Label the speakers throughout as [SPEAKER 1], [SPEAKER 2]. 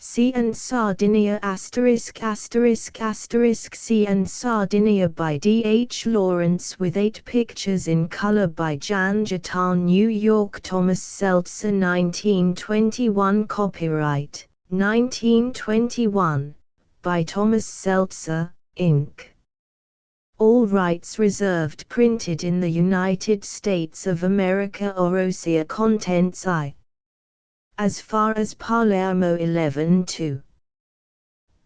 [SPEAKER 1] Sea and Sardinia ***** Sea and Sardinia by D. H. Lawrence with 8 pictures in color by Jan Jatan, New York. Thomas Seltzer, 1921. Copyright 1921 by Thomas Seltzer, Inc. All rights reserved. Printed in the United States of America. Orosia. Contents I. As far as Palermo 11-2.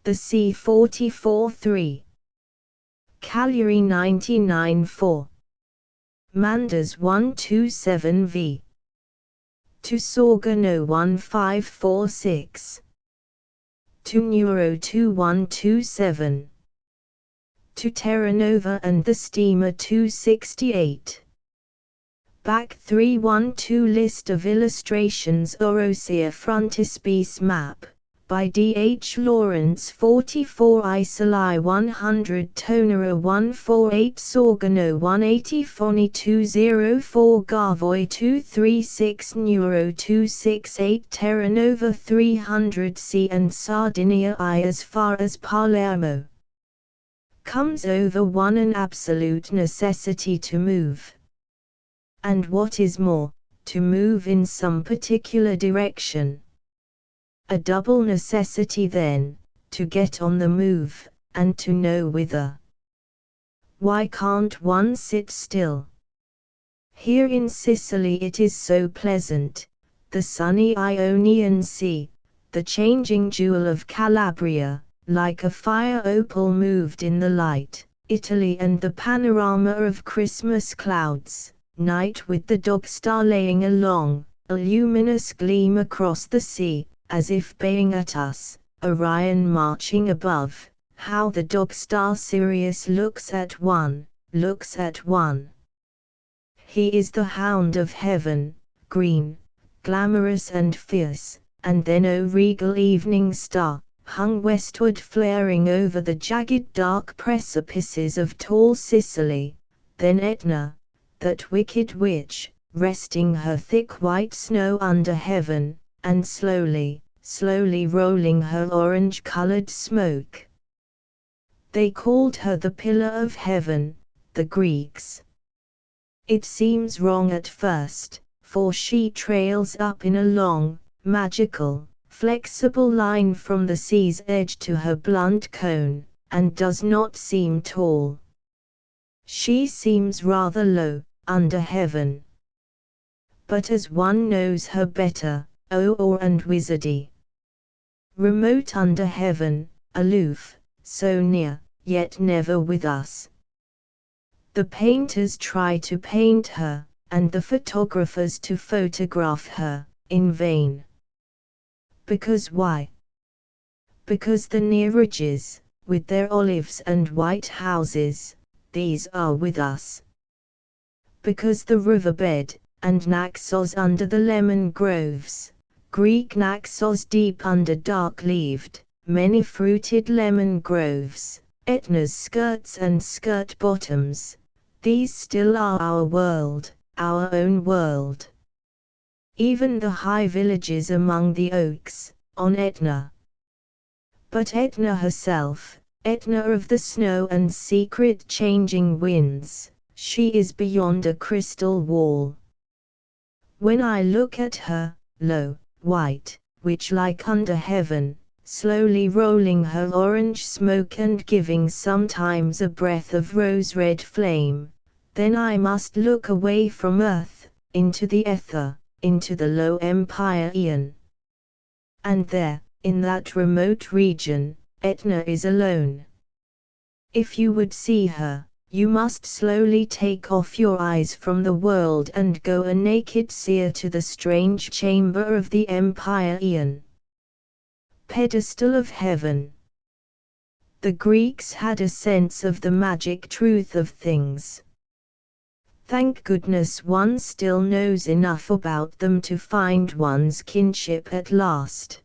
[SPEAKER 1] The Sea 44-3. Cagliari 99-4. Mandas 127 to Sorgano 1546. To Neuro 2127. To Terranova and the steamer 268. Back 312. List of illustrations. Orosia frontispiece map by D. H. Lawrence. 44 Isoli 100 Tonera 148 Sorgano 180 Foni 204 Gavoy 236 Neuro 268 Terranova 300. Sea and Sardinia I. As far as Palermo comes over one, an absolute necessity to move. And what is more, to move in some particular direction. A double necessity then, to get on the move, and to know whither. Why can't one sit still? Here in Sicily it is so pleasant, the sunny Ionian Sea, the changing jewel of Calabria, like a fire opal moved in the light, Italy and the panorama of Christmas clouds. Night with the dog star laying along, a luminous gleam across the sea, as if baying at us, Orion marching above, how the dog star Sirius looks at one. He is the hound of heaven, green, glamorous and fierce, and then O regal evening star, hung westward flaring over the jagged dark precipices of tall Sicily, then Etna, that wicked witch, resting her thick white snow under heaven, and slowly rolling her orange-colored smoke. They called her the Pillar of Heaven, the Greeks. It seems wrong at first, for she trails up in a long, magical, flexible line from the sea's edge to her blunt cone, and does not seem tall. She seems rather low, under heaven. But as one knows her better, awe and wizardy. Remote under heaven, aloof, so near, yet never with us. The painters try to paint her, and the photographers to photograph her, in vain. Because why? Because the near ridges, with their olives and white houses, these are with us. Because the riverbed, and Naxos under the lemon groves, Greek Naxos deep under dark-leaved, many-fruited lemon groves, Etna's skirts and skirt bottoms, these still are our world, our own world. Even the high villages among the oaks, on Etna. But Etna herself, Etna of the snow and secret changing winds, she is beyond a crystal wall. When I look at her, low, white, witch-like under heaven, slowly rolling her orange smoke and giving sometimes a breath of rose-red flame, then I must look away from earth, into the ether, into the low empire Aeon. And there, in that remote region, Etna is alone. If you would see her, you must slowly take off your eyes from the world and go a naked seer to the strange chamber of the empire Aeon. Pedestal of heaven. The Greeks had a sense of the magic truth of things. Thank goodness one still knows enough about them to find one's kinship at last.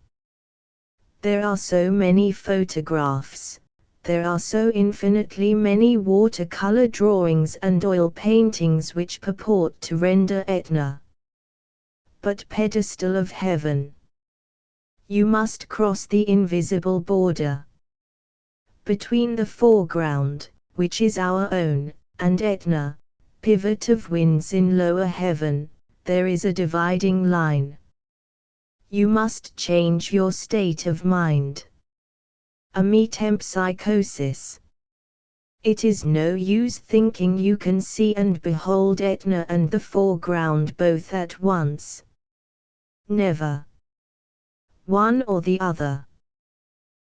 [SPEAKER 1] There are so many photographs. There are so infinitely many watercolor drawings and oil paintings which purport to render Etna. But pedestal of heaven. You must cross the invisible border. Between the foreground, which is our own, and Etna, pivot of winds in lower heaven, there is a dividing line. You must change your state of mind. A metempsychosis. It is no use thinking you can see and behold Etna and the foreground both at once. Never. One or the other.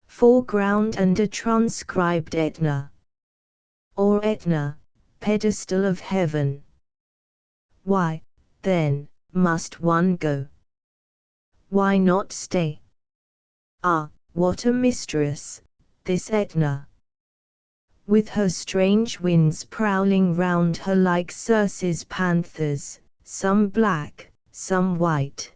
[SPEAKER 1] Foreground and a transcribed Etna. Or Etna, pedestal of heaven. Why, then, must one go? Why not stay? Ah, what a mistress, this Etna! With her strange winds prowling round her like Circe's panthers, some black, some white.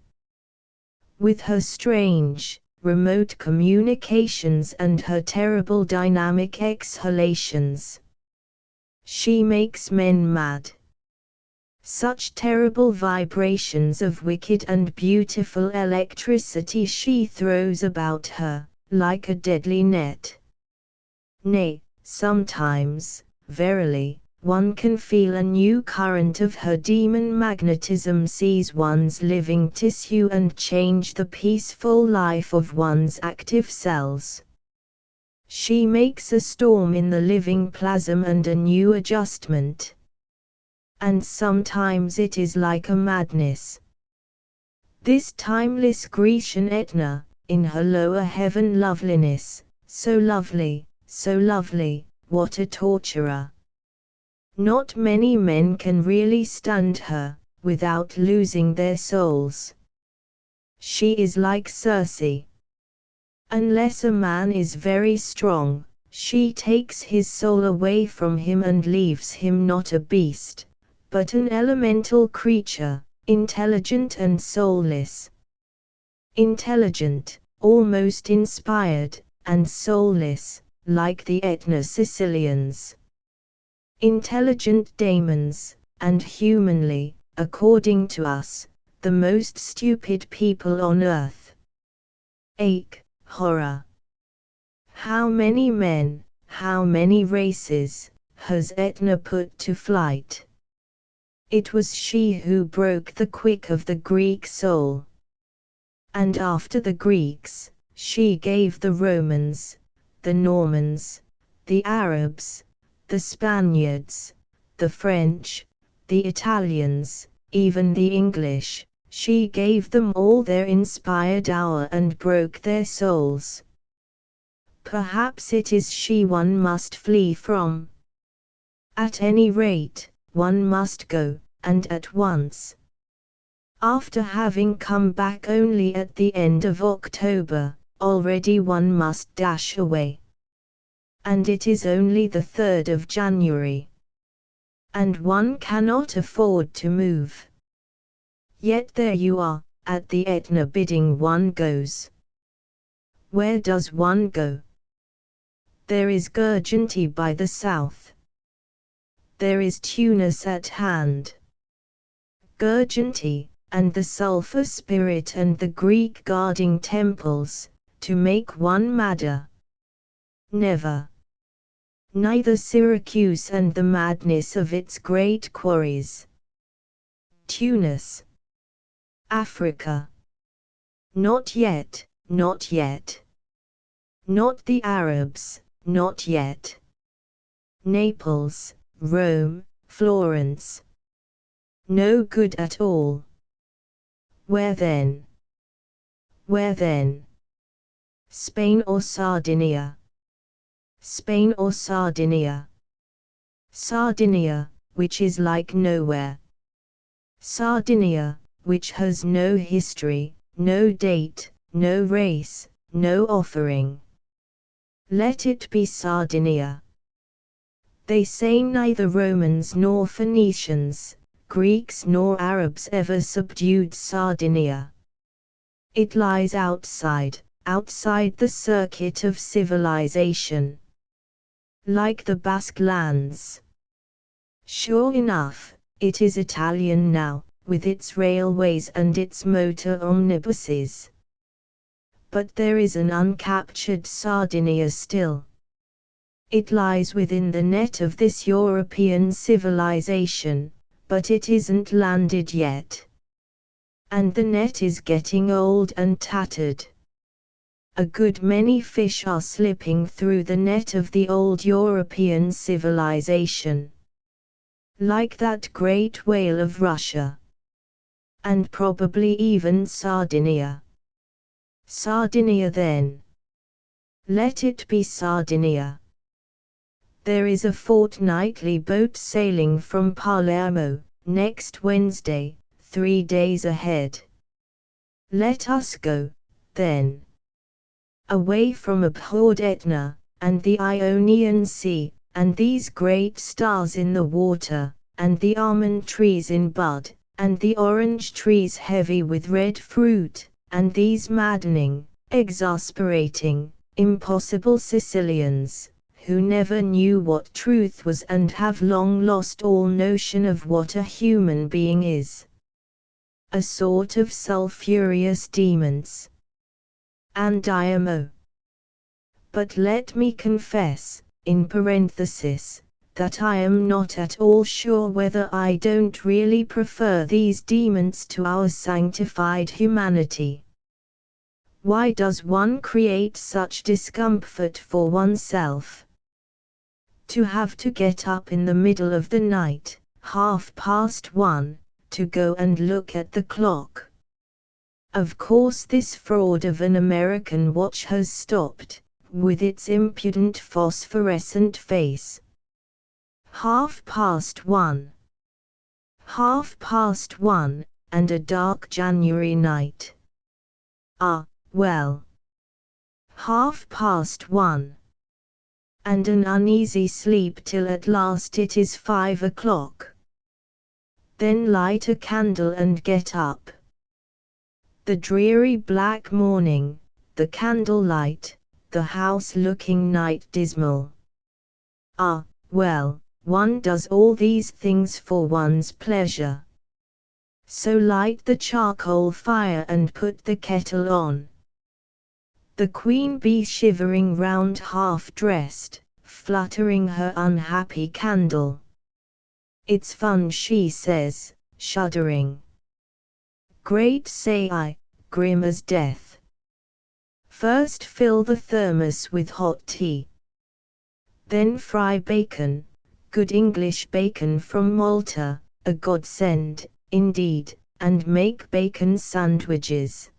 [SPEAKER 1] With her strange, remote communications and her terrible dynamic exhalations. She makes men mad. Such terrible vibrations of wicked and beautiful electricity she throws about her, like a deadly net. Nay, sometimes, verily, one can feel a new current of her demon magnetism seize one's living tissue and change the peaceful life of one's active cells. She makes a storm in the living plasm and a new adjustment. And sometimes it is like a madness. This timeless Grecian Etna, in her lower heaven loveliness, so lovely, what a torturer! Not many men can really stand her, without losing their souls. She is like Circe. Unless a man is very strong, she takes his soul away from him and leaves him not a beast, but an elemental creature, intelligent and soulless. Intelligent, almost inspired, and soulless, like the Etna Sicilians. Intelligent daemons, and humanly, according to us, the most stupid people on earth. Ache, horror. How many men, how many races, has Etna put to flight? It was she who broke the quick of the Greek soul. And after the Greeks, she gave the Romans, the Normans, the Arabs, the Spaniards, the French, the Italians, even the English, she gave them all their inspired hour and broke their souls. Perhaps it is she one must flee from. At any rate, one must go, and at once. After having come back only at the end of October, already one must dash away. And it is only the 3rd of January. And one cannot afford to move. Yet there you are, at the Etna bidding one goes. Where does one go? There is Girgenti by the south. There is Tunis at hand. Girgenti, and the sulphur spirit and the Greek guarding temples, to make one madder. Never. Neither Syracuse and the madness of its great quarries. Tunis. Africa. Not yet, not yet. Not the Arabs, not yet. Naples, Rome, Florence. No good at all. Where then? Where then? Spain or Sardinia? Spain or Sardinia? Sardinia, which is like nowhere. Sardinia, which has no history, no date, no race, no offering. Let it be Sardinia. They say neither Romans nor Phoenicians, Greeks nor Arabs ever subdued Sardinia. It lies outside the circuit of civilization. Like the Basque lands. Sure enough, it is Italian now, with its railways and its motor omnibuses. but there is an uncaptured Sardinia still. It lies within the net of this European civilization, but it isn't landed yet. And the net is getting old and tattered. A good many fish are slipping through the net of the old European civilization. Like that great whale of Russia. And probably even Sardinia. Sardinia then. Let it be Sardinia. There is a fortnightly boat sailing from Palermo, next Wednesday, 3 days ahead. Let us go, then. Away from abhorred Etna, and the Ionian Sea, and these great stars in the water, and the almond trees in bud, and the orange trees heavy with red fruit, and these maddening, exasperating, impossible Sicilians, who never knew what truth was and have long lost all notion of what a human being is. A sort of sulphurous demons. And IMO. But let me confess, in parenthesis, that I am not at all sure whether I don't really prefer these demons to our sanctified humanity. Why does one create such discomfort for oneself? To have to get up in the middle of the night, 1:30, to go and look at the clock. Of course this fraud of an American watch has stopped, with its impudent phosphorescent face. 1:30. 1:30, and a dark January night. Ah, well. 1:30. And an uneasy sleep till at last it is 5 o'clock. Then light a candle and get up. The dreary black morning, the candlelight, the house looking night dismal. Ah, well, one does all these things for one's pleasure. So light the charcoal fire and put the kettle on. The queen bee shivering round half-dressed, fluttering her unhappy candle. It's fun, she says, shuddering. Great, say I, grim as death. First fill the thermos with hot tea. Then fry bacon, good English bacon from Malta, a godsend, indeed, and make bacon sandwiches.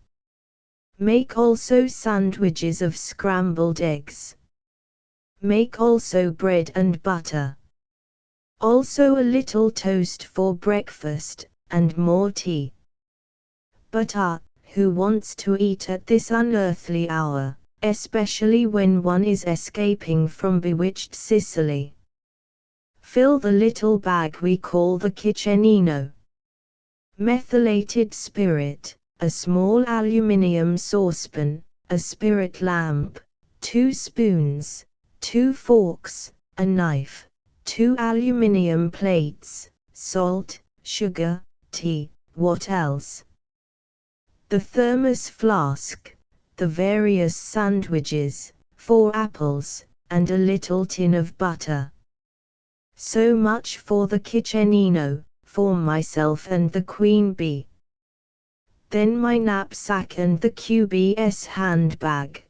[SPEAKER 1] Make also sandwiches of scrambled eggs. Make also bread and butter. Also a little toast for breakfast, and more tea. But who wants to eat at this unearthly hour, especially when one is escaping from bewitched Sicily? Fill the little bag we call the kitchenino. Methylated spirit, a small aluminium saucepan, a spirit lamp, 2 spoons, 2 forks, a knife, 2 aluminium plates, salt, sugar, tea, what else? The thermos flask, the various sandwiches, 4 apples, and a little tin of butter. So much for the kitchenino, for myself and the queen bee. Then my knapsack and the QBS handbag.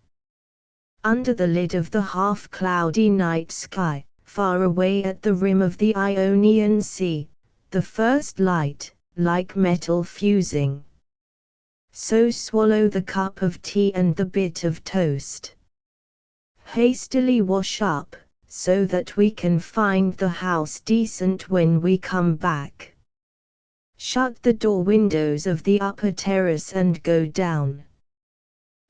[SPEAKER 1] Under the lid of the half-cloudy night sky, far away at the rim of the Ionian Sea, the first light, like metal fusing. So swallow the cup of tea and the bit of toast. Hastily wash up, so that we can find the house decent when we come back. Shut the door windows of the upper terrace and go down.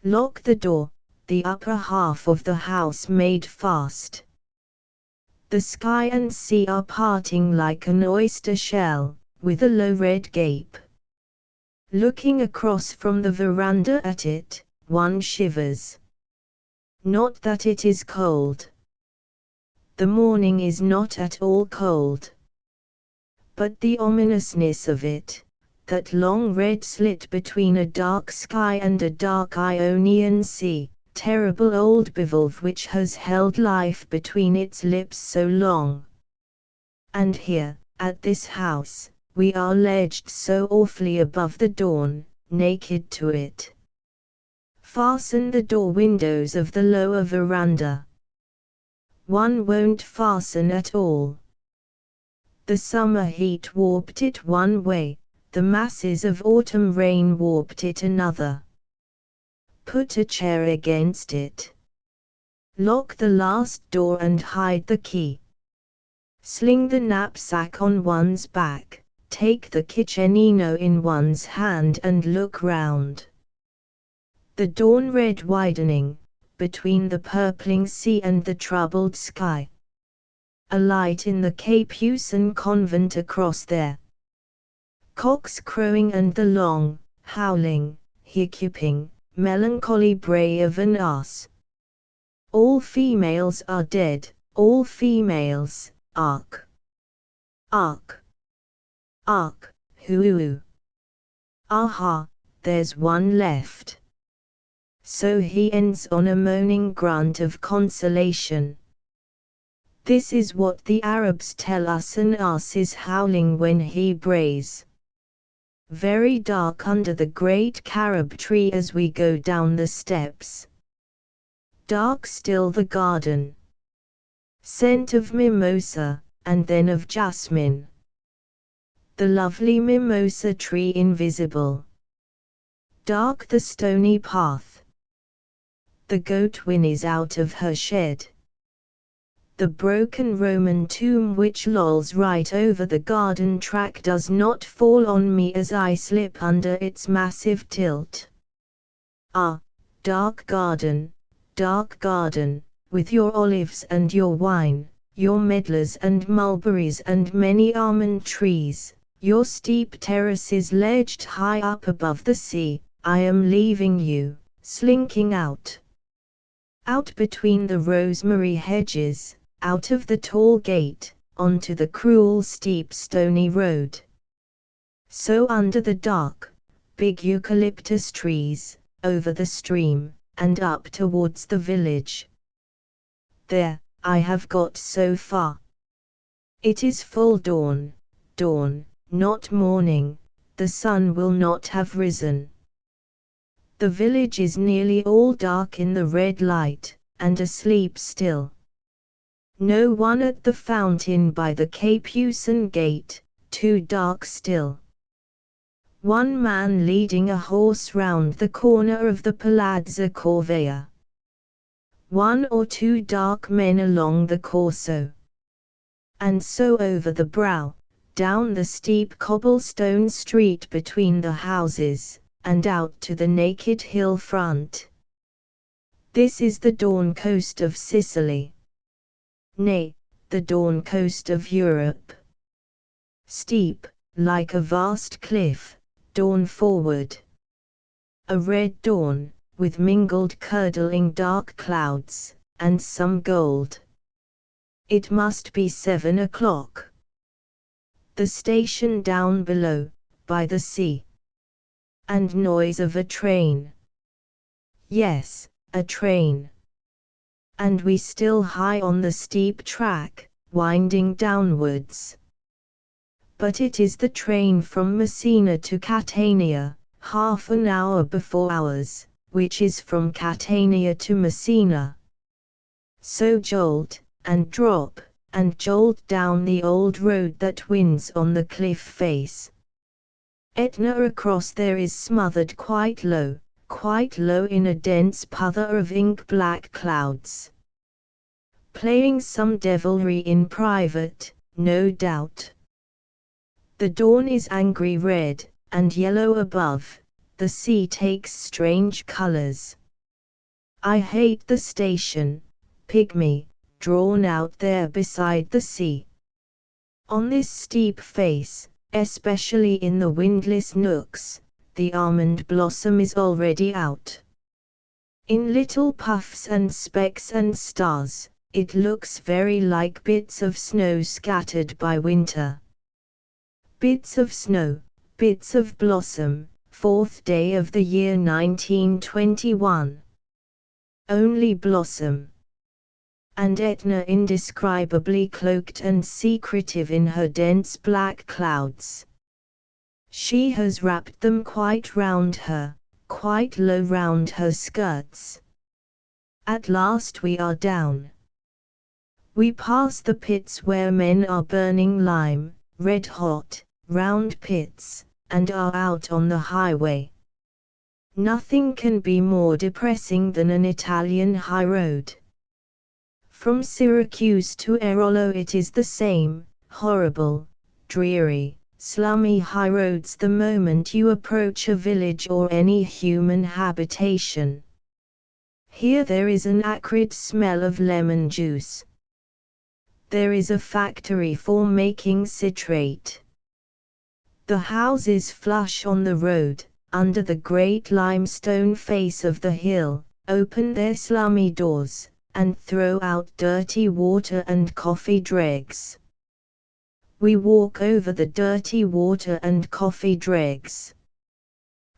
[SPEAKER 1] Lock the door, the upper half of the house made fast. The sky and sea are parting like an oyster shell, with a low red gape. Looking across from the veranda at it, one shivers. Not that it is cold. The morning is not at all cold. But the ominousness of it, that long red slit between a dark sky and a dark Ionian sea, terrible old bivalve which has held life between its lips so long. And here, at this house, we are ledged so awfully above the dawn, naked to it. Fasten the door windows of the lower veranda. One won't fasten at all. The summer heat warped it one way, the masses of autumn rain warped it another. Put a chair against it. Lock the last door and hide the key. Sling the knapsack on one's back, take the kitchenino in one's hand and look round. The dawn red widening, between the purpling sea and the troubled sky. A light in the Capucin convent across there. Cocks crowing and the long, howling, hiccuping, melancholy bray of an ass. All females are dead, all females, ark. Ark. Ark, hoo-oo. Aha, there's one left. So he ends on a moaning grunt of consolation. This is what the Arabs tell us an ass is howling when he brays. Very dark under the great carob tree as we go down the steps. Dark still the garden. Scent of mimosa, and then of jasmine. The lovely mimosa tree invisible. Dark the stony path. The goat whinnies out of her shed. The broken Roman tomb which lolls right over the garden track does not fall on me as I slip under its massive tilt. Ah, dark garden, with your olives and your wine, your medlars and mulberries and many almond trees, your steep terraces ledged high up above the sea, I am leaving you, slinking out. Out between the rosemary hedges, out of the tall gate, onto the cruel steep stony road. So under the dark, big eucalyptus trees, over the stream, and up towards the village. There, I have got so far. It is full dawn, not morning, the sun will not have risen. The village is nearly all dark in the red light, and asleep still. No one at the fountain by the Capucin gate, too dark still. One man leading a horse round the corner of the Palazzo Corvea. One or two dark men along the Corso. And so over the brow, down the steep cobblestone street between the houses, and out to the naked hill front. This is the dawn coast of Sicily. Nay, the dawn coast of Europe. Steep, like a vast cliff, dawn forward. A red dawn, with mingled curdling dark clouds, and some gold. It must be 7 o'clock. The station down below, by the sea. And noise of a train. Yes, a train. And we still high on the steep track, winding downwards. But it is the train from Messina to Catania, half an hour before ours, which is from Catania to Messina. So jolt, and drop, and jolt down the old road that winds on the cliff face. Etna across there is smothered quite low in a dense puther of ink-black clouds. Playing some devilry in private, no doubt. The dawn is angry red, and yellow above, the sea takes strange colors. I hate the station, pygmy, drawn out there beside the sea. On this steep face, especially in the windless nooks, the almond blossom is already out. In little puffs and specks and stars, it looks very like bits of snow scattered by winter. Bits of snow, Bits of blossom, 4th day of the year 1921. Only blossom. And Etna indescribably cloaked and secretive in her dense black clouds. She has wrapped them quite round her, quite low round her skirts. At last we are down. We pass the pits where men are burning lime, red hot, round pits, and are out on the highway. Nothing can be more depressing than an Italian highroad. From Syracuse to Airolo it is the same, horrible, dreary, slummy highroads the moment you approach a village or any human habitation. Here there is an acrid smell of lemon juice. There is a factory for making citrate. The houses flush on the road, under the great limestone face of the hill, open their slummy doors, and throw out dirty water and coffee dregs. We walk over the dirty water and coffee dregs.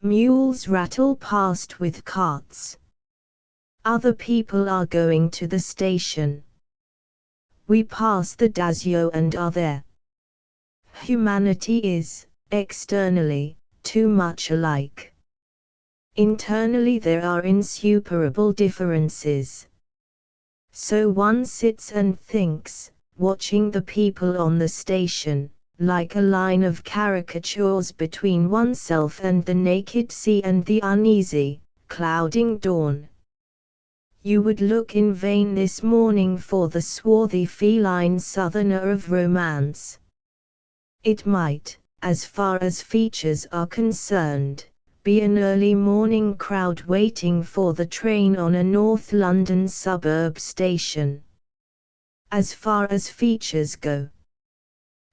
[SPEAKER 1] Mules rattle past with carts. Other people are going to the station. We pass the Dazio and are there. Humanity is, externally, too much alike. Internally there are insuperable differences. So one sits and thinks, watching the people on the station, like a line of caricatures between oneself and the naked sea and the uneasy, clouding dawn. You would look in vain this morning for the swarthy feline southerner of romance. It might, as far as features are concerned, be an early morning crowd waiting for the train on a North London suburb station. As far as features go.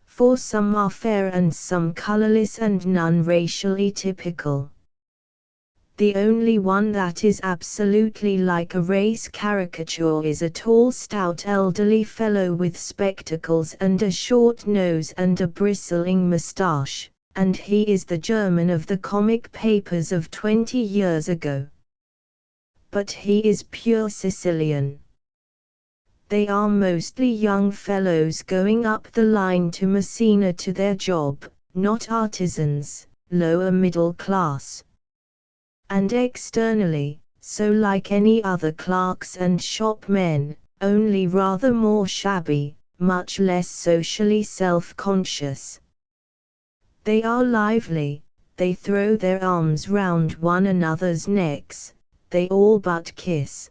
[SPEAKER 1] For some are fair and some colourless and none racially typical. The only one that is absolutely like a race caricature is a tall stout elderly fellow with spectacles and a short nose and a bristling moustache, and he is the German of the comic papers of 20 years ago. But he is pure Sicilian. They are mostly young fellows going up the line to Messina to their job, not artisans, lower middle class. And externally, so like any other clerks and shopmen, only rather more shabby, much less socially self-conscious. They are lively, they throw their arms round one another's necks, they all but kiss.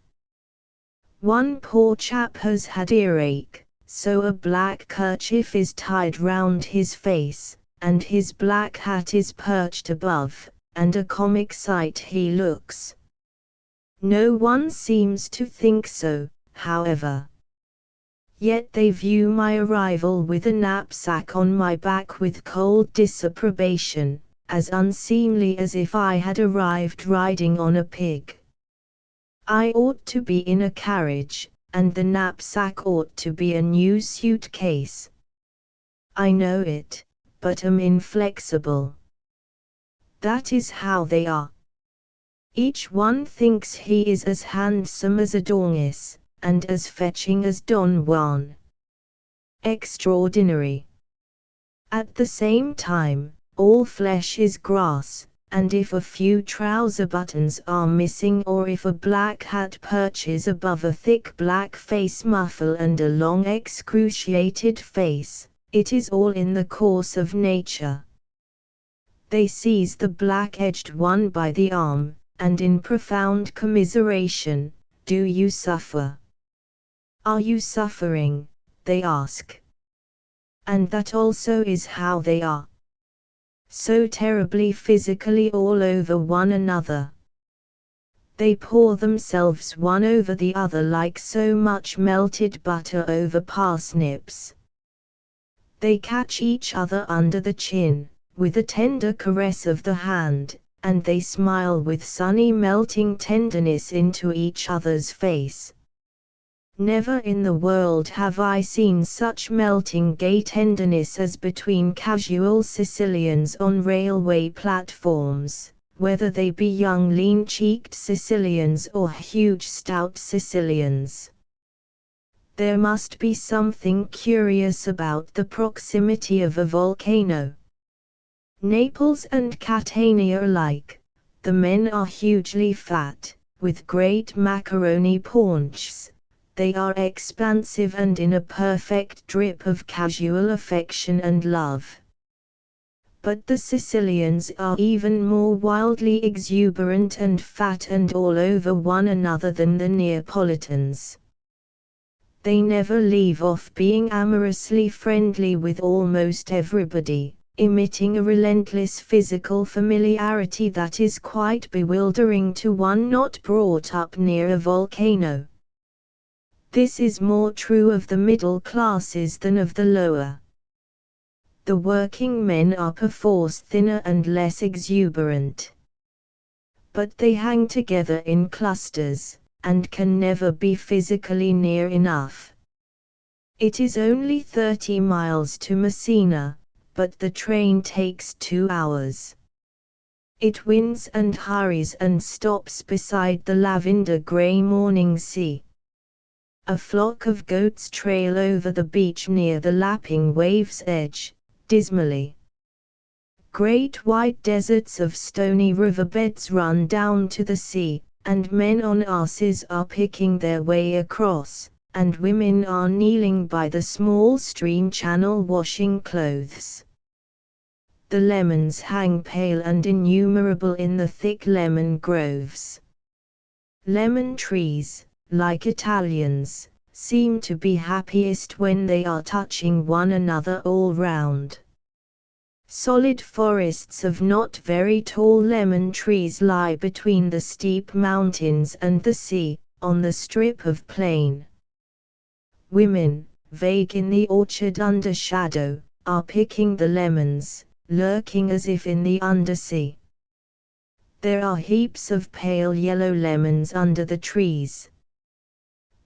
[SPEAKER 1] One poor chap has had earache, so a black kerchief is tied round his face, and his black hat is perched above, and a comic sight he looks. No one seems to think so, however. Yet they view my arrival with a knapsack on my back with cold disapprobation, as unseemly as if I had arrived riding on a pig. I ought to be in a carriage, and the knapsack ought to be a new suitcase. I know it, but am inflexible. That is how they are. Each one thinks he is as handsome as Adonis, and as fetching as Don Juan. Extraordinary. At the same time, all flesh is grass, and if a few trouser buttons are missing or if a black hat perches above a thick black face muffle and a long excruciated face, it is all in the course of nature. They seize the black-edged one by the arm, and in profound commiseration, "Do you suffer? Are you suffering?" they ask. And that also is how they are. So terribly physically all over one another. They pour themselves one over the other like so much melted butter over parsnips. They catch each other under the chin, with a tender caress of the hand, and they smile with sunny melting tenderness into each other's face. Never in the world have I seen such melting gay tenderness as between casual Sicilians on railway platforms, whether they be young lean-cheeked Sicilians or huge stout Sicilians. There must be something curious about the proximity of a volcano. Naples and Catania alike, the men are hugely fat, with great macaroni paunches. They are expansive and in a perfect drip of casual affection and love. But the Sicilians are even more wildly exuberant and fat and all over one another than the Neapolitans. They never leave off being amorously friendly with almost everybody, emitting a relentless physical familiarity that is quite bewildering to one not brought up near a volcano. This is more true of the middle classes than of the lower. The working men are perforce thinner and less exuberant. But they hang together in clusters, and can never be physically near enough. It is only 30 miles to Messina, but the train takes 2 hours. It winds and hurries and stops beside the lavender-grey morning sea. A flock of goats trail over the beach near the lapping wave's edge, dismally. Great wide deserts of stony riverbeds run down to the sea, and men on asses are picking their way across, and women are kneeling by the small stream channel washing clothes. The lemons hang pale and innumerable in the thick lemon groves. Lemon trees, like Italians, seem to be happiest when they are touching one another all round. Solid forests of not very tall lemon trees lie between the steep mountains and the sea, on the strip of plain. Women, vague in the orchard under shadow, are picking the lemons, lurking as if in the undersea. There are heaps of pale yellow lemons under the trees.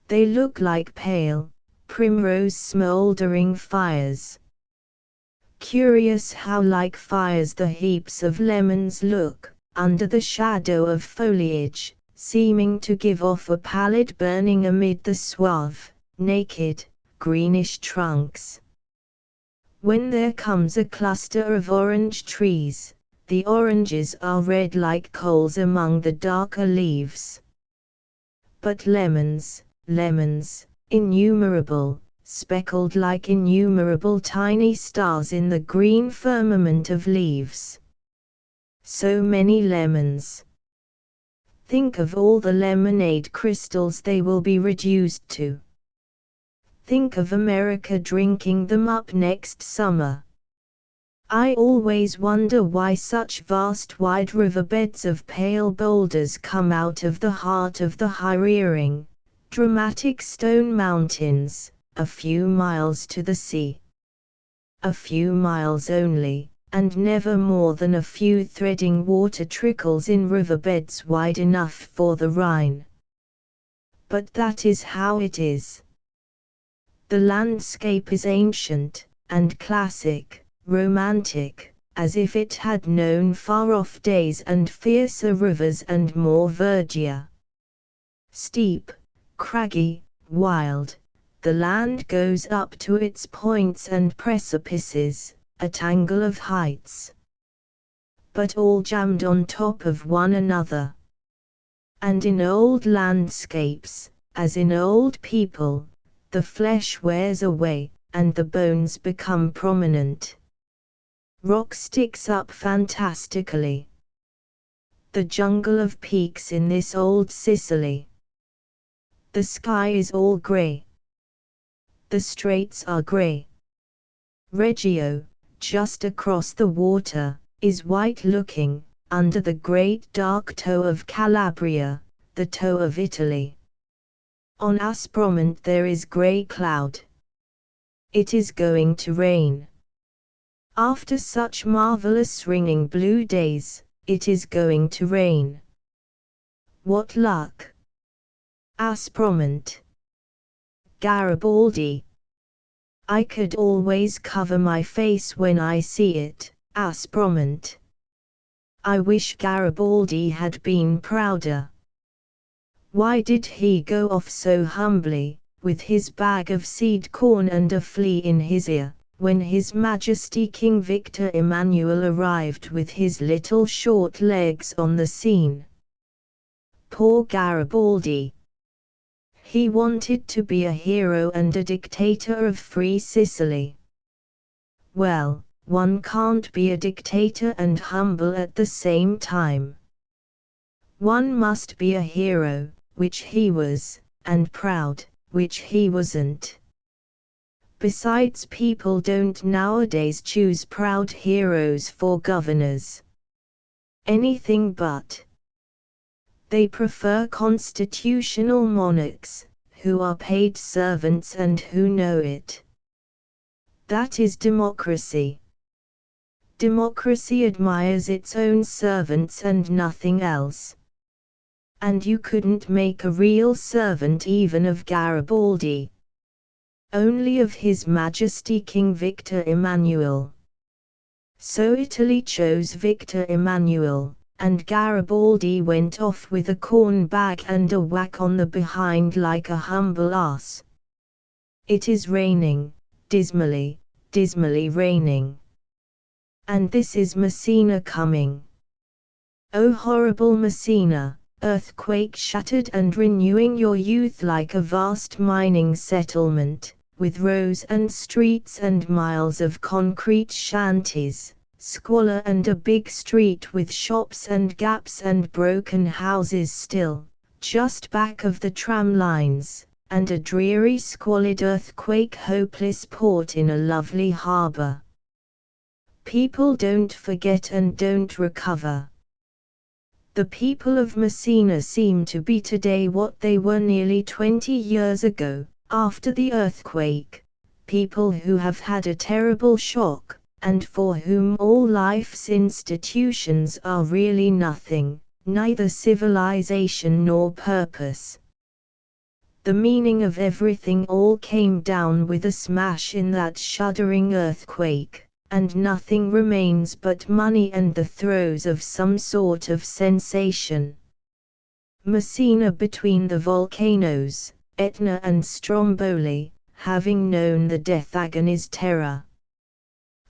[SPEAKER 1] They look like pale, primrose smouldering fires. Curious how like fires the heaps of lemons look, under the shadow of foliage, seeming to give off a pallid burning amid the suave, naked, greenish trunks. When there comes a cluster of orange trees, the oranges are red like coals among the darker leaves. But lemons, innumerable, speckled like innumerable tiny stars in the green firmament of leaves. So many lemons. Think of all the lemonade crystals they will be reduced to. Think of America drinking them up next summer. I always wonder why such vast wide riverbeds of pale boulders come out of the heart of the high-rearing, dramatic stone mountains, a few miles to the sea. A few miles only, and never more than a few threading water trickles in riverbeds wide enough for the Rhine. But that is how it is. The landscape is ancient, and classic, romantic, as if it had known far-off days and fiercer rivers and more verdure. Steep, craggy, wild, the land goes up to its points and precipices, a tangle of heights. But all jammed on top of one another. And in old landscapes, as in old people, the flesh wears away, and the bones become prominent. Rock sticks up fantastically. The jungle of peaks in this old Sicily. The sky is all grey. The straits are grey. Reggio, just across the water, is white-looking, under the great dark toe of Calabria, the toe of Italy. On Aspromonte there is grey cloud. It is going to rain. After such marvelous ringing blue days, it is going to rain. What luck! Aspromonte. Garibaldi. I could always cover my face when I see it, Aspromont. I wish Garibaldi had been prouder. Why did he go off so humbly, with his bag of seed corn and a flea in his ear, when His Majesty King Victor Emmanuel arrived with his little short legs on the scene? Poor Garibaldi! He wanted to be a hero and a dictator of Free Sicily. Well, one can't be a dictator and humble at the same time. One must be a hero, which he was, and proud, which he wasn't. Besides, people don't nowadays choose proud heroes for governors. Anything but. They prefer constitutional monarchs, who are paid servants and who know it. That is democracy. Democracy admires its own servants and nothing else. And you couldn't make a real servant even of Garibaldi. Only of His Majesty King Victor Emmanuel. So Italy chose Victor Emmanuel, and Garibaldi went off with a corn bag and a whack on the behind like a humble ass. It is raining, dismally, dismally raining. And this is Messina coming. Oh horrible Messina, earthquake shattered and renewing your youth like a vast mining settlement, with rows and streets and miles of concrete shanties, squalor and a big street with shops and gaps and broken houses still, just back of the tram lines, and a dreary squalid earthquake hopeless port in a lovely harbor. People don't forget and don't recover. The people of Messina seem to be today what they were nearly 20 years ago, after the earthquake, people who have had a terrible shock, and for whom all life's institutions are really nothing, neither civilization nor purpose. The meaning of everything all came down with a smash in that shuddering earthquake, and nothing remains but money and the throes of some sort of sensation. Messina between the volcanoes, Etna and Stromboli, having known the death agony's terror.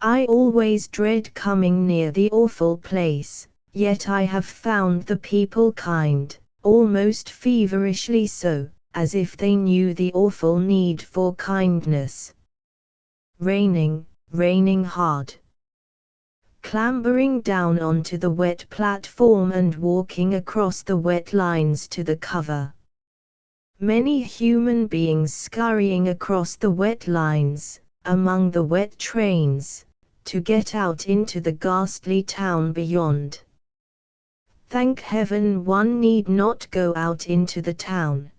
[SPEAKER 1] I always dread coming near the awful place, yet I have found the people kind, almost feverishly so, as if they knew the awful need for kindness. Raining, raining hard. Clambering down onto the wet platform and walking across the wet lines to the cover. Many human beings scurrying across the wet lines, among the wet trains, to get out into the ghastly town beyond. Thank heaven one need not go out into the town.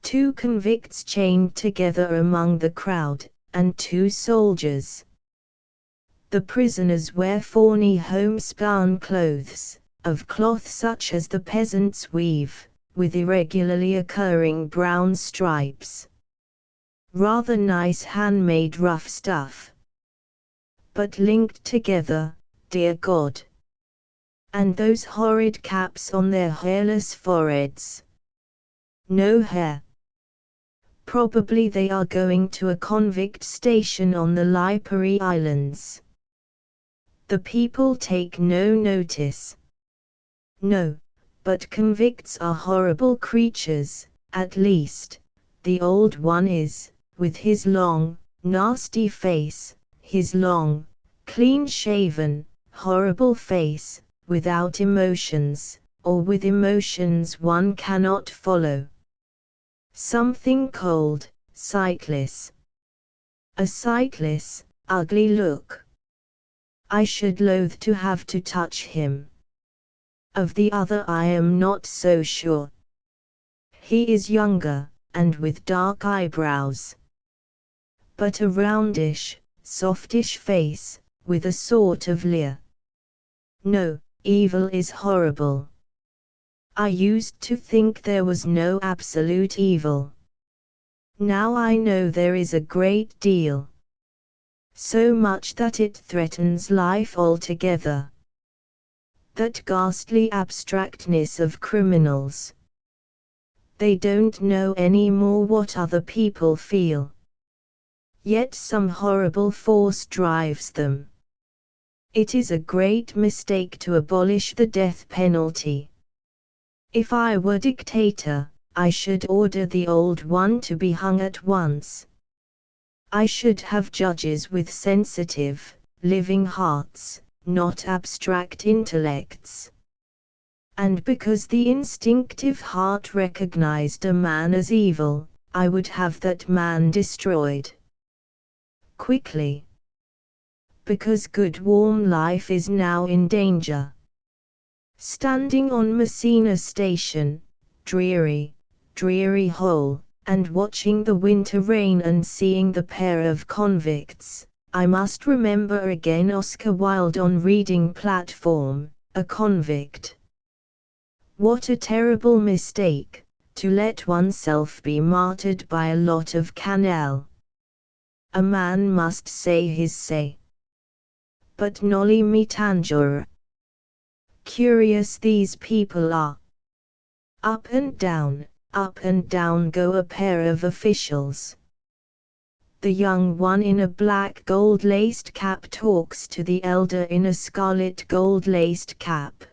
[SPEAKER 1] 2 convicts chained together among the crowd, and 2 soldiers. The prisoners wear fawny homespun clothes, of cloth such as the peasants weave, with irregularly occurring brown stripes. Rather nice handmade rough stuff. But linked together, dear God. And those horrid caps on their hairless foreheads. No hair. Probably they are going to a convict station on the Lipari Islands. The people take no notice. No, but convicts are horrible creatures, at least, the old one is, with his long, nasty face, his long, clean-shaven, horrible face, without emotions, or with emotions one cannot follow. Something cold, sightless. A sightless, ugly look. I should loathe to have to touch him. Of the other I am not so sure. He is younger, and with dark eyebrows. But a roundish, softish face, with a sort of leer. No, evil is horrible. I used to think there was no absolute evil. Now I know there is a great deal. So much that it threatens life altogether. That ghastly abstractness of criminals. They don't know any more what other people feel. Yet some horrible force drives them. It is a great mistake to abolish the death penalty. If I were dictator, I should order the old one to be hung at once. I should have judges with sensitive, living hearts, not abstract intellects. And because the instinctive heart recognized a man as evil, I would have that man destroyed. Quickly. Because good warm life is now in danger. Standing on Messina station, dreary hole, and watching the winter rain and seeing the pair of convicts, I must remember again Oscar Wilde on reading platform, a convict. What a terrible mistake, to let oneself be martyred by a lot of cannel. A man must say his say. But noli me tangere. Curious these people are. Up and down go a pair of officials. The young one in a black gold-laced cap talks to the elder in a scarlet gold-laced cap.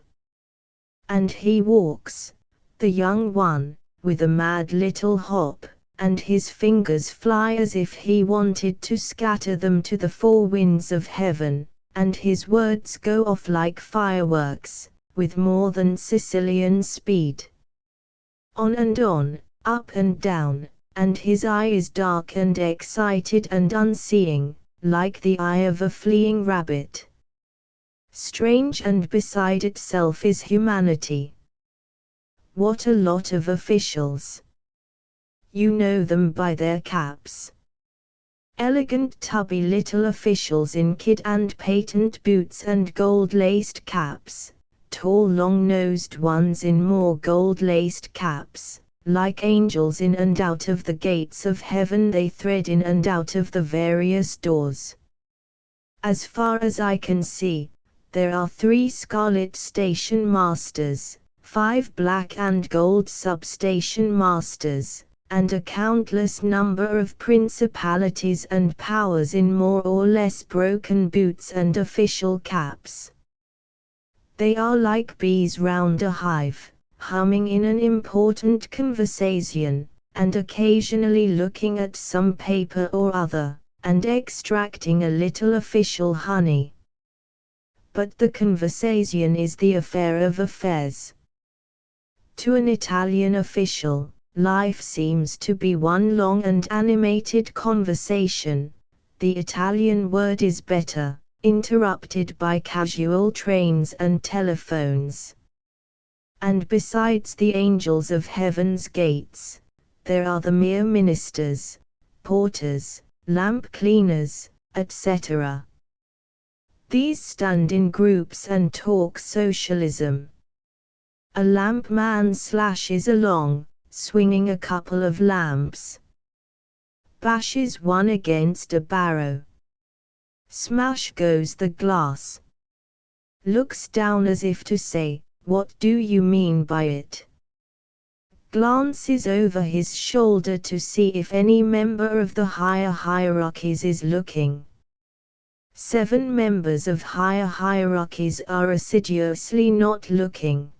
[SPEAKER 1] And he walks, the young one, with a mad little hop, and his fingers fly as if he wanted to scatter them to the four winds of heaven, and his words go off like fireworks, with more than Sicilian speed. On, up and down, and his eye is dark and excited and unseeing, like the eye of a fleeing rabbit. Strange and beside itself is humanity. What a lot of officials! You know them by their caps. Elegant tubby little officials in kid and patent boots and gold-laced caps, tall long-nosed ones in more gold-laced caps, like angels in and out of the gates of heaven they thread in and out of the various doors. As far as I can see, there are 3 scarlet station masters, 5 black and gold sub-station masters, and a countless number of principalities and powers in more or less broken boots and official caps. They are like bees round a hive, humming in an important conversation, and occasionally looking at some paper or other, and extracting a little official honey. But the conversation is the affair of affairs. To an Italian official, life seems to be one long and animated conversation. The Italian word is better, interrupted by casual trains and telephones. And besides the angels of heaven's gates, there are the mere ministers, porters, lamp cleaners, etc. These stand in groups and talk socialism. A lamp man slashes along, swinging a couple of lamps. Bashes one against a barrow. Smash goes the glass. Looks down as if to say, "What do you mean by it?" Glances over his shoulder to see if any member of the higher hierarchies is looking. 7 members of higher hierarchies are assiduously not looking.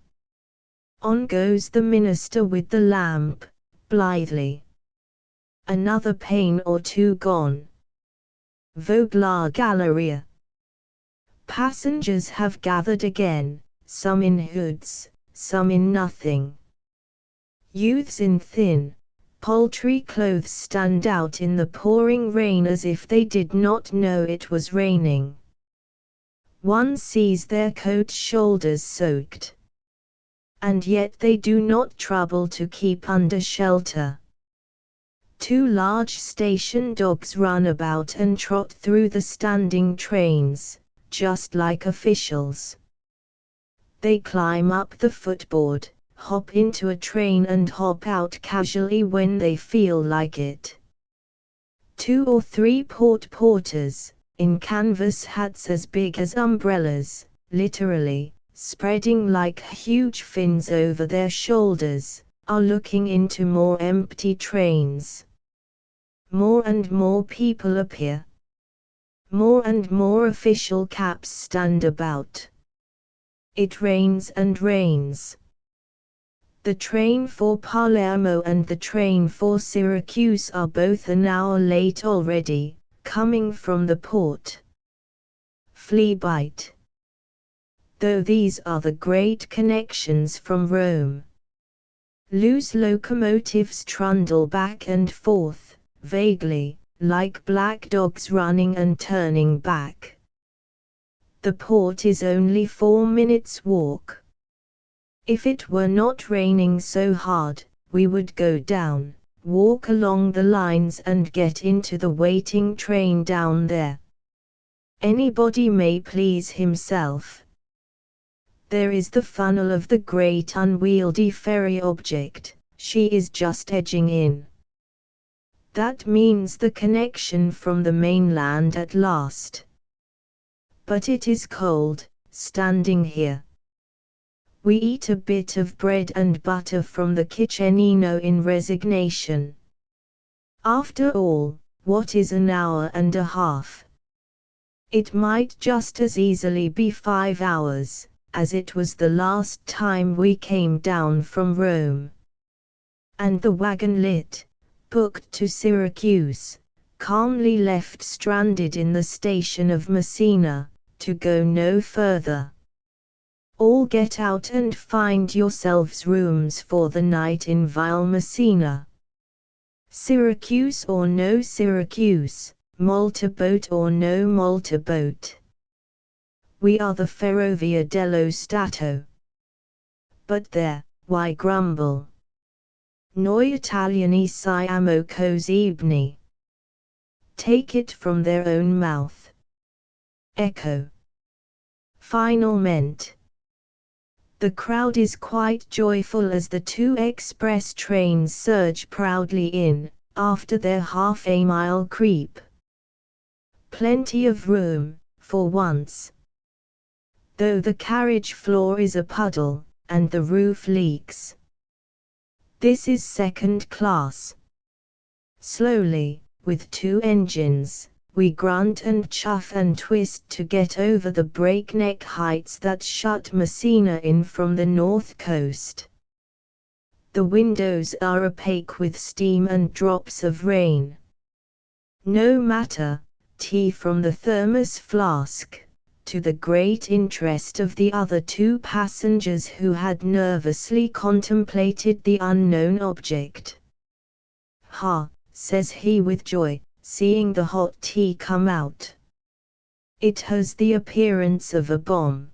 [SPEAKER 1] On goes the minister with the lamp, blithely. Another pane or 2 gone. Vogue la galleria. Passengers have gathered again, some in hoods, some in nothing. Youths in thin, paltry clothes stand out in the pouring rain as if they did not know it was raining. One sees their coat shoulders soaked. And yet they do not trouble to keep under shelter. 2 large station dogs run about and trot through the standing trains, just like officials. They climb up the footboard, hop into a train and hop out casually when they feel like it. 2 or 3 porters, in canvas hats as big as umbrellas, literally, spreading like huge fins over their shoulders, are looking into more empty trains. More and more people appear. More and more official caps stand about. It rains and rains. The train for Palermo and the train for Syracuse are both an hour late already, coming from the port. Flea bite. Though these are the great connections from Rome. Loose locomotives trundle back and forth, vaguely, like black dogs running and turning back. The port is only 4 minutes' walk. If it were not raining so hard, we would go down, walk along the lines and get into the waiting train down there. Anybody may please himself. There is the funnel of the great unwieldy ferry object, she is just edging in. That means the connection from the mainland at last. But it is cold, standing here. We eat a bit of bread and butter from the kitchenino in resignation. After all, what is an hour and a half? It might just as easily be 5 hours, as it was the last time we came down from Rome. And the wagon lit, booked to Syracuse, calmly left stranded in the station of Messina, to go no further. All get out and find yourselves rooms for the night in vile Messina. Syracuse or no Syracuse, Malta boat or no Malta boat. We are the Ferrovia dello Stato. But there, why grumble? Noi Italiani siamo così ibni. Take it from their own mouth. Echo. Finalmente. The crowd is quite joyful as the 2 express trains surge proudly in, after their half-a-mile creep. Plenty of room, for once. Though the carriage floor is a puddle, and the roof leaks. This is second class. Slowly, with 2 engines, we grunt and chuff and twist to get over the breakneck heights that shut Messina in from the north coast. The windows are opaque with steam and drops of rain. No matter, tea from the thermos flask, to the great interest of the other 2 passengers who had nervously contemplated the unknown object. "Ha," says he with joy, seeing the hot tea come out. "It has the appearance of a bomb."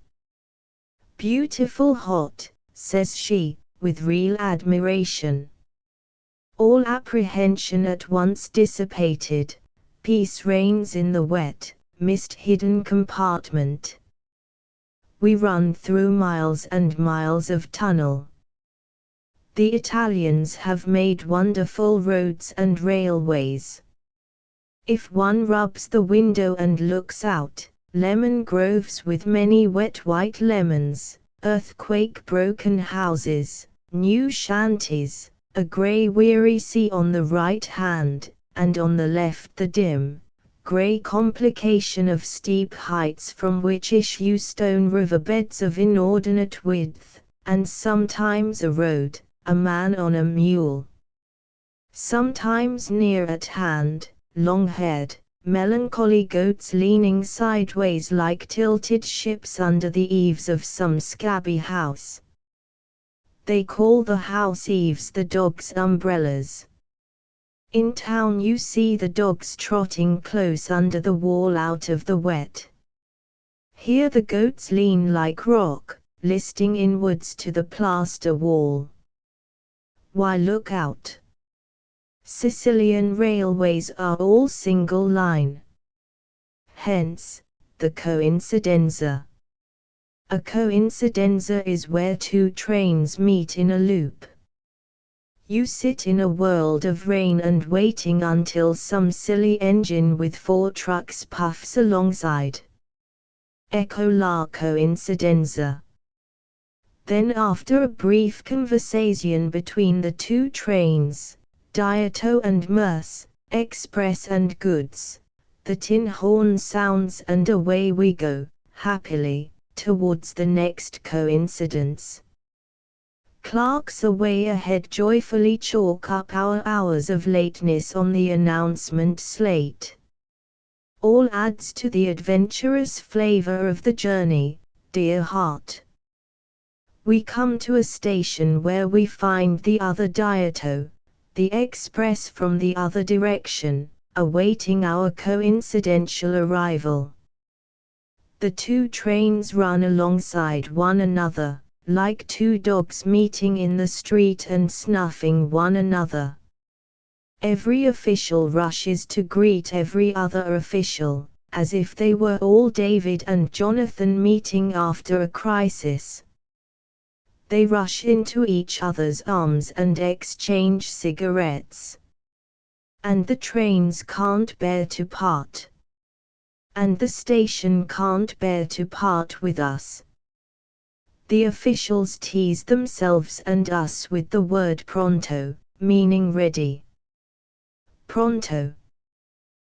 [SPEAKER 1] "Beautiful hot," says she, with real admiration. All apprehension at once dissipated, peace reigns in the wet, mist-hidden compartment. We run through miles and miles of tunnel. The Italians have made wonderful roads and railways. If one rubs the window and looks out, lemon groves with many wet white lemons, earthquake-broken houses, new shanties, a grey weary sea on the right hand, and on the left the dim, grey complication of steep heights from which issue stone riverbeds of inordinate width, and sometimes a road, a man on a mule. Sometimes near at hand, long-haired, melancholy goats leaning sideways like tilted ships under the eaves of some scabby house. They call the house eaves the dogs' umbrellas. In town you see the dogs trotting close under the wall out of the wet. Here the goats lean like rock, listing inwards to the plaster wall. Why look out? Sicilian railways are all single line. Hence, the coincidenza. A coincidenza is where two trains meet in a loop. You sit in a world of rain and waiting until some silly engine with 4 trucks puffs alongside. Ecco la coincidenza. Then after a brief conversation between the two trains, Dieto and Merce, express and goods, the tin horn sounds and away we go, happily, towards the next coincidence. Clerks away ahead joyfully chalk up our hours of lateness on the announcement slate. All adds to the adventurous flavor of the journey, dear heart. We come to a station where we find the other Dieto, the express from the other direction, awaiting our coincidental arrival. The two trains run alongside one another, like two dogs meeting in the street and snuffing one another. Every official rushes to greet every other official, as if they were all David and Jonathan meeting after a crisis. They rush into each other's arms and exchange cigarettes. And the trains can't bear to part. And the station can't bear to part with us. The officials tease themselves and us with the word pronto, meaning ready. Pronto.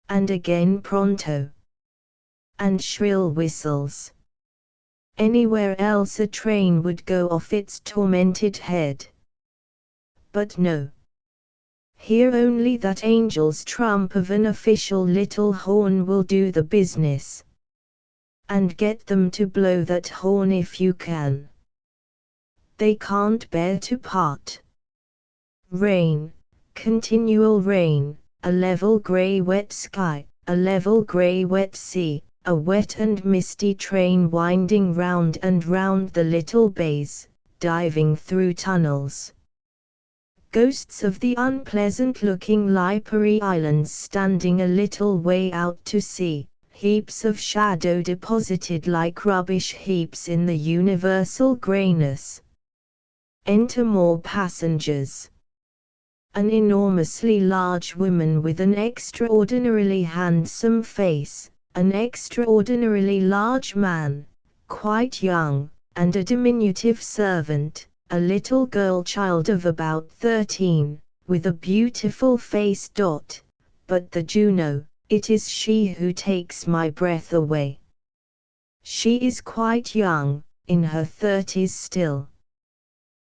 [SPEAKER 1] And again pronto. And shrill whistles. Anywhere else a train would go off its tormented head. But no. Here only that angel's trump of an official little horn will do the business. And get them to blow that horn if you can. They can't bear to part. Rain, continual rain, a level grey wet sky, a level grey wet sea, a wet and misty train winding round and round the little bays, diving through tunnels. Ghosts of the unpleasant-looking Lipari Islands standing a little way out to sea, heaps of shadow deposited like rubbish heaps in the universal greyness. Enter more passengers. An enormously large woman with an extraordinarily handsome face, an extraordinarily large man, quite young, and a diminutive servant, a little girl child of about 13, with a beautiful face. But the Juno, it is she who takes my breath away. She is quite young, in her 30s still.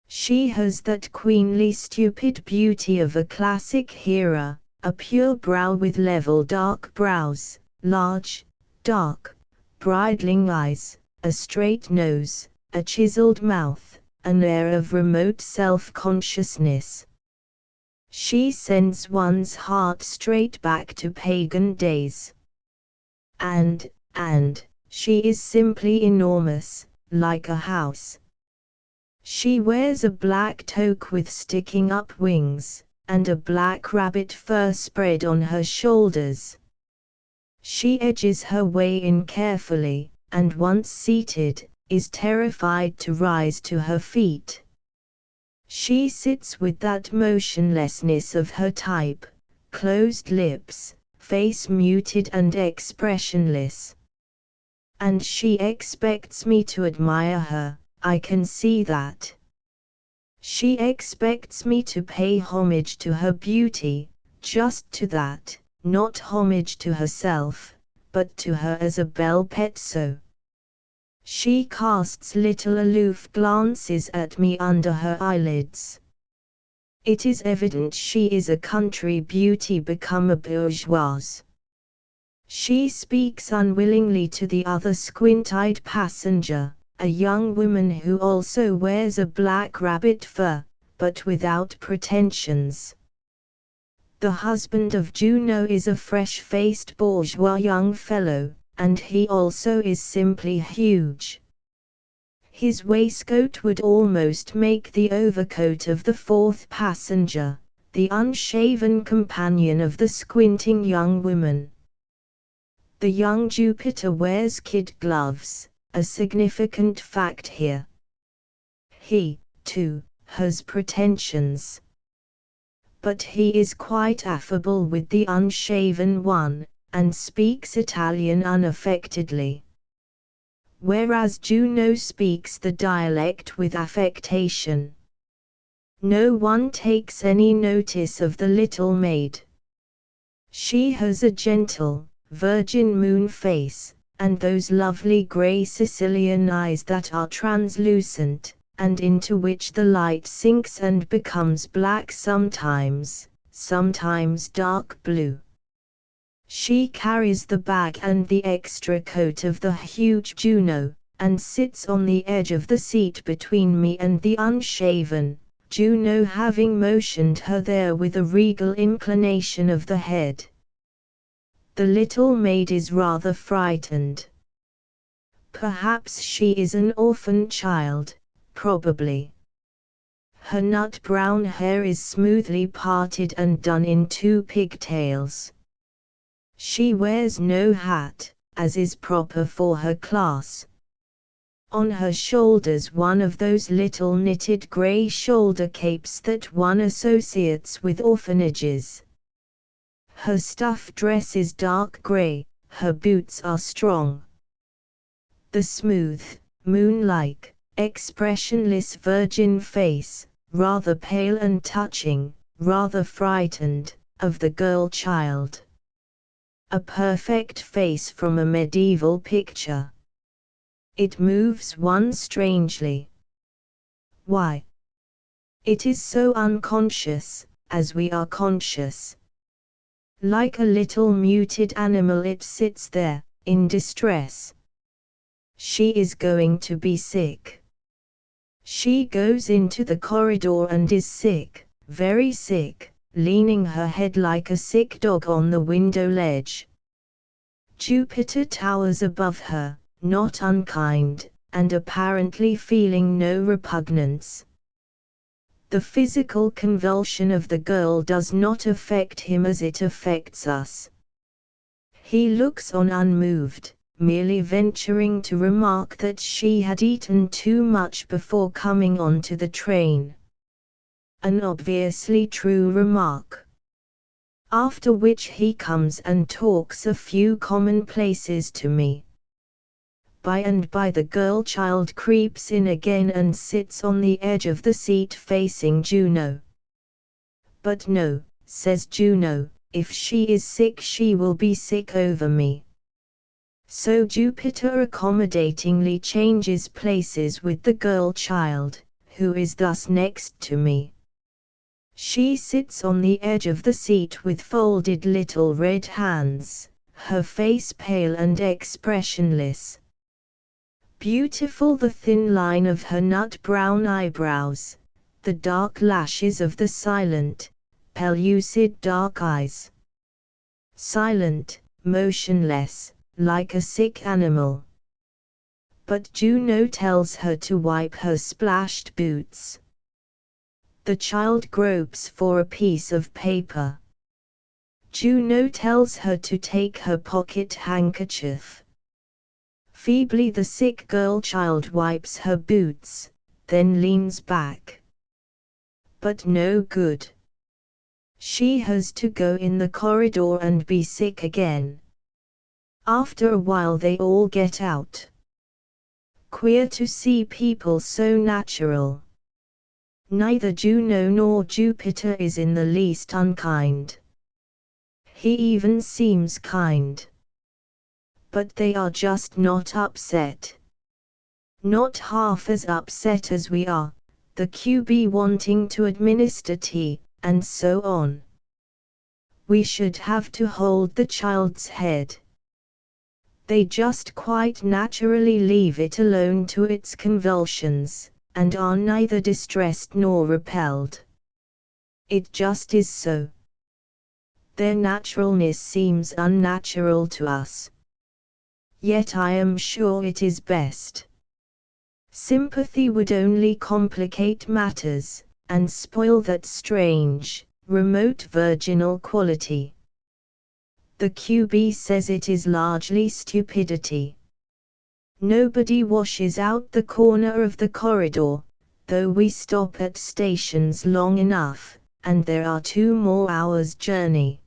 [SPEAKER 1] She has that queenly stupid beauty of a classic era, a pure brow with level dark brows, large, dark, bridling eyes, a straight nose, a chiseled mouth, an air of remote self-consciousness. She sends one's heart straight back to pagan days. And she is simply enormous, like a house. She wears a black toque with sticking up wings, and a black rabbit fur spread on her shoulders. She edges her way in carefully, and once seated, is terrified to rise to her feet. She sits with that motionlessness of her type, closed lips, face muted and expressionless. And she expects me to admire her, I can see that. She expects me to pay homage to her beauty, just to that, not homage to herself, but to her as a bel pezzo. She casts little aloof glances at me under her eyelids. It is evident she is a country beauty become a bourgeoise. She speaks unwillingly to the other squint-eyed passenger, a young woman who also wears a black rabbit fur, but without pretensions. The husband of Juno is a fresh-faced bourgeois young fellow, and he also is simply huge. His waistcoat would almost make the overcoat of the fourth passenger, the unshaven companion of the squinting young woman. The young Jupiter wears kid gloves, a significant fact here. He, too, has pretensions. But he is quite affable with the unshaven one, and speaks Italian unaffectedly. Whereas Juno speaks the dialect with affectation. No one takes any notice of the little maid. She has a gentle, virgin moon face, and those lovely grey Sicilian eyes that are translucent, and into which the light sinks and becomes black sometimes, sometimes dark blue. She carries the bag and the extra coat of the huge Juno, and sits on the edge of the seat between me and the unshaven, Juno having motioned her there with a regal inclination of the head. The little maid is rather frightened. Perhaps she is an orphan child, probably. Her nut-brown hair is smoothly parted and done in 2 pigtails. She wears no hat, as is proper for her class. On her shoulders one of those little knitted grey shoulder capes that one associates with orphanages. Her stuff dress is dark grey, her boots are strong. The smooth, moon-like, expressionless virgin face, rather pale and touching, rather frightened, of the girl-child. A perfect face from a medieval picture. It moves one strangely. Why? It is so unconscious, as we are conscious. Like a little muted animal it sits there, in distress. She is going to be sick. She goes into the corridor and is sick, very sick, leaning her head like a sick dog on the window ledge. Jupiter towers above her, not unkind, and apparently feeling no repugnance. The physical convulsion of the girl does not affect him as it affects us. He looks on unmoved, merely venturing to remark that she had eaten too much before coming onto the train. An obviously true remark. After which he comes and talks a few commonplaces to me. By and by the girl-child creeps in again and sits on the edge of the seat facing Juno. But no, says Juno, if she is sick she will be sick over me. So Jupiter accommodatingly changes places with the girl-child, who is thus next to me. She sits on the edge of the seat with folded little red hands, her face pale and expressionless. Beautiful the thin line of her nut-brown eyebrows, the dark lashes of the silent, pellucid dark eyes. Silent, motionless, like a sick animal. But Juno tells her to wipe her splashed boots. The child gropes for a piece of paper. Juno tells her to take her pocket handkerchief. Feebly the sick girl-child wipes her boots, then leans back. But no good. She has to go in the corridor and be sick again. After a while they all get out. Queer to see people so natural. Neither Juno nor Jupiter is in the least unkind. He even seems kind. But they are just not upset. Not half as upset as we are, the QB wanting to administer tea, and so on. We should have to hold the child's head. They just quite naturally leave it alone to its convulsions, and are neither distressed nor repelled. It just is so. Their naturalness seems unnatural to us. Yet I am sure it is best. Sympathy would only complicate matters, and spoil that strange, remote virginal quality. The QB says it is largely stupidity. Nobody washes out the corner of the corridor, though we stop at stations long enough, and there are 2 more hours' journey.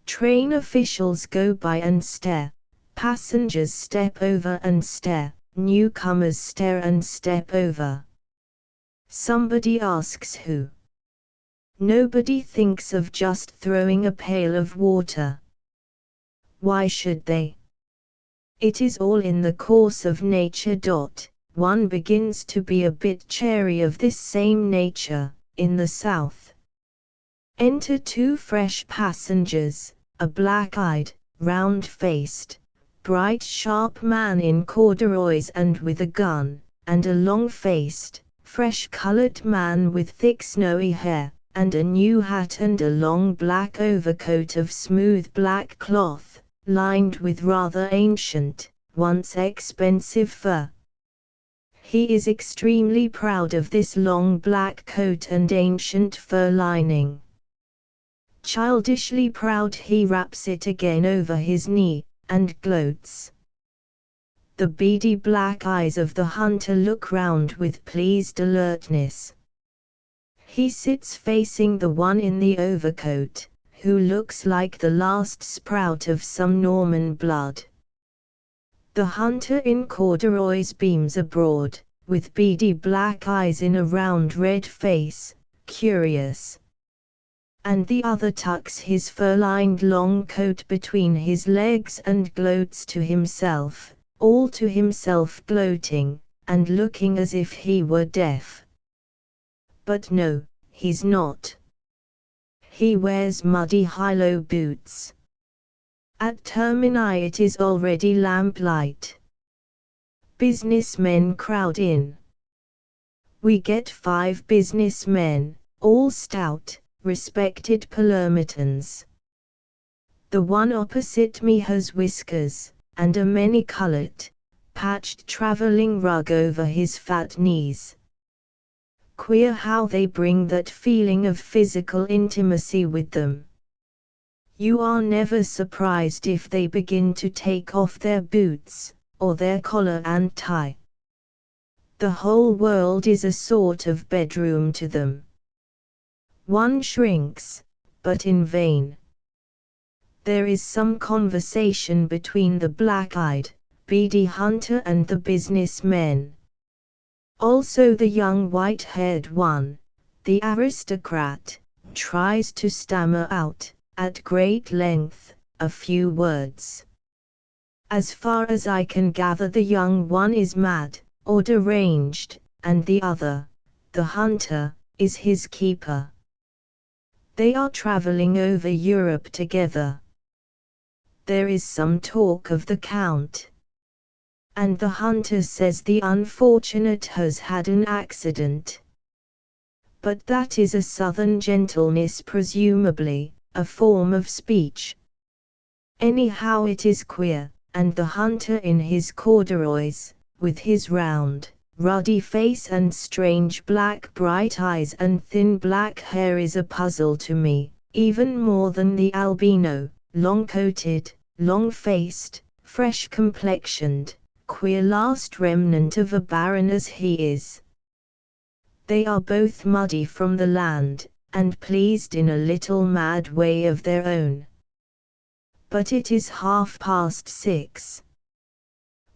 [SPEAKER 1] Train officials go by and stare, passengers step over and stare, newcomers stare and step over. Somebody asks who. Nobody thinks of just throwing a pail of water. Why should they? It is all in the course of nature. One begins to be a bit chary of this same nature, in the south. Enter 2 fresh passengers, a black-eyed, round-faced, bright sharp man in corduroys and with a gun, and a long-faced, fresh-colored man with thick snowy hair, and a new hat and a long black overcoat of smooth black cloth, lined with rather ancient, once expensive fur. He is extremely proud of this long black coat and ancient fur lining. Childishly proud, he wraps it again over his knee, and gloats. The beady black eyes of the hunter look round with pleased alertness. He sits facing the one in the overcoat, who looks like the last sprout of some Norman blood. The hunter in corduroys beams abroad, with beady black eyes in a round red face, curious. And the other tucks his fur-lined long coat between his legs and gloats to himself, all to himself gloating, and looking as if he were deaf. But no, he's not. He wears muddy high-low boots. At Termini it is already lamplight. Businessmen crowd in. We get 5 businessmen, all stout, respected Palermitans. The one opposite me has whiskers, and a many-colored, patched traveling rug over his fat knees. Queer how they bring that feeling of physical intimacy with them. You are never surprised if they begin to take off their boots, or their collar and tie. The whole world is a sort of bedroom to them. One shrinks, but in vain. There is some conversation between the black-eyed, beady hunter and the businessmen. Also the young white-haired one, the aristocrat, tries to stammer out, at great length, a few words. As far as I can gather, the young one is mad, or deranged, and the other, the hunter, is his keeper. They are traveling over Europe together. There is some talk of the Count. And the hunter says the unfortunate has had an accident. But that is a southern gentleness, presumably, a form of speech. Anyhow it is queer, and the hunter in his corduroys, with his round, ruddy face and strange black bright eyes and thin black hair is a puzzle to me, even more than the albino, long-coated, long-faced, fresh-complexioned, queer last remnant of a baron as he is. They are both muddy from the land, and pleased in a little mad way of their own. But it is 6:30.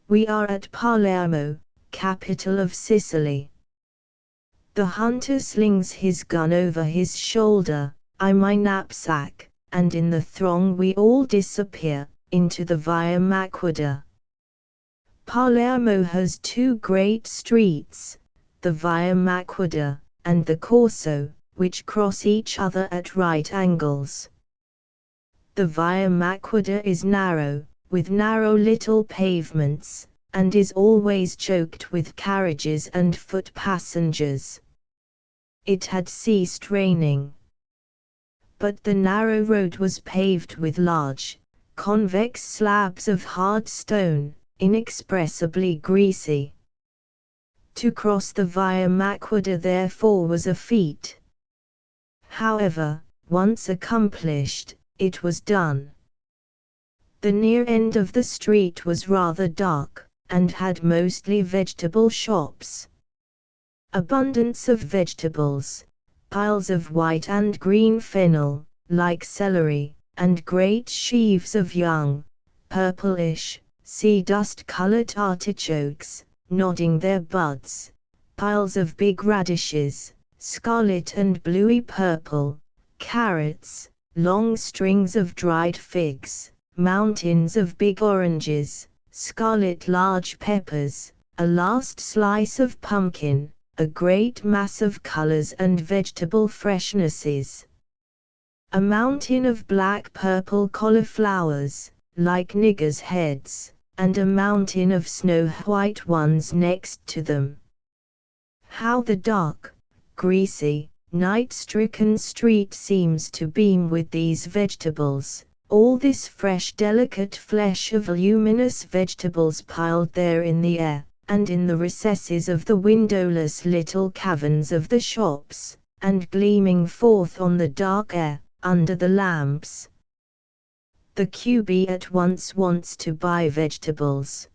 [SPEAKER 1] We are at Palermo, capital of Sicily. The hunter slings his gun over his shoulder, I my knapsack, and in the throng we all disappear, into the Via Maqueda. Palermo has 2 great streets, the Via Maqueda, and the Corso, which cross each other at right angles. The Via Maqueda is narrow, with narrow little pavements, and is always choked with carriages and foot passengers. It had ceased raining. But the narrow road was paved with large, convex slabs of hard stone, inexpressibly greasy. To cross the Via Maqueda therefore was a feat. However, once accomplished, it was done. The near end of the street was rather dark, and had mostly vegetable shops. Abundance of vegetables, piles of white and green fennel, like celery, and great sheaves of young, purplish, sea-dust-colored artichokes, nodding their buds, piles of big radishes, scarlet and bluey purple, carrots, long strings of dried figs, mountains of big oranges, scarlet large peppers, a last slice of pumpkin, a great mass of colors and vegetable freshnesses. A mountain of black-purple cauliflowers, like niggers' heads, and a mountain of snow-white ones next to them. How the dark, greasy, night-stricken street seems to beam with these vegetables, all this fresh delicate flesh of luminous vegetables piled there in the air, and in the recesses of the windowless little caverns of the shops, and gleaming forth on the dark air, under the lamps. The QB at once wants to buy vegetables.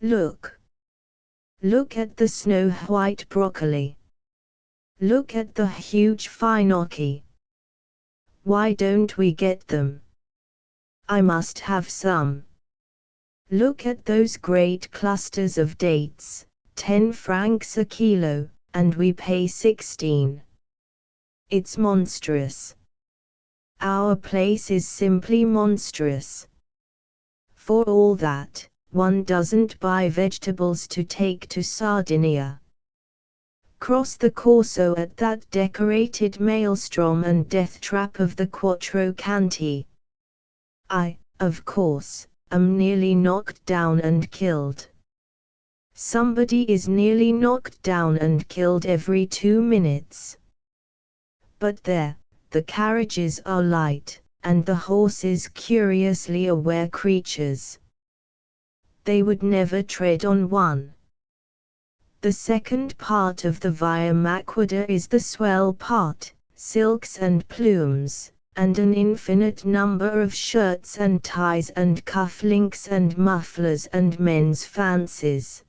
[SPEAKER 1] Look. Look at the snow-white broccoli. Look at the huge finocchi. Why don't we get them? I must have some. Look at those great clusters of dates, 10 francs a kilo, and we pay 16. It's monstrous. Our place is simply monstrous. For all that, one doesn't buy vegetables to take to Sardinia. Cross the Corso at that decorated maelstrom and death trap of the Quattro Canti. I, of course, am nearly knocked down and killed. Somebody is nearly knocked down and killed every 2 minutes. But there, the carriages are light, and the horses curiously aware creatures. They would never tread on one. The second part of the Via Maqueda is the swell part, silks and plumes, and an infinite number of shirts and ties and cufflinks and mufflers and men's fancies.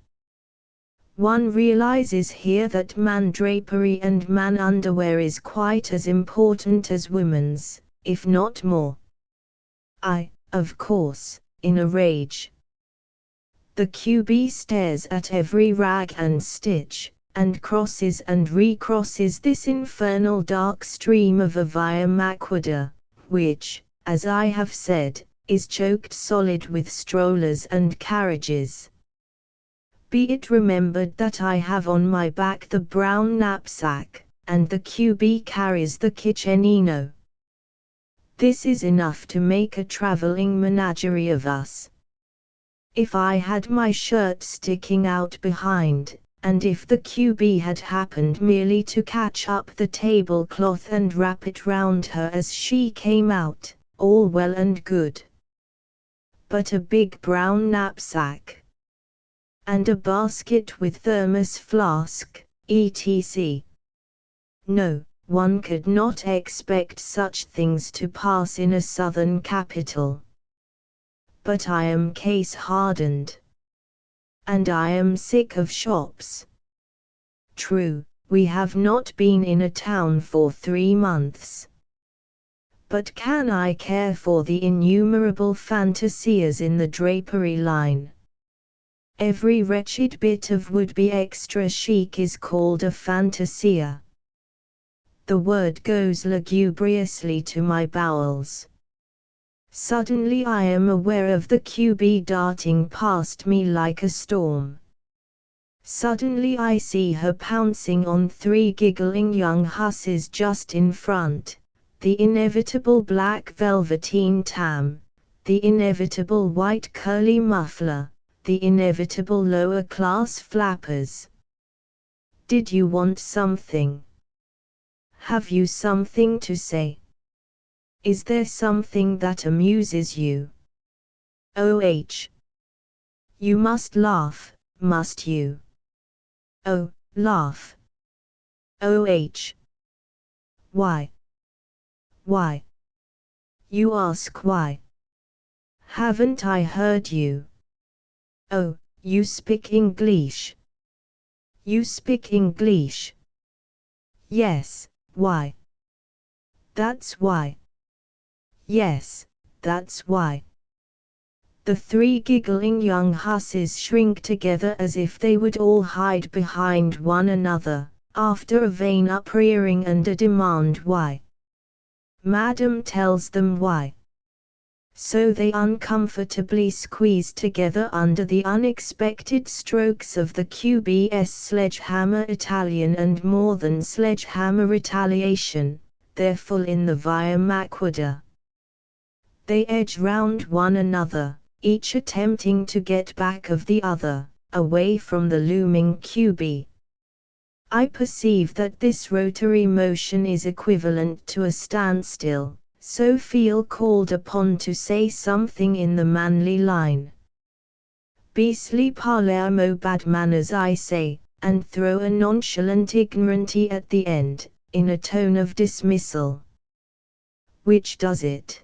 [SPEAKER 1] One realizes here that man drapery and man underwear is quite as important as women's, if not more. I, of course, in a rage. The QB stares at every rag and stitch, and crosses and recrosses this infernal dark stream of a Via Maqueda, which, as I have said, is choked solid with strollers and carriages. Be it remembered that I have on my back the brown knapsack, and the QB carries the kitchenino. This is enough to make a travelling menagerie of us. If I had my shirt sticking out behind, and if the QB had happened merely to catch up the tablecloth and wrap it round her as she came out, all well and good. But a big brown knapsack, and a basket with thermos flask, etc. No, one could not expect such things to pass in a southern capital. But I am case-hardened. And I am sick of shops. True, we have not been in a town for 3 months. But can I care for the innumerable fantasias in the drapery line? Every wretched bit of would-be extra chic is called a fantasia. The word goes lugubriously to my bowels. Suddenly I am aware of the QB darting past me like a storm. Suddenly I see her pouncing on 3 giggling young hussies just in front, the inevitable black velveteen tam, the inevitable white curly muffler, the inevitable lower-class flappers. Did you want something? Have you something to say? Is there something that amuses you? Oh, you must laugh, must you? Oh, laugh. Oh, why? Why? You ask why. Haven't I heard you? Oh, You speak English. You speak English. Yes, why? That's why. Yes, that's why. The three giggling young hussies shrink together as if they would all hide behind one another, after a vain uprearing and a demand why. Madam tells them why. So they uncomfortably squeeze together under the unexpected strokes of the QBS sledgehammer Italian and more than sledgehammer retaliation, they're full in the via maquada. They edge round one another, each attempting to get back of the other, away from the looming QB. I perceive that this rotary motion is equivalent to a standstill, so feel called upon to say something in the manly line. Beastly Palermo bad manners I say, and throw a nonchalant ignoranty at the end, in a tone of dismissal. Which does it.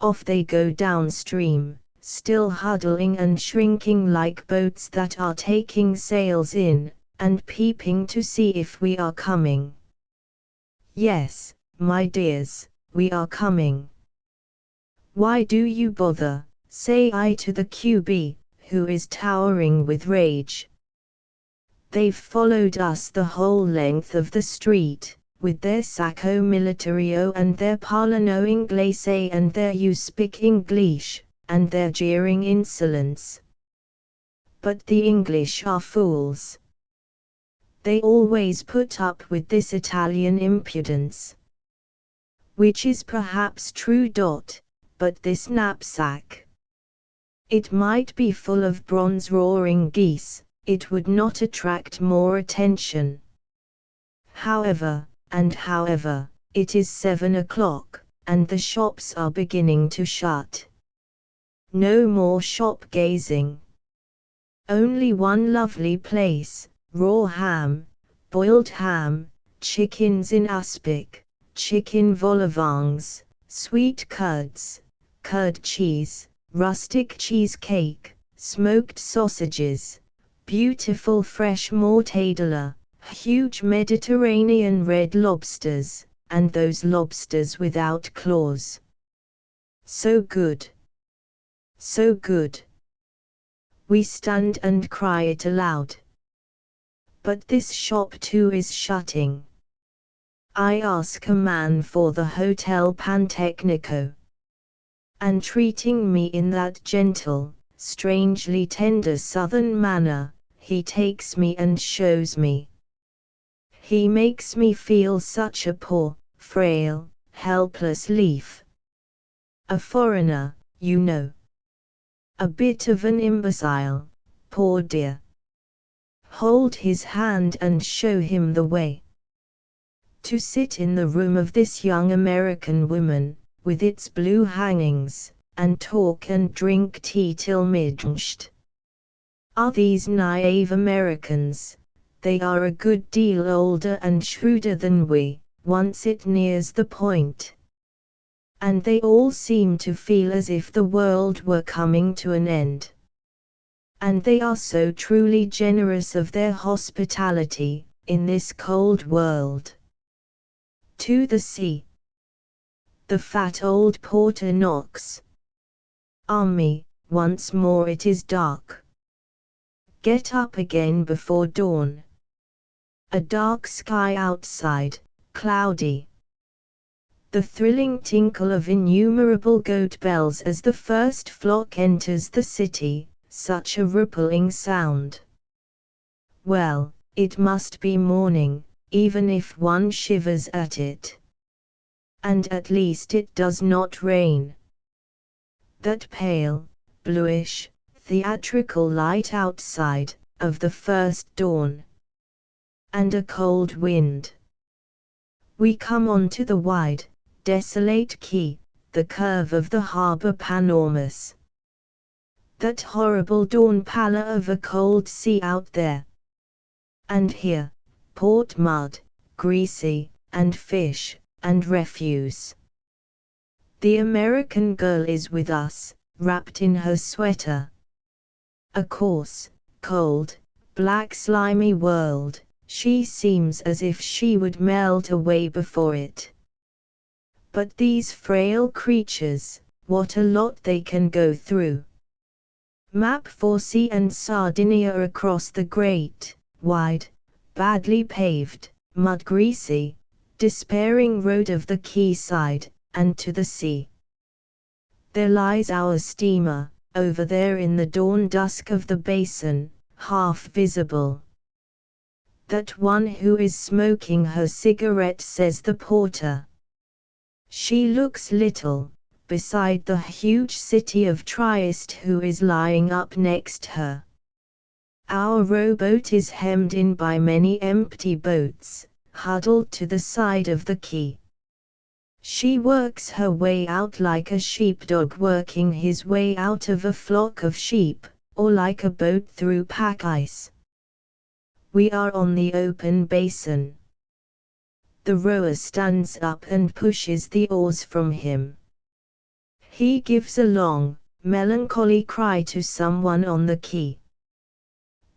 [SPEAKER 1] Off they go downstream, still huddling and shrinking like boats that are taking sails in, and peeping to see if we are coming. Yes, my dears, we are coming. Why do you bother, say I to the QB, who is towering with rage. They've followed us the whole length of the street, with their sacco militario and their parlano inglese and their you speak English, and their jeering insolence. But the English are fools. They always put up with this Italian impudence. Which is perhaps true. But this knapsack. It might be full of bronze roaring geese, it would not attract more attention. However, it is 7 o'clock, and the shops are beginning to shut. No more shop gazing. Only one lovely place, raw ham, boiled ham, chickens in aspic, chicken vol au vents, sweet curds, curd cheese, rustic cheesecake, smoked sausages, beautiful fresh mortadella, huge Mediterranean red lobsters, and those lobsters without claws. So good. So good. We stand and cry it aloud. But this shop too is shutting. I ask a man for the Hotel Pantechnico. And treating me in that gentle, strangely tender southern manner, he takes me and shows me. He makes me feel such a poor, frail, helpless leaf. A foreigner, you know. A bit of an imbecile, poor dear. Hold his hand and show him the way. To sit in the room of this young American woman, with its blue hangings, and talk and drink tea till midnight. Are these naive Americans? They are a good deal older and shrewder than we, once it nears the point. And they all seem to feel as if the world were coming to an end. And they are so truly generous of their hospitality, in this cold world. To the sea. The fat old porter knocks. Me, once more it is dark. Get up again before dawn. A dark sky outside, cloudy. The thrilling tinkle of innumerable goat bells as the first flock enters the city, such a rippling sound. Well, it must be morning, even if one shivers at it. And at least it does not rain. That pale, bluish, theatrical light outside, of the first dawn. And a cold wind. We come on to the wide, desolate quay, the curve of the harbour panormous. That horrible dawn pallor of a cold sea out there. And here, port mud, greasy, and fish, and refuse. The American girl is with us, wrapped in her sweater. A coarse, cold, black slimy world, she seems as if she would melt away before it. But these frail creatures, what a lot they can go through. Map for sea and Sardinia across the great, wide, badly paved, mud-greasy, despairing road of the quayside, and to the sea. There lies our steamer, over there in the dawn dusk of the basin, half visible. That one who is smoking her cigarette, says the porter. She looks little, beside the huge city of Trieste who is lying up next her. Our rowboat is hemmed in by many empty boats, huddled to the side of the quay. She works her way out like a sheepdog working his way out of a flock of sheep, or like a boat through pack ice. We are on the open basin. The rower stands up and pushes the oars from him. He gives a long, melancholy cry to someone on the quay.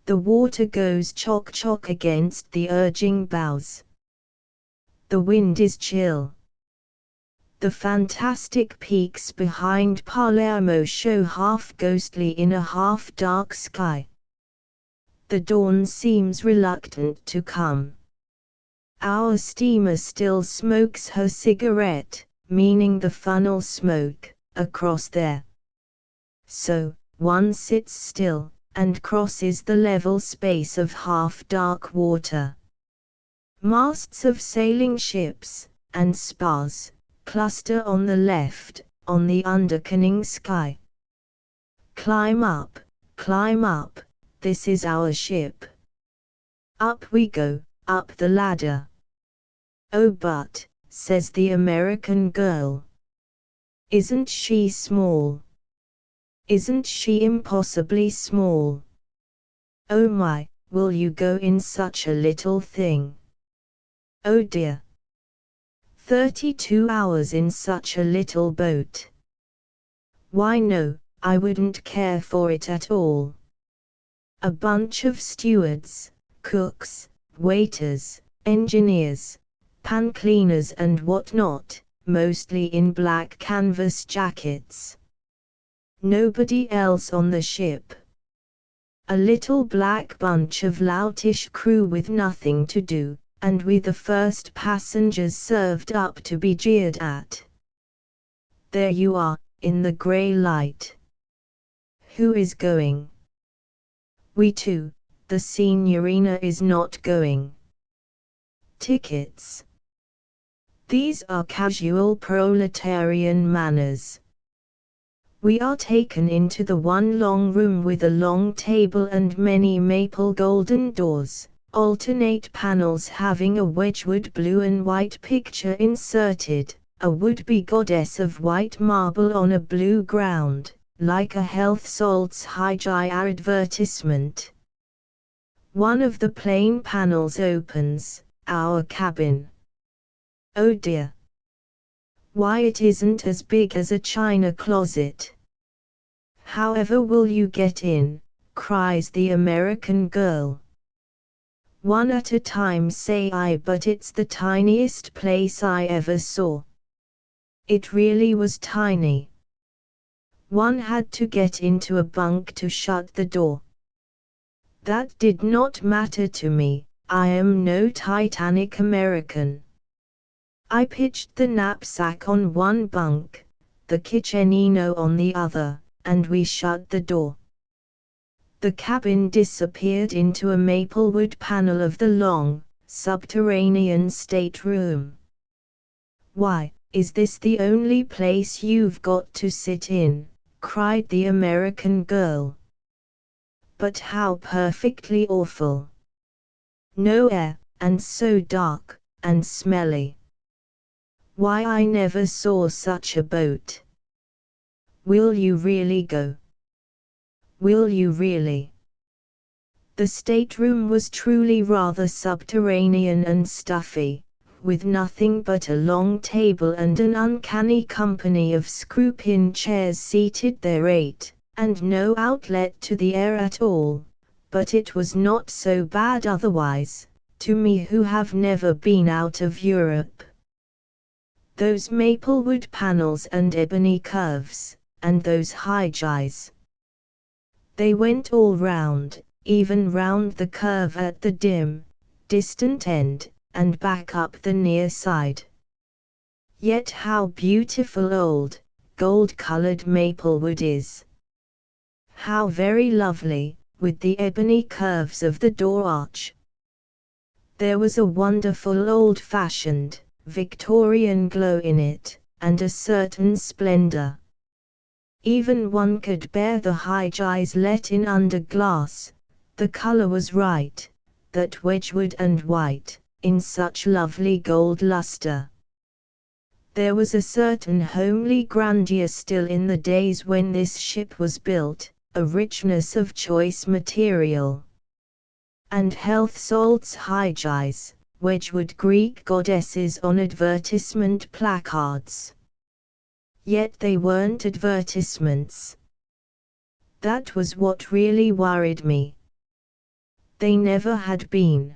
[SPEAKER 1] The water goes chock-chock against the urging bows. The wind is chill. The fantastic peaks behind Palermo show half ghostly in a half-dark sky. The dawn seems reluctant to come. Our steamer still smokes her cigarette, meaning the funnel smoke, across there. So, one sits still, and crosses the level space of half-dark water. Masts of sailing ships, and spars, cluster on the left, on the undercanning sky. Climb up, this is our ship. Up we go, up the ladder. Oh but, says the American girl. Isn't she small? Isn't she impossibly small? Oh my, will you go in such a little thing? Oh dear. 32 hours in such a little boat. Why no, I wouldn't care for it at all. A bunch of stewards, cooks, waiters, engineers, pan cleaners and whatnot, mostly in black canvas jackets. Nobody else on the ship. A little black bunch of loutish crew with nothing to do, and we the first passengers served up to be jeered at. There you are, in the grey light. Who is going? We too, the signorina is not going. Tickets. These are casual proletarian manners. We are taken into the one long room with a long table and many maple golden doors, alternate panels having a Wedgwood blue and white picture inserted, a would-be goddess of white marble on a blue ground, like a health salts hygiene advertisement. One of the plain panels opens, our cabin. Oh dear. Why it isn't as big as a china closet. However will you get in, cries the American girl. One at a time, say I, but it's the tiniest place I ever saw. It really was tiny. One had to get into a bunk to shut the door. That did not matter to me, I am no Titanic American. I pitched the knapsack on one bunk, the kitchenino on the other, and we shut the door. The cabin disappeared into a maplewood panel of the long, subterranean stateroom. Why, is this the only place you've got to sit in? Cried the American girl. But how perfectly awful. No air, and so dark, and smelly. Why, I never saw such a boat. Will you really go? Will you really? The stateroom was truly rather subterranean and stuffy, with nothing but a long table and an uncanny company of screw-pin chairs seated there 8, and no outlet to the air at all, but it was not so bad otherwise, to me who have never been out of Europe. Those maplewood panels and ebony curves, and those high gies. They went all round, even round the curve at the dim, distant end, and back up the near side. Yet how beautiful old, gold-colored maplewood is! How very lovely, with the ebony curves of the door arch. There was a wonderful old-fashioned, Victorian glow in it, and a certain splendor. Even one could bear the high gies let in under glass, the color was right, that Wedgwood and white, in such lovely gold luster. There was a certain homely grandeur still in the days when this ship was built, a richness of choice material. And health salts high gies, Wedgwood Greek goddesses on advertisement placards. Yet they weren't advertisements. That was what really worried me. They never had been.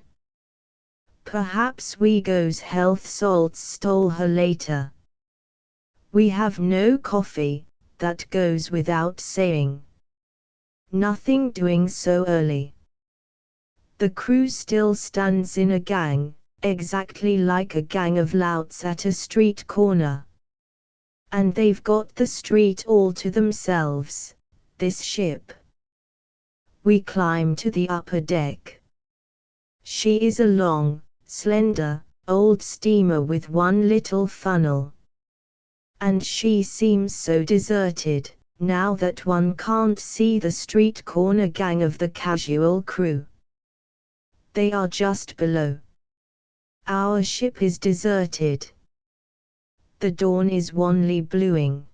[SPEAKER 1] Perhaps Wego's health salts stole her later. We have no coffee, that goes without saying. Nothing doing so early. The crew still stands in a gang, exactly like a gang of louts at a street corner. And they've got the street all to themselves, this ship. We climb to the upper deck. She is a long, slender, old steamer with one little funnel. And she seems so deserted, now that one can't see the street corner gang of the casual crew. They are just below. Our ship is deserted. The dawn is wanly bluing.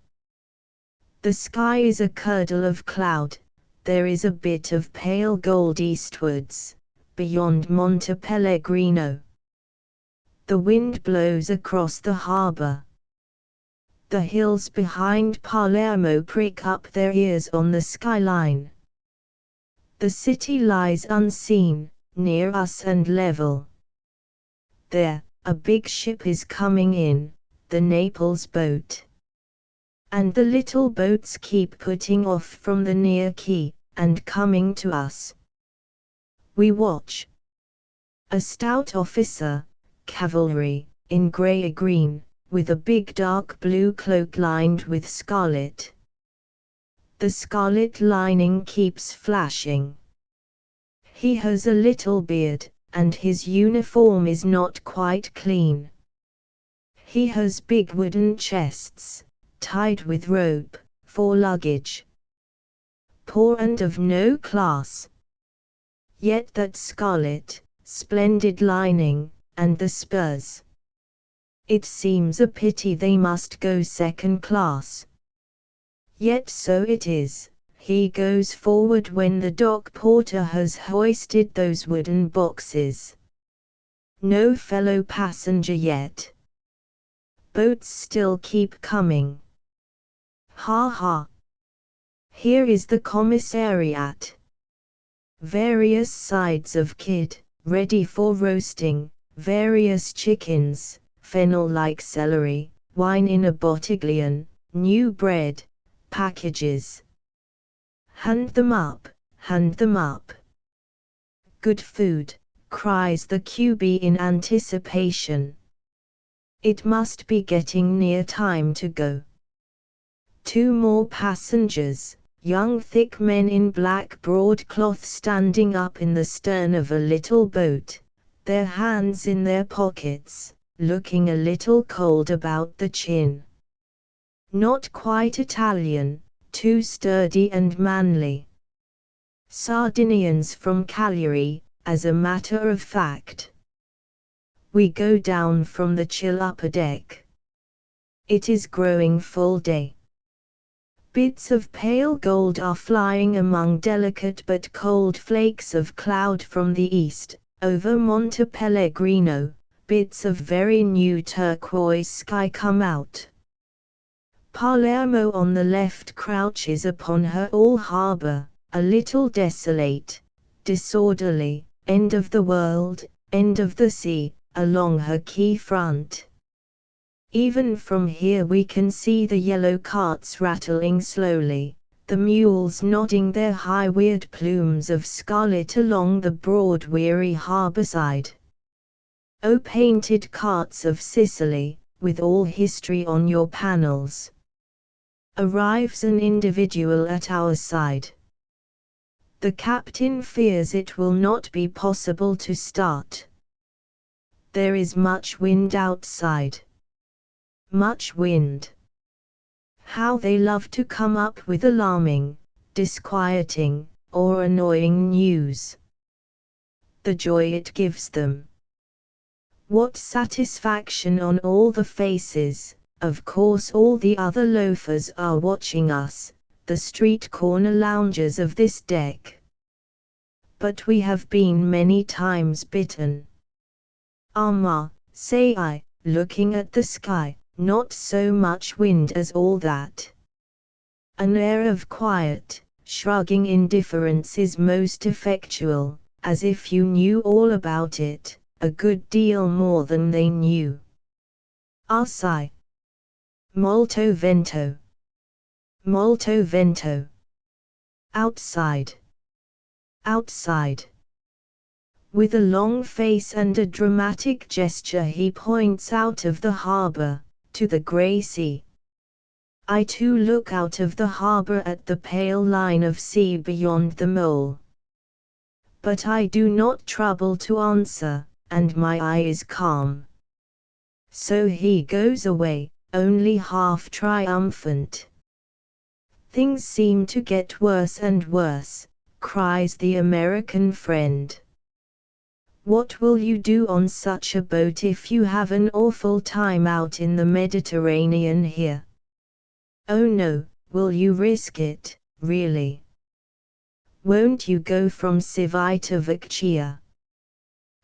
[SPEAKER 1] The sky is a curdle of cloud, there is a bit of pale gold eastwards, beyond Monte Pellegrino. The wind blows across the harbour. The hills behind Palermo prick up their ears on the skyline. The city lies unseen, near us and level. There, a big ship is coming in, the Naples boat. And the little boats keep putting off from the near quay, and coming to us. We watch. A stout officer, cavalry, in grey-green, with a big dark blue cloak lined with scarlet. The scarlet lining keeps flashing. He has a little beard, and his uniform is not quite clean. He has big wooden chests, tied with rope, for luggage. Poor and of no class. Yet that scarlet, splendid lining, and the spurs. It seems a pity they must go second class. Yet so it is, he goes forward when the dock porter has hoisted those wooden boxes. No fellow passenger yet. Boats still keep coming. Ha ha! Here is the commissariat. Various sides of kid, ready for roasting, various chickens, fennel like celery, wine in a bottiglione, new bread, packages. Hand them up, hand them up. Good food, cries the QB in anticipation. It must be getting near time to go. 2 more passengers, young thick men in black broadcloth standing up in the stern of a little boat, their hands in their pockets, looking a little cold about the chin. Not quite Italian, too sturdy and manly. Sardinians from Cagliari, as a matter of fact. We go down from the chill upper deck. It is growing full day. Bits of pale gold are flying among delicate but cold flakes of cloud from the east, over Monte Pellegrino, bits of very new turquoise sky come out. Palermo on the left crouches upon her all harbor, a little desolate, disorderly, end of the world, end of the sea, along her quay front. Even from here we can see the yellow carts rattling slowly, the mules nodding their high weird plumes of scarlet along the broad weary harborside. O painted carts of Sicily, with all history on your panels. Arrives an individual at our side. The captain fears it will not be possible to start. There is much wind outside. Much wind. How they love to come up with alarming, disquieting, or annoying news. The joy it gives them. What satisfaction on all the faces. Of course all the other loafers are watching us, the street corner loungers of this deck. But we have been many times bitten. Ma, say I, looking at the sky, not so much wind as all that. An air of quiet, shrugging indifference is most effectual, as if you knew all about it, a good deal more than they knew. Assai. Molto vento. Molto vento. Outside. Outside. With a long face and a dramatic gesture he points out of the harbor, to the grey sea. I too look out of the harbor at the pale line of sea beyond the mole. But I do not trouble to answer, and my eye is calm. So he goes away, only half triumphant. Things seem to get worse and worse, cries the American friend. What will you do on such a boat if you have an awful time out in the Mediterranean here? Oh no, will you risk it, really? Won't you go from Civitavecchia?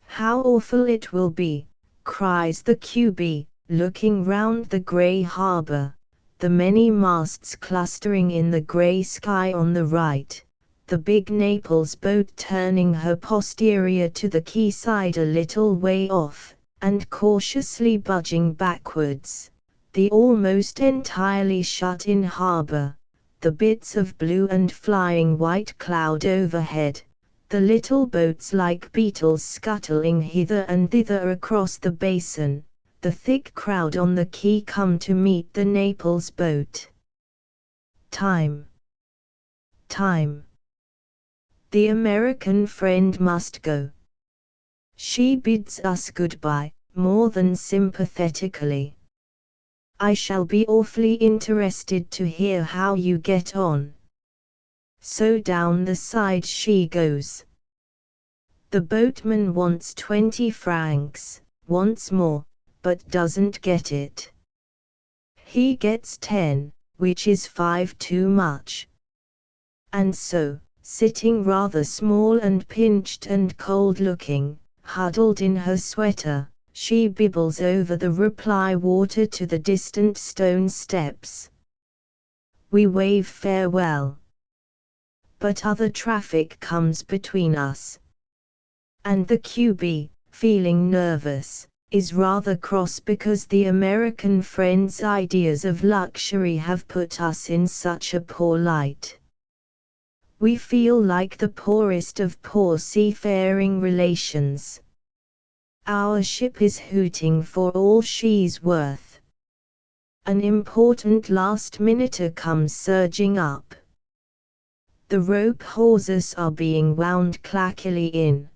[SPEAKER 1] How awful it will be, cries the QB, looking round the grey harbour, the many masts clustering in the grey sky on the right, the big Naples boat turning her posterior to the quayside a little way off, and cautiously budging backwards, the almost entirely shut-in harbour, the bits of blue and flying white cloud overhead, the little boats like beetles scuttling hither and thither across the basin, the thick crowd on the quay come to meet the Naples boat. Time. Time. The American friend must go. She bids us goodbye, more than sympathetically. I shall be awfully interested to hear how you get on. So down the side she goes. The boatman wants 20 francs, wants more, but doesn't get it. He gets 10, which is 5 too much. And so, sitting rather small and pinched and cold-looking, huddled in her sweater, she bibbles over the reply water to the distant stone steps. We wave farewell. But other traffic comes between us. And the QB, feeling nervous, is rather cross because the American friend's ideas of luxury have put us in such a poor light. We feel like the poorest of poor seafaring relations. Our ship is hooting for all she's worth. An important last-minuter comes surging up. The rope hawsers are being wound clackily in.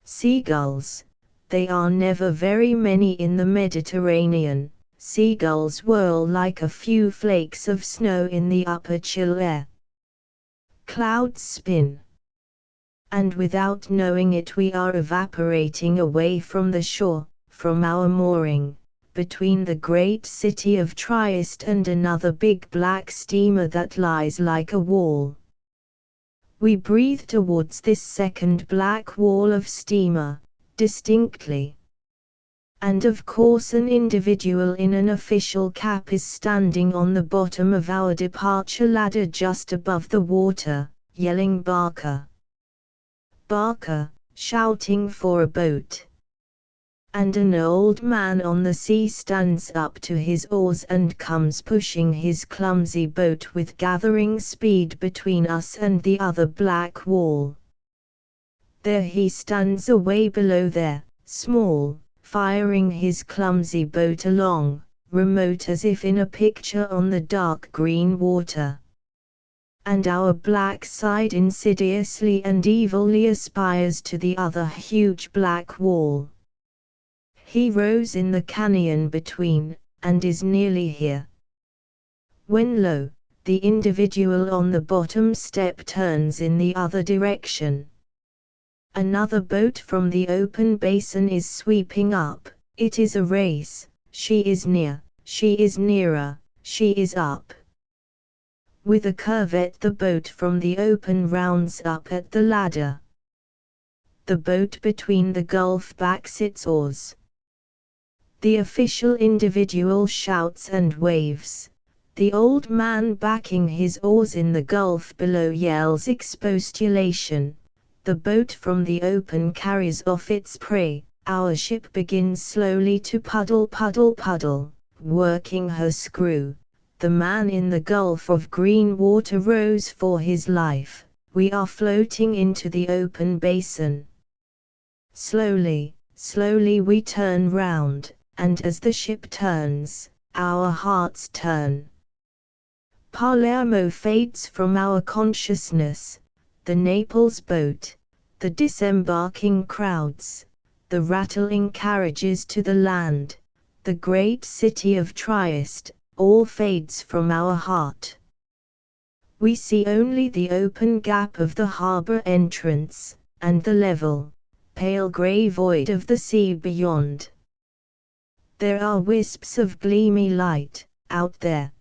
[SPEAKER 1] Seagulls, they are never very many in the Mediterranean, seagulls whirl like a few flakes of snow in the upper chill air. Clouds spin. And without knowing it we are evaporating away from the shore, from our mooring, between the great city of Trieste and another big black steamer that lies like a wall. We breathe towards this second black wall of steamer, distinctly. And of course an individual in an official cap is standing on the bottom of our departure ladder just above the water, yelling "Barker! Barker!" shouting for a boat. And an old man on the sea stands up to his oars and comes pushing his clumsy boat with gathering speed between us and the other black wall. There he stands away below there, small, firing his clumsy boat along, remote as if in a picture on the dark green water. And our black side insidiously and evilly aspires to the other huge black wall. He rose in the canyon between, and is nearly here. When lo, the individual on the bottom step turns in the other direction. Another boat from the open basin is sweeping up. It is a race. She is near, she is nearer, she is up. With a curvet the boat from the open rounds up at the ladder. The boat between the gulf backs its oars. The official individual shouts and waves. The old man backing his oars in the gulf below yells expostulation. The boat from the open carries off its prey. Our ship begins slowly to puddle puddle puddle, working her screw. The man in the gulf of green water rows for his life. We are floating into the open basin. Slowly, slowly we turn round, and as the ship turns, our hearts turn. Palermo fades from our consciousness. The Naples boat, the disembarking crowds, the rattling carriages to the land, the great city of Trieste, all fades from our heart. We see only the open gap of the harbour entrance, and the level, pale grey void of the sea beyond. There are wisps of gleamy light, out there.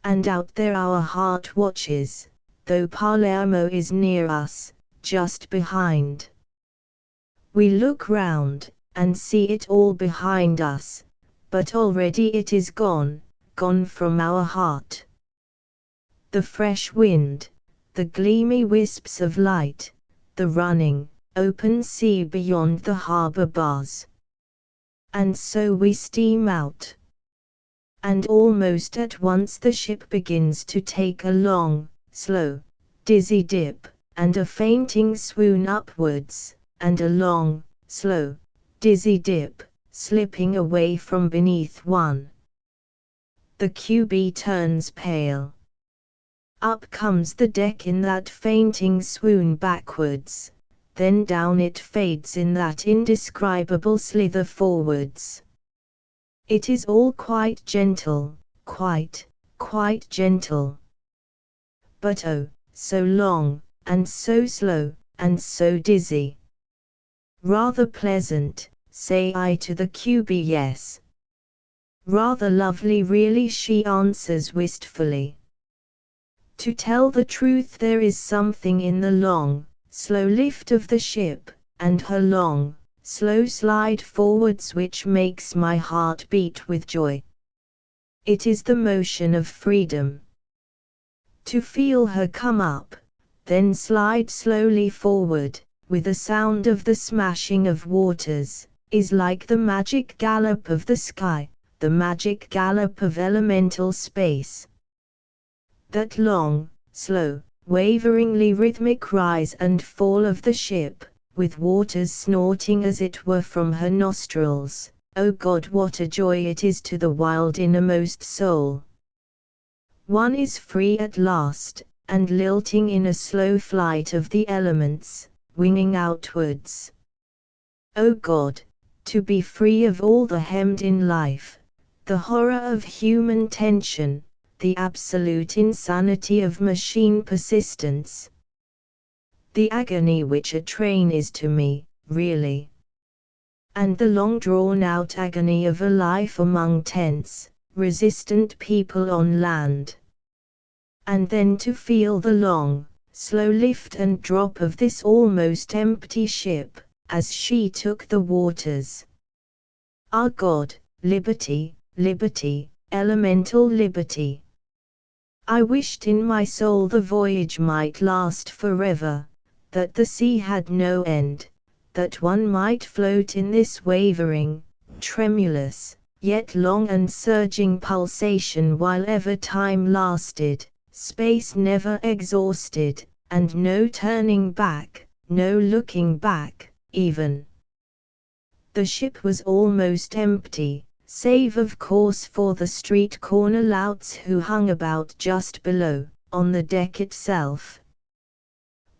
[SPEAKER 1] And out there our heart watches, though Palermo is near us, just behind. We look round, and see it all behind us, but already it is gone, gone from our heart. The fresh wind, the gleamy wisps of light, the running, open sea beyond the harbour bars. And so we steam out. And almost at once the ship begins to take a long, slow, dizzy dip, and a fainting swoon upwards, and a long, slow, dizzy dip, slipping away from beneath one. The QB turns pale. Up comes the deck in that fainting swoon backwards, then down it fades in that indescribable slither forwards. It is all quite gentle, quite gentle. But oh, so long, and so slow, and so dizzy. Rather pleasant, say I to the QB. Yes. Rather lovely really, she answers wistfully. To tell the truth, there is something in the long, slow lift of the ship, and her long, slow slide forwards which makes my heart beat with joy. It is the motion of freedom. To feel her come up, then slide slowly forward, with a sound of the smashing of waters, is like the magic gallop of the sky, the magic gallop of elemental space. That long, slow, waveringly rhythmic rise and fall of the ship, with waters snorting as it were from her nostrils, oh God, what a joy it is to the wild innermost soul. One is free at last, and lilting in a slow flight of the elements, winging outwards. Oh God, to be free of all the hemmed-in life, the horror of human tension, the absolute insanity of machine persistence. The agony which a train is to me, really. And the long drawn-out agony of a life among tense, resistant people on land. And then to feel the long, slow lift and drop of this almost empty ship, as she took the waters. Our God, liberty, liberty, elemental liberty. I wished in my soul the voyage might last forever, that the sea had no end, that one might float in this wavering, tremulous, yet long and surging pulsation while ever time lasted, space never exhausted, and no turning back, no looking back, even. The ship was almost empty, save of course for the street corner louts who hung about just below, on the deck itself.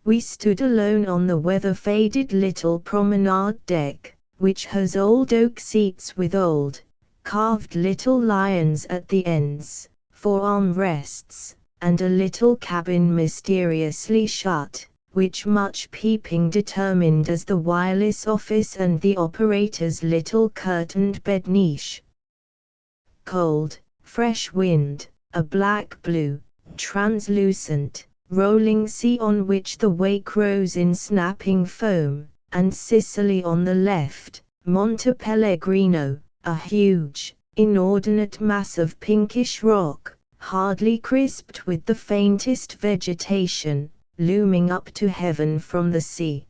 [SPEAKER 1] We stood alone on the weather-faded little promenade deck, which has old oak seats with old, carved little lions at the ends, for armrests, and a little cabin mysteriously shut, which much peeping determined as the wireless office and the operator's little curtained bed niche. Cold, fresh wind, a black blue, translucent, rolling sea on which the wake rose in snapping foam, and Sicily on the left, Monte Pellegrino, a huge, inordinate mass of pinkish rock, hardly crisped with the faintest vegetation, looming up to heaven from the sea.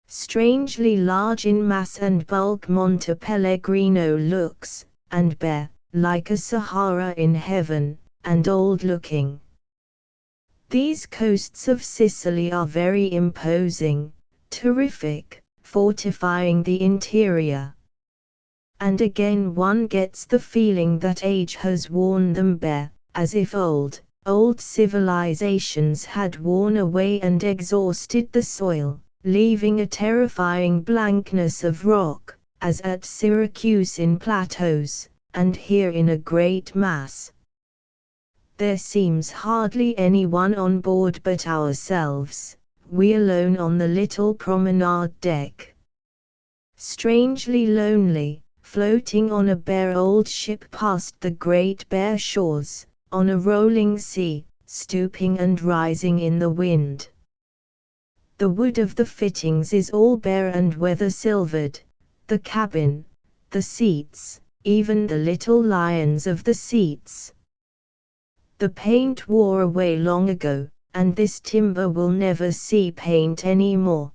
[SPEAKER 1] Strangely large in mass and bulk Monte Pellegrino looks, and bare, like a Sahara in heaven, and old-looking. These coasts of Sicily are very imposing, terrific, fortifying the interior. And again one gets the feeling that age has worn them bare, as if old civilizations had worn away and exhausted the soil, leaving a terrifying blankness of rock, as at Syracuse in plateaus, and here in a great mass. There seems hardly anyone on board but ourselves, we alone on the little promenade deck. Strangely lonely, floating on a bare old ship past the great bare shores, on a rolling sea, stooping and rising in the wind. The wood of the fittings is all bare and weather-silvered, the cabin, the seats, even the little lions of the seats. The paint wore away long ago, and this timber will never see paint any more.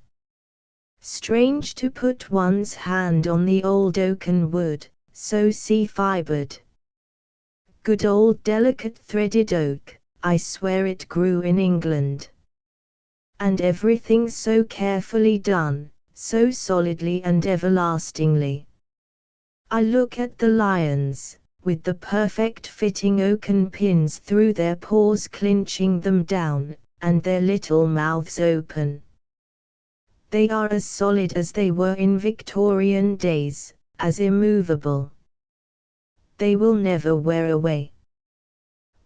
[SPEAKER 1] Strange to put one's hand on the old oaken wood, so sea-fibered. Good old delicate threaded oak, I swear it grew in England. And everything so carefully done, so solidly and everlastingly. I look at the lions, with the perfect fitting oaken pins through their paws clinching them down, and their little mouths open. They are as solid as they were in Victorian days, as immovable. They will never wear away.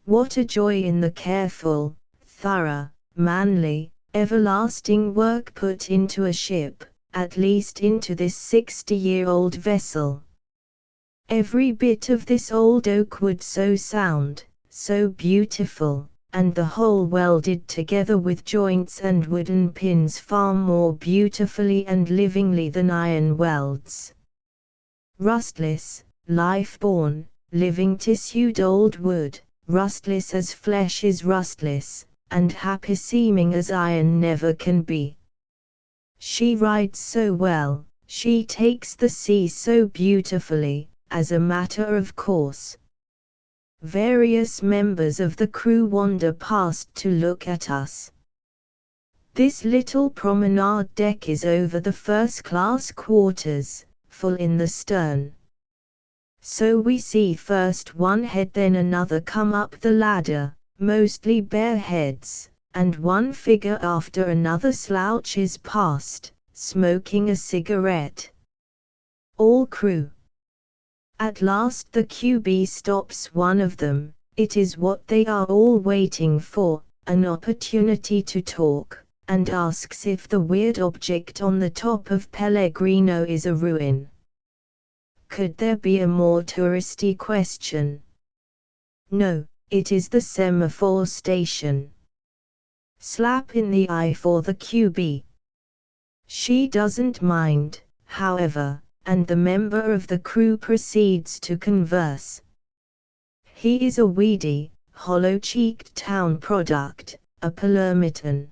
[SPEAKER 1] What a joy in the careful, thorough, manly, everlasting work put into a ship, at least into this 60-year-old vessel. Every bit of this old oak wood so sound, so beautiful, and the whole welded together with joints and wooden pins far more beautifully and livingly than iron welds. Rustless, life-born, living-tissued old wood, rustless as flesh is rustless, and happy-seeming as iron never can be. She rides so well, she takes the sea so beautifully, as a matter of course. Various members of the crew wander past to look at us. This little promenade deck is over the first-class quarters, full in the stern. So we see first one head then another come up the ladder, mostly bare heads, and one figure after another slouches past, smoking a cigarette. All crew. At last the QB stops one of them, it is what they are all waiting for, an opportunity to talk, and asks if the weird object on the top of Pellegrino is a ruin. Could there be a more touristy question? No, it is the semaphore station. Slap in the eye for the QB. She doesn't mind, however, and the member of the crew proceeds to converse. He is a weedy, hollow-cheeked town product, a Palermitan.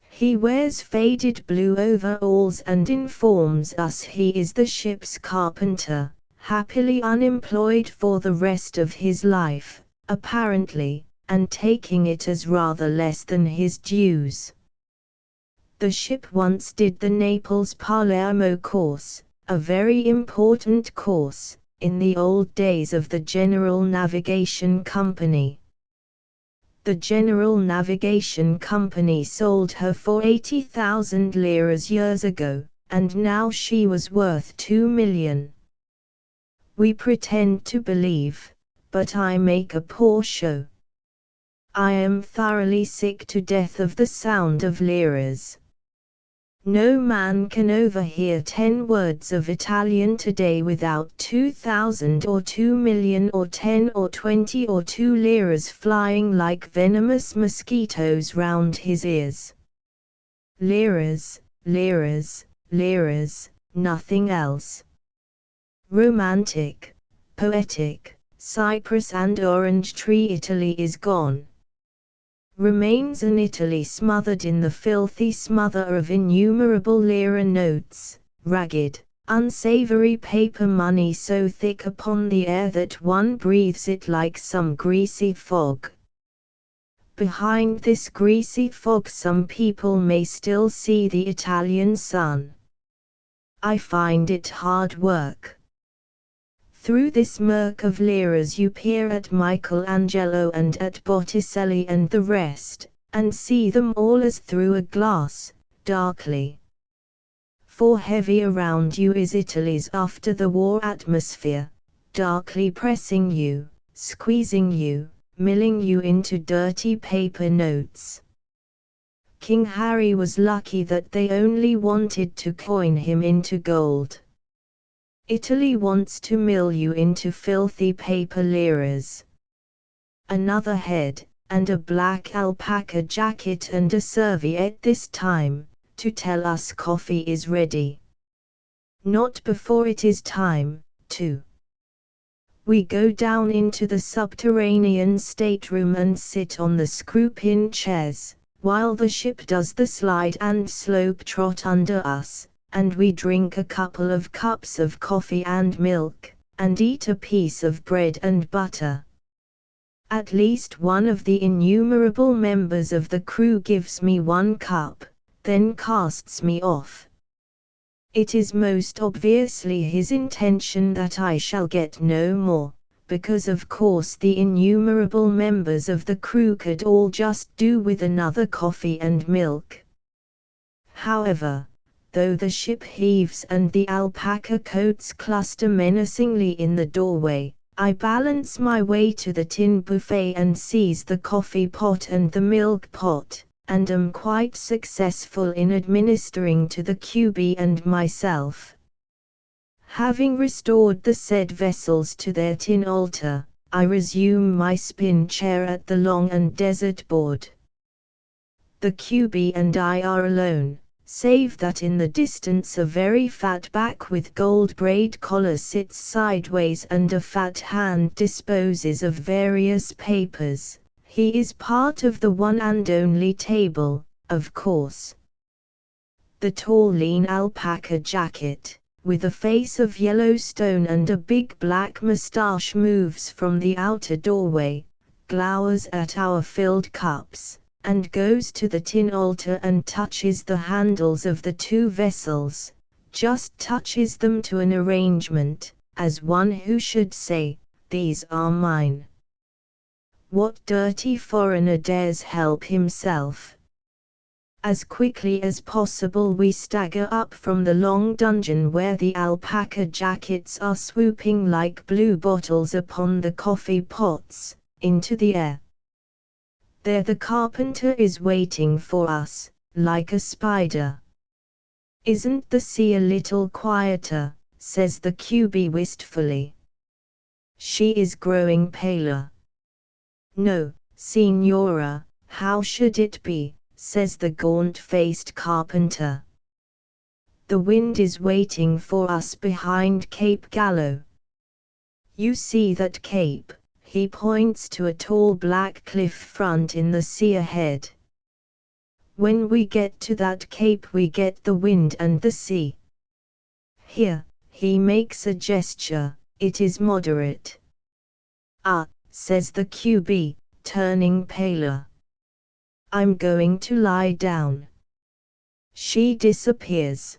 [SPEAKER 1] He wears faded blue overalls and informs us he is the ship's carpenter, happily unemployed for the rest of his life, apparently, and taking it as rather less than his dues. The ship once did the Naples-Palermo course, a very important course, in the old days of the General Navigation Company. The General Navigation Company sold her for 80,000 liras years ago, and now she was worth 2 million. We pretend to believe, but I make a poor show. I am thoroughly sick to death of the sound of liras. No man can overhear 10 words of Italian today without 2,000 or 2 million or 10 or 20 or 2 liras flying like venomous mosquitoes round his ears. Liras, liras, liras, nothing else. Romantic, poetic, cypress and orange tree Italy is gone. Remains an Italy smothered in the filthy smother of innumerable lira notes, ragged, unsavory paper money so thick upon the air that one breathes it like some greasy fog. Behind this greasy fog some people may still see the Italian sun. I find it hard work. Through this murk of liras you peer at Michelangelo and at Botticelli and the rest, and see them all as through a glass, darkly. For heavy around you is Italy's after-the-war atmosphere, darkly pressing you, squeezing you, milling you into dirty paper notes. King Harry was lucky that they only wanted to coin him into gold. Italy wants to mill you into filthy paper liras. Another head, and a black alpaca jacket and a serviette this time, to tell us coffee is ready. Not before it is time, too. We go down into the subterranean stateroom and sit on the screw-pin chairs, while the ship does the slide and slope trot under us, and we drink a couple of cups of coffee and milk, and eat a piece of bread and butter. At least one of the innumerable members of the crew gives me 1 cup, then casts me off. It is most obviously his intention that I shall get no more, because of course the innumerable members of the crew could all just do with another coffee and milk. However, though the ship heaves and the alpaca coats cluster menacingly in the doorway, I balance my way to the tin buffet and seize the coffee pot and the milk pot, and am quite successful in administering to the QB and myself. Having restored the said vessels to their tin altar, I resume my spin chair at the long and desert board. The QB and I are alone, save that in the distance a very fat back with gold braid collar sits sideways and a fat hand disposes of various papers. He is part of the one and only table, of course. The tall lean alpaca jacket, with a face of Yellowstone and a big black moustache moves from the outer doorway, glowers at our filled cups, and goes to the tin altar and touches the handles of the 2 vessels, just touches them to an arrangement, as one who should say, "These are mine." What dirty foreigner dares help himself? As quickly as possible we stagger up from the long dungeon where the alpaca jackets are swooping like blue bottles upon the coffee pots, into the air. There the carpenter is waiting for us, like a spider. "Isn't the sea a little quieter?" says the QB wistfully. She is growing paler. "No, Signora, how should it be?" says the gaunt-faced carpenter. The wind is waiting for us behind Cape Gallo. You see that cape? He points to a tall black cliff front in the sea ahead. When we get to that cape we get the wind and the sea. Here, he makes a gesture, it is moderate. Ah, says the QB, turning paler. I'm going to lie down. She disappears.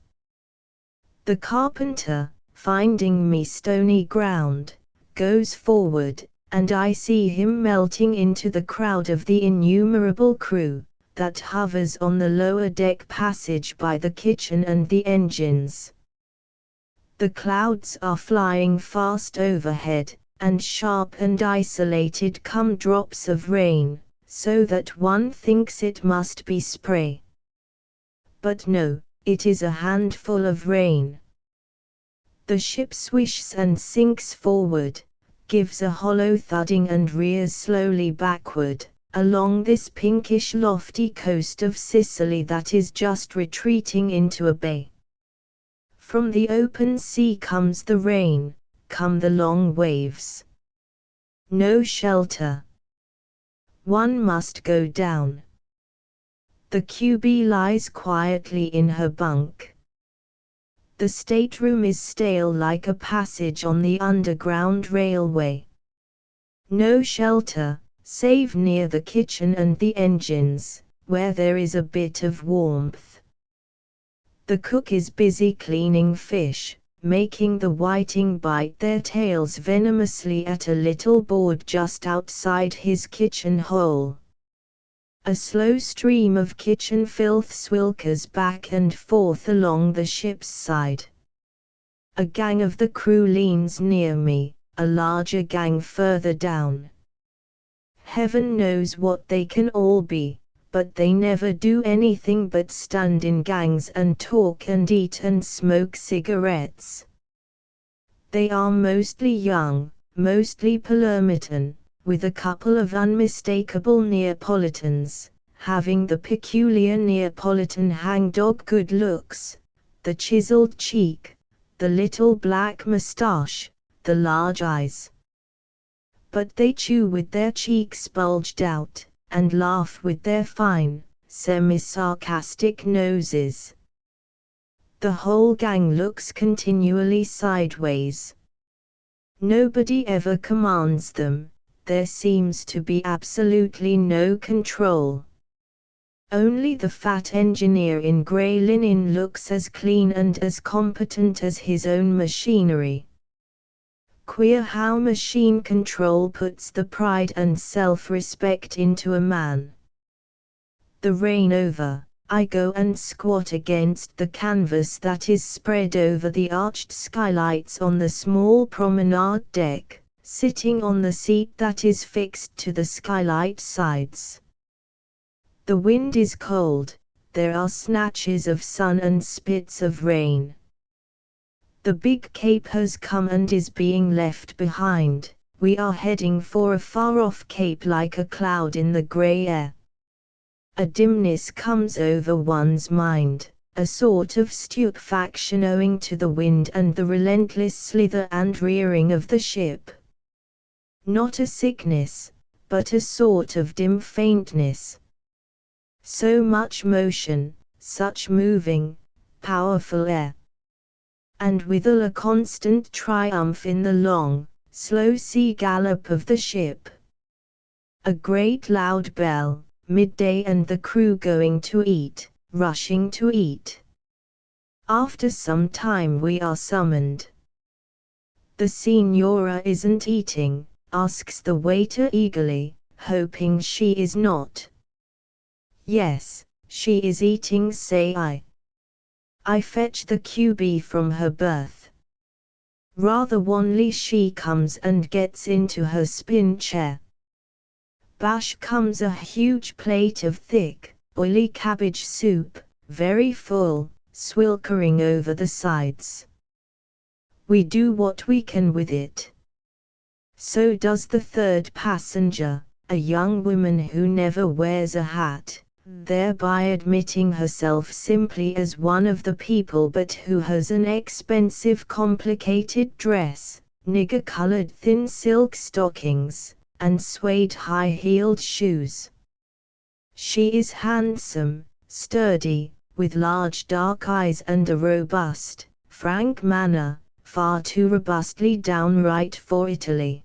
[SPEAKER 1] The carpenter, finding me stony ground, goes forward, and I see him melting into the crowd of the innumerable crew that hovers on the lower deck passage by the kitchen and the engines. The clouds are flying fast overhead, and sharp and isolated come drops of rain, so that one thinks it must be spray. But no, it is a handful of rain. The ship swishes and sinks forward, gives a hollow thudding and rears slowly backward, along this pinkish lofty coast of Sicily that is just retreating into a bay. From the open sea comes the rain, come the long waves. No shelter. One must go down. The QB lies quietly in her bunk. The stateroom is stale like a passage on the underground railway. No shelter, save near the kitchen and the engines, where there is a bit of warmth. The cook is busy cleaning fish, making the whiting bite their tails venomously at a little board just outside his kitchen hole. A slow stream of kitchen filth swilkers back and forth along the ship's side. A gang of the crew leans near me, a larger gang further down. Heaven knows what they can all be, but they never do anything but stand in gangs and talk and eat and smoke cigarettes. They are mostly young, mostly Palermitan, with a couple of unmistakable Neapolitans, having the peculiar Neapolitan hangdog good looks, the chiseled cheek, the little black moustache, the large eyes. But they chew with their cheeks bulged out, and laugh with their fine, semi-sarcastic noses. The whole gang looks continually sideways. Nobody ever commands them. There seems to be absolutely no control. Only the fat engineer in grey linen looks as clean and as competent as his own machinery. Queer how machine control puts the pride and self-respect into a man. The rain over, I go and squat against the canvas that is spread over the arched skylights on the small promenade deck, sitting on the seat that is fixed to the skylight sides. The wind is cold, there are snatches of sun and spits of rain. The big cape has come and is being left behind, we are heading for a far-off cape like a cloud in the grey air. A dimness comes over one's mind, a sort of stupefaction owing to the wind and the relentless slither and rearing of the ship. Not a sickness, but a sort of dim faintness. So much motion, such moving, powerful air. And withal a constant triumph in the long, slow sea gallop of the ship. A great loud bell, midday and the crew going to eat, rushing to eat. After some time we are summoned. The signora isn't eating, asks the waiter eagerly, hoping she is not. Yes, she is eating, say I. I fetch the QB from her berth. Rather wanly she comes and gets into her spin chair. Bash comes a huge plate of thick, oily cabbage soup, very full, swilkering over the sides. We do what we can with it. So does the third passenger, a young woman who never wears a hat, thereby admitting herself simply as one of the people, but who has an expensive complicated dress, nigger-colored thin silk stockings, and suede high-heeled shoes. She is handsome, sturdy, with large dark eyes and a robust, frank manner, far too robustly downright for Italy.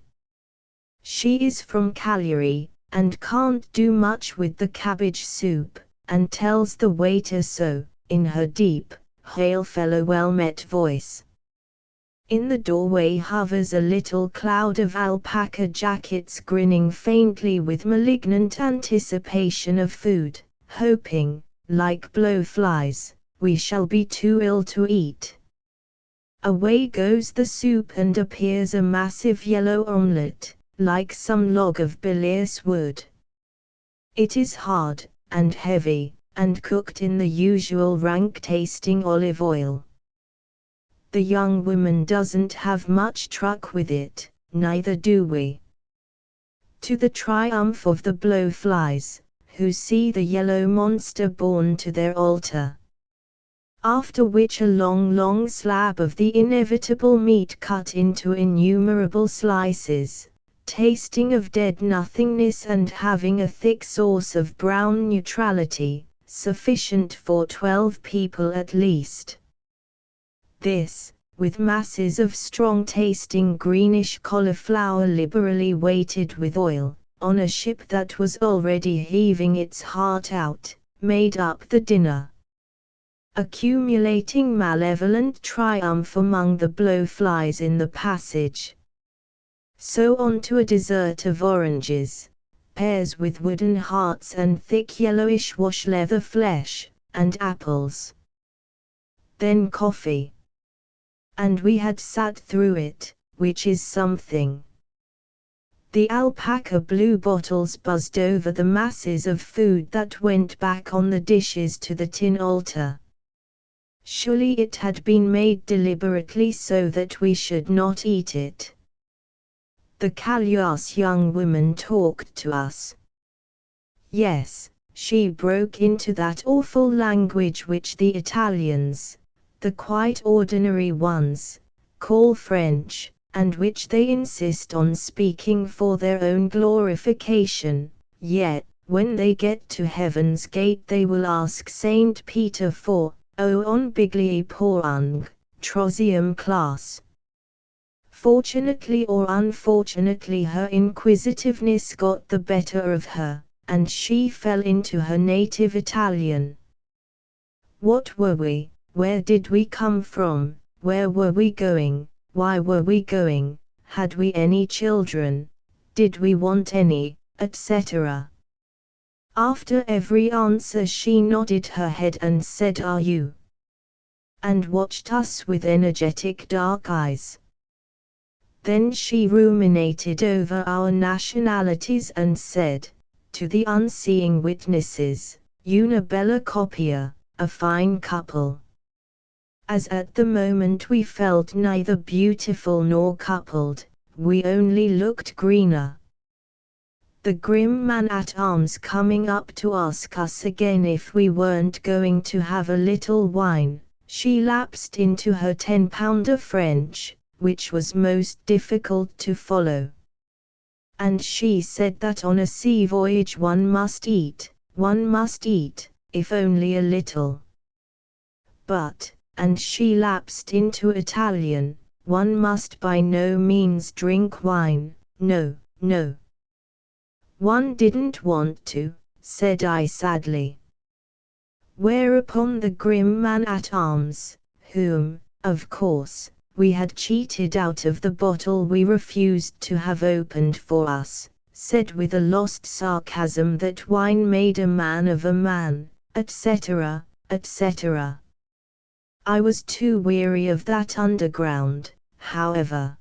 [SPEAKER 1] She is from Cagliari, and can't do much with the cabbage soup, and tells the waiter so, in her deep, hail fellow well met voice. In the doorway hovers a little cloud of alpaca jackets, grinning faintly with malignant anticipation of food, hoping, like blowflies, we shall be too ill to eat. Away goes the soup and appears a massive yellow omelette, like some log of bilious wood. It is hard, and heavy, and cooked in the usual rank-tasting olive oil. The young woman doesn't have much truck with it, neither do we. To the triumph of the blowflies, who see the yellow monster borne to their altar. After which a long slab of the inevitable meat cut into innumerable slices, tasting of dead nothingness and having a thick sauce of brown neutrality, sufficient for 12 people at least. This, with masses of strong-tasting greenish cauliflower liberally weighted with oil, on a ship that was already heaving its heart out, made up the dinner. Accumulating malevolent triumph among the blowflies in the passage. So on to a dessert of oranges, pears with wooden hearts and thick yellowish wash leather flesh, and apples. Then coffee. And we had sat through it, which is something. The alpaca blue bottles buzzed over the masses of food that went back on the dishes to the tin altar. Surely it had been made deliberately so that we should not eat it. The Cagliar's young woman talked to us. Yes, she broke into that awful language which the Italians, the quite ordinary ones, call French, and which they insist on speaking for their own glorification, yet, when they get to heaven's gate they will ask Saint Peter for, O on bigli porung, trozium class. Fortunately or unfortunately her inquisitiveness got the better of her, and she fell into her native Italian. What were we? Where did we come from? Where were we going? Why were we going? Had we any children? Did we want any? Etc. After every answer she nodded her head and said "Are you?" and watched us with energetic dark eyes. Then she ruminated over our nationalities and said, to the unseeing witnesses, "Una bella coppia, a fine couple." As at the moment we felt neither beautiful nor coupled, we only looked greener. The grim man-at-arms coming up to ask us again if we weren't going to have a little wine, she lapsed into her 10-pounder French, which was most difficult to follow. And she said that on a sea voyage one must eat, if only a little. But, and she lapsed into Italian, one must by no means drink wine, no. One didn't want to, said I sadly. Whereupon the grim man-at-arms, whom, of course, we had cheated out of the bottle we refused to have opened for us, said with a lost sarcasm that wine made a man of a man, etc., etc. I was too weary of that underground, however.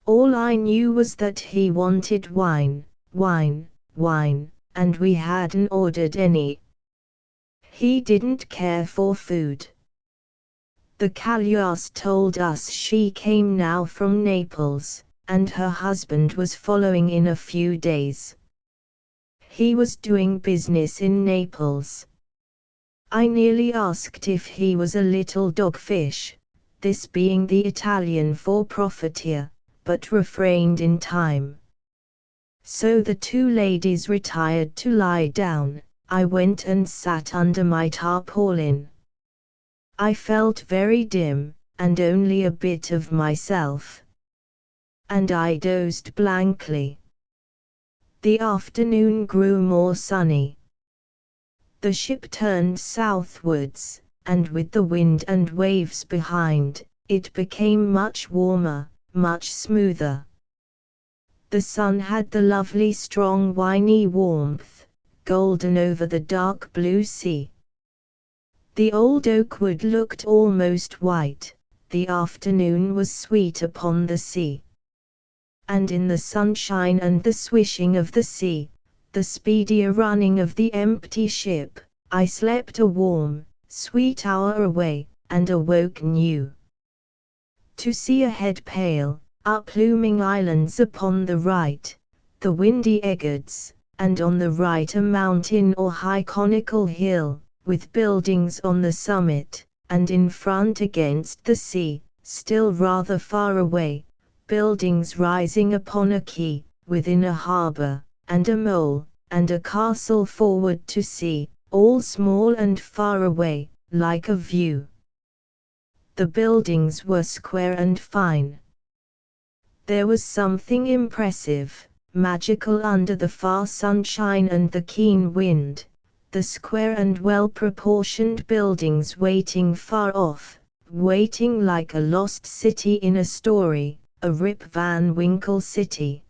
[SPEAKER 1] All I knew was that he wanted wine, and we hadn't ordered any. He didn't care for food. The Cagliars told us she came now from Naples, and her husband was following in a few days. He was doing business in Naples. I nearly asked if he was a little dogfish, this being the Italian for profiteer, but refrained in time. So the two ladies retired to lie down. I went and sat under my tarpaulin. I felt very dim, and only a bit of myself. And I dozed blankly. The afternoon grew more sunny. The ship turned southwards, and with the wind and waves behind, it became much warmer, much smoother. The sun had the lovely strong winey warmth, golden over the dark blue sea. The old oak wood looked almost white, the afternoon was sweet upon the sea. And in the sunshine and the swishing of the sea, the speedier running of the empty ship, I slept a warm, sweet hour away, and awoke new. To see ahead pale, up-looming islands upon the right, the windy eggards, and on the right a mountain or high conical hill, with buildings on the summit, and in front against the sea, still rather far away, buildings rising upon a quay, within a harbour, and a mole, and a castle forward to sea, all small and far away, like a view. The buildings were square and fine. There was something impressive, magical under the far sunshine and the keen wind, the square and well-proportioned buildings waiting far off, waiting like a lost city in a story, a Rip Van Winkle city.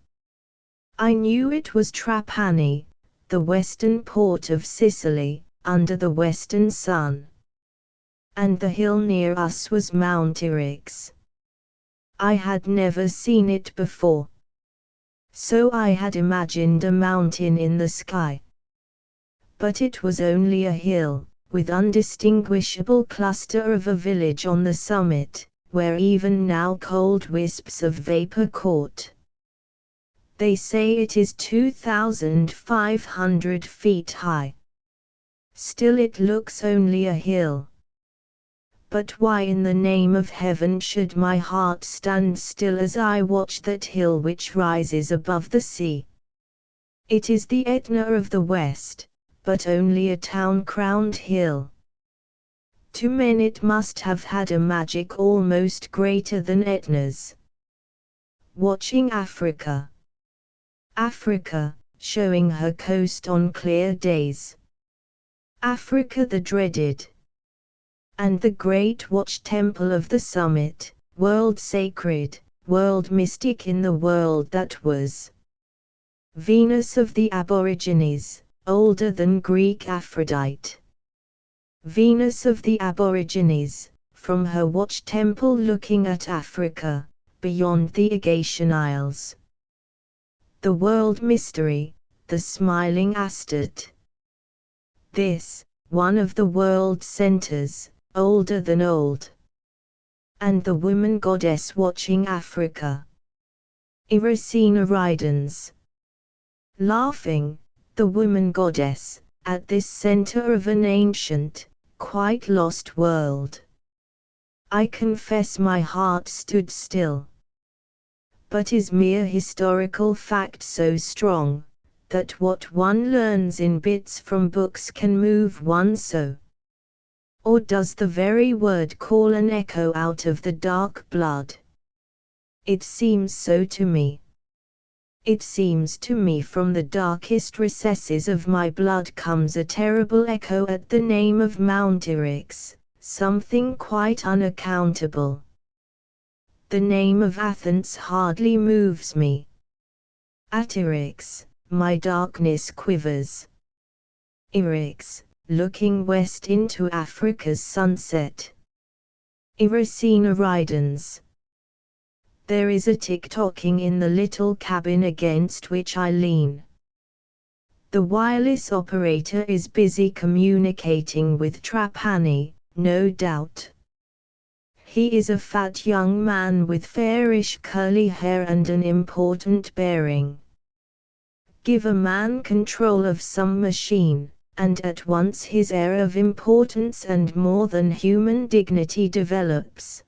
[SPEAKER 1] I knew it was Trapani, the western port of Sicily, under the western sun. And the hill near us was Mount Eryx. I had never seen it before. So I had imagined a mountain in the sky. But it was only a hill, with undistinguishable cluster of a village on the summit, where even now cold wisps of vapor caught. They say it is 2,500 feet high. Still it looks only a hill. But why in the name of heaven should my heart stand still as I watch that hill which rises above the sea? It is the Etna of the West, but only a town-crowned hill. To men it must have had a magic almost greater than Etna's. Watching Africa. Africa, showing her coast on clear days. Africa the dreaded. And the great watch temple of the summit, world sacred, world mystic in the world that was. Venus of the Aborigines, older than Greek Aphrodite. Venus of the Aborigines, from her watch temple looking at Africa, beyond the Aegean Isles. The world mystery, the smiling Astarte. This, one of the world centers, older than old. And the woman goddess watching Africa. Iracema Ridens. Laughing, the woman goddess, at this center of an ancient, quite lost world. I confess my heart stood still. But is mere historical fact so strong, that what one learns in bits from books can move one so? Or does the very word call an echo out of the dark blood? It seems so to me. It seems to me from the darkest recesses of my blood comes a terrible echo at the name of Mount Eryx, something quite unaccountable. The name of Athens hardly moves me. At Eryx, my darkness quivers. Eryx, looking west into Africa's sunset. Iracema Ridens. There is a tick-tocking in the little cabin against which I lean. The wireless operator is busy communicating with Trapani, no doubt. He is a fat young man with fairish curly hair and an important bearing. Give a man control of some machine, and at once his air of importance and more than human dignity develops.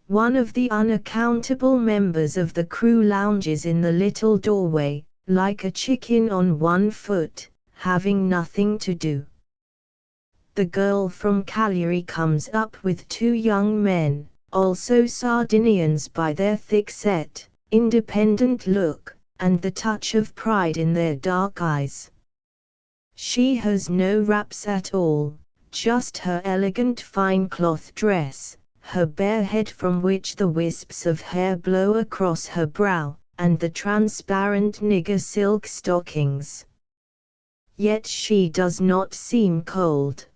[SPEAKER 1] One of the unaccountable members of the crew lounges in the little doorway, like a chicken on one foot, having nothing to do. The girl from Cagliari comes up with two young men, also Sardinians by their thick-set, independent look, and the touch of pride in their dark eyes. She has no wraps at all, just her elegant fine cloth dress, her bare head from which the wisps of hair blow across her brow, and the transparent nigger silk stockings. Yet she does not seem cold.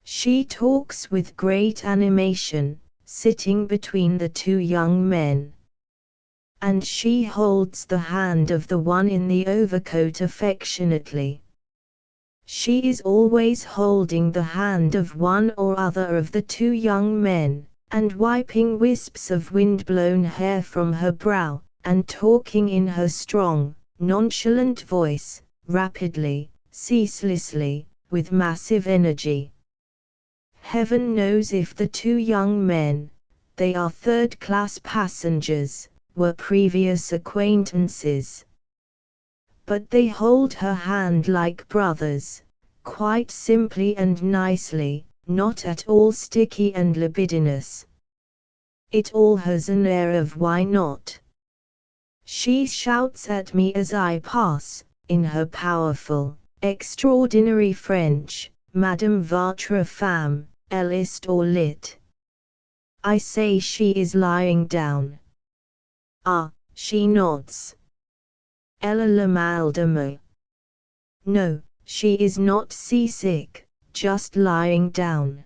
[SPEAKER 1] She talks with great animation, sitting between the two young men. And she holds the hand of the one in the overcoat affectionately. She is always holding the hand of one or other of the two young men, and wiping wisps of wind-blown hair from her brow, and talking in her strong, nonchalant voice, rapidly, ceaselessly, with massive energy. Heaven knows if the two young men, they are third-class passengers, were previous acquaintances. But they hold her hand like brothers, quite simply and nicely, not at all sticky and libidinous. It all has an air of why not. She shouts at me as I pass, in her powerful, extraordinary French, Madame votre femme, elle est au lit. I say she is lying down. Ah, she nods. Elle a le mal de mer. No, she is not seasick, just lying down.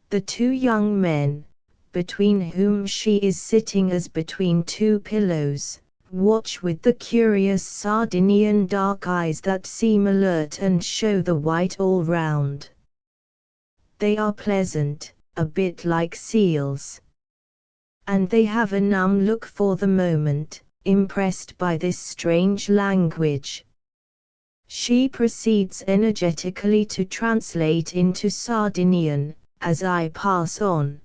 [SPEAKER 1] The two young men, between whom she is sitting as between two pillows, watch with the curious Sardinian dark eyes that seem alert and show the white all round. They are pleasant, a bit like seals. And they have a numb look for the moment, impressed by this strange language. She proceeds energetically to translate into Sardinian, as I pass on.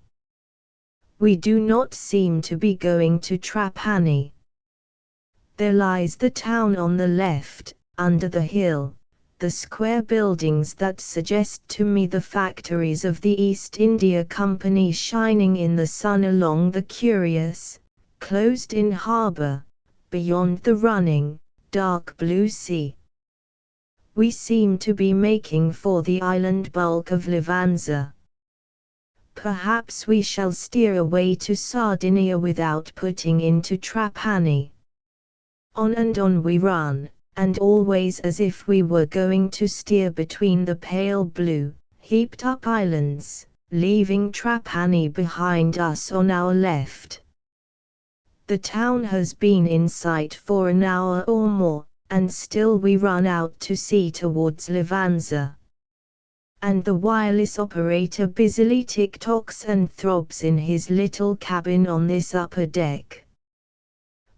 [SPEAKER 1] We do not seem to be going to Trapani. There lies the town on the left, under the hill, the square buildings that suggest to me the factories of the East India Company shining in the sun along the curious, closed-in harbour, beyond the running, dark blue sea. We seem to be making for the island bulk of Levanza. Perhaps we shall steer away to Sardinia without putting into Trapani. On and on we run, and always as if we were going to steer between the pale blue, heaped-up islands, leaving Trapani behind us on our left. The town has been in sight for an hour or more, and still we run out to sea towards Levanza. And the wireless operator busily tick-tocks and throbs in his little cabin on this upper deck.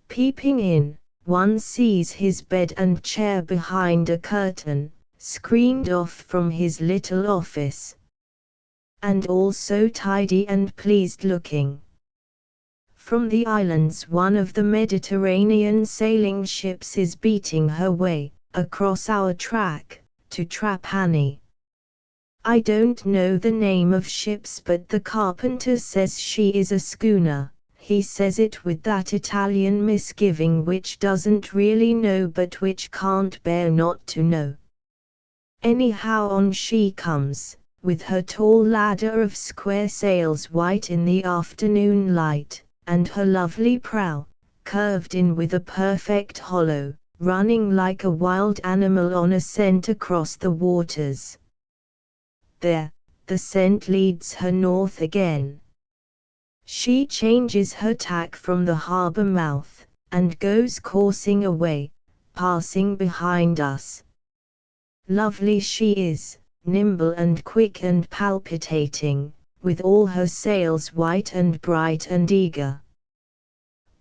[SPEAKER 1] Peeping in, one sees his bed and chair behind a curtain, screened off from his little office. And all so tidy and pleased-looking. From the islands one of the Mediterranean sailing ships is beating her way, across our track, to Trapani. I don't know the name of ships, but the carpenter says she is a schooner. He says it with that Italian misgiving which doesn't really know but which can't bear not to know. Anyhow on she comes, with her tall ladder of square sails white in the afternoon light, and her lovely prow, curved in with a perfect hollow, running like a wild animal on a scent across the waters. There, the scent leads her north again. She changes her tack from the harbour mouth, and goes coursing away, passing behind us. Lovely she is, nimble and quick and palpitating, with all her sails white and bright and eager.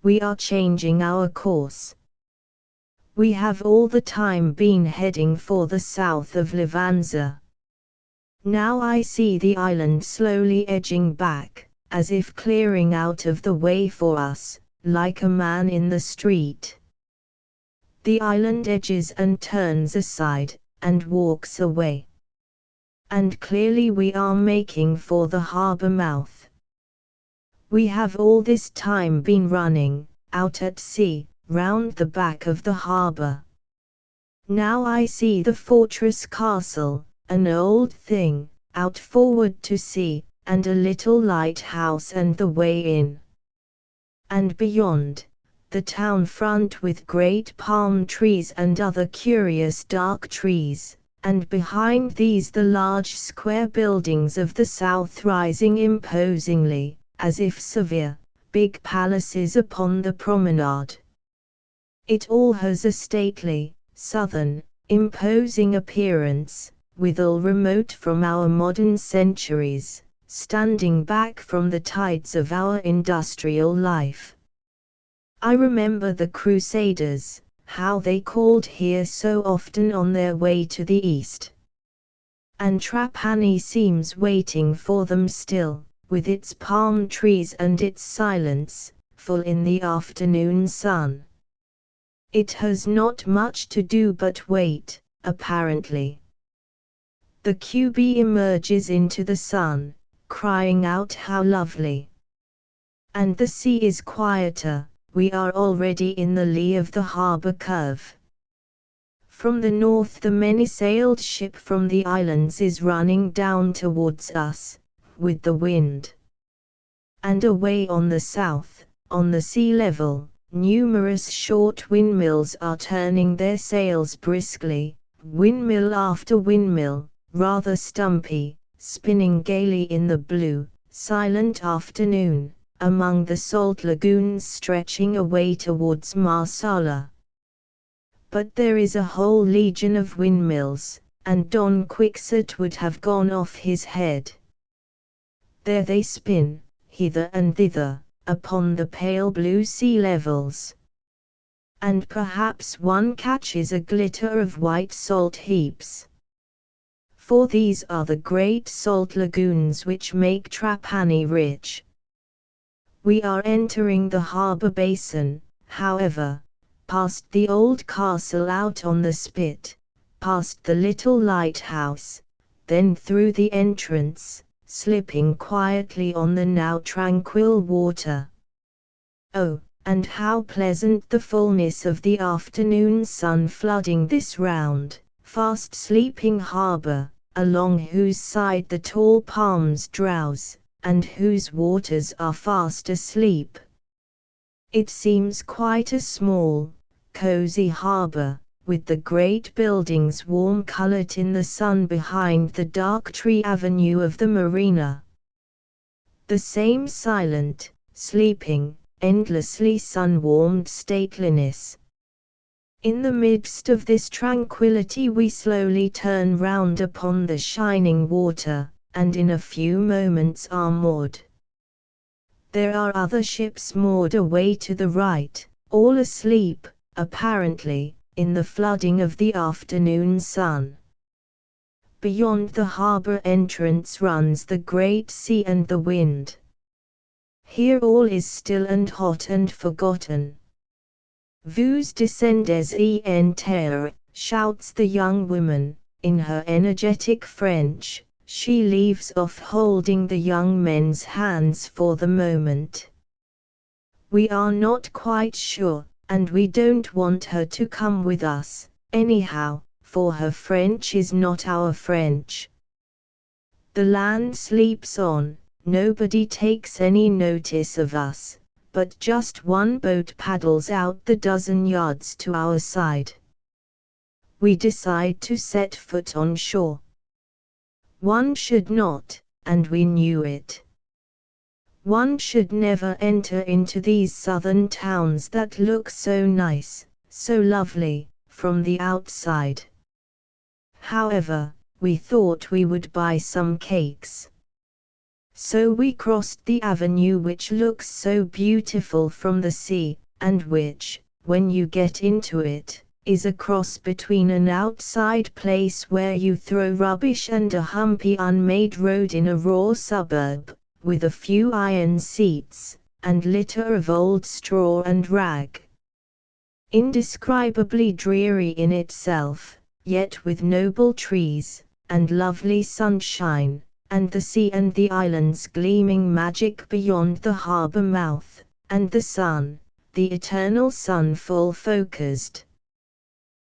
[SPEAKER 1] We are changing our course. We have all the time been heading for the south of Levanza. Now I see the island slowly edging back, as if clearing out of the way for us, like a man in the street. The island edges and turns aside, and walks away. And clearly we are making for the harbor mouth. We have all this time been running, out at sea, round the back of the harbor. Now I see the fortress castle, an old thing, out forward to sea, and a little lighthouse and the way in. And beyond, the town front with great palm trees and other curious dark trees, and behind these the large square buildings of the south rising imposingly, as if severe, big palaces upon the promenade. It all has a stately, southern, imposing appearance, withal remote from our modern centuries, standing back from the tides of our industrial life. I remember the Crusaders, how they called here so often on their way to the east. And Trapani seems waiting for them still, with its palm trees and its silence, full in the afternoon sun. It has not much to do but wait, apparently. The QB emerges into the sun, crying out how lovely. And the sea is quieter, we are already in the lee of the harbor curve. From the north the many-sailed ship from the islands is running down towards us, with the wind. And away on the south, on the sea level, numerous short windmills are turning their sails briskly, windmill after windmill, rather stumpy, spinning gaily in the blue, silent afternoon, among the salt lagoons stretching away towards Marsala. But there is a whole legion of windmills, and Don Quixote would have gone off his head. There they spin, hither and thither, upon the pale blue sea levels. And perhaps one catches a glitter of white salt heaps. For these are the great salt lagoons which make Trapani rich. We are entering the harbor basin, however, past the old castle out on the spit, past the little lighthouse, then through the entrance, slipping quietly on the now tranquil water. Oh, and how pleasant the fullness of the afternoon sun flooding this round, fast sleeping harbor, along whose side the tall palms drowse, and whose waters are fast asleep. It seems quite a small, cozy harbor, with the great buildings warm-colored in the sun behind the dark tree avenue of the marina. The same silent, sleeping, endlessly sun-warmed stateliness. In the midst of this tranquility we slowly turn round upon the shining water, and in a few moments are moored. There are other ships moored away to the right, all asleep, apparently, in the flooding of the afternoon sun. Beyond the harbor entrance runs the great sea and the wind. Here all is still and hot and forgotten. Vous descendez en terre, shouts the young woman, in her energetic French. She leaves off holding the young men's hands for the moment. We are not quite sure, and we don't want her to come with us, anyhow, for her French is not our French. The land sleeps on, nobody takes any notice of us, but just one boat paddles out the dozen yards to our side. We decide to set foot on shore. One should not, and we knew it. One should never enter into these southern towns that look so nice, so lovely, from the outside. However, we thought we would buy some cakes. So we crossed the avenue which looks so beautiful from the sea, and which, when you get into it, is a cross between an outside place where you throw rubbish and a humpy unmade road in a raw suburb, with a few iron seats, and litter of old straw and rag. Indescribably dreary in itself, yet with noble trees, and lovely sunshine, and the sea and the islands gleaming magic beyond the harbour mouth, and the sun, the eternal sun full focused.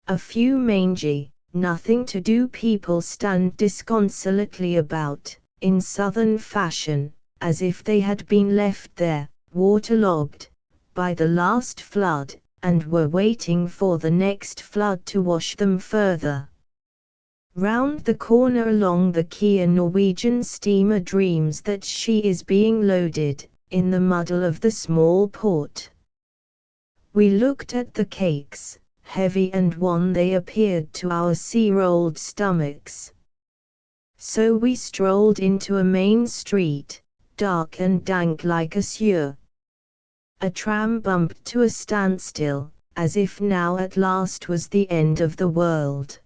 [SPEAKER 1] A few mangy, nothing-to-do people stand disconsolately about, in southern fashion, as if they had been left there, waterlogged, by the last flood, and were waiting for the next flood to wash them further. Round the corner along the quay a Norwegian steamer dreams that she is being loaded, in the muddle of the small port. We looked at the cakes, heavy and wan they appeared to our sea-rolled stomachs. So we strolled into a main street, dark and dank like a sewer. A tram bumped to a standstill, as if now at last was the end of the world.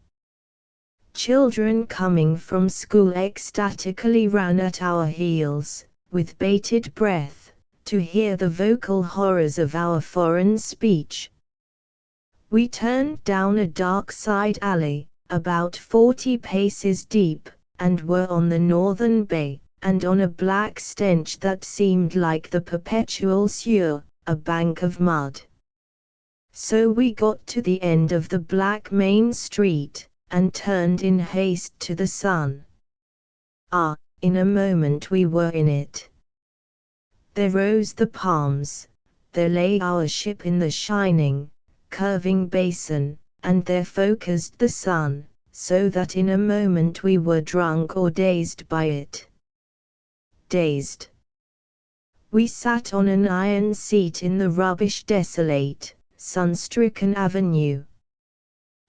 [SPEAKER 1] Children coming from school ecstatically ran at our heels, with bated breath, to hear the vocal horrors of our foreign speech. We turned down a dark side alley, about 40 paces deep, and were on the northern bay, and on a black stench that seemed like the perpetual sewer, a bank of mud. So we got to the end of the black main street, and turned in haste to the sun. Ah, in a moment we were in it. There rose the palms, there lay our ship in the shining, curving basin, and there focused the sun, so that in a moment we were drunk or dazed by it. Dazed. We sat on an iron seat in the rubbish-desolate, sun-stricken avenue.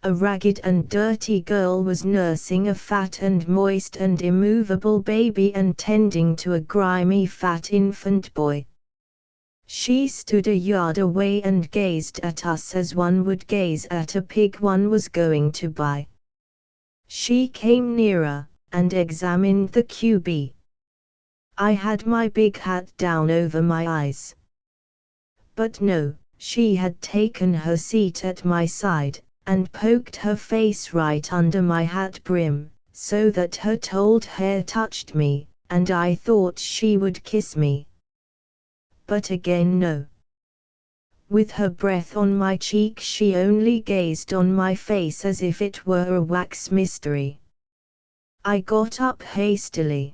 [SPEAKER 1] A ragged and dirty girl was nursing a fat and moist and immovable baby and tending to a grimy fat infant boy. She stood a yard away and gazed at us as one would gaze at a pig one was going to buy. She came nearer, and examined the QB. I had my big hat down over my eyes. But no, she had taken her seat at my side, and poked her face right under my hat brim, so that her told hair touched me, and I thought she would kiss me. But again no. With her breath on my cheek she only gazed on my face as if it were a wax mystery. I got up hastily.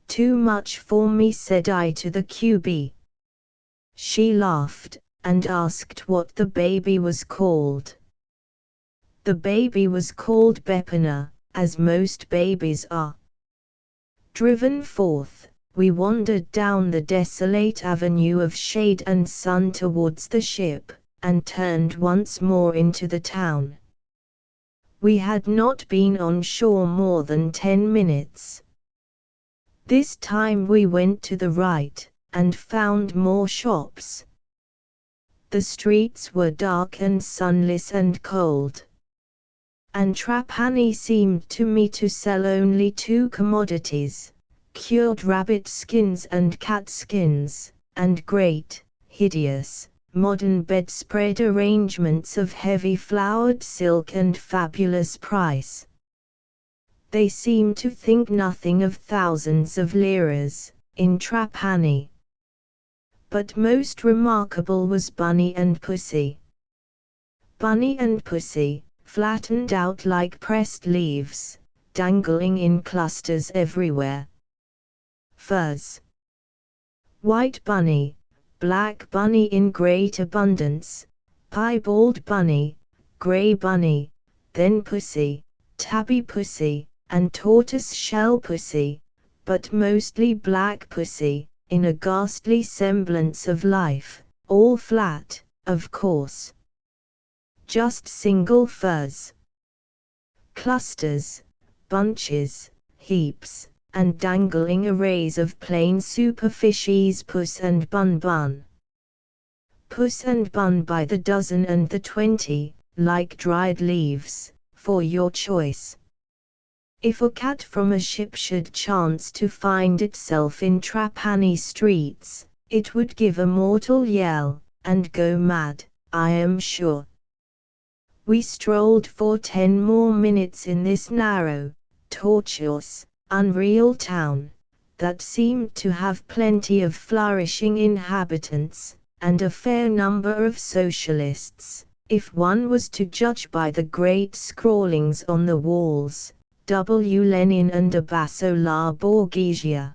[SPEAKER 1] "Too much for me," said I to the QB. She laughed, and asked what the baby was called. The baby was called Bepina, as most babies are. Driven forth, we wandered down the desolate avenue of shade and sun towards the ship, and turned once more into the town. We had not been on shore more than 10 minutes. This time we went to the right, and found more shops. The streets were dark and sunless and cold. And Trapani seemed to me to sell only two commodities: cured rabbit skins and cat skins, and great, hideous, modern bedspread arrangements of heavy flowered silk and fabulous price. They seemed to think nothing of thousands of liras, in Trapani. But most remarkable was Bunny and Pussy. Bunny and Pussy, flattened out like pressed leaves, dangling in clusters everywhere. Furs. White bunny, black bunny in great abundance, piebald bunny, grey bunny, then pussy, tabby pussy, and tortoise-shell pussy, but mostly black pussy, in a ghastly semblance of life, all flat, of course. Just single furs. Clusters, bunches, heaps, and dangling arrays of plain superficies Puss and Bun Bun. Puss and Bun by the dozen and the 20, like dried leaves, for your choice. If a cat from a ship should chance to find itself in Trapani streets, it would give a mortal yell, and go mad, I am sure. We strolled for 10 more minutes in this narrow, tortuous, unreal town, that seemed to have plenty of flourishing inhabitants, and a fair number of socialists, if one was to judge by the great scrawlings on the walls, W. Lenin and Abasso la Borghesia.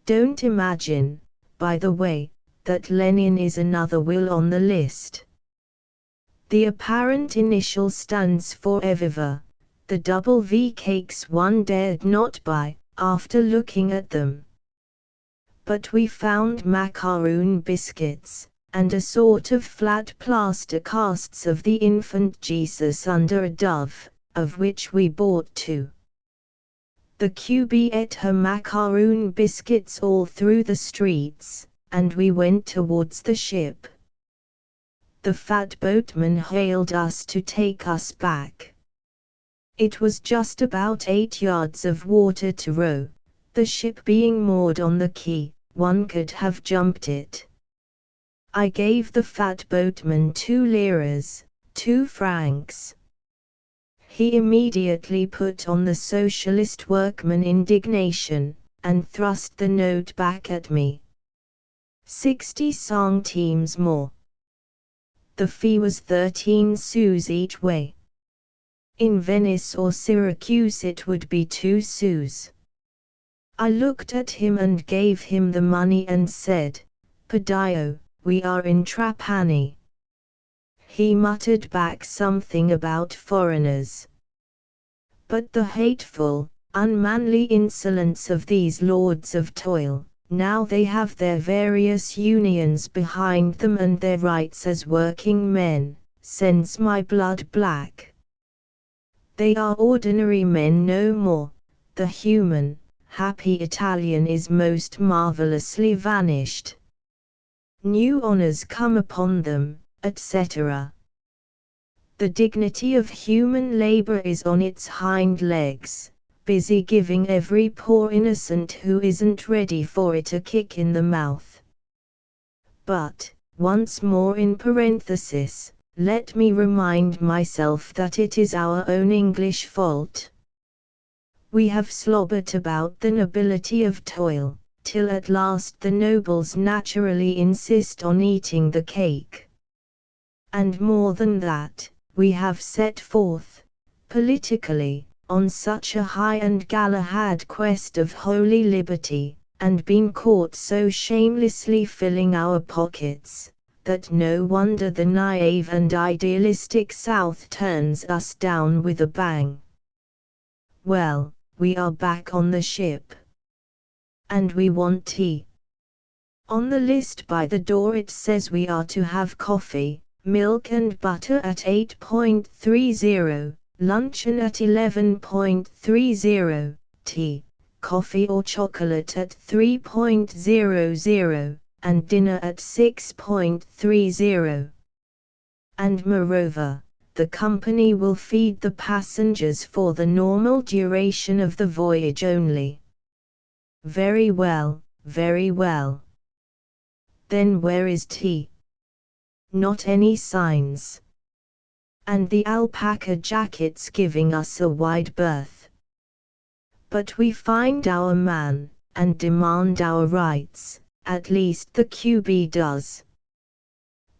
[SPEAKER 1] Don't imagine, by the way, that Lenin is another will on the list. The apparent initial stands for Eviva, the double V cakes one dared not buy, after looking at them. But we found macaroon biscuits, and a sort of flat plaster casts of the infant Jesus under a dove, of which we bought 2. The QB ate her macaroon biscuits all through the streets, and we went towards the ship. The fat boatman hailed us to take us back. It was just about 8 yards of water to row, the ship being moored on the quay, one could have jumped it. I gave the fat boatman 2 liras, 2 francs. He immediately put on the socialist workman indignation, and thrust the note back at me. 60 centimes more. The fee was 13 sous each way. In Venice or Syracuse it would be 2 sous. I looked at him and gave him the money and said, "Padio, we are in Trapani." He muttered back something about foreigners. But the hateful, unmanly insolence of these lords of toil, now they have their various unions behind them and their rights as working men, sends my blood black. They are ordinary men no more. The human, happy Italian is most marvelously vanished. New honors come upon them, etc. The dignity of human labor is on its hind legs, busy giving every poor innocent who isn't ready for it a kick in the mouth. But, once more in parenthesis, let me remind myself that it is our own English fault. We have slobbered about the nobility of toil, till at last the nobles naturally insist on eating the cake. And more than that, we have set forth, politically, on such a high and Galahad quest of holy liberty, and been caught so shamelessly filling our pockets, that no wonder the naive and idealistic South turns us down with a bang. Well, we are back on the ship. And we want tea. On the list by the door it says we are to have coffee, milk and butter at 8.30, luncheon at 11.30, tea, coffee or chocolate at 3.00, and dinner at 6.30. And moreover, the company will feed the passengers for the normal duration of the voyage only. Very well, very well. Then where is tea? Not any signs. And the alpaca jackets giving us a wide berth. But we find our man, and demand our rights, at least the QB does.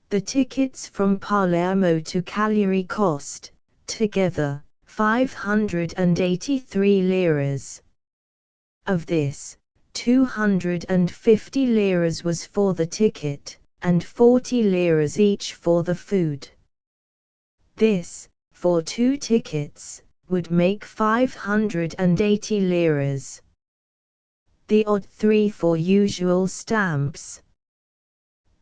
[SPEAKER 1] The tickets from Palermo to Cagliari cost, together, 583 liras. Of this, 250 liras was for the ticket, and 40 liras each for the food. This, for 2 tickets, would make 580 liras. The odd 3 for usual stamps.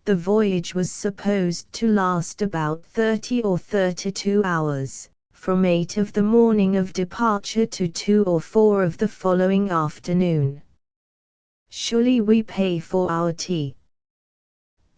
[SPEAKER 1] The voyage was supposed to last about 30 or 32 hours, from 8 of the morning of departure to 2 or 4 of the following afternoon. Surely we pay for our tea.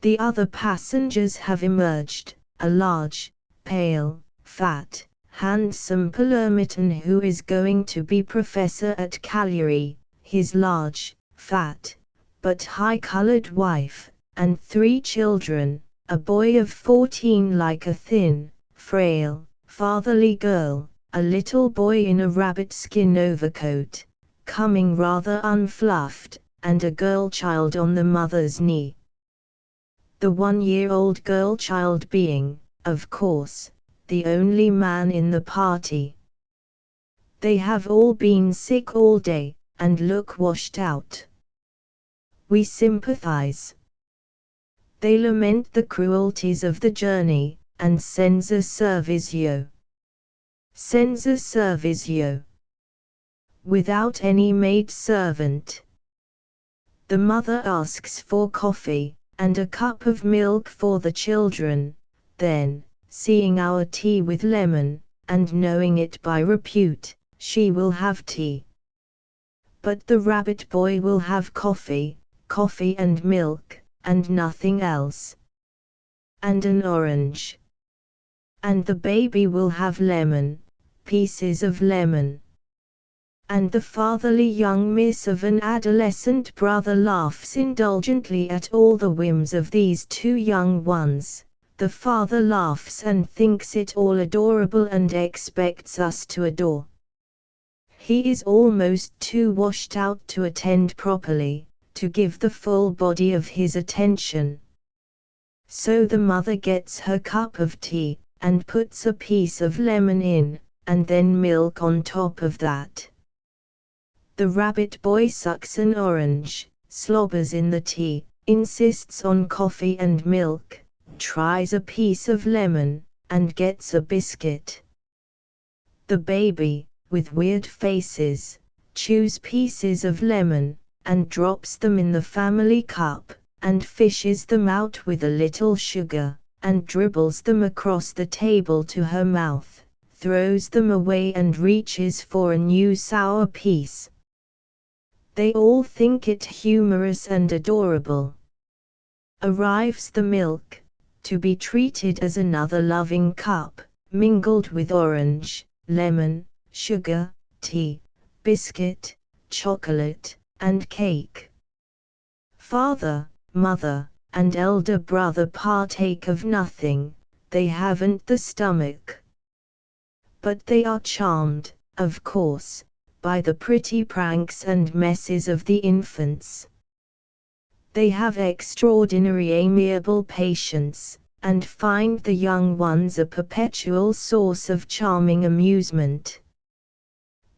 [SPEAKER 1] The other passengers have emerged, a large, pale, fat, handsome Palermitan who is going to be professor at Cagliari, his large, fat, but high-colored wife, and 3 children, a boy of 14 like a thin, frail, fatherly girl, a little boy in a rabbit-skin overcoat, coming rather unfluffed, and a girl-child on the mother's knee. The 1-year-old girl-child being, of course, the only man in the party. They have all been sick all day, and look washed out. We sympathize. They lament the cruelties of the journey, and senza servizio. Senza servizio. Without any maid servant. The mother asks for coffee, and a cup of milk for the children, then, seeing our tea with lemon, and knowing it by repute, she will have tea. But the rabbit boy will have coffee and milk, and nothing else. And an orange. And the baby will have lemon, pieces of lemon. And the fatherly young miss of an adolescent brother laughs indulgently at all the whims of these 2 young ones. The father laughs and thinks it all adorable and expects us to adore. He is almost too washed out to attend properly, to give the full body of his attention. So the mother gets her cup of tea, and puts a piece of lemon in, and then milk on top of that. The rabbit boy sucks an orange, slobbers in the tea, insists on coffee and milk, tries a piece of lemon, and gets a biscuit. The baby, with weird faces, chews pieces of lemon, and drops them in the family cup, and fishes them out with a little sugar, and dribbles them across the table to her mouth, throws them away and reaches for a new sour piece. They all think it humorous and adorable. Arrives the milk, to be treated as another loving cup, mingled with orange, lemon, sugar, tea, biscuit, chocolate, and cake. Father, mother, and elder brother partake of nothing, they haven't the stomach. But they are charmed, of course, by the pretty pranks and messes of the infants. They have extraordinary amiable patience, and find the young ones a perpetual source of charming amusement.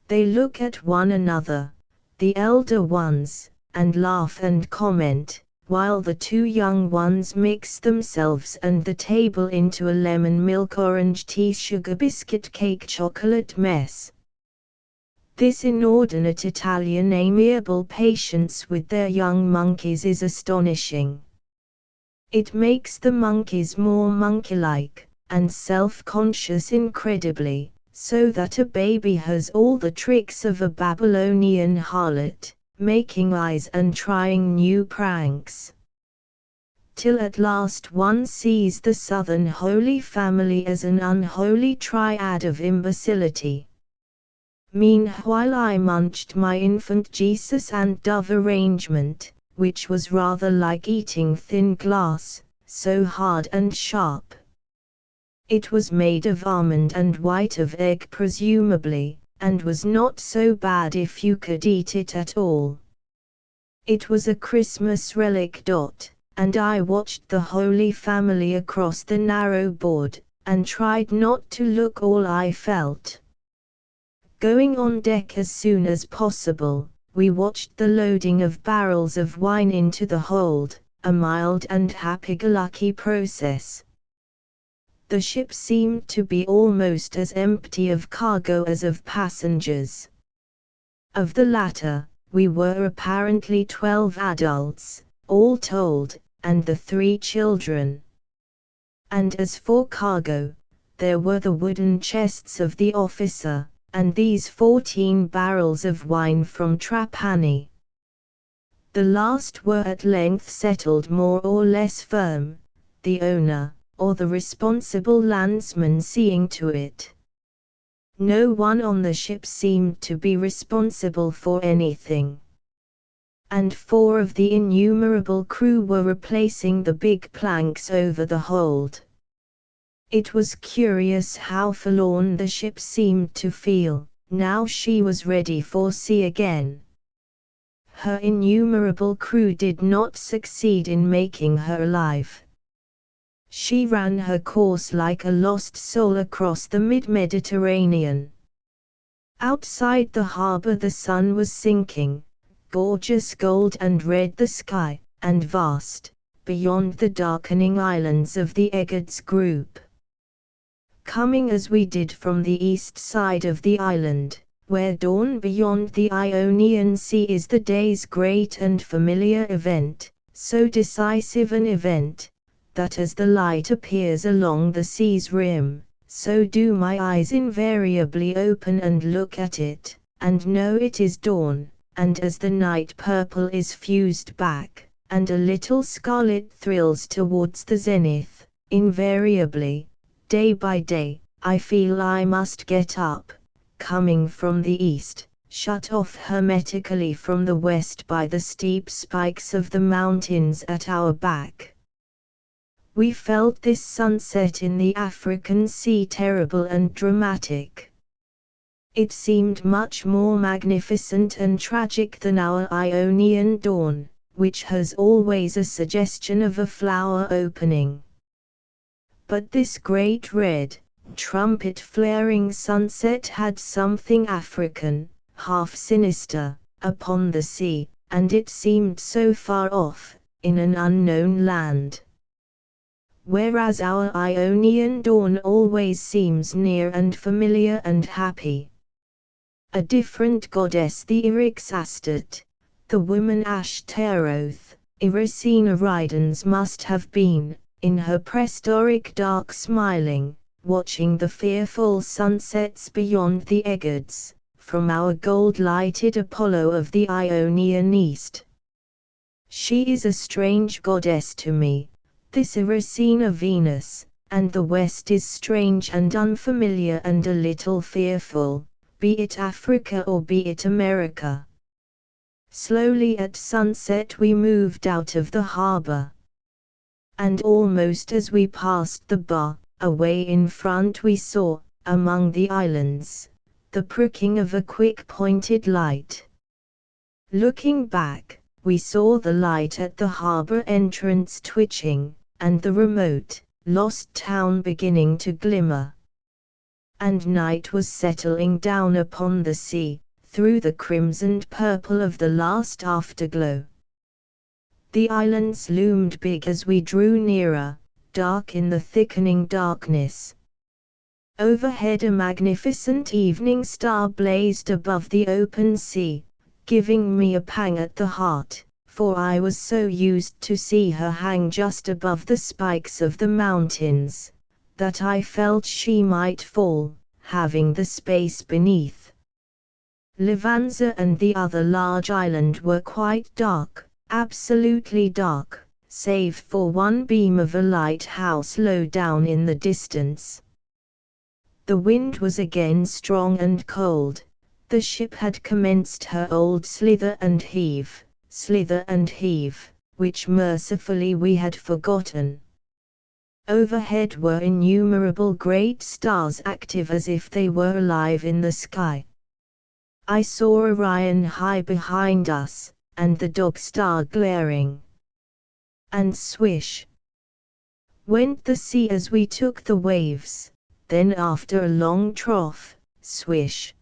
[SPEAKER 1] They look at one another, the elder ones, and laugh and comment, while the 2 young ones mix themselves and the table into a lemon milk orange tea sugar biscuit cake chocolate mess. This inordinate Italian amiable patience with their young monkeys is astonishing. It makes the monkeys more monkey-like, and self-conscious incredibly, so that a baby has all the tricks of a Babylonian harlot, making eyes and trying new pranks. Till at last one sees the Southern Holy Family as an unholy triad of imbecility. Meanwhile I munched my infant Jesus and Dove arrangement, which was rather like eating thin glass, so hard and sharp. It was made of almond and white of egg presumably, and was not so bad if you could eat it at all. It was a Christmas relic. And I watched the Holy Family across the narrow board, and tried not to look all I felt. Going on deck as soon as possible, we watched the loading of barrels of wine into the hold, a mild and happy-go-lucky process. The ship seemed to be almost as empty of cargo as of passengers. Of the latter, we were apparently 12 adults, all told, and the 3 children. And as for cargo, there were the wooden chests of the officer, and these 14 barrels of wine from Trapani. The last were at length settled more or less firm, the owner, or the responsible landsman seeing to it. No one on the ship seemed to be responsible for anything. And 4 of the innumerable crew were replacing the big planks over the hold. It was curious how forlorn the ship seemed to feel, now she was ready for sea again. Her innumerable crew did not succeed in making her alive. She ran her course like a lost soul across the mid-Mediterranean. Outside the harbor the sun was sinking, gorgeous gold and red the sky, and vast, beyond the darkening islands of the Aegean group. Coming as we did from the east side of the island, where dawn beyond the Ionian Sea is the day's great and familiar event, so decisive an event, that as the light appears along the sea's rim, so do my eyes invariably open and look at it, and know it is dawn, and as the night purple is fused back, and a little scarlet thrills towards the zenith, invariably, day by day, I feel I must get up, coming from the east, shut off hermetically from the west by the steep spikes of the mountains at our back. We felt this sunset in the African Sea terrible and dramatic. It seemed much more magnificent and tragic than our Ionian dawn, which has always a suggestion of a flower opening. But this great red, trumpet-flaring sunset had something African, half sinister, upon the sea, and it seemed so far off, in an unknown land. Whereas our Ionian dawn always seems near and familiar and happy. A different goddess, the Eryxastet, the woman Ashtaroth, Erycina Ridens must have been, in her prehistoric dark smiling, watching the fearful sunsets beyond the Aegeans, from our gold-lighted Apollo of the Ionian East. She is a strange goddess to me, this Erycina Venus, and the West is strange and unfamiliar and a little fearful, be it Africa or be it America. Slowly at sunset we moved out of the harbor. And almost as we passed the bar, away in front we saw, among the islands, the pricking of a quick pointed light. Looking back, we saw the light at the harbor entrance twitching, and the remote, lost town beginning to glimmer. And night was settling down upon the sea, through the crimsoned purple of the last afterglow. The islands loomed big as we drew nearer, dark in the thickening darkness. Overhead a magnificent evening star blazed above the open sea, giving me a pang at the heart, for I was so used to see her hang just above the spikes of the mountains, that I felt she might fall, having the space beneath. Levanza and the other large island were quite dark, absolutely dark, save for one beam of a lighthouse low down in the distance. The wind was again strong and cold. The ship had commenced her old slither and heave, which mercifully we had forgotten. Overhead were innumerable great stars active as if they were alive in the sky. I saw Orion high behind us, and the dog star glaring. And swish went the sea as we took the waves, then after a long trough, swish.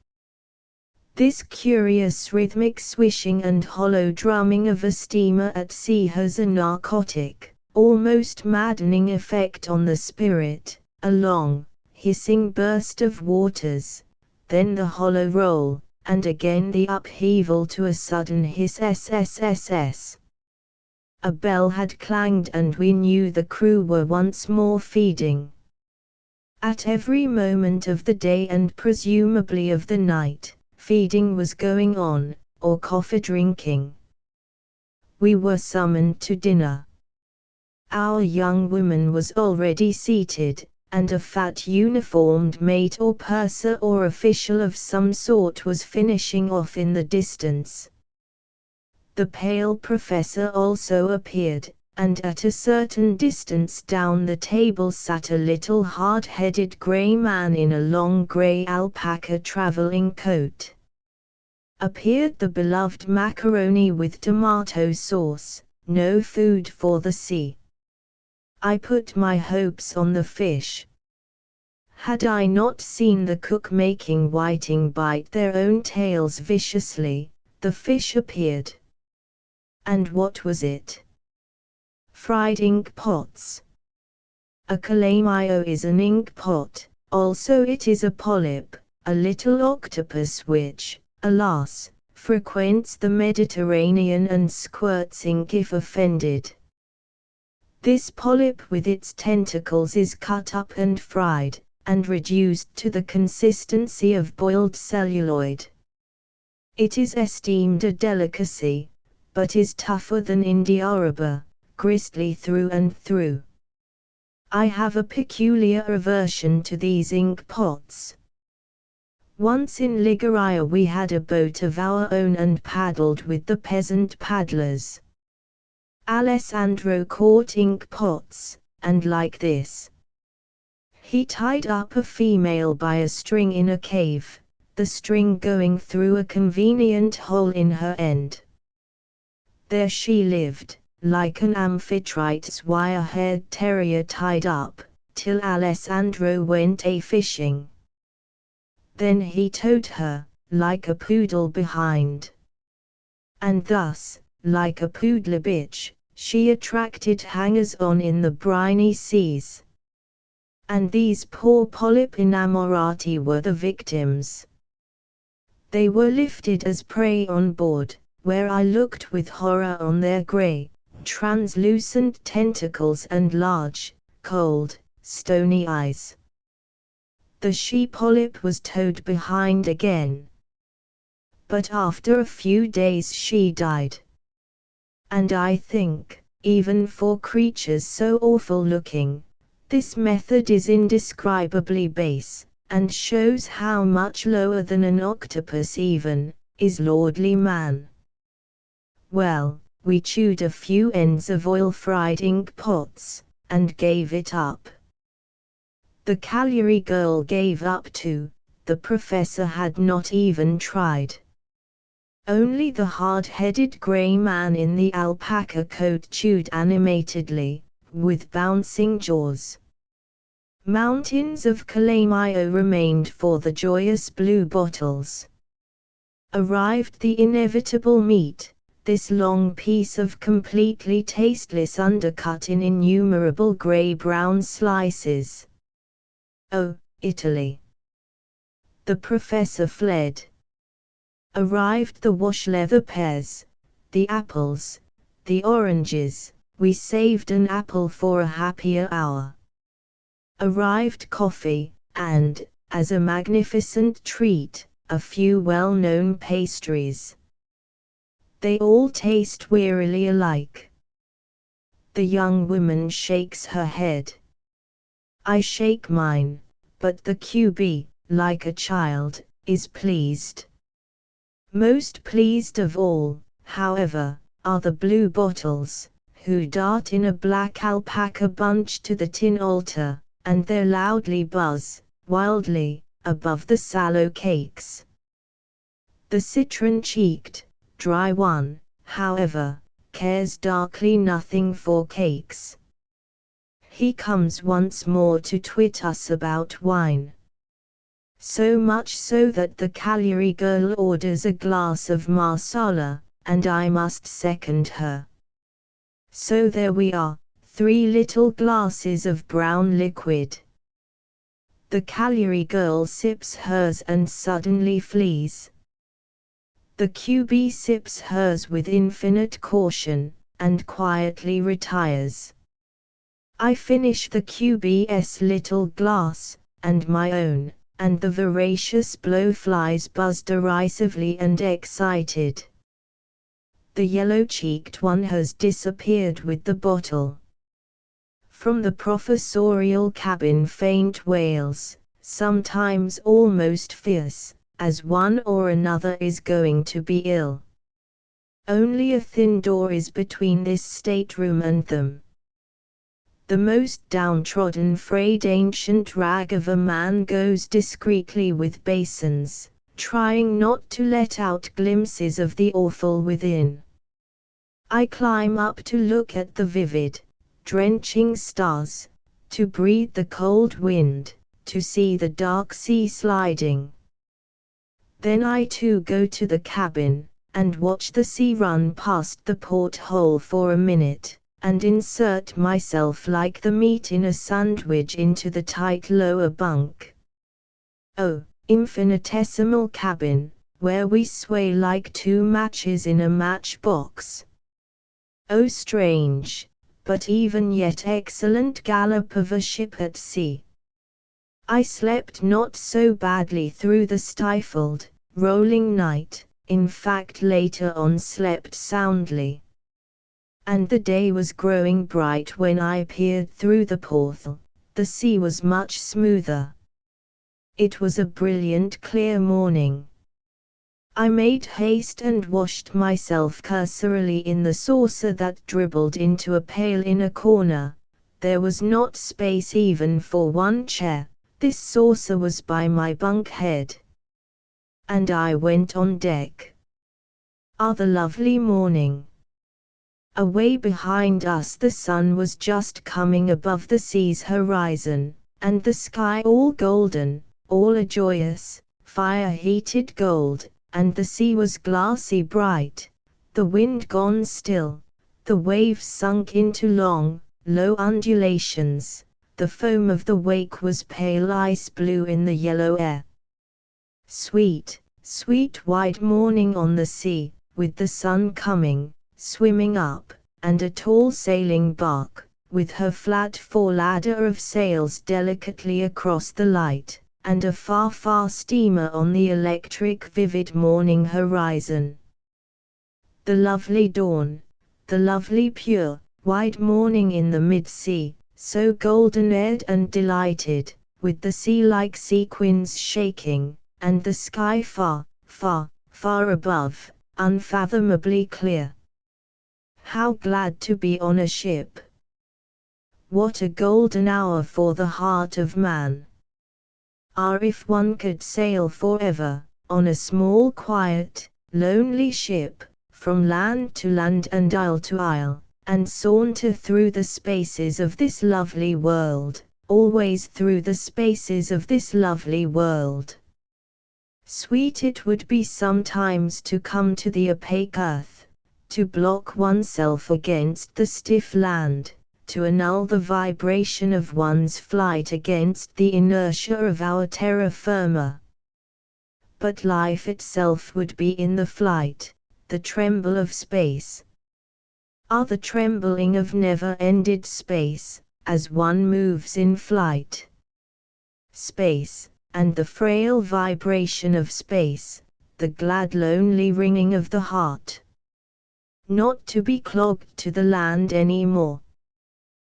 [SPEAKER 1] This curious rhythmic swishing and hollow drumming of a steamer at sea has a narcotic, almost maddening effect on the spirit. A long, hissing burst of waters, then the hollow roll, and again the upheaval to a sudden hiss. A bell had clanged and we knew the crew were once more feeding. At every moment of the day and presumably of the night, feeding was going on, or coffee drinking. We were summoned to dinner. Our young woman was already seated, and a fat uniformed mate or purser or official of some sort was finishing off in the distance. The pale professor also appeared, and at a certain distance down the table sat a little hard-headed grey man in a long grey alpaca travelling coat. Appeared the beloved macaroni with tomato sauce, no food for the sea. I put my hopes on the fish. Had I not seen the cook making whiting bite their own tails viciously, the fish appeared. And what was it? Fried ink pots. A calamio is an ink pot, also it is a polyp, a little octopus which, alas, frequents the Mediterranean and squirts ink if offended. This polyp with its tentacles is cut up and fried, and reduced to the consistency of boiled celluloid. It is esteemed a delicacy, but is tougher than indiarubber, gristly through and through. I have a peculiar aversion to these ink pots. Once in Liguria we had a boat of our own and paddled with the peasant paddlers. Alessandro caught ink pots, and like this. He tied up a female by a string in a cave, the string going through a convenient hole in her end. There she lived, like an Amphitrite's wire-haired terrier tied up, till Alessandro went a-fishing. Then he towed her, like a poodle behind. And thus, like a poodle bitch, she attracted hangers-on in the briny seas. And these poor polyp innamorati were the victims. They were lifted as prey on board, where I looked with horror on their grey, translucent tentacles and large, cold, stony eyes. The she-polyp was towed behind again. But after a few days she died. And I think, even for creatures so awful-looking, this method is indescribably base, and shows how much lower than an octopus even, is lordly man. Well, we chewed a few ends of oil-fried ink pots, and gave it up. The Cagliari girl gave up too, the professor had not even tried. Only the hard-headed grey man in the alpaca coat chewed animatedly, with bouncing jaws. Mountains of calamio remained for the joyous blue bottles. Arrived the inevitable meat, this long piece of completely tasteless undercut in innumerable grey-brown slices. Oh, Italy! The professor fled. Arrived the wash-leather pears, the apples, the oranges, we saved an apple for a happier hour. Arrived coffee, and, as a magnificent treat, a few well-known pastries. They all taste wearily alike. The young woman shakes her head. I shake mine, but the QB, like a child, is pleased. Most pleased of all, however, are the blue bottles, who dart in a black alpaca bunch to the tin altar, and there loudly buzz, wildly, above the sallow cakes. The citron-cheeked, dry one, however, cares darkly nothing for cakes. He comes once more to twit us about wine. So much so that the Cagliari girl orders a glass of Marsala, and I must second her. So there we are, 3 little glasses of brown liquid. The Cagliari girl sips hers and suddenly flees. The QB sips hers with infinite caution, and quietly retires. I finish the QB's little glass, and my own, and the voracious blowflies buzz derisively and excited. The yellow-cheeked one has disappeared with the bottle. From the professorial cabin faint wails, sometimes almost fierce, as one or another is going to be ill. Only a thin door is between this stateroom and them. The most downtrodden frayed ancient rag of a man goes discreetly with basins, trying not to let out glimpses of the awful within. I climb up to look at the vivid, drenching stars, to breathe the cold wind, to see the dark sea sliding. Then I too go to the cabin, and watch the sea run past the porthole for a minute, and insert myself like the meat in a sandwich into the tight lower bunk. Oh, infinitesimal cabin, where we sway like two matches in a matchbox. Oh strange, but even yet excellent gallop of a ship at sea. I slept not so badly through the stifled, rolling night, in fact later on slept soundly. And the day was growing bright when I peered through the porthole. The sea was much smoother. It was a brilliant clear morning. I made haste and washed myself cursorily in the saucer that dribbled into a pail in a corner. There was not space even for one chair. This saucer was by my bunk head. And I went on deck. Ah, the lovely morning. Away behind us the sun was just coming above the sea's horizon, and the sky all golden, all a joyous, fire-heated gold, and the sea was glassy bright, the wind gone still, the waves sunk into long, low undulations, the foam of the wake was pale ice blue in the yellow air. Sweet, sweet white morning on the sea, with the sun coming, swimming up, and a tall sailing bark, with her flat foreladder of sails delicately across the light, and a far, far steamer on the electric vivid morning horizon. The lovely dawn, the lovely pure, wide morning in the mid-sea, so golden-aired and delighted, with the sea like sequins shaking, and the sky far, far, far above, unfathomably clear. How glad to be on a ship! What a golden hour for the heart of man! Ah, if one could sail forever, on a small quiet, lonely ship, from land to land and isle to isle, and saunter through the spaces of this lovely world, always through the spaces of this lovely world. Sweet it would be sometimes to come to the opaque earth, to block oneself against the stiff land, to annul the vibration of one's flight against the inertia of our terra firma. But life itself would be in the flight, the tremble of space. Ah, the trembling of never-ended space, as one moves in flight. Space, and the frail vibration of space, the glad lonely ringing of the heart. Not to be clogged to the land any more.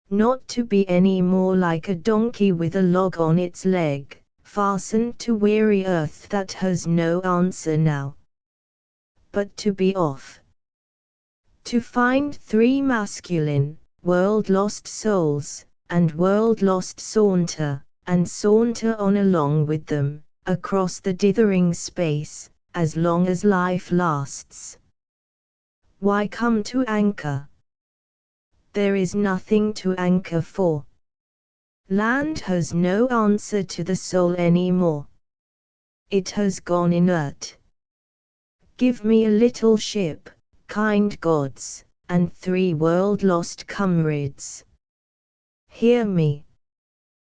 [SPEAKER 1] Not to be any more like a donkey with a log on its leg, fastened to weary earth that has no answer now. But to be off. To find three masculine, world-lost souls, and world-lost saunter, and saunter on along with them, across the dithering space, as long as life lasts. Why come to anchor? There is nothing to anchor for. Land has no answer to the soul any more. It has gone inert. Give me a little ship, kind gods, and 3 world-lost comrades. Hear me.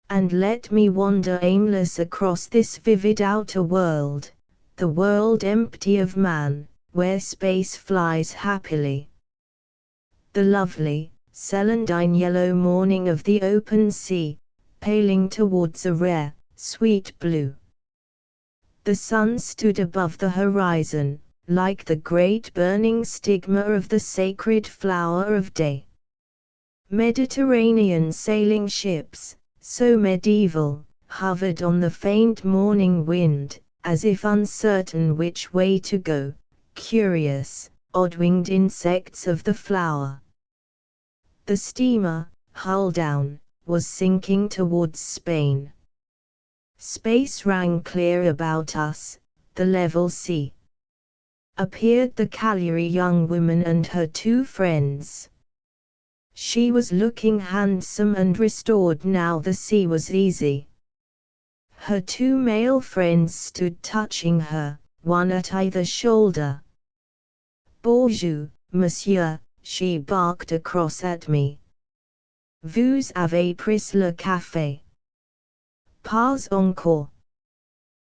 [SPEAKER 1] And let me wander aimless across this vivid outer world, the world empty of man, where space flies happily. The lovely, celandine yellow morning of the open sea, paling towards a rare, sweet blue. The sun stood above the horizon, like the great burning stigma of the sacred flower of day. Mediterranean sailing ships, so medieval, hovered on the faint morning wind, as if uncertain which way to go, curious, odd-winged insects of the flower. The steamer, hull down, was sinking towards Spain. Space rang clear about us, the level sea. Appeared the Cagliari young woman and her two friends. She was looking handsome and restored now the sea was easy. Her two male friends stood touching her, one at either shoulder. Bonjour, monsieur, she barked across at me. Vous avez pris le café? Pas encore.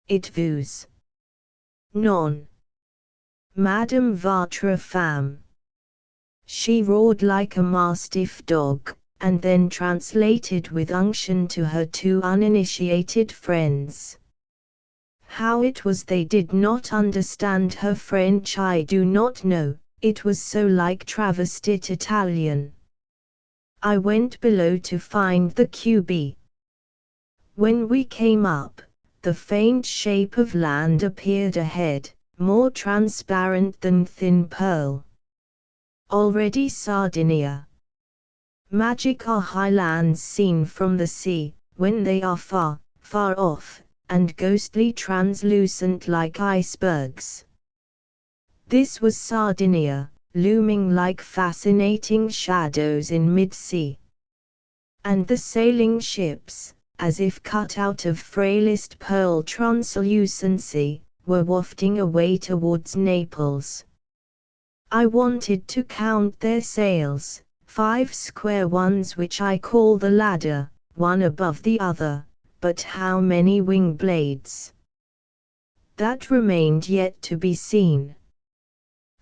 [SPEAKER 1] It vous? Non. Madame votre femme. She roared like a mastiff dog, and then translated with unction to her two uninitiated friends. How it was they did not understand her French I do not know, it was so like travestied Italian. I went below to find the QB. When we came up, the faint shape of land appeared ahead, more transparent than thin pearl. Already Sardinia. Magic are highlands seen from the sea, when they are far, far off, and ghostly translucent like icebergs. This was Sardinia, looming like fascinating shadows in mid-sea. And the sailing ships, as if cut out of frailest pearl translucency, were wafting away towards Naples. I wanted to count their sails, 5 square ones which I call the ladder, one above the other, but how many wing blades? That remained yet to be seen.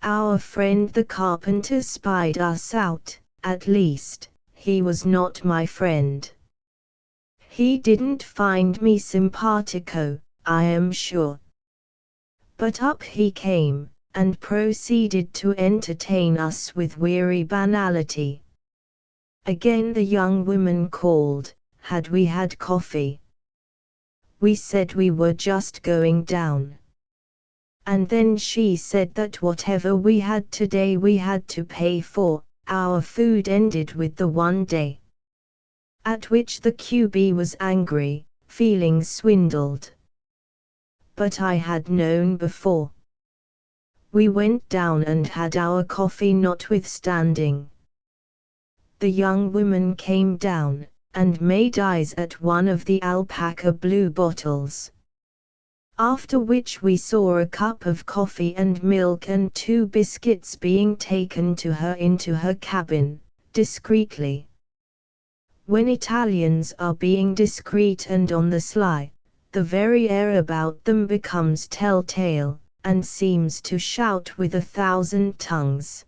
[SPEAKER 1] Our friend the carpenter spied us out, at least, he was not my friend. He didn't find me simpatico, I am sure. But up he came, and proceeded to entertain us with weary banality. Again the young woman called, had we had coffee? We said we were just going down. And then she said that whatever we had today we had to pay for, our food ended with the one day. At which the QB was angry, feeling swindled. But I had known before. We went down and had our coffee notwithstanding. The young woman came down, and made eyes at one of the alpaca blue bottles. After which we saw a cup of coffee and milk and 2 biscuits being taken to her into her cabin, discreetly. When Italians are being discreet and on the sly, the very air about them becomes telltale, and seems to shout with 1,000 tongues.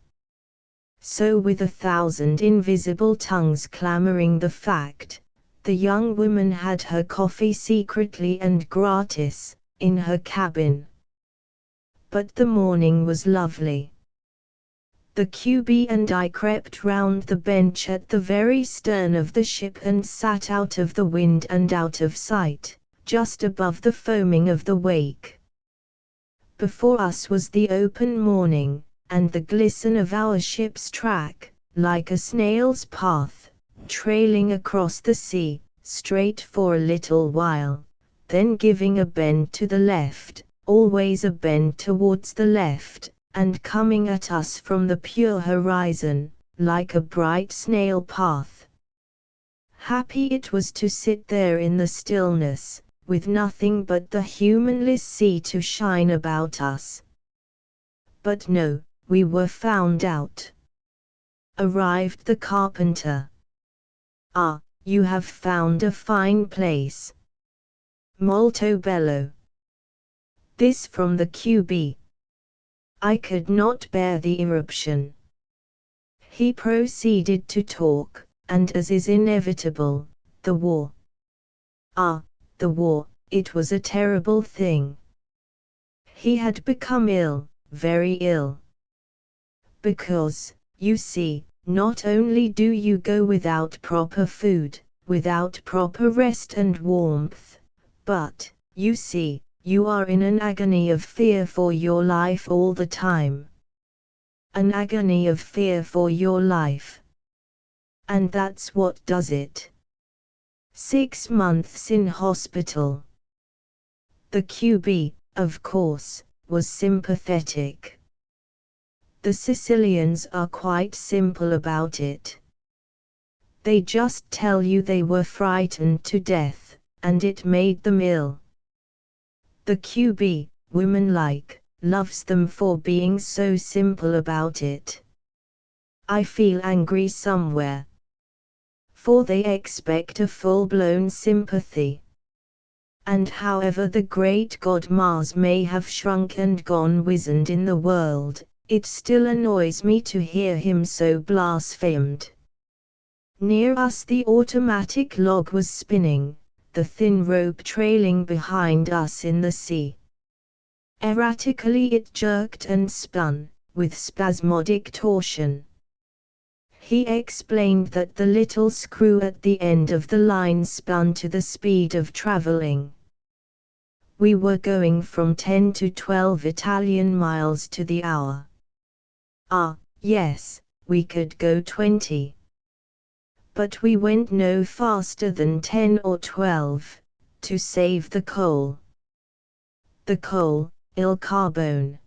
[SPEAKER 1] So with 1,000 invisible tongues clamoring the fact, the young woman had her coffee secretly and gratis, in her cabin. But the morning was lovely. The QB and I crept round the bench at the very stern of the ship and sat out of the wind and out of sight, just above the foaming of the wake. Before us was the open morning, and the glisten of our ship's track, like a snail's path, trailing across the sea, straight for a little while, then giving a bend to the left, always a bend towards the left, and coming at us from the pure horizon, like a bright snail path. Happy it was to sit there in the stillness, with nothing but the humanless sea to shine about us. But no, we were found out. Arrived the carpenter. Ah, you have found a fine place. Molto bello. This from the QB. I could not bear the eruption. He proceeded to talk, and as is inevitable, the war. Ah, the war, it was a terrible thing. He had become ill, very ill. Because, you see, not only do you go without proper food, without proper rest and warmth, but, you see, you are in an agony of fear for your life all the time. An agony of fear for your life. And that's what does it. 6 months in hospital. The QB, of course, was sympathetic. The Sicilians are quite simple about it. They just tell you they were frightened to death, and it made them ill. The QB, woman-like, loves them for being so simple about it. I feel angry somewhere. For they expect a full-blown sympathy. And however the great god Mars may have shrunk and gone wizened in the world, it still annoys me to hear him so blasphemed. Near us the automatic log was spinning, the thin rope trailing behind us in the sea. Erratically it jerked and spun, with spasmodic torsion. He explained that the little screw at the end of the line spun to the speed of traveling. We were going from 10 to 12 Italian miles to the hour. Ah, yes, we could go 20. But we went no faster than 10 or 12, to save the coal. The coal, il carbone.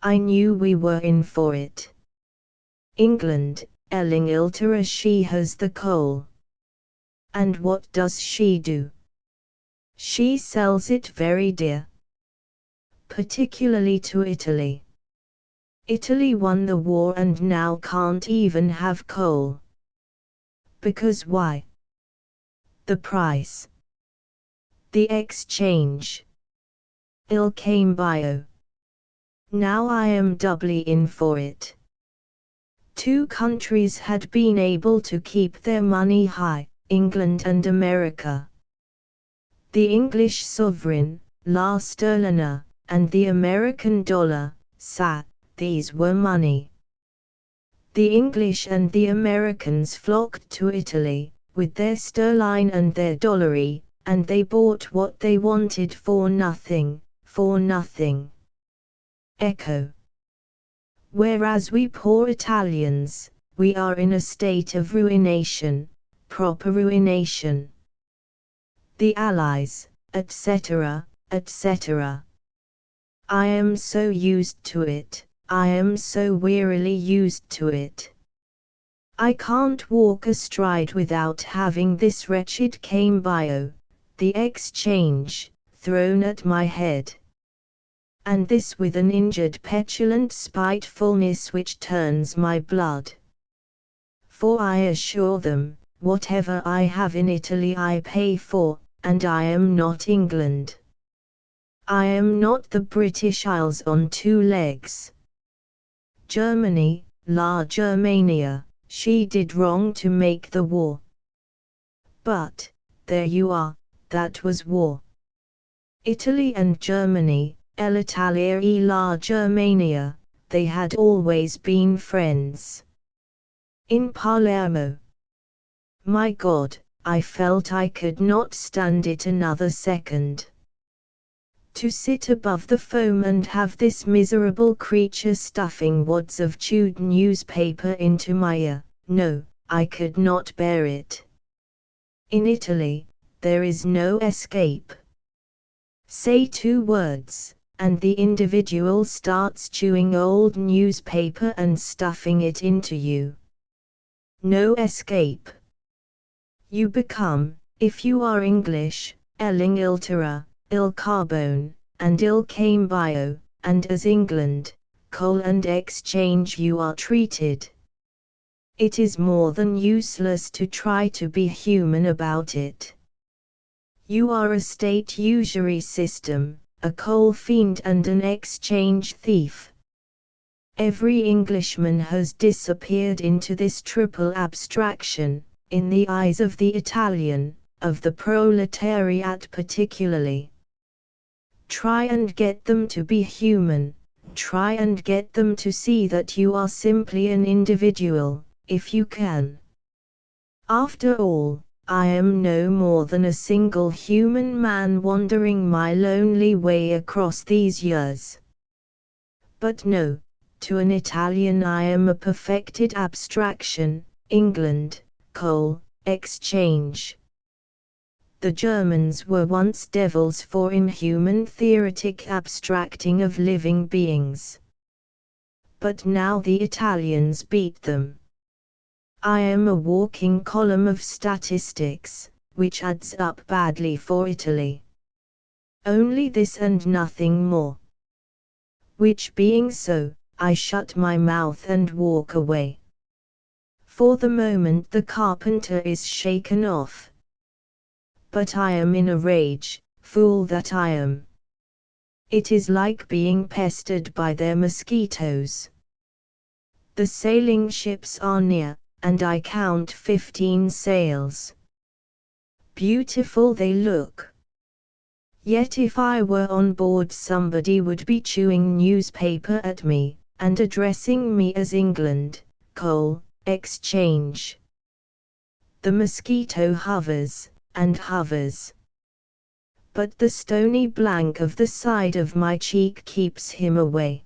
[SPEAKER 1] I knew we were in for it. England, Ingilterra, she has the coal. And what does she do? She sells it very dear. Particularly to Italy. Italy won the war and now can't even have coal. Because why? The price. The exchange. Il cambio. Now I am doubly in for it. 2 countries had been able to keep their money high, England and America. The English sovereign, la sterlina, and the American dollar, SA, these were money. The English and the Americans flocked to Italy, with their sterline and their dollary, and they bought what they wanted for nothing, for nothing. Echo. Whereas we poor Italians, we are in a state of ruination, proper ruination. The Allies, etc., etc. I am so used to it, I am so wearily used to it. I can't walk a stride without having this wretched cambio, the exchange, thrown at my head. And this with an injured petulant spitefulness which turns my blood. For I assure them, whatever I have in Italy I pay for, and I am not England. I am not the British Isles on 2 legs. Germany, La Germania, she did wrong to make the war. But, there you are, that was war. Italy and Germany, l'Italia e la Germania, they had always been friends. In Palermo. My God, I felt I could not stand it another second. To sit above the foam and have this miserable creature stuffing wads of chewed newspaper into my ear, no, I could not bear it. In Italy, there is no escape. Say 2 words, and the individual starts chewing old newspaper and stuffing it into you. No escape. You become, if you are English, l'Ingilterra, il carbone, and il cambio, and as England, coal and exchange you are treated. It is more than useless to try to be human about it. You are a state usury system, a coal fiend and an exchange thief. Every Englishman has disappeared into this triple abstraction, in the eyes of the Italian, of the proletariat particularly. Try and get them to be human, try and get them to see that you are simply an individual, if you can. After all, I am no more than a single human man wandering my lonely way across these years. But no, to an Italian I am a perfected abstraction, England, coal, exchange. The Germans were once devils for inhuman theoretic abstracting of living beings. But now the Italians beat them. I am a walking column of statistics, which adds up badly for Italy. Only this and nothing more. Which being so, I shut my mouth and walk away. For the moment the carpenter is shaken off. But I am in a rage, fool that I am. It is like being pestered by their mosquitoes. The sailing ships are near, and I count 15 sails. Beautiful they look. Yet if I were on board somebody would be chewing newspaper at me, and addressing me as England, coal, exchange. The mosquito hovers, and hovers. But the stony blank of the side of my cheek keeps him away.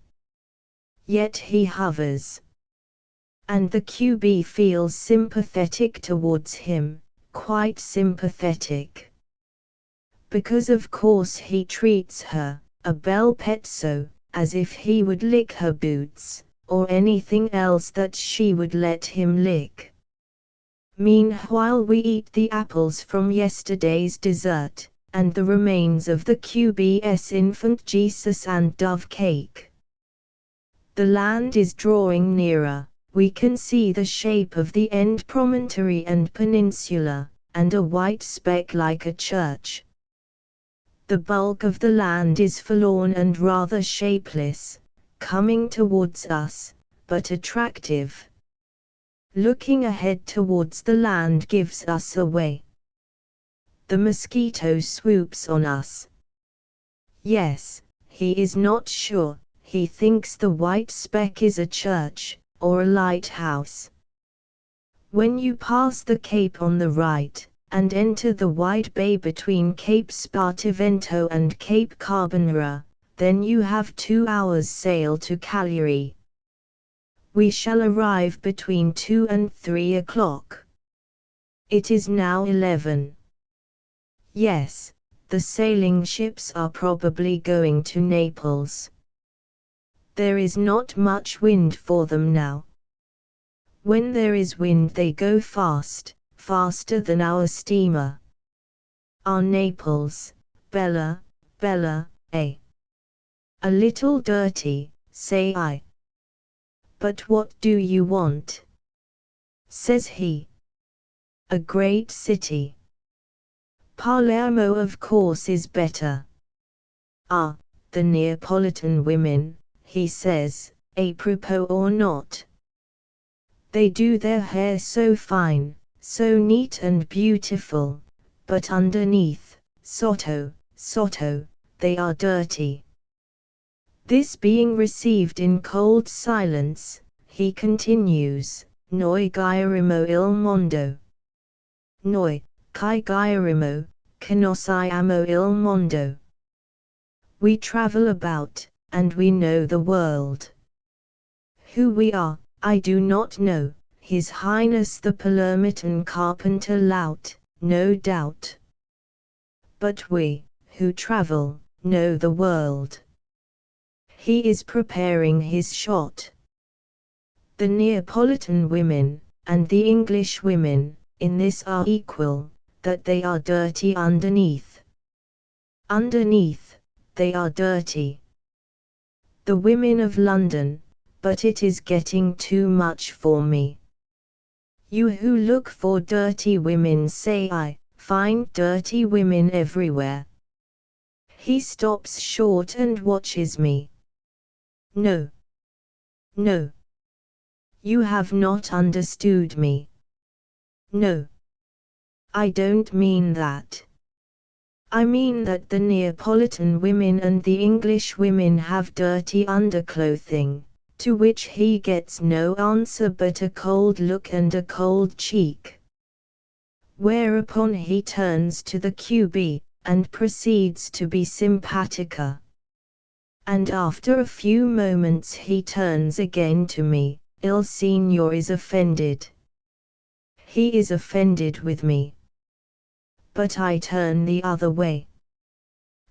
[SPEAKER 1] Yet he hovers. And the QB feels sympathetic towards him, quite sympathetic. Because of course he treats her, a belle pet so, as if he would lick her boots, or anything else that she would let him lick. Meanwhile we eat the apples from yesterday's dessert, and the remains of the QB's infant Jesus and dove cake. The land is drawing nearer. We can see the shape of the end promontory and peninsula, and a white speck like a church. The bulk of the land is forlorn and rather shapeless, coming towards us, but attractive. Looking ahead towards the land gives us away. The mosquito swoops on us. Yes, he is not sure, he thinks the white speck is a church, or a lighthouse. When you pass the cape on the right, and enter the wide bay between Cape Spartivento and Cape Carbonara, then you have 2 hours sail to Cagliari. We shall arrive between 2 and 3 o'clock. It is now 11. Yes, the sailing ships are probably going to Naples. There is not much wind for them now. When there is wind they go fast, faster than our steamer. Our Naples, Bella, eh? A little dirty, say I. But what do you want? Says he. A great city. Palermo of course is better. Ah, the Neapolitan women, he says, apropos or not. They do their hair so fine, so neat and beautiful, but underneath, sotto, they are dirty. This being received in cold silence, he continues, Noi gairimo il mondo. Noi, kai gairimo, che nos amo il mondo. We travel about, and we know the world. Who we are, I do not know, His Highness the Palermitan carpenter lout, no doubt. But we, who travel, know the world. He is preparing his shot. The Neapolitan women, and the English women, in this are equal, that they are dirty underneath. Underneath, they are dirty. The women of London, but it is getting too much for me. You who look for dirty women say I find dirty women everywhere. He stops short and watches me. No. No. You have not understood me. No. I don't mean that. I mean that the Neapolitan women and the English women have dirty underclothing, To which he gets no answer but a cold look and a cold cheek. Whereupon he turns to the QB, and proceeds to be simpatica. And after a few moments he turns again to me. Il Signor is offended. He is offended with me. But I turn the other way.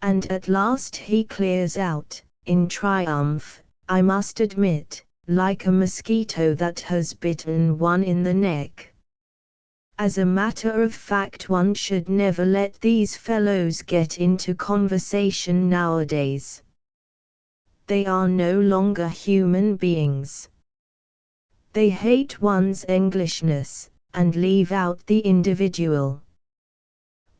[SPEAKER 1] And at last he clears out, in triumph, I must admit, like a mosquito that has bitten one in the neck. As a matter of fact, one should never let these fellows get into conversation nowadays. They are no longer human beings. They hate one's Englishness, and leave out the individual.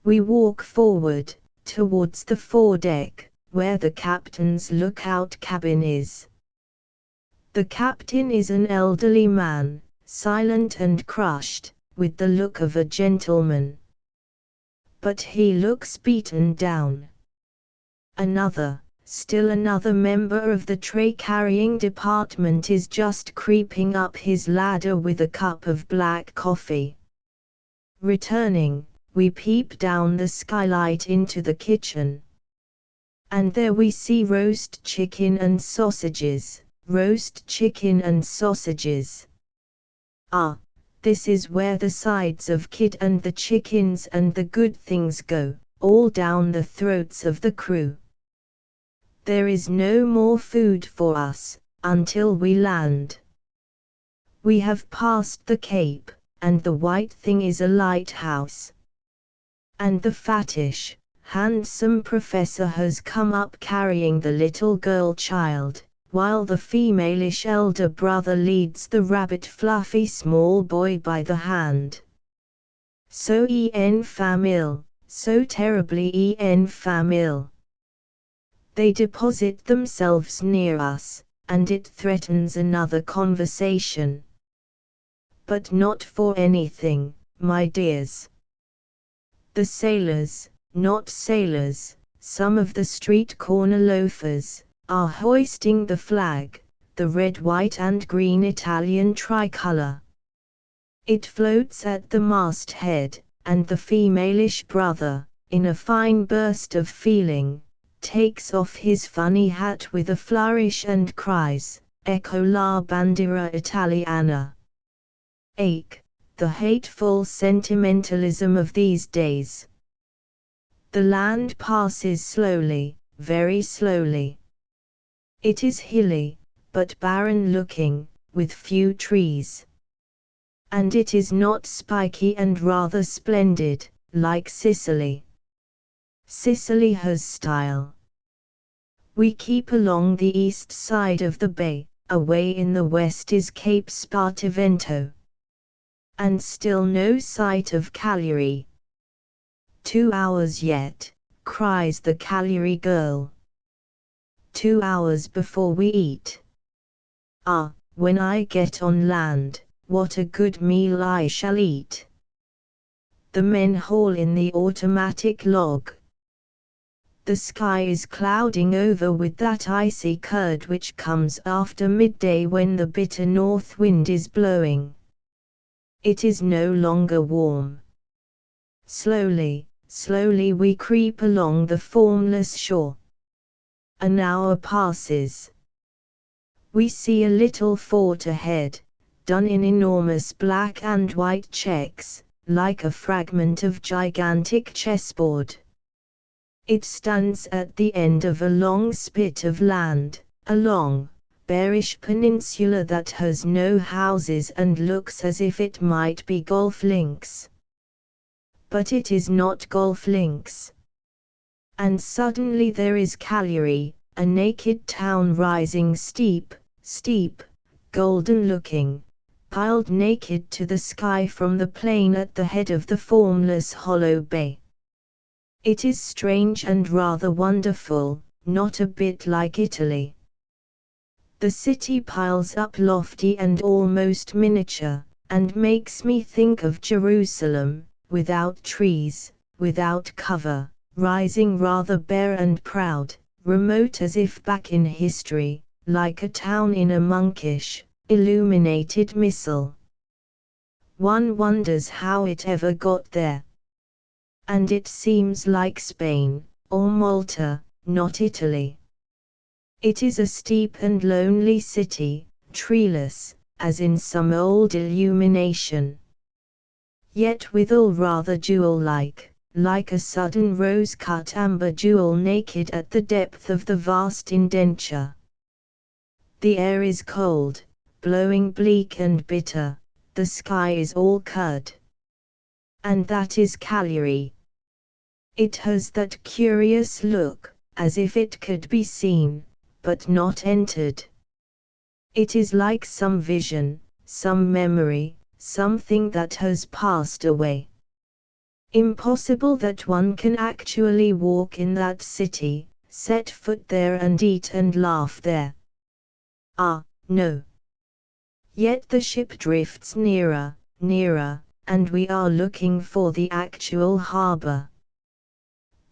[SPEAKER 1] We walk forward, towards the foredeck, where the captain's lookout cabin is. The captain is an elderly man, silent and crushed, with the look of a gentleman. But he looks beaten down. Still another member of the tray-carrying department is just creeping up his ladder with a cup of black coffee. Returning, we peep down the skylight into the kitchen. And there we see roast chicken and sausages, roast chicken and sausages. Ah, this is where the sides of kid and the chickens and the good things go, all down the throats of the crew. There is no more food for us, until we land. We have passed the Cape, and the white thing is a lighthouse. And the fattish, handsome professor has come up carrying the little girl child, while the femalish elder brother leads the rabbit fluffy small boy by the hand. So en famille, so terribly en famille. They deposit themselves near us, and it threatens another conversation. But not for anything, my dears. The sailors, not sailors, some of the street corner loafers, are hoisting the flag, the red, white and green Italian tricolor. It floats at the masthead, and the femalish brother, in a fine burst of feeling, takes off his funny hat with a flourish and cries, "Ecco la bandiera italiana." Ache, the hateful sentimentalism of these days. The land passes slowly, very slowly. It is hilly, but barren looking, with few trees. And it is not spiky and rather splendid, like Sicily. Sicily has style. We keep along the east side of the bay, away in the west is Cape Spartivento. And still no sight of Cagliari. 2 hours yet, cries the Cagliari girl. 2 hours before we eat. Ah, when I get on land, what a good meal I shall eat. The men haul in the automatic log. The sky is clouding over with that icy curd which comes after midday when the bitter north wind is blowing. It is no longer warm. Slowly, slowly we creep along the formless shore. An hour passes. We see a little fort ahead, done in enormous black and white checks, like a fragment of gigantic chessboard. It stands at the end of a long spit of land, a long, bearish peninsula that has no houses and looks as if it might be golf links. But it is not golf links. And suddenly there is Cagliari, a naked town rising steep, golden-looking, piled naked to the sky from the plain at the head of the formless hollow bay. It is strange and rather wonderful, not a bit like Italy. The city piles up lofty and almost miniature, and makes me think of Jerusalem, without trees, without cover, rising rather bare and proud, remote as if back in history, like a town in a monkish, illuminated missal. One wonders how it ever got there. And it seems like Spain, or Malta, not Italy. It is a steep and lonely city, treeless, as in some old illumination. Yet withal rather jewel-like, like a sudden rose-cut amber jewel naked at the depth of the vast indenture. The air is cold, blowing bleak and bitter, the sky is all cud. And that is Cagliari. It has that curious look, as if it could be seen, but not entered. It is like some vision, some memory, something that has passed away. Impossible that one can actually walk in that city, set foot there and eat and laugh there. Ah, no. Yet the ship drifts nearer, nearer, and we are looking for the actual harbor.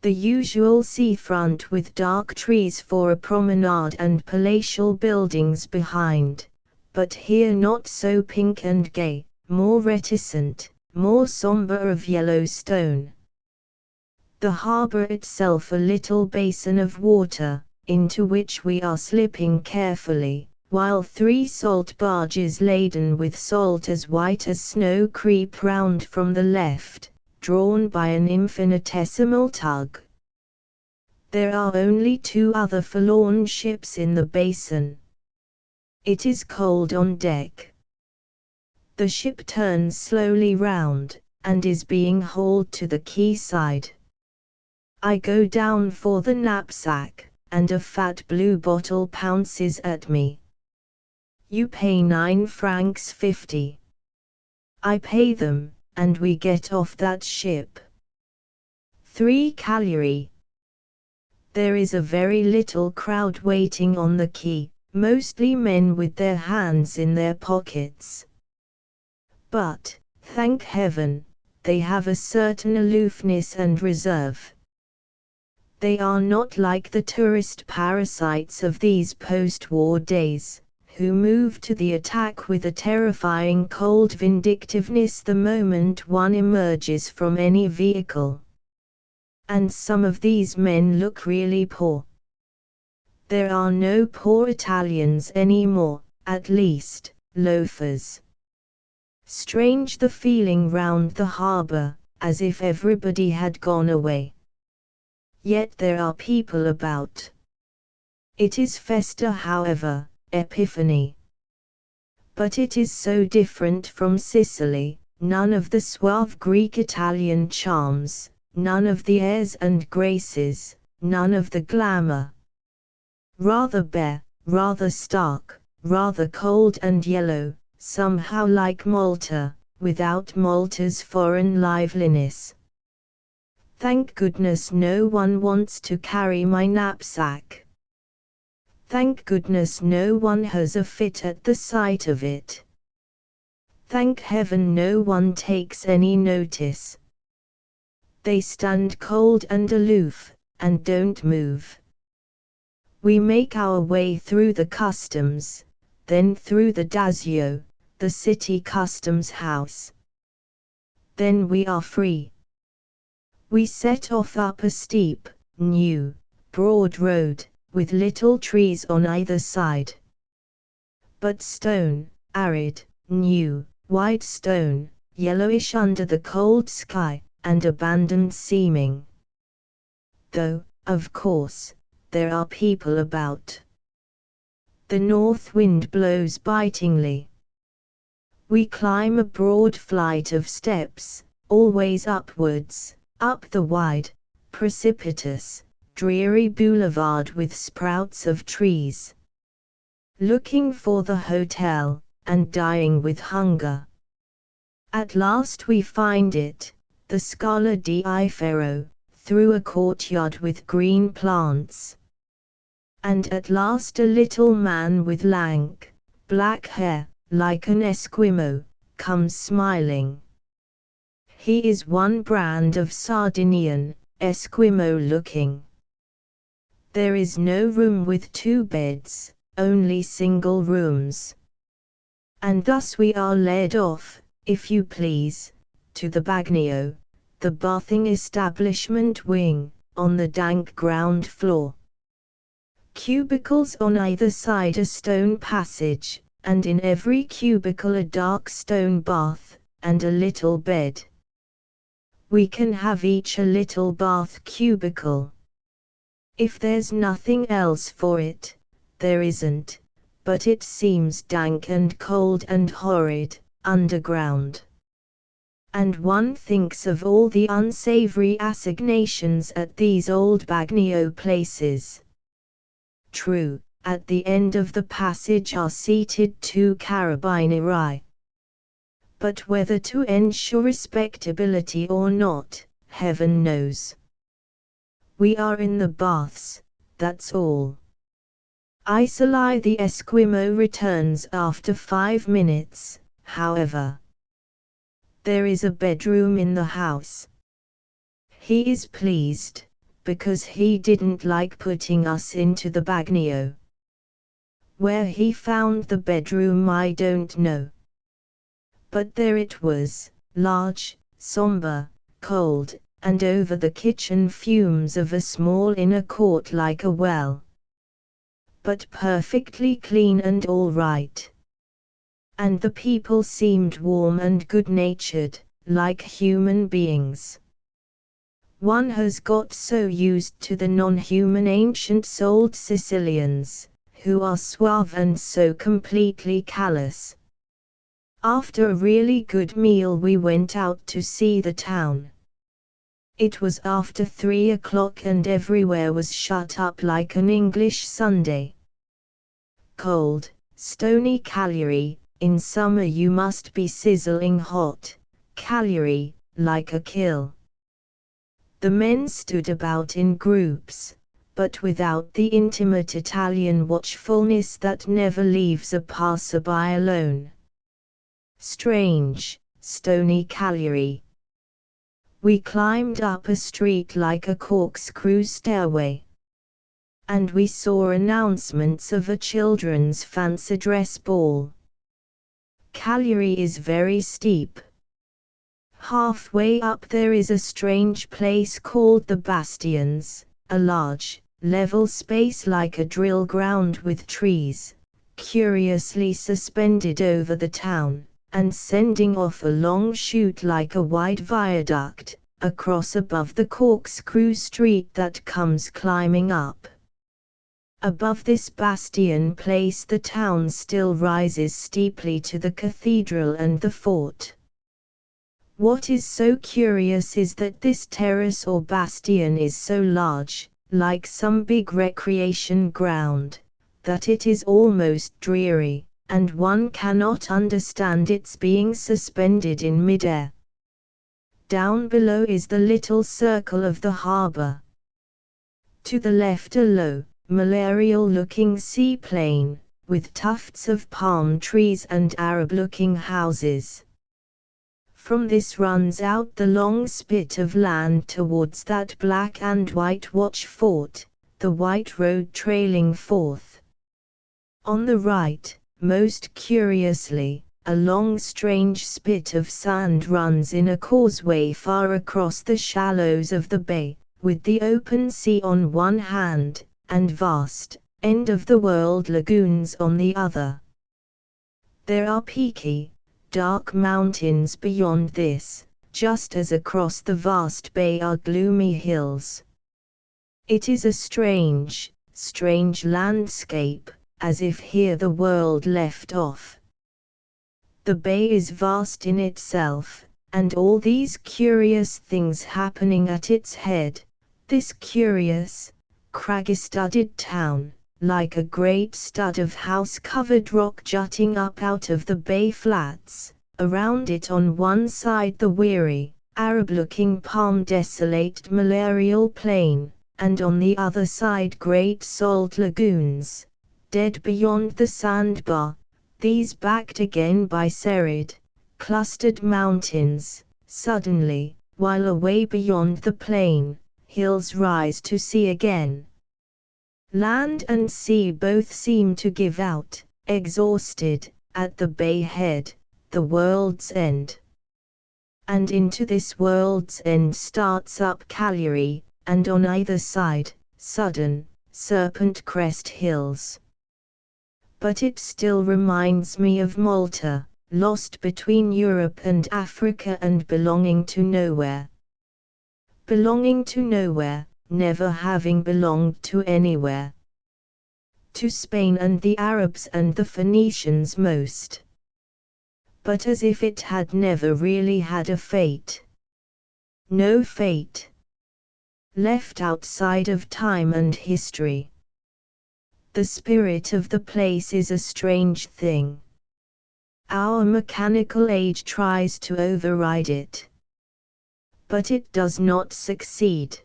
[SPEAKER 1] The usual seafront with dark trees for a promenade and palatial buildings behind, but here not so pink and gay, more reticent, more somber of yellow stone. The harbor itself a little basin of water, into which we are slipping carefully, while 3 salt barges laden with salt as white as snow creep round from the left, drawn by an infinitesimal tug. There are only 2 other forlorn ships in the basin. It is cold on deck. The ship turns slowly round, and is being hauled to the quayside. I go down for the knapsack, and a fat blue bottle pounces at me. You pay 9 francs 50. I pay them, and we get off that ship. 3 Cagliari. There is a very little crowd waiting on the quay, mostly men with their hands in their pockets. But, thank heaven, they have a certain aloofness and reserve. They are not like the tourist parasites of these post-war days, who move to the attack with a terrifying cold vindictiveness the moment one emerges from any vehicle. And some of these men look really poor. There are no poor Italians anymore, at least, loafers. Strange the feeling round the harbor, as if everybody had gone away. Yet there are people about. It is Festa, however, Epiphany. But it is so different from Sicily, none of the suave Greek-Italian charms, none of the airs and graces, none of the glamour. Rather bare, rather stark, rather cold and yellow, somehow like Malta, without Malta's foreign liveliness. Thank goodness no one wants to carry my knapsack. Thank goodness no one has a fit at the sight of it. Thank heaven no one takes any notice. They stand cold and aloof, and don't move. We make our way through the customs, then through the Dazio, the city customs house. Then we are free. We set off up a steep, new, broad road, with little trees on either side. But stone, arid, new, white stone, yellowish under the cold sky, and abandoned seeming. Though, of course, there are people about. The north wind blows bitingly. We climb a broad flight of steps, always upwards, up the wide, precipitous, dreary boulevard with sprouts of trees. Looking for the hotel, and dying with hunger. At last we find it, the Scala di Ferro, through a courtyard with green plants. And at last a little man with lank, black hair, like an Esquimau, comes smiling. He is one brand of Sardinian, Esquimau looking. There is no room with 2 beds, only single rooms. And thus we are led off, if you please, to the bagnio, the bathing establishment wing, on the dank ground floor. Cubicles on either side, a stone passage, and in every cubicle a dark stone bath, and a little bed. We can have each a little bath cubicle. If there's nothing else for it, there isn't, but it seems dank and cold and horrid, underground. And one thinks of all the unsavory assignations at these old bagnio places. True, at the end of the passage are seated 2 carabinieri. But whether to ensure respectability or not, heaven knows. We are in the baths, that's all. Isolai the Esquimau returns after 5 minutes, however. There is a bedroom in the house. He is pleased, because he didn't like putting us into the bagnio. Where he found the bedroom I don't know. But there it was, large, somber, cold, and over the kitchen fumes of a small inner court like a well. But perfectly clean and all right. And the people seemed warm and good-natured, like human beings. One has got so used to the non-human ancient-souled Sicilians, who are suave and so completely callous. After a really good meal we went out to see the town. It was after 3 o'clock and everywhere was shut up like an English Sunday. Cold, stony Cagliari, in summer you must be sizzling hot, Cagliari, like a kiln. The men stood about in groups, but without the intimate Italian watchfulness that never leaves a passerby alone. Strange, stony Cagliari. We climbed up a street like a corkscrew stairway. And we saw announcements of a children's fancy dress ball. Cagliari is very steep. Halfway up there is a strange place called the Bastions, a large, level space like a drill ground with trees, curiously suspended over the town, and sending off a long chute like a wide viaduct, across above the corkscrew street that comes climbing up. Above this bastion place the town still rises steeply to the cathedral and the fort. What is so curious is that this terrace or bastion is so large, like some big recreation ground, that it is almost dreary, and one cannot understand its being suspended in midair. Down below is the little circle of the harbour. To the left a low, malarial-looking seaplane, with tufts of palm trees and Arab-looking houses. From this runs out the long spit of land towards that black and white watch fort, the white road trailing forth. On the right, most curiously, a long strange spit of sand runs in a causeway far across the shallows of the bay, with the open sea on one hand, and vast, end-of-the-world lagoons on the other. There are peaky, dark mountains beyond this, just as across the vast bay are gloomy hills. It is a strange, strange landscape, as if here the world left off. The bay is vast in itself, and all these curious things happening at its head, this curious, craggy-studded town, like a great stud of house-covered rock jutting up out of the bay flats, around it on one side the weary, Arab-looking palm-desolated malarial plain, and on the other side great salt lagoons, dead beyond the sandbar, these backed again by serried, clustered mountains. Suddenly, while away beyond the plain, hills rise to see again. Land and sea both seem to give out, exhausted, at the bay head, the world's end. And into this world's end starts up Cagliari, and on either side, sudden, serpent crest hills. But it still reminds me of Malta, lost between Europe and Africa and belonging to nowhere. Belonging to nowhere, never having belonged to anywhere. To Spain and the Arabs and the Phoenicians most. But as if it had never really had a fate. No fate. Left outside of time and history. The spirit of the place is a strange thing. Our mechanical age tries to override it. But it does not succeed.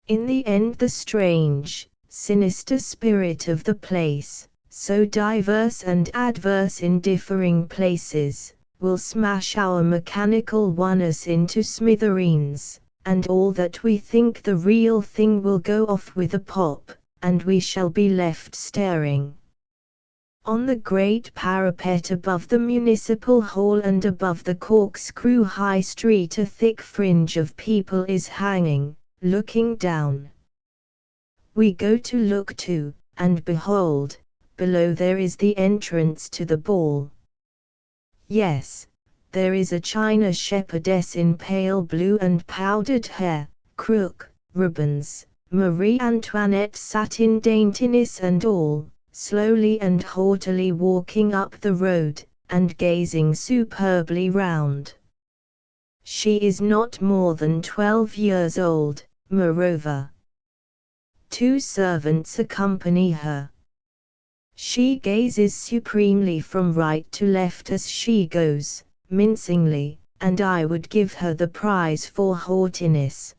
[SPEAKER 1] In the end, the strange, sinister spirit of the place, so diverse and adverse in differing places, will smash our mechanical oneness into smithereens, and all that we think the real thing will go off with a pop, and we shall be left staring. On the great parapet above the municipal hall and above the corkscrew high street a thick fringe of people is hanging, looking down. We go to look too, and behold, below there is the entrance to the ball. Yes, there is a China shepherdess in pale blue and powdered hair, crook, ribbons, Marie Antoinette satin daintiness and all, slowly and haughtily walking up the road, and gazing superbly round. She is not more than 12 years old, moreover. 2 servants accompany her. She gazes supremely from right to left as she goes, mincingly, and I would give her the prize for haughtiness.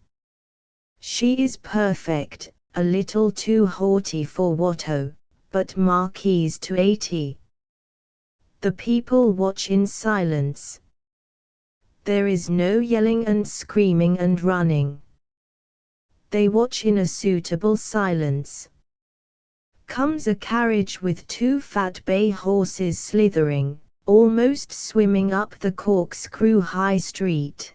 [SPEAKER 1] She is perfect, a little too haughty for Watteau, but marquise to 80. The people watch in silence. There is no yelling and screaming and running. They watch in a suitable silence. Comes a carriage with 2 fat bay horses slithering, almost swimming up the corkscrew high street.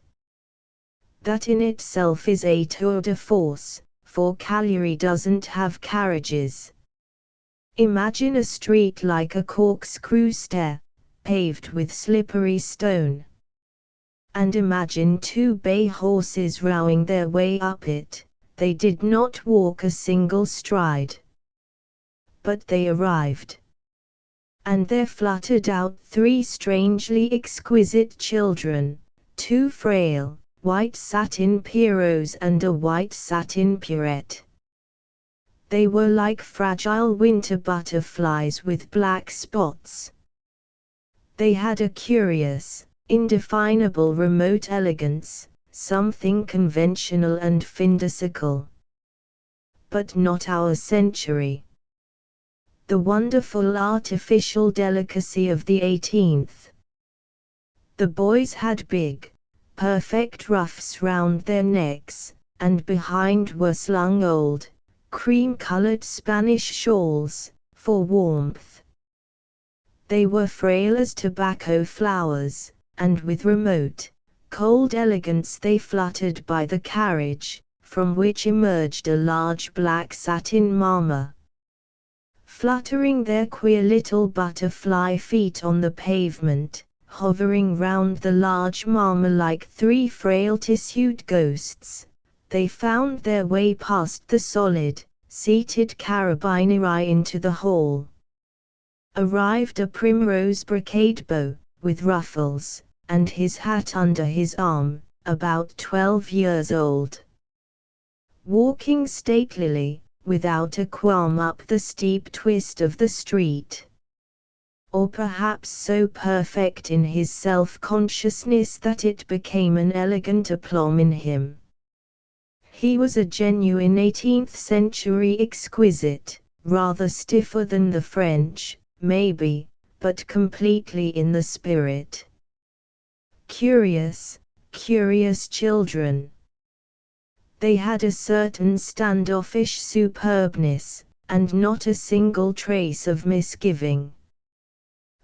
[SPEAKER 1] That in itself is a tour de force, for Cagliari doesn't have carriages. Imagine a street like a corkscrew stair, paved with slippery stone. And imagine 2 bay horses rowing their way up it. They did not walk a single stride. But they arrived. And there fluttered out 3 strangely exquisite children, 2 frail, white satin pierrots and a white satin pierrette. They were like fragile winter butterflies with black spots. They had a curious, indefinable remote elegance, something conventional and findicical. But not our century. The wonderful artificial delicacy of the 18th. The boys had big, perfect ruffs round their necks, and behind were slung old, cream-colored Spanish shawls, for warmth. They were frail as tobacco flowers, and with remote, cold elegance they fluttered by the carriage, from which emerged a large black satin mamma. Fluttering their queer little butterfly feet on the pavement, hovering round the large mamma like 3 frail tissued ghosts, they found their way past the solid, seated carabinieri into the hall. Arrived a primrose brocade beau, with ruffles, and his hat under his arm, about 12 years old. Walking statelily, without a qualm up the steep twist of the street. Or perhaps so perfect in his self-consciousness that it became an elegant aplomb in him. He was a genuine 18th century exquisite, rather stiffer than the French, maybe, but completely in the spirit. Curious, curious children. They had a certain standoffish superbness, and not a single trace of misgiving.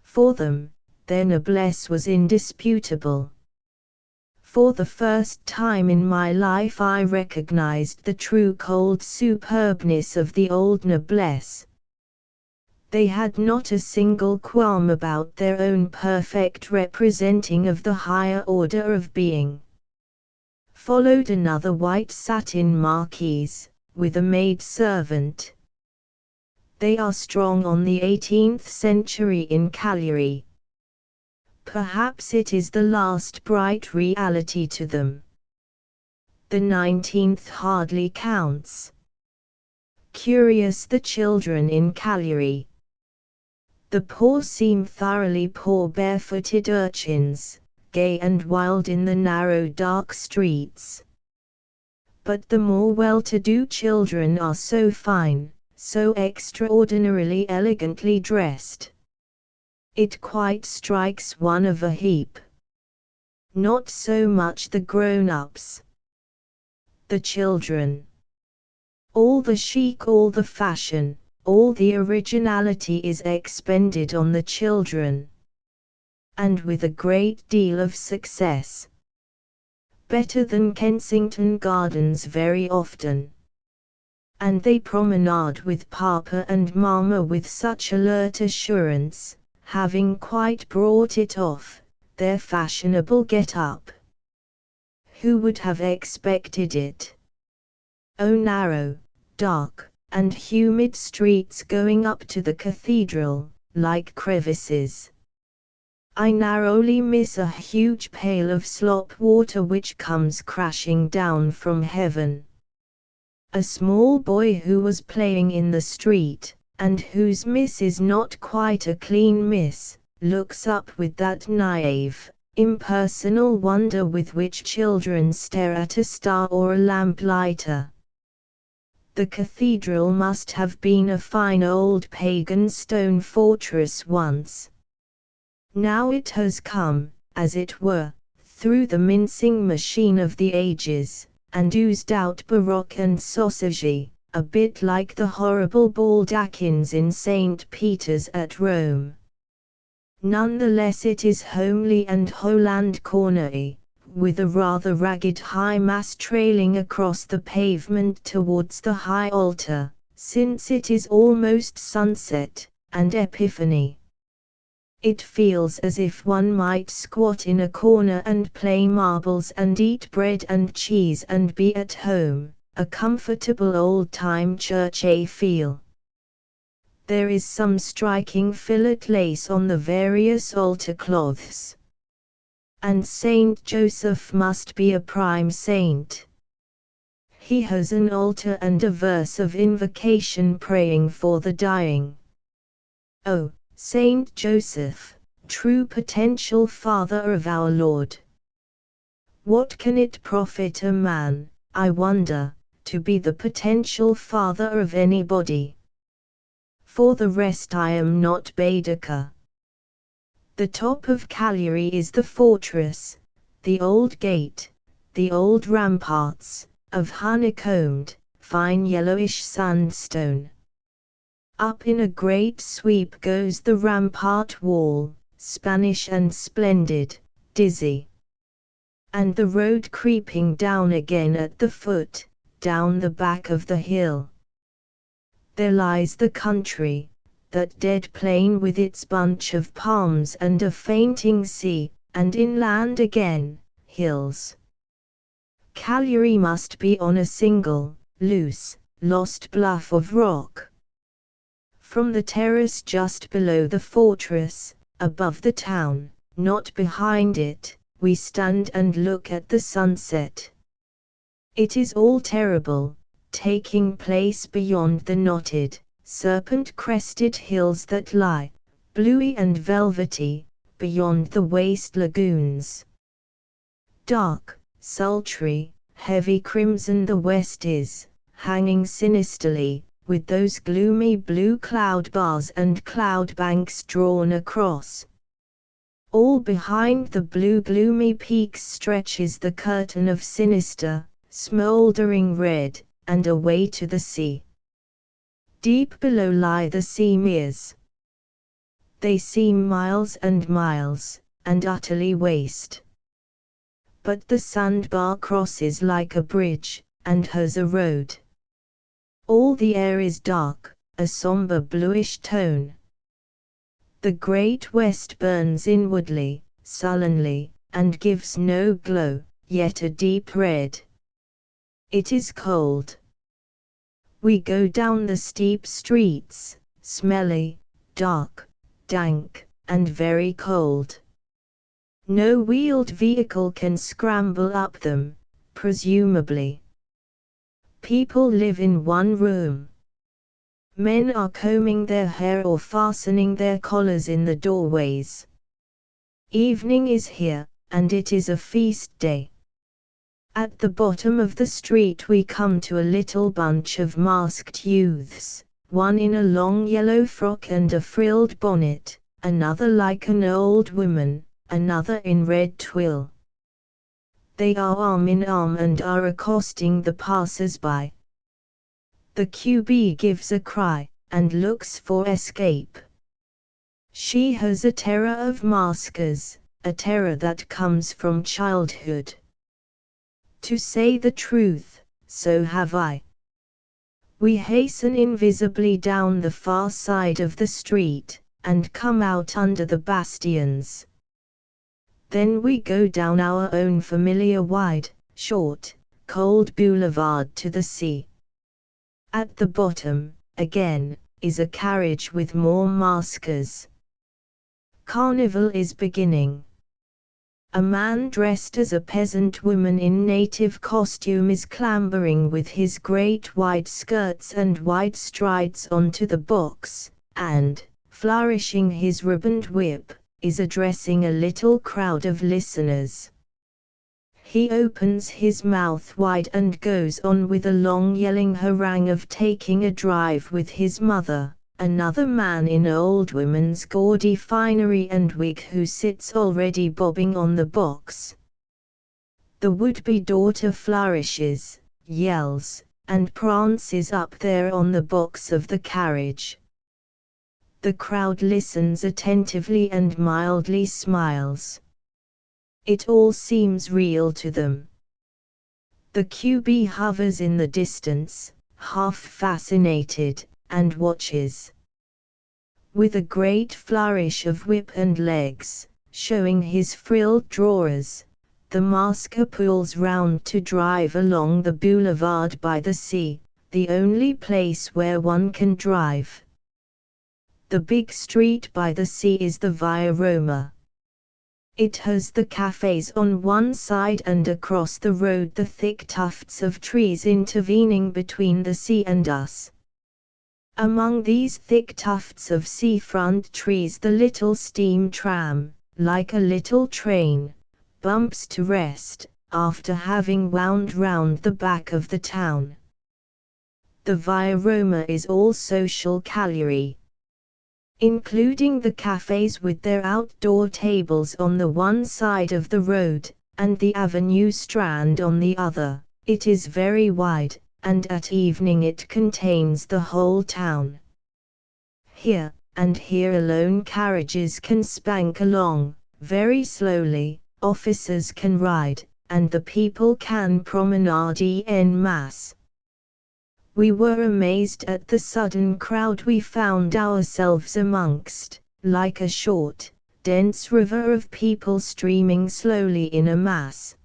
[SPEAKER 1] For them, their noblesse was indisputable. For the first time in my life I recognized the true cold superbness of the old noblesse. They had not a single qualm about their own perfect representing of the higher order of being. Followed another white satin marquise, with a maid-servant. They are strong on the 18th century in Cagliari. Perhaps it is the last bright reality to them. The 19th hardly counts. Curious the children in Cagliari. The poor seem thoroughly poor barefooted urchins, gay and wild in the narrow dark streets. But the more well-to-do children are so fine, so extraordinarily elegantly dressed. It quite strikes one of a heap. Not so much the grown-ups. The children. All the chic, all the fashion, all the originality is expended on the children. And with a great deal of success. Better than Kensington Gardens very often. And they promenade with Papa and Mamma with such alert assurance, having quite brought it off, their fashionable get-up. Who would have expected it? Oh, narrow, dark, and humid streets going up to the cathedral, like crevices. I narrowly miss a huge pail of slop water which comes crashing down from heaven. A small boy who was playing in the street, and whose miss is not quite a clean miss, looks up with that naive, impersonal wonder with which children stare at a star or a lamplighter. The cathedral must have been a fine old pagan stone fortress once. Now it has come, as it were, through the mincing machine of the ages, and oozed out baroque and sausagey, a bit like the horrible baldachins in St. Peter's at Rome. None the less it is homely and Holland cornery, with a rather ragged high mass trailing across the pavement towards the high altar, since it is almost sunset, and Epiphany. It feels as if one might squat in a corner and play marbles and eat bread and cheese and be at home, a comfortable old-time church feel. There is some striking fillet lace on the various altar cloths. And Saint Joseph must be a prime saint. He has an altar and a verse of invocation praying for the dying. Oh, Saint Joseph, true potential Father of our Lord. What can it profit a man, I wonder, to be the potential father of anybody? For the rest I am not Baedeker. The top of Cagliari is the fortress, the old gate, the old ramparts, of honeycombed, fine yellowish sandstone. Up in a great sweep goes the rampart wall, Spanish and splendid, dizzy. And the road creeping down again at the foot, down the back of the hill. There lies the country, that dead plain with its bunch of palms and a fainting sea, and inland again, hills. Cagliari must be on a single, loose, lost bluff of rock. From the terrace just below the fortress, above the town, not behind it, we stand and look at the sunset. It is all terrible, taking place beyond the knotted, serpent-crested hills that lie, bluey and velvety, beyond the waste lagoons. Dark, sultry, heavy crimson the west is, hanging sinisterly, with those gloomy blue cloud bars and cloud banks drawn across. All behind the blue gloomy peaks stretches the curtain of sinister, smouldering red, and away to the sea. Deep below lie the sea meres. They seem miles and miles, and utterly waste. But the sandbar crosses like a bridge, and has a road. All the air is dark, a somber bluish tone. The great west burns inwardly, sullenly, and gives no glow, yet a deep red. It is cold. We go down the steep streets, smelly, dark, dank, and very cold. No wheeled vehicle can scramble up them, presumably. People live in one room. Men are combing their hair or fastening their collars in the doorways. Evening is here, and it is a feast day. At the bottom of the street we come to a little bunch of masked youths, one in a long yellow frock and a frilled bonnet, another like an old woman, another in red twill. They are arm in arm and are accosting the passers-by. The QB gives a cry, and looks for escape. She has a terror of maskers, a terror that comes from childhood. To say the truth, so have I. We hasten invisibly down the far side of the street, and come out under the bastions. Then we go down our own familiar wide, short, cold boulevard to the sea. At the bottom, again, is a carriage with more maskers. Carnival is beginning. A man dressed as a peasant woman in native costume is clambering with his great white skirts and wide strides onto the box, and, flourishing his ribboned whip, is addressing a little crowd of listeners. He opens his mouth wide and goes on with a long yelling harangue of taking a drive with his mother, another man in old woman's gaudy finery and wig who sits already bobbing on the box. The would-be daughter flourishes, yells, and prances up there on the box of the carriage. The crowd listens attentively and mildly smiles. It all seems real to them. The QB hovers in the distance, half fascinated, and watches. With a great flourish of whip and legs, showing his frilled drawers, the masker pulls round to drive along the boulevard by the sea, the only place where one can drive. The big street by the sea is the Via Roma. It has the cafes on one side and across the road the thick tufts of trees intervening between the sea and us. Among these thick tufts of seafront trees the little steam tram, like a little train, bumps to rest, after having wound round the back of the town. The Via Roma is all social Cagliari, including the cafes with their outdoor tables on the one side of the road, and the Avenue Strand on the other. It is very wide, and at evening it contains the whole town. Here, and here alone carriages can spank along, very slowly, officers can ride, and the people can promenade en masse. We were amazed at the sudden crowd we found ourselves amongst, like a short, dense river of people streaming slowly in a mass.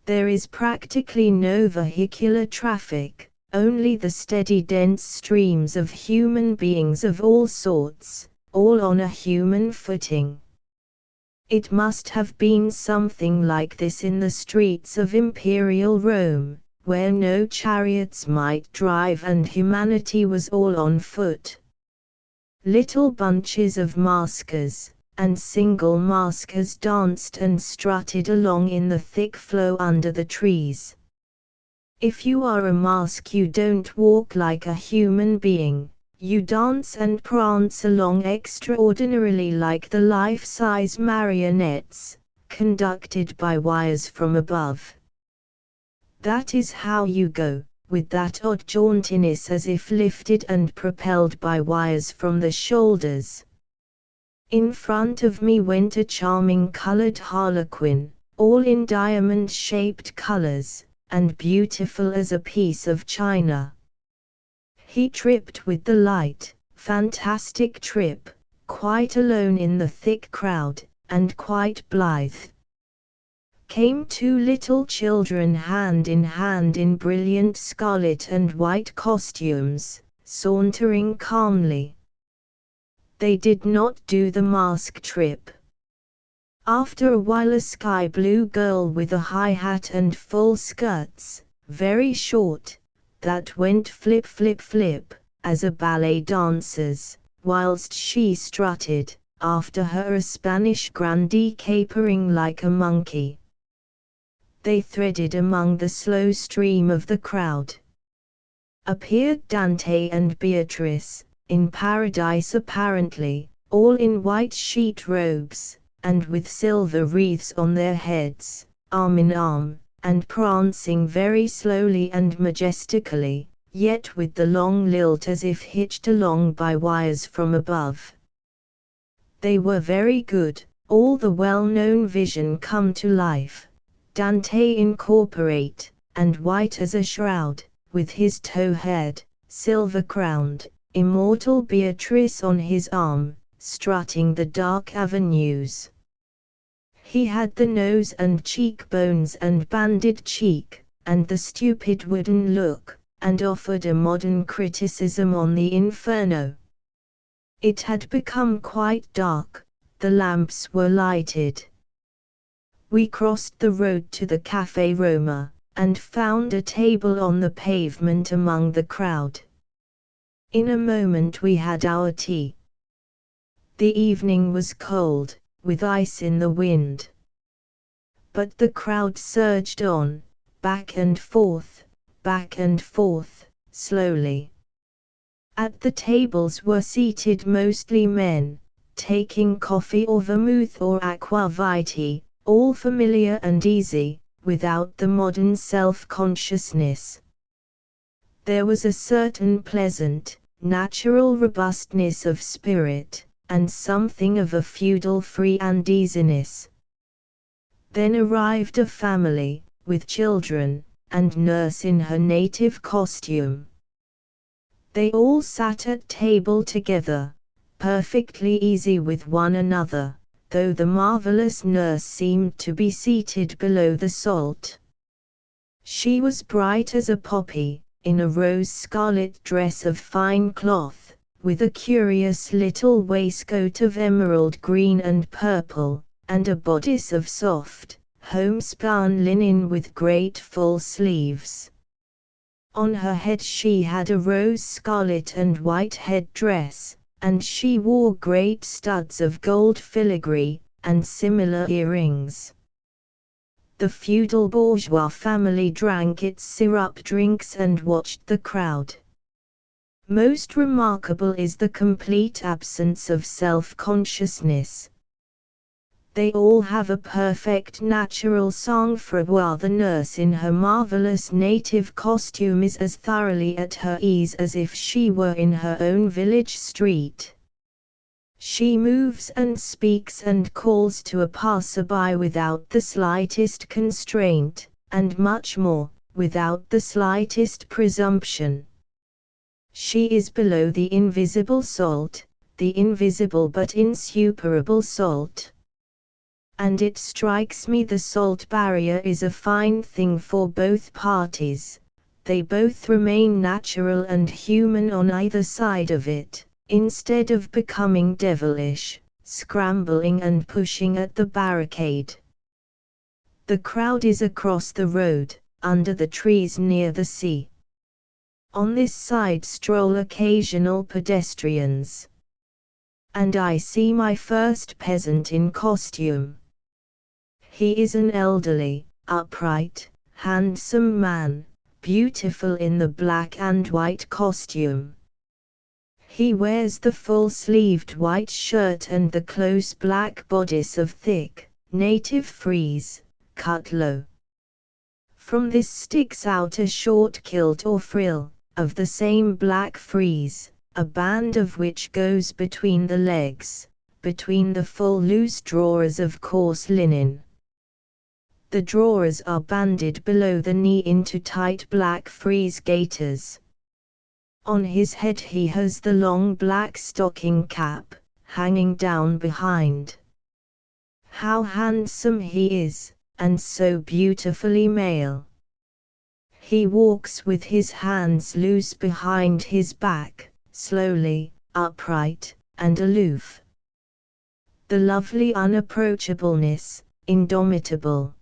[SPEAKER 1] There is practically no vehicular traffic, only the steady dense streams of human beings of all sorts, all on a human footing. It must have been something like this in the streets of Imperial Rome, where no chariots might drive and humanity was all on foot. Little bunches of maskers, and single maskers danced and strutted along in the thick flow under the trees. If you are a mask you don't walk like a human being, you dance and prance along extraordinarily like the life-size marionettes, conducted by wires from above. That is how you go, with that odd jauntiness as if lifted and propelled by wires from the shoulders. In front of me went a charming colored harlequin, all in diamond-shaped colors, and beautiful as a piece of china. He tripped with the light, fantastic trip, quite alone in the thick crowd, and quite blithe. Came two little children hand in brilliant scarlet and white costumes, sauntering calmly. They did not do the mask trip. After a while a sky blue girl with a high hat and full skirts, very short, that went flip flip flip, as a ballet dancer's, whilst she strutted, after her a Spanish grandee capering like a monkey. They threaded among the slow stream of the crowd. Appeared Dante and Beatrice, in paradise apparently, all in white sheet robes, and with silver wreaths on their heads, arm in arm, and prancing very slowly and majestically, yet with the long lilt as if hitched along by wires from above. They were very good, all the well-known vision come to life. Dante incorporate, and white as a shroud, with his tow-head, silver-crowned, immortal Beatrice on his arm, strutting the dark avenues. He had the nose and cheekbones and banded cheek, and the stupid wooden look, and offered a modern criticism on the inferno. It had become quite dark, the lamps were lighted. We crossed the road to the Café Roma, and found a table on the pavement among the crowd. In a moment we had our tea. The evening was cold, with ice in the wind. But the crowd surged on, back and forth, slowly. At the tables were seated mostly men, taking coffee or vermouth or aqua vitae, all familiar and easy, without the modern self-consciousness. There was a certain pleasant, natural robustness of spirit, and something of a feudal free and easiness. Then arrived a family, with children, and nurse in her native costume. They all sat at table together, perfectly easy with one another, though the marvelous nurse seemed to be seated below the salt. She was bright as a poppy, in a rose-scarlet dress of fine cloth, with a curious little waistcoat of emerald green and purple, and a bodice of soft, homespun linen with great full sleeves. On her head she had a rose-scarlet and white head-dress, and she wore great studs of gold filigree, and similar earrings. The feudal bourgeois family drank its syrup drinks and watched the crowd. Most remarkable is the complete absence of self-consciousness. They all have a perfect natural sang-froid while the nurse in her marvelous native costume is as thoroughly at her ease as if she were in her own village street. She moves and speaks and calls to a passer-by without the slightest constraint, and much more, without the slightest presumption. She is below the invisible salt, the invisible but insuperable salt. And it strikes me the salt barrier is a fine thing for both parties. They both remain natural and human on either side of it, instead of becoming devilish, scrambling and pushing at the barricade. The crowd is across the road, under the trees near the sea. On this side stroll occasional pedestrians. And I see my first peasant in costume. He is an elderly, upright, handsome man, beautiful in the black and white costume. He wears the full-sleeved white shirt and the close black bodice of thick, native frieze, cut low. From this sticks out a short kilt or frill, of the same black frieze, a band of which goes between the legs, between the full loose drawers of coarse linen. The drawers are banded below the knee into tight black frieze gaiters. On his head he has the long black stocking cap, hanging down behind. How handsome he is, and so beautifully male. He walks with his hands loose behind his back, slowly, upright, and aloof. The lovely unapproachableness, indomitable.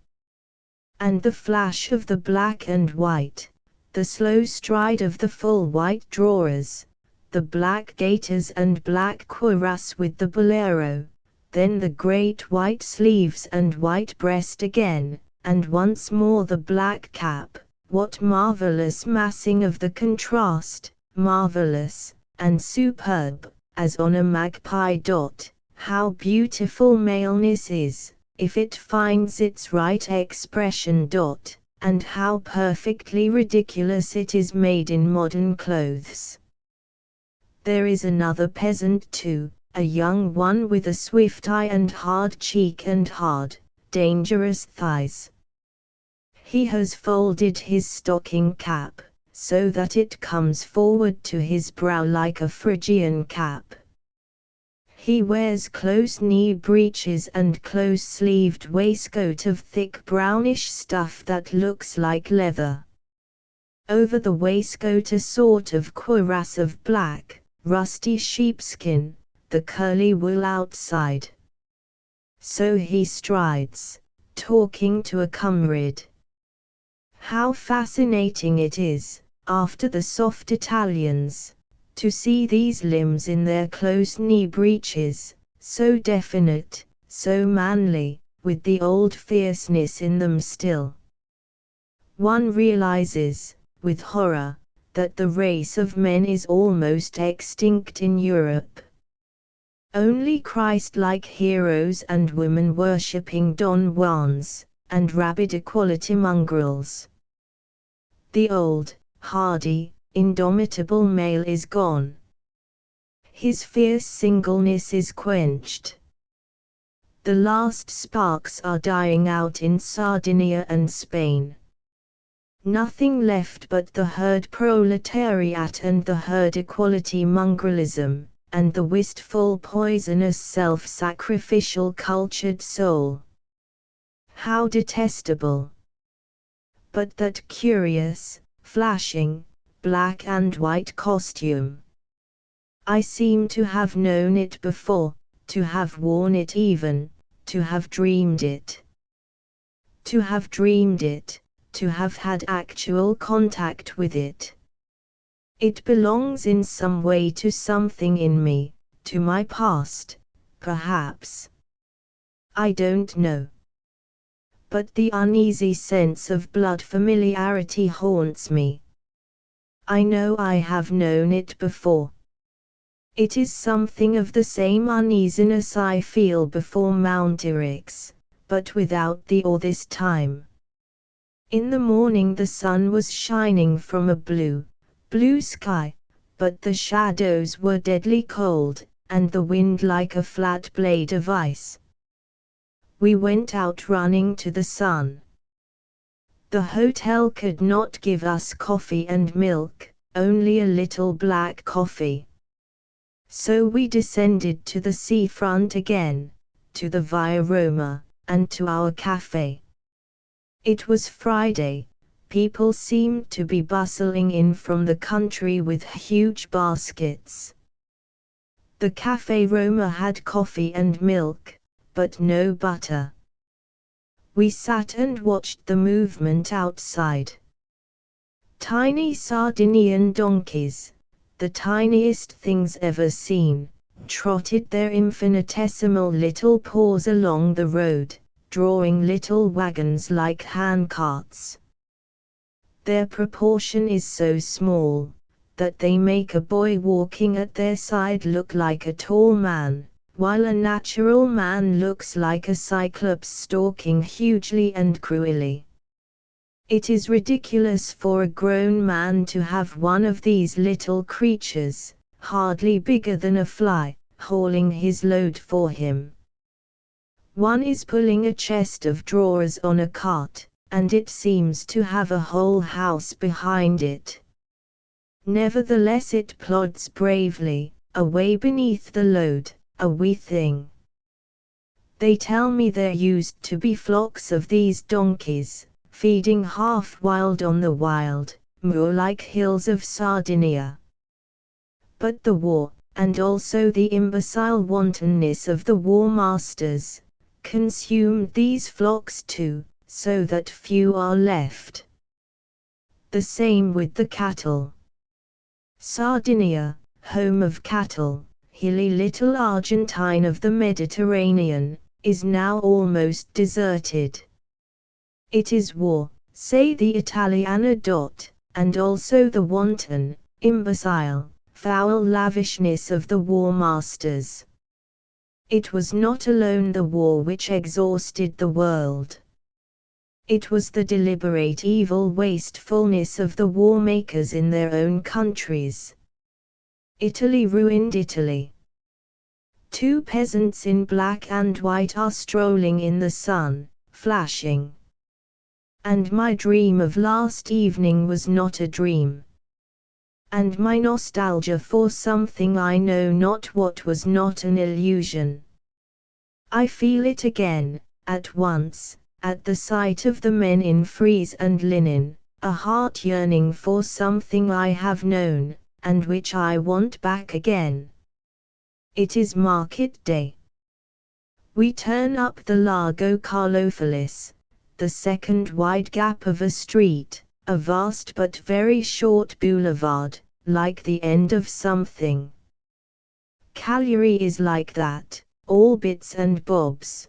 [SPEAKER 1] And the flash of the black and white, the slow stride of the full white drawers, the black gaiters and black cuirass with the bolero, then the great white sleeves and white breast again, and once more the black cap. What marvelous massing of the contrast, marvelous, and superb, as on a magpie dot. How beautiful maleness is, if it finds its right expression. And how perfectly ridiculous it is made in modern clothes. There is another peasant too, a young one with a swift eye and hard cheek and hard, dangerous thighs. He has folded his stocking cap, so that it comes forward to his brow like a Phrygian cap. He wears close knee breeches and close-sleeved waistcoat of thick brownish stuff that looks like leather. Over the waistcoat a sort of cuirass of black, rusty sheepskin, the curly wool outside. So he strides, talking to a comrade. How fascinating it is, after the soft Italians, to see these limbs in their close knee breeches, so definite, so manly, with the old fierceness in them still. One realizes, with horror, that the race of men is almost extinct in Europe. Only Christ-like heroes and women worshipping Don Juans, and rabid equality mongrels. The old, hardy, indomitable male is gone. His fierce singleness is quenched. The last sparks are dying out in Sardinia and Spain. Nothing left but the herd proletariat and the herd equality mongrelism, and the wistful poisonous self-sacrificial cultured soul. How detestable! But that curious, flashing, black and white costume. I seem to have known it before, to have worn it even, to have dreamed it. To have dreamed it, to have had actual contact with it. It belongs in some way to something in me, to my past, perhaps. I don't know. But the uneasy sense of blood familiarity haunts me. I know I have known it before. It is something of the same uneasiness I feel before Mount Eryx, but without the awe this time. In the morning the sun was shining from a blue sky, but the shadows were deadly cold, and the wind like a flat blade of ice. We went out running to the sun. The hotel could not give us coffee and milk, only a little black coffee. So we descended to the seafront again, to the Via Roma, and to our café. It was Friday. People seemed to be bustling in from the country with huge baskets. The Café Roma had coffee and milk, but no butter. We sat and watched the movement outside. Tiny Sardinian donkeys, the tiniest things ever seen, trotted their infinitesimal little paws along the road, drawing little wagons like handcarts. Their proportion is so small, that they make a boy walking at their side look like a tall man, while a natural man looks like a cyclops stalking hugely and cruelly. It is ridiculous for a grown man to have one of these little creatures, hardly bigger than a fly, hauling his load for him. One is pulling a chest of drawers on a cart, and it seems to have a whole house behind it. Nevertheless it plods bravely, away beneath the load, a wee thing. They tell me there used to be flocks of these donkeys, feeding half wild on the wild, moor-like hills of Sardinia. But the war, and also the imbecile wantonness of the war masters, consumed these flocks too, so that few are left. The same with the cattle. Sardinia, home of cattle, hilly little Argentine of the Mediterranean, is now almost deserted. It is war, say the Italiana. And also the wanton, imbecile, foul lavishness of the war masters. It was not alone the war which exhausted the world. It was the deliberate evil wastefulness of the war makers in their own countries. Italy ruined Italy. Two peasants in black and white are strolling in the sun, flashing. And my dream of last evening was not a dream. And my nostalgia for something I know not what was not an illusion. I feel it again, at once, at the sight of the men in frieze and linen, a heart yearning for something I have known, and which I want back again. It is market day. We turn up the Largo Carlo Felice, the second wide gap of a street, a vast but very short boulevard, like the end of something. Cagliari is like that, all bits and bobs.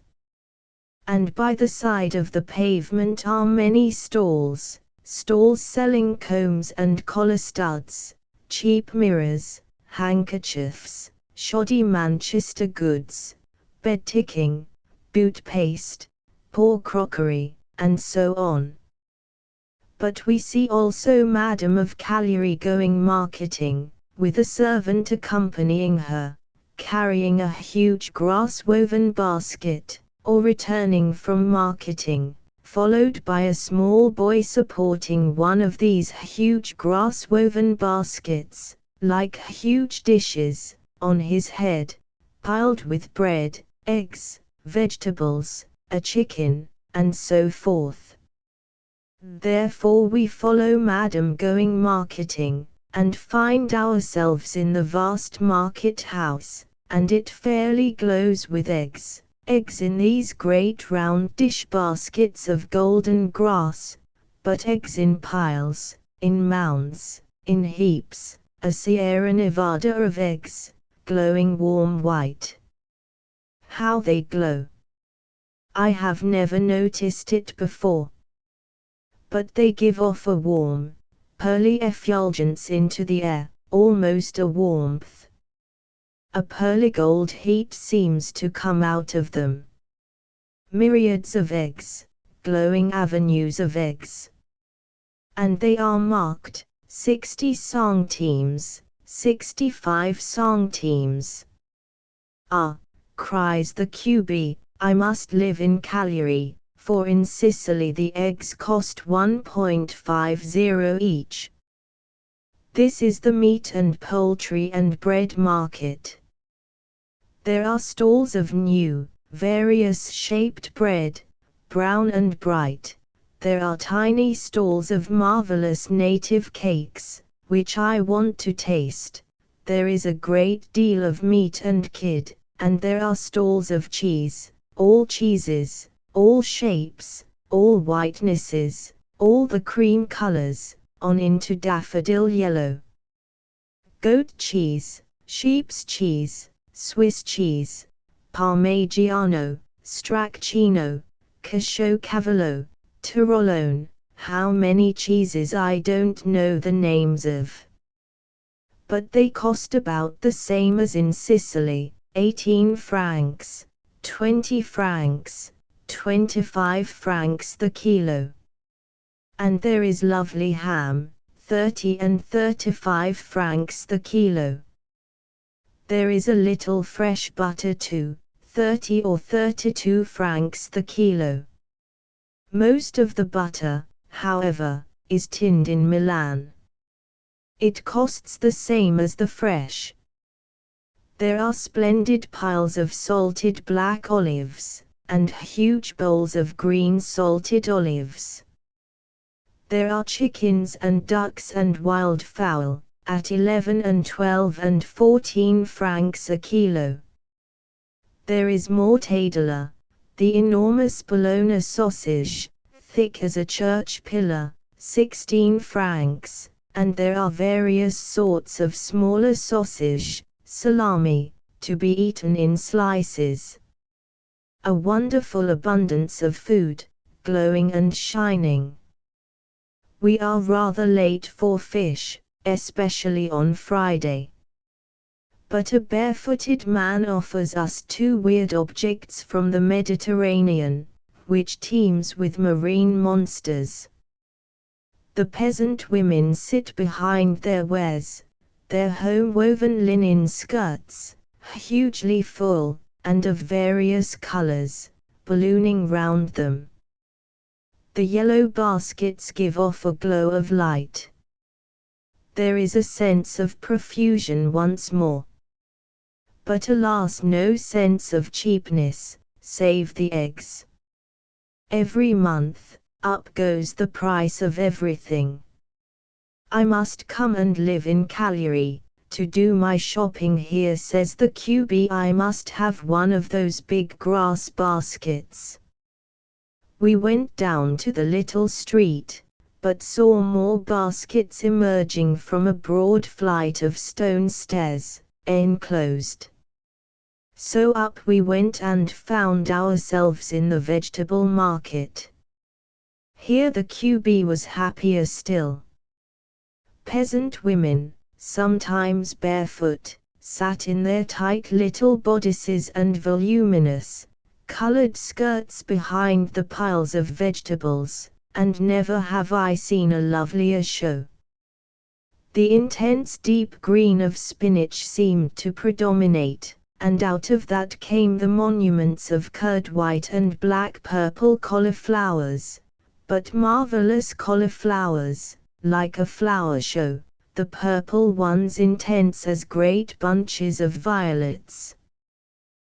[SPEAKER 1] And by the side of the pavement are many stalls selling combs and collar studs, cheap mirrors, handkerchiefs, shoddy Manchester goods, bed ticking, boot paste, poor crockery, and so on. But we see also Madame of Cagliari going marketing, with a servant accompanying her, carrying a huge grass-woven basket, or returning from marketing, followed by a small boy supporting one of these huge grass-woven baskets, like huge dishes, on his head, piled with bread, eggs, vegetables, a chicken, and so forth. Therefore we follow Madame going marketing, and find ourselves in the vast market house, and it fairly glows with eggs in these great round dish baskets of golden grass, but eggs in piles, in mounds, in heaps, a Sierra Nevada of eggs, glowing warm white. How they glow! I have never noticed it before. But they give off a warm, pearly effulgence into the air, almost a warmth. A pearly gold heat seems to come out of them. Myriads of eggs, glowing avenues of eggs. And they are marked, 60 centimes, 65 centimes. Ah, cries the QB, I must live in Cagliari, for in Sicily the eggs cost 1.50 each. This is the meat and poultry and bread market. There are stalls of new, various-shaped bread, brown and bright. There are tiny stalls of marvelous native cakes, which I want to taste. There is a great deal of meat and kid, and there are stalls of cheese, all cheeses, all shapes, all whitenesses, all the cream colors, on into daffodil yellow. Goat cheese, sheep's cheese, Swiss cheese, Parmigiano, Stracchino, Caciocavallo, Tirolone, how many cheeses I don't know the names of. But they cost about the same as in Sicily, 18 francs, 20 francs, 25 francs the kilo. And there is lovely ham, 30 and 35 francs the kilo. There is a little fresh butter too, 30 or 32 francs the kilo. Most of the butter, however, is tinned in Milan. It costs the same as the fresh. There are splendid piles of salted black olives, and huge bowls of green salted olives. There are chickens and ducks and wild fowl, at 11 and 12 and 14 francs a kilo. There is mortadella, the enormous Bologna sausage, thick as a church pillar, 16 francs, and there are various sorts of smaller sausage, salami, to be eaten in slices. A wonderful abundance of food, glowing and shining. We are rather late for fish, especially on Friday. But a barefooted man offers us two weird objects from the Mediterranean, which teems with marine monsters. The peasant women sit behind their wares, their home-woven linen skirts, hugely full, and of various colors, ballooning round them. The yellow baskets give off a glow of light. There is a sense of profusion once more. But alas, no sense of cheapness, save the eggs. Every month, up goes the price of everything. I must come and live in Cagliari, to do my shopping here, says the QB. I must have one of those big grass baskets. We went down to the little street, but saw more baskets emerging from a broad flight of stone stairs, enclosed. So up we went and found ourselves in the vegetable market. Here the QB was happier still. Peasant women, sometimes barefoot, sat in their tight little bodices and voluminous, colored skirts behind the piles of vegetables, and never have I seen a lovelier show. The intense deep green of spinach seemed to predominate, and out of that came the monuments of curd white and black purple cauliflowers, but marvelous cauliflowers, like a flower show, the purple ones intense as great bunches of violets.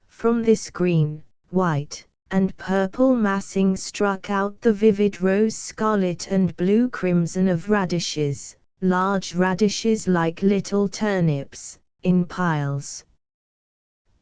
[SPEAKER 1] From this green, white, and purple massing struck out the vivid rose scarlet and blue crimson of radishes, large radishes like little turnips, in piles.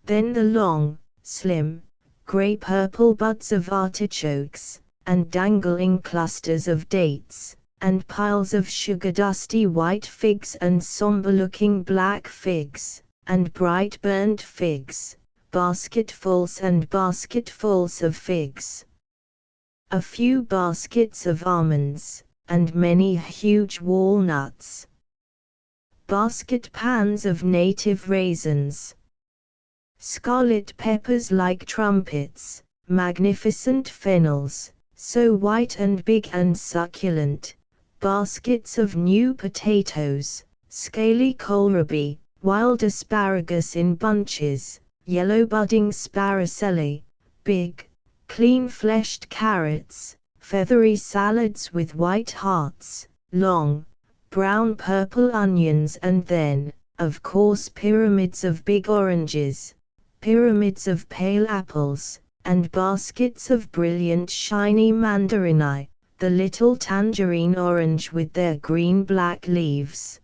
[SPEAKER 1] Then the long, slim, grey-purple buds of artichokes, and dangling clusters of dates, and piles of sugar-dusty white figs and sombre-looking black figs, and bright burnt figs, basketfuls and basketfuls of figs. A few baskets of almonds, and many huge walnuts. Basket pans of native raisins. Scarlet peppers like trumpets, magnificent fennels, so white and big and succulent, baskets of new potatoes, scaly kohlrabi, wild asparagus in bunches, yellow budding sparaceli, big, clean-fleshed carrots, feathery salads with white hearts, long, brown-purple onions, and then, of course, pyramids of big oranges, pyramids of pale apples, and baskets of brilliant shiny mandarini, the little tangerine orange with their green-black leaves.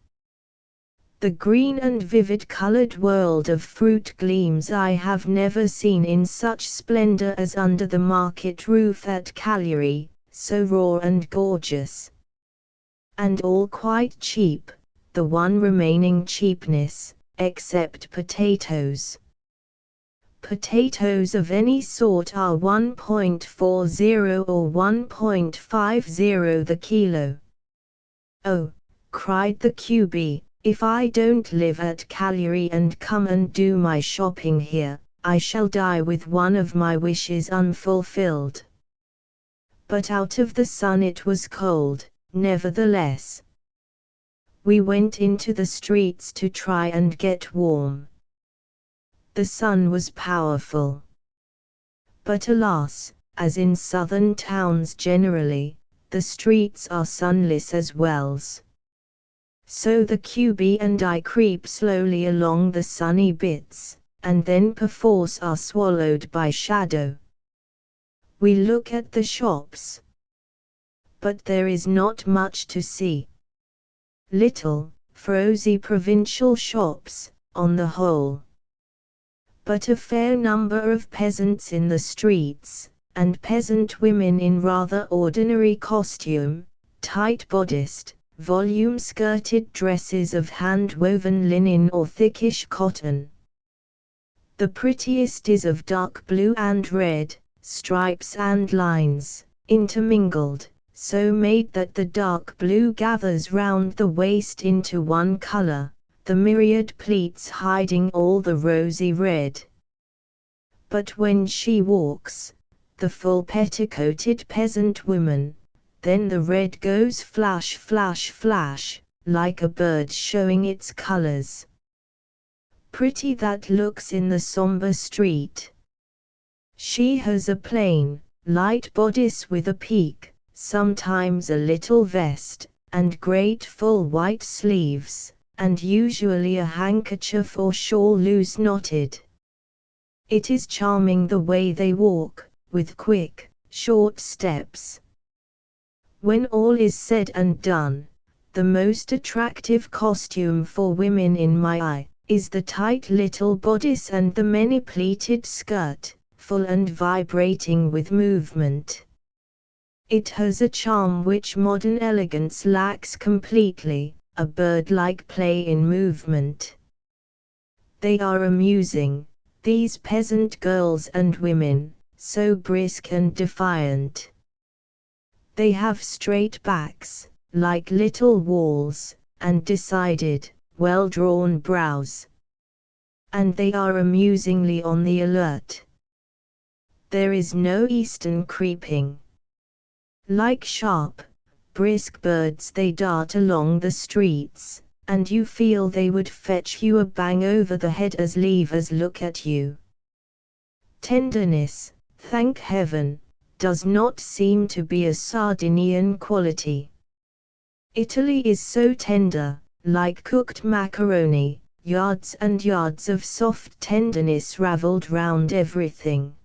[SPEAKER 1] The green and vivid-colored world of fruit gleams I have never seen in such splendor as under the market roof at Cagliari, so raw and gorgeous. And all quite cheap, the one remaining cheapness, except potatoes. Potatoes of any sort are 1.40 or 1.50 the kilo. Oh, cried the QB, if I don't live at Cagliari and come and do my shopping here, I shall die with one of my wishes unfulfilled. but out of the sun it was cold, nevertheless. We went into the streets to try and get warm. The sun was powerful. But alas, as in southern towns generally, the streets are sunless as wells. So the QB and I creep slowly along the sunny bits, and then perforce are swallowed by shadow. We look at the shops. But there is not much to see. Little, frosy provincial shops, on the whole. But a fair number of peasants in the streets, and peasant women in rather ordinary costume, tight-bodiced, volume-skirted dresses of hand-woven linen or thickish cotton. The prettiest is of dark blue and red, stripes and lines, intermingled, so made that the dark blue gathers round the waist into one color, the myriad pleats hiding all the rosy red. But when she walks, the full petticoated peasant woman, then the red goes flash flash flash, like a bird showing its colors. Pretty that looks in the somber street. She has a plain, light bodice with a peak, sometimes a little vest, and great full white sleeves, and usually a handkerchief or shawl loose knotted. It is charming the way they walk, with quick, short steps. When all is said and done, the most attractive costume for women in my eye, is the tight little bodice and the many-pleated skirt, full and vibrating with movement. It has a charm which modern elegance lacks completely, a bird-like play in movement. They are amusing, these peasant girls and women, so brisk and defiant. They have straight backs, like little walls, and decided, well-drawn brows. And they are amusingly on the alert. There is no Eastern creeping. Like sharp, brisk birds they dart along the streets, and you feel they would fetch you a bang over the head as leave as look at you. Tenderness, thank heaven, does not seem to be a Sardinian quality. Italy is so tender, like cooked macaroni, yards and yards of soft tenderness ravelled round everything.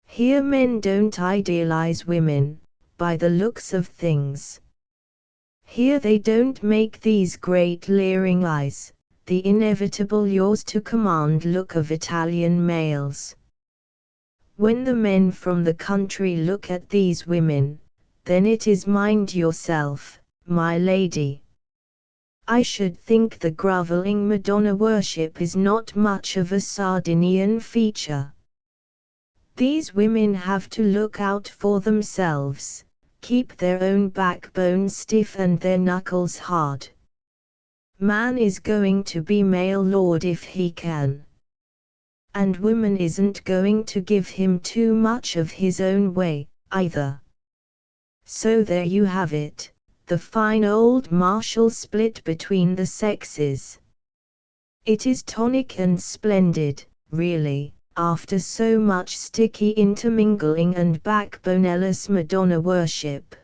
[SPEAKER 1] Here men don't idealize women, by the looks of things. Here they don't make these great leering eyes, the inevitable yours to command look of Italian males. When the men from the country look at these women, then it is mind yourself, my lady. I should think the grovelling Madonna worship is not much of a Sardinian feature. These women have to look out for themselves, keep their own backbone stiff and their knuckles hard. Man is going to be male lord if he can. And woman isn't going to give him too much of his own way, either. So there you have it, the fine old martial split between the sexes. It is tonic and splendid, really, after so much sticky intermingling and backboneless Madonna worship.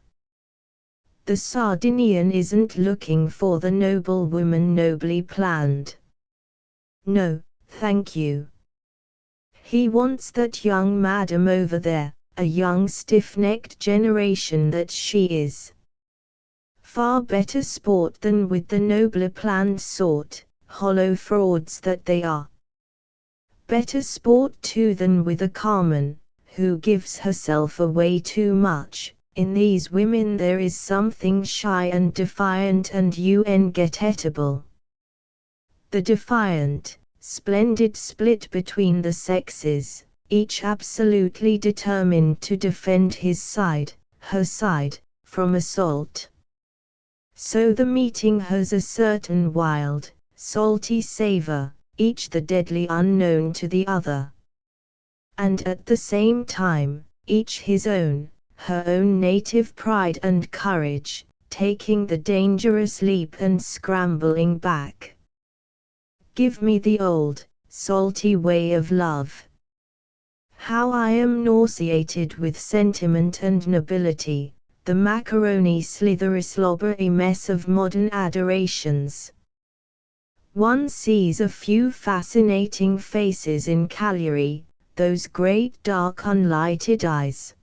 [SPEAKER 1] The Sardinian isn't looking for the noble woman nobly planned. No, thank you. He wants that young madam over there, a young stiff-necked generation that she is. Far better sport than with the nobler planned sort, hollow frauds that they are. Better sport too than with a Carmen, who gives herself away too much. In these women there is something shy and defiant and ungettable. The defiant, splendid split between the sexes, each absolutely determined to defend his side, her side, from assault. So the meeting has a certain wild, salty savor, each the deadly unknown to the other. And at the same time, each his own, her own native pride and courage, taking the dangerous leap and scrambling back. Give me the old, salty way of love. How I am nauseated with sentiment and nobility, the macaroni slithery slobbery mess of modern adorations. One sees a few fascinating faces in Cagliari, those great dark unlighted eyes.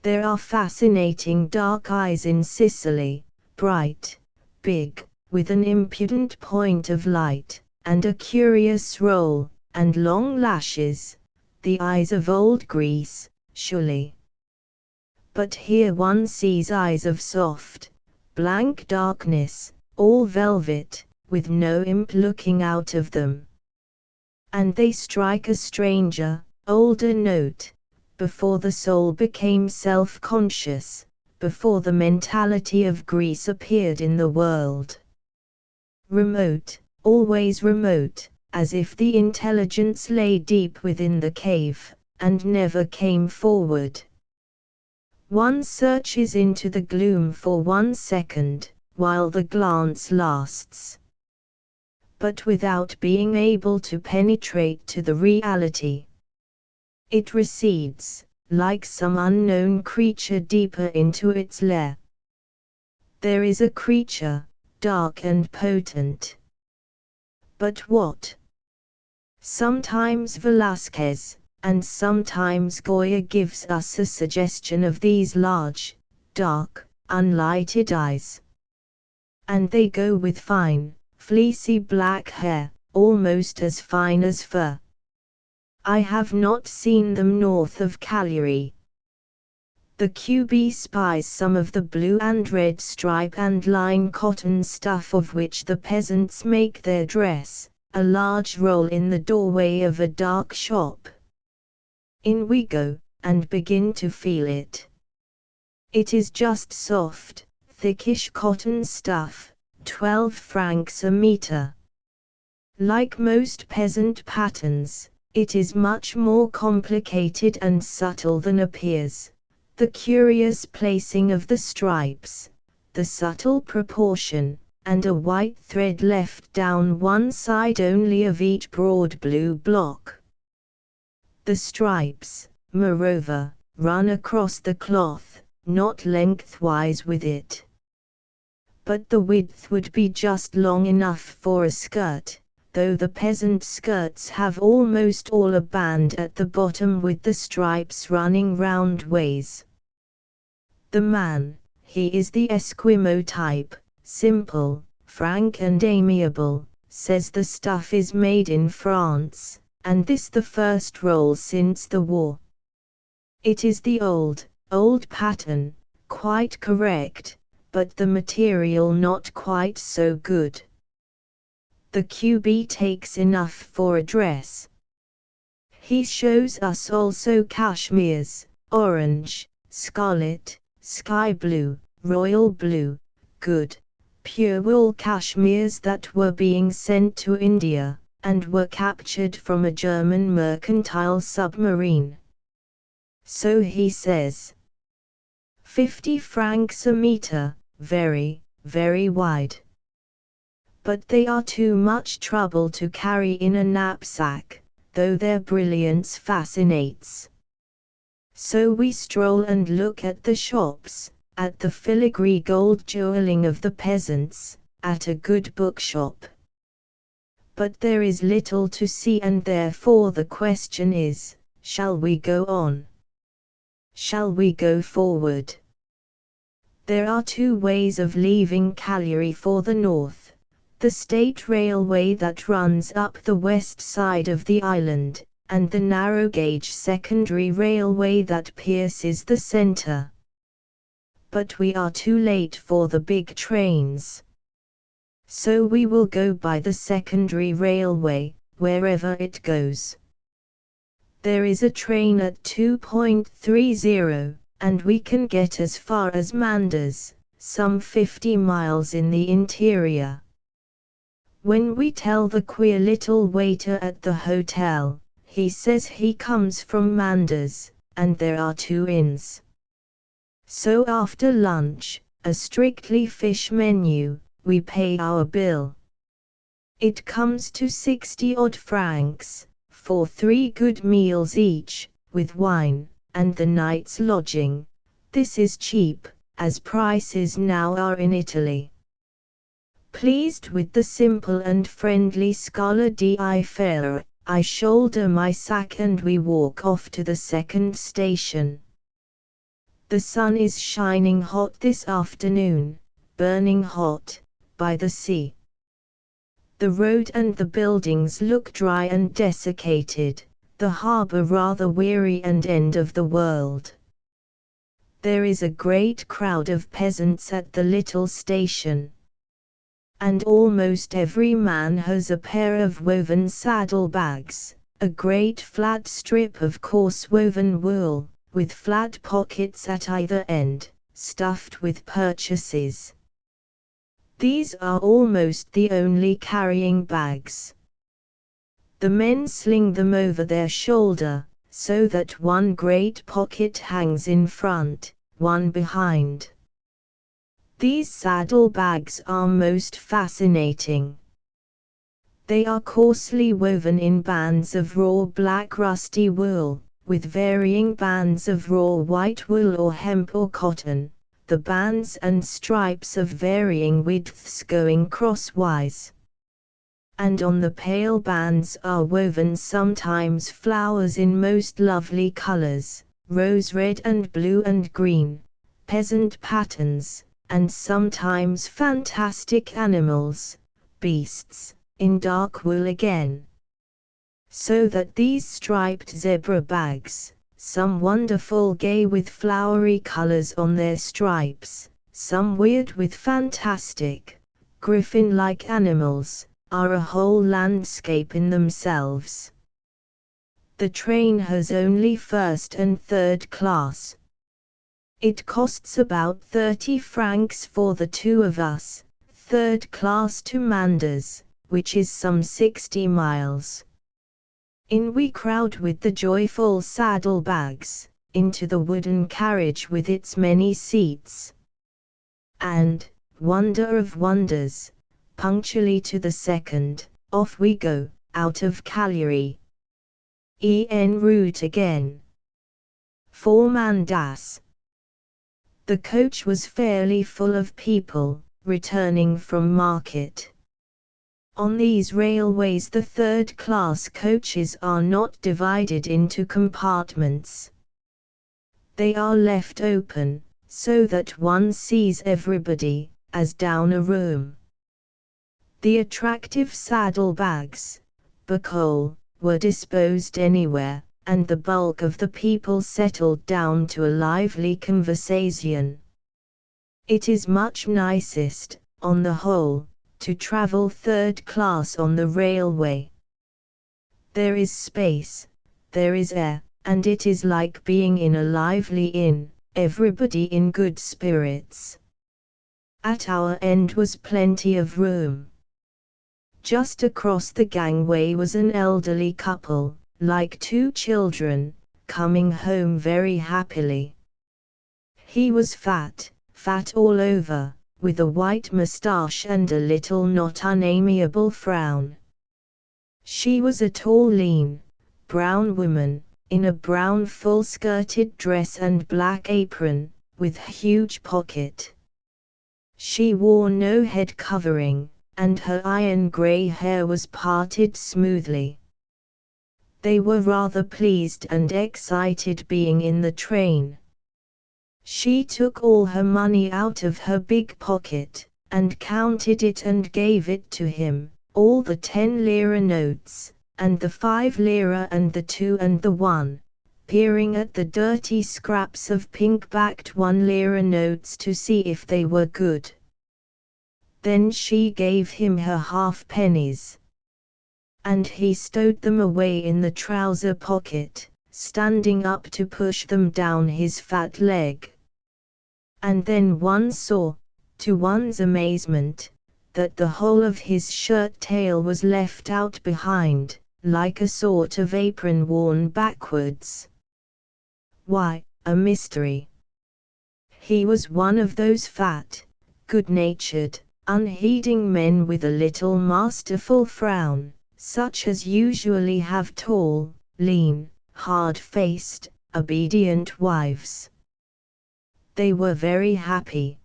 [SPEAKER 1] There are fascinating dark eyes in Sicily, bright, big, with an impudent point of light, and a curious roll, and long lashes, the eyes of old Greece, surely. But here one sees eyes of soft, blank darkness, all velvet, with no imp looking out of them. And they strike a stranger, older note, before the soul became self-conscious, before the mentality of Greece appeared in the world. Remote, always remote, as if the intelligence lay deep within the cave, and never came forward. One searches into the gloom for 1 second, while the glance lasts. But without being able to penetrate to the reality. It recedes, like some unknown creature deeper into its lair. There is a creature, dark and potent. But what? Sometimes Velázquez, and sometimes Goya gives us a suggestion of these large, dark, unlighted eyes. And they go with fine, fleecy black hair, almost as fine as fur. I have not seen them north of Cagliari. The QB spies some of the blue and red stripe and line cotton stuff of which the peasants make their dress, a large roll in the doorway of a dark shop. In we go, and begin to feel it. It is just soft, thickish cotton stuff, 12 francs a meter. Like most peasant patterns, it is much more complicated and subtle than appears. The curious placing of the stripes, the subtle proportion, and a white thread left down one side only of each broad blue block. The stripes, moreover, run across the cloth, not lengthwise with it. But the width would be just long enough for a skirt, though the peasant skirts have almost all a band at the bottom with the stripes running round ways. The man, he is the Esquimau type, simple, frank and amiable, says the stuff is made in France, and this the first roll since the war. It is the old pattern, quite correct, but the material not quite so good. The QB takes enough for a dress. He shows us also cashmeres, orange, scarlet, sky blue, royal blue, good, pure wool cashmeres that were being sent to India, and were captured from a German mercantile submarine. So he says. 50 francs a meter, very, very wide. But they are too much trouble to carry in a knapsack, though their brilliance fascinates. So we stroll and look at the shops, at the filigree gold jewelling of the peasants, at a good bookshop. But there is little to see, and therefore the question is, shall we go on? Shall we go forward? There are two ways of leaving Cagliari for the north. The state railway that runs up the west side of the island, and the narrow-gauge secondary railway that pierces the center. But we are too late for the big trains. So we will go by the secondary railway, wherever it goes. There is a train at 2.30, and we can get as far as Mandas, some 50 miles in the interior. When we tell the queer little waiter at the hotel, he says he comes from Mandas, and there are 2 inns. So after lunch, a strictly fish menu, we pay our bill. It comes to 60-odd francs, for 3 good meals each, with wine, and the night's lodging. This is cheap, as prices now are in Italy. Pleased with the simple and friendly Scala di Ferro, I shoulder my sack and we walk off to the second station. The sun is shining hot this afternoon, burning hot, by the sea. The road and the buildings look dry and desiccated, the harbor rather weary and end of the world. There is a great crowd of peasants at the little station. And almost every man has a pair of woven saddlebags, a great flat strip of coarse woven wool, with flat pockets at either end, stuffed with purchases. These are almost the only carrying bags. The men sling them over their shoulder, so that one great pocket hangs in front, one behind. These saddlebags are most fascinating. They are coarsely woven in bands of raw black rusty wool, with varying bands of raw white wool or hemp or cotton, the bands and stripes of varying widths going crosswise. And on the pale bands are woven sometimes flowers in most lovely colors, rose red and blue and green, peasant patterns, and sometimes fantastic animals, beasts, in dark wool again. So that these striped zebra bags, some wonderful gay with flowery colors on their stripes, some weird with fantastic, griffin-like animals, are a whole landscape in themselves. The train has only first and third class. It costs about 30 francs for the two of us, third class to Manders, which is some 60 miles. In we crowd with the joyful saddlebags, into the wooden carriage with its many seats. And, wonder of wonders, punctually to the second, off we go, out of Cagliari. En route again. For Mandas. The coach was fairly full of people, returning from market. On these railways the third-class coaches are not divided into compartments. They are left open, so that one sees everybody, as down a room. The attractive saddlebags, Bacol, were disposed anywhere, and the bulk of the people settled down to a lively conversation. It is much nicest, on the whole, to travel third class on the railway. There is space, there is air, and it is like being in a lively inn, everybody in good spirits. At our end was plenty of room. Just across the gangway was an elderly couple, like two children, coming home very happily. He was fat all over, with a white moustache and a little not unamiable frown. She was a tall lean, brown woman, in a brown full-skirted dress and black apron, with huge pocket. She wore no head covering, and her iron grey hair was parted smoothly. They were rather pleased and excited being in the train. She took all her money out of her big pocket, and counted it and gave it to him, all the 10 lira notes, and the 5 lira and the 2 and the 1, peering at the dirty scraps of pink-backed 1 lira notes to see if they were good. Then she gave him her half-pennies. And he stowed them away in the trouser pocket, standing up to push them down his fat leg. And then one saw, to one's amazement, that the whole of his shirt tail was left out behind, like a sort of apron worn backwards. Why, a mystery. He was one of those fat, good-natured, unheeding men with a little masterful frown, such as usually have tall, lean, hard-faced, obedient wives. They were very happy.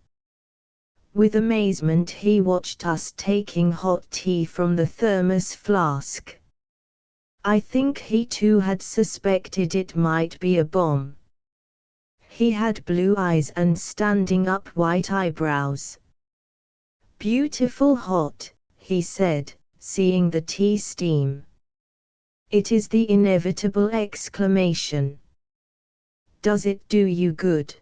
[SPEAKER 1] With amazement he watched us taking hot tea from the thermos flask. I think he too had suspected it might be a bomb. He had blue eyes and standing up white eyebrows. "Beautiful hot," he said, seeing the tea steam. "It is the inevitable exclamation. Does it do you good?"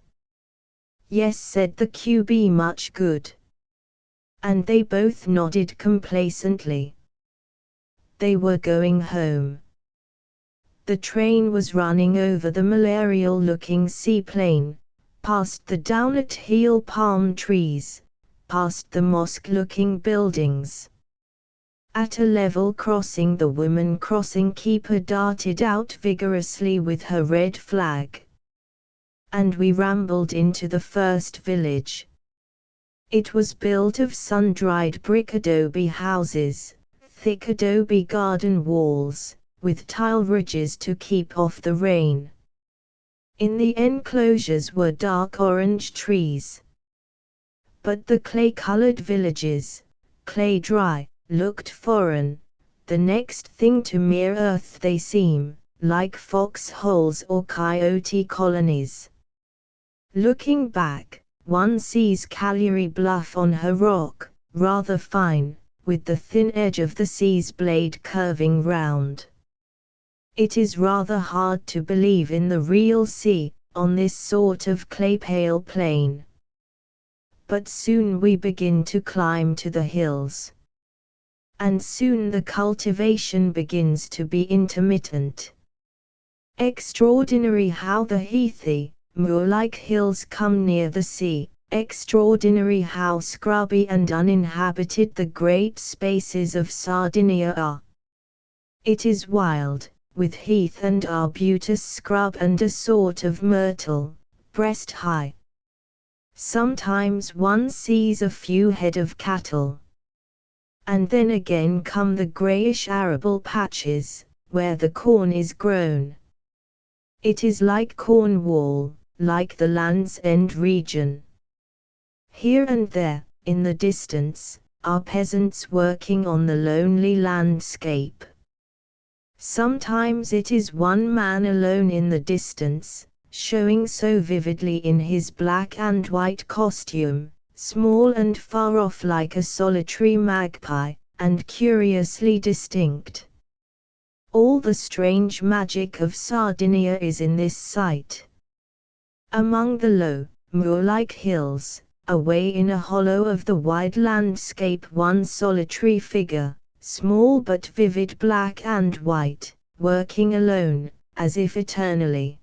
[SPEAKER 1] "Yes," said the QB, "much good." And they both nodded complacently. They were going home. The train was running over the malarial-looking seaplain, past the down-at-heel palm trees, past the mosque-looking buildings. At a level crossing, the woman crossing keeper darted out vigorously with her red flag. And we rambled into the first village. It was built of sun-dried brick adobe houses, thick adobe garden walls, with tile ridges to keep off the rain. In the enclosures were dark orange trees. But the clay-colored villages, clay-dry, looked foreign. The next thing to mere earth they seem, like foxholes or coyote colonies. Looking back, one sees Cagliari Bluff on her rock, rather fine, with the thin edge of the sea's blade curving round. It is rather hard to believe in the real sea, on this sort of clay-pale plain. But soon we begin to climb to the hills. And soon the cultivation begins to be intermittent. Extraordinary how the heathy, moor-like hills come near the sea, extraordinary how scrubby and uninhabited the great spaces of Sardinia are. It is wild, with heath and arbutus scrub and a sort of myrtle, breast high. Sometimes one sees a few head of cattle. And then again come the greyish arable patches, where the corn is grown. It is like Cornwall, like the Land's End region. Here and there, in the distance, are peasants working on the lonely landscape. Sometimes it is one man alone in the distance, showing so vividly in his black and white costume, small and far off like a solitary magpie, and curiously distinct. All the strange magic of Sardinia is in this sight. Among the low, moor-like hills, away in a hollow of the wide landscape, one solitary figure, small but vivid black and white, working alone, as if eternally.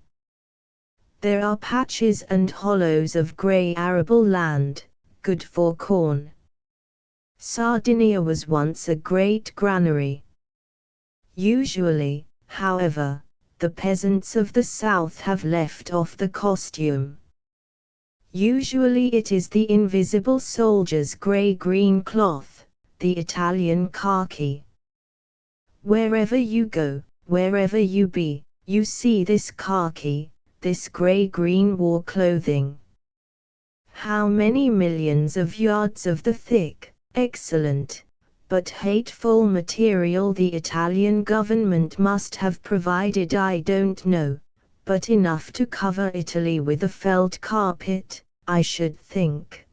[SPEAKER 1] There are patches and hollows of grey arable land, good for corn. Sardinia was once a great granary. Usually, however, the peasants of the south have left off the costume. Usually it is the invisible soldier's grey-green cloth, the Italian khaki. Wherever you go, wherever you be, you see this khaki, this grey-green war clothing. How many millions of yards of the thick, excellent, but hateful material the Italian government must have provided I don't know, but enough to cover Italy with a felt carpet, I should think.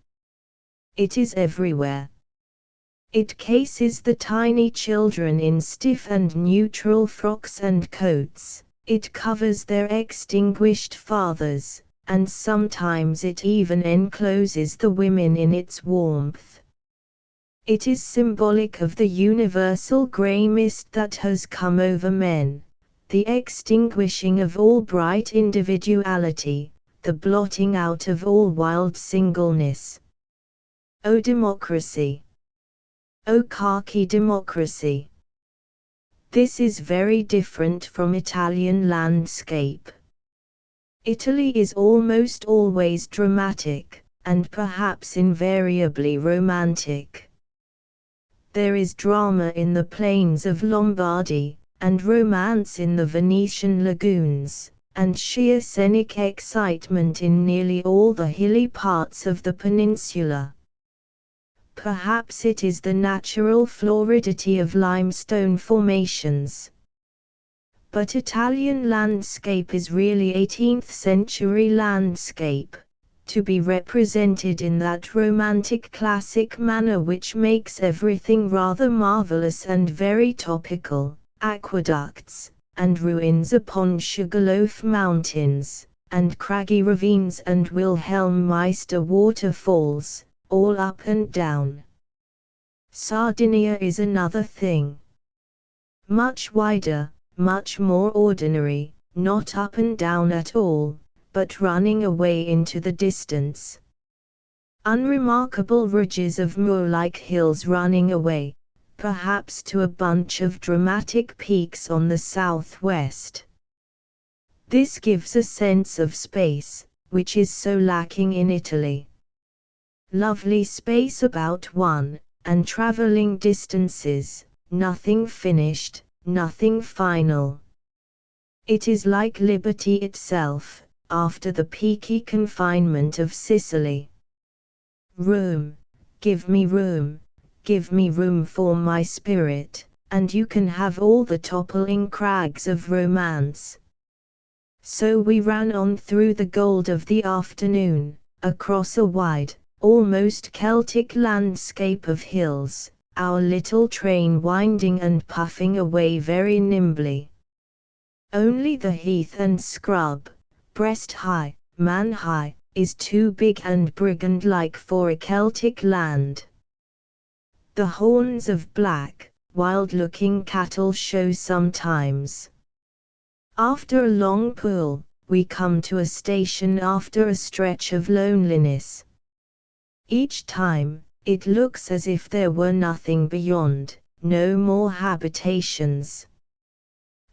[SPEAKER 1] It is everywhere. It cases the tiny children in stiff and neutral frocks and coats, it covers their extinguished fathers, and sometimes it even encloses the women in its warmth. It is symbolic of the universal grey mist that has come over men, the extinguishing of all bright individuality, the blotting out of all wild singleness. O democracy! O khaki democracy! This is very different from Italian landscape. Italy is almost always dramatic, and perhaps invariably romantic. There is drama in the plains of Lombardy, and romance in the Venetian lagoons, and sheer scenic excitement in nearly all the hilly parts of the peninsula. Perhaps it is the natural floridity of limestone formations. But Italian landscape is really 18th century landscape, to be represented in that romantic classic manner which makes everything rather marvelous and very topical: aqueducts, and ruins upon Sugarloaf Mountains, and craggy ravines and Wilhelmeister waterfalls, all up and down. Sardinia is another thing. Much wider, much more ordinary, not up and down at all, but running away into the distance. Unremarkable ridges of moor-like hills running away, perhaps to a bunch of dramatic peaks on the southwest. This gives a sense of space, which is so lacking in Italy. Lovely space about one, and traveling distances, nothing finished, nothing final. It is like liberty itself, after the peaky confinement of Sicily. Room, give me room for my spirit, and you can have all the toppling crags of romance. So we ran on through the gold of the afternoon, across a wide, almost Celtic landscape of hills, our little train winding and puffing away very nimbly. Only the heath and scrub, breast high, man high, is too big and brigand-like for a Celtic land. The horns of black, wild-looking cattle show sometimes. After a long pull, we come to a station after a stretch of loneliness. Each time, it looks as if there were nothing beyond, no more habitations.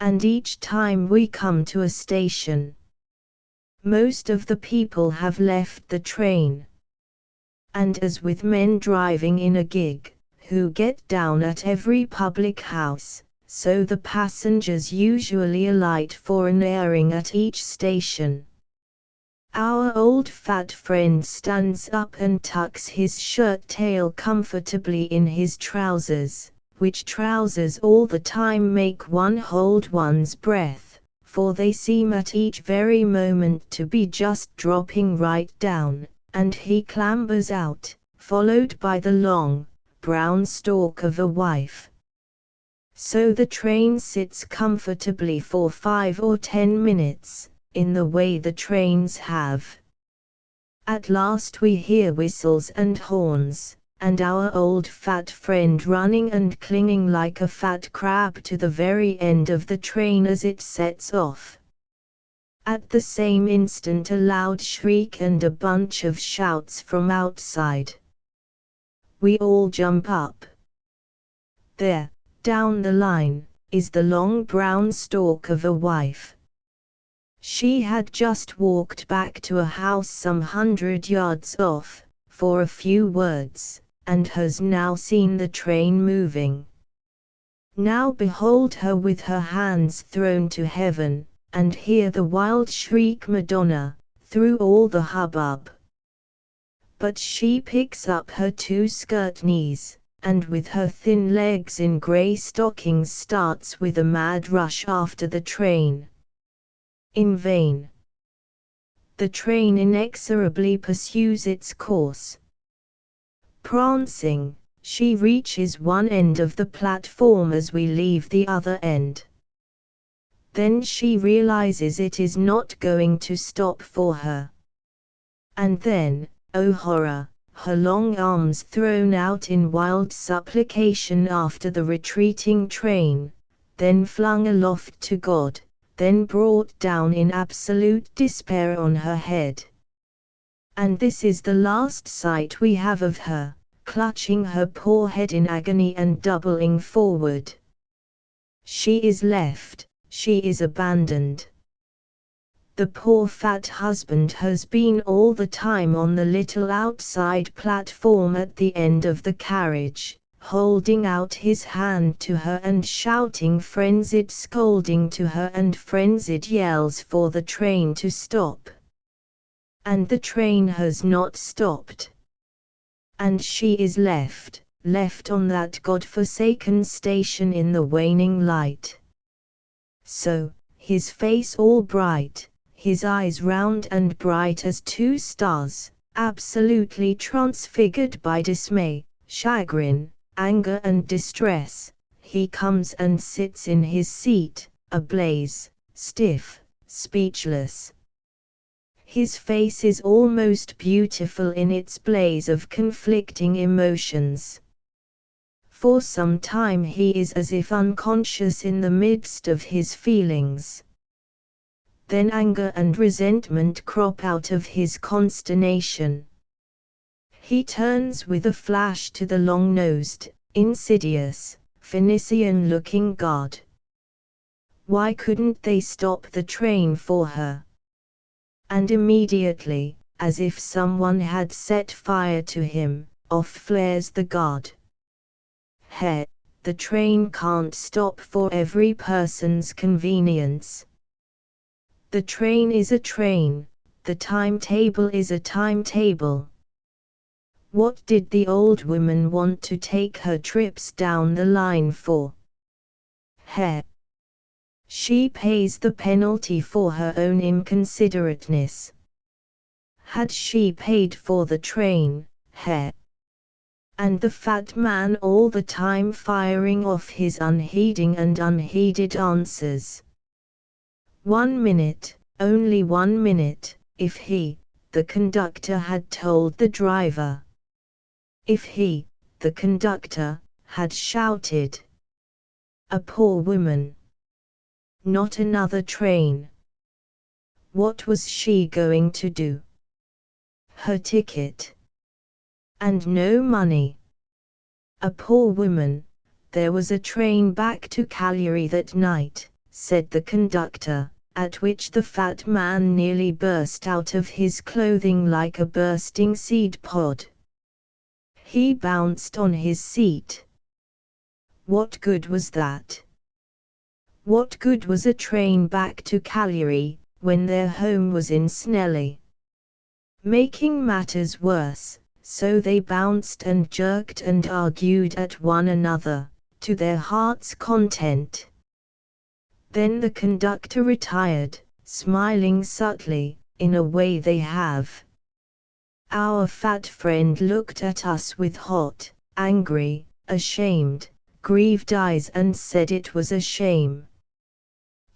[SPEAKER 1] And each time we come to a station, most of the people have left the train. And as with men driving in a gig, who get down at every public house, so the passengers usually alight for an airing at each station. Our old fat friend stands up and tucks his shirt tail comfortably in his trousers, which trousers all the time make one hold one's breath, for they seem at each very moment to be just dropping right down, and he clambers out, followed by the long, brown stalk of a wife. So the train sits comfortably for 5 or 10 minutes, in the way the trains have. At last we hear whistles and horns, and our old fat friend running and clinging like a fat crab to the very end of the train as it sets off. At the same instant a loud shriek and a bunch of shouts from outside. We all jump up. There, down the line, is the long brown stalk of a wife. She had just walked back to a house some 100 yards off, for a few words, and has now seen the train moving. Now behold her with her hands thrown to heaven, and hear the wild shriek Madonna, through all the hubbub. But she picks up her 2 skirt knees, and with her thin legs in grey stockings starts with a mad rush after the train. In vain. The train inexorably pursues its course. Prancing, she reaches one end of the platform as we leave the other end. Then she realizes it is not going to stop for her. And then, oh horror, her long arms thrown out in wild supplication after the retreating train, then flung aloft to God, then brought down in absolute despair on her head. And this is the last sight we have of her, clutching her poor head in agony and doubling forward. She is left, she is abandoned. The poor fat husband has been all the time on the little outside platform at the end of the carriage, holding out his hand to her and shouting frenzied scolding to her and frenzied yells for the train to stop. And the train has not stopped. And she is left on that God-forsaken station in the waning light. So, his face all bright, his eyes round and bright as two stars, absolutely transfigured by dismay, chagrin, anger and distress, he comes and sits in his seat, ablaze, stiff, speechless. His face is almost beautiful in its blaze of conflicting emotions. For some time he is as if unconscious in the midst of his feelings. Then anger and resentment crop out of his consternation. He turns with a flash to the long-nosed, insidious, Phoenician-looking god. Why couldn't they stop the train for her? And immediately, as if someone had set fire to him, off flares the god. The train can't stop for every person's convenience. The train is a train, the timetable is a timetable. What did the old woman want to take her trips down the line for? She pays the penalty for her own inconsiderateness. Had she paid for the train, and the fat man all the time firing off his unheeding and unheeded answers. 1 minute, only 1 minute, if he, the conductor, had told the driver. If he, the conductor, had shouted. A poor woman. Not another train. What was she going to do? Her ticket. And no money. A poor woman. There was a train back to Cagliari that night, said the conductor, at which the fat man nearly burst out of his clothing like a bursting seed pod. He bounced on his seat. What good was that? What good was a train back to Cagliari, when their home was in Snelli? Making matters worse, so they bounced and jerked and argued at one another, to their heart's content. Then the conductor retired, smiling subtly, in a way they have. Our fat friend looked at us with hot, angry, ashamed, grieved eyes and said it was a shame.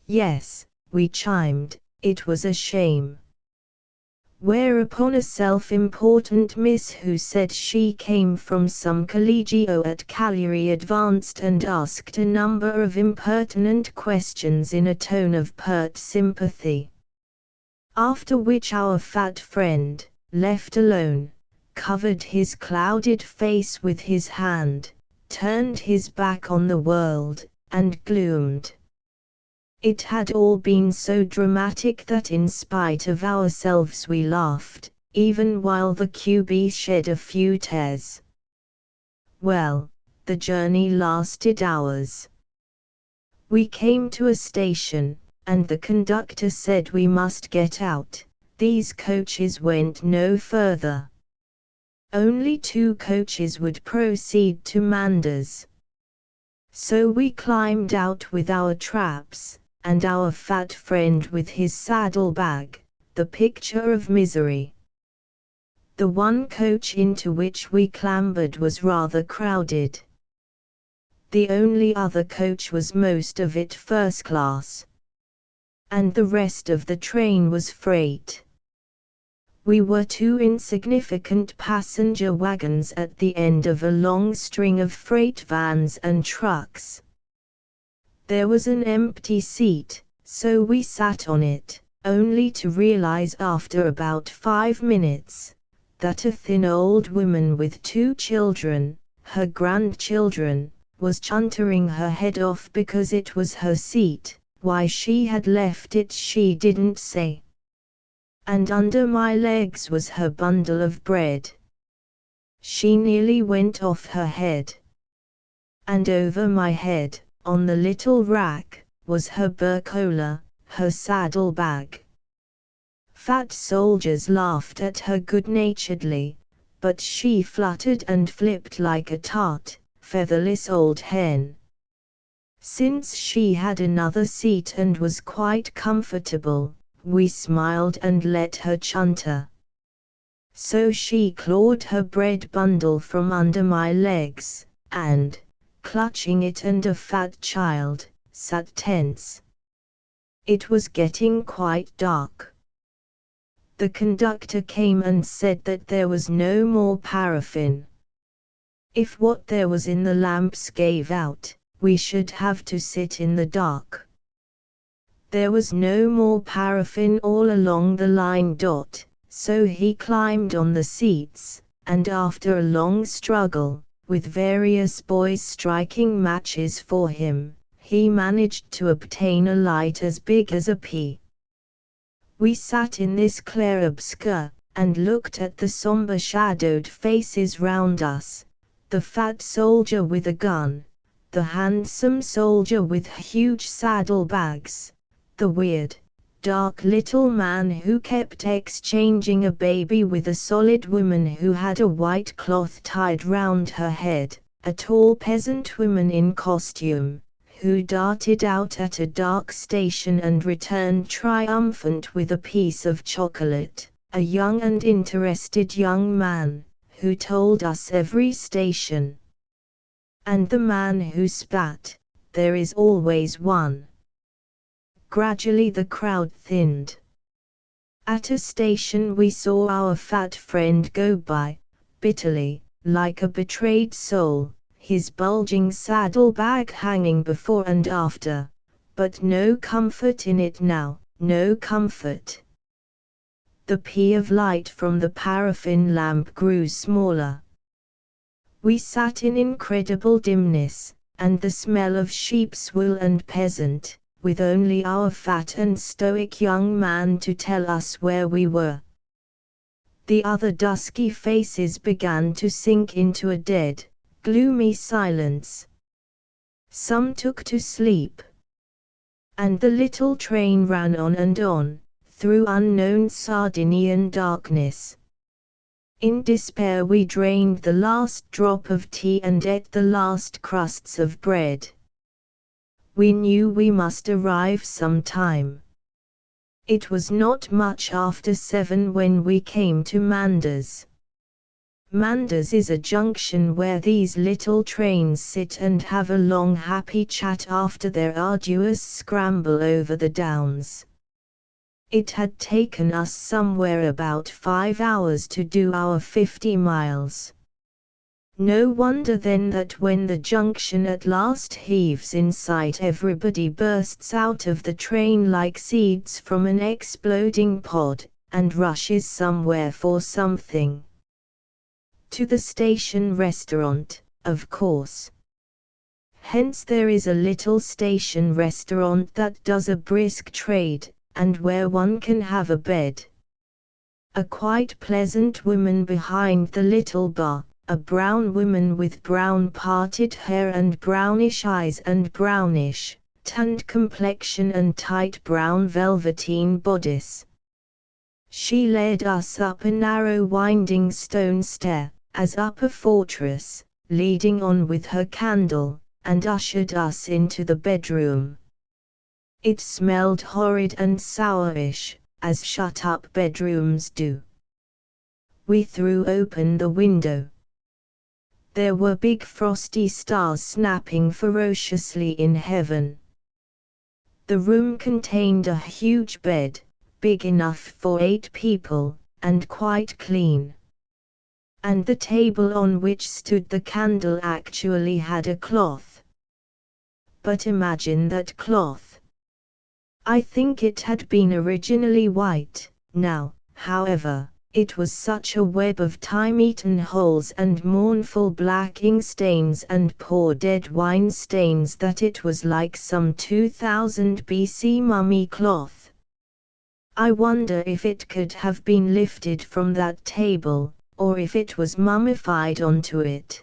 [SPEAKER 1] Yes, we chimed, it was a shame. Whereupon a self-important miss who said she came from some collegio at Cagliari advanced and asked a number of impertinent questions in a tone of pert sympathy. After which our fat friend, left alone, covered his clouded face with his hand, turned his back on the world, and gloomed. It had all been so dramatic that in spite of ourselves we laughed, even while the QB shed a few tears. Well, the journey lasted hours. We came to a station, and the conductor said we must get out. These coaches went no further. Only 2 coaches would proceed to Mandas. So we climbed out with our traps, and our fat friend with his saddlebag, the picture of misery. The one coach into which we clambered was rather crowded. The only other coach was most of it first class. And the rest of the train was freight. We were 2 insignificant passenger wagons at the end of a long string of freight vans and trucks. There was an empty seat, so we sat on it, only to realize after about 5 minutes, that a thin old woman with 2 children, her grandchildren, was chuntering her head off because it was her seat. Why she had left it she didn't say. and under my legs was her bundle of bread. She nearly went off her head. And over my head, on the little rack, was her burkola, her saddle-bag. Fat soldiers laughed at her good-naturedly, but she fluttered and flipped like a tart, featherless old hen. Since she had another seat and was quite comfortable, we smiled and let her chunter. So she clawed her bread bundle from under my legs, and, clutching it and a fat child, sat tense. It was getting quite dark. The conductor came and said that there was no more paraffin. If what there was in the lamps gave out, we should have to sit in the dark. There was no more paraffin all along the line. So he climbed on the seats, and after a long struggle, with various boys striking matches for him, he managed to obtain a light as big as a pea. We sat in this clair-obscur, and looked at the somber shadowed faces round us, the fat soldier with a gun, the handsome soldier with huge saddle-bags, the weird, dark little man who kept exchanging a baby with a solid woman who had a white cloth tied round her head, a tall peasant woman in costume, who darted out at a dark station and returned triumphant with a piece of chocolate, a young and interested young man, who told us every station. And the man who spat, "There is always one." Gradually the crowd thinned. At a station we saw our fat friend go by, bitterly, like a betrayed soul, his bulging saddle-bag hanging before and after, but no comfort in it now, no comfort. The pea of light from the paraffin lamp grew smaller. We sat in incredible dimness, and the smell of sheep's wool and peasant, with only our fat and stoic young man to tell us where we were. The other dusky faces began to sink into a dead, gloomy silence. Some took to sleep. And the little train ran on and on, through unknown Sardinian darkness. In despair we drained the last drop of tea and ate the last crusts of bread. We knew we must arrive some time. It was not much after 7 when we came to Mandas. Mandas is a junction where these little trains sit and have a long happy chat after their arduous scramble over the downs. It had taken us somewhere about 5 hours to do our 50 miles. No wonder then that when the junction at last heaves in sight everybody bursts out of the train like seeds from an exploding pod, and rushes somewhere for something. To the station restaurant, of course. Hence there is a little station restaurant that does a brisk trade, and where one can have a bed. A quite pleasant woman behind the little bar, a brown woman with brown parted hair and brownish eyes and brownish, tanned complexion and tight brown velveteen bodice. She led us up a narrow winding stone stair, as up a fortress, leading on with her candle, and ushered us into the bedroom. It smelled horrid and sourish, as shut-up bedrooms do. We threw open the window. There were big frosty stars snapping ferociously in heaven. The room contained a huge bed, big enough for 8 people, and quite clean. And the table on which stood the candle actually had a cloth. But imagine that cloth. I think it had been originally white, now, however, it was such a web of time-eaten holes and mournful black ink stains and poor dead wine stains that it was like some 2000 BC mummy cloth. I wonder if it could have been lifted from that table, or if it was mummified onto it.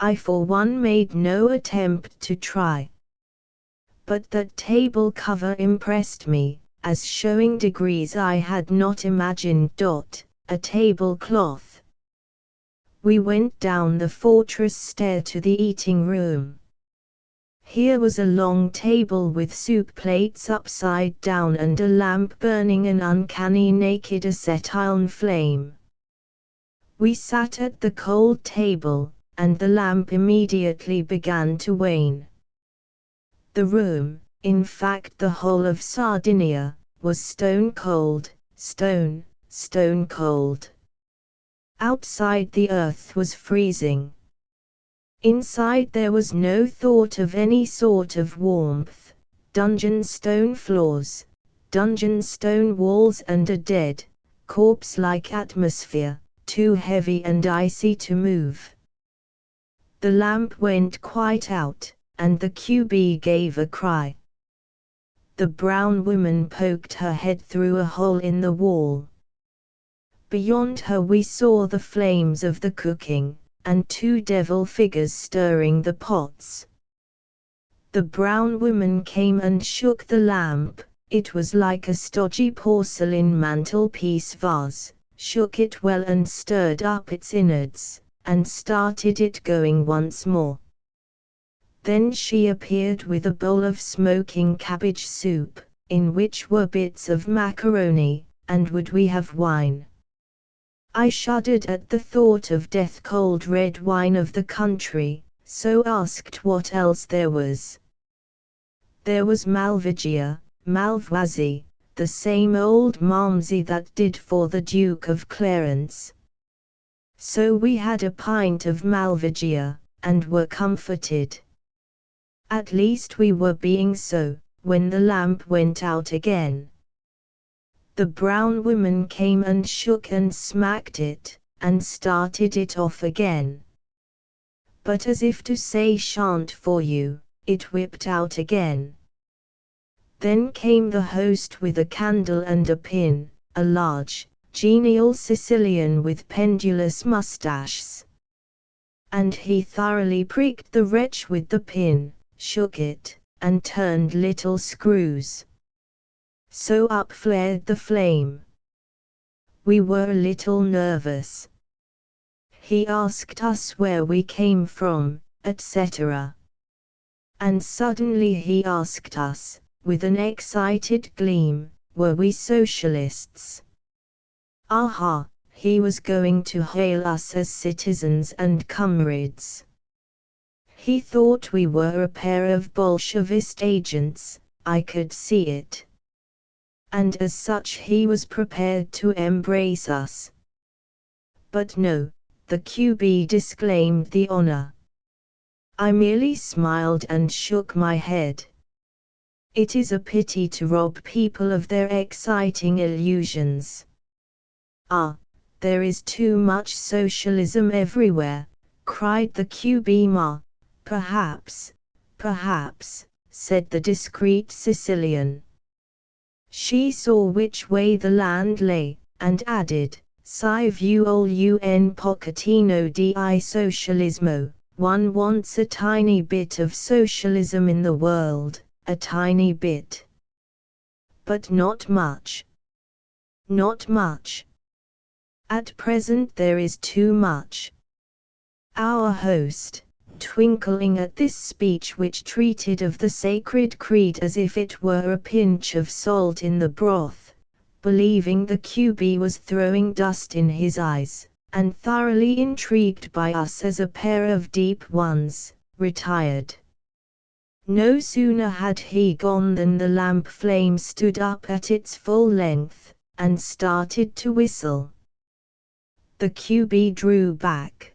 [SPEAKER 1] I for one made no attempt to try. But that table cover impressed me, as showing degrees I had not imagined. A tablecloth. We went down the fortress stair to the eating room. Here was a long table with soup plates upside down and a lamp burning an uncanny naked acetylene flame. We sat at the cold table, and the lamp immediately began to wane. The room, in fact the whole of Sardinia, was stone cold, stone cold. Outside the earth was freezing. Inside there was no thought of any sort of warmth, dungeon stone floors, dungeon stone walls and a dead, corpse-like atmosphere, too heavy and icy to move. The lamp went quite out, and the QB gave a cry. The brown woman poked her head through a hole in the wall. Beyond her we saw the flames of the cooking, and two devil figures stirring the pots. The brown woman came and shook the lamp. It was like a stodgy porcelain mantelpiece vase, shook it well and stirred up its innards, and started it going once more. Then she appeared with a bowl of smoking cabbage soup, in which were bits of macaroni, and would we have wine? I shuddered at the thought of death-cold red wine of the country, so asked what else there was. There was Malvasia, Malvoisie, the same old Malmsey that did for the Duke of Clarence. So we had a pint of Malvasia, and were comforted. At least we were being so, when the lamp went out again. The brown woman came and shook and smacked it, and started it off again. But as if to say shan't for you, it whipped out again. Then came the host with a candle and a pin, a large, genial Sicilian with pendulous moustaches. And he thoroughly pricked the wretch with the pin, shook it, and turned little screws. So up flared the flame. We were a little nervous. He asked us where we came from, etc. And suddenly he asked us, with an excited gleam, were we socialists? Aha, he was going to hail us as citizens and comrades. He thought we were a pair of Bolshevist agents, I could see it. And as such he was prepared to embrace us. But no, the QB disclaimed the honor. I merely smiled and shook my head. It is a pity to rob people of their exciting illusions. Ah, there is too much socialism everywhere, cried the QB ma. Perhaps, said the discreet Sicilian. She saw which way the land lay, and added, "Si vuol un pochettino di socialismo, one wants a tiny bit of socialism in the world, a tiny bit. But not much. Not much. At present there is too much." Our host, twinkling at this speech which treated of the sacred creed as if it were a pinch of salt in the broth, believing the QB was throwing dust in his eyes, and thoroughly intrigued by us as a pair of deep ones, retired. No sooner had he gone than the lamp flame stood up at its full length, and started to whistle. The QB drew back.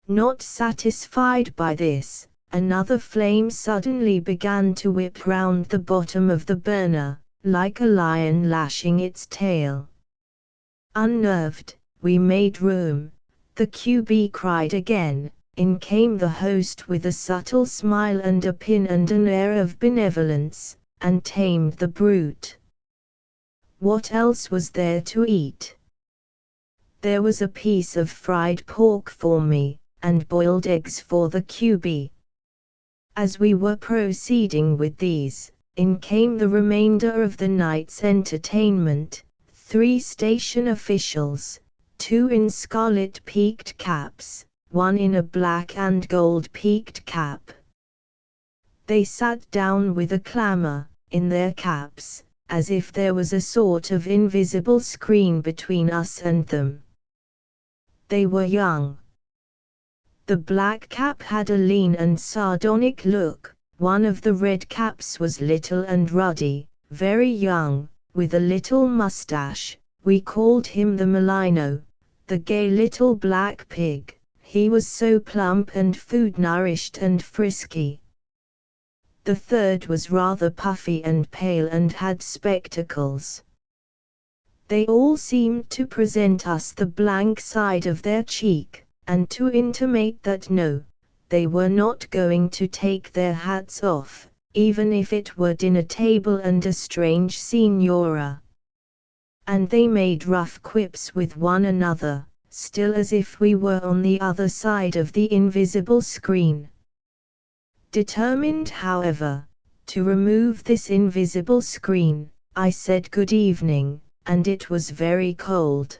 [SPEAKER 1] Not satisfied by this, another flame suddenly began to whip round the bottom of the burner, like a lion lashing its tail. Unnerved, we made room. The QB cried again. In came the host with a subtle smile and a pin and an air of benevolence, and tamed the brute. What else was there to eat? There was a piece of fried pork for me, and boiled eggs for the QB. As we were proceeding with these, in came the remainder of the night's entertainment, 3 station officials, 2 in scarlet peaked caps, 1 in a black and gold peaked cap. They sat down with a clamor, in their caps, as if there was a sort of invisible screen between us and them. They were young. The black cap had a lean and sardonic look, one of the red caps was little and ruddy, very young, with a little mustache. We called him the Merlino, the gay little black pig, he was so plump and food-nourished and frisky. The third was rather puffy and pale and had spectacles. They all seemed to present us the blank side of their cheek, and to intimate that no, they were not going to take their hats off, even if it were dinner table and a strange signora. And they made rough quips with one another, still as if we were on the other side of the invisible screen. Determined, however, to remove this invisible screen, I said good evening, and it was very cold.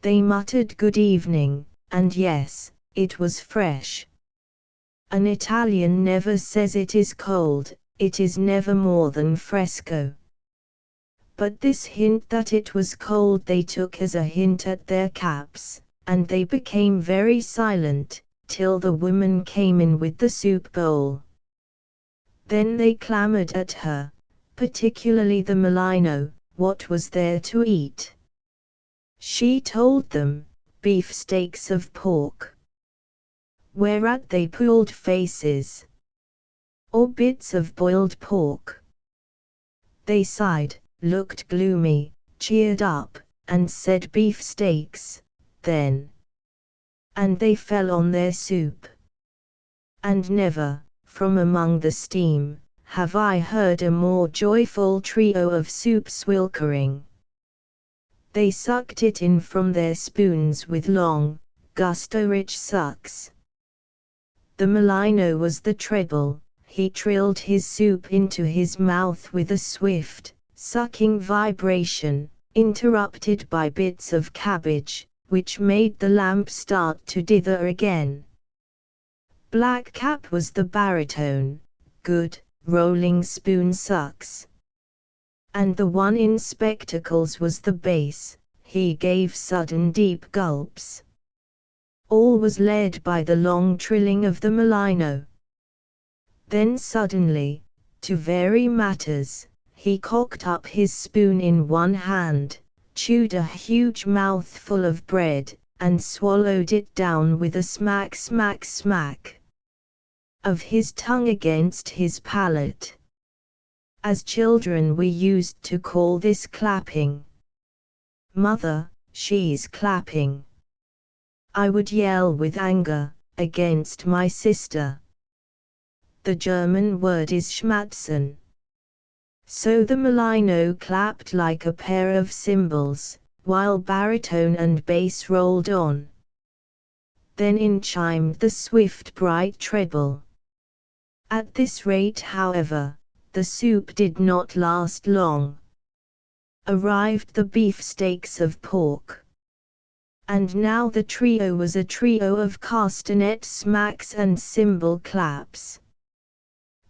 [SPEAKER 1] They muttered good evening, and yes, it was fresh. An Italian never says it is cold, it is never more than fresco. But this hint that it was cold they took as a hint at their caps, and they became very silent, till the woman came in with the soup bowl. Then they clamored at her, particularly the Merlino, what was there to eat. She told them, beefsteaks of pork. Whereat they pulled faces. Or bits of boiled pork. They sighed, looked gloomy, cheered up, and said beefsteaks, then. And they fell on their soup. And never, from among the steam, have I heard a more joyful trio of soup swilkering. They sucked it in from their spoons with long, gusto-rich sucks. The Merlino was the treble, he trilled his soup into his mouth with a swift, sucking vibration, interrupted by bits of cabbage, which made the lamp start to dither again. Black Cap was the baritone, good, rolling spoon sucks. And the one in spectacles was the bass, he gave sudden deep gulps. All was led by the long trilling of the Merlino. Then suddenly, to vary matters, he cocked up his spoon in one hand, chewed a huge mouthful of bread, and swallowed it down with a smack smack smack of his tongue against his palate. As children we used to call this clapping. Mother, she's clapping. I would yell with anger, against my sister. The German word is schmatzen. So the Merlino clapped like a pair of cymbals, while baritone and bass rolled on. Then in chimed the swift bright treble. At this rate, however, the soup did not last long. Arrived the beefsteaks of pork. And now the trio was a trio of castanet smacks and cymbal claps.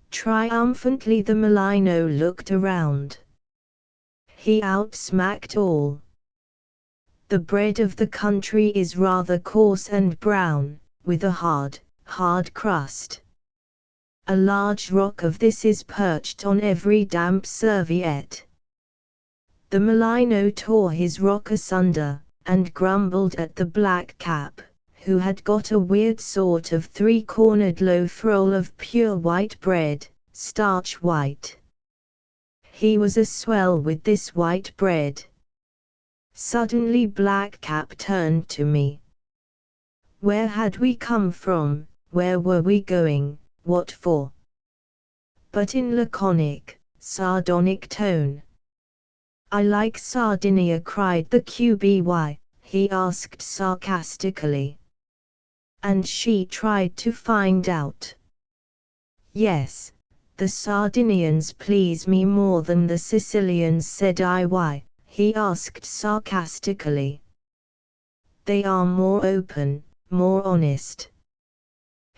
[SPEAKER 1] Triumphantly the Merlino looked around. He outsmacked all. The bread of the country is rather coarse and brown, with a hard crust. A large rock of this is perched on every damp serviette. The Merlino tore his rock asunder, and grumbled at the black cap, who had got a weird sort of 3-cornered loaf roll of pure white bread, starch white. He was a swell with this white bread. Suddenly Black Cap turned to me. Where had we come from, where were we going, what for? But in laconic, sardonic tone. I like Sardinia, cried the QB. Why? He asked sarcastically. And she tried to find out. Yes, the Sardinians please me more than the Sicilians, said I. Why? He asked sarcastically. They are more open, more honest.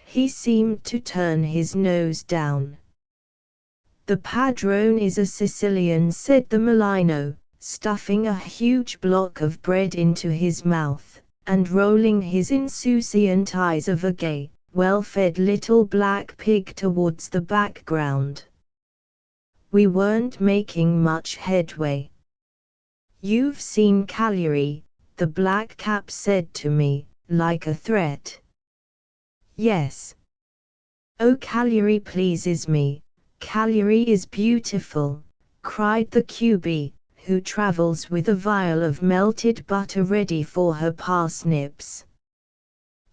[SPEAKER 1] He seemed to turn his nose down. The padrone is a Sicilian, said the Mulino, stuffing a huge block of bread into his mouth, and rolling his insouciant eyes of a gay, well-fed little black pig towards the background. We weren't making much headway. You've seen Cagliari, the black cap said to me, like a threat. Yes. Oh, Cagliari pleases me. Cagliari is beautiful, cried the QB, who travels with a vial of melted butter ready for her parsnips.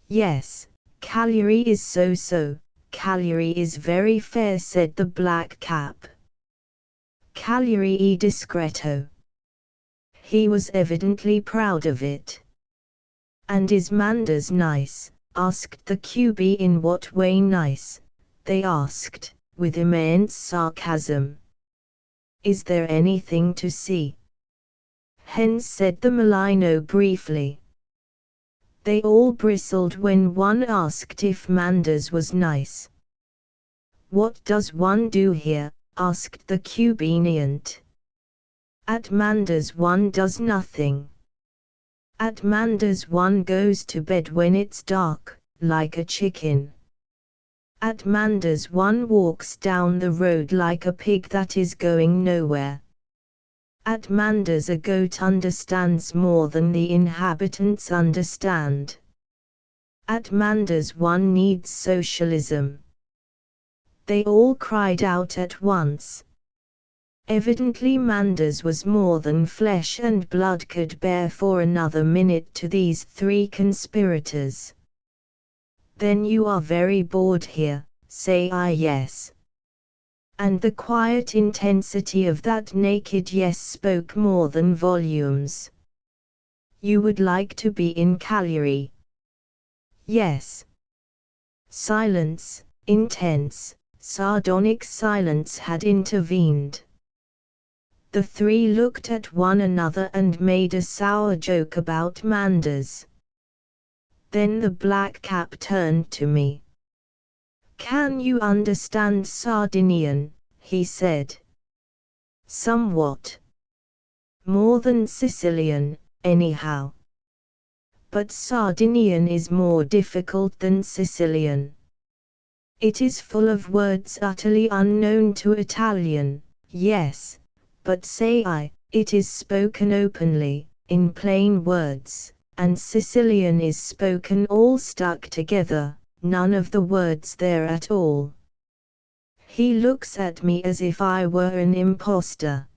[SPEAKER 1] Yes, Cagliari is so. Cagliari is very fair, said the black cap. Cagliari è discreto. He was evidently proud of it. And is Manders nice? Asked the QB. In what way nice? They asked, with immense sarcasm. Is there anything to see? Hens, said the Mulino briefly. They all bristled when one asked if Manders was nice. What does one do here? Asked the Cubeniant. At Manders one does nothing. At Manders one goes to bed when it's dark, like a chicken. At Manders one walks down the road like a pig that is going nowhere. At Manders a goat understands more than the inhabitants understand. At Manders one needs socialism. They all cried out at once. Evidently Manders was more than flesh and blood could bear for another minute to these three conspirators. Then you are very bored here, say I. Yes. And the quiet intensity of that naked yes spoke more than volumes. You would like to be in Cagliari? Yes. Silence, intense, sardonic silence had intervened. The three looked at one another and made a sour joke about Manders. Then the black cap turned to me. Can you understand Sardinian? He said. Somewhat. More than Sicilian, anyhow. But Sardinian is more difficult than Sicilian. It is full of words utterly unknown to Italian, yes, but say I, it is spoken openly, in plain words. And Sicilian is spoken all stuck together, none of the words there at all. He looks at me as if I were an impostor.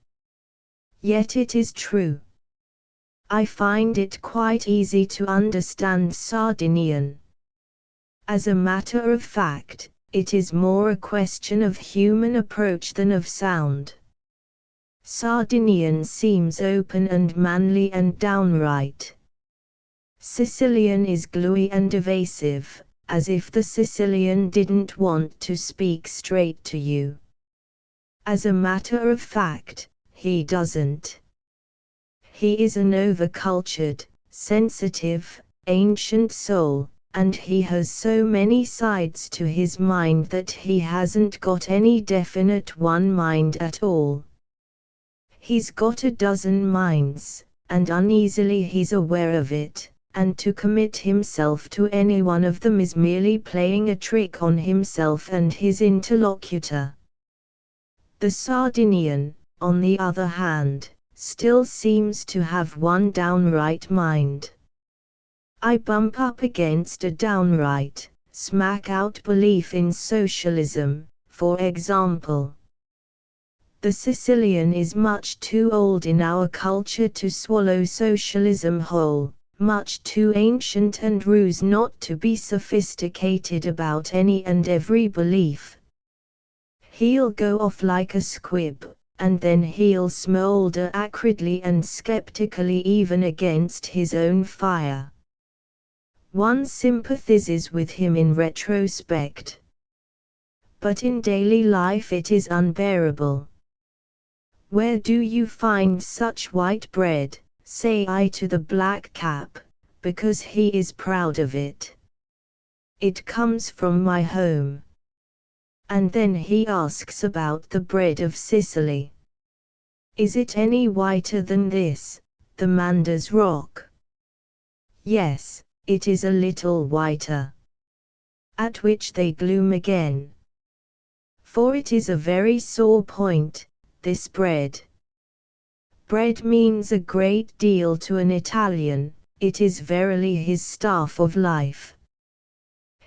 [SPEAKER 1] Yet it is true. I find it quite easy to understand Sardinian. As a matter of fact, it is more a question of human approach than of sound. Sardinian seems open and manly and downright. Sicilian is gluey and evasive, as if the Sicilian didn't want to speak straight to you. As a matter of fact, he doesn't. He is an overcultured, sensitive, ancient soul, and he has so many sides to his mind that he hasn't got any definite one mind at all. He's got a dozen minds, and uneasily he's aware of it. And to commit himself to any one of them is merely playing a trick on himself and his interlocutor. The Sardinian, on the other hand, still seems to have one downright mind. I bump up against a downright, smack-out belief in socialism, for example. The Sicilian is much too old in our culture to swallow socialism whole. Much too ancient and ruse not to be sophisticated about any and every belief. He'll go off like a squib, and then he'll smoulder acridly and skeptically even against his own fire. One sympathizes with him in retrospect. But in daily life it is unbearable. Where do you find such white bread, say I to the black cap, because he is proud of it. It comes from my home. And then he asks about the bread of Sicily. Is it any whiter than this, the Manda's rock? Yes, it is a little whiter. At which they gloom again. For it is a very sore point, this bread. Bread means a great deal to an Italian, it is verily his staff of life.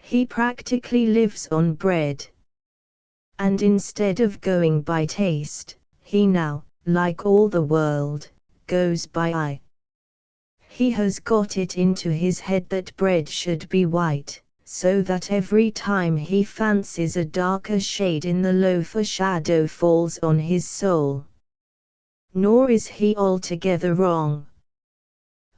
[SPEAKER 1] He practically lives on bread. And instead of going by taste, he now, like all the world, goes by eye. He has got it into his head that bread should be white, so that every time he fancies a darker shade in the loaf a shadow falls on his soul. Nor is he altogether wrong.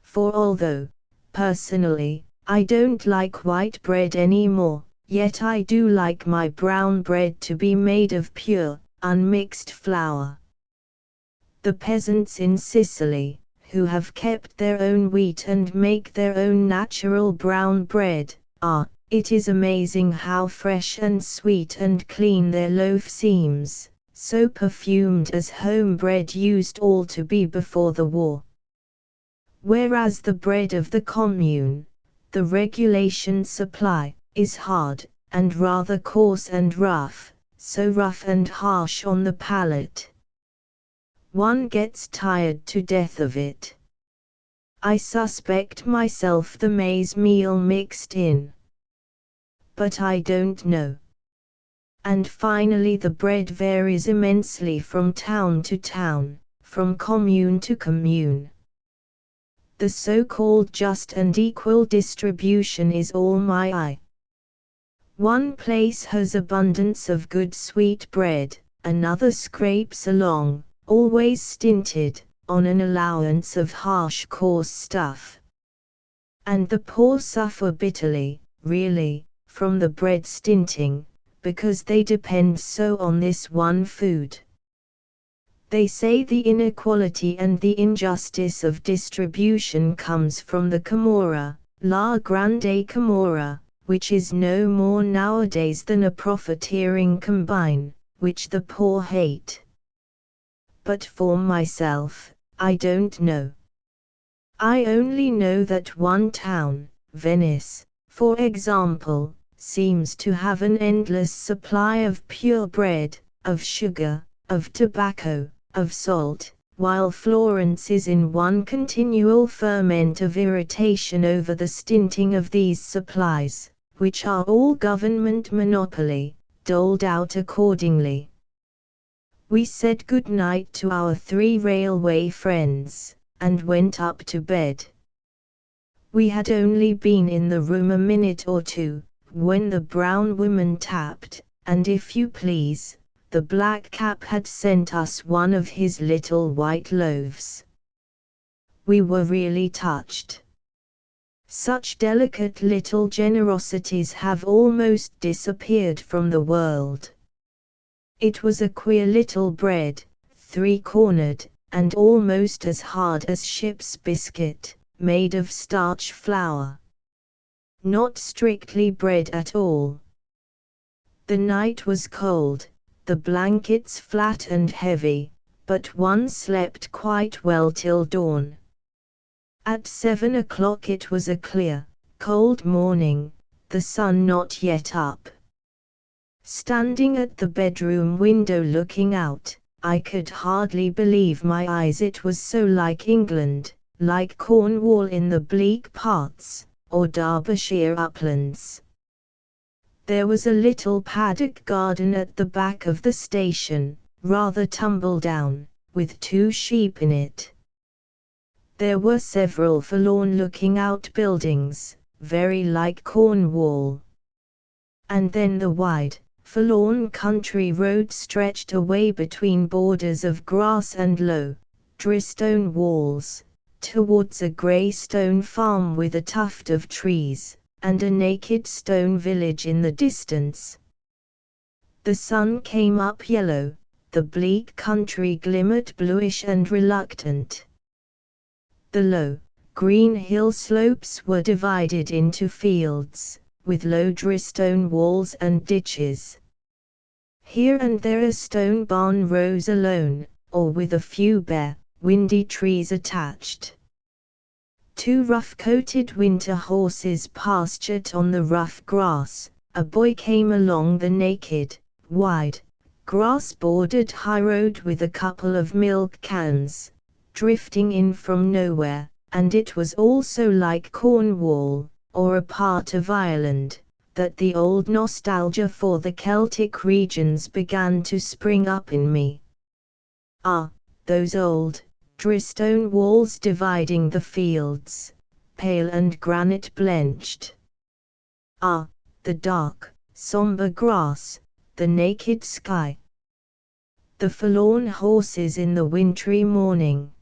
[SPEAKER 1] For although, personally, I don't like white bread any more, yet I do like my brown bread to be made of pure, unmixed flour. The peasants in Sicily, who have kept their own wheat and make their own natural brown bread, it is amazing how fresh and sweet and clean their loaf seems, so perfumed as home bread used all to be before the war. Whereas the bread of the commune, the regulation supply, is hard, and rather coarse and rough, so rough and harsh on the palate. One gets tired to death of it. I suspect myself the maize meal mixed in. But I don't know. And finally the bread varies immensely from town to town, from commune to commune. The so-called just and equal distribution is all my eye. One place has abundance of good sweet bread, another scrapes along, always stinted, on an allowance of harsh coarse stuff. And the poor suffer bitterly, really, from the bread stinting, because they depend so on this one food. They say the inequality and the injustice of distribution comes from the Camorra, La Grande Camorra, which is no more nowadays than a profiteering combine, which the poor hate. But for myself, I don't know. I only know that one town, Venice, for example, seems to have an endless supply of pure bread, of sugar, of tobacco, of salt, while Florence is in one continual ferment of irritation over the stinting of these supplies, which are all government monopoly, doled out accordingly. We said good night to our 3 railway friends, and went up to bed. We had only been in the room a minute or two, when the brown woman tapped, and if you please, the black cap had sent us one of his little white loaves. We were really touched. Such delicate little generosities have almost disappeared from the world. It was a queer little bread, 3-cornered, and almost as hard as ship's biscuit, made of starch flour. Not strictly bread at all. The night was cold, the blankets flat and heavy, but one slept quite well till dawn. At 7 o'clock it was a clear, cold morning, the sun not yet up. Standing at the bedroom window looking out, I could hardly believe my eyes. It was so like England, like Cornwall in the bleak parts, or Derbyshire uplands. There was a little paddock garden at the back of the station, rather tumble down, with 2 sheep in it. There were several forlorn-looking outbuildings, very like Cornwall. And then the wide, forlorn country road stretched away between borders of grass and low, drystone walls, towards a grey stone farm with a tuft of trees, and a naked stone village in the distance. The sun came up yellow, the bleak country glimmered bluish and reluctant. The low, green hill slopes were divided into fields, with low drystone walls and ditches. Here and there a stone barn rose alone, or with a few bare, windy trees attached. 2 rough-coated winter horses pastured on the rough grass. A boy came along the naked, wide, grass-bordered highroad with a couple of milk cans, drifting in from nowhere, and it was also like Cornwall, or a part of Ireland, that the old nostalgia for the Celtic regions began to spring up in me. Ah, those old, drystone walls dividing the fields, pale and granite-blenched. Ah, the dark, sombre grass, the naked sky. The forlorn horses in the wintry morning.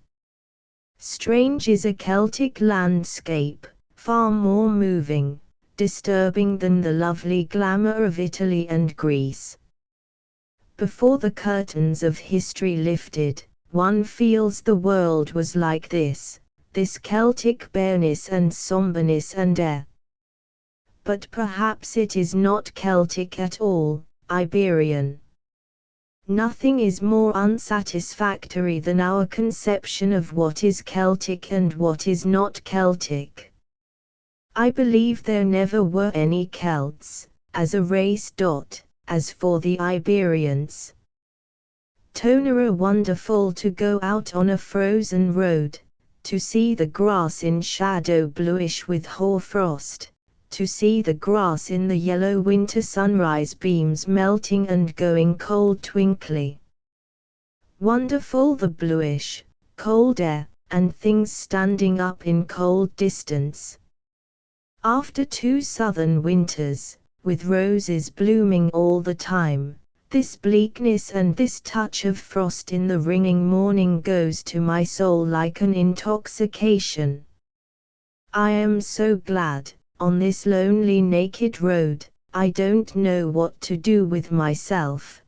[SPEAKER 1] Strange is a Celtic landscape, far more moving, disturbing than the lovely glamour of Italy and Greece. Before the curtains of history lifted, one feels the world was like this Celtic bareness and sombreness and air. But perhaps it is not Celtic at all, Iberian. Nothing is more unsatisfactory than our conception of what is Celtic and what is not Celtic. I believe there never were any Celts, as a race. As for the Iberians, Tonera wonderful to go out on a frozen road, to see the grass in shadow bluish with hoarfrost, to see the grass in the yellow winter sunrise beams melting and going cold twinkly. Wonderful the bluish, cold air, and things standing up in cold distance. After 2 southern winters, with roses blooming all the time, this bleakness and this touch of frost in the ringing morning goes to my soul like an intoxication. I am so glad, on this lonely naked road, I don't know what to do with myself.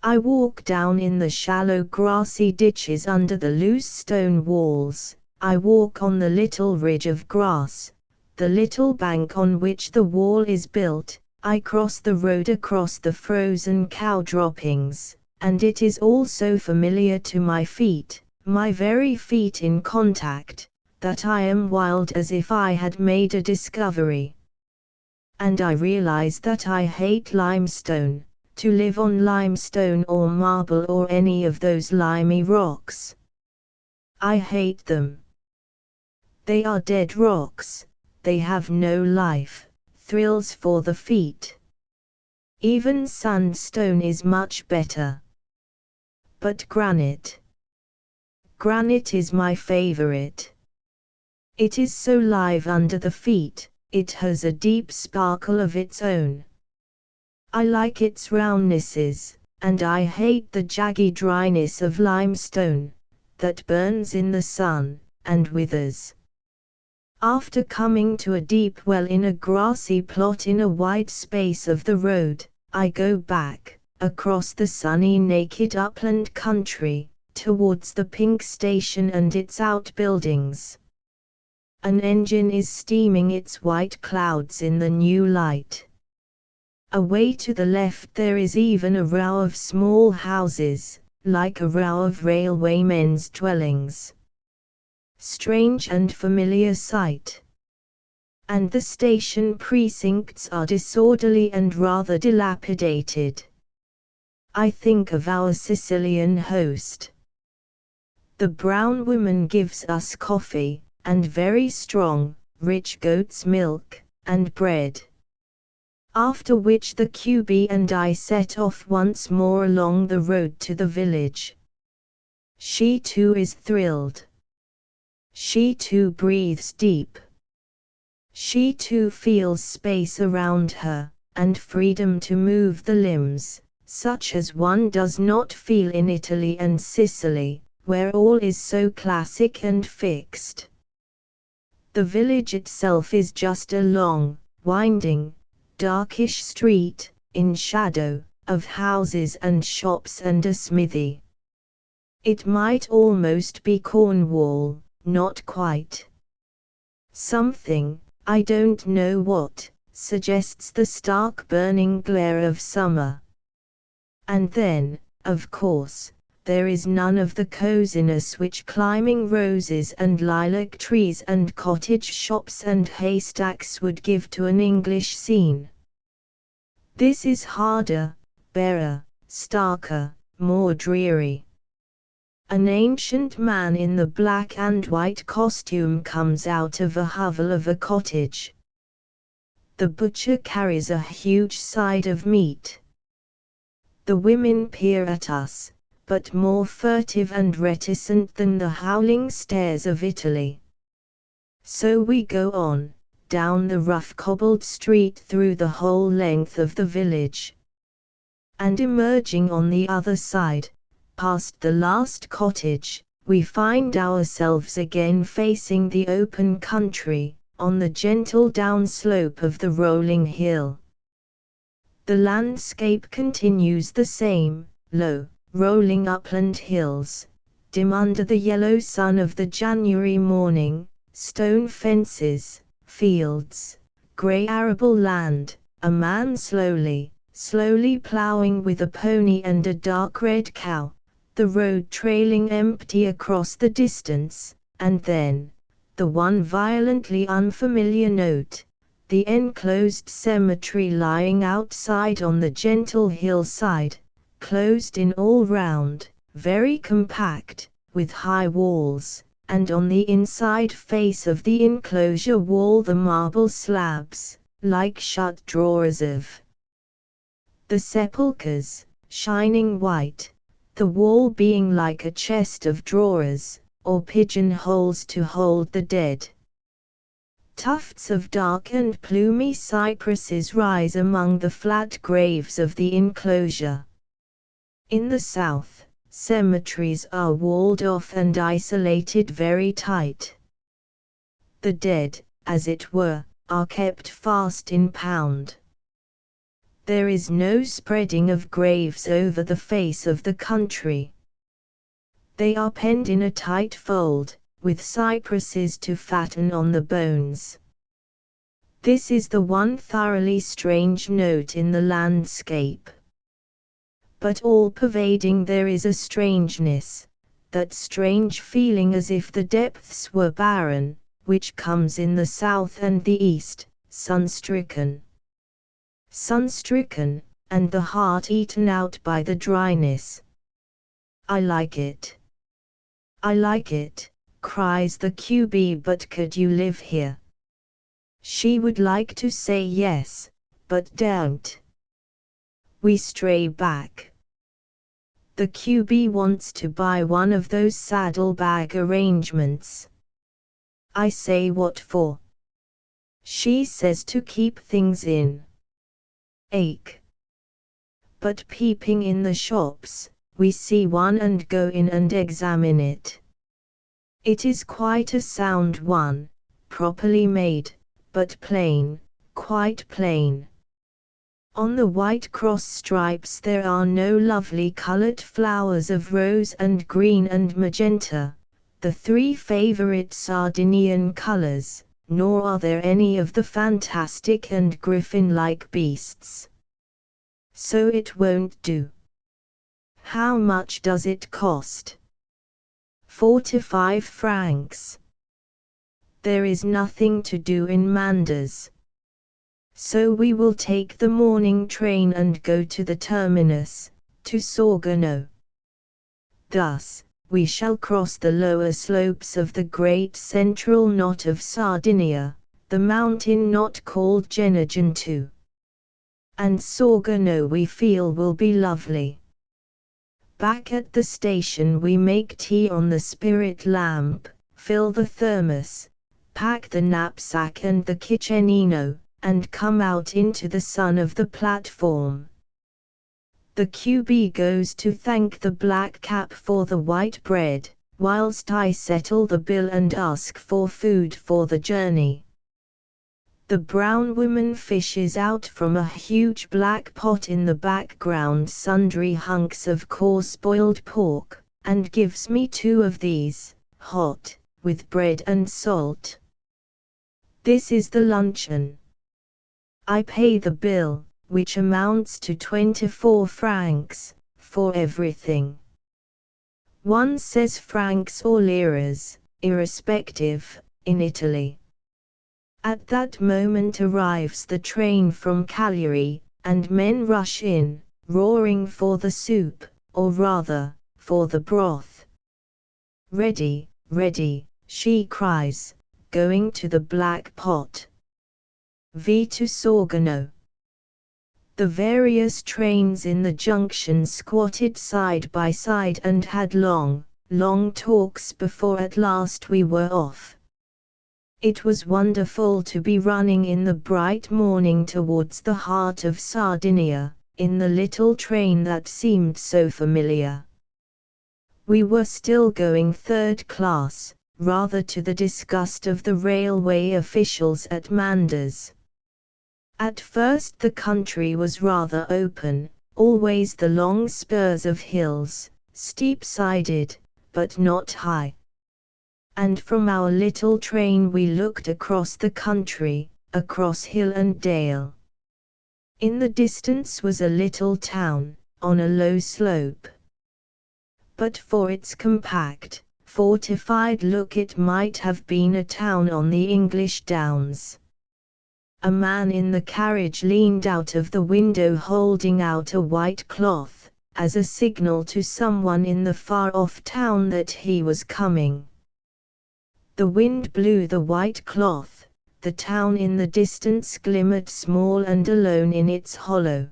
[SPEAKER 1] I walk down in the shallow grassy ditches under the loose stone walls, I walk on the little ridge of grass, the little bank on which the wall is built, I cross the road across the frozen cow droppings, and it is all so familiar to my feet, my very feet in contact, that I am wild as if I had made a discovery. And I realize that I hate limestone, to live on limestone or marble or any of those limy rocks. I hate them. They are dead rocks. They have no life, thrills for the feet. Even sandstone is much better. But granite. Granite is my favorite. It is so live under the feet, it has a deep sparkle of its own. I like its roundnesses, and I hate the jaggy dryness of limestone, that burns in the sun, and withers. After coming to a deep well in a grassy plot in a wide space of the road, I go back, across the sunny naked upland country, towards the pink station and its outbuildings. An engine is steaming its white clouds in the new light. Away to the left there is even a row of small houses, like a row of railwaymen's dwellings. Strange and familiar sight. And the station precincts are disorderly and rather dilapidated. I think of our Sicilian host. The brown woman gives us coffee, and very strong, rich goat's milk, and bread. After which the QB and I set off once more along the road to the village. She too is thrilled. She too breathes deep. She too feels space around her, and freedom to move the limbs, such as one does not feel in Italy and Sicily, where all is so classic and fixed. The village itself is just a long, winding, darkish street, in shadow, of houses and shops and a smithy. It might almost be Cornwall, not quite. Something, I don't know what, suggests the stark burning glare of summer. And then, of course, there is none of the coziness which climbing roses and lilac trees and cottage shops and haystacks would give to an English scene. This is harder, barer, starker, more dreary. An ancient man in the black and white costume comes out of a hovel of a cottage. The butcher carries a huge side of meat. The women peer at us, but more furtive and reticent than the howling stares of Italy. So we go on, down the rough cobbled street through the whole length of the village. And emerging on the other side, past the last cottage, we find ourselves again facing the open country, on the gentle downslope of the rolling hill. The landscape continues the same, low, rolling upland hills, dim under the yellow sun of the January morning, stone fences, fields, grey arable land, a man slowly ploughing with a pony and a dark red cow, the road trailing empty across the distance, and then, the one violently unfamiliar note, the enclosed cemetery lying outside on the gentle hillside, closed in all round, very compact, with high walls, and on the inside face of the enclosure wall the marble slabs, like shut drawers of the sepulchres, shining white, the wall being like a chest of drawers, or pigeon-holes to hold the dead. Tufts of dark and plumy cypresses rise among the flat graves of the enclosure. In the south, cemeteries are walled off and isolated very tight. The dead, as it were, are kept fast in pound. There is no spreading of graves over the face of the country. They are penned in a tight fold, with cypresses to fatten on the bones. This is the one thoroughly strange note in the landscape. But all-pervading there is a strangeness, that strange feeling as if the depths were barren, which comes in the south and the east, sun-stricken. Sun-stricken, and the heart eaten out by the dryness. I like it. I like it, cries the QB, but could you live here? She would like to say yes, but don't. We stray back. The QB wants to buy one of those saddlebag arrangements. I say what for? She says to keep things in. Ache. But peeping in the shops, we see one and go in and examine it. It is quite a sound one, properly made, but plain, quite plain. On the white cross stripes there are no lovely colored flowers of rose and green and magenta, the three favorite Sardinian colors, nor are there any of the fantastic and griffin-like beasts. So it won't do. How much does it cost? 4 to 5 francs. There is nothing to do in Manders. So we will take the morning train and go to the terminus, to Sorgano. Thus, we shall cross the lower slopes of the great central knot of Sardinia, the mountain knot called Genogentu. And Sorgano we feel will be lovely. Back at the station we make tea on the spirit lamp, fill the thermos, pack the knapsack and the kitchenino, and come out into the sun of the platform. The QB goes to thank the black cap for the white bread, whilst I settle the bill and ask for food for the journey. The brown woman fishes out from a huge black pot in the background sundry hunks of coarse boiled pork, and gives me 2 of these, hot, with bread and salt. This is the luncheon. I pay the bill, which amounts to 24 francs, for everything. One says francs or liras, irrespective, in Italy. At that moment arrives the train from Cagliari, and men rush in, roaring for the soup, or rather, for the broth. "Ready, ready," she cries, going to the black pot. V to Sorgano. The various trains in the junction squatted side by side and had long, long talks before at last we were off. It was wonderful to be running in the bright morning towards the heart of Sardinia, in the little train that seemed so familiar. We were still going 3rd class, rather to the disgust of the railway officials at Mandas. At first the country was rather open, always the long spurs of hills, steep-sided, but not high. And from our little train we looked across the country, across hill and dale. In the distance was a little town, on a low slope. But for its compact, fortified look it might have been a town on the English downs. A man in the carriage leaned out of the window holding out a white cloth, as a signal to someone in the far-off town that he was coming. The wind blew the white cloth, the town in the distance glimmered small and alone in its hollow.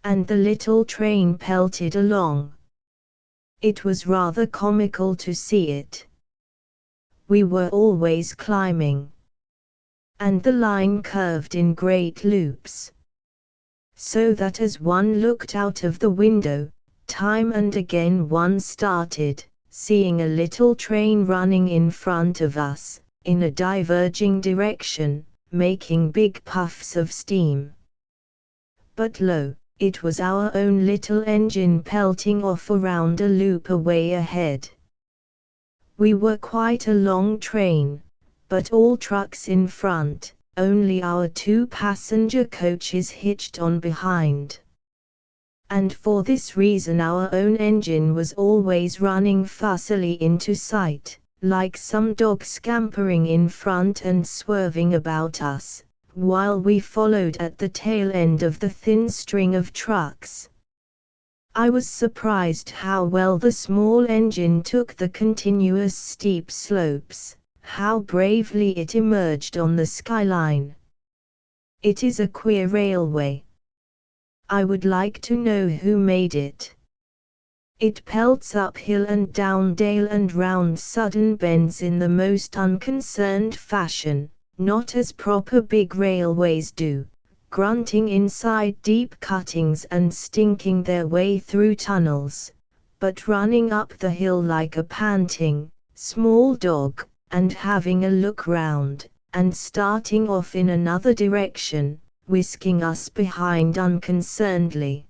[SPEAKER 1] And the little train pelted along. It was rather comical to see it. We were always climbing. And the line curved in great loops. So that as one looked out of the window, time and again one started, seeing a little train running in front of us, in a diverging direction, making big puffs of steam. But lo, it was our own little engine pelting off around a loop away ahead. We were quite a long train, but all trucks in front, only our 2 passenger coaches hitched on behind. And for this reason our own engine was always running fussily into sight, like some dog scampering in front and swerving about us, while we followed at the tail end of the thin string of trucks. I was surprised how well the small engine took the continuous steep slopes, how bravely it emerged on the skyline. It is a queer railway. I would like to know who made it. It pelts up hill and down dale and round sudden bends in the most unconcerned fashion, not as proper big railways do, grunting inside deep cuttings and stinking their way through tunnels, but running up the hill like a panting, small dog, and having a look round, and starting off in another direction, whisking us behind unconcernedly.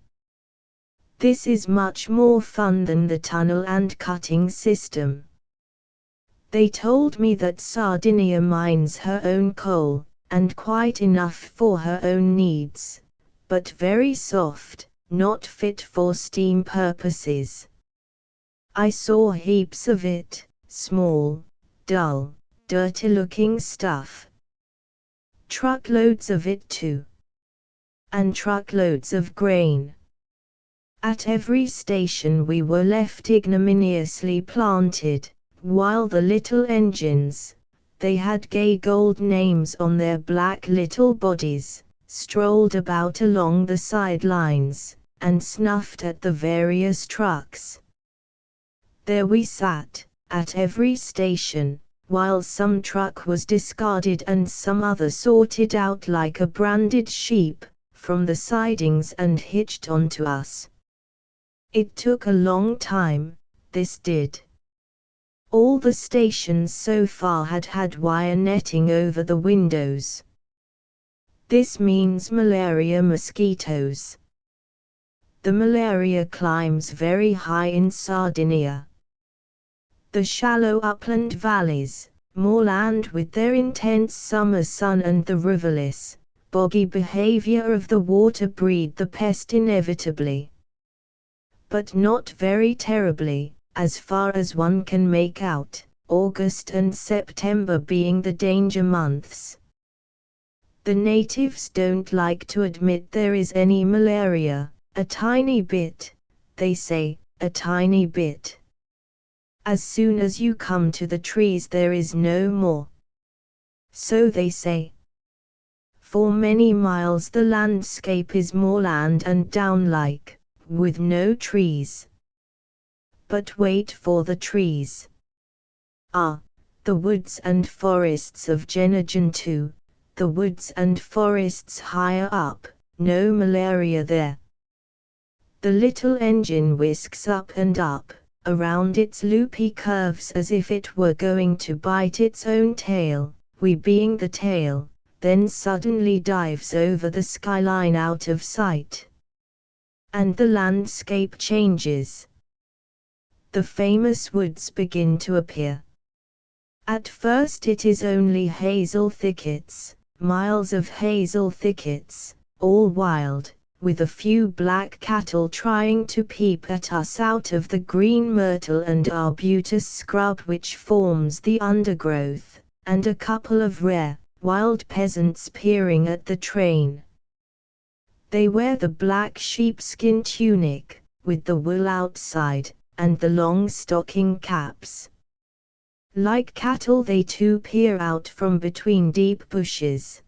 [SPEAKER 1] This is much more fun than the tunnel and cutting system. They told me that Sardinia mines her own coal, and quite enough for her own needs, but very soft, not fit for steam purposes. I saw heaps of it, small, dull, dirty-looking stuff. Truckloads of it too. And truckloads of grain. At every station we were left ignominiously planted, while the little engines, they had gay gold names on their black little bodies, strolled about along the sidelines, and snuffed at the various trucks. There we sat, at every station, while some truck was discarded and some other sorted out like a branded sheep, from the sidings and hitched onto us. It took a long time, this did. All the stations so far had had wire netting over the windows. This means malaria mosquitoes. The malaria climbs very high in Sardinia. The shallow upland valleys, moorland with their intense summer sun and the riverless, boggy behavior of the water breed the pest inevitably. But not very terribly, as far as one can make out, August and September being the danger months. The natives don't like to admit there is any malaria, a tiny bit, they say, a tiny bit. As soon as you come to the trees there is no more. So they say. For many miles the landscape is moorland and down-like, with no trees. But wait for the trees. Ah, the woods and forests of Genajan too, the woods and forests higher up, no malaria there. The little engine whisks up and up, around its loopy curves as if it were going to bite its own tail, we being the tail, then suddenly dives over the skyline out of sight. And the landscape changes. The famous woods begin to appear. At first it is only hazel thickets, miles of hazel thickets, all wild, with a few black cattle trying to peep at us out of the green myrtle and arbutus scrub which forms the undergrowth, and a couple of rare, wild peasants peering at the train. They wear the black sheepskin tunic, with the wool outside, and the long stocking caps. Like cattle they too peer out from between deep bushes.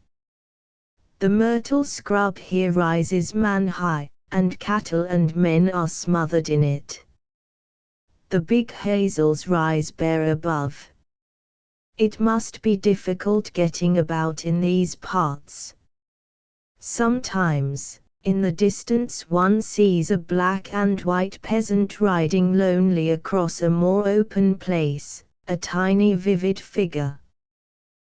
[SPEAKER 1] The myrtle scrub here rises man-high, and cattle and men are smothered in it. The big hazels rise bare above. It must be difficult getting about in these parts. Sometimes, in the distance one sees a black and white peasant riding lonely across a more open place, a tiny vivid figure.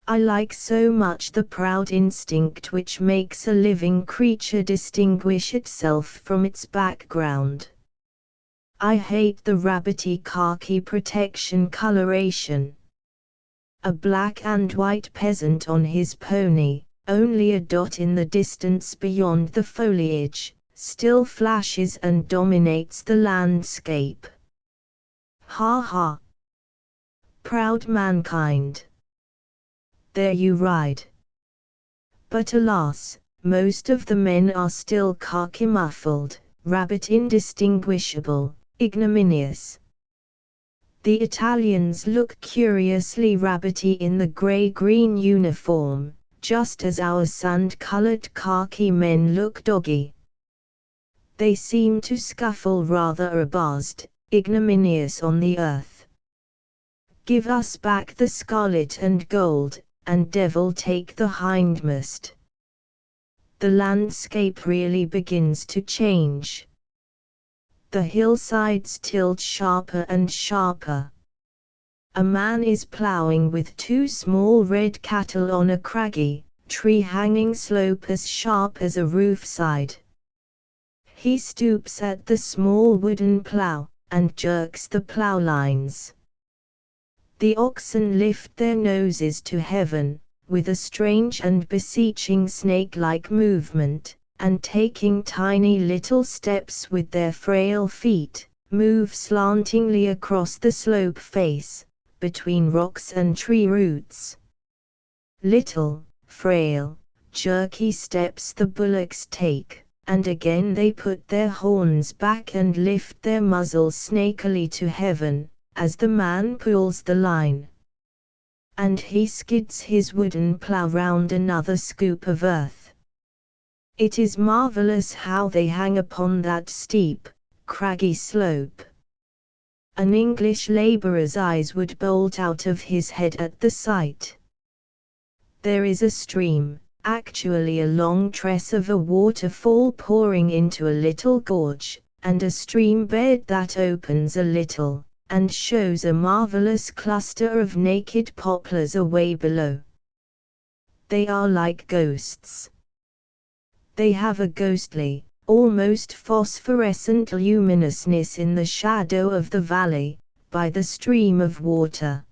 [SPEAKER 1] I like so much the proud instinct which makes a living creature distinguish itself from its background. I hate the rabbity khaki protection coloration. A black and white peasant on his pony, only a dot in the distance beyond the foliage, still flashes and dominates the landscape. Ha ha! Proud mankind! There you ride. But alas, most of the men are still khaki muffled, rabbit indistinguishable, ignominious. The Italians look curiously rabbity in the grey-green uniform, just as our sand-coloured khaki men look doggy. They seem to scuffle rather abuzed, ignominious on the earth. Give us back the scarlet and gold, and devil take the hindmost. The landscape really begins to change. The hillsides tilt sharper and sharper. A man is ploughing with two small red cattle on a craggy, tree-hanging slope as sharp as a roofside. He stoops at the small wooden plough, and jerks the plough lines. The oxen lift their noses to heaven, with a strange and beseeching snake-like movement, and taking tiny little steps with their frail feet, move slantingly across the slope face, between rocks and tree roots. Little, frail, jerky steps the bullocks take, and again they put their horns back and lift their muzzles snakily to heaven, as the man pulls the line. And he skids his wooden plough round another scoop of earth. It is marvelous how they hang upon that steep, craggy slope. An English labourer's eyes would bolt out of his head at the sight. There is a stream, actually a long tress of a waterfall pouring into a little gorge, and a stream bed that opens a little, and shows a marvellous cluster of naked poplars away below. They are like ghosts. They have a ghostly, almost phosphorescent luminousness in the shadow of the valley, by the stream of water.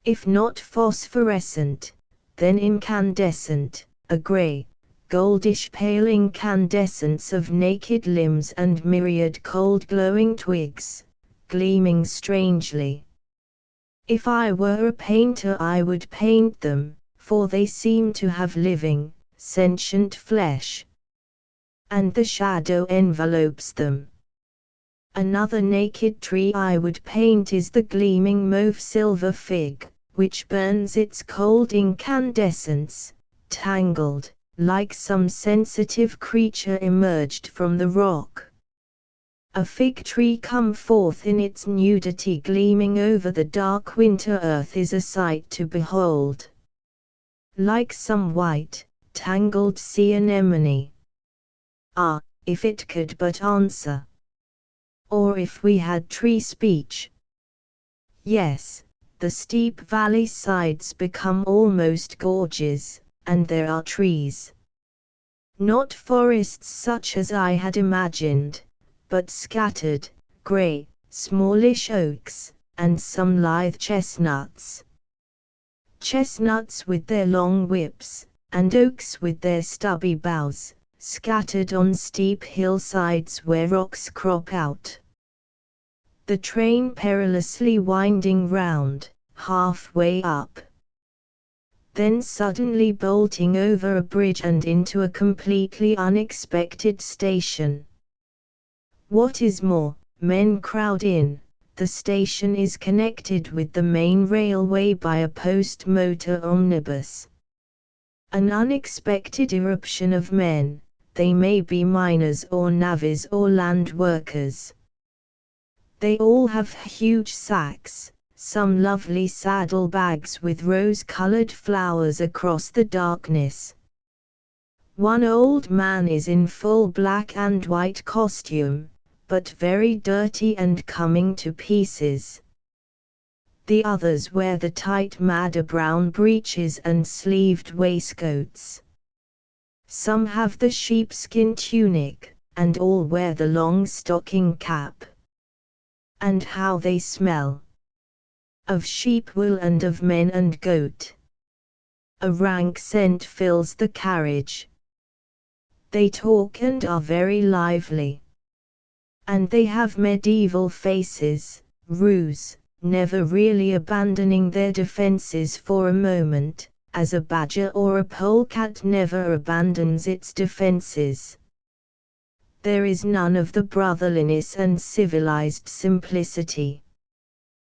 [SPEAKER 1] If not phosphorescent, then incandescent, a grey, goldish pale incandescence of naked limbs and myriad cold glowing twigs, gleaming strangely. If I were a painter I would paint them, for they seem to have living, sentient flesh. And the shadow envelopes them. Another naked tree I would paint is the gleaming mauve-silver fig, which burns its cold incandescence, tangled, like some sensitive creature emerged from the rock. A fig tree come forth in its nudity gleaming over the dark winter earth is a sight to behold. Like some white, tangled sea anemone. Ah, if it could but answer! Or if we had tree speech! Yes, the steep valley sides become almost gorges, and there are trees. Not forests such as I had imagined, but scattered, grey, smallish oaks, and some lithe chestnuts. Chestnuts with their long whips, and oaks with their stubby boughs, scattered on steep hillsides where rocks crop out. The train perilously winding round, halfway up. Then suddenly bolting over a bridge and into a completely unexpected station. What is more, men crowd in. The station is connected with the main railway by a post-motor omnibus. An unexpected irruption of men, they may be miners or navvies or land workers. They all have huge sacks, some lovely saddle-bags with rose-colored flowers across the darkness. One old man is in full black and white costume, but very dirty and coming to pieces. The others wear the tight madder brown breeches and sleeved waistcoats. Some have the sheepskin tunic, and all wear the long stocking cap. And how they smell! Of sheep wool and of men and goat. A rank scent fills the carriage. They talk and are very lively. And they have medieval faces, ruse, never really abandoning their defenses for a moment, as a badger or a polecat never abandons its defenses. There is none of the brotherliness and civilized simplicity.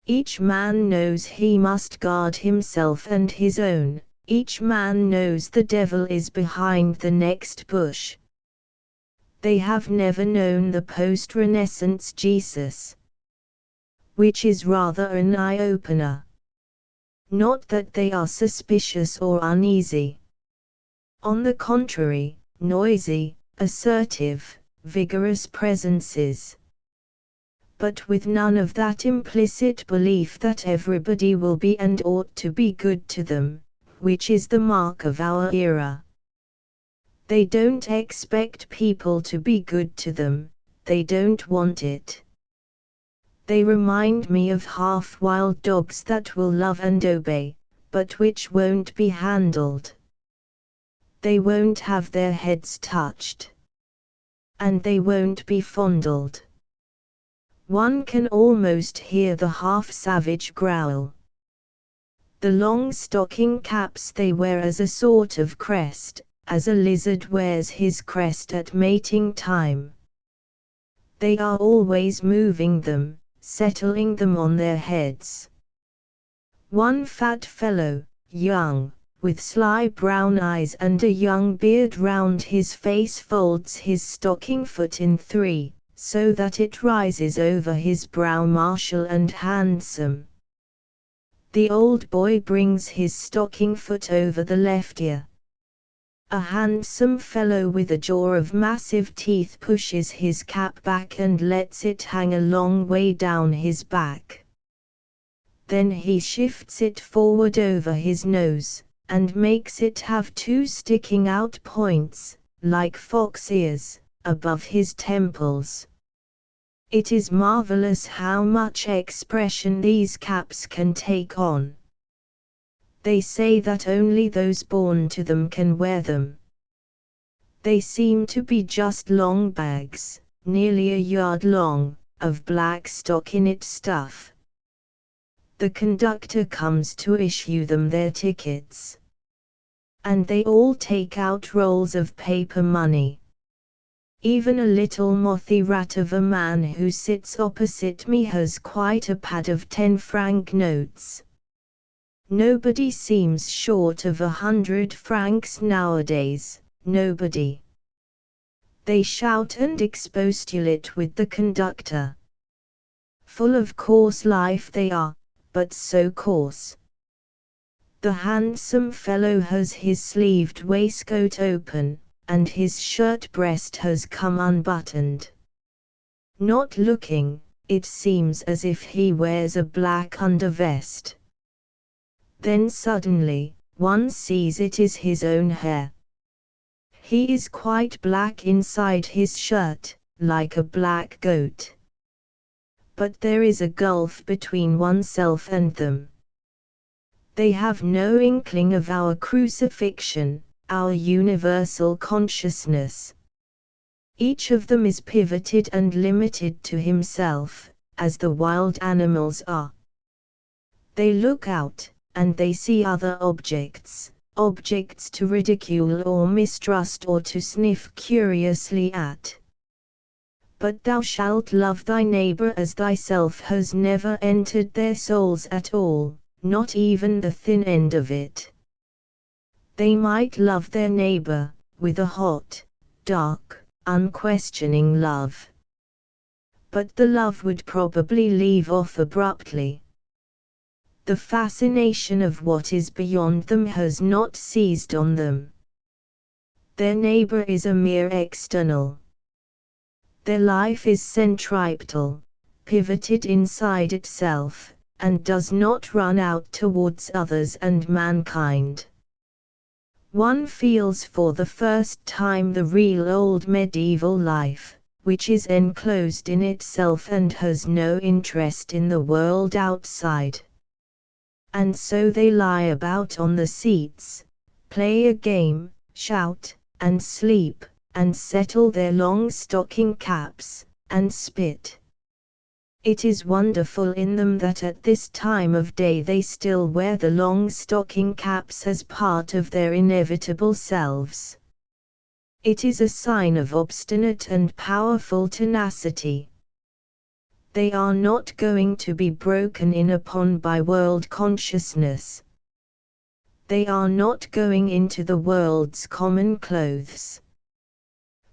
[SPEAKER 1] Each man knows he must guard himself and his own, each man knows the devil is behind the next bush. They have never known the post-Renaissance Jesus. Which is rather an eye-opener. Not that they are suspicious or uneasy. On the contrary, noisy, assertive, vigorous presences. But with none of that implicit belief that everybody will be and ought to be good to them, which is the mark of our era. They don't expect people to be good to them, they don't want it. They remind me of half-wild dogs that will love and obey, but which won't be handled. They won't have their heads touched. And they won't be fondled. One can almost hear the half-savage growl. The long stocking caps they wear as a sort of crest, as a lizard wears his crest at mating time. They are always moving them, settling them on their heads. One fat fellow, young, with sly brown eyes and a young beard round his face folds his stocking foot in three, so that it rises over his brow martial and handsome. The old boy brings his stocking foot over the left ear. A handsome fellow with a jaw of massive teeth pushes his cap back and lets it hang a long way down his back. Then he shifts it forward over his nose, and makes it have two sticking out points, like fox ears, above his temples. It is marvelous how much expression these caps can take on. They say that only those born to them can wear them. They seem to be just long bags, nearly a yard long, of black stockinette stuff. The conductor comes to issue them their tickets. And they all take out rolls of paper money. Even a little mothy rat of a man who sits opposite me has quite a pad of 10-franc notes. Nobody seems short of 100 francs nowadays, nobody. They shout and expostulate with the conductor. Full of coarse life they are, but so coarse. The handsome fellow has his sleeved waistcoat open, and his shirt breast has come unbuttoned. Not looking, it seems as if he wears a black undervest. Then suddenly, one sees it is his own hair. He is quite black inside his shirt, like a black goat. But there is a gulf between oneself and them. They have no inkling of our crucifixion, our universal consciousness. Each of them is pivoted and limited to himself, as the wild animals are. They look out, and they see other objects, objects to ridicule or mistrust or to sniff curiously at. But thou shalt love thy neighbor as thyself has never entered their souls at all, not even the thin end of it. They might love their neighbor, with a hot, dark, unquestioning love. But the love would probably leave off abruptly. The fascination of what is beyond them has not seized on them. Their neighbor is a mere external. Their life is centripetal, pivoted inside itself, and does not run out towards others and mankind. One feels for the first time the real old medieval life, which is enclosed in itself and has no interest in the world outside. And so they lie about on the seats, play a game, shout, and sleep, and settle their long stocking caps, and spit. It is wonderful in them that at this time of day they still wear the long stocking caps as part of their inevitable selves. It is a sign of obstinate and powerful tenacity. They are not going to be broken in upon by world consciousness. They are not going into the world's common clothes.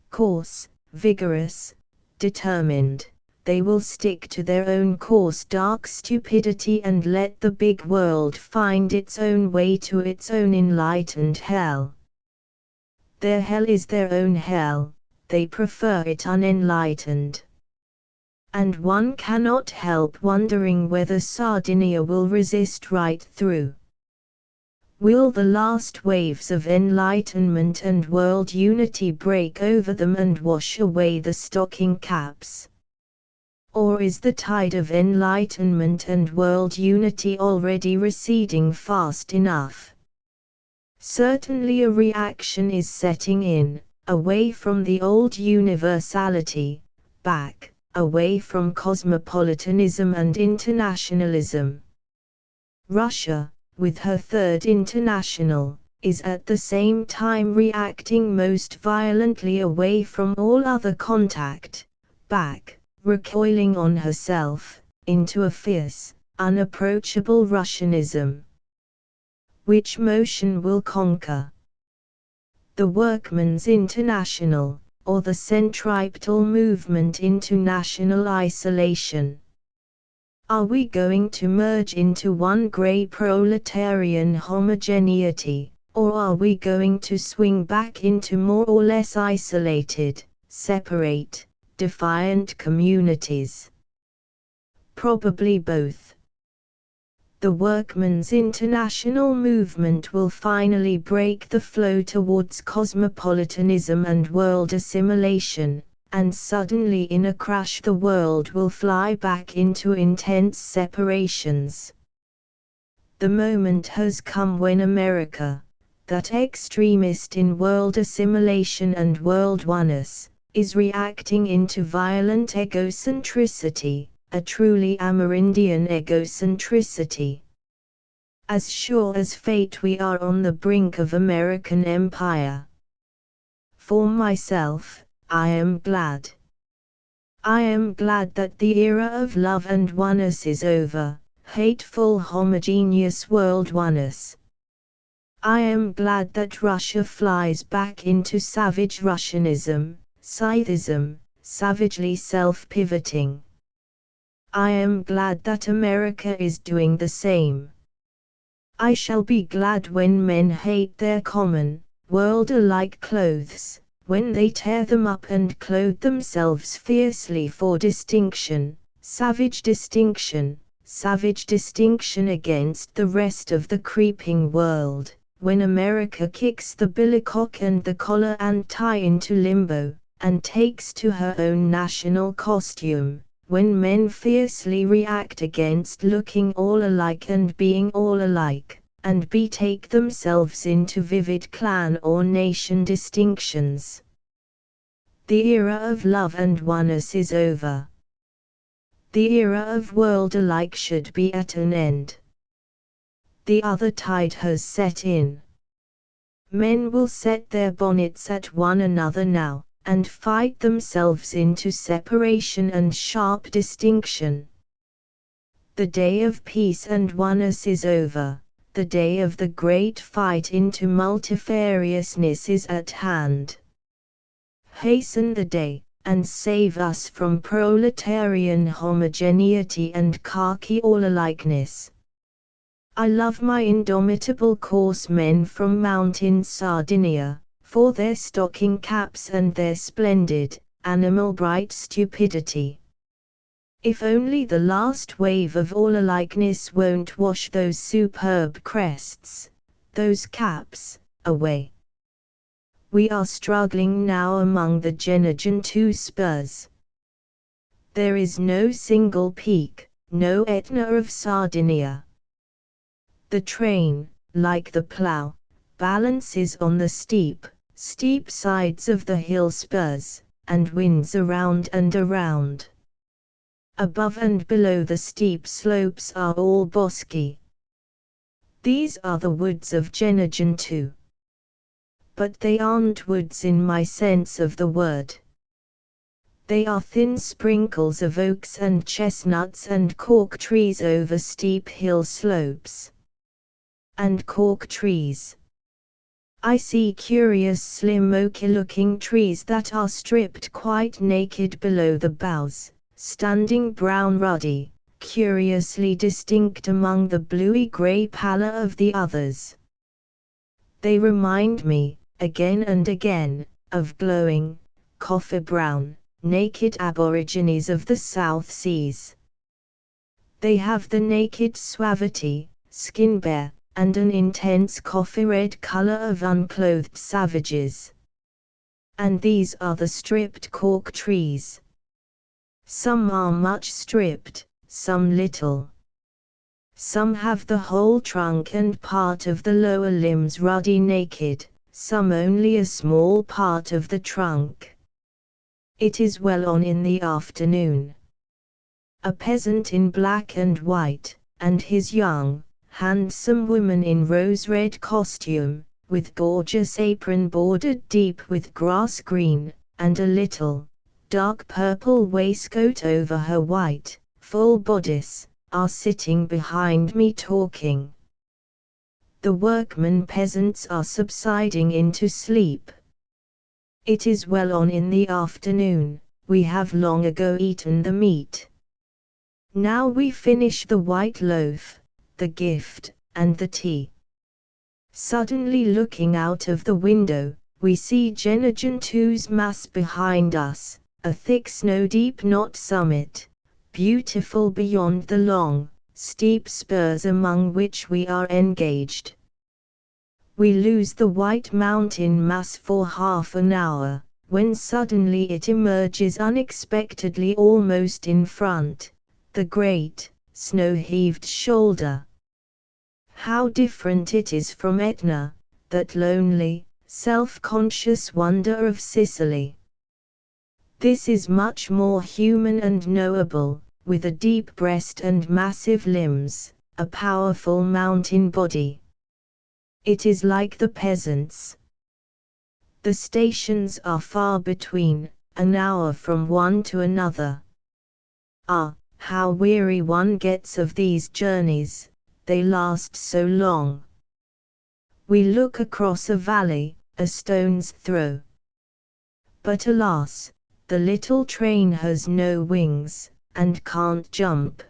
[SPEAKER 1] Coarse, vigorous, determined, they will stick to their own coarse dark stupidity and let the big world find its own way to its own enlightened hell. Their hell is their own hell, they prefer it unenlightened. And one cannot help wondering whether Sardinia will resist right through. Will the last waves of enlightenment and world unity break over them and wash away the stocking caps? Or is the tide of enlightenment and world unity already receding fast enough? Certainly a reaction is setting in, away from the old universality, back, away from cosmopolitanism and internationalism. Russia, with her Third International, is at the same time reacting most violently away from all other contact, back, recoiling on herself, into a fierce, unapproachable Russianism. Which motion will conquer? The Workmen's International, or the centripetal movement into national isolation? Are we going to merge into one grey proletarian homogeneity, or are we going to swing back into more or less isolated, separate, defiant communities? Probably both. The workmen's international movement will finally break the flow towards cosmopolitanism and world assimilation, and suddenly in a crash the world will fly back into intense separations. The moment has come when America, that extremist in world assimilation and world oneness, is reacting into violent egocentricity, a truly Amerindian egocentricity. As sure as fate we are on the brink of American empire. For myself, I am glad. I am glad that the era of love and oneness is over, hateful homogeneous world oneness. I am glad that Russia flies back into savage Russianism, scythism, savagely self-pivoting. I am glad that America is doing the same. I shall be glad when men hate their common, world-alike clothes, when they tear them up and clothe themselves fiercely for distinction, savage distinction against the rest of the creeping world, when America kicks the billycock and the collar and tie into limbo, and takes to her own national costume, when men fiercely react against looking all alike and being all alike, and betake themselves into vivid clan or nation distinctions. The era of love and oneness is over. The era of world alike should be at an end. The other tide has set in. Men will set their bonnets at one another now, and fight themselves into separation and sharp distinction. The day of peace and oneness is over, the day of the great fight into multifariousness is at hand. Hasten the day, and save us from proletarian homogeneity and khaki all-alikeness. I love my indomitable coarse men from mountain Sardinia, for their stocking caps and their splendid, animal-bright stupidity. If only the last wave of all-alikeness won't wash those superb crests, those caps, away. We are struggling now among the Genagen two spurs. There is no single peak, no Etna of Sardinia. The train, like the plough, balances on the steep sides of the hill spurs, and winds around and around. Above and below the steep slopes are all bosky. These are the woods of Genagen too. But they aren't woods in my sense of the word. They are thin sprinkles of oaks and chestnuts and cork trees over steep hill slopes. And cork trees. I see curious slim oaky-looking trees that are stripped quite naked below the boughs, standing brown ruddy, curiously distinct among the bluey-grey pallor of the others. They remind me, again and again, of glowing, coffee-brown, naked aborigines of the South Seas. They have the naked suavity, skin bare, and an intense coffee-red color of unclothed savages. And these are the stripped cork trees. Some are much stripped, some little. Some have the whole trunk and part of the lower limbs ruddy naked, some only a small part of the trunk. It is well on in the afternoon. A peasant in black and white, and his young, handsome woman in rose-red costume, with gorgeous apron bordered deep with grass green, and a little, dark purple waistcoat over her white, full bodice, are sitting behind me talking. The workmen peasants are subsiding into sleep. It is well on in the afternoon, we have long ago eaten the meat. Now we finish the white loaf, the gift, and the tea. Suddenly looking out of the window, we see Genagentoo's mass behind us, a thick snow-deep knot summit, beautiful beyond the long, steep spurs among which we are engaged. We lose the white mountain mass for half an hour, when suddenly it emerges unexpectedly almost in front, the great, snow-heaved shoulder. How different it is from Etna, that lonely, self-conscious wonder of Sicily. This is much more human and knowable, with a deep breast and massive limbs, a powerful mountain body. It is like the peasants. The stations are far between, an hour from one to another. Ah, how weary one gets of these journeys, they last so long. We look across a valley, a stone's throw. But alas, the little train has no wings, and can't jump.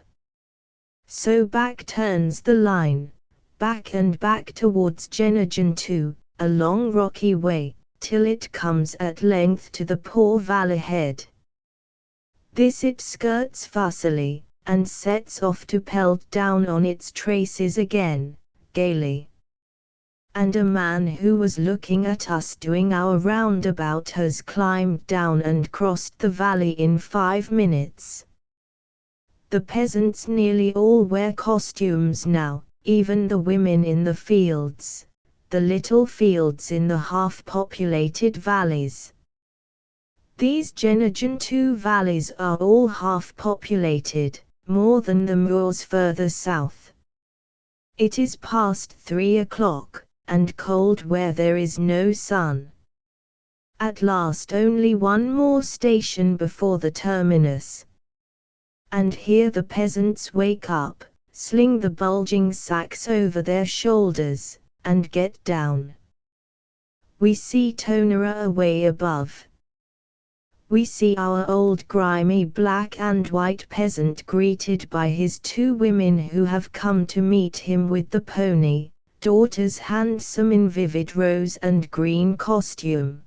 [SPEAKER 1] So back turns the line, back and back towards Genagentoo, a long rocky way, till it comes at length to the poor valley head. This it skirts fussily, and sets off to pelt down on its traces again, gaily. And a man who was looking at us doing our roundabout has climbed down and crossed the valley in 5 minutes. The peasants nearly all wear costumes now, even the women in the fields, the little fields in the half-populated valleys. These Genagentoo valleys are all half-populated, more than the moors further south. It is past 3 o'clock, and cold where there is no sun. At last only one more station before the terminus. And here the peasants wake up, sling the bulging sacks over their shoulders, and get down. We see Tonara away above. We see our old grimy black and white peasant greeted by his 2 women who have come to meet him with the pony, daughters handsome in vivid rose and green costume.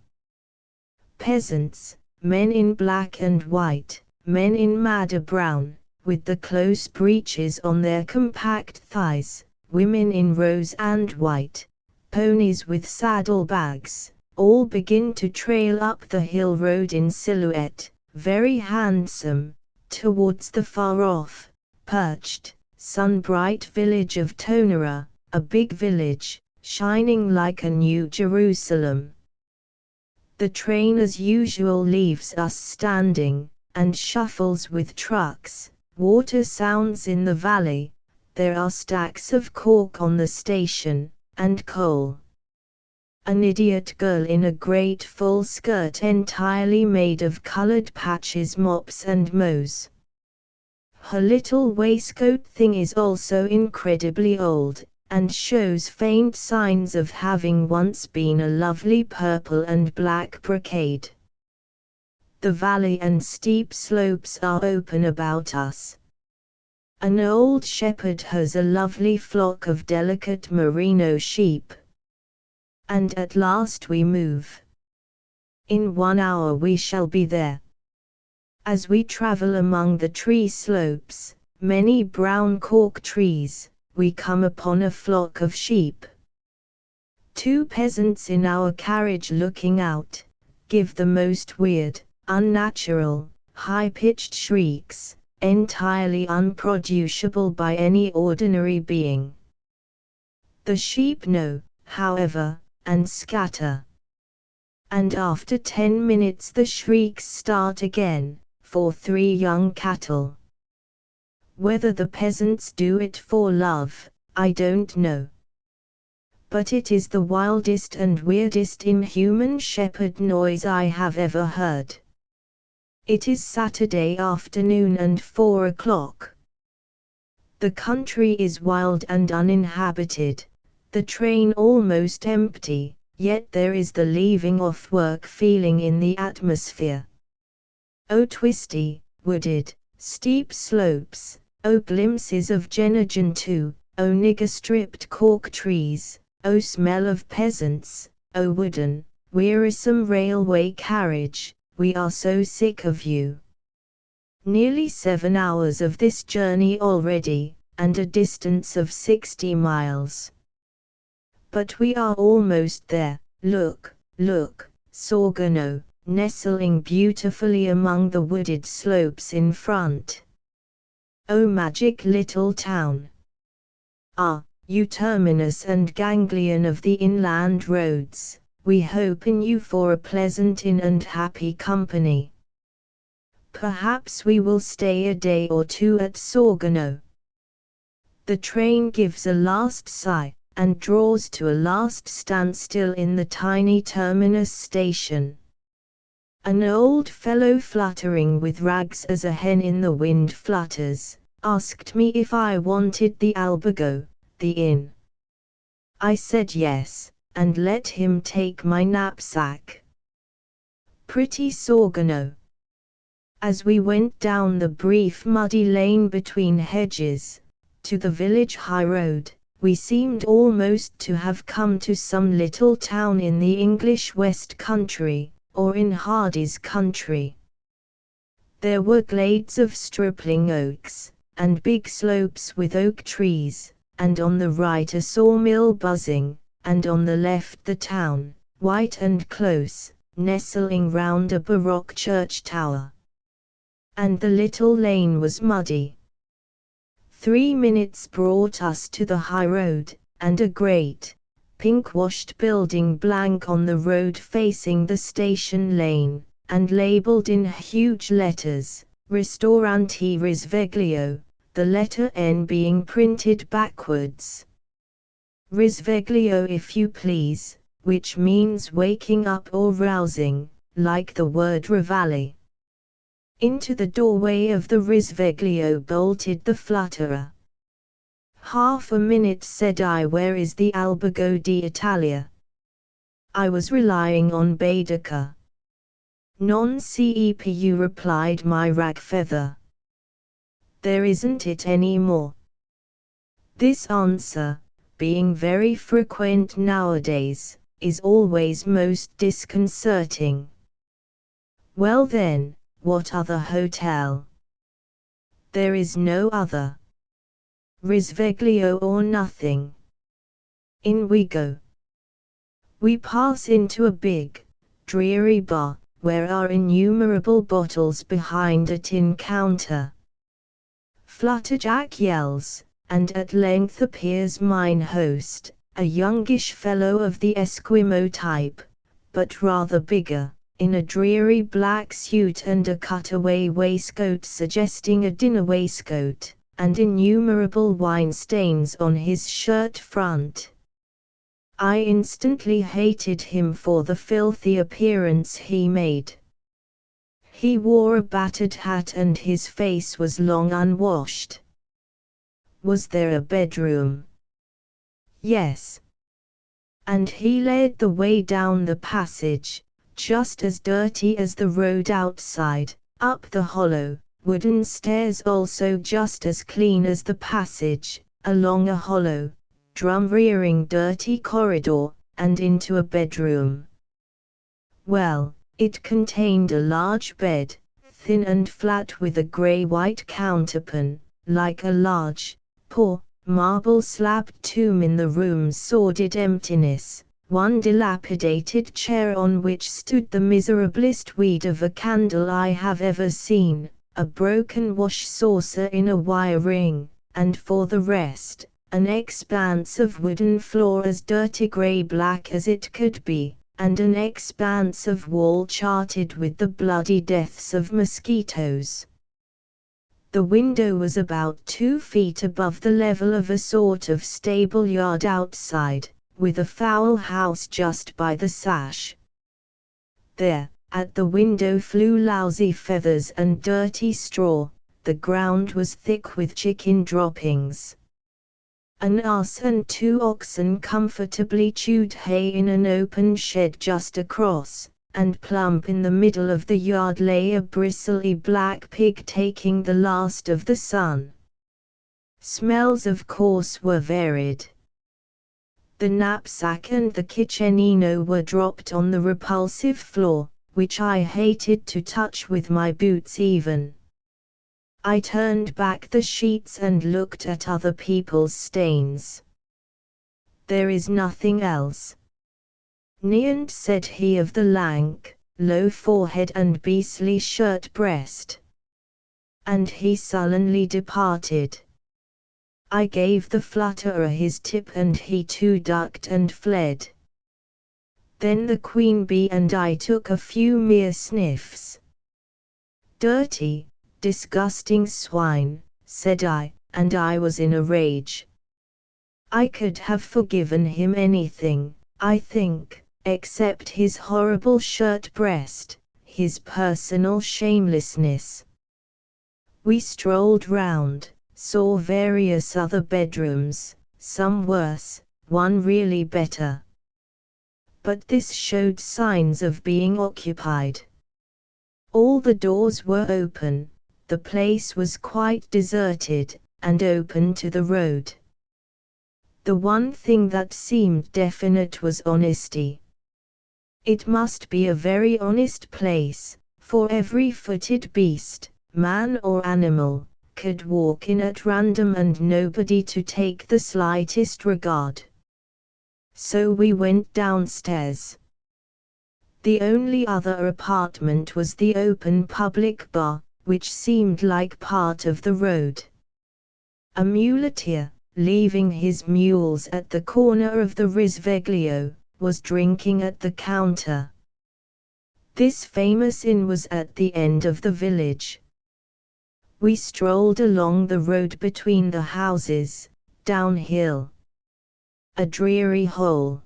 [SPEAKER 1] Peasants, men in black and white, men in madder brown, with the close breeches on their compact thighs, women in rose and white, ponies with saddle bags, all begin to trail up the hill road in silhouette, very handsome, towards the far-off, perched, sun-bright village of Tonara, a big village, shining like a New Jerusalem. The train as usual leaves us standing, and shuffles with trucks. Water sounds in the valley, there are stacks of cork on the station, and coal. An idiot girl in a great full skirt entirely made of colored patches mops and mows. Her little waistcoat thing is also incredibly old, and shows faint signs of having once been a lovely purple and black brocade. The valley and steep slopes are open about us. An old shepherd has a lovely flock of delicate merino sheep. And at last we move. In 1 hour we shall be there. As we travel among the tree slopes, many brown cork trees, we come upon a flock of sheep. 2 peasants in our carriage looking out, give the most weird, unnatural, high-pitched shrieks, entirely unproducible by any ordinary being. The sheep know, however, and scatter. And after 10 minutes the shrieks start again, for 3 young cattle. Whether the peasants do it for love, I don't know. But it is the wildest and weirdest inhuman shepherd noise I have ever heard. It is Saturday afternoon and 4 o'clock. The country is wild and uninhabited, the train almost empty, yet there is the leaving off work feeling in the atmosphere. Oh twisty, wooded, steep slopes, oh glimpses of Genagen too, oh nigger-stripped cork trees, oh smell of peasants, oh wooden, wearisome railway carriage, we are so sick of you. Nearly 7 hours of this journey already, and a distance of 60 miles. But we are almost there. Look, look, Sorgono, nestling beautifully among the wooded slopes in front. Oh magic little town! Ah, you terminus and ganglion of the inland roads, we hope in you for a pleasant inn and happy company. Perhaps we will stay a day or two at Sorgono. The train gives a last sigh, and draws to a last standstill in the tiny terminus station. An old fellow fluttering with rags as a hen in the wind flutters, asked me if I wanted the albergo, the inn. I said yes, and let him take my knapsack. Pretty Sorgono. As we went down the brief muddy lane between hedges, to the village highroad, we seemed almost to have come to some little town in the English West Country, or in Hardy's country. There were glades of stripling oaks, and big slopes with oak trees, and on the right a sawmill buzzing, and on the left the town, white and close, nestling round a baroque church tower. And the little lane was muddy. 3 minutes brought us to the highroad, and a great, pink-washed building blank on the road facing the station lane, and labelled in huge letters, Ristorante Risveglio, the letter N being printed backwards. Risveglio if you please, which means waking up or rousing, like the word Reveille. Into the doorway of the Risveglio bolted the flutterer. Half a minute, said I. Where is the albergo d'Italia? I was relying on Baedeker. Non cepu, replied my ragfeather. There isn't it any more. This answer, being very frequent nowadays, is always most disconcerting. Well then, what other hotel? There is no other. Risveglio or nothing. In we go. We pass into a big, dreary bar, where are innumerable bottles behind a tin counter. Flutterjack yells, and at length appears mine host, a youngish fellow of the Esquimau type, but rather bigger, in a dreary black suit and a cutaway waistcoat suggesting a dinner waistcoat, and innumerable wine stains on his shirt front. I instantly hated him for the filthy appearance he made. He wore a battered hat and his face was long unwashed. Was there a bedroom? Yes. And he led the way down the passage, just as dirty as the road outside, up the hollow, wooden stairs also just as clean as the passage, along a hollow, drum-rearing dirty corridor, and into a bedroom. Well, it contained a large bed, thin and flat with a grey-white counterpane, like a large, poor, marble-slabbed tomb in the room's sordid emptiness, one dilapidated chair on which stood the miserablest weed of a candle I have ever seen, a broken wash saucer in a wire ring, and for the rest, an expanse of wooden floor as dirty grey-black as it could be, and an expanse of wall charted with the bloody deaths of mosquitoes. The window was about 2 feet above the level of a sort of stable yard outside, with a fowl house just by the sash. There, at the window flew lousy feathers and dirty straw, the ground was thick with chicken droppings. An ass and 2 oxen comfortably chewed hay in an open shed just across, and plump in the middle of the yard lay a bristly black pig taking the last of the sun. Smells of course were varied. The knapsack and the kitchenino were dropped on the repulsive floor, which I hated to touch with my boots even. I turned back the sheets and looked at other people's stains. "There is nothing else," Neant said he of the lank, low forehead and beastly shirt-breast. And he sullenly departed. I gave the flutterer his tip and he too ducked and fled. Then the queen bee and I took a few mere sniffs. "Dirty, disgusting swine," said I, and I was in a rage. I could have forgiven him anything, I think, except his horrible shirt-breast, his personal shamelessness. We strolled round, saw various other bedrooms, some worse, one really better. But this showed signs of being occupied. All the doors were open, the place was quite deserted, and open to the road. The one thing that seemed definite was honesty. It must be a very honest place, for every footed beast, man or animal, could walk in at random and nobody to take the slightest regard. So we went downstairs. The only other apartment was the open public bar, which seemed like part of the road. A muleteer, leaving his mules at the corner of the Risveglio, was drinking at the counter. This famous inn was at the end of the village. We strolled along the road between the houses, downhill. A dreary hole.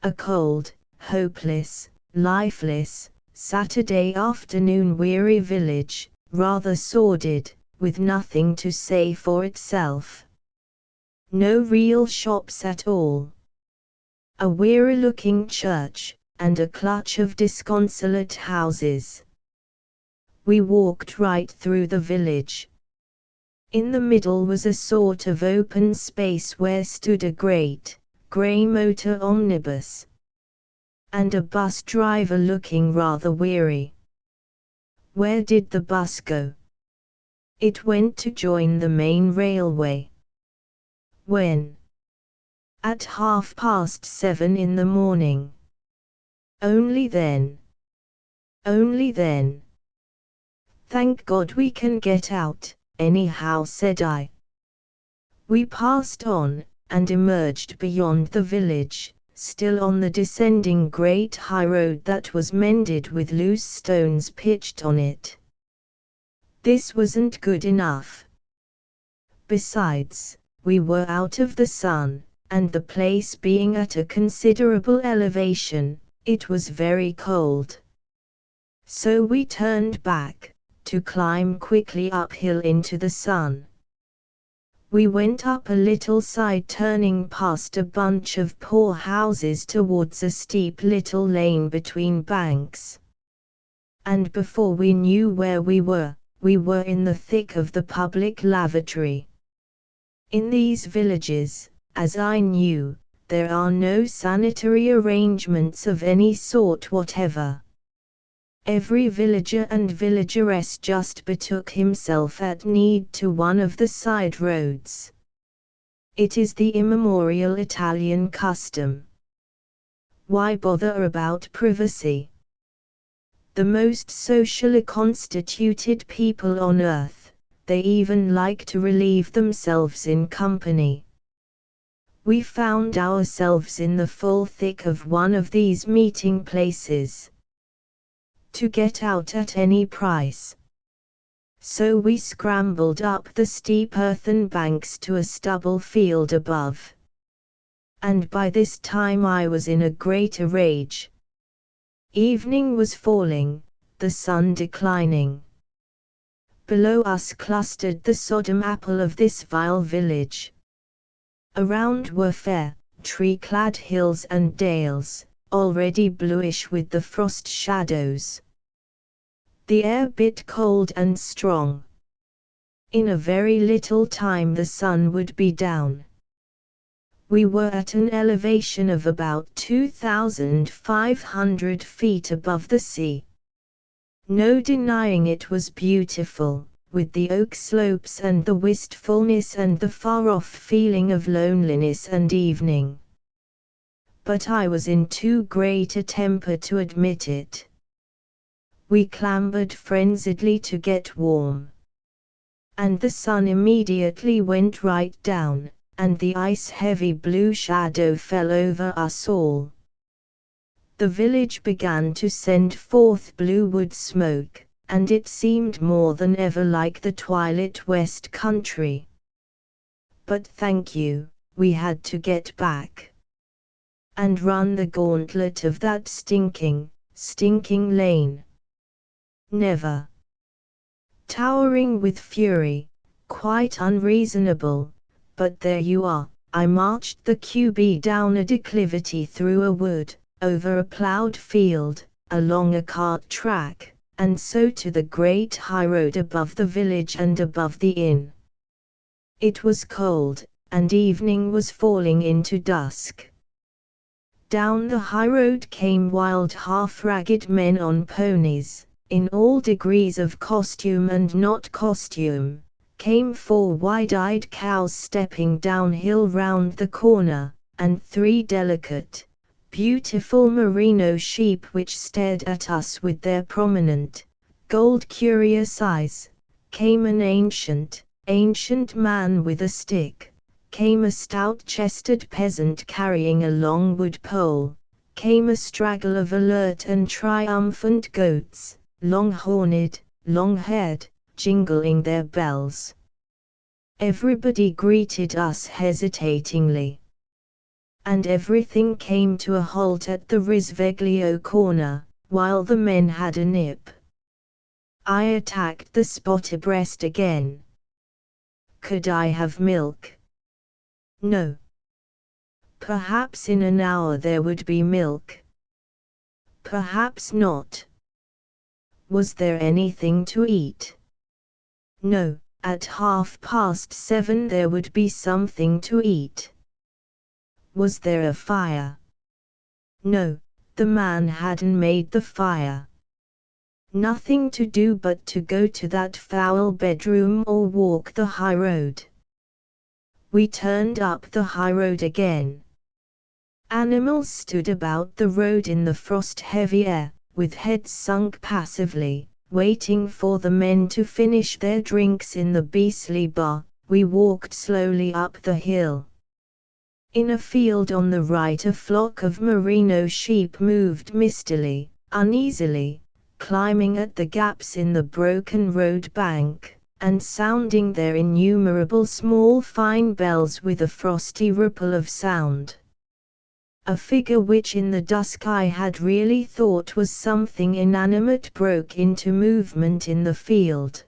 [SPEAKER 1] A cold, hopeless, lifeless, Saturday afternoon weary village, rather sordid, with nothing to say for itself. No real shops at all. A weary-looking church, and a clutch of disconsolate houses. We walked right through the village. In the middle was a sort of open space where stood a great, grey motor omnibus. And a bus driver looking rather weary. Where did the bus go? It went to join the main railway. When? At 7:30 in the morning. Only then. Only then. Thank God we can get out, anyhow, said I. We passed on, and emerged beyond the village, still on the descending great high road that was mended with loose stones pitched on it. This wasn't good enough. Besides, we were out of the sun, and the place being at a considerable elevation, it was very cold. So we turned back, to climb quickly uphill into the sun. We went up a little side turning past a bunch of poor houses towards a steep little lane between banks. And before we knew where we were in the thick of the public lavatory. In these villages, as I knew, there are no sanitary arrangements of any sort whatever. Every villager and villageress just betook himself at need to one of the side roads. It is the immemorial Italian custom. Why bother about privacy? The most socially constituted people on earth, they even like to relieve themselves in company. We found ourselves in the full thick of one of these meeting places. To get out at any price. So we scrambled up the steep earthen banks to a stubble field above. And by this time I was in a greater rage. Evening was falling, the sun declining. Below us clustered the Sodom apple of this vile village. Around were fair, tree-clad hills and dales, already bluish with the frost shadows. The air bit cold and strong. In a very little time the sun would be down. We were at an elevation of about 2,500 feet above the sea. No denying it was beautiful, with the oak slopes and the wistfulness and the far-off feeling of loneliness and evening. But I was in too great a temper to admit it. We clambered frenziedly to get warm. And the sun immediately went right down, and the ice-heavy blue shadow fell over us all. The village began to send forth blue wood smoke, and it seemed more than ever like the twilight west country. But thank you, we had to get back and run the gauntlet of that stinking lane. Never. Towering with fury, quite unreasonable, but there you are. I marched the QB down a declivity through a wood, over a ploughed field, along a cart track, and so to the great high road above the village and above the inn. It was cold, and evening was falling into dusk. Down the high road came wild half-ragged men on ponies, in all degrees of costume and not costume, came 4 wide-eyed cows stepping downhill round the corner, and 3 delicate, beautiful merino sheep which stared at us with their prominent, gold-curious eyes. Came an ancient man with a stick. Came a stout-chested peasant carrying a long wood pole. Came a straggle of alert and triumphant goats, long-horned, long-haired, jingling their bells. Everybody greeted us hesitatingly. And everything came to a halt at the Risveglio corner, while the men had a nip. I attacked the spot abreast again. Could I have milk? No. Perhaps in an hour there would be milk. Perhaps not. Was there anything to eat? No, at 7:30 there would be something to eat. Was there a fire? No, the man hadn't made the fire. Nothing to do but to go to that foul bedroom or walk the high road. We turned up the high road again. Animals stood about the road in the frost-heavy air, with heads sunk passively, waiting for the men to finish their drinks in the beastly bar. We walked slowly up the hill. In a field on the right a flock of merino sheep moved mistily, uneasily, climbing at the gaps in the broken road bank, and sounding their innumerable small fine bells with a frosty ripple of sound. A figure which in the dusk I had really thought was something inanimate broke into movement in the field.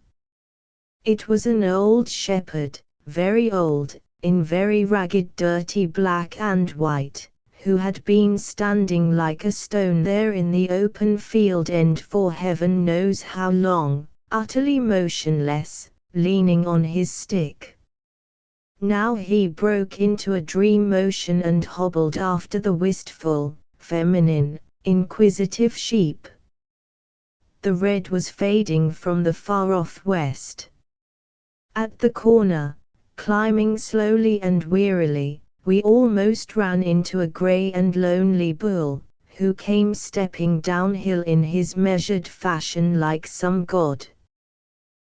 [SPEAKER 1] It was an old shepherd, very old, in very ragged dirty black and white, who had been standing like a stone there in the open field end for heaven knows how long, utterly motionless, leaning on his stick. Now he broke into a dream motion and hobbled after the wistful, feminine, inquisitive sheep. The red was fading from the far-off west. At the corner, climbing slowly and wearily, we almost ran into a grey and lonely bull, who came stepping downhill in his measured fashion like some god.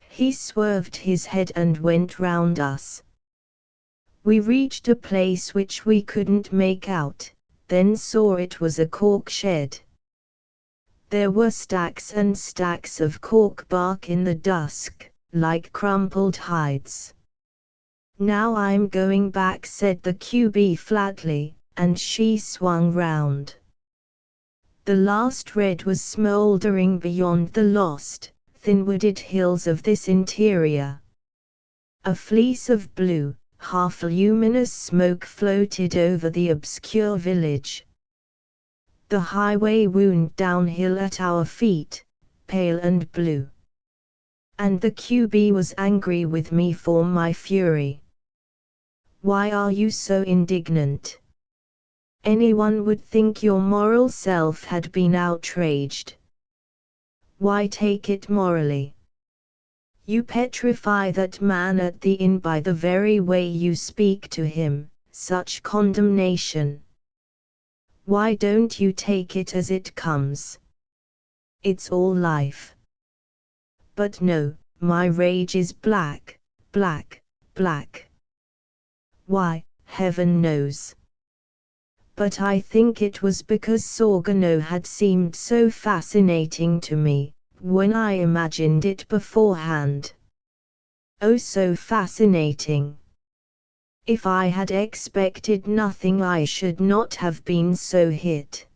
[SPEAKER 1] He swerved his head and went round us. We reached a place which we couldn't make out, then saw it was a cork shed. There were stacks and stacks of cork bark in the dusk, like crumpled hides. "Now I'm going back," said the QB flatly, and she swung round. The last red was smouldering beyond the lost, thin-wooded hills of this interior. A fleece of blue, half-luminous smoke floated over the obscure village. The highway wound downhill at our feet, pale and blue. And the QB was angry with me for my fury. Why are you so indignant? Anyone would think your moral self had been outraged. Why take it morally? You petrify that man at the inn by the very way you speak to him, such condemnation. Why don't you take it as it comes? It's all life. But no, my rage is black, black, black. Why, heaven knows. But I think it was because Sorgono had seemed so fascinating to me, when I imagined it beforehand. Oh, so fascinating. If I had expected nothing, I should not have been so hit.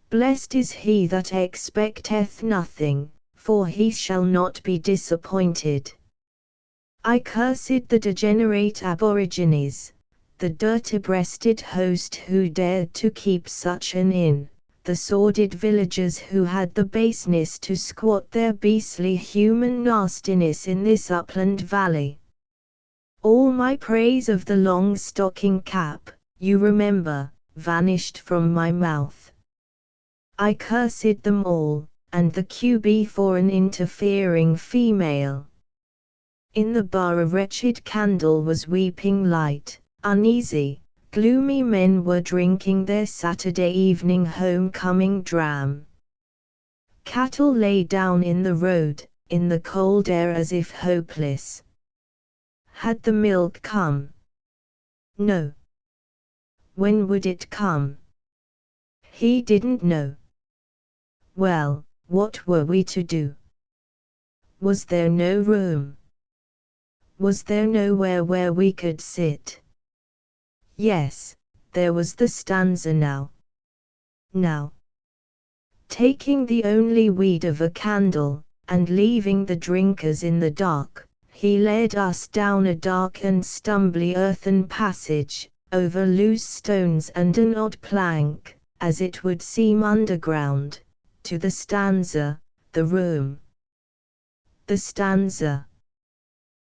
[SPEAKER 1] Blessed is he that expecteth nothing, for he shall not be disappointed. I cursed the degenerate aborigines, the dirty-breasted host who dared to keep such an inn, the sordid villagers who had the baseness to squat their beastly human nastiness in this upland valley. All my praise of the long stocking cap, you remember, vanished from my mouth. I cursed them all, and the QB for an interfering female. In the bar a wretched candle was weeping light, uneasy, gloomy men were drinking their Saturday evening homecoming dram. Cattle lay down in the road, in the cold air as if hopeless. Had the milk come? No. When would it come? He didn't know. Well, what were we to do? Was there no room? Was there nowhere where we could sit? Yes, there was the stanza now. Now. Taking the only weed of a candle, and leaving the drinkers in the dark, he led us down a dark and stumbly earthen passage, over loose stones and an odd plank, as it would seem underground, to the stanza, the room. The stanza.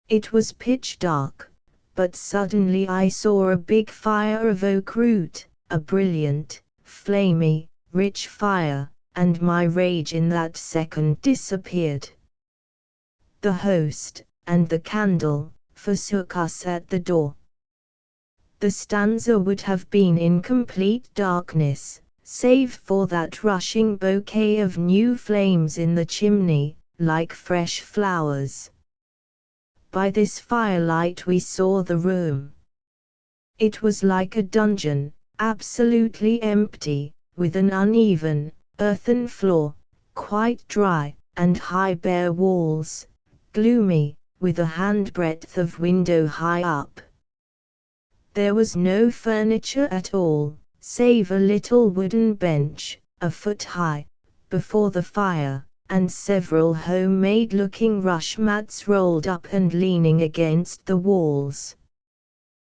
[SPEAKER 1] It was pitch dark, but suddenly I saw a big fire of oak root, a brilliant, flamy, rich fire, and my rage in that second disappeared. The host, and the candle, forsook us at the door. The stanza would have been in complete darkness, save for that rushing bouquet of new flames in the chimney, like fresh flowers. By this firelight we saw the room. It was like a dungeon, absolutely empty, with an uneven, earthen floor, quite dry, and high bare walls, gloomy, with a handbreadth of window high up. There was no furniture at all, save a little wooden bench, a foot high, before the fire, and several homemade-looking rush mats rolled up and leaning against the walls.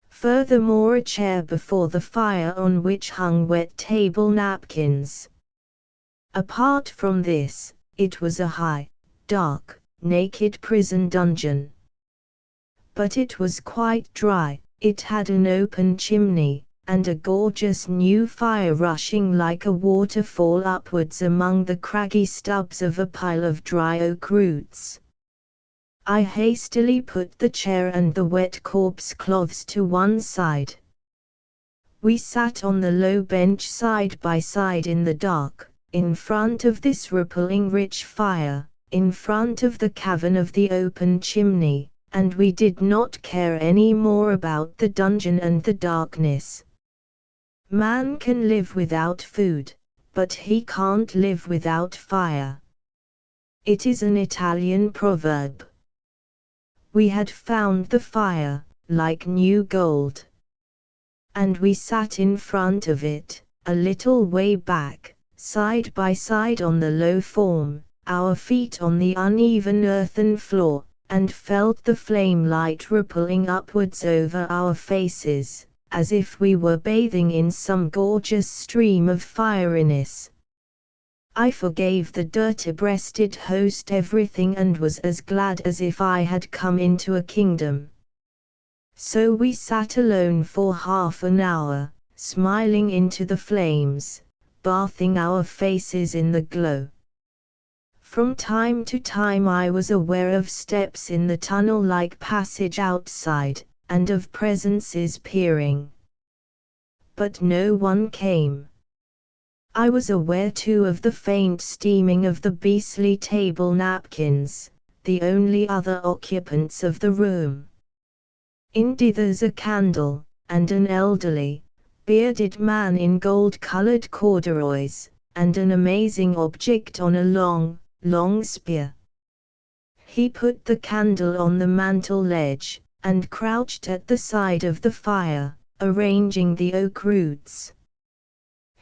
[SPEAKER 1] Furthermore, a chair before the fire on which hung wet table napkins. Apart from this, it was a high, dark, naked prison dungeon. But it was quite dry, it had an open chimney, and a gorgeous new fire rushing like a waterfall upwards among the craggy stubs of a pile of dry oak roots. I hastily put the chair and the wet corpse cloths to one side. We sat on the low bench side by side in the dark, in front of this rippling rich fire, in front of the cavern of the open chimney, and we did not care any more about the dungeon and the darkness. Man can live without food, but he can't live without fire. It is an Italian proverb. We had found the fire, like new gold. And we sat in front of it, a little way back, side by side on the low form, our feet on the uneven earthen floor, and felt the flame light rippling upwards over our faces, as if we were bathing in some gorgeous stream of fieriness. I forgave the dirty-breasted host everything and was as glad as if I had come into a kingdom. So we sat alone for half an hour, smiling into the flames, bathing our faces in the glow. From time to time I was aware of steps in the tunnel-like passage outside, and of presences peering. But no one came. I was aware too of the faint steaming of the beastly table napkins, the only other occupants of the room. Indeed there's a candle, and an elderly, bearded man in gold-colored corduroys, and an amazing object on a long spear. He put the candle on the mantel ledge, and crouched at the side of the fire, arranging the oak roots.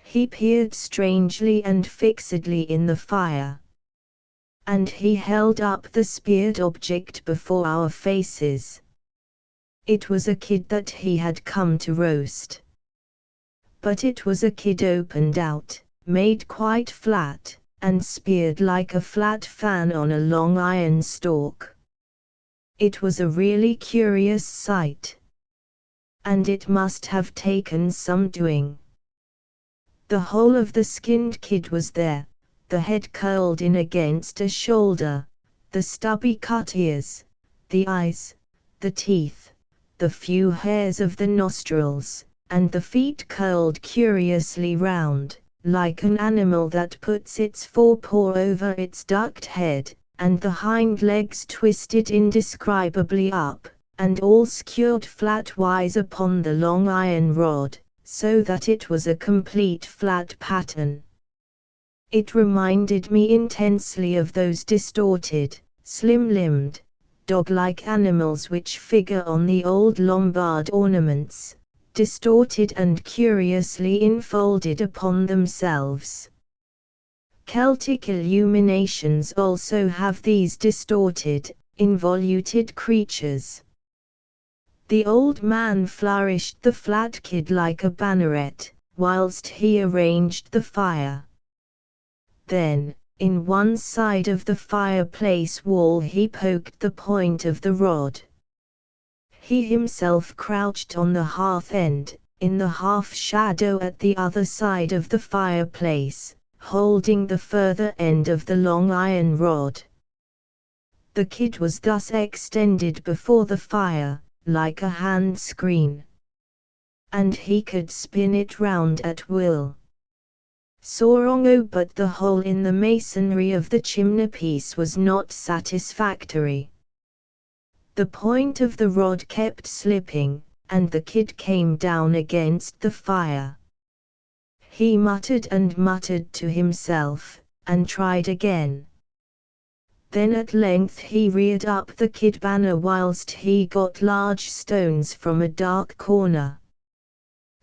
[SPEAKER 1] He peered strangely and fixedly in the fire. And he held up the speared object before our faces. It was a kid that he had come to roast. But it was a kid opened out, made quite flat, and speared like a flat fan on a long iron stalk. It was a really curious sight. And it must have taken some doing. The whole of the skinned kid was there, the head curled in against a shoulder, the stubby cut ears, the eyes, the teeth, the few hairs of the nostrils, and the feet curled curiously round, like an animal that puts its forepaw over its ducked head, and the hind legs twisted indescribably up, and all skewered flatwise upon the long iron rod, so that it was a complete flat pattern. It reminded me intensely of those distorted, slim-limbed, dog-like animals which figure on the old Lombard ornaments, distorted and curiously enfolded upon themselves. Celtic illuminations also have these distorted, involuted creatures. The old man flourished the flat kid like a banneret, whilst he arranged the fire. Then, in one side of the fireplace wall he poked the point of the rod. He himself crouched on the hearth end, in the half-shadow at the other side of the fireplace, holding the further end of the long iron rod. The kid was thus extended before the fire, like a hand screen. And he could spin it round at will. Sorongo, but the hole in the masonry of the chimneypiece was not satisfactory. The point of the rod kept slipping, and the kid came down against the fire. He muttered and muttered to himself, and tried again. Then at length he reared up the kid banner whilst he got large stones from a dark corner.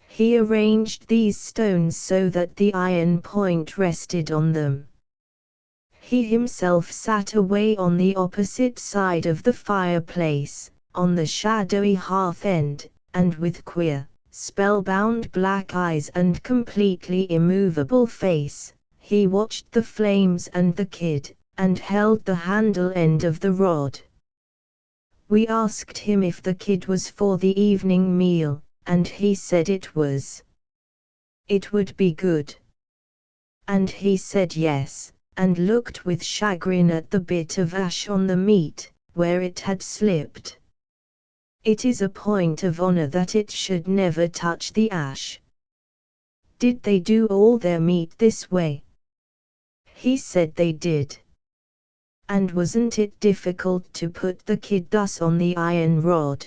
[SPEAKER 1] He arranged these stones so that the iron point rested on them. He himself sat away on the opposite side of the fireplace, on the shadowy hearth end, and with queer, spellbound black eyes and completely immovable face, he watched the flames and the kid, and held the handle end of the rod. We asked him if the kid was for the evening meal, and he said it was. It would be good. And he said yes, and looked with chagrin at the bit of ash on the meat, where it had slipped. It is a point of honor that it should never touch the ash. Did they do all their meat this way? He said they did. And wasn't it difficult to put the kid thus on the iron rod?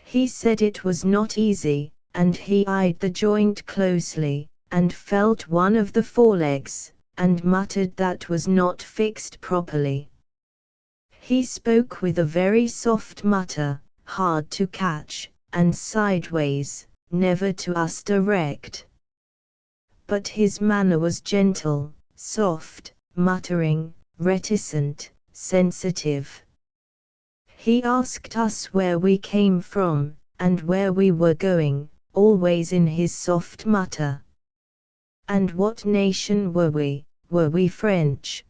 [SPEAKER 1] He said it was not easy, and he eyed the joint closely, and felt one of the forelegs, and muttered that was not fixed properly. He spoke with a very soft mutter, hard to catch, and sideways, never to us direct. But his manner was gentle, soft, muttering, reticent, sensitive. He asked us where we came from, and where we were going, always in his soft mutter. And what nation were we? Were we French?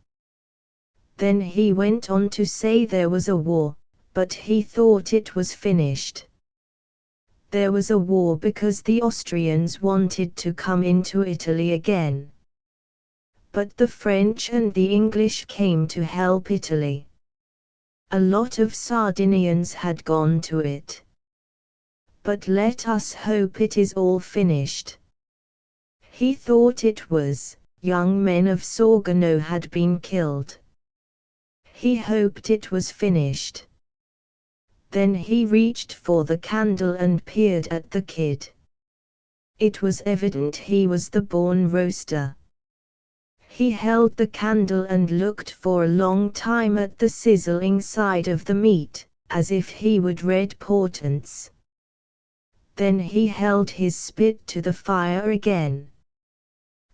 [SPEAKER 1] Then he went on to say there was a war, but he thought it was finished. There was a war because the Austrians wanted to come into Italy again. But the French and the English came to help Italy. A lot of Sardinians had gone to it. But let us hope it is all finished. He thought it was. Young men of Sorgono had been killed. He hoped it was finished. Then he reached for the candle and peered at the kid. It was evident he was the born roaster. He held the candle and looked for a long time at the sizzling side of the meat, as if he would read portents. Then he held his spit to the fire again.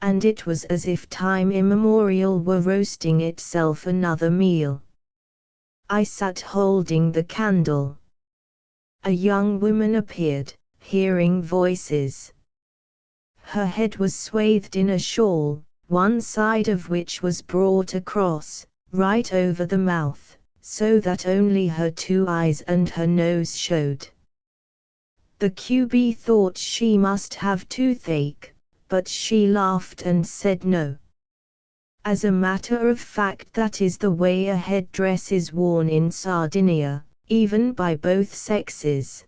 [SPEAKER 1] And it was as if time immemorial were roasting itself another meal. I sat holding the candle. A young woman appeared, hearing voices. Her head was swathed in a shawl, one side of which was brought across, right over the mouth, so that only her 2 eyes and her nose showed. The QB thought she must have toothache, but she laughed and said no. As a matter of fact, that is the way a headdress is worn in Sardinia, even by both sexes.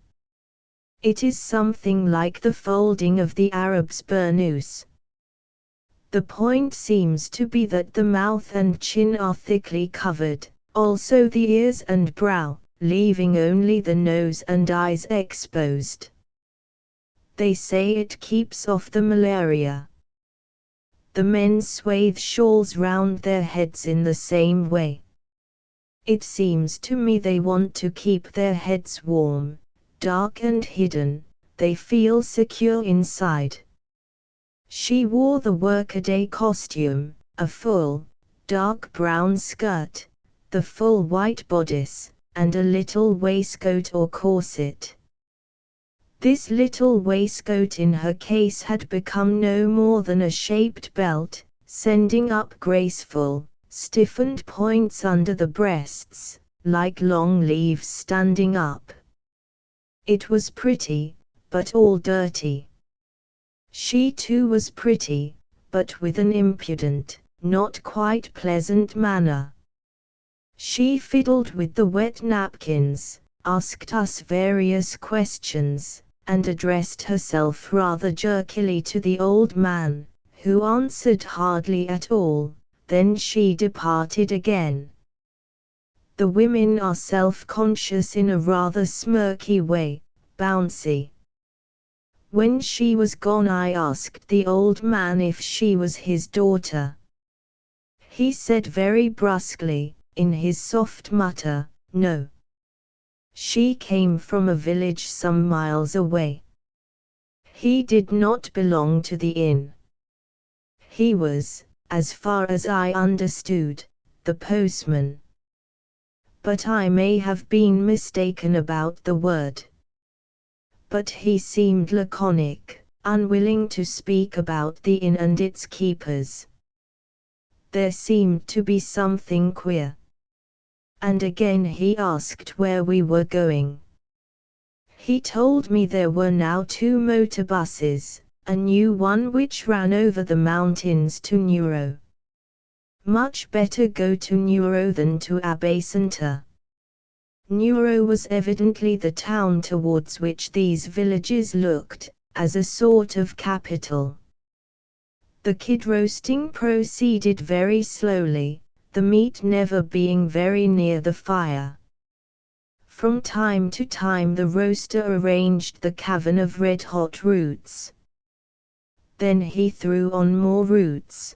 [SPEAKER 1] It is something like the folding of the Arab's burnous. The point seems to be that the mouth and chin are thickly covered, also the ears and brow, leaving only the nose and eyes exposed. They say it keeps off the malaria. The men swathe shawls round their heads in the same way. It seems to me they want to keep their heads warm, dark and hidden. They feel secure inside. She wore the workaday costume, a full, dark brown skirt, the full white bodice, and a little waistcoat or corset. This little waistcoat in her case had become no more than a shaped belt, sending up graceful, stiffened points under the breasts, like long leaves standing up. It was pretty, but all dirty. She too was pretty, but with an impudent, not quite pleasant manner. She fiddled with the wet napkins, asked us various questions, and addressed herself rather jerkily to the old man, who answered hardly at all. Then she departed again. The women are self-conscious in a rather smirky way, bouncy. When she was gone, I asked the old man if she was his daughter. He said very brusquely, in his soft mutter, no. She came from a village some miles away. He did not belong to the inn. He was, as far as I understood, the postman. But I may have been mistaken about the word. But he seemed laconic, unwilling to speak about the inn and its keepers. There seemed to be something queer. And again he asked where we were going. He told me there were now 2 motor buses, a new one which ran over the mountains to Nuoro. Much better go to Nuoro than to Abasanta. Nuoro was evidently the town towards which these villages looked, as a sort of capital. The kid roasting proceeded very slowly, the meat never being very near the fire. From time to time the roaster arranged the cavern of red-hot roots. Then he threw on more roots.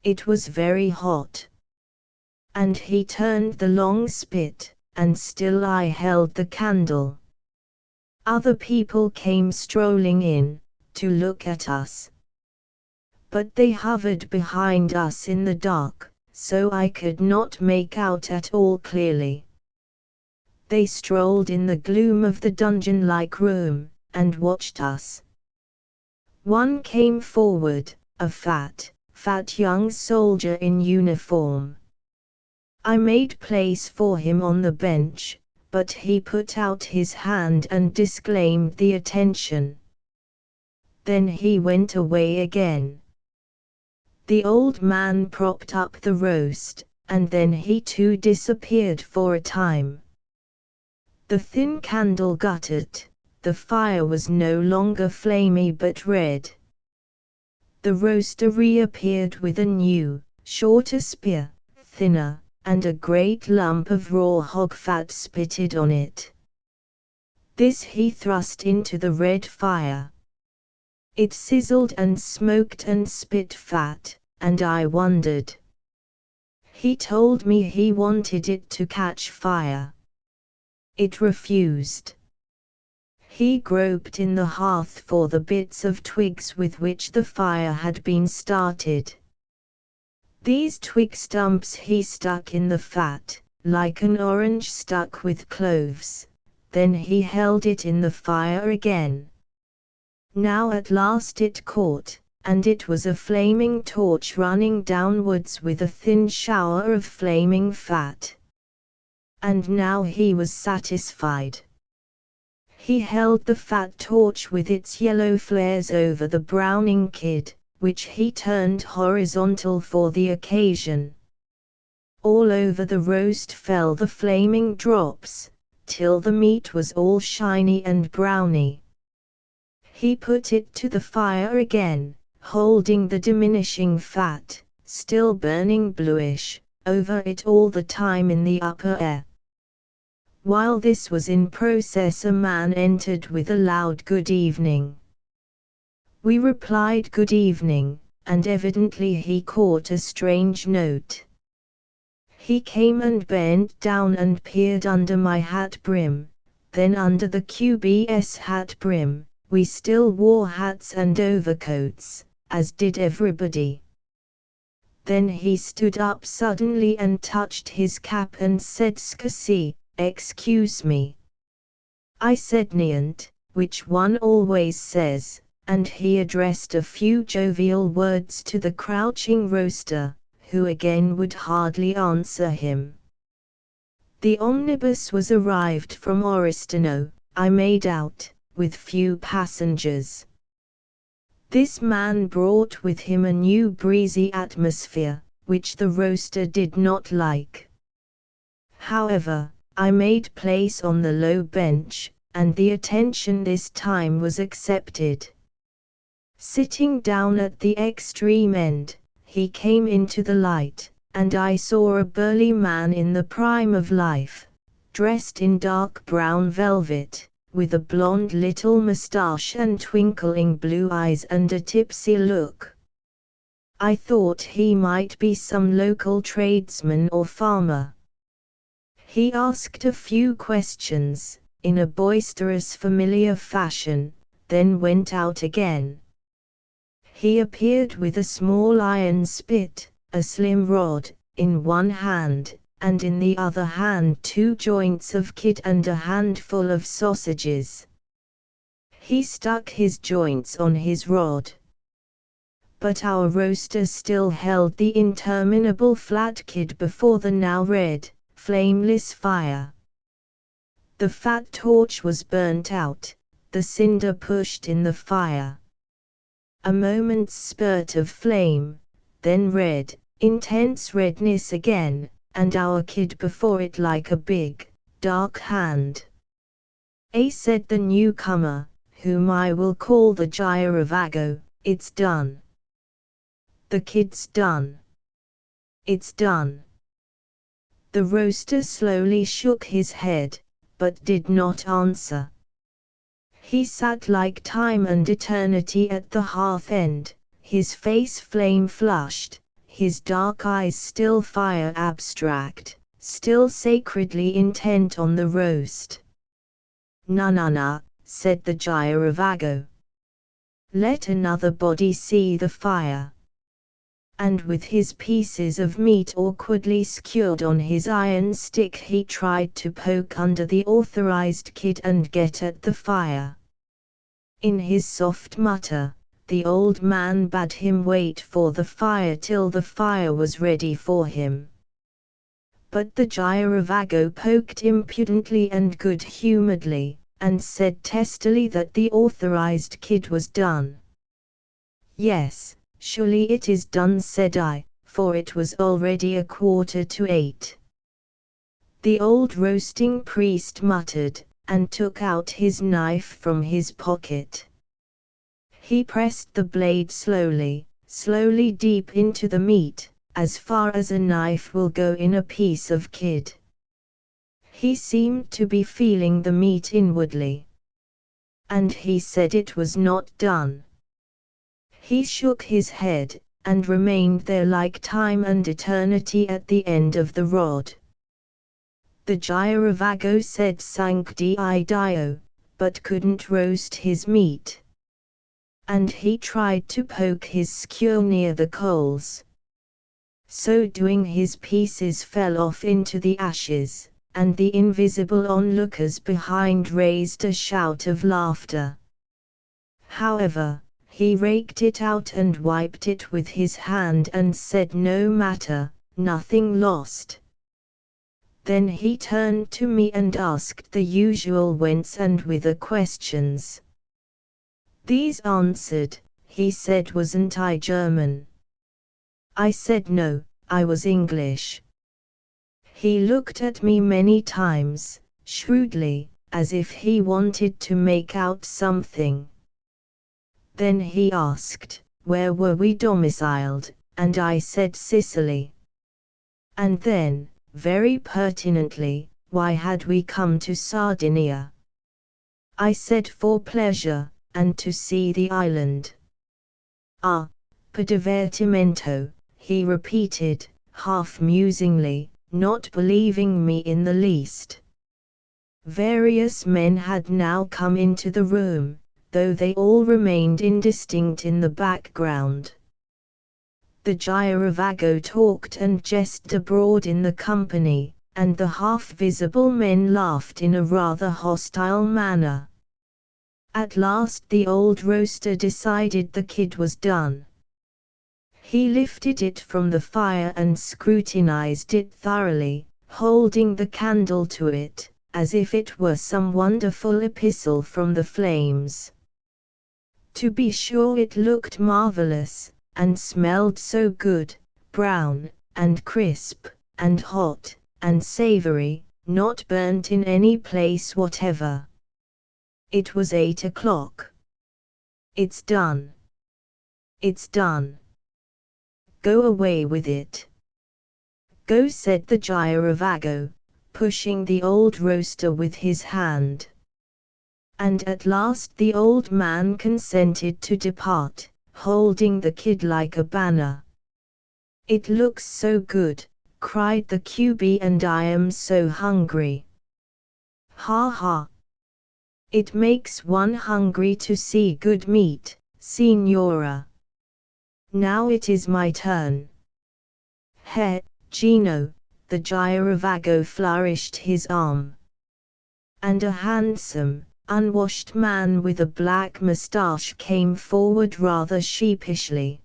[SPEAKER 1] It was very hot. And he turned the long spit, and still I held the candle. Other people came strolling in, to look at us. But they hovered behind us in the dark, so I could not make out at all clearly. They strolled in the gloom of the dungeon-like room, and watched us. One came forward, a fat young soldier in uniform. I made place for him on the bench, but he put out his hand and disclaimed the attention. Then he went away again. The old man propped up the roast, and then he too disappeared for a time. The thin candle guttered, the fire was no longer flamy but red. The roaster reappeared with a new, shorter spear, thinner, and a great lump of raw hog fat spitted on it. This he thrust into the red fire. It sizzled and smoked and spit fat, and I wondered. He told me he wanted it to catch fire. It refused. He groped in the hearth for the bits of twigs with which the fire had been started. These twig stumps he stuck in the fat, like an orange stuck with cloves. Then he held it in the fire again. Now at last it caught, and it was a flaming torch running downwards with a thin shower of flaming fat. And now he was satisfied. He held the fat torch with its yellow flares over the browning kid, which he turned horizontal for the occasion. All over the roast fell the flaming drops, till the meat was all shiny and browny. He put it to the fire again, holding the diminishing fat, still burning bluish, over it all the time in the upper air. While this was in process, a man entered with a loud "Good evening." We replied "Good evening," and evidently he caught a strange note. He came and bent down and peered under my hat brim, then under the QB's hat brim. We still wore hats and overcoats, as did everybody. Then he stood up suddenly and touched his cap and said "Scusy, excuse me." I said "Niente," which one always says, and he addressed a few jovial words to the crouching roaster, who again would hardly answer him. The omnibus was arrived from Oristano, I made out, with few passengers. This man brought with him a new breezy atmosphere, which the roaster did not like. However, I made place on the low bench, and the attention this time was accepted. Sitting down at the extreme end, he came into the light, and I saw a burly man in the prime of life, dressed in dark brown velvet, with a blonde little moustache and twinkling blue eyes and a tipsy look. I thought he might be some local tradesman or farmer. He asked a few questions, in a boisterous familiar fashion, then went out again. He appeared with a small iron spit, a slim rod, in one hand, and in the other hand 2 joints of kid and a handful of sausages. He stuck his joints on his rod. But our roaster still held the interminable flat kid before the now red, flameless fire. The fat torch was burnt out, the cinder pushed in the fire. A moment's spurt of flame, then red, intense redness again, and our kid before it like a big, dark hand. Said the newcomer, whom I will call the Girovago, "It's done. The kid's done. It's done." The roaster slowly shook his head, but did not answer. He sat like time and eternity at the hearth end, his face flame flushed, his dark eyes still fire abstract, still sacredly intent on the roast. "Na," said the Girovago. "Let another body see the fire." and with his pieces of meat awkwardly skewered on his iron stick he tried to poke under the authorized kid and get at the fire. In his soft mutter, the old man bade him wait for the fire till the fire was ready for him. But the Girovago poked impudently and good-humoredly, and said testily that the authorized kid was done. "Yes, surely it is done," said I, for it was already 7:15. The old roasting priest muttered, and took out his knife from his pocket. He pressed the blade slowly, slowly deep into the meat, as far as a knife will go in a piece of kid. He seemed to be feeling the meat inwardly. And he said it was not done. He shook his head, and remained there like time and eternity at the end of the rod. The Girovago said Sancti Dio, but couldn't roast his meat. And he tried to poke his skewer near the coals. So doing his pieces fell off into the ashes, and the invisible onlookers behind raised a shout of laughter. However, he raked it out and wiped it with his hand and said no matter, nothing lost. Then he turned to me and asked the usual whence and whither questions. These answered, he said wasn't I German? I said no, I was English. He looked at me many times, shrewdly, as if he wanted to make out something. Then he asked, where were we domiciled, and I said Sicily. And then, very pertinently, why had we come to Sardinia? I said for pleasure, and to see the island. Ah, per divertimento, he repeated, half musingly, not believing me in the least. Various men had now come into the room, though they all remained indistinct in the background. The Girovago talked and jested abroad in the company, and the half-visible men laughed in a rather hostile manner. At last the old roaster decided the kid was done. He lifted it from the fire and scrutinized it thoroughly, holding the candle to it, as if it were some wonderful epistle from the flames. To be sure it looked marvelous, and smelled so good, brown, and crisp, and hot, and savory, not burnt in any place whatever. It was 8 o'clock. It's done. It's done. Go away with it. Go, said the Girovago, pushing the old roaster with his hand. And at last the old man consented to depart, holding the kid like a banner. It looks so good, cried the QB, and I am so hungry. Ha ha! It makes one hungry to see good meat, Signora. Now it is my turn. He, Gino, the Girovago flourished his arm. And a handsome, unwashed man with a black moustache came forward rather sheepishly.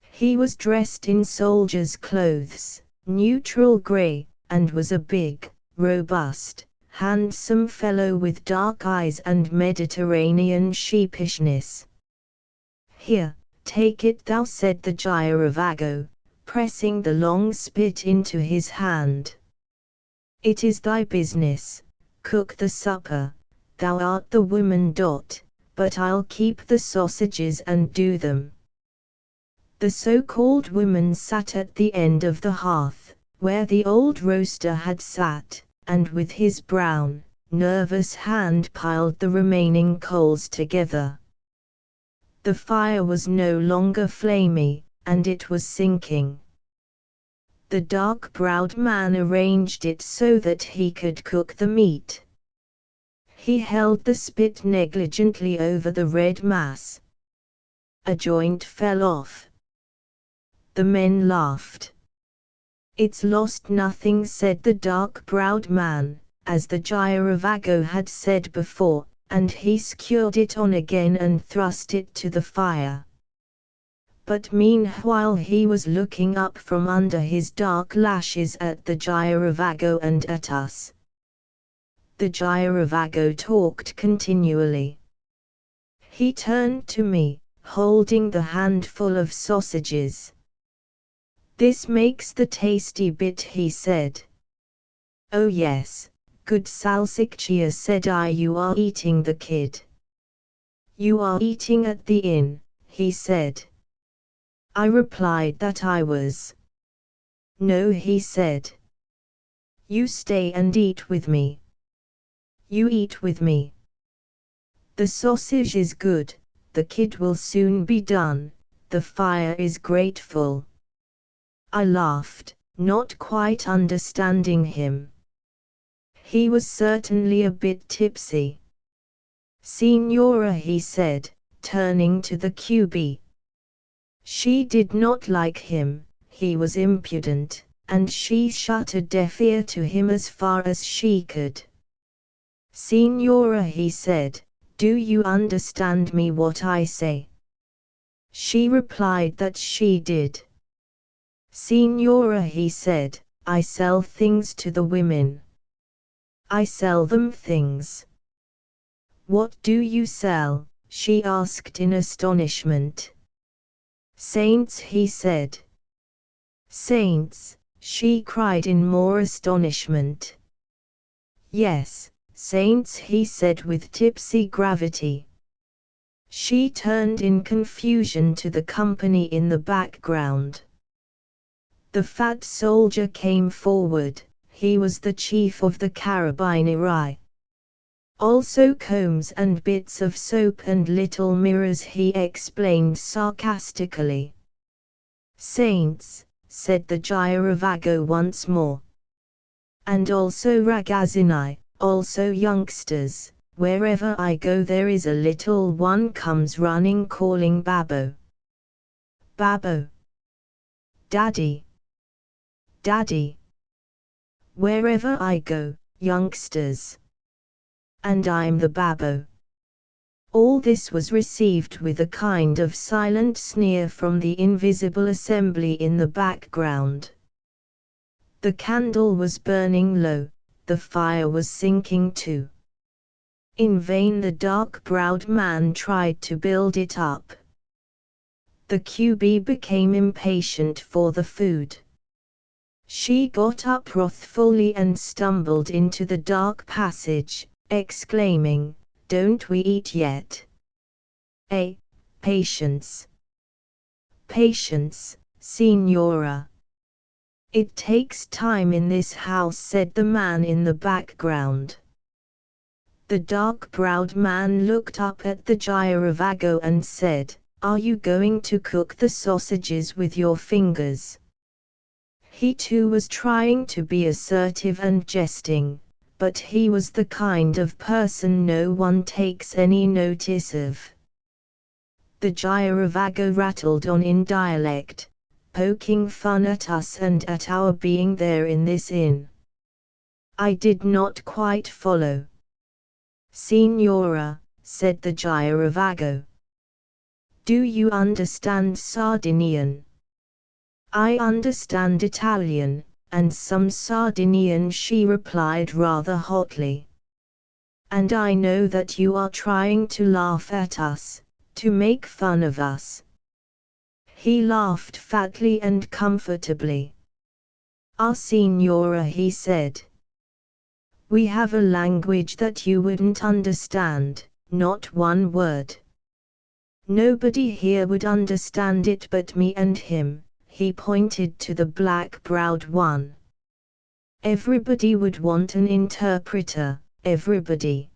[SPEAKER 1] He was dressed in soldier's clothes, neutral grey, and was a big, robust, handsome fellow with dark eyes and Mediterranean sheepishness. Here, take it thou, said the Girovago, pressing the long spit into his hand. It is thy business, cook the supper, thou art the woman. But I'll keep the sausages and do them. The so-called woman sat at the end of the hearth, where the old roaster had sat, and with his brown, nervous hand piled the remaining coals together. The fire was no longer flamy, and it was sinking. The dark-browed man arranged it so that he could cook the meat. He held the spit negligently over the red mass. A joint fell off. The men laughed. It's lost nothing, said the dark-browed man, as the Gyrovago had said before, and he secured it on again and thrust it to the fire. But meanwhile he was looking up from under his dark lashes at the Gyrovago and at us. The Gyrovago talked continually. He turned to me, holding the handful of sausages. This makes the tasty bit, he said. Oh yes, good salsiccia, said I. You are eating the kid. You are eating at the inn, he said. I replied that I was. No, he said. You stay and eat with me. You eat with me. The sausage is good, the kid will soon be done, the fire is grateful. I laughed, not quite understanding him. He was certainly a bit tipsy. Signora, he said, turning to the QB. She did not like him, he was impudent, and she shut a deaf ear to him as far as she could. Signora, he said, do you understand me what I say? She replied that she did. Signora, he said, I sell things to the women. I sell them things. What do you sell? She asked in astonishment. Saints, he said. Saints, she cried in more astonishment. Yes, saints, he said with tipsy gravity. She turned in confusion to the company in the background. The fat soldier came forward, he was the chief of the carabinieri. Also combs and bits of soap and little mirrors, he explained sarcastically. Saints, said the Gyrovago once more. And also ragazzini, also youngsters, wherever I go there is a little one comes running calling Babbo. Babbo. Daddy. Daddy. Wherever I go, youngsters. And I'm the Babbo. All this was received with a kind of silent sneer from the invisible assembly in the background. The candle was burning low, the fire was sinking too. In vain the dark-browed man tried to build it up. The QB became impatient for the food. She got up wrathfully and stumbled into the dark passage, exclaiming, Don't we eat yet? Patience. Patience, Signora. It takes time in this house, said the man in the background. The dark-browed man looked up at the Gyrovago and said, Are you going to cook the sausages with your fingers? He too was trying to be assertive and jesting, but he was the kind of person no one takes any notice of. The Gyrovago rattled on in dialect, poking fun at us and at our being there in this inn. I did not quite follow. Signora, said the Gyrovago. Do you understand Sardinian? I understand Italian, and some Sardinian, she replied rather hotly. And I know that you are trying to laugh at us, to make fun of us. He laughed fatly and comfortably. Ah, Signora, he said. We have a language that you wouldn't understand, not one word. Nobody here would understand it but me and him. He pointed to the black-browed one. Everybody would want an interpreter, everybody.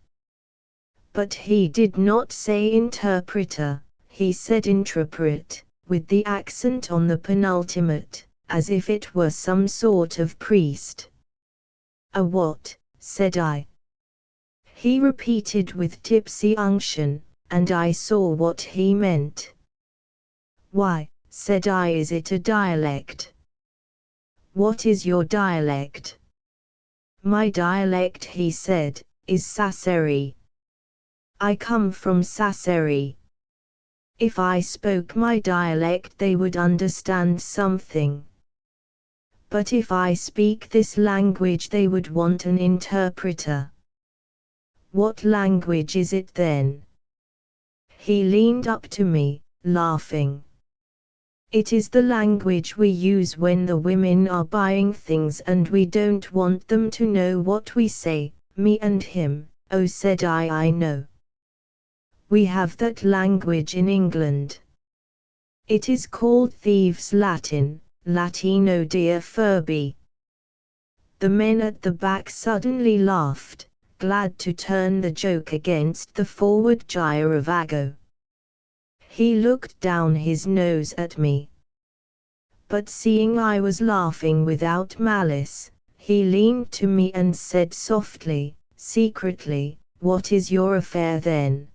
[SPEAKER 1] But he did not say interpreter, he said interpret, with the accent on the penultimate, as if it were some sort of priest. A what? Said I. He repeated with tipsy unction, and I saw what he meant. Why, said I. Is it a dialect? What is your dialect? My dialect, he said, is Sassari. I come from Sassari. If I spoke my dialect they would understand something. But if I speak this language they would want an interpreter. What language is it then? He leaned up to me, laughing. It is the language we use when the women are buying things and we don't want them to know what we say, me and him. Oh, said I know. We have that language in England. It is called thieves' Latin, Latino dear Furby. The men at the back suddenly laughed, glad to turn the joke against the forward Girovago. He looked down his nose at me. But seeing I was laughing without malice, he leaned to me and said softly, secretly, what is your affair then?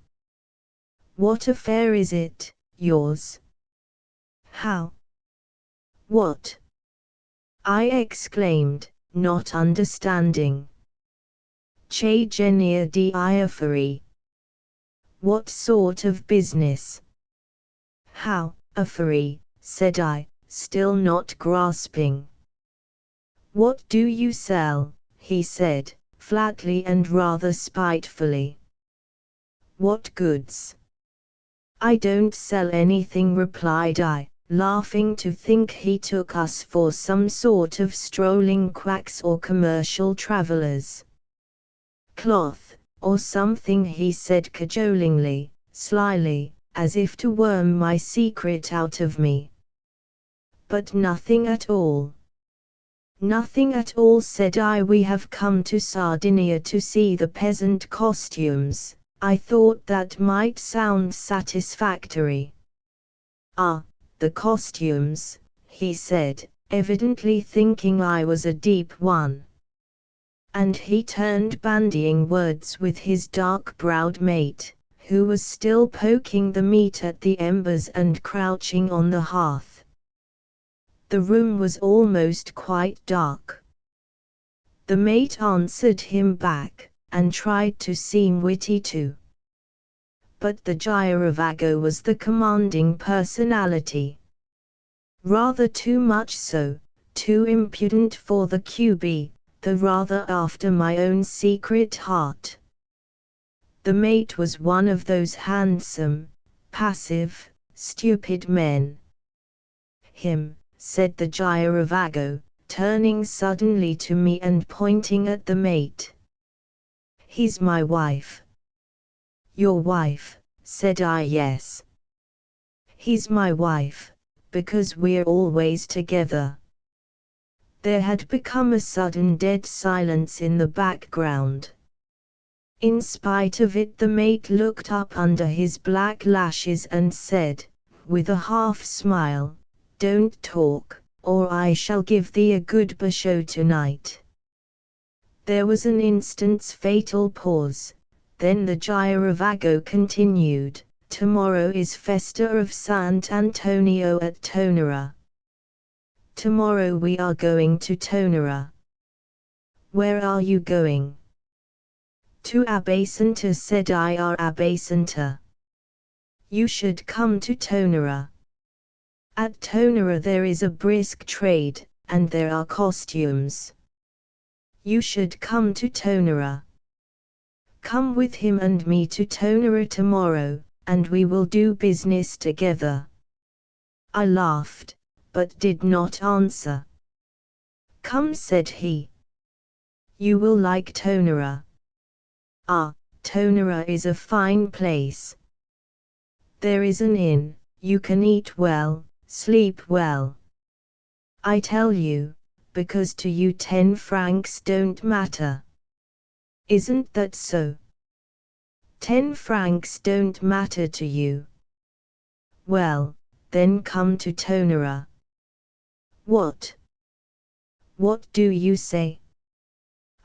[SPEAKER 1] What affair is it, yours? How? What? I exclaimed, not understanding. Che genia di affari. What sort of business? How, affari, said I, still not grasping. What do you sell? He said, flatly and rather spitefully. What goods? I don't sell anything, replied I, laughing to think he took us for some sort of strolling quacks or commercial travelers. Cloth, or something, he said cajolingly, slyly, as if to worm my secret out of me. But nothing at all. Nothing at all, said I. We have come to Sardinia to see the peasant costumes. I thought that might sound satisfactory. Ah, the costumes, he said, evidently thinking I was a deep one. And he turned bandying words with his dark-browed mate, who was still poking the meat at the embers and crouching on the hearth. The room was almost quite dark. The mate answered him back, and tried to seem witty too. But the Girovago was the commanding personality. Rather too much so, too impudent for the QB, though rather after my own secret heart. The mate was one of those handsome, passive, stupid men. Him, said the Girovago, turning suddenly to me and pointing at the mate. He's my wife. Your wife, said I. Yes. He's my wife, because we're always together. There had become a sudden dead silence in the background. In spite of it, the mate looked up under his black lashes and said, with a half smile, don't talk, or I shall give thee a good basho tonight. There was an instant's fatal pause, then the Girovago continued, tomorrow is Festa of Sant Antonio at Tonara. Tomorrow we are going to Tonara. Where are you going? To Abasanta, said I. Our Abasanta. You should come to Tonara. At Tonara there is a brisk trade, and there are costumes. You should come to Tonara. Come with him and me to Tonara tomorrow, and we will do business together. I laughed, but did not answer. Come, said he. You will like Tonara. Ah, Tonara is a fine place. There is an inn, you can eat well, sleep well. I tell you, because to you 10 francs don't matter. Isn't that so? 10 francs don't matter to you. Well, then come to Tonara. What? What do you say?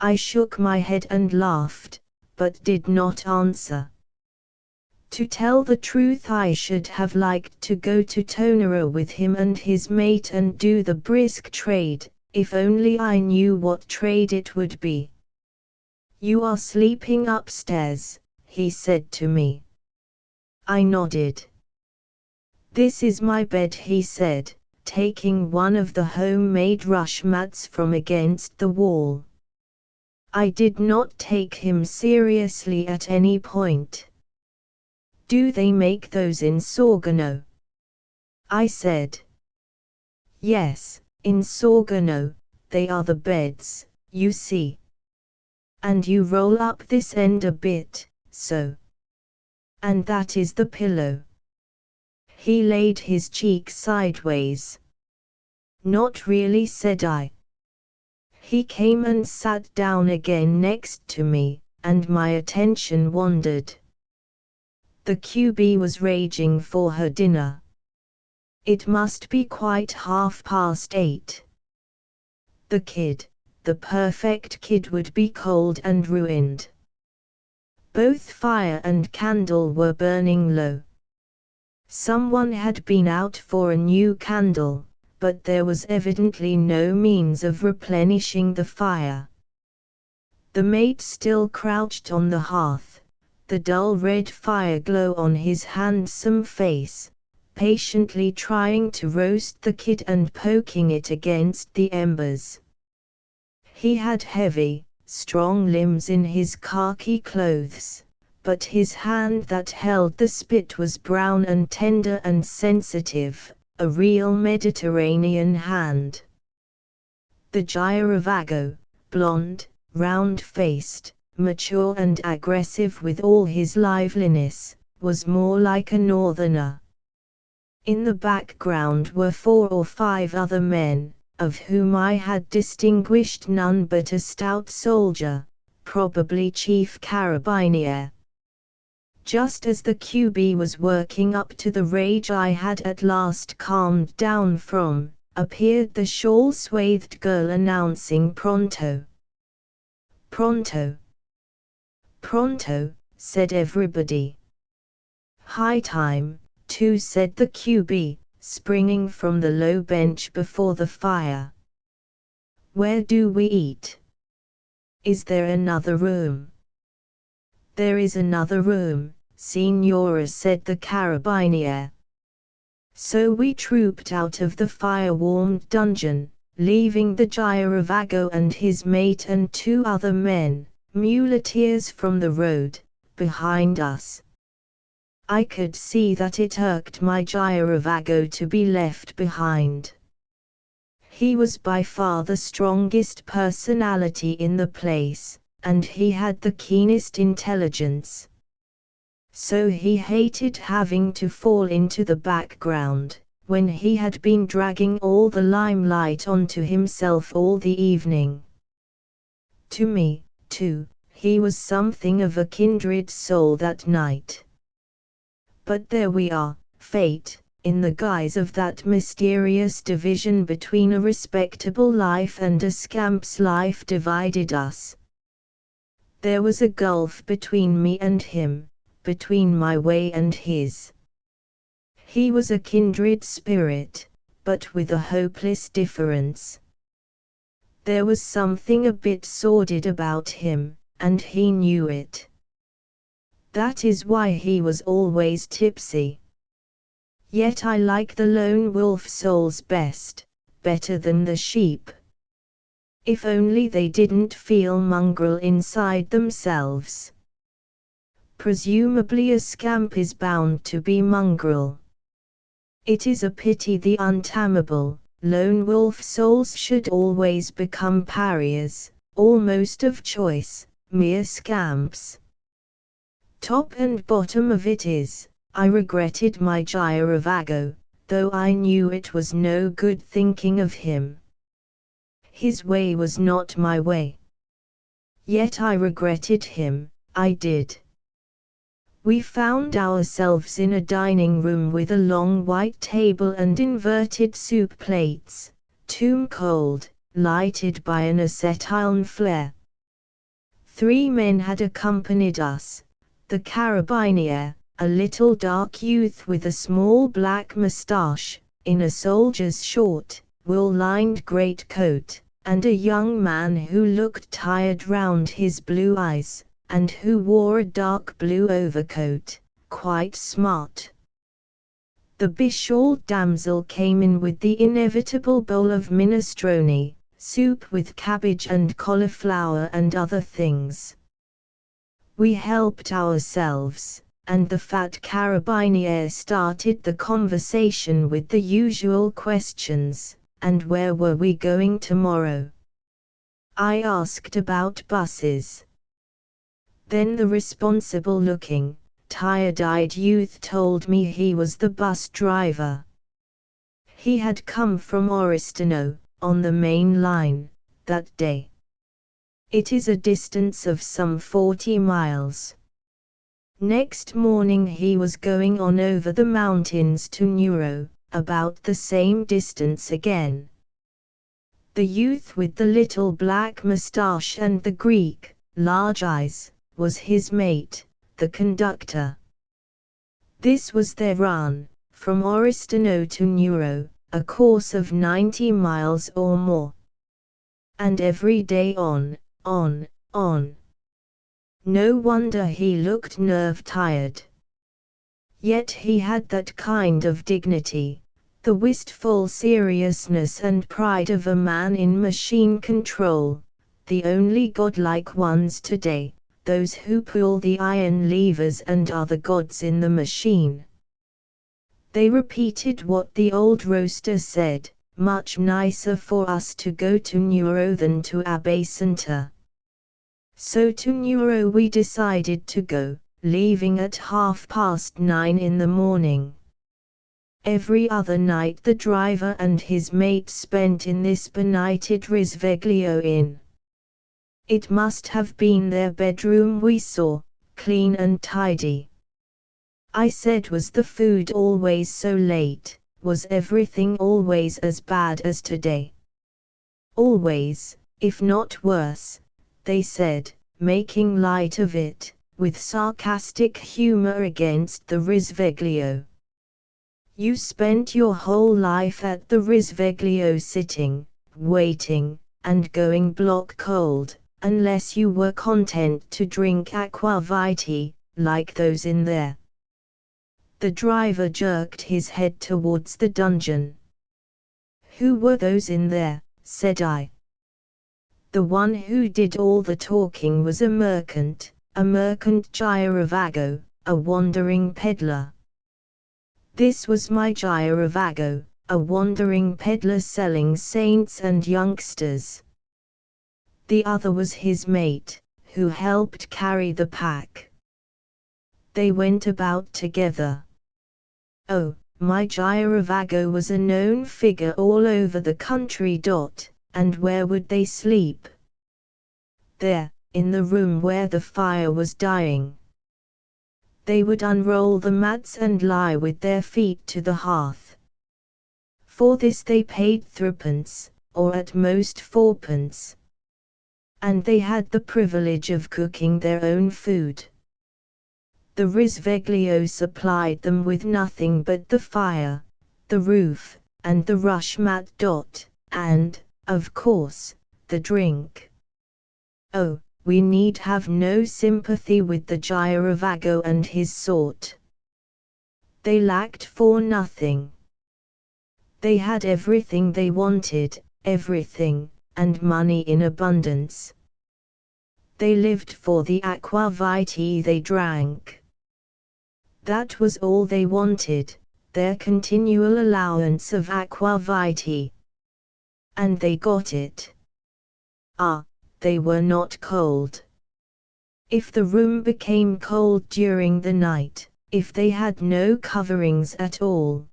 [SPEAKER 1] I shook my head and laughed, but did not answer. To tell the truth, I should have liked to go to Tonara with him and his mate and do the brisk trade, if only I knew what trade it would be. "You are sleeping upstairs," he said to me. I nodded. "This is my bed," he said, taking one of the homemade rush mats from against the wall. I did not take him seriously at any point. "Do they make those in Sorgono?" I said. "Yes, in Sorgono, they are the beds, you see. And you roll up this end a bit, so. And that is the pillow." He laid his cheek sideways. "Not really," said I. He came and sat down again next to me, and my attention wandered. The QB was raging for her dinner. It must be quite 8:30. The kid, the perfect kid, would be cold and ruined. Both fire and candle were burning low. Someone had been out for a new candle, but there was evidently no means of replenishing the fire. The mate still crouched on the hearth, the dull red fire glow on his handsome face, patiently trying to roast the kid and poking it against the embers. He had heavy, strong limbs in his khaki clothes, but his hand that held the spit was brown and tender and sensitive, a real Mediterranean hand. The Girovago, blond, round-faced, mature and aggressive with all his liveliness, was more like a northerner. In the background were 4 or 5 other men, of whom I had distinguished none but a stout soldier, probably Chief Carabinier. Just as the QB was working up to the rage I had at last calmed down from, appeared the shawl-swathed girl announcing "Pronto." "Pronto. Pronto," said everybody. "High time, too," said the QB, springing from the low bench before the fire. "Where do we eat? Is there another room?" "There is another room, Signora," said the carabinier. So we trooped out of the fire-warmed dungeon, leaving the Girovago and his mate and 2 other men, muleteers from the road, behind us. I could see that it irked my Girovago to be left behind. He was by far the strongest personality in the place, and he had the keenest intelligence. So he hated having to fall into the background, when he had been dragging all the limelight onto himself all the evening. To me, too, he was something of a kindred soul that night. But there we are, fate, in the guise of that mysterious division between a respectable life and a scamp's life, divided us. There was a gulf between me and him, between my way and his. He was a kindred spirit, but with a hopeless difference. There was something a bit sordid about him, and he knew it. That is why he was always tipsy. Yet I like the lone wolf souls best, better than the sheep. If only they didn't feel mongrel inside themselves. Presumably a scamp is bound to be mongrel. It is a pity the untamable, lone wolf souls should always become pariahs, almost of choice, mere scamps. Top and bottom of it is, I regretted my Girovago, though I knew it was no good thinking of him. His way was not my way. Yet I regretted him, I did. We found ourselves in a dining room with a long white table and inverted soup plates, tomb cold, lighted by an acetylene flare. 3 men had accompanied us, the carabinier, a little dark youth with a small black moustache, in a soldier's short, wool-lined greatcoat, and a young man who looked tired round his blue eyes, and who wore a dark blue overcoat, quite smart. The beshawled damsel came in with the inevitable bowl of minestrone, soup with cabbage and cauliflower and other things. We helped ourselves, and the fat carabiniere started the conversation with the usual questions. And where were we going tomorrow? I asked about buses. Then the responsible-looking, tired-eyed youth told me he was the bus driver. He had come from Oristano, on the main line, that day. It is a distance of some 40 miles. Next morning he was going on over the mountains to Nuoro, about the same distance again. The youth with the little black moustache and the Greek, large eyes, was his mate, the conductor. This was their run, from Oristano to Nuoro, a course of 90 miles or more. And every day on. No wonder he looked nerve-tired. Yet he had that kind of dignity, the wistful seriousness and pride of a man in machine control, the only godlike ones today, those who pull the iron levers and are the gods in the machine. They repeated what the old roaster said, much nicer for us to go to Nuoro than to Abasenta. So to Nuoro we decided to go, leaving at 9:30 in the morning. Every other night the driver and his mate spent in this benighted Risveglio inn. It must have been their bedroom we saw, clean and tidy. I said, was the food always so late, was everything always as bad as today? Always, if not worse, they said, making light of it, with sarcastic humor against the Risveglio. You spent your whole life at the Risveglio sitting, waiting, and going block cold, unless you were content to drink aqua vitae, like those in there. The driver jerked his head towards the dungeon. Who were those in there? Said I. The one who did all the talking was a merchant Girovago, a wandering peddler. This was my Girovago, a wandering peddler selling saints and youngsters. The other was his mate, who helped carry the pack. They went about together. Oh, my Girovago was a known figure all over the country. And where would they sleep? There, in the room where the fire was dying. They would unroll the mats and lie with their feet to the hearth. For this they paid 3d, or at most 4d. And they had the privilege of cooking their own food. The Risveglio supplied them with nothing but the fire, the roof, and the rush mat. And, of course, the drink. Oh, we need have no sympathy with the Girovago and his sort. They lacked for nothing. They had everything they wanted, everything, and money in abundance. They lived for the aqua vitae they drank. That was all they wanted, their continual allowance of aqua vitae. And they got it. Ah, they were not cold. If the room became cold during the night, if they had no coverings at all,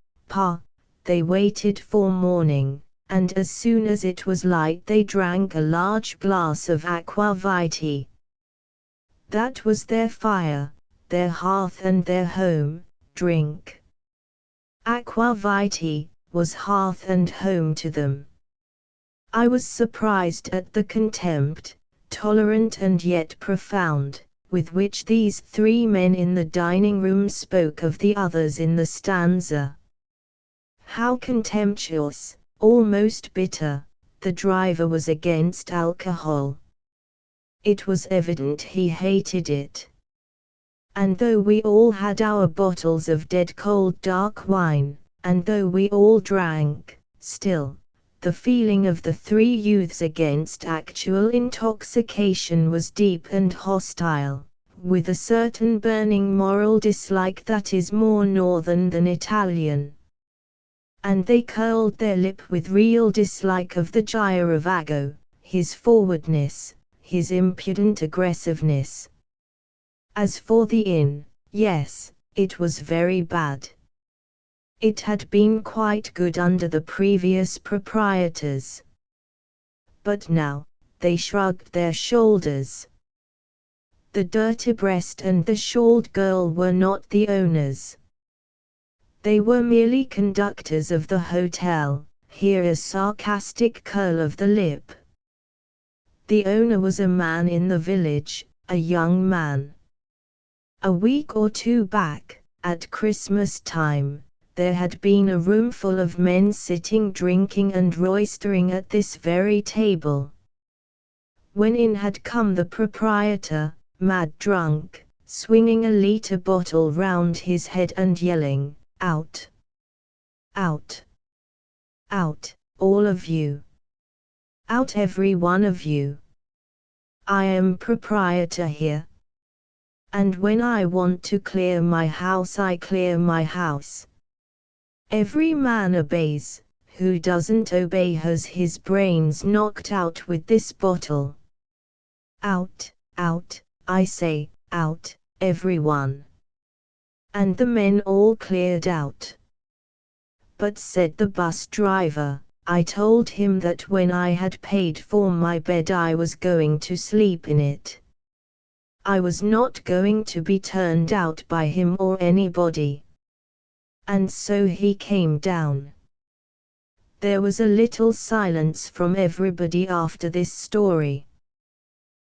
[SPEAKER 1] they waited for morning, and as soon as it was light they drank a large glass of aqua vitae. That was their fire, their hearth and their home, drink. Aqua vitae was hearth and home to them. I was surprised at the contempt, tolerant and yet profound, with which these three men in the dining room spoke of the others in the stanza. How contemptuous, almost bitter, the driver was against alcohol. It was evident he hated it. And though we all had our bottles of dead cold dark wine, and though we all drank, still, the feeling of the three youths against actual intoxication was deep and hostile, with a certain burning moral dislike that is more northern than Italian. And they curled their lip with real dislike of the Girovago, his forwardness, his impudent aggressiveness. As for the inn, yes, it was very bad. It had been quite good under the previous proprietors. But now, they shrugged their shoulders. The dirty breast and the shawled girl were not the owners. They were merely conductors of the hotel, here a sarcastic curl of the lip. The owner was a man in the village, a young man. A week or two back, at Christmas time, there had been a room full of men sitting drinking and roistering at this very table. When in had come the proprietor, mad drunk, swinging a liter bottle round his head and yelling, "Out! Out! Out, all of you! Out every one of you! I am proprietor here. And when I want to clear my house I clear my house. Every man obeys, who doesn't obey has his brains knocked out with this bottle. Out, out, I say, out, everyone." And the men all cleared out. But said the bus driver, I told him that when I had paid for my bed I was going to sleep in it. I was not going to be turned out by him or anybody. And so he came down. There was a little silence from everybody after this story.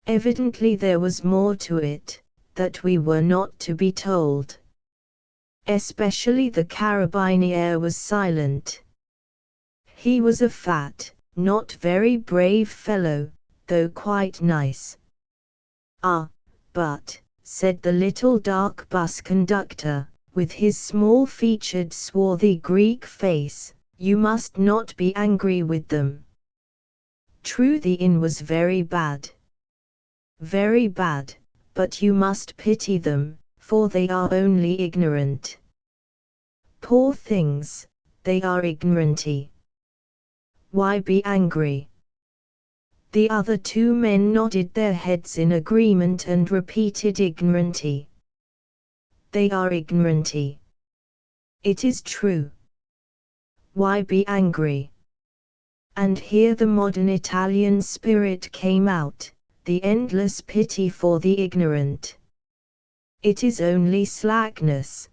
[SPEAKER 1] Evidently there was more to it, that we were not to be told. Especially the carabiniere was silent. He was a fat, not very brave fellow, though quite nice. "Ah, but," said the little dark bus conductor, with his small-featured swarthy Greek face, "you must not be angry with them. True, the inn was very bad. Very bad, but you must pity them, for they are only ignorant. Poor things, they are ignoranty. Why be angry?" The other two men nodded their heads in agreement and repeated ignoranty. They are ignoranty. It is true. Why be angry? And here the modern Italian spirit came out, the endless pity for the ignorant. It is only slackness.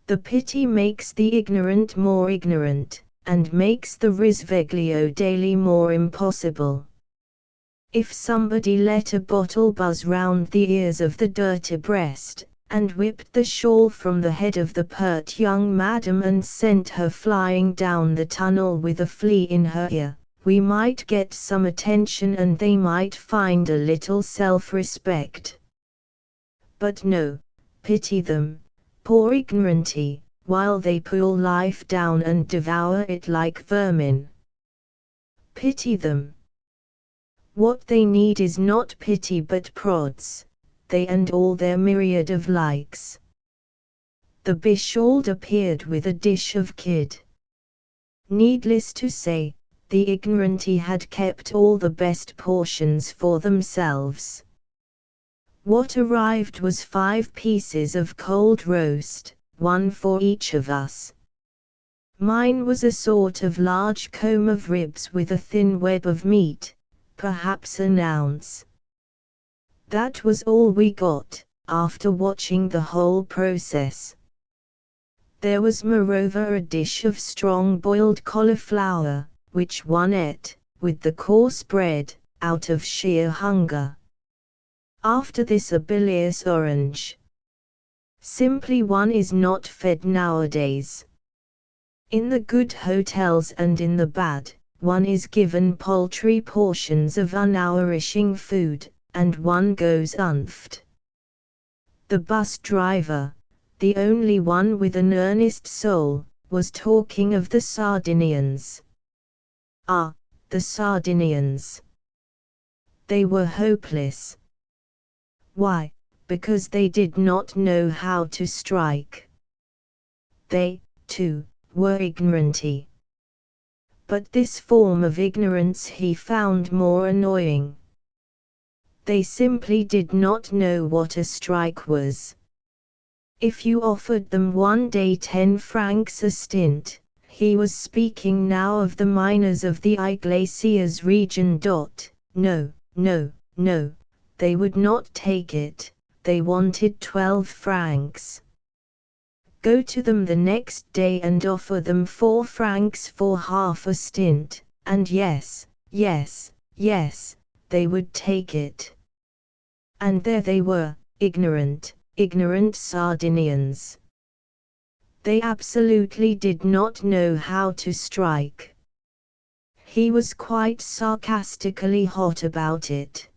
[SPEAKER 1] The pity makes the ignorant more ignorant, and makes the risveglio daily more impossible. If somebody let a bottle buzz round the ears of the dirty breast, and whipped the shawl from the head of the pert young madam and sent her flying down the tunnel with a flea in her ear, we might get some attention and they might find a little self-respect. But no, pity them, poor ignoranty, while they pull life down and devour it like vermin. Pity them. What they need is not pity but prods, they and all their myriad of likes. The beshawled appeared with a dish of kid. Needless to say, the ignoranty had kept all the best portions for themselves. What arrived was 5 pieces of cold roast, 1 for each of us. Mine was a sort of large comb of ribs with a thin web of meat, perhaps an ounce. That was all we got, after watching the whole process. There was moreover a dish of strong boiled cauliflower, which one ate, with the coarse bread, out of sheer hunger. After this a bilious orange. Simply one is not fed nowadays. In the good hotels and in the bad, one is given paltry portions of unnourishing food, and one goes unfed. The bus driver, the only one with an earnest soul, was talking of the Sardinians. Ah, the Sardinians! They were hopeless. Why? Because they did not know how to strike. They, too, were ignoranty. But this form of ignorance he found more annoying. They simply did not know what a strike was. If you offered them one day 10 francs a stint, he was speaking now of the miners of the Iglesias region. No, no, no, they would not take it, they wanted 12 francs. Go to them the next day and offer them 4 francs for half a stint, and yes, yes, yes, they would take it. And there they were, ignorant Sardinians. They absolutely did not know how to strike. He was quite sarcastically hot about it.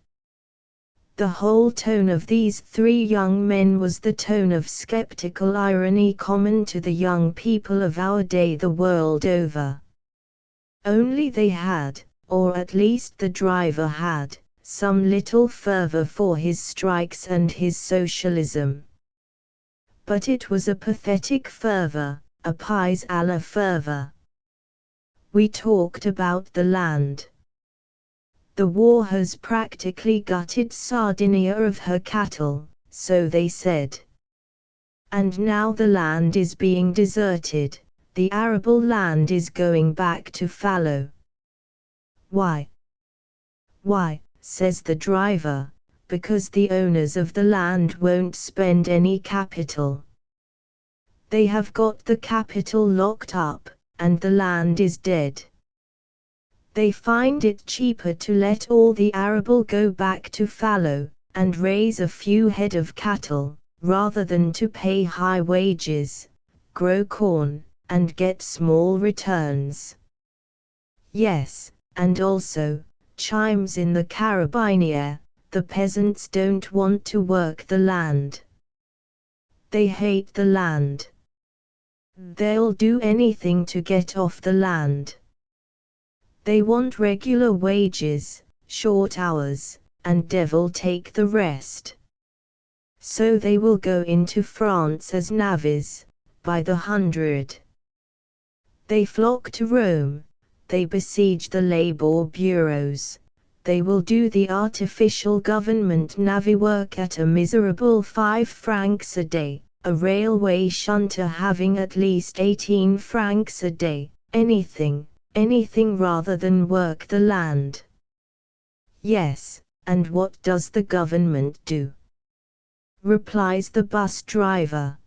[SPEAKER 1] The whole tone of these 3 young men was the tone of skeptical irony common to the young people of our day the world over. Only they had, or at least the driver had, some little fervor for his strikes and his socialism. But it was a pathetic fervor, a pais-alla fervor. We talked about the land. The war has practically gutted Sardinia of her cattle, so they said. And now the land is being deserted, the arable land is going back to fallow. Why? Why, says the driver, because the owners of the land won't spend any capital. They have got the capital locked up, and the land is dead. They find it cheaper to let all the arable go back to fallow, and raise a few head of cattle, rather than to pay high wages, grow corn, and get small returns. Yes, and also, chimes in the Carabiniere, the peasants don't want to work the land. They hate the land. They'll do anything to get off the land. They want regular wages, short hours, and devil take the rest. So they will go into France as navvies, by the 100. They flock to Rome, they besiege the labor bureaus, they will do the artificial government navvy work at a miserable 5 francs a day, a railway shunter having at least 18 francs a day, anything rather than work the land. Yes, and what does the government do? Replies the bus driver.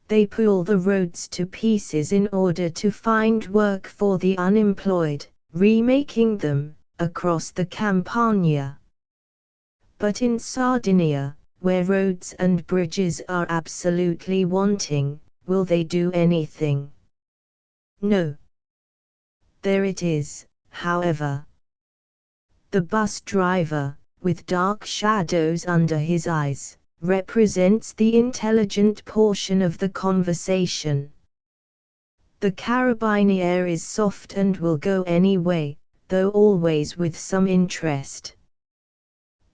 [SPEAKER 1] They pull the roads to pieces in order to find work for the unemployed, remaking them, across the Campagna. But in Sardinia, where roads and bridges are absolutely wanting, will they do anything? No. There it is, however. The bus driver, with dark shadows under his eyes, represents the intelligent portion of the conversation. The Carabiniere is soft and will go any way, though always with some interest.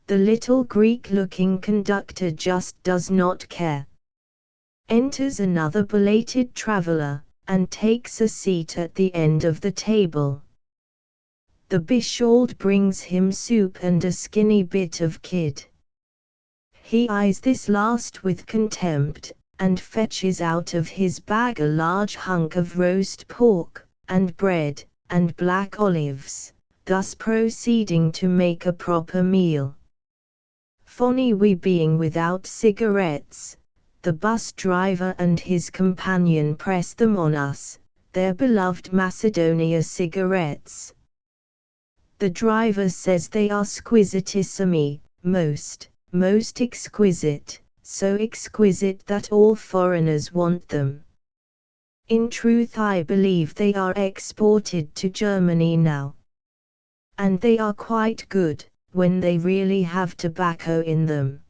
[SPEAKER 1] The little Greek-looking conductor just does not care. Enters another belated traveler, and takes a seat at the end of the table. The bishald brings him soup and a skinny bit of kid. He eyes this last with contempt, and fetches out of his bag a large hunk of roast pork, and bread, and black olives, thus proceeding to make a proper meal. Fonny we being without cigarettes, the bus driver and his companion press them on us, their beloved Macedonia cigarettes. The driver says they are squisitissimi, most exquisite, so exquisite that all foreigners want them. In truth, I believe they are exported to Germany now. And they are quite good, when they really have tobacco in them.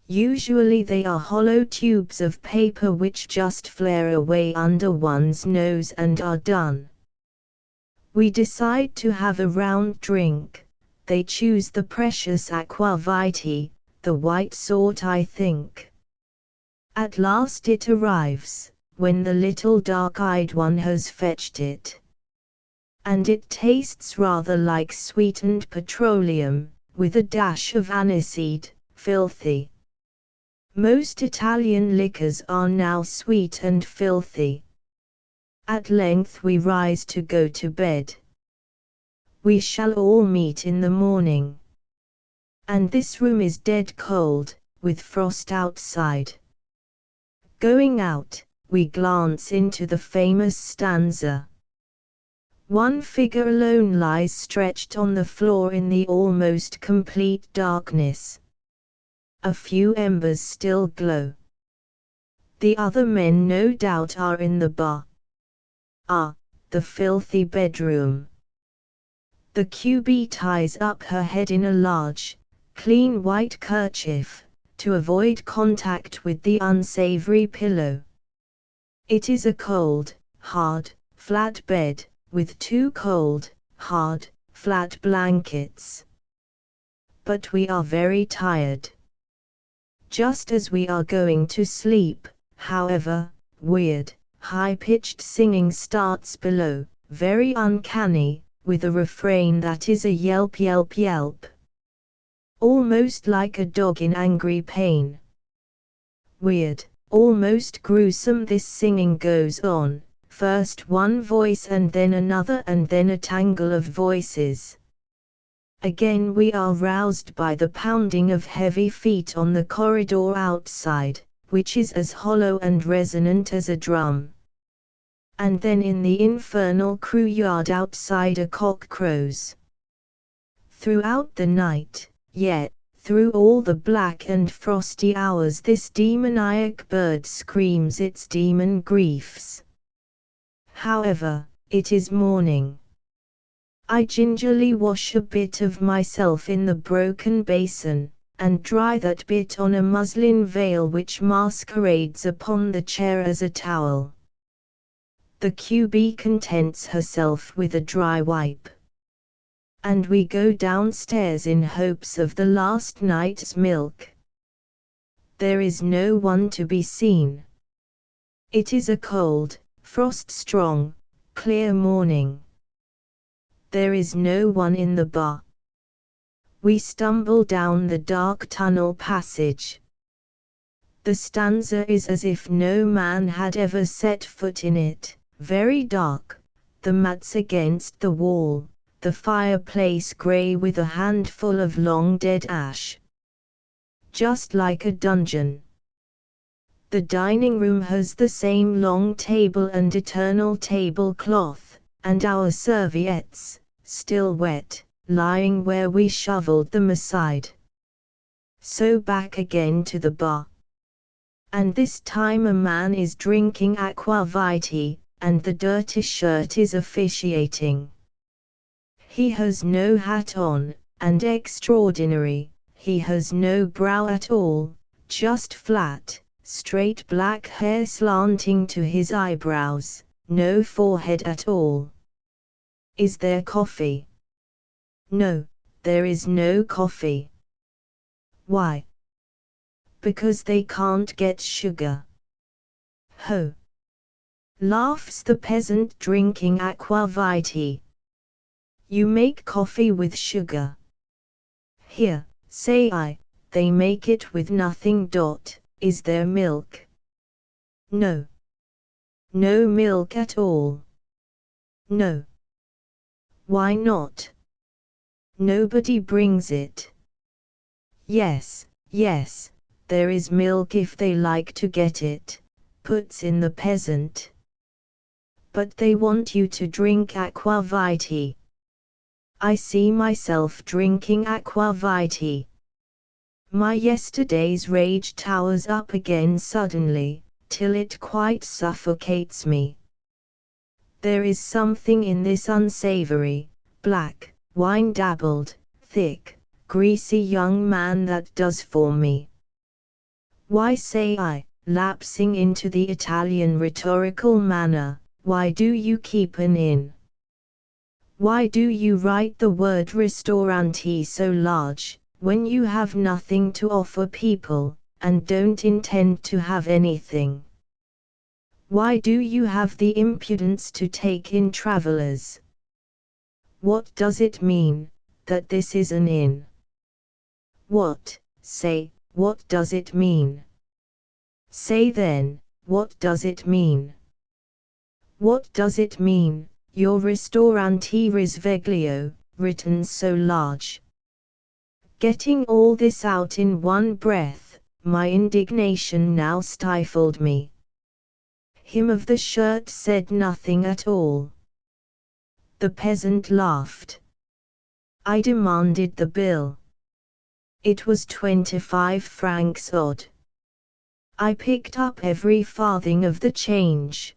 [SPEAKER 1] Usually they are hollow tubes of paper which just flare away under one's nose and are done. We decide to have a round drink. They choose the precious aqua vitae, the white sort, I think. At last it arrives, when the little dark-eyed one has fetched it. And it tastes rather like sweetened petroleum, with a dash of aniseed, filthy. Most Italian liquors are now sweet and filthy. At length we rise to go to bed. We shall all meet in the morning. And this room is dead cold, with frost outside. Going out, we glance into the famous stanza. One figure alone lies stretched on the floor in the almost complete darkness. A few embers still glow. The other men no doubt are in the bar. Ah, the filthy bedroom. The QB ties up her head in a large, clean white kerchief, to avoid contact with the unsavory pillow. It is a cold, hard, flat bed, with two cold, hard, flat blankets. But we are very tired. Just as we are going to sleep, however, weird, high-pitched singing starts below, very uncanny, with a refrain that is a yelp yelp yelp. Almost like a dog in angry pain. Weird, almost gruesome this singing goes on, first one voice and then another and then a tangle of voices. Again we are roused by the pounding of heavy feet on the corridor outside, which is as hollow and resonant as a drum. And then in the infernal crew yard outside a cock crows. Throughout the night, yet, through all the black and frosty hours, this demoniac bird screams its demon griefs. However, it is morning. I gingerly wash a bit of myself in the broken basin, and dry that bit on a muslin veil which masquerades upon the chair as a towel. The QB contents herself with a dry wipe. And we go downstairs in hopes of the last night's milk. There is no one to be seen. It is a cold, frost-strong, clear morning. There is no one in the bar. We stumble down the dark tunnel passage. The stanza is as if no man had ever set foot in it, very dark, the mats against the wall, the fireplace grey with a handful of long dead ash. Just like a dungeon. The dining room has the same long table and eternal tablecloth, and our serviettes, still wet, lying where we shoveled them aside. So back again to the bar. And this time a man is drinking aqua vitae, and the dirty shirt is officiating. He has no hat on, and extraordinary, he has no brow at all, just flat, straight black hair slanting to his eyebrows, no forehead at all. Is there coffee? No, there is no coffee. Why? Because they can't get sugar. Ho! Laughs the peasant drinking aqua vitae. You make coffee with sugar. Here, say I, they make it with nothing. Is there milk? No. No milk at all. No. Why not? Nobody brings it. Yes, yes, there is milk if they like to get it, puts in the peasant. But they want you to drink aqua vitae. I see myself drinking aqua vitae. My yesterday's rage towers up again suddenly, till it quite suffocates me. There is something in this unsavory, black, wine-dabbled, thick, greasy young man that does for me. Why, say I, lapsing into the Italian rhetorical manner, why do you keep an inn? Why do you write the word ristorante so large, when you have nothing to offer people, and don't intend to have anything? Why do you have the impudence to take in travelers? What does it mean, that this is an inn? What, say, what does it mean? Say then, what does it mean? What does it mean, your ristorante risveglio, written so large? Getting all this out in one breath, my indignation now stifled me. Him of the shirt said nothing at all. The peasant laughed. I demanded the bill. It was 25 francs odd. I picked up every farthing of the change.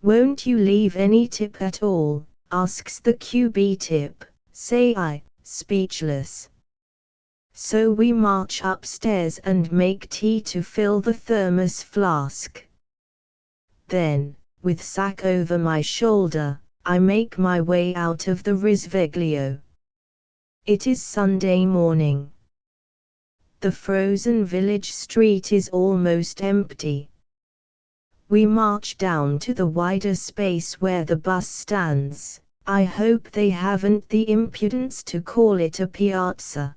[SPEAKER 1] Won't you leave any tip at all, asks the QB. Tip, say I, speechless. So we march upstairs and make tea to fill the thermos flask. Then, with sack over my shoulder, I make my way out of the risveglio. It is Sunday morning. The frozen village street is almost empty. We march down to the wider space where the bus stands. I hope they haven't the impudence to call it a piazza.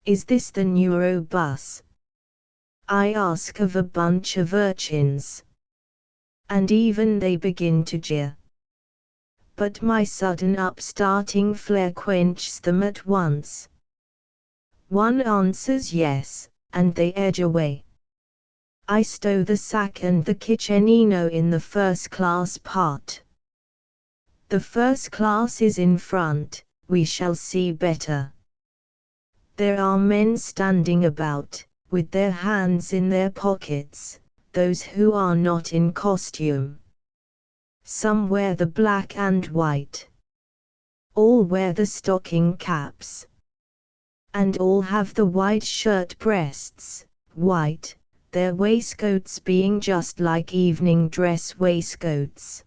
[SPEAKER 1] Is this the Neuro-bus? I ask of a bunch of urchins. And even they begin to jeer. But my sudden upstarting flair quenches them at once. One answers yes, and they edge away. I stow the sack and the kitchenino in the first-class part. The first class is in front, we shall see better. There are men standing about, with their hands in their pockets, those who are not in costume. Some wear the black and white. All wear the stocking caps. And all have the wide shirt breasts, white, their waistcoats being just like evening dress waistcoats.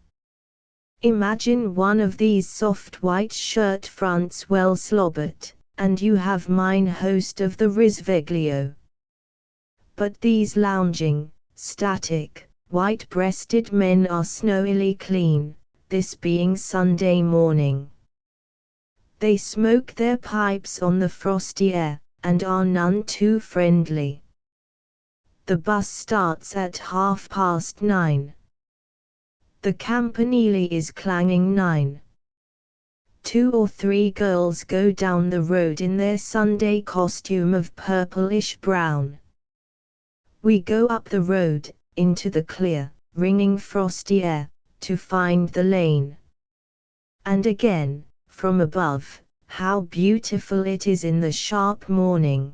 [SPEAKER 1] Imagine one of these soft white shirt fronts well slobbered, and you have mine host of the risveglio. But these lounging, static, white-breasted men are snowily clean, this being Sunday morning. They smoke their pipes on the frosty air, and are none too friendly. The bus starts at 9:30. The campanile is clanging 9. 2 or 3 girls go down the road in their Sunday costume of purplish brown. We go up the road, into the clear, ringing frosty air, to find the lane. And again, from above, how beautiful it is in the sharp morning.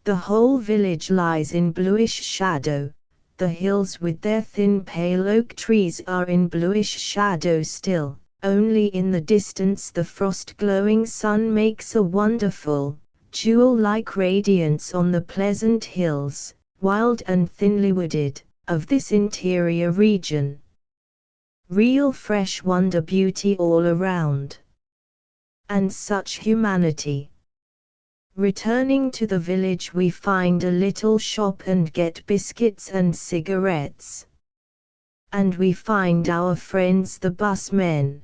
[SPEAKER 1] The whole village lies in bluish shadow, the hills with their thin pale oak trees are in bluish shadow still. Only in the distance the frost-glowing sun makes a wonderful, jewel-like radiance on the pleasant hills, wild and thinly wooded, of this interior region. Real fresh wonder beauty all around. And such humanity. Returning to the village we find a little shop and get biscuits and cigarettes. And we find our friends the busmen.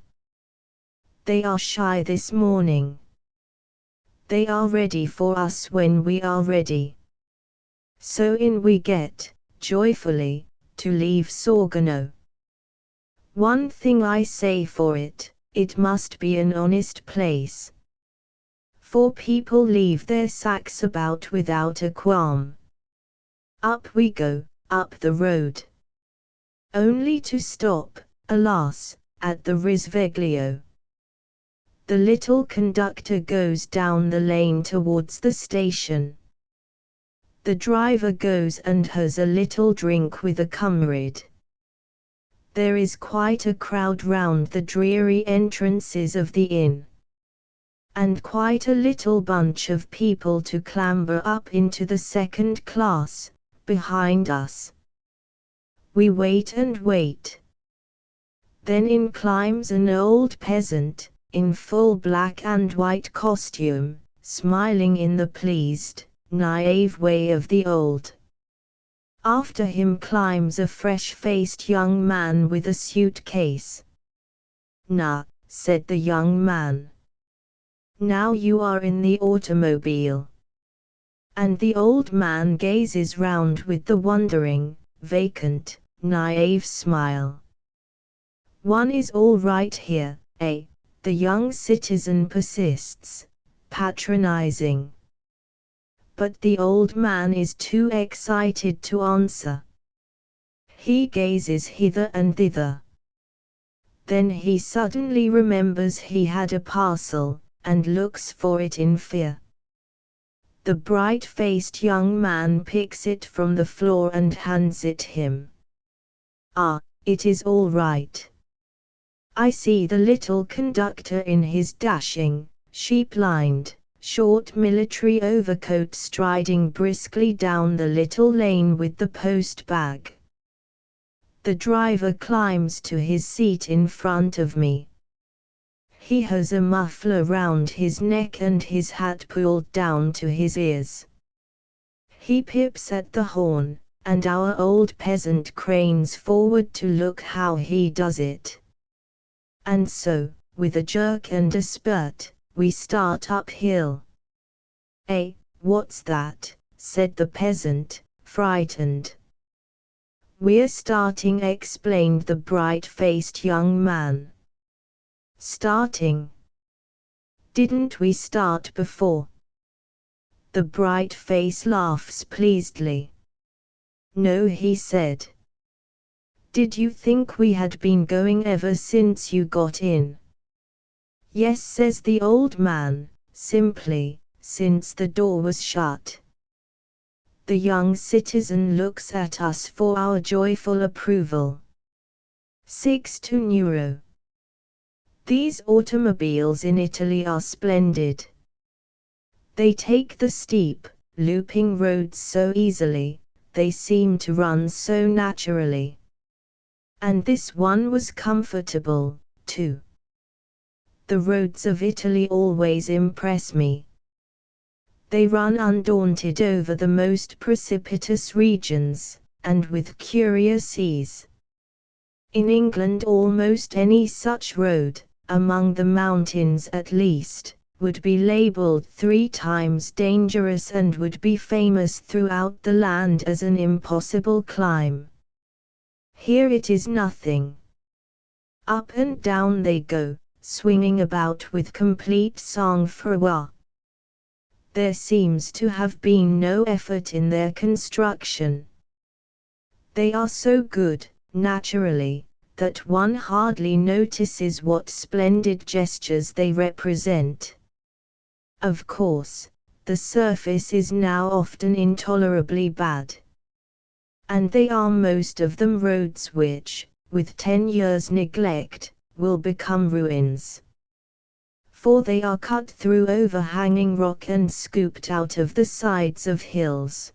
[SPEAKER 1] They are shy this morning. They are ready for us when we are ready. So in we get, joyfully, to leave Sorgono. One thing I say for it, it must be an honest place. For people leave their sacks about without a qualm. Up we go, up the road. Only to stop, alas, at the risveglio. The little conductor goes down the lane towards the station. The driver goes and has a little drink with a comrade. There is quite a crowd round the dreary entrances of the inn, and quite a little bunch of people to clamber up into the second class, behind us. We wait and wait. Then in climbs an old peasant, in full black and white costume, smiling in the pleased, naive way of the old. After him climbs a fresh-faced young man with a suitcase. "Nah," said the young man. "Now you are in the automobile." And the old man gazes round with the wondering, vacant, naive smile. "One is all right here, eh?" the young citizen persists, patronizing. But the old man is too excited to answer. He gazes hither and thither. Then he suddenly remembers he had a parcel, and looks for it in fear. The bright-faced young man picks it from the floor and hands it him. "Ah, it is all right." I see the little conductor in his dashing, sheep-lined, short military overcoat striding briskly down the little lane with the post-bag. The driver climbs to his seat in front of me. He has a muffler round his neck and his hat pulled down to his ears. He pips at the horn, and our old peasant cranes forward to look how he does it. And so, with a jerk and a spurt, we start uphill. "Eh, what's that?" said the peasant, frightened. "We're starting," explained the bright-faced young man. "Starting? Didn't we start before?" The bright face laughs pleasedly. "No," he said. "Did you think we had been going ever since you got in?" "Yes," says the old man, simply, "since the door was shut." The young citizen looks at us for our joyful approval. 6 €. These automobiles in Italy are splendid. They take the steep, looping roads so easily, they seem to run so naturally. And this one was comfortable, too. The roads of Italy always impress me. They run undaunted over the most precipitous regions, and with curious ease. In England almost any such road, among the mountains at least, would be labelled 3 times dangerous and would be famous throughout the land as an impossible climb. Here it is nothing. Up and down they go, swinging about with complete sang-froid. There seems to have been no effort in their construction. They are so good, naturally, that one hardly notices what splendid gestures they represent. Of course, the surface is now often intolerably bad. And they are most of them roads which, with 10 years' neglect, will become ruins. For they are cut through overhanging rock and scooped out of the sides of hills.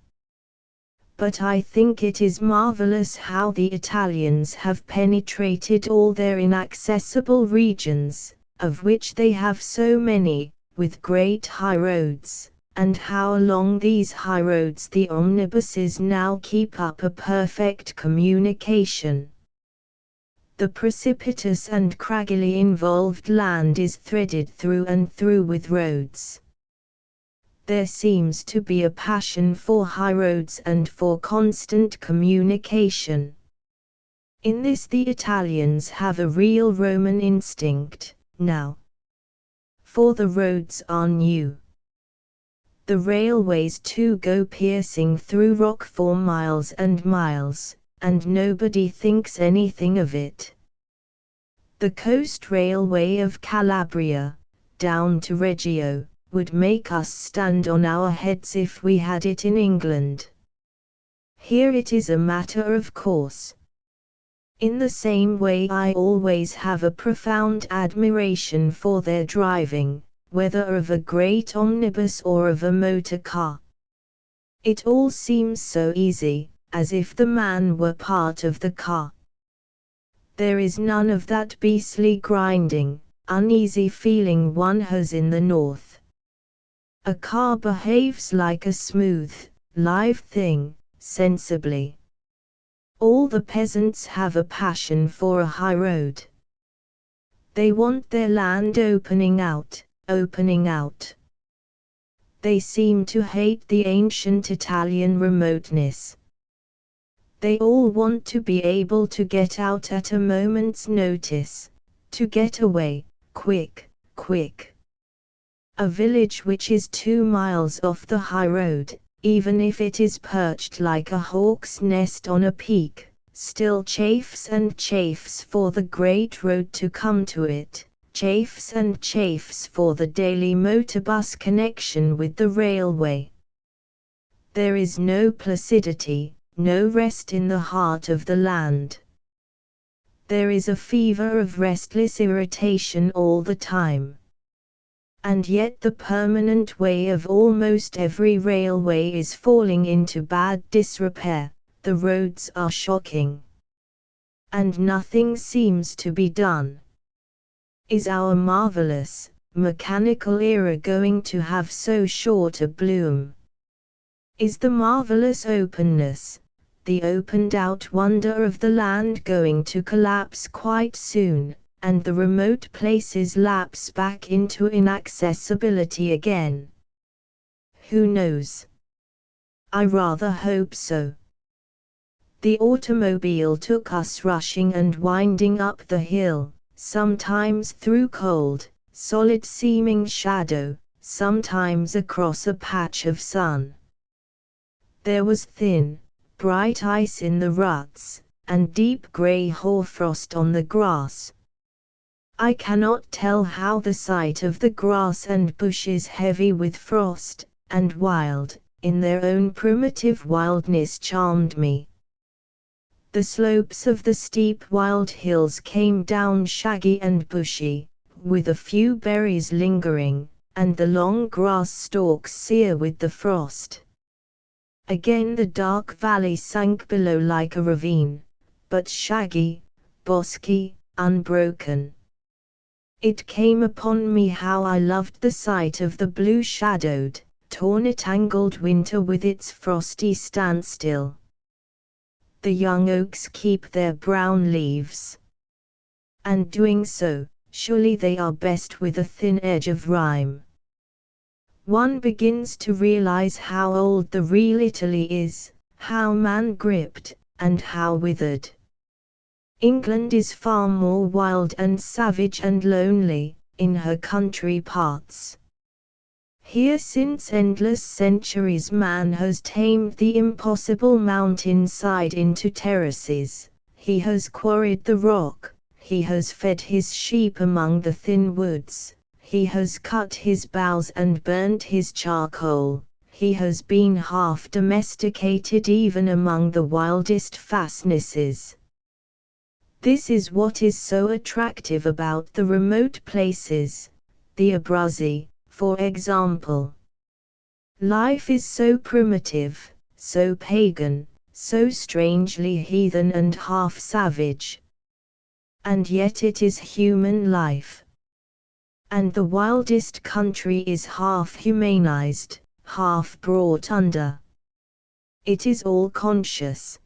[SPEAKER 1] But I think it is marvelous how the Italians have penetrated all their inaccessible regions, of which they have so many, with great highroads, and how along these highroads the omnibuses now keep up a perfect communication. The precipitous and craggily involved land is threaded through and through with roads. There seems to be a passion for highroads and for constant communication. In this the Italians have a real Roman instinct, now. For the roads are new. The railways too go piercing through rock for miles and miles, and nobody thinks anything of it. The coast railway of Calabria, down to Reggio, would make us stand on our heads if we had it in England. Here it is a matter of course. In the same way I always have a profound admiration for their driving, whether of a great omnibus or of a motor car. It all seems so easy, as if the man were part of the car. There is none of that beastly grinding, uneasy feeling one has in the north. A car behaves like a smooth, live thing, sensibly. All the peasants have a passion for a high road. They want their land opening out, opening out. They seem to hate the ancient Italian remoteness. They all want to be able to get out at a moment's notice, to get away, quick, quick. A village which is 2 miles off the high road, even if it is perched like a hawk's nest on a peak, still chafes and chafes for the great road to come to it, chafes and chafes for the daily motorbus connection with the railway. There is no placidity, no rest in the heart of the land. There is a fever of restless irritation all the time. And yet the permanent way of almost every railway is falling into bad disrepair, the roads are shocking. And nothing seems to be done. Is our marvelous, mechanical era going to have so short a bloom? Is the marvelous openness, the opened-out wonder of the land going to collapse quite soon, and the remote places lapse back into inaccessibility again? Who knows? I rather hope so. The automobile took us rushing and winding up the hill, sometimes through cold, solid-seeming shadow, sometimes across a patch of sun. There was thin, bright ice in the ruts, and deep grey hoarfrost on the grass. I cannot tell how the sight of the grass and bushes heavy with frost, and wild, in their own primitive wildness charmed me. The slopes of the steep wild hills came down shaggy and bushy, with a few berries lingering, and the long grass stalks sere with the frost. Again the dark valley sank below like a ravine, but shaggy, bosky, unbroken. It came upon me how I loved the sight of the blue-shadowed, torn-tangled winter with its frosty standstill. The young oaks keep their brown leaves. And doing so, surely they are best with a thin edge of rime. One begins to realize how old the real Italy is, how man-gripped, and how withered. England is far more wild and savage and lonely, in her country parts. Here since endless centuries man has tamed the impossible mountainside into terraces, he has quarried the rock, he has fed his sheep among the thin woods, he has cut his boughs and burnt his charcoal, he has been half domesticated even among the wildest fastnesses. This is what is so attractive about the remote places, the Abruzzi, for example. Life is so primitive, so pagan, so strangely heathen and half savage. And yet it is human life. And the wildest country is half humanized, half brought under. It is all conscious.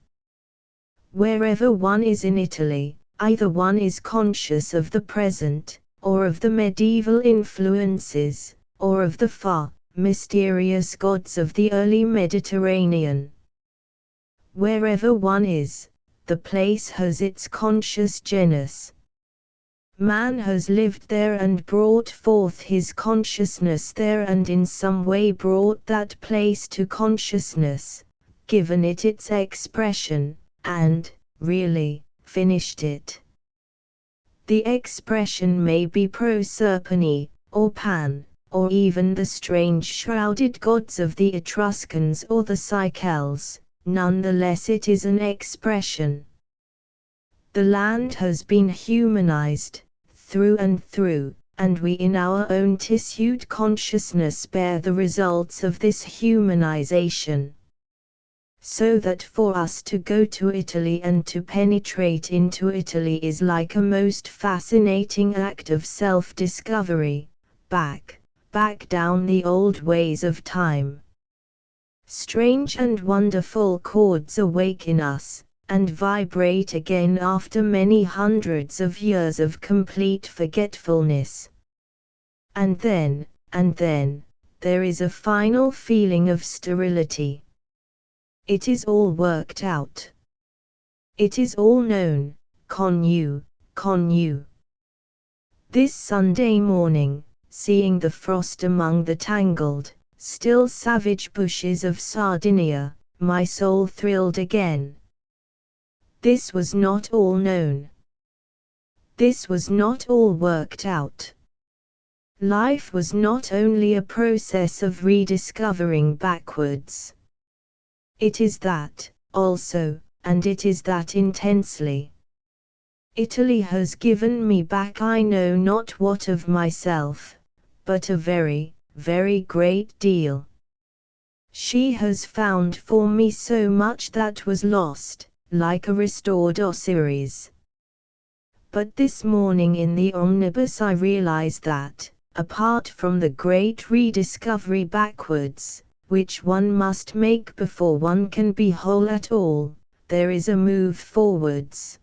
[SPEAKER 1] Wherever one is in Italy, either one is conscious of the present, or of the medieval influences, or of the far, mysterious gods of the early Mediterranean. Wherever one is, the place has its conscious genus. Man has lived there and brought forth his consciousness there and in some way brought that place to consciousness, given it its expression, and, really, finished it. The expression may be Proserpine, or Pan, or even the strange shrouded gods of the Etruscans or the Cycles, nonetheless it is an expression. The land has been humanized, through and through, and we in our own tissued consciousness bear the results of this humanization. So that for us to go to Italy and to penetrate into Italy is like a most fascinating act of self-discovery, back down the old ways of time. Strange and wonderful chords awaken us, and vibrate again after many hundreds of years of complete forgetfulness. And then, there is a final feeling of sterility. It is all worked out. It is all known, connu. This Sunday morning, seeing the frost among the tangled, still savage bushes of Sardinia, my soul thrilled again. This was not all known. This was not all worked out. Life was not only a process of rediscovering backwards. It is that, also, and it is that intensely. Italy has given me back I know not what of myself, but a very, very great deal. She has found for me so much that was lost, like a restored Osiris. But this morning in the omnibus I realized that, apart from the great rediscovery backwards, which one must make before one can be whole at all, there is a move forwards.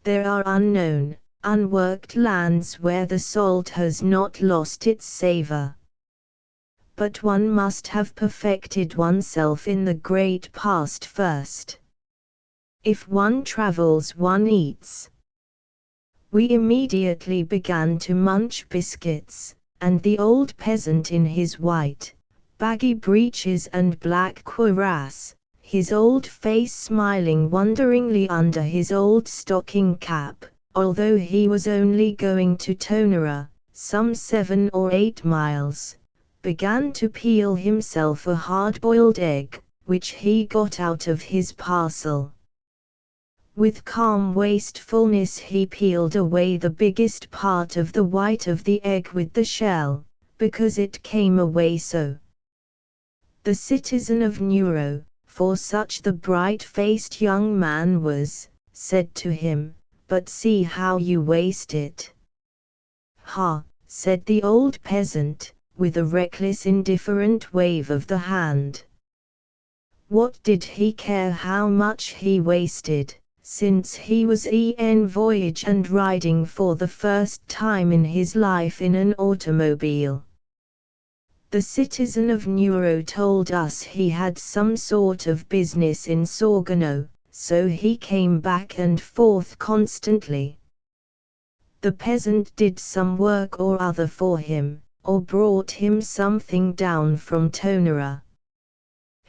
[SPEAKER 1] There are unknown, unworked lands where the salt has not lost its savor. But one must have perfected oneself in the great past first. If one travels, one eats. We immediately began to munch biscuits, and the old peasant in his white, baggy breeches and black cuirass, his old face smiling wonderingly under his old stocking cap, although he was only going to Tonara, some 7 or 8 miles, began to peel himself a hard-boiled egg, which he got out of his parcel. With calm wastefulness he peeled away the biggest part of the white of the egg with the shell, because it came away so. The citizen of Neuro, for such the bright-faced young man was, said to him, "But see how you waste it." "Ha," said the old peasant, with a reckless indifferent wave of the hand. What did he care how much he wasted, since he was en voyage and riding for the first time in his life in an automobile? The citizen of Neuro told us he had some sort of business in Sorgano, so he came back and forth constantly. The peasant did some work or other for him, or brought him something down from Tonara.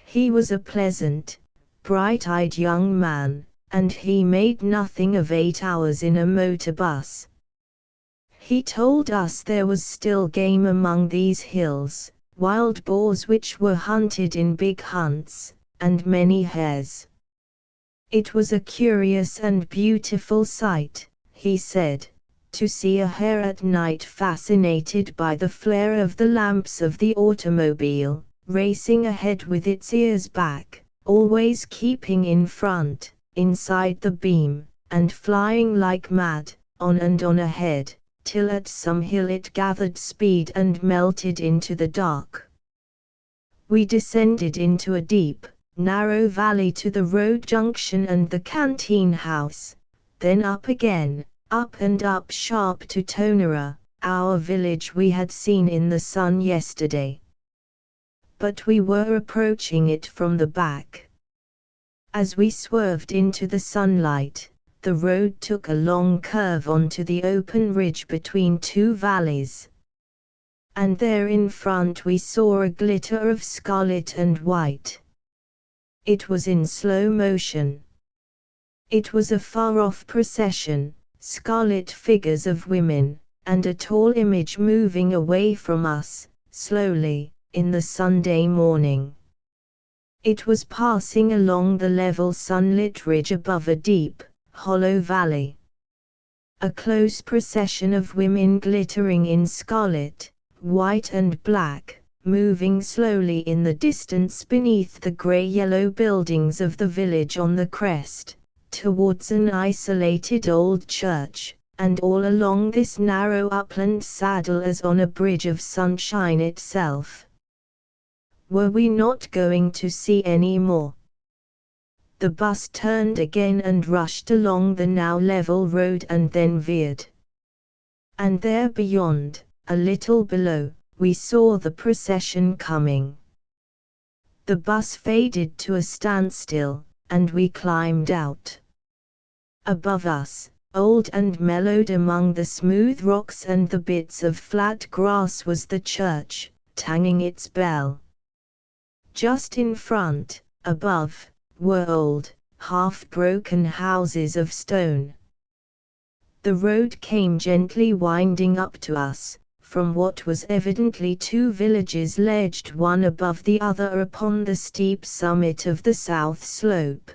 [SPEAKER 1] He was a pleasant, bright-eyed young man, and he made nothing of 8 hours in a motor bus. He told us there was still game among these hills, wild boars which were hunted in big hunts, and many hares. It was a curious and beautiful sight, he said, to see a hare at night fascinated by the flare of the lamps of the automobile, racing ahead with its ears back, always keeping in front, inside the beam, and flying like mad, on and on ahead, till at some hill it gathered speed and melted into the dark. We descended into a deep, narrow valley to the road junction and the canteen house, then up again, up and up sharp to Tonara, our village we had seen in the sun yesterday. But we were approaching it from the back. As we swerved into the sunlight, the road took a long curve onto the open ridge between 2 valleys. And there in front we saw a glitter of scarlet and white. It was in slow motion. It was a far-off procession, scarlet figures of women, and a tall image moving away from us, slowly, in the Sunday morning. It was passing along the level sunlit ridge above a deep, hollow valley. A close procession of women glittering in scarlet, white and black, moving slowly in the distance beneath the grey-yellow buildings of the village on the crest, towards an isolated old church, and all along this narrow upland saddle as on a bridge of sunshine itself. Were we not going to see any more? The bus turned again and rushed along the now level road and then veered. And there beyond, a little below, we saw the procession coming. The bus faded to a standstill, and we climbed out. Above us, old and mellowed among the smooth rocks and the bits of flat grass, was the church, tanging its bell. Just in front, above, were old, half-broken houses of stone. The road came gently winding up to us, from what was evidently two villages ledged one above the other upon the steep summit of the south slope.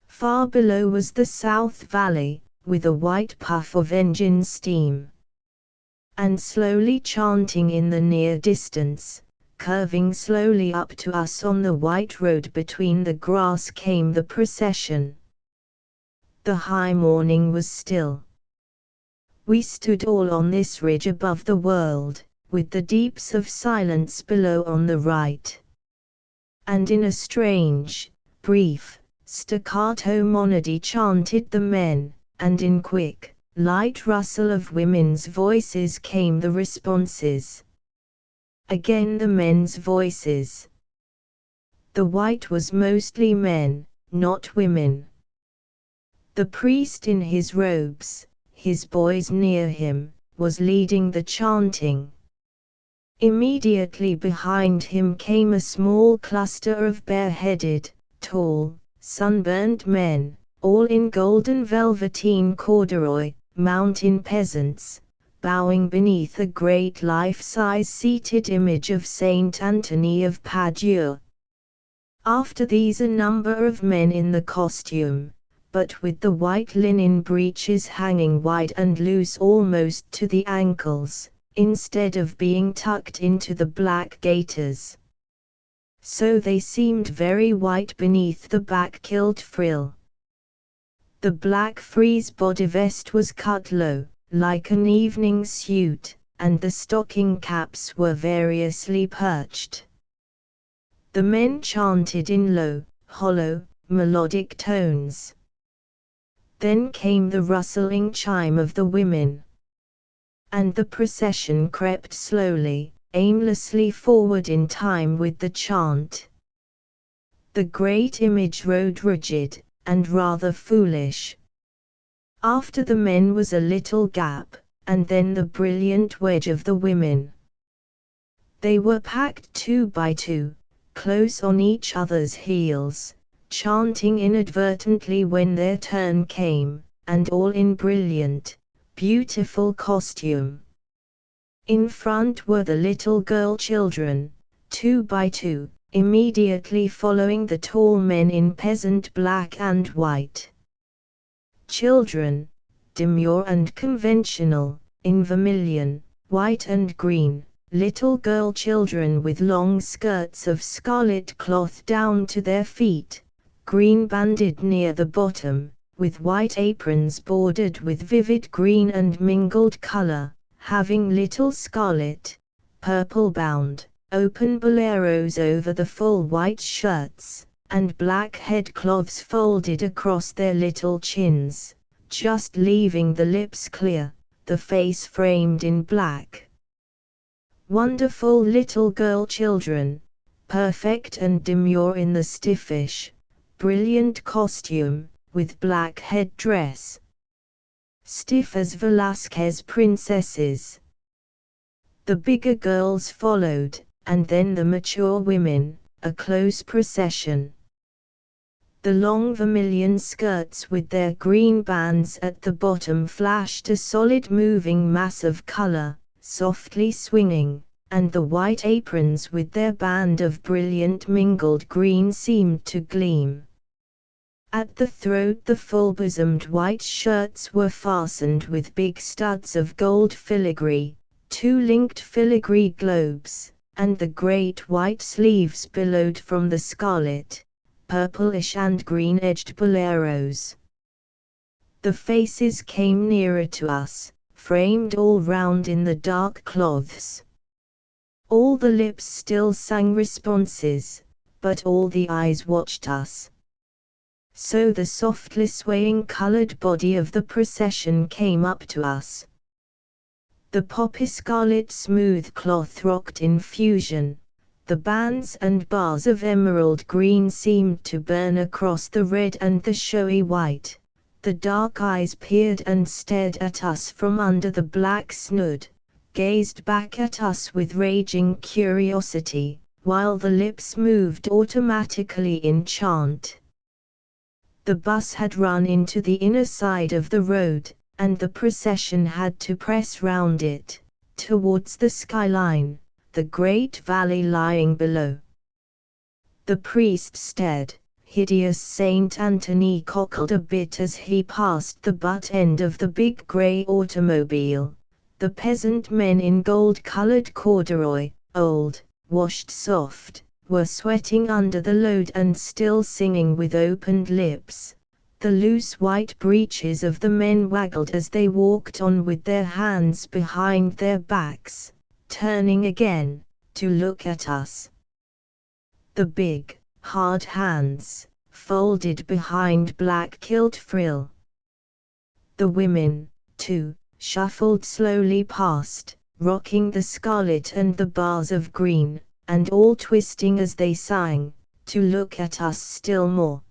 [SPEAKER 1] Far below was the South Valley, with a white puff of engine steam. And slowly chanting in the near distance, curving slowly up to us on the white road between the grass, came the procession. The high morning was still. We stood all on this ridge above the world, with the deeps of silence below on the right. And in a strange, brief, staccato monody chanted the men, and in quick, light rustle of women's voices came the responses. Again the men's voices. The white was mostly men, not women. The priest in his robes, his boys near him, was leading the chanting. Immediately behind him came a small cluster of bare-headed, tall, sunburned men, all in golden velveteen corduroy, mountain peasants, bowing beneath a great life-size seated image of Saint Anthony of Padua. After these a number of men in the costume, but with the white linen breeches hanging wide and loose almost to the ankles, instead of being tucked into the black gaiters. So they seemed very white beneath the back-kilt frill. The black frieze body vest was cut low, like an evening suit, and the stocking caps were variously perched. The men chanted in low, hollow, melodic tones. Then came the rustling chime of the women. And the procession crept slowly, aimlessly forward in time with the chant. The great image rode rigid, and rather foolish. After the men was a little gap, and then the brilliant wedge of the women. They were packed 2 by 2, close on each other's heels, chanting inadvertently when their turn came, and all in brilliant, beautiful costume. In front were the little girl children, 2 by 2, immediately following the tall men in peasant black and white. Children, demure and conventional, in vermilion, white and green, little girl children with long skirts of scarlet cloth down to their feet, green banded near the bottom, with white aprons bordered with vivid green and mingled color, having little scarlet, purple-bound, open boleros over the full white shirts, and black headcloths folded across their little chins, just leaving the lips clear, the face framed in black. Wonderful little girl children, perfect and demure in the stiffish, brilliant costume, with black head-dress. Stiff as Velasquez princesses. The bigger girls followed, and then the mature women, a close procession. The long vermilion skirts with their green bands at the bottom flashed a solid moving mass of color, softly swinging, and the white aprons with their band of brilliant mingled green seemed to gleam. At the throat the full-bosomed white shirts were fastened with big studs of gold filigree, 2 linked filigree globes, and the great white sleeves billowed from the scarlet, purplish and green-edged boleros. The faces came nearer to us, framed all round in the dark cloths. All the lips still sang responses, but all the eyes watched us. So the softly swaying colored body of the procession came up to us. The poppy scarlet smooth cloth rocked in fusion. The bands and bars of emerald green seemed to burn across the red and the showy white. The dark eyes peered and stared at us from under the black snood, gazed back at us with raging curiosity, while the lips moved automatically in chant. The bus had run into the inner side of the road, and the procession had to press round it, towards the skyline, the great valley lying below. The priest stared. Hideous Saint Anthony cockled a bit as he passed the butt end of the big grey automobile. The peasant men in gold-colored corduroy, old, washed soft, were sweating under the load and still singing with opened lips. The loose white breeches of the men waggled as they walked on with their hands behind their backs, turning again, to look at us. The big, hard hands, folded behind black kilt frill. The women, too, shuffled slowly past, rocking the scarlet and the bars of green, and all twisting as they sang, to look at us still more.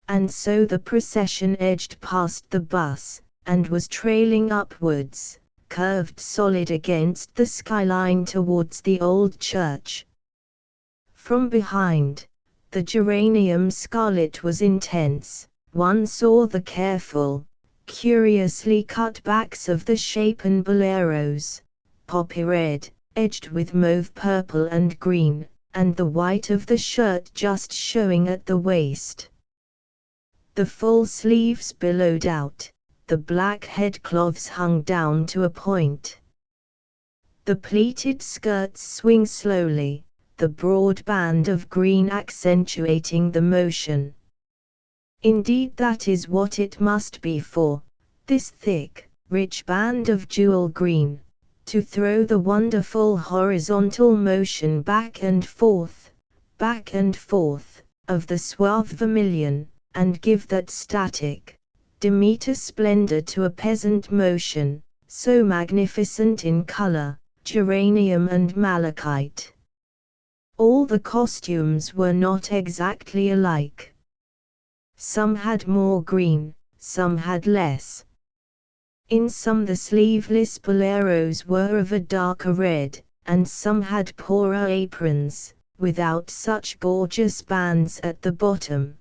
[SPEAKER 1] And so the procession edged past the bus, and was trailing upwards, curved solid against the skyline towards the old church. From behind, the geranium scarlet was intense. One saw the careful, curiously cut backs of the shapen boleros, poppy red, edged with mauve purple and green, and the white of the shirt just showing at the waist. The full sleeves billowed out, the black headcloths hung down to a point. The pleated skirts swing slowly, the broad band of green accentuating the motion. Indeed, that is what it must be for, this thick, rich band of jewel green, to throw the wonderful horizontal motion back and forth, of the suave vermilion, and give that static, Demeter splendor to a peasant motion, so magnificent in color, geranium and malachite. All the costumes were not exactly alike. Some had more green, some had less. In some the sleeveless boleros were of a darker red, and some had poorer aprons, without such gorgeous bands at the bottom.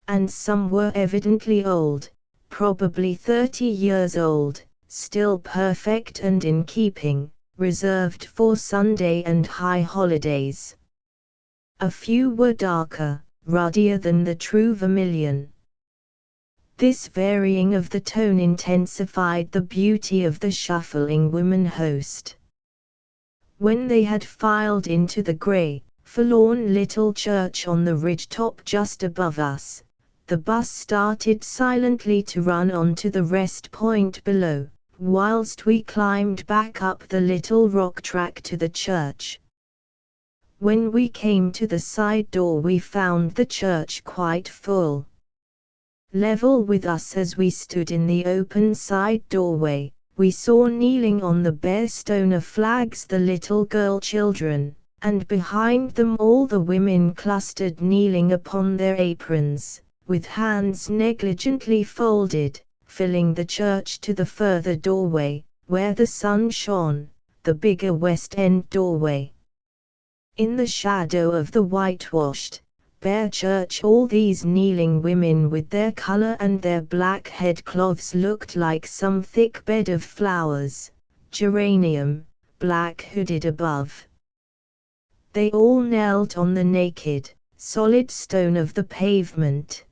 [SPEAKER 1] And some were evidently old, probably 30 years old, still perfect and in keeping, reserved for Sunday and high holidays. A few were darker, ruddier than the true vermilion. This varying of the tone intensified the beauty of the shuffling women host. When they had filed into the grey, forlorn little church on the ridge top just above us, the bus started silently to run on to the rest point below, whilst we climbed back up the little rock track to the church. When we came to the side door we found the church quite full. Level with us as we stood in the open side doorway, we saw kneeling on the bare stone of flags the little girl children, and behind them all the women clustered kneeling upon their aprons, with hands negligently folded, filling the church to the further doorway, where the sun shone, the bigger west end doorway. In the shadow of the whitewashed, bare church. All these kneeling women with their color and their black headcloths looked like some thick bed of flowers, geranium, black hooded above. They all knelt on the naked, solid stone of the pavement.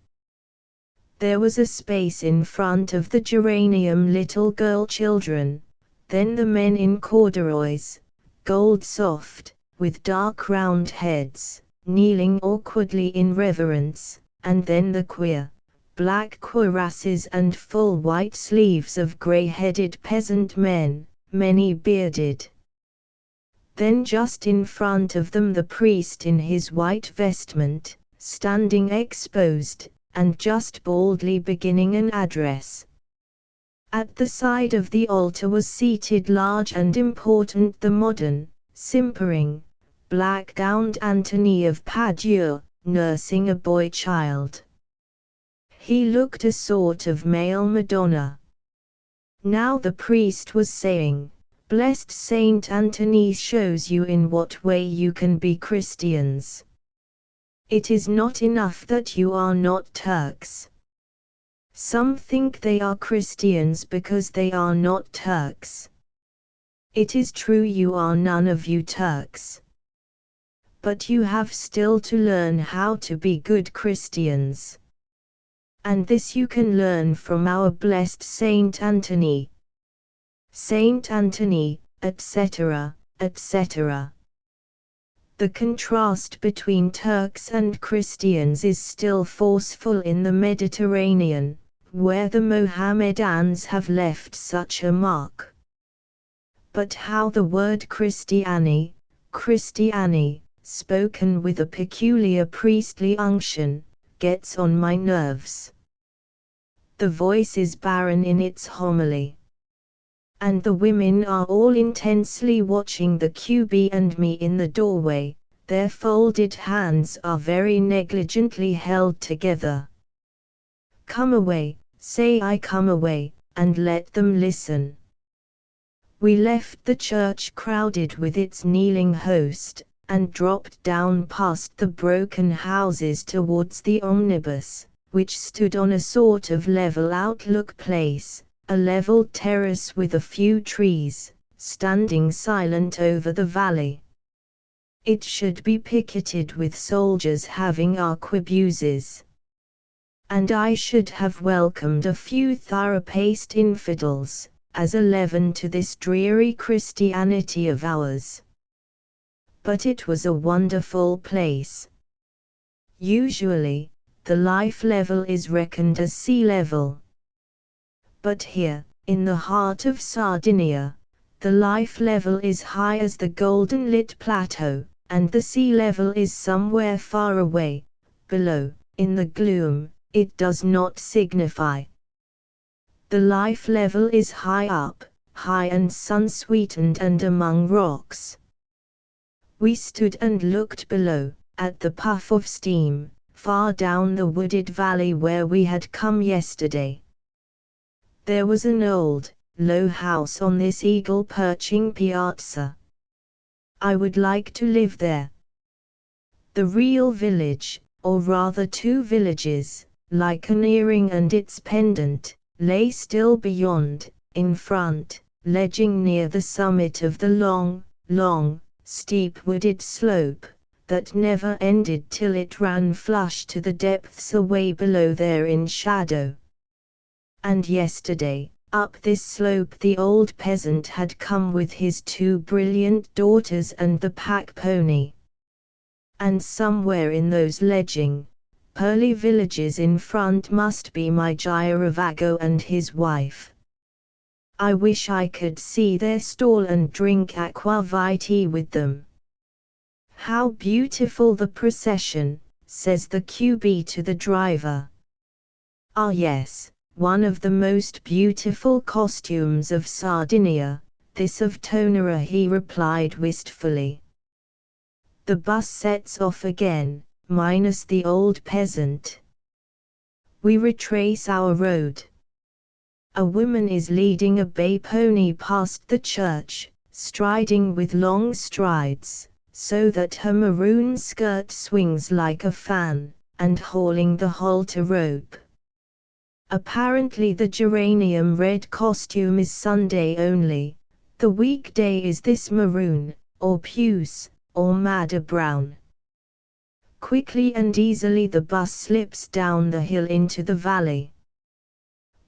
[SPEAKER 1] There was a space in front of the geranium little girl children, then the men in corduroys, gold soft, with dark round heads, kneeling awkwardly in reverence, and then the queer, black cuirasses and full white sleeves of grey-headed peasant men, many bearded. Then just in front of them the priest in his white vestment, standing exposed, and just baldly beginning an address. At the side of the altar was seated large and important the modern, simpering, black-gowned Antony of Padua, nursing a boy-child. He looked a sort of male Madonna. Now the priest was saying, "Blessed Saint Antony shows you in what way you can be Christians. It is not enough that you are not Turks. Some think they are Christians because they are not Turks. It is true you are none of you Turks. But you have still to learn how to be good Christians. And this you can learn from our blessed Saint Antony. Saint Antony, etc., etc." The contrast between Turks and Christians is still forceful in the Mediterranean, where the Mohammedans have left such a mark. But how the word Christiani, spoken with a peculiar priestly unction, gets on my nerves. The voice is barren in its homily. And the women are all intensely watching the QB and me in the doorway, their folded hands are very negligently held together. Come away, say I come away, and let them listen. We left the church crowded with its kneeling host, and dropped down past the broken houses towards the omnibus, which stood on a sort of level outlook place, a level terrace with a few trees, standing silent over the valley. It should be picketed with soldiers having arquebuses. And I should have welcomed a few thorough-paced infidels, as a leaven to this dreary Christianity of ours. But it was a wonderful place. Usually, the life level is reckoned as sea level. But here, in the heart of Sardinia, the life level is high as the golden lit plateau, and the sea level is somewhere far away, below, in the gloom. It does not signify. The life level is high up, high and sun-sweetened and among rocks. We stood and looked below, at the puff of steam, far down the wooded valley where we had come yesterday. There was an old, low house on this eagle-perching piazza. I would like to live there. The real village, or rather two villages, like an earring and its pendant, lay still beyond, in front, ledging near the summit of the long, steep wooded slope, that never ended till it ran flush to the depths away below there in shadow. And yesterday, up this slope the old peasant had come with his two brilliant daughters and the pack pony. And somewhere in those ledging, pearly villages in front must be my Girovago and his wife. I wish I could see their stall and drink aqua vitae with them. How beautiful the procession, says the QB to the driver. Ah yes, one of the most beautiful costumes of Sardinia, this of Tonera, he replied wistfully. The bus sets off again, minus the old peasant. We retrace our road. A woman is leading a bay pony past the church, striding with long strides, so that her maroon skirt swings like a fan, and hauling the halter rope. Apparently the geranium red costume is Sunday only, the weekday is this maroon, or puce, or madder brown. Quickly and easily the bus slips down the hill into the valley.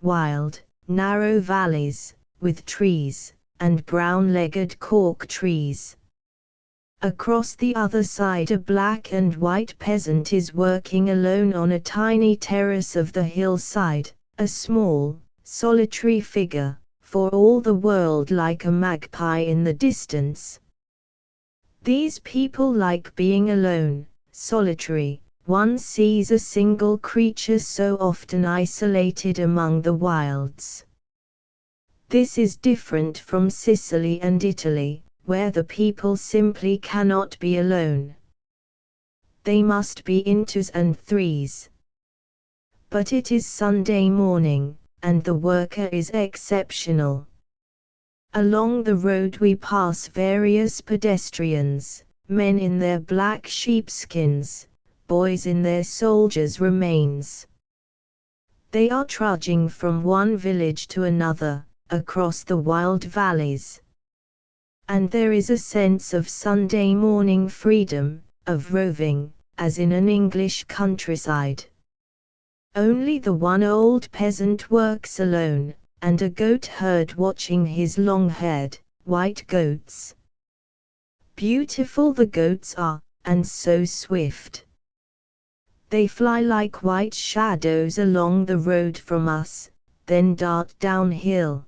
[SPEAKER 1] Wild, narrow valleys, with trees, and brown-legged cork trees. Across the other side a black and white peasant is working alone on a tiny terrace of the hillside, a small, solitary figure, for all the world like a magpie in the distance. These people like being alone, solitary. One sees a single creature so often isolated among the wilds. This is different from Sicily and Italy, where the people simply cannot be alone. They must be in twos and threes. But it is Sunday morning, and the worker is exceptional. Along the road we pass various pedestrians, men in their black sheepskins, boys in their soldiers' remains. They are trudging from one village to another, across the wild valleys. And there is a sense of Sunday morning freedom, of roving, as in an English countryside. Only the one old peasant works alone, and a goat herd watching his long-haired, white goats. Beautiful the goats are, and so swift. They fly like white shadows along the road from us, then dart downhill.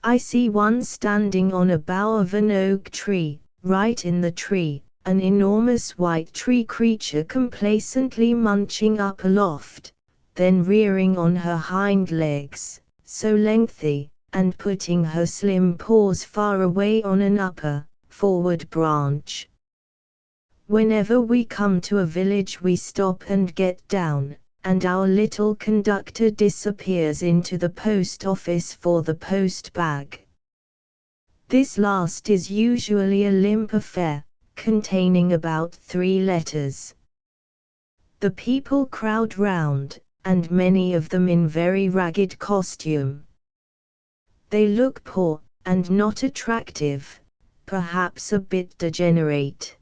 [SPEAKER 1] I see one standing on a bough of an oak tree, right in the tree, an enormous white tree creature complacently munching up aloft, then rearing on her hind legs, so lengthy, and putting her slim paws far away on an upper, forward branch. Whenever we come to a village we stop and get down, and our little conductor disappears into the post office for the post bag. This last is usually a limp affair, containing about 3 letters. The people crowd round, and many of them in very ragged costume. They look poor, and not attractive, perhaps a bit degenerate.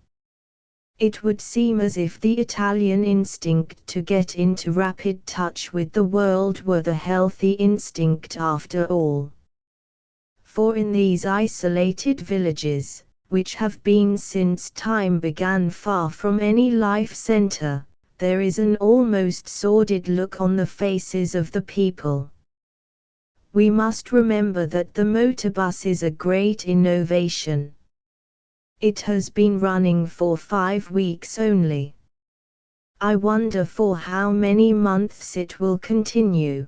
[SPEAKER 1] It would seem as if the Italian instinct to get into rapid touch with the world were the healthy instinct after all. For in these isolated villages, which have been since time began far from any life center, there is an almost sordid look on the faces of the people. We must remember that the motorbus is a great innovation. It has been running for 5 weeks only. I wonder for how many months it will continue.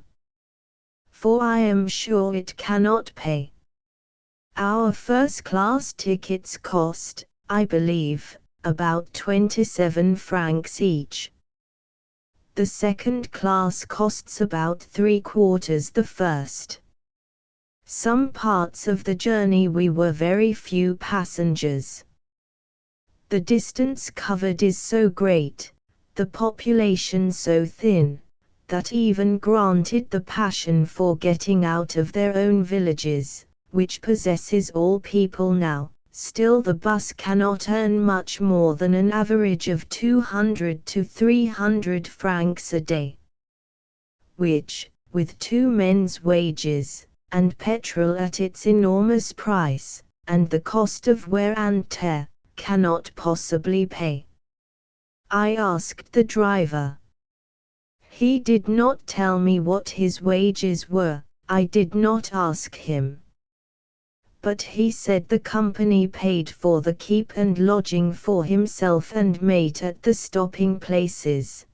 [SPEAKER 1] For I am sure it cannot pay. Our first-class tickets cost, I believe, about 27 francs each. The second class costs about 3/4 the first. Some parts of the journey we were very few passengers. The distance covered is so great, the population so thin, that even granted the passion for getting out of their own villages, which possesses all people now, still the bus cannot earn much more than an average of 200 to 300 francs a day. Which, with 2 men's wages, and petrol at its enormous price, and the cost of wear and tear, cannot possibly pay. I asked the driver. He did not tell me what his wages were, I did not ask him. But he said the company paid for the keep and lodging for himself and mate at the stopping places.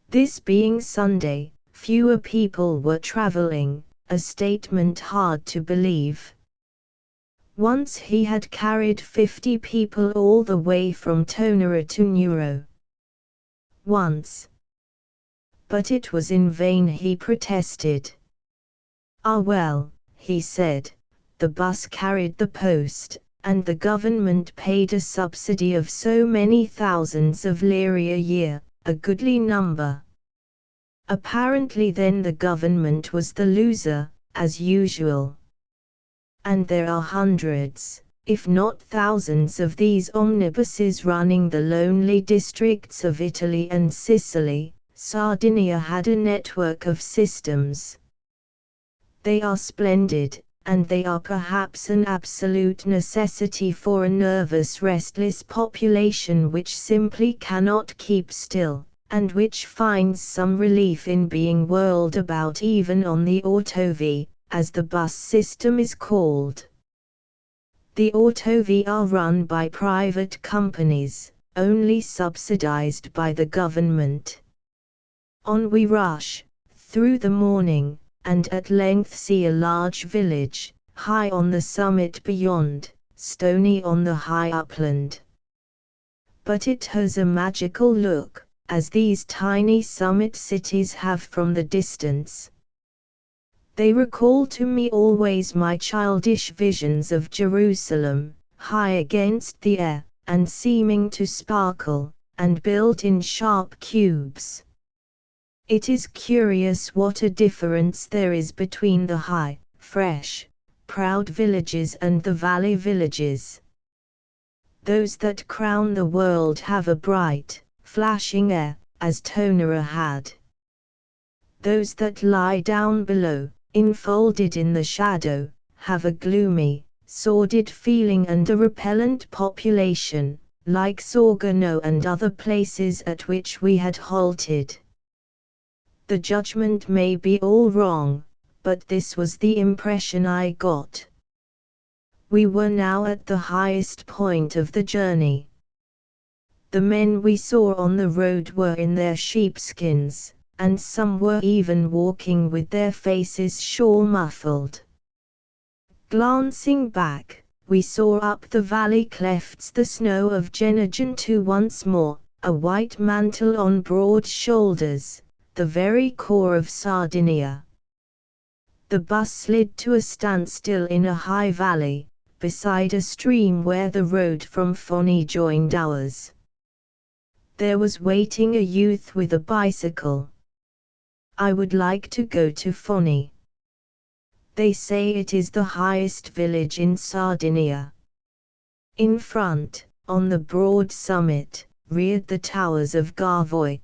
[SPEAKER 1] This being Sunday, fewer people were traveling, a statement hard to believe. Once he had carried 50 people all the way from Tonara to Nuoro. Once. But it was in vain, he protested. Ah well, he said, the bus carried the post, and the government paid a subsidy of so many thousands of lire a year, a goodly number. Apparently then the government was the loser, as usual. And there are hundreds, if not thousands of these omnibuses running the lonely districts of Italy and Sicily. Sardinia had a network of systems. They are splendid, and they are perhaps an absolute necessity for a nervous, restless population which simply cannot keep still, and which finds some relief in being whirled about even on the autovi, as the bus system is called. The autovi are run by private companies, only subsidized by the government. On we rush, through the morning, and at length see a large village, high on the summit beyond, stony on the high upland. But it has a magical look, as these tiny summit cities have from the distance. They recall to me always my childish visions of Jerusalem, high against the air, and seeming to sparkle, and built in sharp cubes. It is curious what a difference there is between the high, fresh, proud villages and the valley villages. Those that crown the world have a bright, flashing air, as Tonera had. Those that lie down below, enfolded in the shadow, have a gloomy, sordid feeling and a repellent population, like Sorgano and other places at which we had halted. The judgment may be all wrong, but this was the impression I got. We were now at the highest point of the journey. The men we saw on the road were in their sheepskins, and some were even walking with their faces shawl muffled. Glancing back, we saw up the valley clefts the snow of Gennargentu once more, a white mantle on broad shoulders, the very core of Sardinia. The bus slid to a standstill in a high valley, beside a stream where the road from Foni joined ours. There was waiting a youth with a bicycle. I would like to go to Foni. They say it is the highest village in Sardinia. In front, on the broad summit, reared the towers of Garvoy.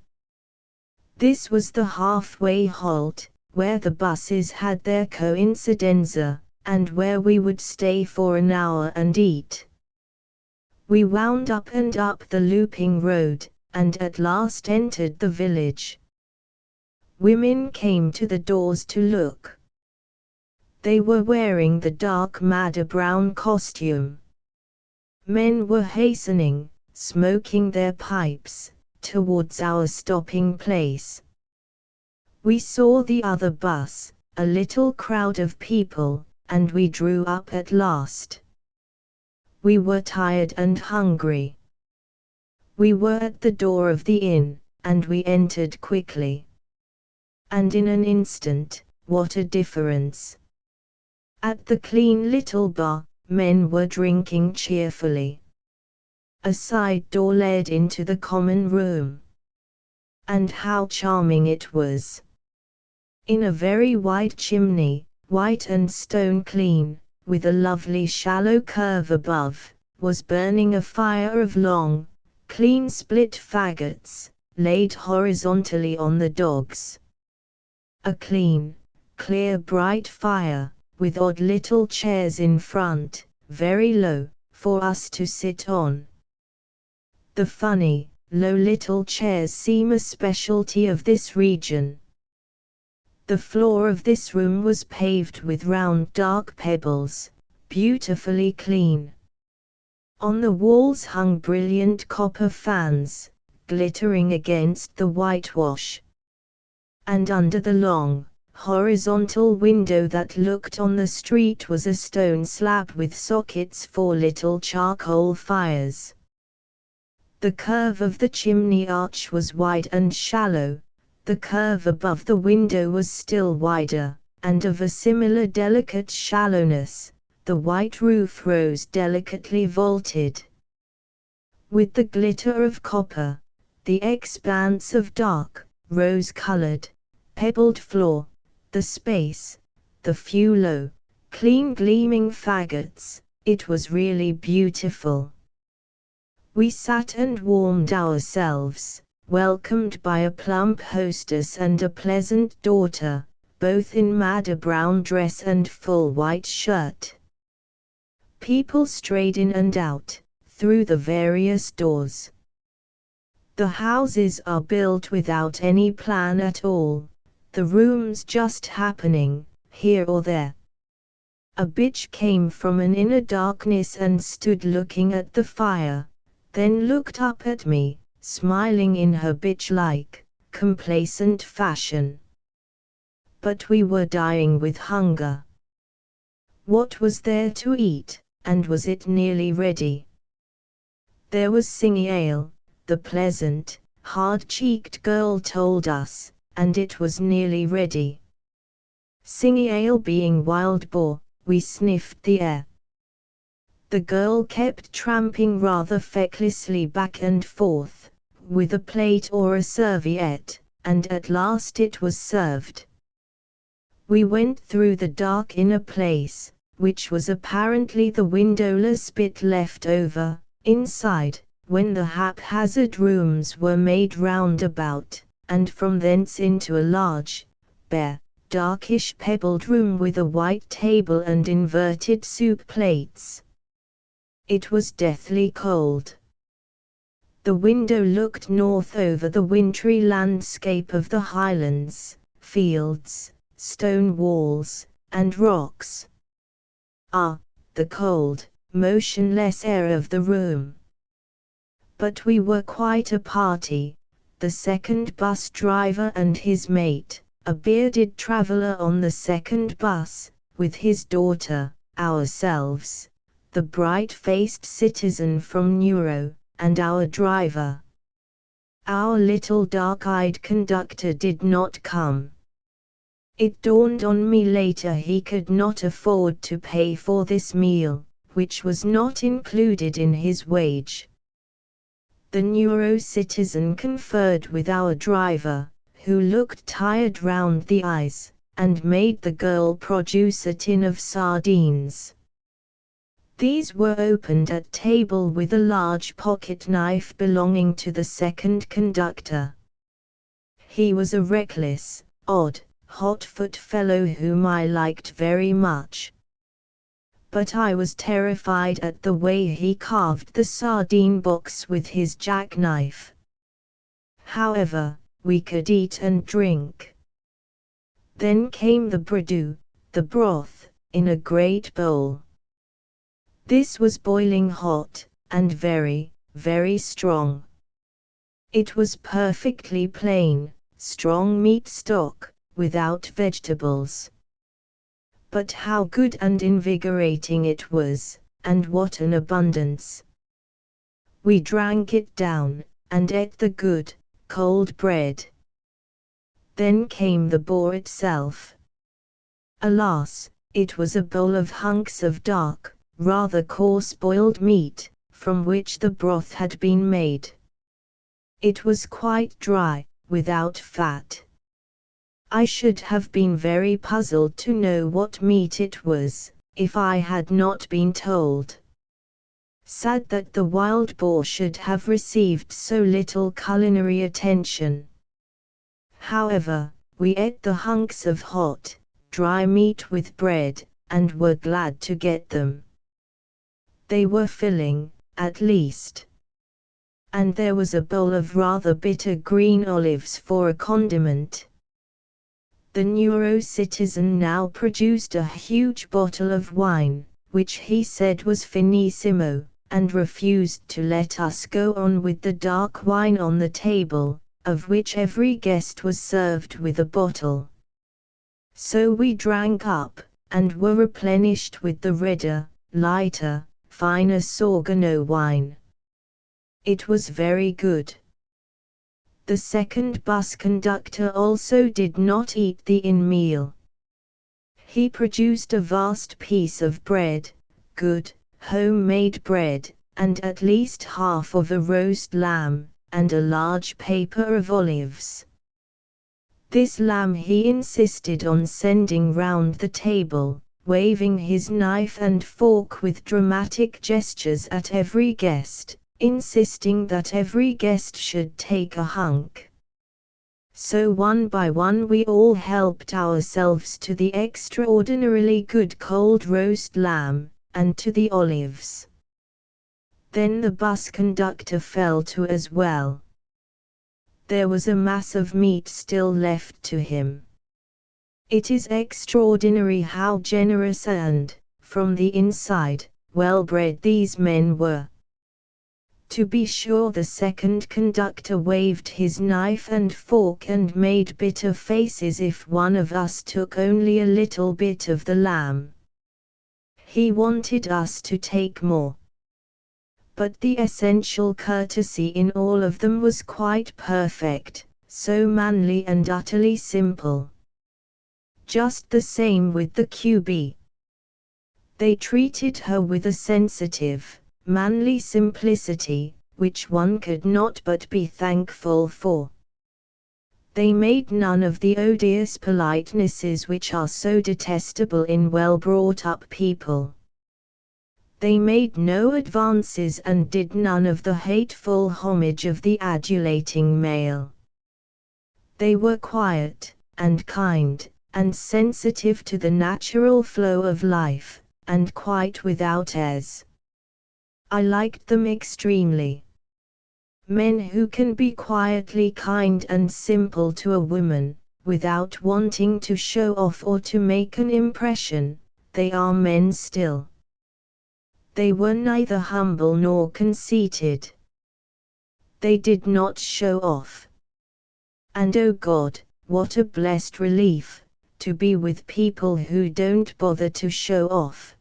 [SPEAKER 1] This was the halfway halt, where the buses had their coincidenza, and where we would stay for an hour and eat. We wound up and up the looping road, and at last entered the village. Women came to the doors to look. They were wearing the dark madder brown costume. Men were hastening, smoking their pipes, towards our stopping place. We saw the other bus, a little crowd of people, and we drew up at last. We were tired and hungry. We were at the door of the inn, and we entered quickly. And in an instant, what a difference! At the clean little bar, men were drinking cheerfully. A side door led into the common room. And how charming it was! In a very wide chimney, white and stone clean, with a lovely shallow curve above, was burning a fire of long, clean split faggots, laid horizontally on the dogs. A clean, clear bright fire, with odd little chairs in front, very low, for us to sit on. The funny, low little chairs seem a specialty of this region. The floor of this room was paved with round dark pebbles, beautifully clean. On the walls hung brilliant copper fans, glittering against the whitewash. And under the long, horizontal window that looked on the street was a stone slab with sockets for little charcoal fires. The curve of the chimney arch was wide and shallow, the curve above the window was still wider, and of a similar delicate shallowness, the white roof rose delicately vaulted. With the glitter of copper, the expanse of dark, rose-colored, pebbled floor, the space, the few low, clean gleaming faggots, it was really beautiful. We sat and warmed ourselves, welcomed by a plump hostess and a pleasant daughter, both in madder brown dress and full white shirt. People strayed in and out, through the various doors. The houses are built without any plan at all, the rooms just happening, here or there. A bitch came from an inner darkness and stood looking at the fire, then looked up at me, smiling in her bitch-like, complacent fashion. But we were dying with hunger. What was there to eat, and was it nearly ready? There was Singy ale, the pleasant, hard-cheeked girl told us, and it was nearly ready. Singy ale being wild boar, we sniffed the air. The girl kept tramping rather fecklessly back and forth, with a plate or a serviette, and at last it was served. We went through the dark inner place, which was apparently the windowless bit left over, inside, when the haphazard rooms were made round about, and from thence into a large, bare, darkish pebbled room with a white table and inverted soup plates. It was deathly cold. The window looked north over the wintry landscape of the highlands, fields, stone walls, and rocks. Ah, the cold, motionless air of the room. But we were quite a party, the second bus driver and his mate, a bearded traveller on the second bus, with his daughter, ourselves, the bright-faced citizen from Neuro, and our driver. Our little dark-eyed conductor did not come. It dawned on me later he could not afford to pay for this meal, which was not included in his wage. The Neuro citizen conferred with our driver, who looked tired round the eyes, and made the girl produce a tin of sardines. These were opened at table with a large pocket knife belonging to the second conductor. He was a reckless, odd, hot-foot fellow whom I liked very much. But I was terrified at the way he carved the sardine box with his jackknife. However, we could eat and drink. Then came the brew, the broth, in a great bowl. This was boiling hot, and very, very strong. It was perfectly plain, strong meat stock, without vegetables. But how good and invigorating it was, and what an abundance! We drank it down, and ate the good, cold bread. Then came the boar itself. Alas, it was a bowl of hunks of dark, rather coarse boiled meat, from which the broth had been made. It was quite dry, without fat. I should have been very puzzled to know what meat it was, if I had not been told. Sad that the wild boar should have received so little culinary attention. However, we ate the hunks of hot, dry meat with bread, and were glad to get them. They were filling, at least. And there was a bowl of rather bitter green olives for a condiment. The Neuro citizen now produced a huge bottle of wine, which he said was finissimo, and refused to let us go on with the dark wine on the table, of which every guest was served with a bottle. So we drank up, and were replenished with the redder, lighter, finer Sorgano wine. It was very good. The second bus conductor also did not eat the inn meal. He produced a vast piece of bread, good, home-made bread, and at least half of a roast lamb, and a large paper of olives. This lamb he insisted on sending round the table, waving his knife and fork with dramatic gestures at every guest, insisting that every guest should take a hunk. So one by one we all helped ourselves to the extraordinarily good cold roast lamb, and to the olives. Then the bus conductor fell to as well. There was a mass of meat still left to him. It is extraordinary how generous and, from the inside, well-bred these men were. To be sure, the second conductor waved his knife and fork and made bitter faces if one of us took only a little bit of the lamb. He wanted us to take more. But the essential courtesy in all of them was quite perfect, so manly and utterly simple. Just the same with the QB. They treated her with a sensitive, manly simplicity, which one could not but be thankful for. They made none of the odious politenesses which are so detestable in well-brought-up people. They made no advances and did none of the hateful homage of the adulating male. They were quiet, and kind, and sensitive to the natural flow of life, and quite without airs. I liked them extremely. Men who can be quietly kind and simple to a woman, without wanting to show off or to make an impression, they are men still. They were neither humble nor conceited. They did not show off. And oh God, what a blessed relief, to be with people who don't bother to show off.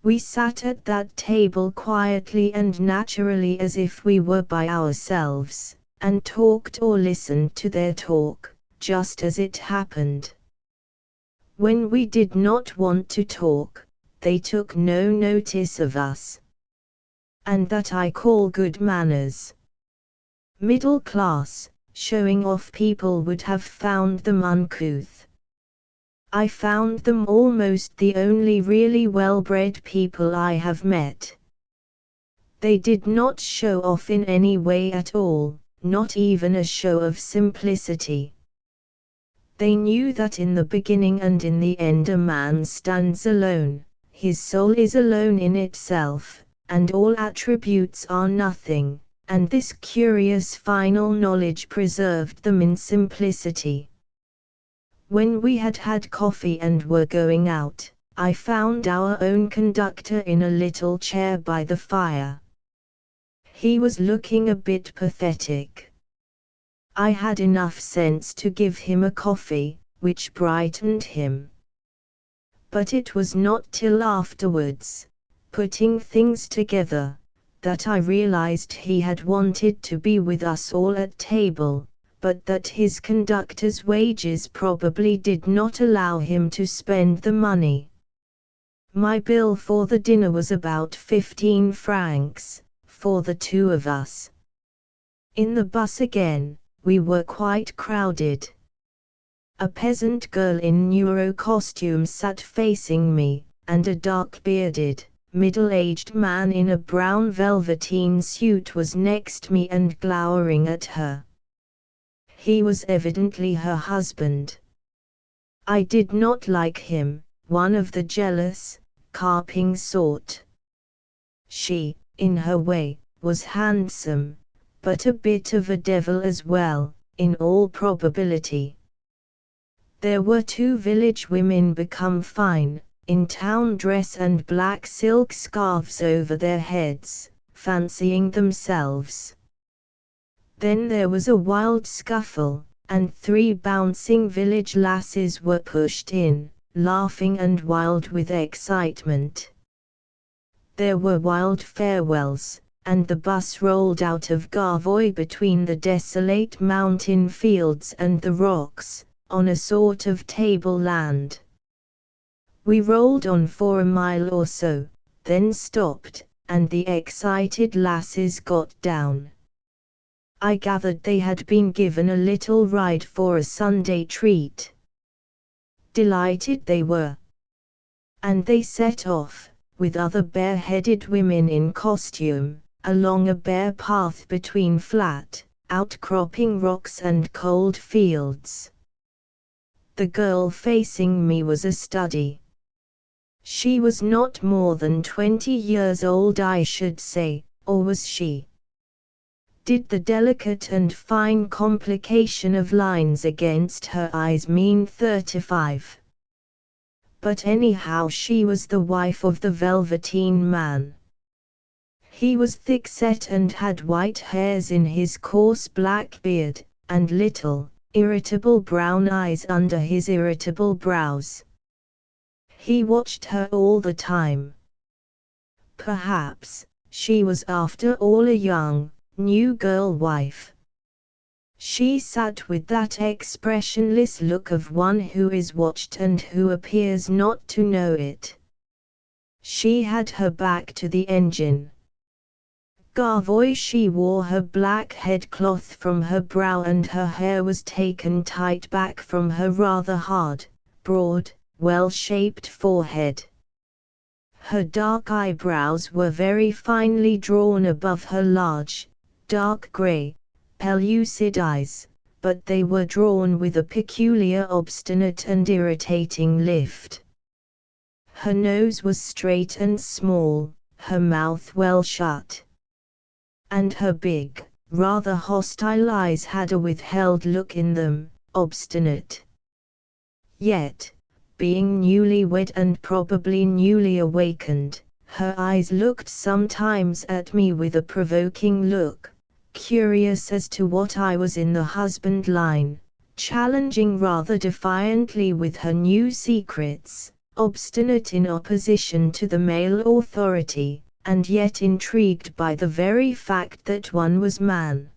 [SPEAKER 1] We sat at that table quietly and naturally as if we were by ourselves, and talked or listened to their talk, just as it happened. When we did not want to talk, they took no notice of us. And that I call good manners. Middle class, showing off people would have found them uncouth. I found them almost the only really well-bred people I have met. They did not show off in any way at all, not even a show of simplicity. They knew that in the beginning and in the end a man stands alone, his soul is alone in itself, and all attributes are nothing, and this curious final knowledge preserved them in simplicity. When we had had coffee and were going out, I found our own conductor in a little chair by the fire. He was looking a bit pathetic. I had enough sense to give him a coffee, which brightened him. But it was not till afterwards, putting things together, that I realized he had wanted to be with us all at table, but that his conductor's wages probably did not allow him to spend the money. My bill for the dinner was about 15 francs, for the two of us. In the bus again, we were quite crowded. A peasant girl in Neuro costume sat facing me, and a dark-bearded, middle-aged man in a brown velveteen suit was next me and glowering at her. He was evidently her husband. I did not like him, one of the jealous, carping sort. She, in her way, was handsome, but a bit of a devil as well, in all probability. There were two village women become fine, in town dress and black silk scarves over their heads, fancying themselves. Then there was a wild scuffle, and 3 bouncing village lasses were pushed in, laughing and wild with excitement. There were wild farewells, and the bus rolled out of Garvoy between the desolate mountain fields and the rocks, on a sort of tableland. We rolled on for a mile or so, then stopped, and the excited lasses got down. I gathered they had been given a little ride for a Sunday treat. Delighted they were. And they set off, with other bare-headed women in costume, along a bare path between flat, outcropping rocks and cold fields. The girl facing me was a study. She was not more than 20 years old, I should say, or was she? Did the delicate and fine complication of lines against her eyes mean 35? But anyhow, she was the wife of the velveteen man. He was thick-set and had white hairs in his coarse black beard, and little, irritable brown eyes under his irritable brows. He watched her all the time. Perhaps, she was after all a young, new girl wife. She sat with that expressionless look of one who is watched and who appears not to know it. She had her back to the engine. Garvois, she wore her black headcloth from her brow and her hair was taken tight back from her rather hard, broad, well-shaped forehead. Her dark eyebrows were very finely drawn above her large, dark grey, pellucid eyes, but they were drawn with a peculiar obstinate and irritating lift. Her nose was straight and small, her mouth well shut. And her big, rather hostile eyes had a withheld look in them, obstinate. Yet, being newly-wed and probably newly awakened, her eyes looked sometimes at me with a provoking look, curious as to what I was in the husband line, challenging rather defiantly with her new secrets, obstinate in opposition to the male authority, and yet intrigued by the very fact that one was man.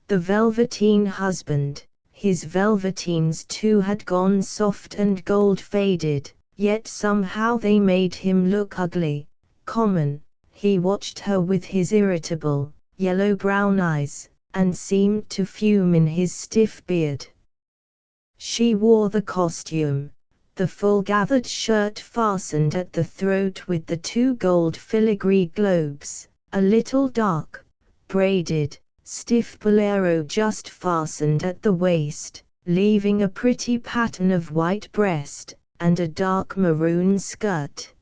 [SPEAKER 1] The velveteen husband, his velveteens too had gone soft and gold-faded, yet somehow they made him look ugly, common. He watched her with his irritable, yellow-brown eyes, and seemed to fume in his stiff beard. She wore the costume, the full-gathered shirt fastened at the throat with the 2 gold filigree globes, a little dark, braided, stiff bolero just fastened at the waist, leaving a pretty pattern of white breast, and a dark maroon skirt.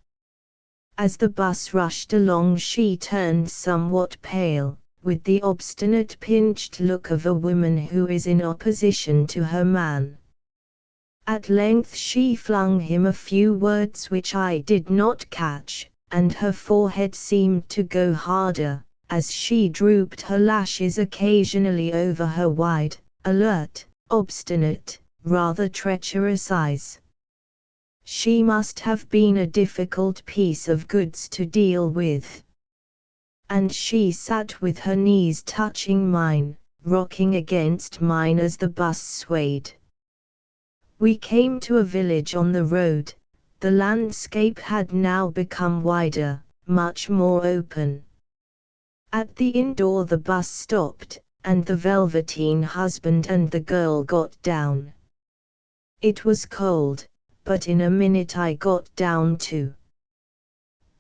[SPEAKER 1] As the bus rushed along she turned somewhat pale, with the obstinate pinched look of a woman who is in opposition to her man. At length she flung him a few words which I did not catch, and her forehead seemed to go harder, as she drooped her lashes occasionally over her wide, alert, obstinate, rather treacherous eyes. She must have been a difficult piece of goods to deal with. And she sat with her knees touching mine, rocking against mine as the bus swayed. We came to a village on the road. The landscape had now become wider, much more open. At the inn door the bus stopped, and the velveteen husband and the girl got down. It was cold, but in a minute I got down too.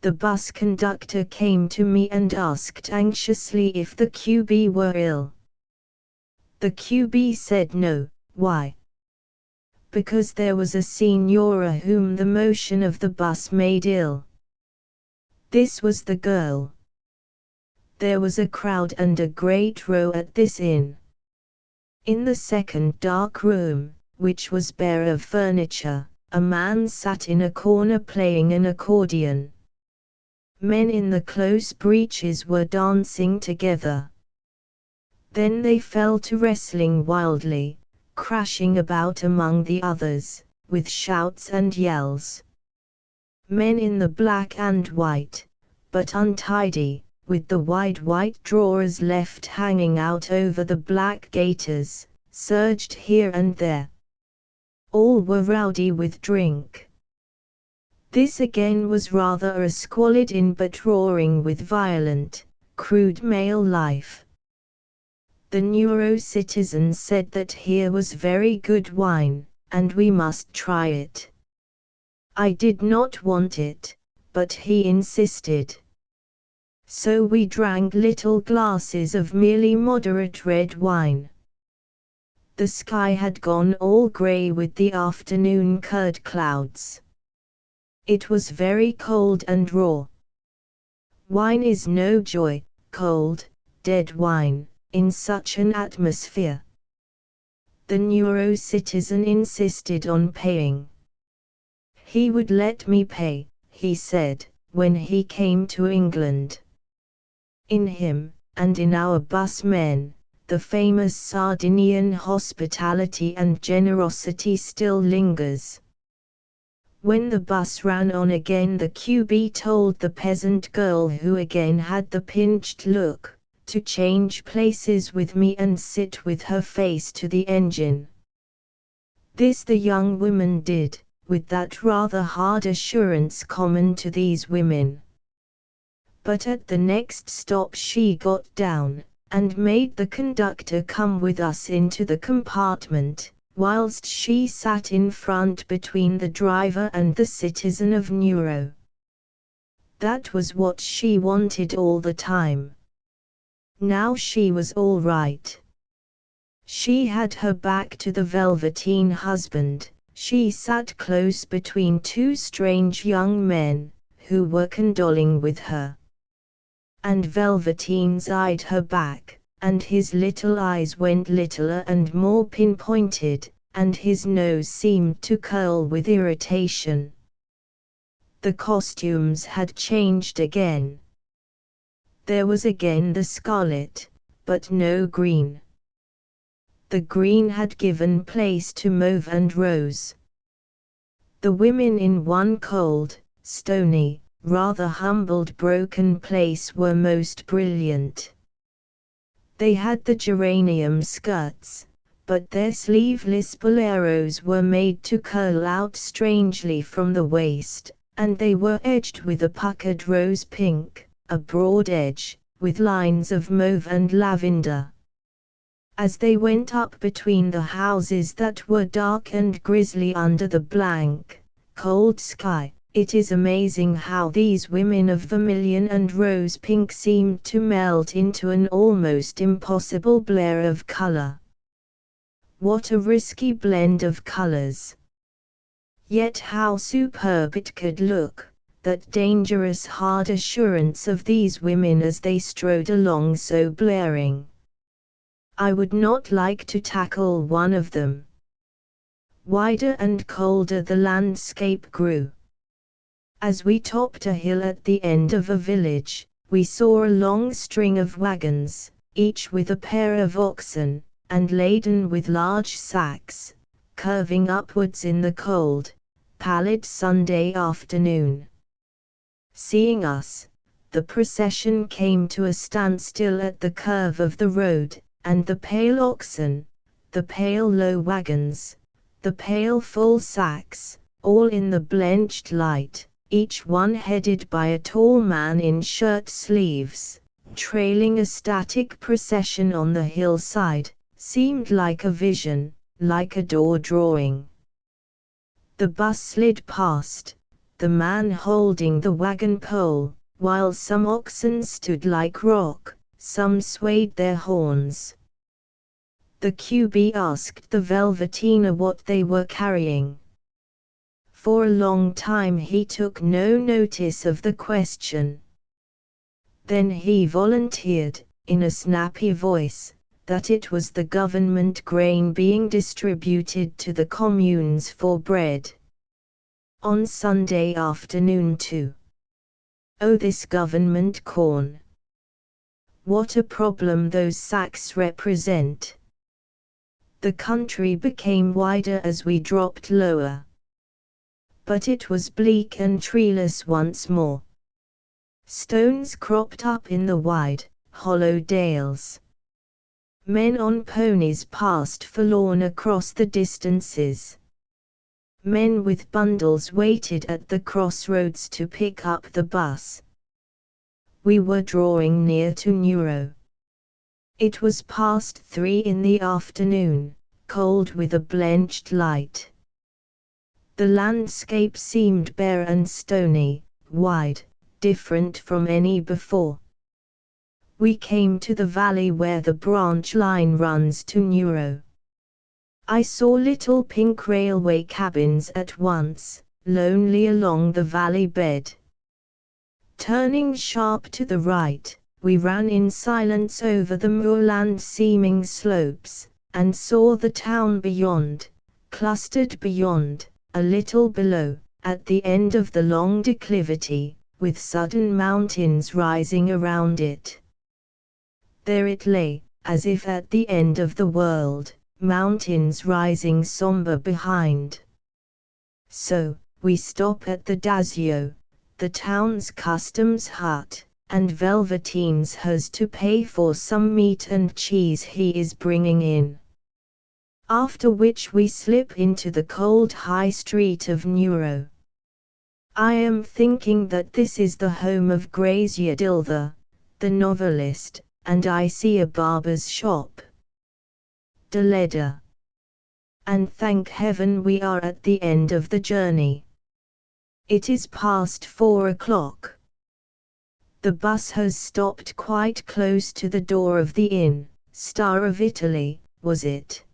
[SPEAKER 1] The bus conductor came to me and asked anxiously if the QB were ill. The QB said no. Why? Because there was a signora whom the motion of the bus made ill. This was the girl. There was a crowd and a great row at this inn. In the second dark room, which was bare of furniture, a man sat in a corner playing an accordion. Men in the close breeches were dancing together. Then they fell to wrestling wildly, crashing about among the others, with shouts and yells. Men in the black and white, but untidy, with the wide white drawers left hanging out over the black gaiters, surged here and there. All were rowdy with drink. This again was rather a squalid inn, but roaring with violent, crude male life. The neuro-citizen said that here was very good wine, and we must try it. I did not want it, but he insisted. So we drank little glasses of merely moderate red wine. The sky had gone all grey with the afternoon curd clouds. It was very cold and raw. Wine is no joy, cold, dead wine, in such an atmosphere. The neuro-citizen insisted on paying. He would let me pay, he said, when he came to England. In him, and in our bus men, the famous Sardinian hospitality and generosity still lingers. When the bus ran on again, the QB told the peasant girl, who again had the pinched look, to change places with me and sit with her face to the engine. This the young woman did, with that rather hard assurance common to these women. But at the next stop she got down, and made the conductor come with us into the compartment, whilst she sat in front between the driver and the citizen of Neuro. That was what she wanted all the time. Now she was all right. She had her back to the velveteen husband, she sat close between two strange young men, who were condoling with her. And Velveteen's eyed her back, and his little eyes went littler and more pinpointed, and his nose seemed to curl with irritation. The costumes had changed again. There was again the scarlet, but no green. The green had given place to mauve and rose. The women in one cold, stony, rather humbled broken place were most brilliant. They had the geranium skirts, but their sleeveless boleros were made to curl out strangely from the waist, and they were edged with a puckered rose pink, a broad edge, with lines of mauve and lavender. As they went up between the houses that were dark and grisly under the blank, cold sky, it is amazing how these women of vermilion and rose pink seemed to melt into an almost impossible blur of color. What a risky blend of colors! Yet how superb it could look, that dangerous hard assurance of these women as they strode along so blaring. I would not like to tackle one of them. Wider and colder the landscape grew. As we topped a hill at the end of a village, we saw a long string of wagons, each with a pair of oxen, and laden with large sacks, curving upwards in the cold, pallid Sunday afternoon. Seeing us, the procession came to a standstill at the curve of the road, and the pale oxen, the pale low wagons, the pale full sacks, all in the blenched light, each one headed by a tall man in shirt sleeves, trailing a static procession on the hillside, seemed like a vision, like a door drawing. The bus slid past, the man holding the wagon pole, while some oxen stood like rock, some swayed their horns. The QB asked the velvetina what they were carrying. For a long time he took no notice of the question. Then he volunteered, in a snappy voice, that it was the government grain being distributed to the communes for bread. On Sunday afternoon too. Oh, this government corn! What a problem those sacks represent! The country became wider as we dropped lower. But it was bleak and treeless once more. Stones cropped up in the wide, hollow dales. Men on ponies passed forlorn across the distances. Men with bundles waited at the crossroads to pick up the bus. We were drawing near to Neuro. It was past 3 in the afternoon, cold with a blenched light. The landscape seemed bare and stony, wide, different from any before. We came to the valley where the branch line runs to Neuro. I saw little pink railway cabins at once, lonely along the valley bed. Turning sharp to the right, we ran in silence over the moorland-seeming slopes, and saw the town beyond, clustered beyond, a little below, at the end of the long declivity, with sudden mountains rising around it. There it lay, as if at the end of the world, mountains rising somber behind. So, we stop at the Dazio, the town's customs hut, and Velvetines has to pay for some meat and cheese he is bringing in. After which we slip into the cold high street of Neuro. I am thinking that this is the home of Grazier Dilther, the novelist, and I see a barber's shop. Deleda. And thank heaven we are at the end of the journey. It is past 4 o'clock. The bus has stopped quite close to the door of the inn. Star of Italy, was it?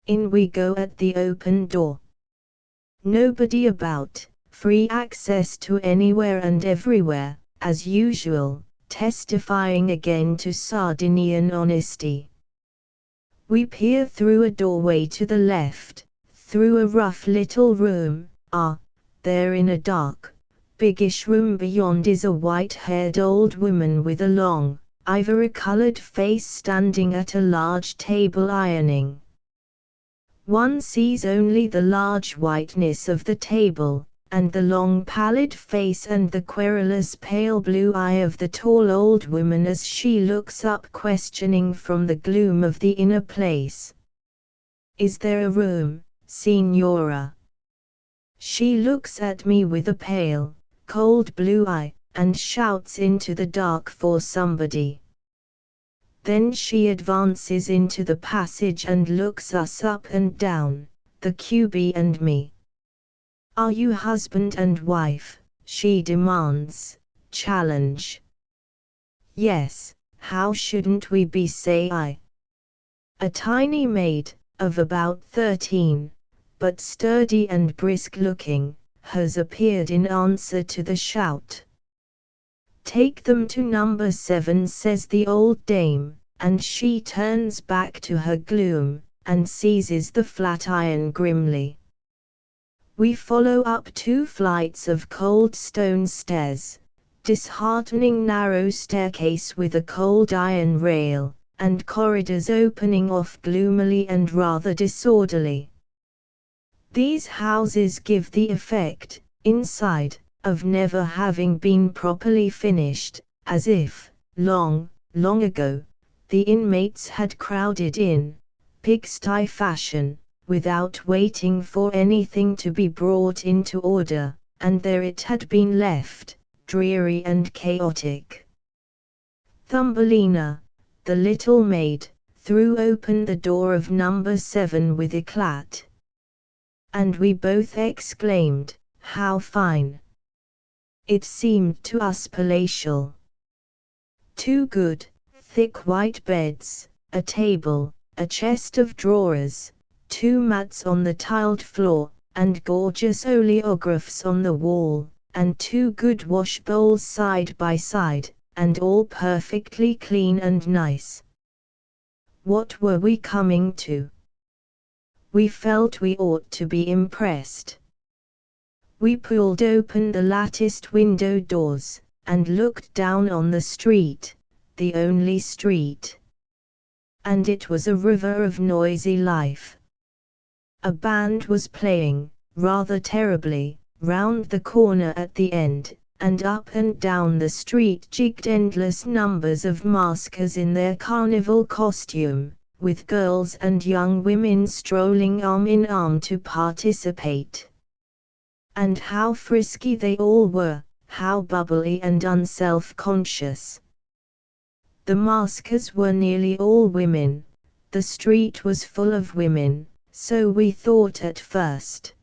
[SPEAKER 1] In we go at the open door. Nobody about, free access to anywhere and everywhere, as usual, testifying again to Sardinian honesty. We peer through a doorway to the left, through a rough little room. There in a dark, biggish room beyond is a white-haired old woman with a long, ivory-colored face standing at a large table ironing. One sees only the large whiteness of the table, and the long pallid face and the querulous pale blue eye of the tall old woman as she looks up questioning from the gloom of the inner place. "Is there a room, Signora?" She looks at me with a pale, cold blue eye, and shouts into the dark for somebody. Then she advances into the passage and looks us up and down, the QB and me. "Are you husband and wife?" she demands, challenge. "Yes, how shouldn't we be, say I." A tiny maid, of about 13, but sturdy and brisk-looking, has appeared in answer to the shout. "Take them to number 7, says the old dame, and she turns back to her gloom, and seizes the flat iron grimly. We follow up 2 flights of cold stone stairs, disheartening narrow staircase with a cold iron rail, and corridors opening off gloomily and rather disorderly. These houses give the effect, inside, of never having been properly finished, as if, long, long ago, the inmates had crowded in, pigsty fashion, without waiting for anything to be brought into order, and there it had been left, dreary and chaotic. Thumbelina, the little maid, threw open the door of number 7 with éclat. And we both exclaimed, "How fine!" It seemed to us palatial. 2 good, thick white beds, a table, a chest of drawers, 2 mats on the tiled floor, and gorgeous oleographs on the wall, and 2 good wash bowls side by side, and all perfectly clean and nice. What were we coming to? We felt we ought to be impressed. We pulled open the latticed window doors, and looked down on the street, the only street. And it was a river of noisy life. A band was playing, rather terribly, round the corner at the end, and up and down the street jigged endless numbers of maskers in their carnival costume, with girls and young women strolling arm in arm to participate. And how frisky they all were, how bubbly and unself-conscious. The maskers were nearly all women. The street was full of women, so we thought at first.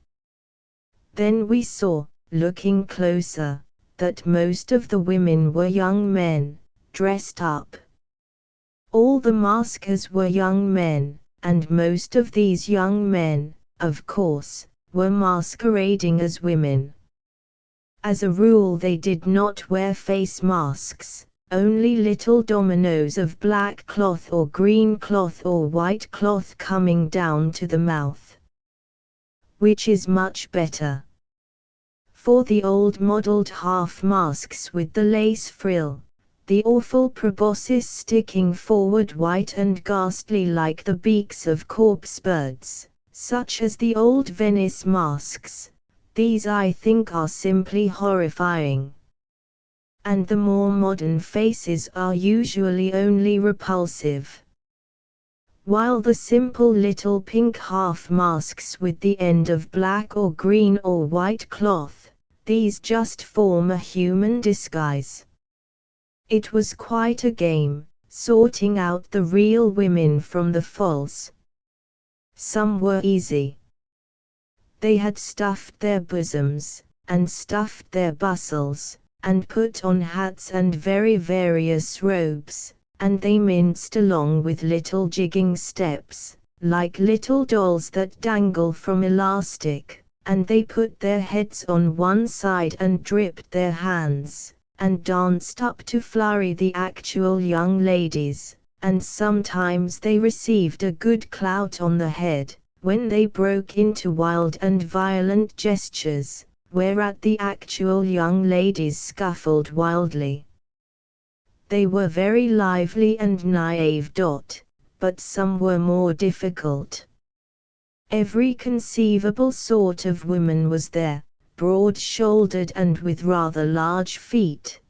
[SPEAKER 1] Then we saw, looking closer, that most of the women were young men, dressed up. All the maskers were young men, and most of these young men, of course, were masquerading as women. As a rule they did not wear face masks, only little dominoes of black cloth or green cloth or white cloth coming down to the mouth. Which is much better. For the old modelled half-masks with the lace frill, the awful proboscis sticking forward white and ghastly like the beaks of corpse birds, such as the old Venice masks, these I think are simply horrifying. And the more modern faces are usually only repulsive. While the simple little pink half-masks with the end of black or green or white cloth, these just form a human disguise. It was quite a game, sorting out the real women from the false. Some were easy. They had stuffed their bosoms, and stuffed their bustles, and put on hats and very various robes, and they minced along with little jigging steps, like little dolls that dangle from elastic, and they put their heads on one side and dripped their hands, and danced up to flurry the actual young ladies, and sometimes they received a good clout on the head, when they broke into wild and violent gestures, whereat the actual young ladies scuffled wildly. They were very lively and naive. But some were more difficult. Every conceivable sort of woman was there, broad-shouldered and with rather large feet.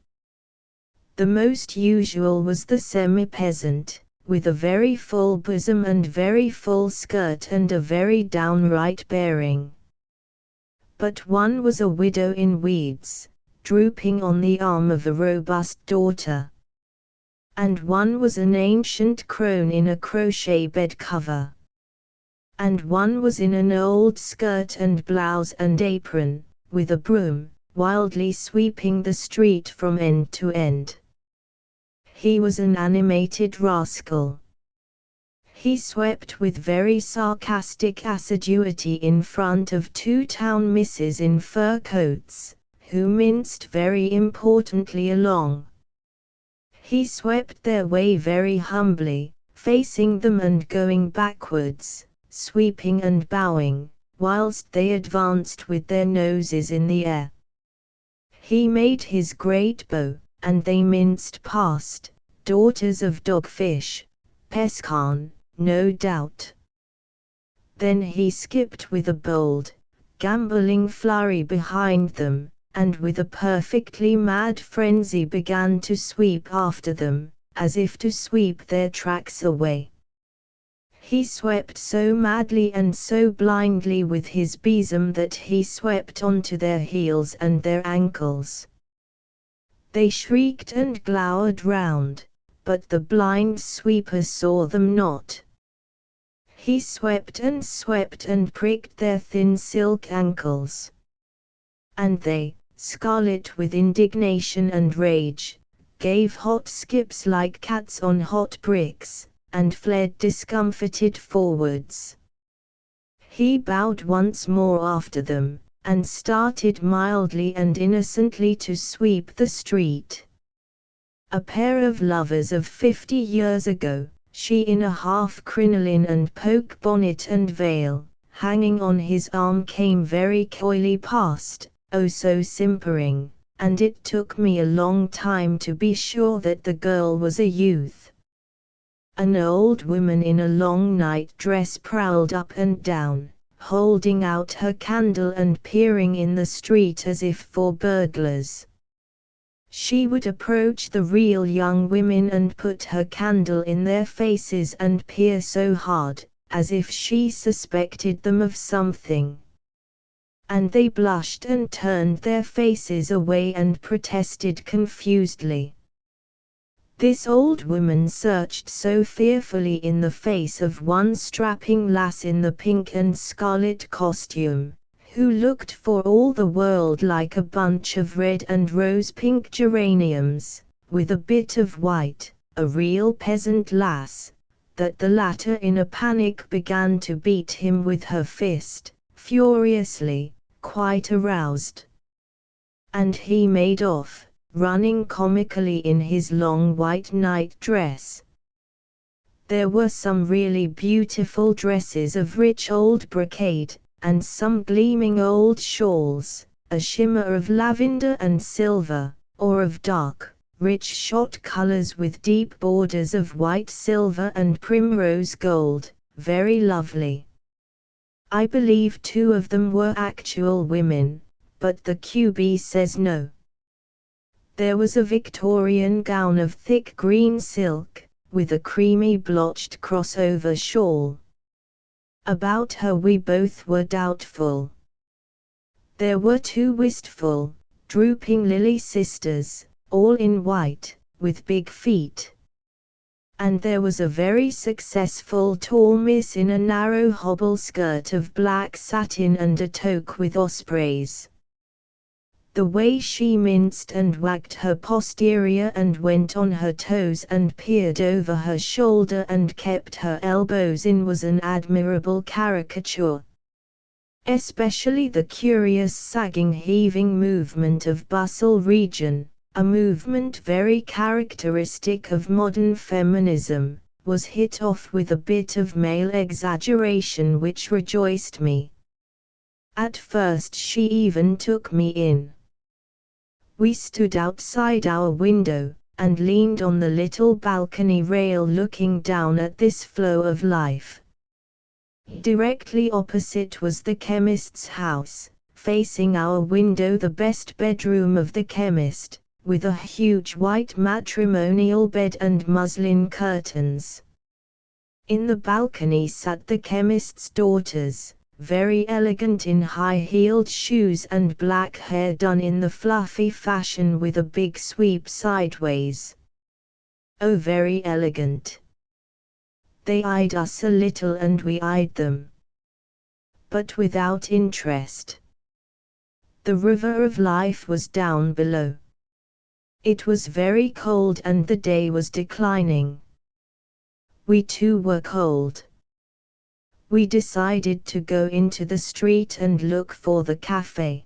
[SPEAKER 1] The most usual was the semi-peasant, with a very full bosom and very full skirt and a very downright bearing. But one was a widow in weeds, drooping on the arm of a robust daughter. And one was an ancient crone in a crochet bed cover. And one was in an old skirt and blouse and apron, with a broom, wildly sweeping the street from end to end. He was an animated rascal. He swept with very sarcastic assiduity in front of two town misses in fur coats, who minced very importantly along. He swept their way very humbly, facing them and going backwards, sweeping and bowing, whilst they advanced with their noses in the air. He made his great bow, and they minced past, daughters of dogfish, pescan, no doubt. Then he skipped with a bold, gambolling flurry behind them, and with a perfectly mad frenzy began to sweep after them, as if to sweep their tracks away. He swept so madly and so blindly with his besom that he swept onto their heels and their ankles. They shrieked and glowered round, but the blind sweeper saw them not. He swept and pricked their thin silk ankles. And they, scarlet with indignation and rage, gave hot skips like cats on hot bricks, and fled discomfited forwards. He bowed once more after them, and started mildly and innocently to sweep the street. A pair of lovers of 50 years ago, she in a half crinoline and poke bonnet and veil, hanging on his arm, came very coyly past, oh so simpering, and it took me a long time to be sure that the girl was a youth. An old woman in a long night dress prowled up and down, holding out her candle and peering in the street as if for burglars. She would approach the real young women and put her candle in their faces and peer so hard, as if she suspected them of something. And they blushed and turned their faces away and protested confusedly. This old woman searched so fearfully in the face of one strapping lass in the pink and scarlet costume, who looked for all the world like a bunch of red and rose-pink geraniums, with a bit of white, a real peasant lass, that the latter in a panic began to beat him with her fist, furiously, quite aroused. And he made off, running comically in his long white night dress. There were some really beautiful dresses of rich old brocade, and some gleaming old shawls, a shimmer of lavender and silver, or of dark, rich shot colors with deep borders of white silver and primrose gold, very lovely. I believe 2 of them were actual women, but the QB says no. There was a Victorian gown of thick green silk, with a creamy blotched crossover shawl. About her we both were doubtful. There were 2 wistful, drooping lily sisters, all in white, with big feet. And there was a very successful tall miss in a narrow hobble skirt of black satin and a toque with ospreys. The way she minced and wagged her posterior and went on her toes and peered over her shoulder and kept her elbows in was an admirable caricature. Especially the curious sagging heaving movement of bustle region, a movement very characteristic of modern feminism, was hit off with a bit of male exaggeration which rejoiced me. At first she even took me in. We stood outside our window, and leaned on the little balcony rail looking down at this flow of life. Directly opposite was the chemist's house, facing our window the best bedroom of the chemist, with a huge white matrimonial bed and muslin curtains. In the balcony sat the chemist's daughters, very elegant in high-heeled shoes and black hair done in the fluffy fashion with a big sweep sideways. Oh, very elegant. They eyed us a little and we eyed them. But without interest. The river of life was down below. It was very cold and the day was declining. We too were cold. We decided to go into the street and look for the cafe.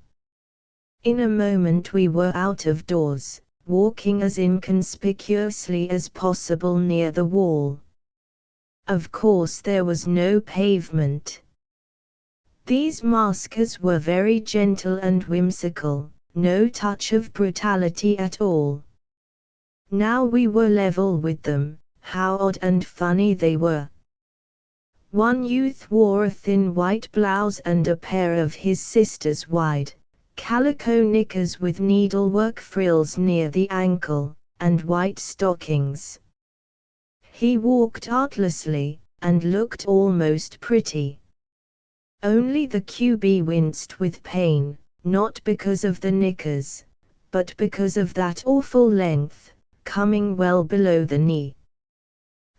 [SPEAKER 1] In a moment we were out of doors, walking as inconspicuously as possible near the wall. Of course there was no pavement. These maskers were very gentle and whimsical, no touch of brutality at all. Now we were level with them, how odd and funny they were. One youth wore a thin white blouse and a pair of his sister's wide, calico knickers with needlework frills near the ankle, and white stockings. He walked artlessly, and looked almost pretty. Only the QB winced with pain, not because of the knickers, but because of that awful length, coming well below the knee.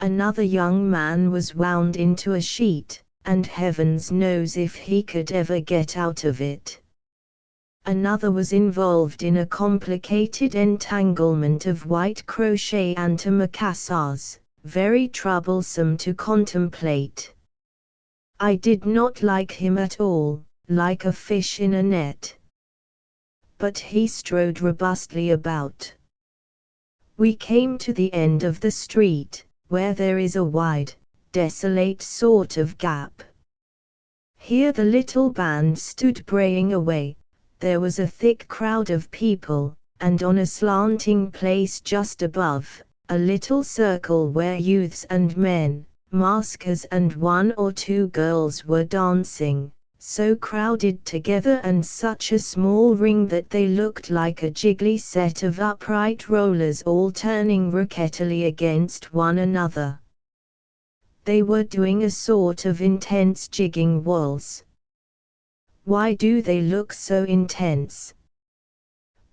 [SPEAKER 1] Another young man was wound into a sheet, and heavens knows if he could ever get out of it. Another was involved in a complicated entanglement of white crochet antimacassars, very troublesome to contemplate. I did not like him at all, like a fish in a net. But he strode robustly about. We came to the end of the street, where there is a wide, desolate sort of gap. Here the little band stood braying away. There was a thick crowd of people, and on a slanting place just above, a little circle where youths and men, maskers and 1 or 2 girls were dancing, so crowded together and such a small ring that they looked like a jiggly set of upright rollers all turning rackettily against one another. They were doing a sort of intense jigging waltz. Why do they look so intense?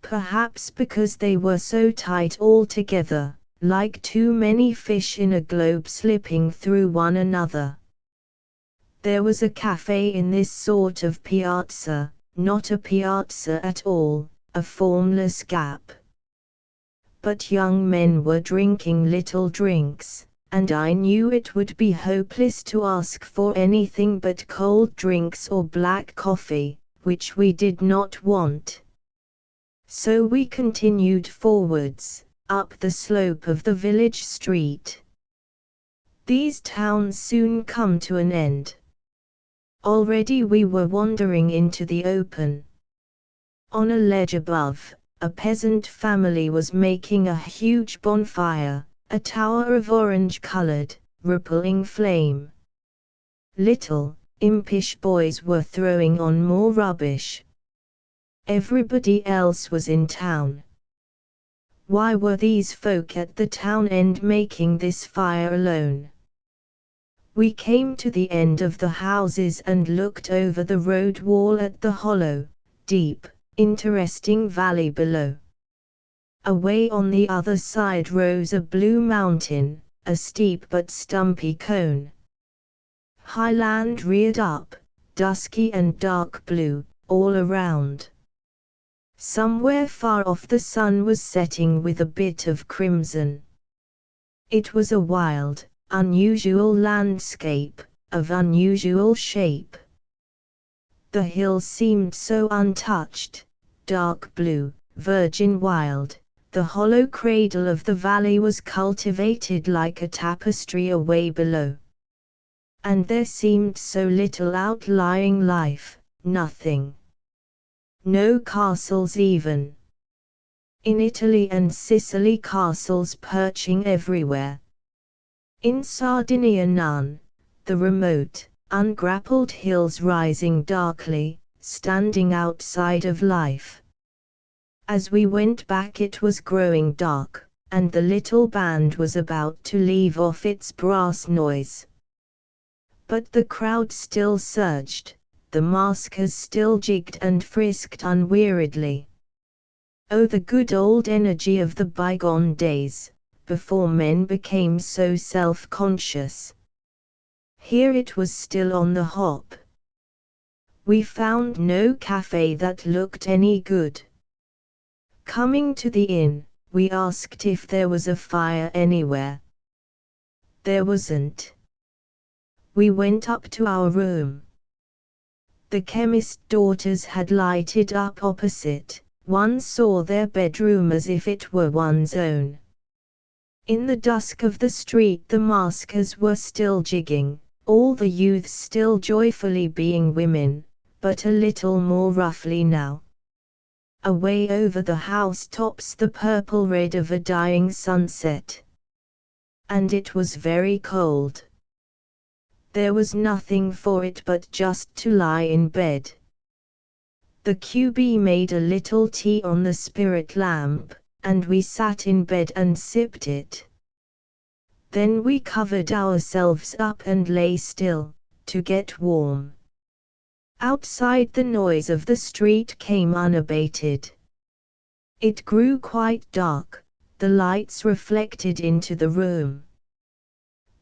[SPEAKER 1] Perhaps because they were so tight all together, like too many fish in a globe slipping through one another. There was a cafe in this sort of piazza, not a piazza at all, a formless gap. But young men were drinking little drinks, and I knew it would be hopeless to ask for anything but cold drinks or black coffee, which we did not want. So we continued forwards, up the slope of the village street. These towns soon come to an end. Already we were wandering into the open. On a ledge above, a peasant family was making a huge bonfire, a tower of orange-colored, rippling flame. Little, impish boys were throwing on more rubbish. Everybody else was in town. Why were these folk at the town end making this fire alone? We came to the end of the houses and looked over the road wall at the hollow, deep, interesting valley below. Away on the other side rose a blue mountain, a steep but stumpy cone. High land reared up, dusky and dark blue, all around. Somewhere far off the sun was setting with a bit of crimson. It was a wild, unusual landscape, of unusual shape. The hills seemed so untouched, dark blue, virgin wild. The hollow cradle of the valley was cultivated like a tapestry away below. And there seemed so little outlying life, nothing. No castles even. In Italy and Sicily castles perching everywhere. In Sardinia none, the remote, ungrappled hills rising darkly, standing outside of life. As we went back it was growing dark, and the little band was about to leave off its brass noise. But the crowd still surged, the maskers still jigged and frisked unweariedly. Oh, the good old energy of the bygone days, before men became so self-conscious. Here it was still on the hop. We found no cafe that looked any good. Coming to the inn, we asked if there was a fire anywhere. There wasn't. We went up to our room. The chemist's daughters had lighted up opposite. One saw their bedroom as if it were one's own. In the dusk of the street the maskers were still jigging, all the youths still joyfully being women, but a little more roughly now. Away over the housetops the purple red of a dying sunset. And it was very cold. There was nothing for it but just to lie in bed. The QB made a little tea on the spirit lamp, and we sat in bed and sipped it. Then we covered ourselves up and lay still, to get warm. Outside the noise of the street came unabated. It grew quite dark, the lights reflected into the room.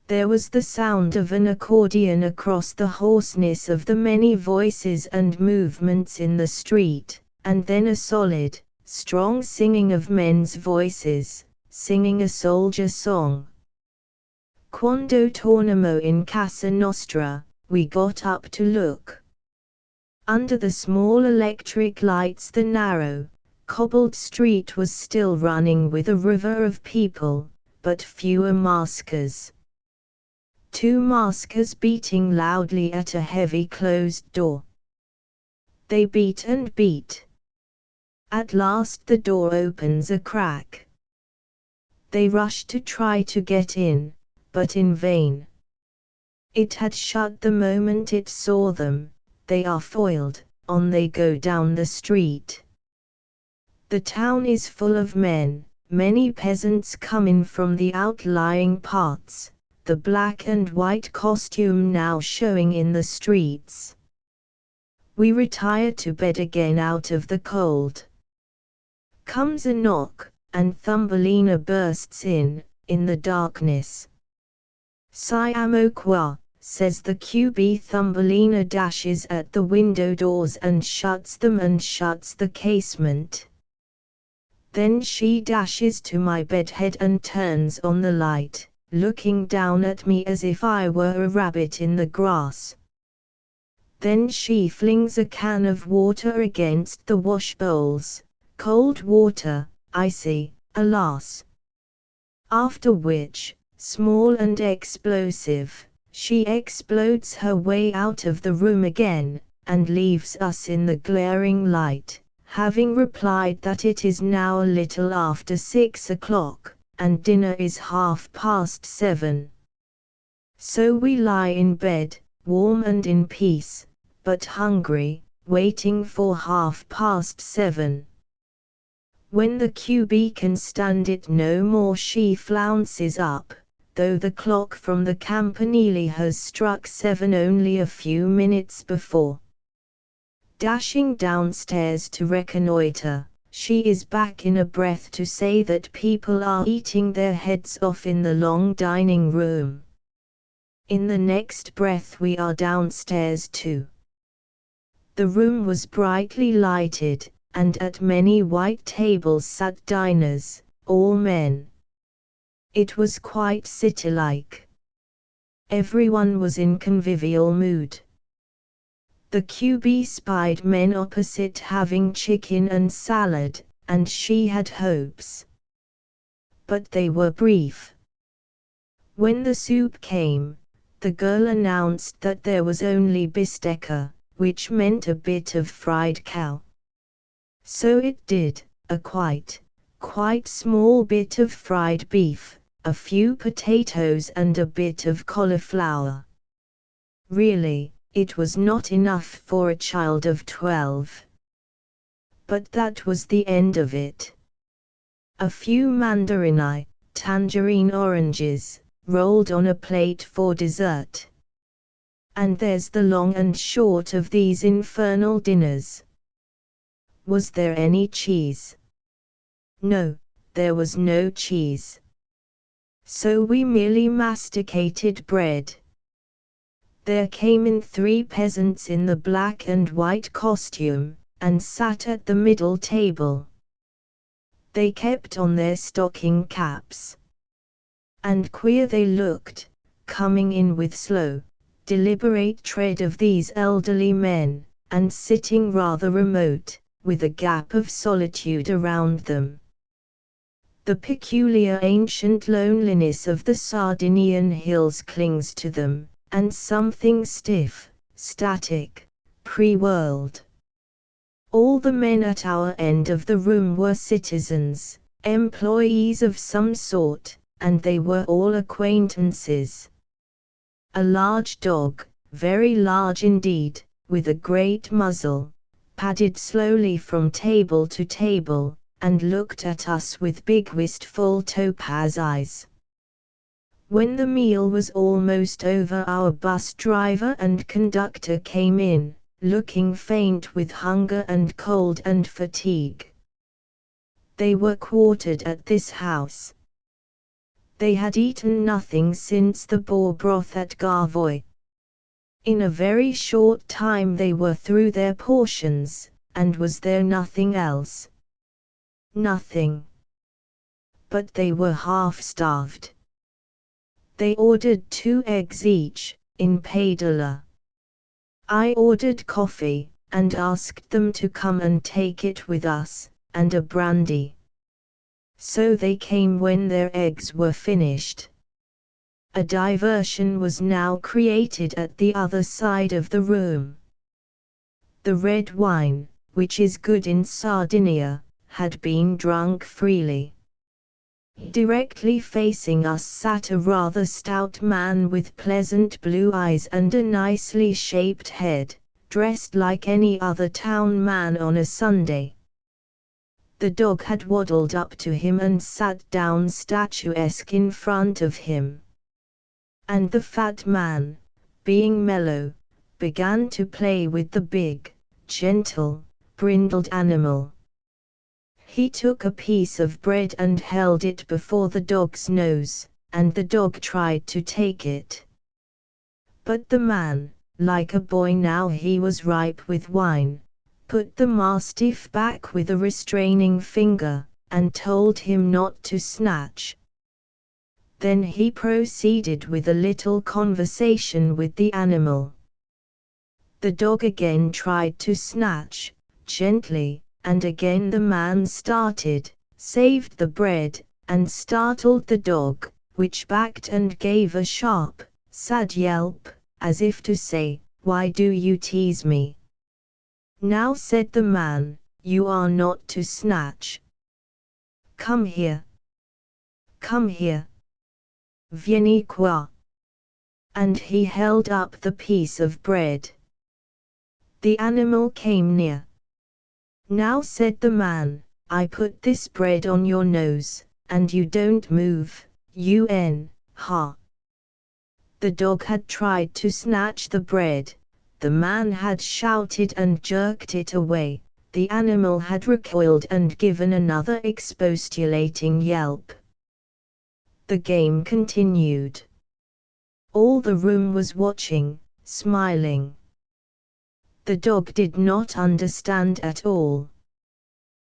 [SPEAKER 1] There was the sound of an accordion across the hoarseness of the many voices and movements in the street, and then a solid, strong singing of men's voices, singing a soldier song. Quando torniamo in casa nostra, we got up to look. Under the small electric lights the narrow, cobbled street was still running with a river of people, but fewer maskers. 2 maskers beating loudly at a heavy closed door. They beat and beat. At last the door opens a crack. They rush to try to get in, but in vain. It had shut the moment it saw them. they are foiled, on they go down the street. The town is full of men, many peasants come in from the outlying parts, the black and white costume now showing in the streets. We retire to bed again out of the cold. Comes a knock, and Thumbelina bursts in the darkness. Siamo qua, says the QB. Thumbelina dashes at the window doors and shuts them and shuts the casement. Then she dashes to my bedhead and turns on the light, looking down at me as if I were a rabbit in the grass. Then she flings a can of water against the wash bowls, cold water, icy, alas. After which, small and explosive, she explodes her way out of the room again, and leaves us in the glaring light, having replied that it is now a little after 6 o'clock, and dinner is 7:30. So we lie in bed, warm and in peace, but hungry, waiting for 7:30. When the QB can stand it no more, she flounces up, though the clock from the campanile has struck 7 only a few minutes before. Dashing downstairs to reconnoiter, she is back in a breath to say that people are eating their heads off in the long dining room. In the next breath we are downstairs too. The room was brightly lighted, and at many white tables sat diners, all men. It was quite city-like. Everyone was in convivial mood. The QB spied men opposite having chicken and salad, and she had hopes. But they were brief. When the soup came, the girl announced that there was only bistecca, which meant a bit of fried cow. So it did, a quite small bit of fried beef, a few potatoes and a bit of cauliflower. Really, it was not enough for a child of 12. But that was the end of it. A few mandarini, tangerine oranges, rolled on a plate for dessert. And there's the long and short of these infernal dinners. Was there any cheese? No, there was no cheese. So we merely masticated bread. There came in 3 peasants in the black and white costume, and sat at the middle table. They kept on their stocking caps. And queer they looked, coming in with slow, deliberate tread of these elderly men, and sitting rather remote, with a gap of solitude around them. The peculiar ancient loneliness of the Sardinian hills clings to them, and something stiff, static, pre-world. All the men at our end of the room were citizens, employees of some sort, and they were all acquaintances. A large dog, very large indeed, with a great muzzle, padded slowly from table to table, and looked at us with big wistful topaz eyes. When the meal was almost over, our bus driver and conductor came in, looking faint with hunger and cold and fatigue. They were quartered at this house. They had eaten nothing since the boar broth at Garvoy. In a very short time they were through their portions, and was there nothing else? Nothing. But they were half-starved. They ordered 2 eggs each, in $1. I ordered coffee, and asked them to come and take it with us, and a brandy. So they came when their eggs were finished. A diversion was now created at the other side of the room. The red wine, which is good in Sardinia, had been drunk freely. Directly facing us sat a rather stout man with pleasant blue eyes and a nicely shaped head, dressed like any other town man on a Sunday. The dog had waddled up to him and sat down statuesque in front of him. And the fat man, being mellow, began to play with the big, gentle, brindled animal. He took a piece of bread and held it before the dog's nose, and the dog tried to take it. But the man, like a boy now he was ripe with wine, put the mastiff back with a restraining finger, and told him not to snatch. Then he proceeded with a little conversation with the animal. The dog again tried to snatch, gently, and again the man started, saved the bread, and startled the dog, which backed and gave a sharp, sad yelp, as if to say, "Why do you tease me?" "Now," said the man, "you are not to snatch. Come here. Come here. Vieni qua." And he held up the piece of bread. The animal came near. "Now," said the man, "I put this bread on your nose, and you don't move, ha." The dog had tried to snatch the bread, the man had shouted and jerked it away, the animal had recoiled and given another expostulating yelp. The game continued. All the room was watching, smiling. The dog did not understand at all.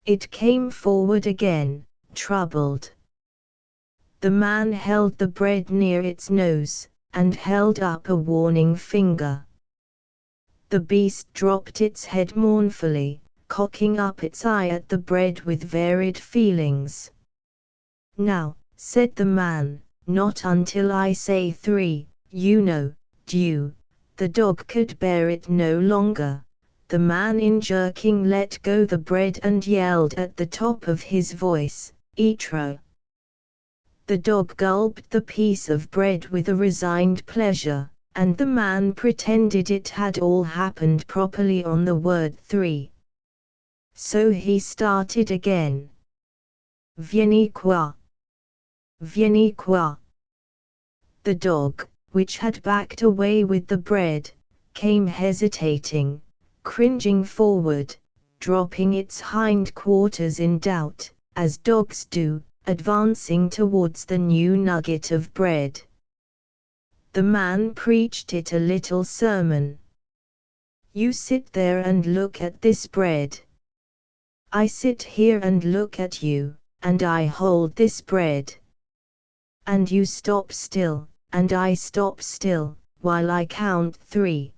[SPEAKER 1] It came forward again, troubled. The man held the bread near its nose, and held up a warning finger. The beast dropped its head mournfully, cocking up its eye at the bread with varied feelings. "Now," said the man, "not until I say 3, you know, due." The dog could bear it no longer. The man in jerking let go the bread and yelled at the top of his voice, "Eatro." The dog gulped the piece of bread with a resigned pleasure, and the man pretended it had all happened properly on the word 3. So he started again. "Vieni qua. Vieni qua." The dog, which had backed away with the bread, came hesitating, cringing forward, dropping its hind quarters in doubt, as dogs do, advancing towards the new nugget of bread. The man preached it a little sermon. "You sit there and look at this bread. I sit here and look at you, and I hold this bread. And you stop still, and I stop still, while I count 3.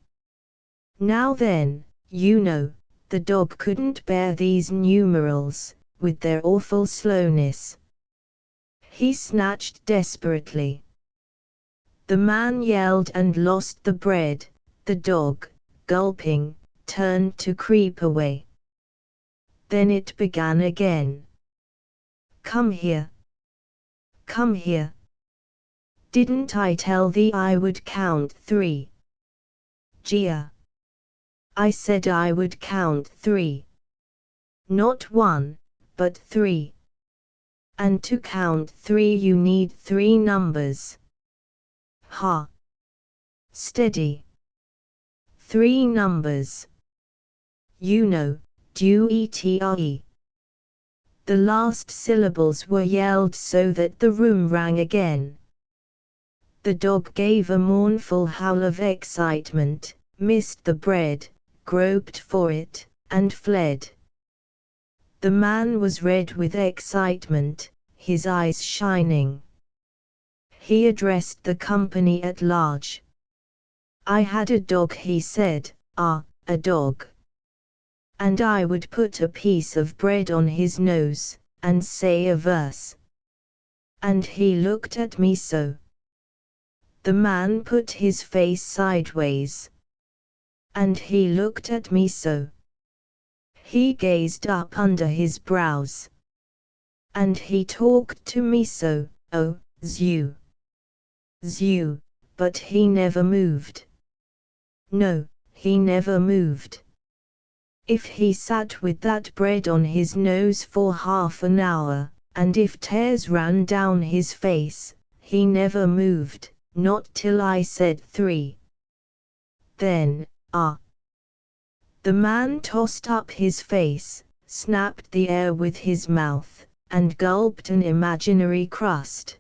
[SPEAKER 1] Now then, you know." The dog couldn't bear these numerals, with their awful slowness. He snatched desperately. The man yelled and lost the bread. The dog, gulping, turned to creep away. Then it began again. "Come here. Come here. Didn't I tell thee I would count 3? Gia. I said I would count 3. Not 1, but 3. And to count 3 you need 3 numbers. Ha! Steady. 3 numbers. You know, duetre." The last syllables were yelled so that the room rang again. The dog gave a mournful howl of excitement, missed the bread, groped for it, and fled. The man was red with excitement, his eyes shining. He addressed the company at large. "I had a dog," he said, "a dog. And I would put a piece of bread on his nose, and say a verse. And he looked at me so." The man put his face sideways. "And he looked at me so." He gazed up under his brows. "And he talked to me so, oh, zew. Zew, but he never moved. No, he never moved. If he sat with that bread on his nose for half an hour, and if tears ran down his face, he never moved, not till I said 3. Then, the man tossed up his face, snapped the air with his mouth, and gulped an imaginary crust.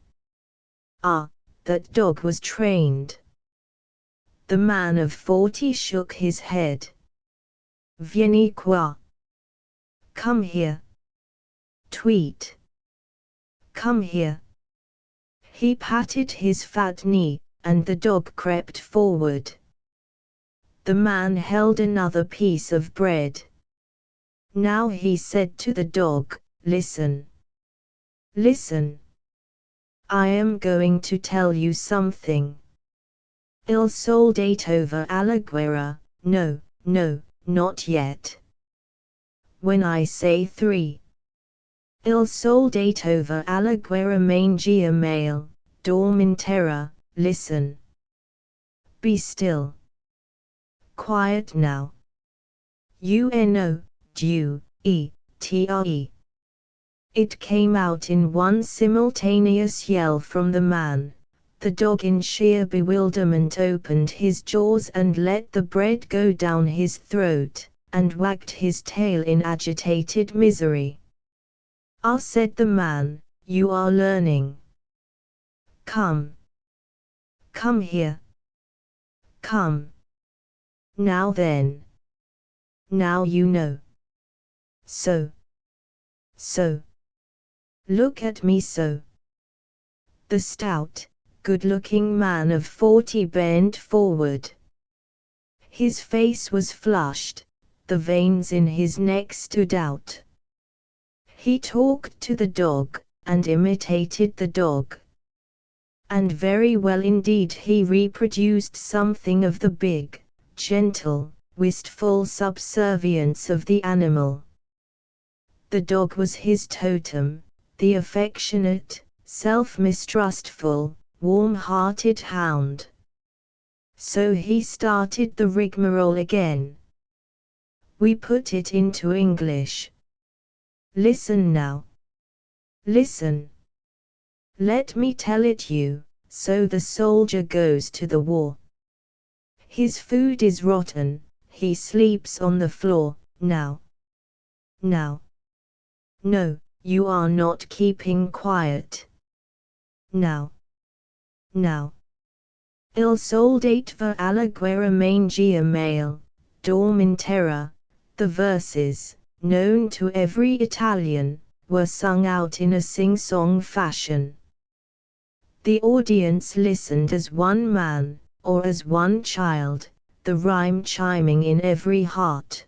[SPEAKER 1] That dog was trained. The man of 40 shook his head. Vieni qua. Come here. Tweet. Come here. He patted his fat knee, and the dog crept forward. The man held another piece of bread. Now he said to the dog, "Listen. Listen. I am going to tell you something. Il soldato alla guerra, no, not yet. When I say 3. Il soldato alla guerra mangia male, dorm in terra, listen. Be still. Quiet now. U-N-O-G-U-E-T-R-E. It came out in one simultaneous yell from the man. The dog in sheer bewilderment opened his jaws and let the bread go down his throat, and wagged his tail in agitated misery. Said the man, "You are learning. Come. Come here. Come. Now then. Now you know. So. Look at me so." The stout, good-looking man of 40 bent forward. His face was flushed, the veins in his neck stood out. He talked to the dog, and imitated the dog. And very well indeed he reproduced something of the big, gentle, wistful subservience of the animal. The dog was his totem, the affectionate, self-mistrustful, warm-hearted hound. So he started the rigmarole again. We put it into English. Listen now. Listen. Let me tell it you. So the soldier goes to the war. His food is rotten, he sleeps on the floor, now. No, you are not keeping quiet. Now. Il soldato alla guerra mangia male, dorm in terra. The verses, known to every Italian, were sung out in a sing-song fashion. The audience listened as one man, or as one child, the rhyme chiming in every heart.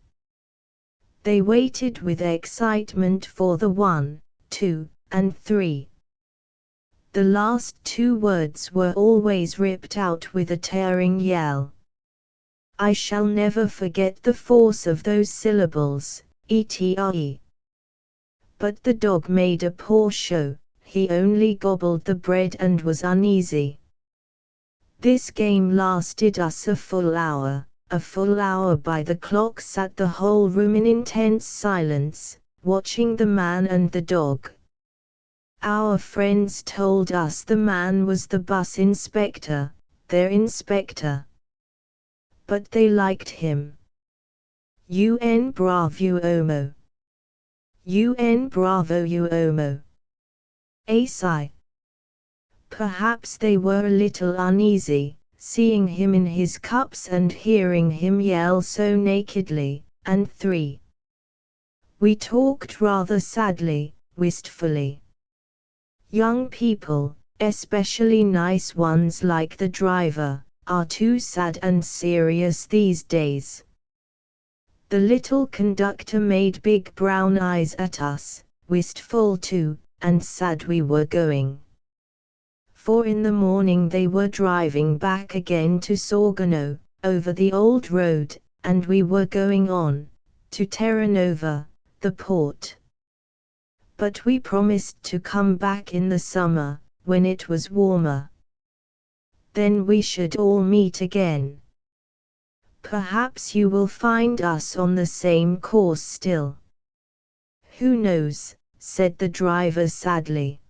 [SPEAKER 1] They waited with excitement for the 1, 2, and 3. The last 2 words were always ripped out with a tearing yell. I shall never forget the force of those syllables, etre. But the dog made a poor show, he only gobbled the bread and was uneasy. This game lasted us a full hour. A full hour by the clock sat the whole room in intense silence, watching the man and the dog. Our friends told us the man was the bus inspector, their inspector. But they liked him. Un bravo uomo. Un bravo uomo. Assai. Perhaps they were a little uneasy, seeing him in his cups and hearing him yell so nakedly, and 3. We talked rather sadly, wistfully. Young people, especially nice ones like the driver, are too sad and serious these days. The little conductor made big brown eyes at us, wistful too, and sad we were going. For in the morning they were driving back again to Sorgono, over the old road, and we were going on, to Terranova, the port. But we promised to come back in the summer, when it was warmer. Then we should all meet again. Perhaps you will find us on the same course still. Who knows, said the driver sadly.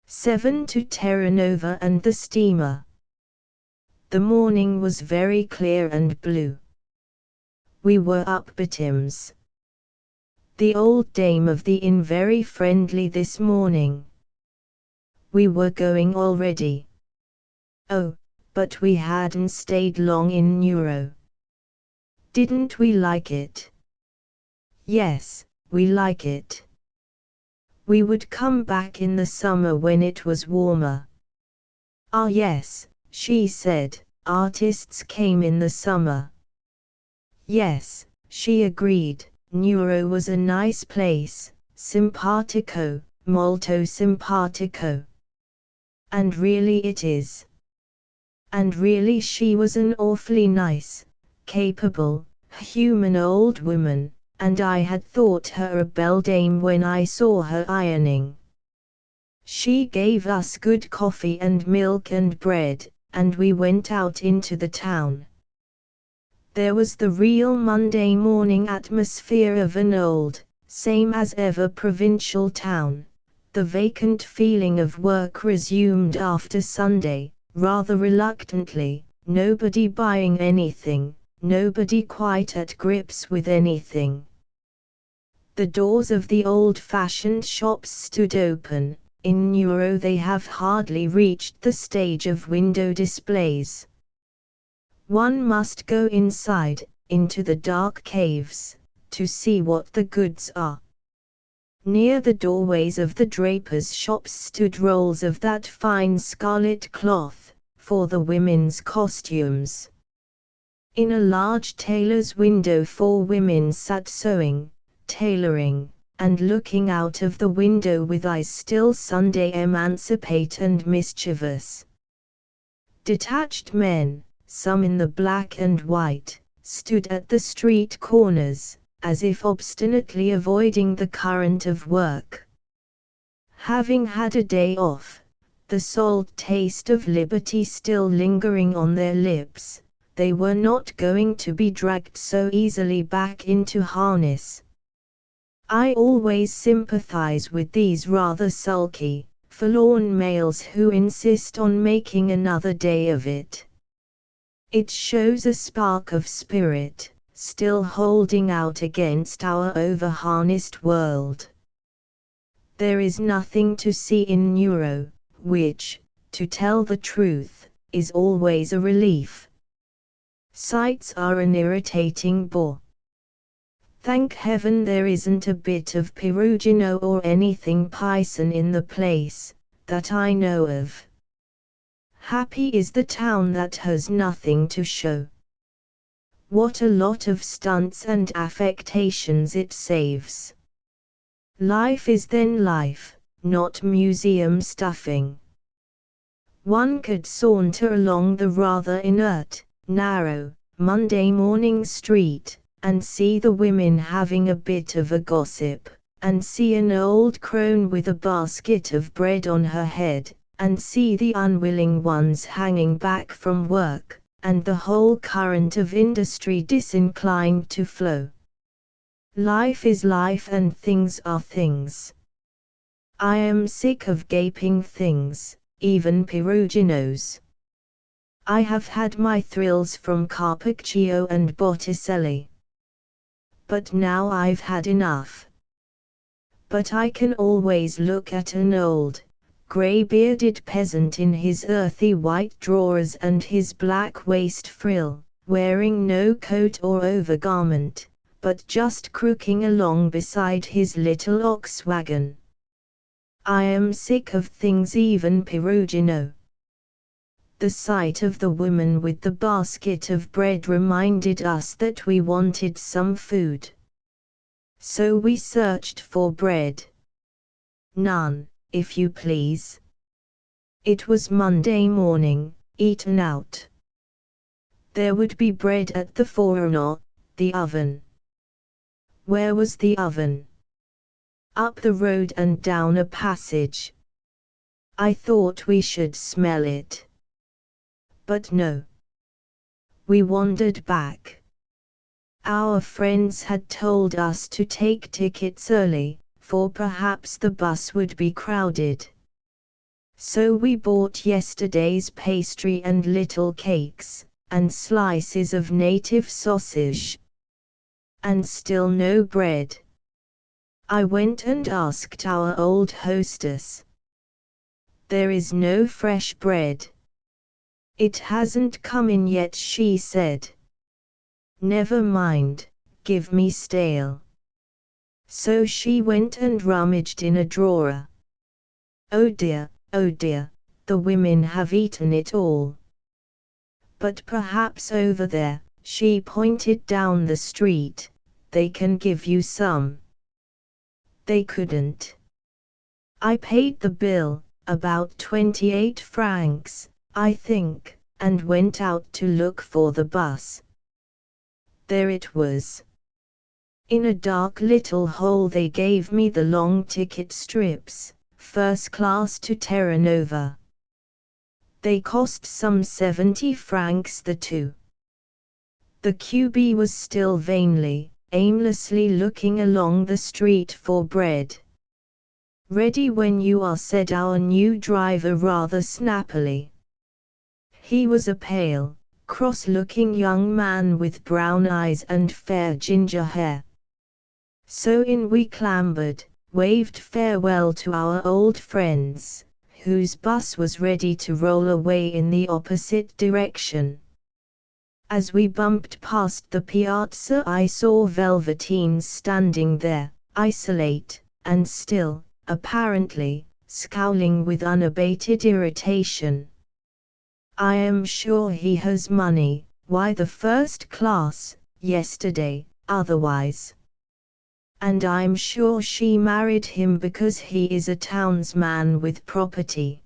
[SPEAKER 1] 7 to Terranova and the steamer. The morning was very clear and blue. We were up betimes. The old dame of the inn very friendly this morning. We were going already. Oh, but we hadn't stayed long in Neuro. Didn't we like it? Yes, we like it. We would come back in the summer when it was warmer. Ah yes, she said, artists came in the summer. Yes, she agreed, Neuro was a nice place, simpatico, molto simpatico. And really it is. And really she was an awfully nice, capable, human old woman, and I had thought her a beldame when I saw her ironing. She gave us good coffee and milk and bread, and we went out into the town. There was the real Monday morning atmosphere of an old, same as ever provincial town, the vacant feeling of work resumed after Sunday, rather reluctantly, nobody buying anything, nobody quite at grips with anything. The doors of the old-fashioned shops stood open. In Neuro they have hardly reached the stage of window displays. One must go inside, into the dark caves, to see what the goods are. Near the doorways of the drapers' shops stood rolls of that fine scarlet cloth, for the women's costumes. In a large tailor's window 4 women sat sewing, tailoring, and looking out of the window with eyes still Sunday emancipate and mischievous. Detached men, some in the black and white, stood at the street corners, as if obstinately avoiding the current of work. Having had a day off, the salt taste of liberty still lingering on their lips, they were not going to be dragged so easily back into harness. I always sympathize with these rather sulky, forlorn males who insist on making another day of it. It shows a spark of spirit, still holding out against our over-harnessed world. There is nothing to see in Neuro, which, to tell the truth, is always a relief. Sights are an irritating bore. Thank heaven there isn't a bit of Perugino or anything Pison in the place, that I know of. Happy is the town that has nothing to show. What a lot of stunts and affectations it saves. Life is then life, not museum stuffing. One could saunter along the rather inert, narrow, Monday morning street, and see the women having a bit of a gossip, and see an old crone with a basket of bread on her head, and see the unwilling ones hanging back from work, and the whole current of industry disinclined to flow. Life is life and things are things. I am sick of gaping things, even Peruginos. I have had my thrills from Carpaccio and Botticelli. But now I've had enough. But I can always look at an old, grey-bearded peasant in his earthy white drawers and his black waist frill, wearing no coat or overgarment, but just crooking along beside his little ox wagon. I am sick of things, even Perugino. The sight of the woman with the basket of bread reminded us that we wanted some food. So we searched for bread. None, if you please. It was Monday morning, eaten out. There would be bread at the forno, the oven. Where was the oven? Up the road and down a passage. I thought we should smell it. But no. we wandered back. Our friends had told us to take tickets early, for perhaps the bus would be crowded. So we bought yesterday's pastry and little cakes, and slices of native sausage. And still no bread. I went and asked our old hostess. There is no fresh bread. It hasn't come in yet, she said. Never mind, give me stale. So she went and rummaged in a drawer. Oh dear, the women have eaten it all. But perhaps over there, she pointed down the street, they can give you some. They couldn't. I paid the bill, about 28 francs, I think, and went out to look for the bus. There it was. In a dark little hole they gave me the long ticket strips, first class to Terranova. They cost some 70 francs the two. The QB was still vainly, aimlessly looking along the street for bread. Ready when you are, said our new driver rather snappily. He was a pale, cross-looking young man with brown eyes and fair ginger hair. So in we clambered, waved farewell to our old friends, whose bus was ready to roll away in the opposite direction. As we bumped past the piazza I saw Velveteens standing there, isolate, and still, apparently, scowling with unabated irritation. I am sure he has money, why the first class, yesterday, otherwise. And I'm sure she married him because he is a townsman with property.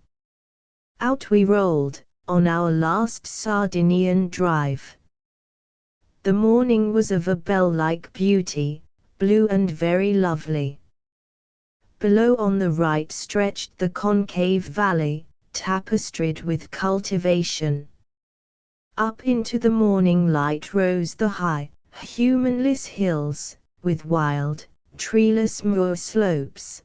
[SPEAKER 1] Out we rolled, on our last Sardinian drive. The morning was of a bell-like beauty, blue and very lovely. Below on the right stretched the concave valley, tapestried with cultivation. Up into the morning light rose the high, humanless hills, with wild, treeless moor slopes.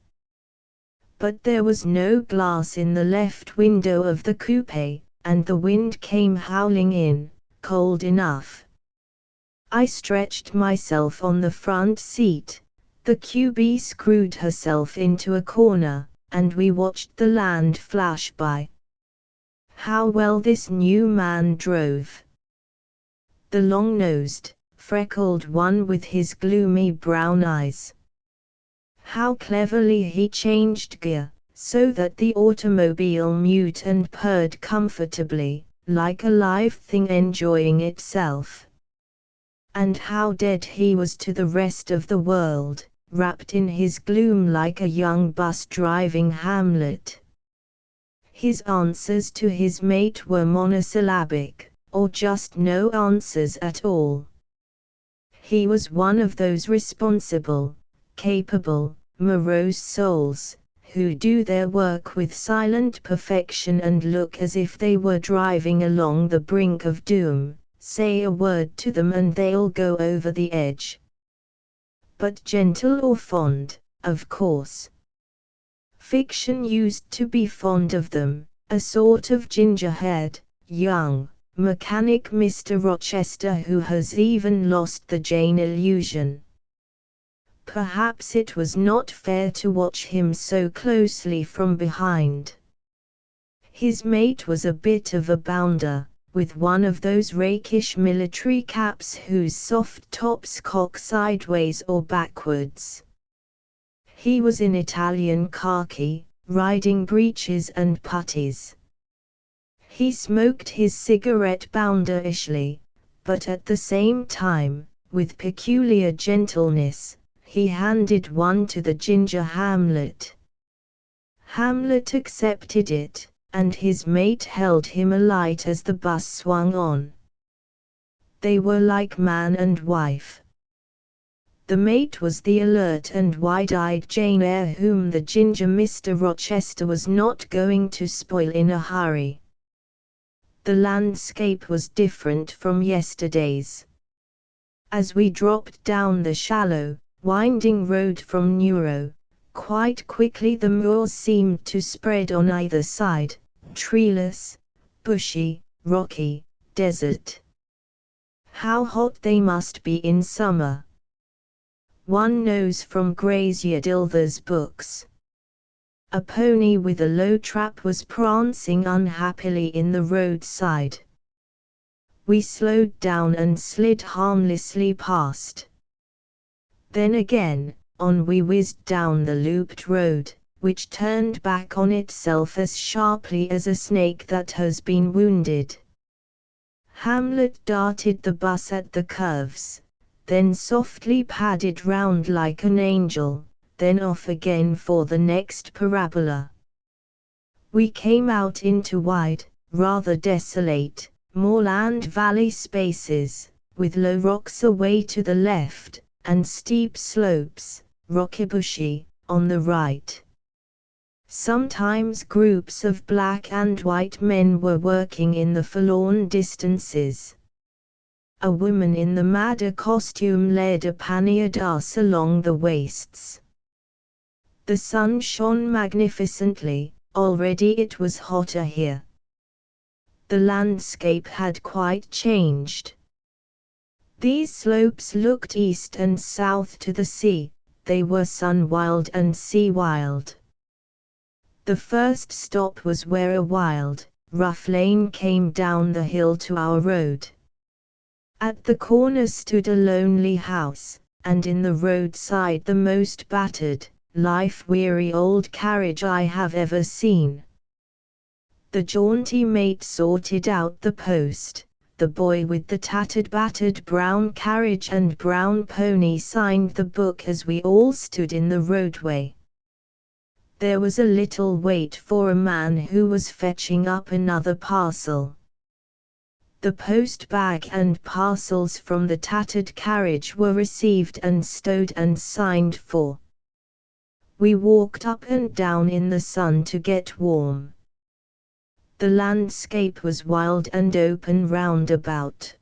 [SPEAKER 1] But there was no glass in the left window of the coupe, and the wind came howling in, cold enough. I stretched myself on the front seat, the QB screwed herself into a corner, and we watched the land flash by. How well this new man drove! The long-nosed, freckled one with his gloomy brown eyes. How cleverly he changed gear, so that the automobile mewed and purred comfortably, like a live thing enjoying itself. And how dead he was to the rest of the world, wrapped in his gloom like a young bus-driving Hamlet. His answers to his mate were monosyllabic, or just no answers at all. He was one of those responsible, capable, morose souls, who do their work with silent perfection and look as if they were driving along the brink of doom. Say a word to them and they'll go over the edge. But gentle or fond, of course. Fiction used to be fond of them, a sort of ginger-haired, young, mechanic Mr. Rochester who has even lost the Jane illusion. Perhaps it was not fair to watch him so closely from behind. His mate was a bit of a bounder, with one of those rakish military caps whose soft tops cock sideways or backwards. He was in Italian khaki, riding breeches and puttees. He smoked his cigarette bounderishly, but at the same time, with peculiar gentleness, he handed one to the ginger Hamlet. Hamlet accepted it, and his mate held him a light as the bus swung on. They were like man and wife. The mate was the alert and wide-eyed Jane Eyre whom the ginger Mr. Rochester was not going to spoil in a hurry. The landscape was different from yesterday's. As we dropped down the shallow, winding road from Neuro, quite quickly the moors seemed to spread on either side, treeless, bushy, rocky, desert. How hot they must be in summer. One knows from Grazier Dilther's books. A pony with a low trap was prancing unhappily in the roadside. We slowed down and slid harmlessly past. Then again, on we whizzed down the looped road, which turned back on itself as sharply as a snake that has been wounded. Hamlet darted the bus at the curves, then softly padded round like an angel, then off again for the next parabola. We came out into wide, rather desolate, moorland valley spaces, with low rocks away to the left, and steep slopes, rocky bushy, on the right. Sometimes groups of black and white men were working in the forlorn distances. A woman in the madder costume led a pannier ass along the wastes. The sun shone magnificently, already it was hotter here. The landscape had quite changed. These slopes looked east and south to the sea, they were sun-wild and sea-wild. The first stop was where a wild, rough lane came down the hill to our road. At the corner stood a lonely house, and in the roadside the most battered, life-weary old carriage I have ever seen. The jaunty mate sorted out the post, the boy with the tattered battered brown carriage and brown pony signed the book as we all stood in the roadway. There was a little wait for a man who was fetching up another parcel. The post bag and parcels from the tattered carriage were received and stowed and signed for. We walked up and down in the sun to get warm. The landscape was wild and open round about.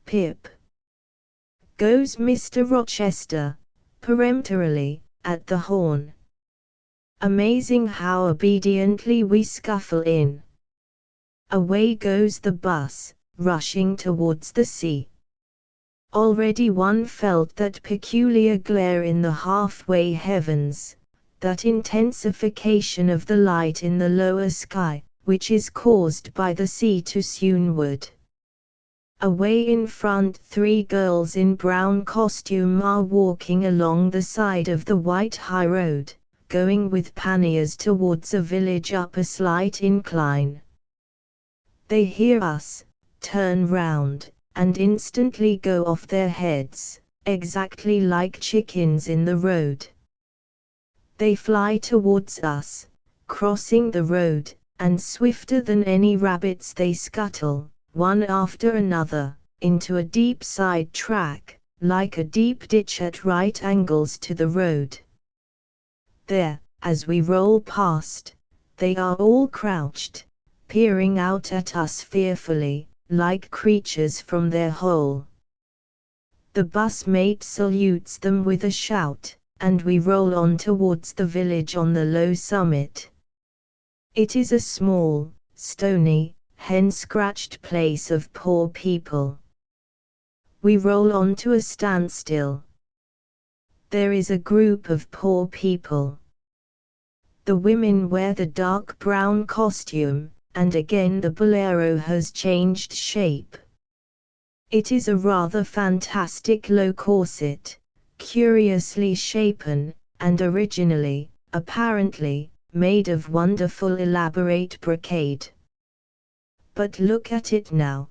[SPEAKER 1] "Pip!" goes Mr. Rochester, peremptorily, at the horn. Amazing how obediently we scuffle in. Away goes the bus, rushing towards the sea. Already one felt that peculiar glare in the halfway heavens, that intensification of the light in the lower sky, which is caused by the sea to seaward. Away in front 3 girls in brown costume are walking along the side of the white high road, going with panniers towards a village up a slight incline. They hear us, turn round, and instantly go off their heads, exactly like chickens in the road. They fly towards us, crossing the road, and swifter than any rabbits they scuttle, one after another, into a deep side track, like a deep ditch at right angles to the road. There, as we roll past, they are all crouched, peering out at us fearfully, like creatures from their hole. The bus mate salutes them with a shout, and we roll on towards the village on the low summit. It is a small, stony, hen-scratched place of poor people. We roll on to a standstill. There is a group of poor people. The women wear the dark brown costume, and again the bolero has changed shape. It is a rather fantastic low corset, curiously shapen, and originally, apparently, made of wonderful elaborate brocade. But look at it now.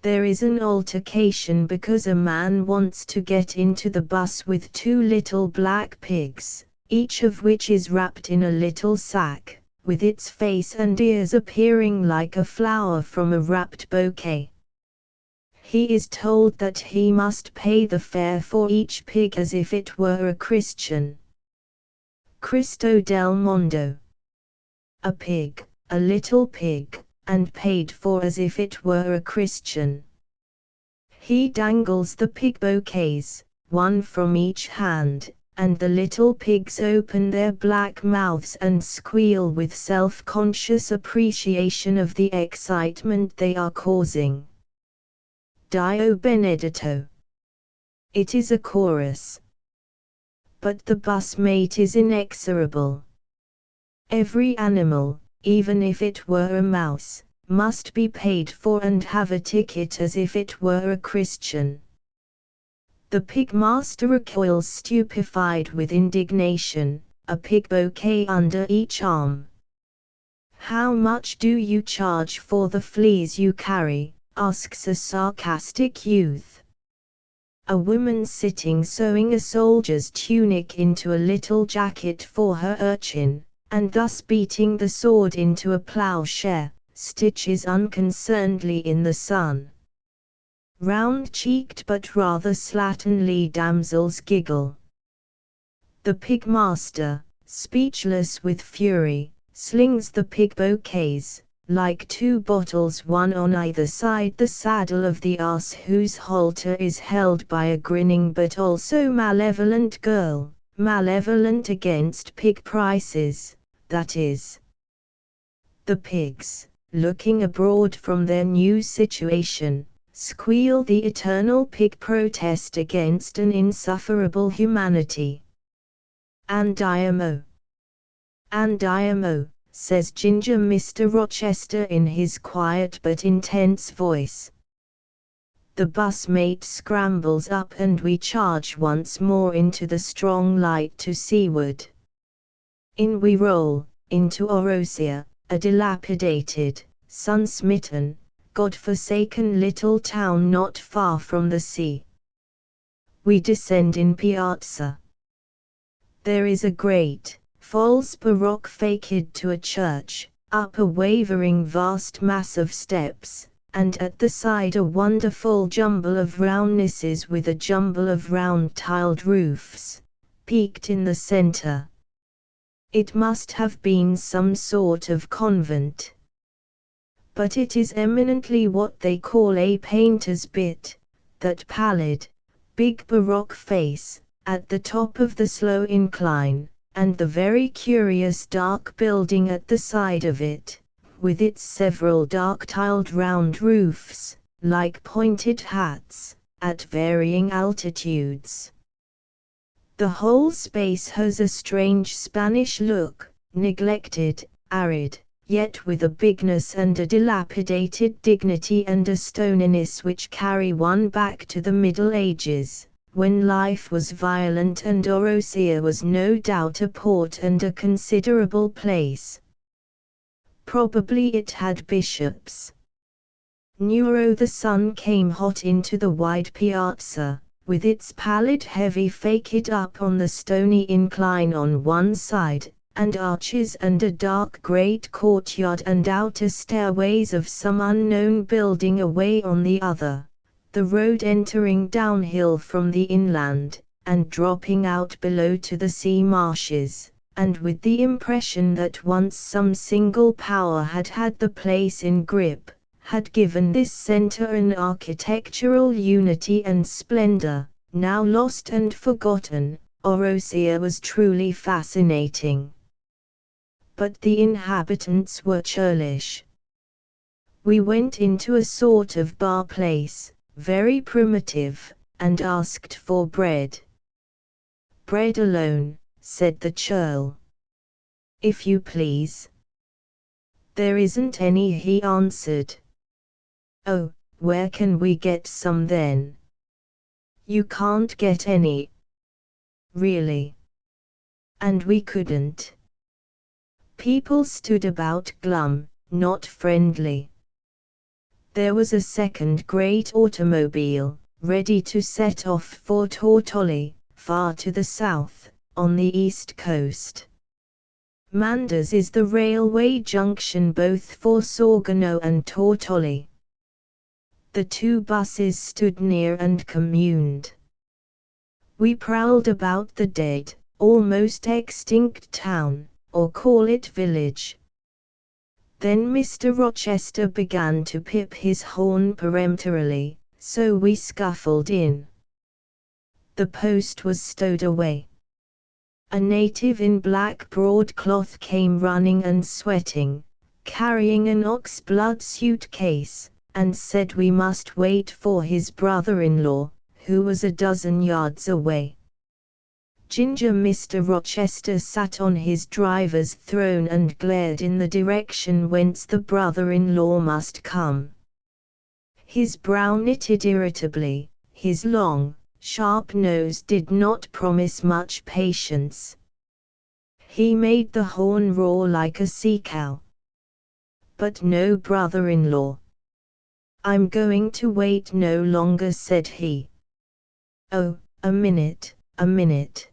[SPEAKER 1] There is an altercation because a man wants to get into the bus with 2 little black pigs, each of which is wrapped in a little sack, with its face and ears appearing like a flower from a wrapped bouquet. He is told that he must pay the fare for each pig as if it were a Christian. Cristo del Mondo. A pig, a little pig, and paid for as if it were a Christian. He dangles the pig bouquets, one from each hand, and the little pigs open their black mouths and squeal with self-conscious appreciation of the excitement they are causing. Dio Benedetto. It is a chorus. But the busmate is inexorable. Every animal, even if it were a mouse, must be paid for and have a ticket as if it were a Christian. The pigmaster recoils stupefied with indignation, a pig bouquet under each arm. "How much do you charge for the fleas you carry?" asks a sarcastic youth. A woman sitting sewing a soldier's tunic into a little jacket for her urchin, and thus beating the sword into a plowshare, stitches unconcernedly in the sun. Round-cheeked but rather slatternly damsels giggle. The pigmaster, speechless with fury, slings the pig bouquets, like two bottles, one on either side the saddle of the ass whose halter is held by a grinning but also malevolent girl, malevolent against pig prices, that is. The pigs, looking abroad from their new situation, squeal the eternal pig protest against an insufferable humanity. "Andiamo! Andiamo!" says Ginger Mr. Rochester in his quiet but intense voice. The busmate scrambles up and we charge once more into the strong light to seaward. In we roll, into Orosia, a dilapidated, sun-smitten, God-forsaken little town not far from the sea. We descend in Piazza. There is a great, false baroque facade to a church, up a wavering vast mass of steps, and at the side a wonderful jumble of roundnesses with a jumble of round tiled roofs, peaked in the center. It must have been some sort of convent. But it is eminently what they call a painter's bit, that pallid, big baroque face, at the top of the slow incline, and the very curious dark building at the side of it, with its several dark-tiled round roofs, like pointed hats, at varying altitudes. The whole space has a strange Spanish look, neglected, arid, yet with a bigness and a dilapidated dignity and a stoniness which carry one back to the Middle Ages, when life was violent and Orosia was no doubt a port and a considerable place. Probably it had bishops. Nero the sun came hot into the wide piazza, with its pallid heavy facade up on the stony incline on one side, and arches and a dark great courtyard and outer stairways of some unknown building away on the other, the road entering downhill from the inland, and dropping out below to the sea marshes, and with the impression that once some single power had had the place in grip, had given this center an architectural unity and splendor, now lost and forgotten. Orosia was truly fascinating. But the inhabitants were churlish. We went into a sort of bar place, very primitive, and asked for bread. "Bread alone," said the churl. "If you please." "There isn't any," he answered. "Oh, where can we get some then?" "You can't get any." "Really?" And we couldn't. People stood about glum, not friendly. There was a second great automobile, ready to set off for Tortoli, far to the south, on the east coast. Mandas is the railway junction both for Sorgano and Tortoli. The two buses stood near and communed. We prowled about the dead, almost extinct town, or call it village. Then Mr. Rochester began to pip his horn peremptorily, so we scuffled in. The post was stowed away. A native in black broadcloth came running and sweating, carrying an ox-blood suitcase, and said we must wait for his brother-in-law, who was a dozen yards away. Ginger Mr. Rochester sat on his driver's throne and glared in the direction whence the brother-in-law must come. His brow knitted irritably, his long, sharp nose did not promise much patience. He made the horn roar like a sea cow. But no brother-in-law. "I'm going to wait no longer," said he. "Oh, a minute, a minute.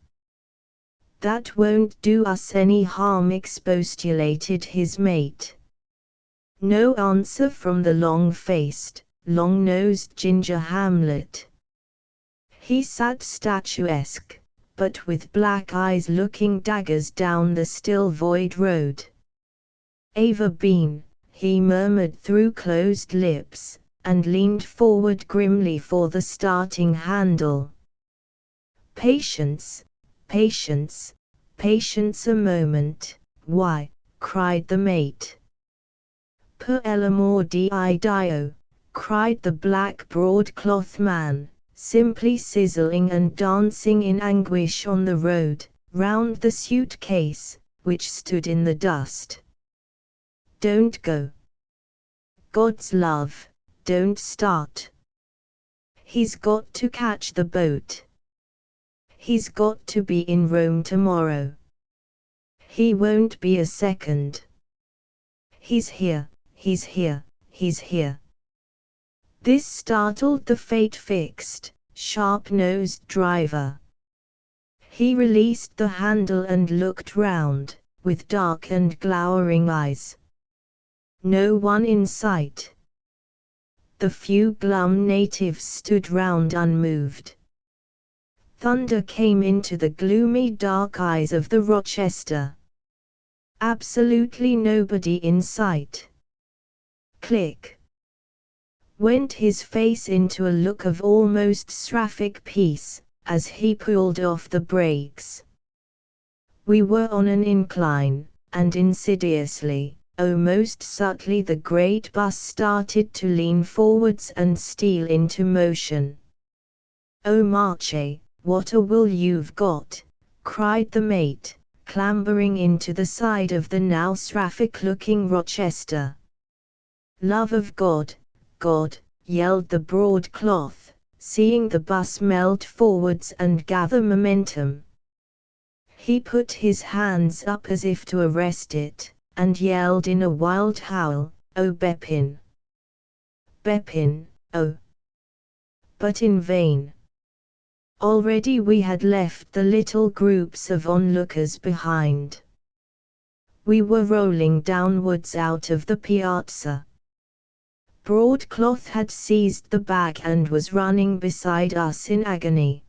[SPEAKER 1] That won't do us any harm," expostulated his mate. No answer from the long-faced, long-nosed Ginger Hamlet. He sat statuesque, but with black eyes looking daggers down the still void road. "Ava Bean," he murmured through closed lips, and leaned forward grimly for the starting handle. "Patience, patience, patience a moment, why," cried the mate. "Per l'amor di Dio," cried the black broadcloth man, simply sizzling and dancing in anguish on the road, round the suitcase, which stood in the dust. "Don't go. God's love, don't start. He's got to catch the boat. He's got to be in Rome tomorrow. He won't be a second. He's here, he's here, he's here." This startled the fate-fixed, sharp-nosed driver. He released the handle and looked round, with dark and glowering eyes. No one in sight. The few glum natives stood round unmoved. Thunder came into the gloomy dark eyes of the Rochester. Absolutely nobody in sight. Click. Went his face into a look of almost seraphic peace, as he pulled off the brakes. We were on an incline, and insidiously, most subtly, the great bus started to lean forwards and steal into motion. "Oh Marche, what a will you've got!" cried the mate, clambering into the side of the now seraphic-looking Rochester. "Love of God, God!" yelled the broadcloth, seeing the bus melt forwards and gather momentum. He put his hands up as if to arrest it, and yelled in a wild howl, "Oh Bepin! Bepin, oh!" But in vain. Already we had left the little groups of onlookers behind. We were rolling downwards out of the piazza. Broadcloth had seized the bag and was running beside us in agony.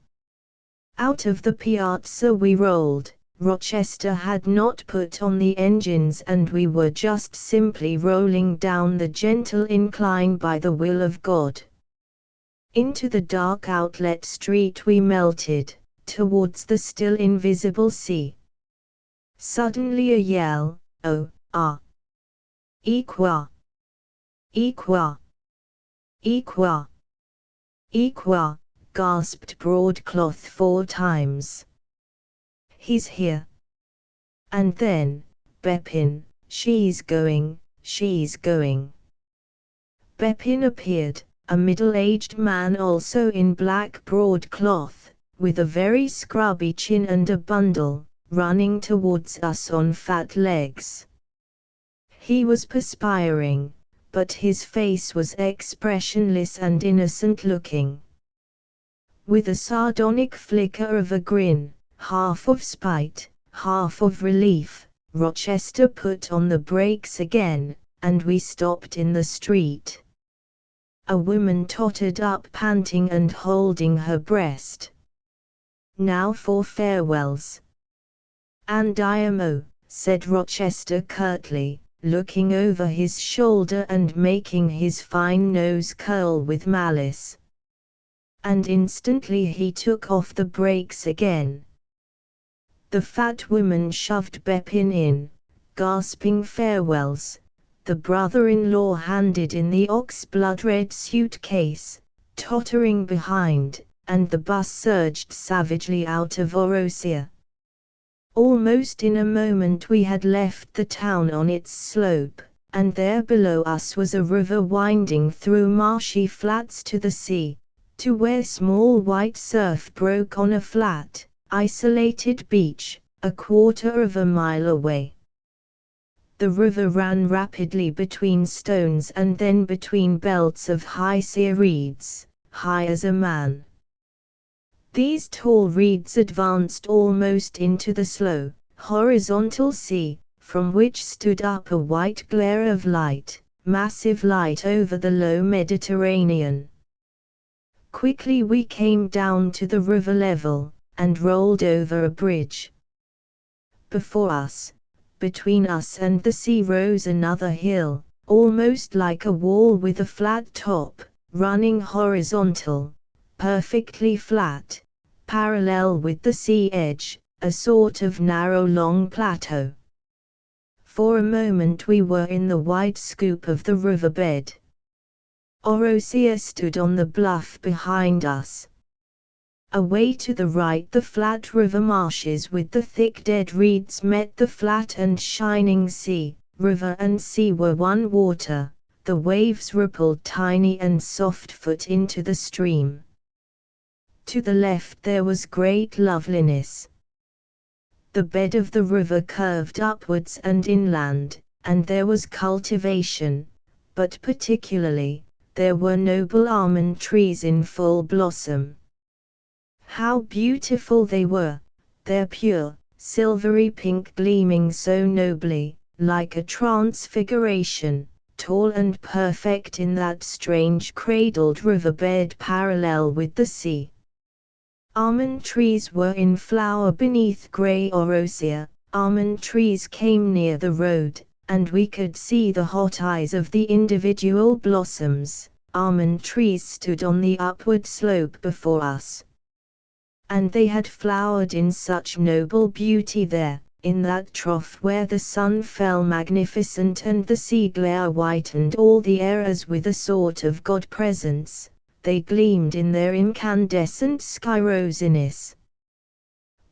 [SPEAKER 1] Out of the piazza we rolled. Rochester had not put on the engines and we were just simply rolling down the gentle incline by the will of God. Into the dark outlet street we melted, towards the still invisible sea. Suddenly a yell, "Oh, ah! Equa! Equa! Equa! Equa!" gasped Broadcloth 4 times. "He's here." And then, "Bepin, she's going, she's going." Bepin appeared, a middle-aged man also in black broadcloth, with a very scrubby chin and a bundle, running towards us on fat legs. He was perspiring, but his face was expressionless and innocent-looking. With a sardonic flicker of a grin, half of spite, half of relief, Rochester put on the brakes again, and we stopped in the street. A woman tottered up panting and holding her breast. "Now for farewells." "And IMO," said Rochester curtly, looking over his shoulder and making his fine nose curl with malice. And instantly he took off the brakes again. The fat woman shoved Bepin in, gasping farewells. The brother-in-law handed in the ox-blood-red suitcase, tottering behind, and the bus surged savagely out of Orosia. Almost in a moment we had left the town on its slope, and there below us was a river winding through marshy flats to the sea, to where small white surf broke on a flat, isolated beach, a quarter of a mile away. The river ran rapidly between stones and then between belts of high sea reeds, high as a man. These tall reeds advanced almost into the slow, horizontal sea, from which stood up a white glare of light, massive light over the low Mediterranean. Quickly we came down to the river level, and rolled over a bridge. Before us, between us and the sea, rose another hill, almost like a wall with a flat top, running horizontal, perfectly flat, parallel with the sea edge, a sort of narrow long plateau. For a moment we were in the wide scoop of the riverbed. Orosia stood on the bluff behind us. Away to the right the flat river marshes with the thick dead reeds met the flat and shining sea. River and sea were one water, the waves rippled tiny and soft-foot into the stream. To the left there was great loveliness. The bed of the river curved upwards and inland, and there was cultivation, but particularly, there were noble almond trees in full blossom. How beautiful they were, their pure, silvery pink gleaming so nobly, like a transfiguration, tall and perfect in that strange cradled riverbed parallel with the sea. Almond trees were in flower beneath grey Orosia. Almond trees came near the road, and we could see the hot eyes of the individual blossoms. Almond trees stood on the upward slope before us. And they had flowered in such noble beauty there, in that trough where the sun fell magnificent and the sea glare whitened all the air as with a sort of God presence. They gleamed in their incandescent sky rosiness.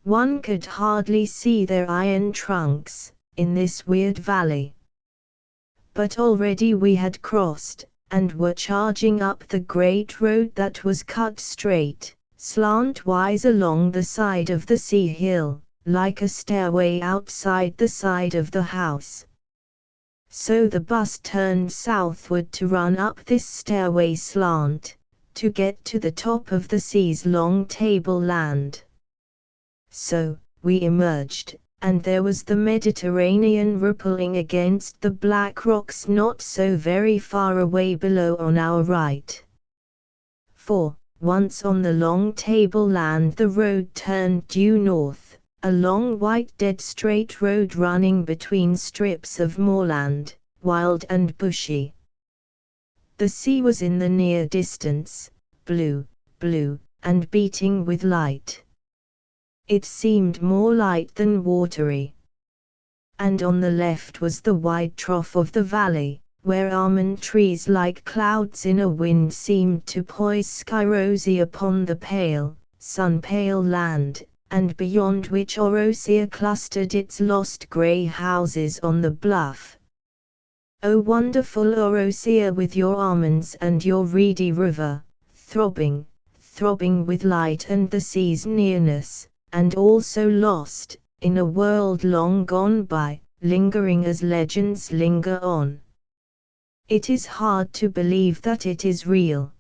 [SPEAKER 1] One could hardly see their iron trunks, in this weird valley. But already we had crossed, and were charging up the great road that was cut straight, slantwise along the side of the sea hill, like a stairway outside the side of the house. So the bus turned southward to run up this stairway slant, to get to the top of the sea's long tableland. So, we emerged, and there was the Mediterranean rippling against the black rocks not so very far away below on our right. For, once on the long tableland the road turned due north, a long white dead straight road running between strips of moorland, wild and bushy. The sea was in the near distance, blue, and beating with light. It seemed more light than watery. And on the left was the wide trough of the valley, where almond trees like clouds in a wind seemed to poise sky-rosy upon the pale, sun-pale land, and beyond which Orosia clustered its lost grey houses on the bluff. O wonderful Orosia, with your almonds and your reedy river, throbbing with light and the sea's nearness, and also lost, in a world long gone by, lingering as legends linger on. It is hard to believe that it is real.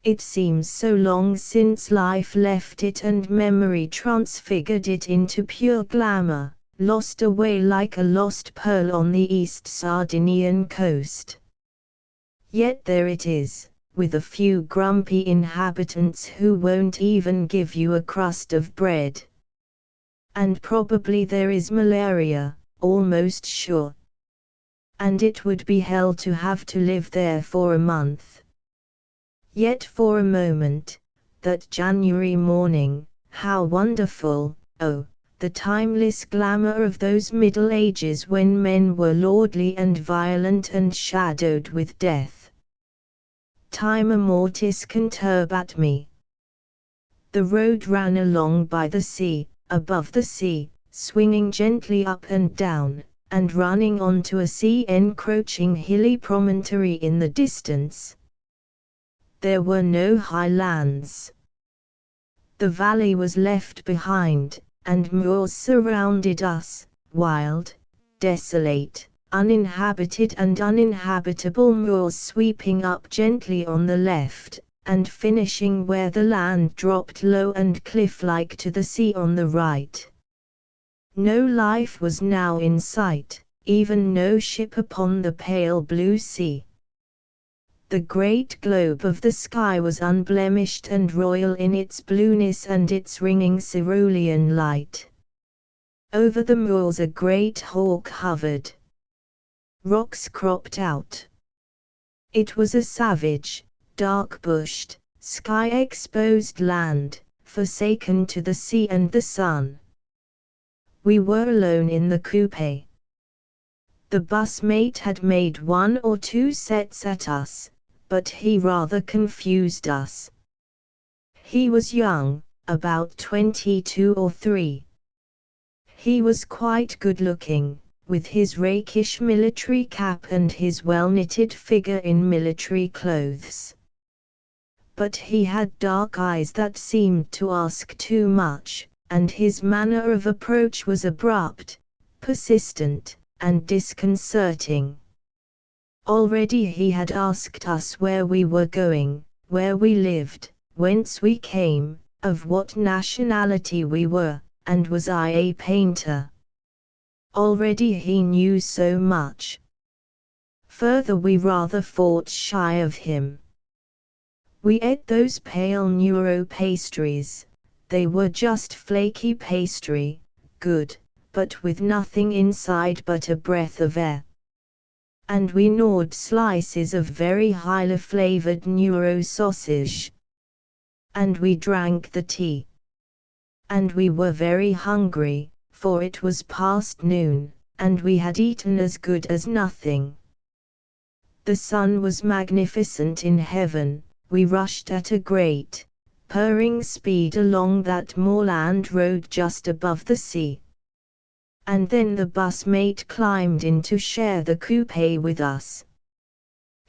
[SPEAKER 1] It seems so long since life left it and memory transfigured it into pure glamour, lost away like a lost pearl on the East Sardinian coast. Yet there it is, with a few grumpy inhabitants who won't even give you a crust of bread. And probably there is malaria, almost sure. and it would be hell to have to live there for a month. Yet for a moment, that January morning, how wonderful, oh, the timeless glamour of those Middle Ages when men were lordly and violent and shadowed with death. Time mortis conturbat me. The road ran along by the sea, above the sea, swinging gently up and down, and running onto a sea-encroaching hilly promontory in the distance. There were no high lands. The valley was left behind, and moors surrounded us, wild, desolate, uninhabited and uninhabitable moors sweeping up gently on the left, and finishing where the land dropped low and cliff-like to the sea on the right. No life was now in sight, even no ship upon the pale blue sea. The great globe of the sky was unblemished and royal in its blueness and its ringing cerulean light. Over the moors a great hawk hovered. Rocks cropped out. It was a savage, dark-bushed, sky-exposed land, forsaken to the sea and the sun. We were alone in the coupe. The bus mate had made 1 or 2 sets at us, but he rather confused us. He was young, about 22 or 3. He was quite good-looking, with his rakish military cap and his well-knitted figure in military clothes. But he had dark eyes that seemed to ask too much, and his manner of approach was abrupt, persistent, and disconcerting. Already he had asked us where we were going, where we lived, whence we came, of what nationality we were, and was I a painter. Already he knew so much. Further, we rather fought shy of him. We ate those pale Neuro pastries. They were just flaky pastry, good, but with nothing inside but a breath of air. And we gnawed slices of very highly flavored Neuro sausage. And we drank the tea. And we were very hungry, for it was past noon, and we had eaten as good as nothing. The sun was magnificent in heaven. We rushed at a great, purring speed along that moorland road just above the sea. And then the bus mate climbed in to share the coupe with us.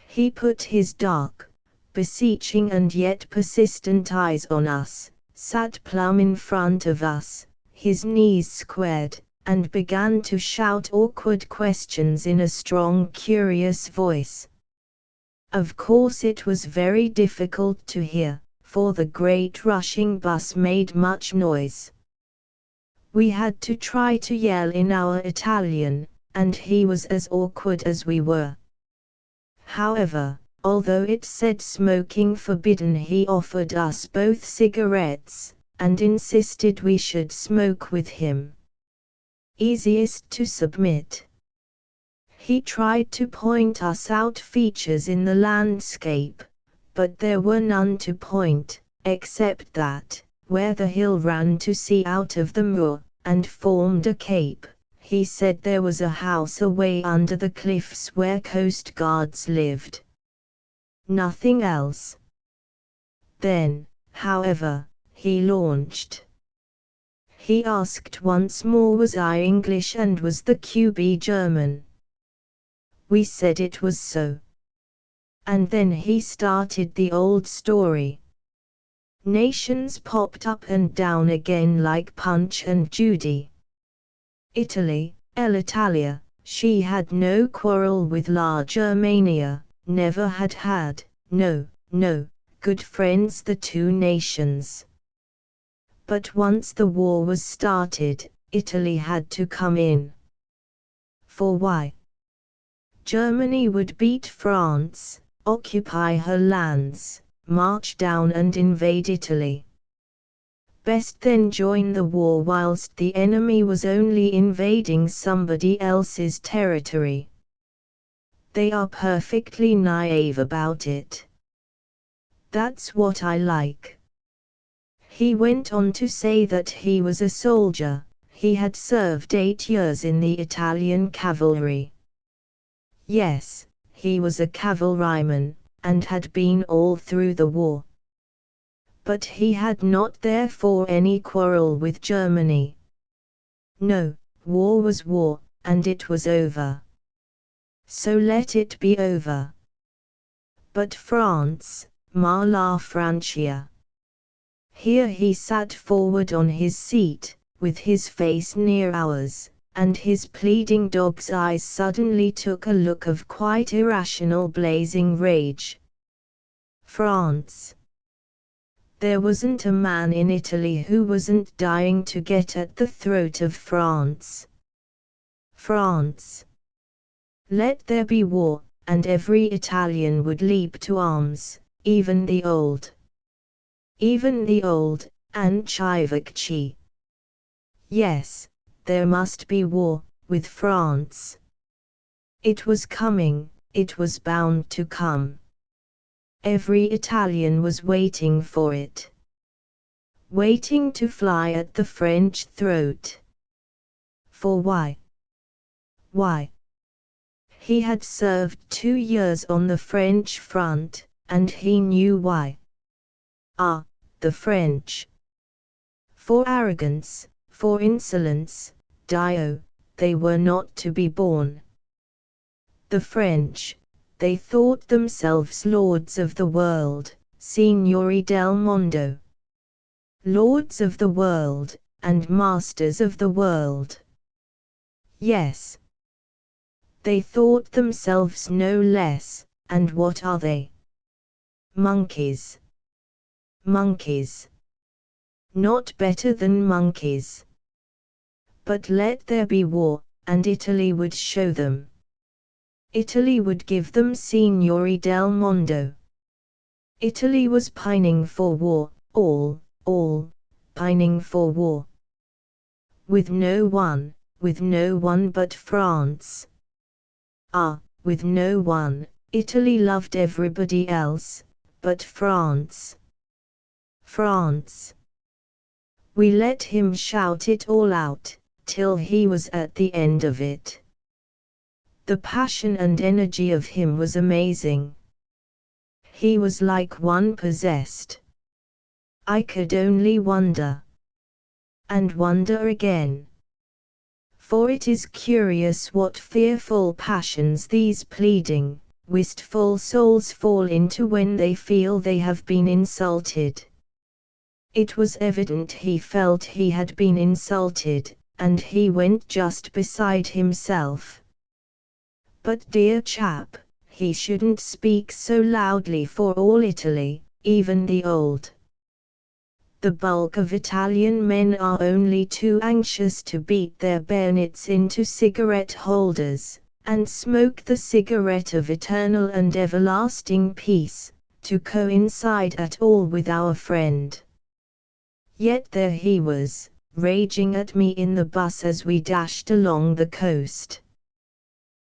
[SPEAKER 1] He put his dark, beseeching and yet persistent eyes on us, sat plumb in front of us, his knees squared, and began to shout awkward questions in a strong, curious voice. Of course it was very difficult to hear, for the great rushing bus made much noise. We had to try to yell in our Italian, and he was as awkward as we were. However, although it said smoking forbidden, he offered us both cigarettes, and insisted we should smoke with him. Easiest to submit. He tried to point us out features in the landscape, but there were none to point, except that, where the hill ran to sea out of the moor, and formed a cape, he said there was a house away under the cliffs where coast guards lived. Nothing else. Then, however, he launched. He asked once more was I English and was the QB German. We said it was so. And then he started the old story. Nations popped up and down again like Punch and Judy. Italy, l'Italia, she had no quarrel with La Germania, never had had, no, good friends the two nations. But once the war was started, Italy had to come in. For why? Germany would beat France, occupy her lands, march down and invade Italy. Best then join the war whilst the enemy was only invading somebody else's territory. They are perfectly naive about it. That's what I like." He went on to say that he was a soldier. He had served 8 years in the Italian cavalry. Yes, he was a cavalryman, and had been all through the war. But he had not therefore any quarrel with Germany. No, war was war, and it was over. So let it be over. But France, ma la Francia. Here he sat forward on his seat, with his face near ours, and his pleading dog's eyes suddenly took a look of quite irrational blazing rage. France. There wasn't a man in Italy who wasn't dying to get at the throat of France. France. Let there be war, and every Italian would leap to arms, even the old. Even the old, Ancivacci. Yes, there must be war, with France. It was coming, it was bound to come. Every Italian was waiting for it. Waiting to fly at the French throat. For why? Why? He had served 2 years on the French front, and he knew why. Ah, the French. For arrogance, for insolence, Dio, they were not to be borne. The French, they thought themselves lords of the world, signori del mondo. Lords of the world, and masters of the world. Yes. They thought themselves no less, and what are they? Monkeys. Monkeys. Not better than monkeys. But let there be war, and Italy would show them. Italy would give them Signori del Mondo. Italy was pining for war, all, pining for war. With no one but France. Ah, with no one, Italy loved everybody else, but France. France. We let him shout it all out, till he was at the end of it. The passion and energy of him was amazing. He was like one possessed. I could only wonder. And wonder again. For it is curious what fearful passions these pleading, wistful souls fall into when they feel they have been insulted. It was evident he felt he had been insulted, and he went just beside himself. But dear chap, he shouldn't speak so loudly for all Italy, even the old. The bulk of Italian men are only too anxious to beat their bayonets into cigarette holders, and smoke the cigarette of eternal and everlasting peace, to coincide at all with our friend. Yet there he was, raging at me in the bus as we dashed along the coast.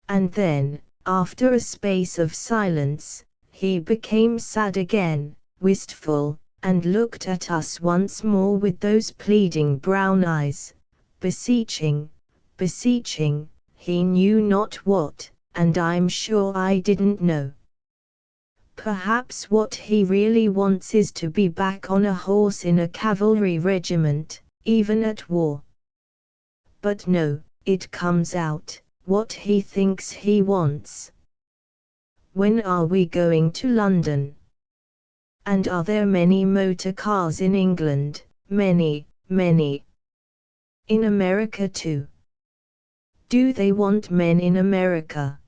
[SPEAKER 1] And then, after a space of silence, he became sad again, wistful, and looked at us once more with those pleading brown eyes, beseeching, he knew not what, and I'm sure I didn't know. Perhaps what he really wants is to be back on a horse in a cavalry regiment, even at war. But no, it comes out, what he thinks he wants. When are we going to London? And are there many motor cars in England? Many. In America too. Do they want men in America?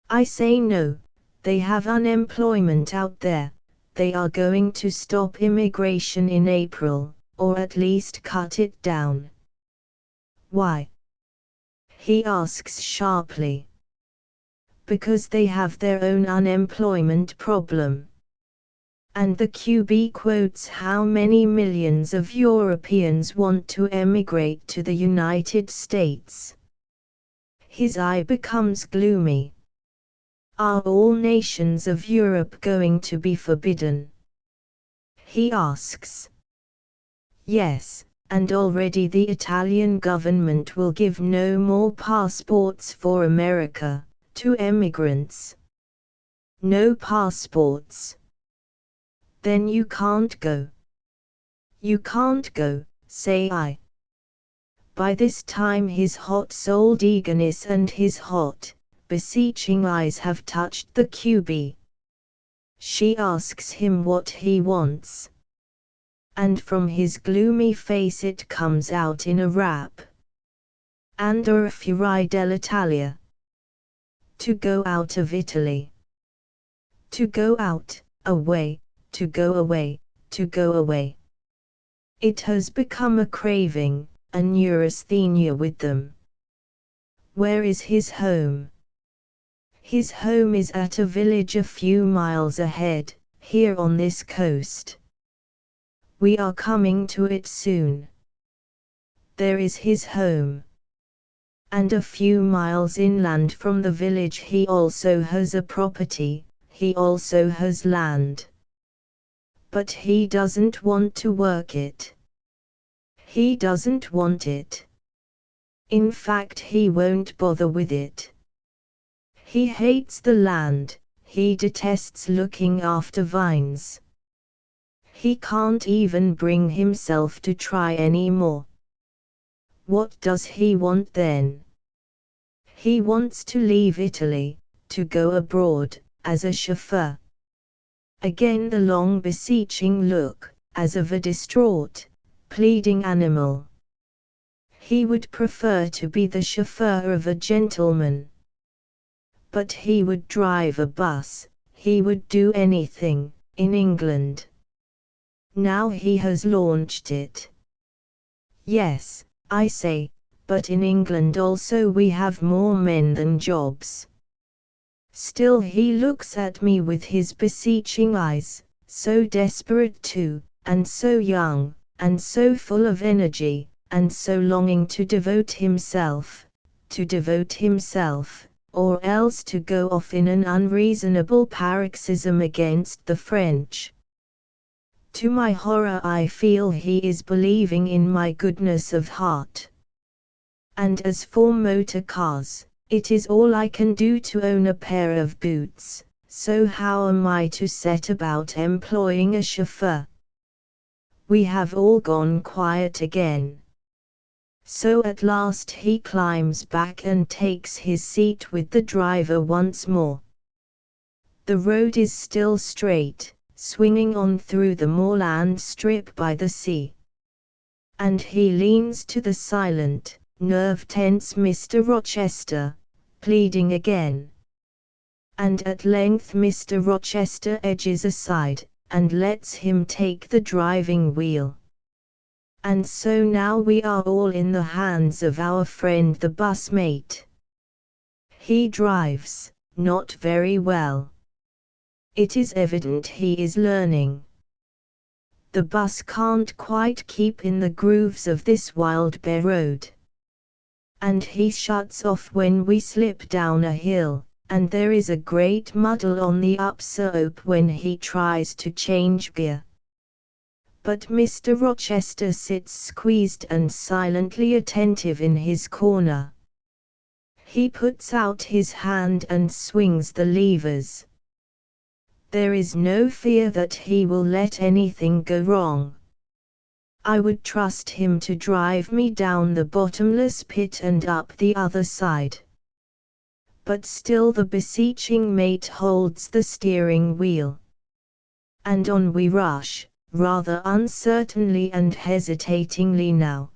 [SPEAKER 1] I say no, they have unemployment out there, they are going to stop immigration in April, or at least cut it down. Why? He asks sharply. Because they have their own unemployment problem. And the QB quotes how many millions of Europeans want to emigrate to the United States. His eye becomes gloomy. Are all nations of Europe going to be forbidden? He asks. Yes, and already the Italian government will give no more passports for America, to emigrants. No passports. Then you can't go. You can't go, say I. By this time his hot-souled eagerness and his hot, beseeching eyes have touched the QB. She asks him what he wants. And from his gloomy face it comes out in a rap. Andor fuori dell'Italia. To go out of Italy. To go out, away, to go away, to go away. It has become a craving, a neurasthenia with them. Where is his home? His home is at a village a few miles ahead, here on this coast. We are coming to it soon. There is his home. And a few miles inland from the village he also has a property, he also has land. But he doesn't want to work it. He doesn't want it. In fact, he won't bother with it. He hates the land, he detests looking after vines. He can't even bring himself to try any more. What does he want then? He wants to leave Italy, to go abroad, as a chauffeur. Again the long beseeching look, as of a distraught, pleading animal. He would prefer to be the chauffeur of a gentleman. But he would drive a bus, he would do anything, in England. Now he has launched it. Yes, I say, but in England also we have more men than jobs. Still he looks at me with his beseeching eyes, so desperate too, and so young, and so full of energy, and so longing to devote himself, or else to go off in an unreasonable paroxysm against the French. To my horror I feel he is believing in my goodness of heart. And as for motor cars, it is all I can do to own a pair of boots, so how am I to set about employing a chauffeur? We have all gone quiet again. So at last he climbs back and takes his seat with the driver once more. The road is still straight, swinging on through the moorland strip by the sea. And he leans to the silent, nerve-tense Mr. Rochester, pleading again. And at length Mr. Rochester edges aside, and lets him take the driving wheel. And so now we are all in the hands of our friend the bus mate. He drives, not very well. It is evident he is learning. The bus can't quite keep in the grooves of this wild bare road. And he shuts off when we slip down a hill, and there is a great muddle on the upslope when he tries to change gear. But Mr. Rochester sits squeezed and silently attentive in his corner. He puts out his hand and swings the levers. There is no fear that he will let anything go wrong. I would trust him to drive me down the bottomless pit and up the other side. But still the beseeching mate holds the steering wheel. And on we rush, rather uncertainly and hesitatingly now.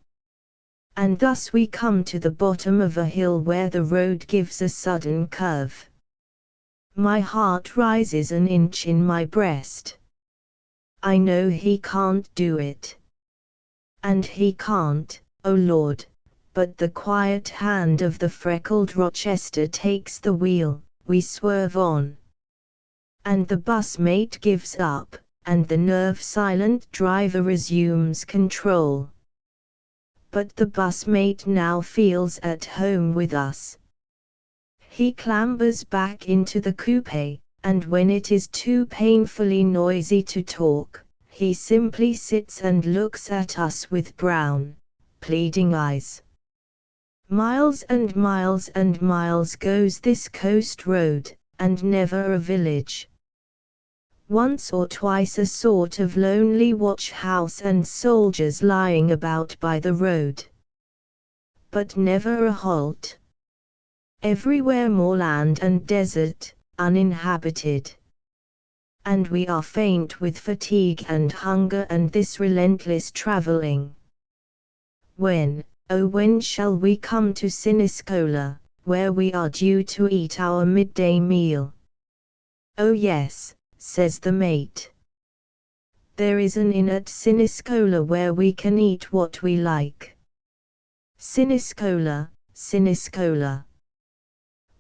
[SPEAKER 1] And thus we come to the bottom of a hill where the road gives a sudden curve. My heart rises an inch in my breast. I know he can't do it. And he can't, oh Lord, but the quiet hand of the freckled Rochester takes the wheel, we swerve on. And the bus mate gives up, and the nerve-silent driver resumes control. But the bus mate now feels at home with us. He clambers back into the coupe, and when it is too painfully noisy to talk, he simply sits and looks at us with brown, pleading eyes. Miles and miles and miles goes this coast road, and never a village. Once or twice a sort of lonely watch house and soldiers lying about by the road. But never a halt. Everywhere moorland and desert, uninhabited. And we are faint with fatigue and hunger and this relentless traveling. When, oh when shall we come to Siniscola, where we are due to eat our midday meal? Oh yes, says the mate. There is an inn at Siniscola where we can eat what we like. Siniscola, Siniscola.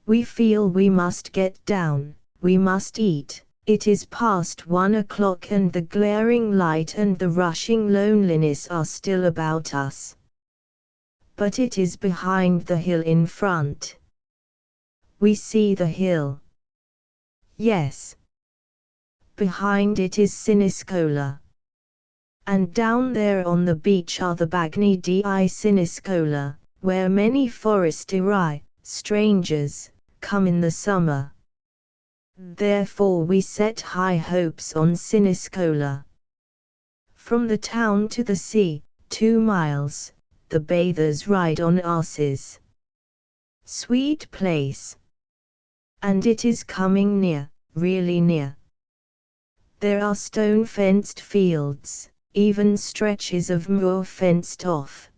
[SPEAKER 1] We feel we must get down, we must eat. It is past 1 o'clock and the glaring light and the rushing loneliness are still about us. But it is behind the hill in front. We see the hill. Yes. Behind it is Siniscola. And down there on the beach are the Bagni di Siniscola, where many forestieri, strangers, come in the summer. Therefore we set high hopes on Siniscola. From the town to the sea, 2 miles, the bathers ride on asses. Sweet place. And it is coming near, really near. There are stone-fenced fields, even stretches of moor fenced off.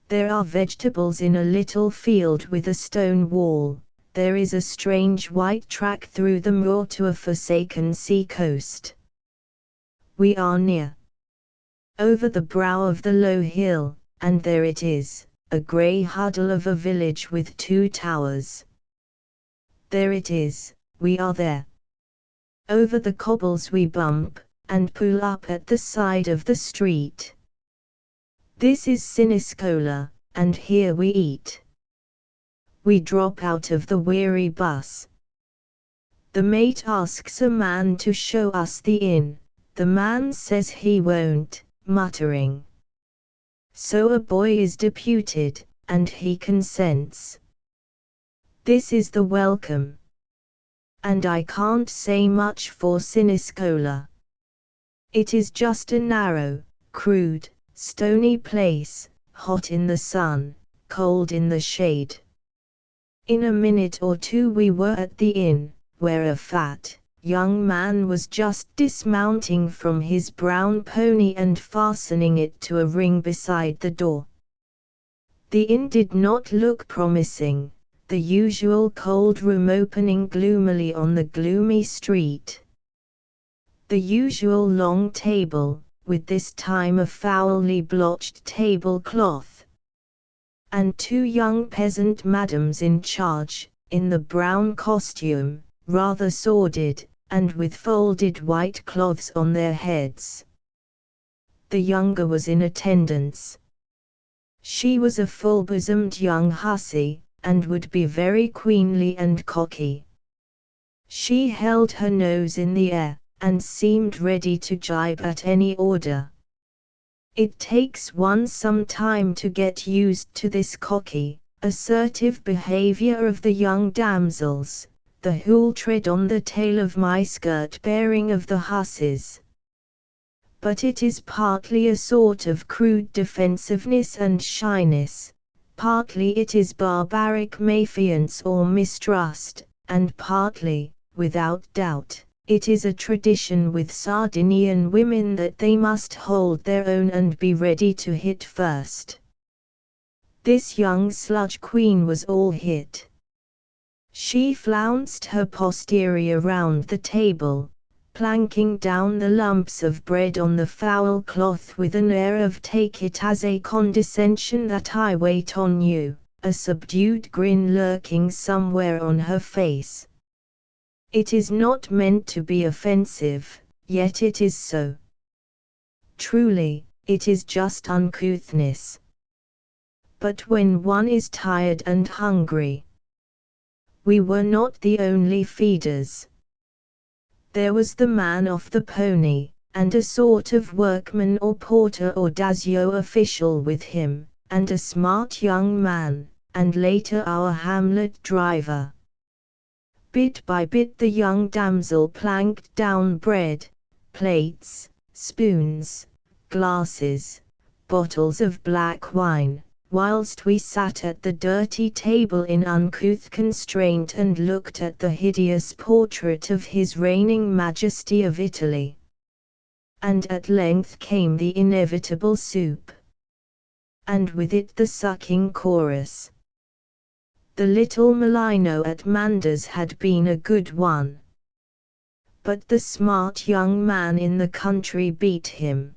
[SPEAKER 1] There are vegetables in a little field with a stone wall. There is a strange white track through the moor to a forsaken sea coast. We are near. Over the brow of the low hill, and there it is, a grey huddle of a village with 2 towers. There it is, we are there. Over the cobbles we bump, and pull up at the side of the street. This is Siniscola, and here we eat. We drop out of the weary bus. The mate asks a man to show us the inn. The man says he won't, muttering. So a boy is deputed, and he consents. This is the welcome. And I can't say much for Siniscola. It is just a narrow, crude, stony place, hot in the sun, cold in the shade. In a minute or 2 we were at the inn, where a fat, young man was just dismounting from his brown pony and fastening it to a ring beside the door. The inn did not look promising, the usual cold room opening gloomily on the gloomy street. The usual long table, with this time a foully blotched tablecloth. And 2 young peasant madams in charge, in the brown costume, rather sordid, and with folded white cloths on their heads. The younger was in attendance. She was a full-bosomed young hussy, and would be very queenly and cocky. She held her nose in the air, and seemed ready to jibe at any order. It takes one some time to get used to this cocky, assertive behavior of the young damsels, the who'll tread on the tail of my skirt bearing of the hussies. But it is partly a sort of crude defensiveness and shyness, partly it is barbaric méfiance or mistrust, and partly, without doubt, it is a tradition with Sardinian women that they must hold their own and be ready to hit first. This young sludge queen was all hit. She flounced her posterior round the table, planking down the lumps of bread on the foul cloth with an air of take it as a condescension that I wait on you, a subdued grin lurking somewhere on her face. It is not meant to be offensive, yet it is so. Truly, it is just uncouthness. But when one is tired and hungry, We were not the only feeders. There was the man off the pony, and a sort of workman or porter or Dazio official with him, and a smart young man, and later our hamlet driver. Bit by bit the young damsel planked down bread, plates, spoons, glasses, bottles of black wine, whilst we sat at the dirty table in uncouth constraint and looked at the hideous portrait of His reigning Majesty of Italy. And at length came the inevitable soup. And with it the sucking chorus. The little Molino at Manda's had been a good one. But the smart young man in the country beat him.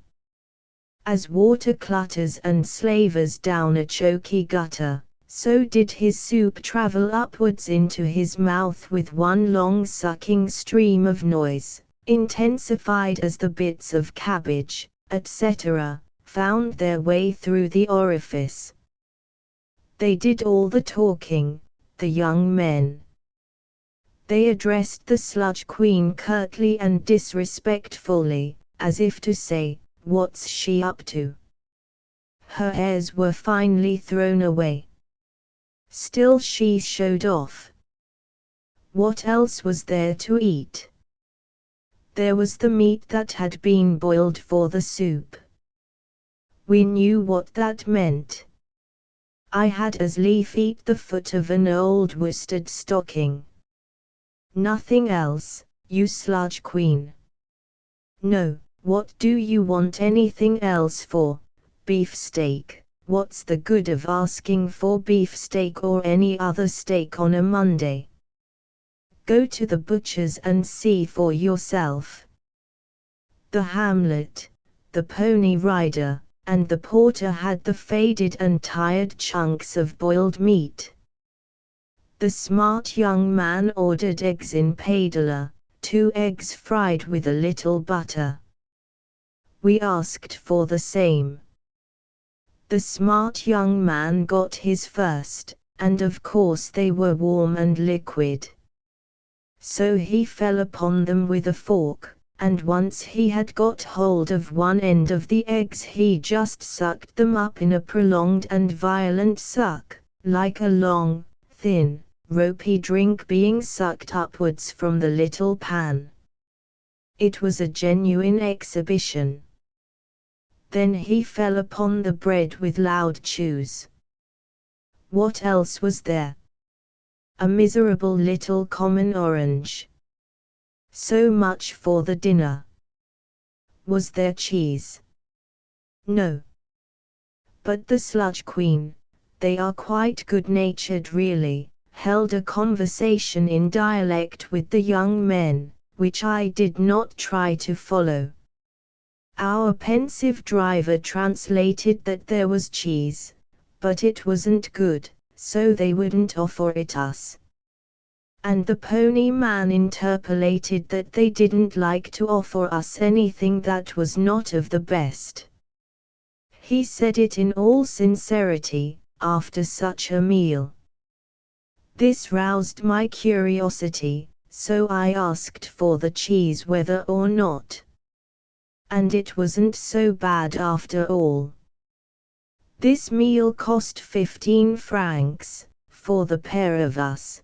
[SPEAKER 1] As water clutters and slavers down a choky gutter, so did his soup travel upwards into his mouth with one long sucking stream of noise, intensified as the bits of cabbage, etc., found their way through the orifice. They did all the talking, the young men. They addressed the sludge queen curtly and disrespectfully, as if to say, "What's she up to?" Her airs were finally thrown away. Still she showed off. What else was there to eat? There was the meat that had been boiled for the soup. We knew what that meant. I had as lief eat the foot of an old worsted stocking. Nothing else, you sludge queen. No. What do you want anything else for? Beefsteak. What's the good of asking for beefsteak or any other steak on a Monday? Go to the butcher's and see for yourself. The hamlet, the pony rider, and the porter had the faded and tired chunks of boiled meat. The smart young man ordered eggs in padella, 2 eggs fried with a little butter. We asked for the same. The smart young man got his first, and of course they were warm and liquid. So he fell upon them with a fork, and once he had got hold of one end of the eggs he just sucked them up in a prolonged and violent suck, like a long, thin, ropey drink being sucked upwards from the little pan. It was a genuine exhibition. Then he fell upon the bread with loud chews. What else was there? A miserable little common orange. So much for the dinner. Was there cheese? No. But the sludge queen, they are quite good-natured really, held a conversation in dialect with the young men, which I did not try to follow. Our pensive driver translated that there was cheese, but it wasn't good, so they wouldn't offer it us. And the pony man interpolated that they didn't like to offer us anything that was not of the best. He said it in all sincerity, after such a meal. This roused my curiosity, so I asked for the cheese whether or not. And it wasn't so bad after all. This meal cost 15 francs, for the pair of us.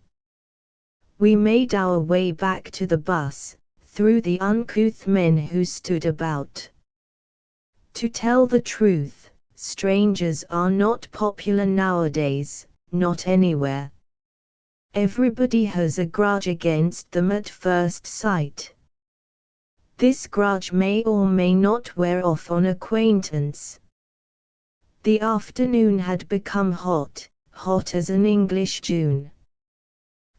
[SPEAKER 1] We made our way back to the bus, through the uncouth men who stood about. To tell the truth, strangers are not popular nowadays, not anywhere. Everybody has a grudge against them at first sight. This grudge may or may not wear off on acquaintance. The afternoon had become hot, hot as an English June.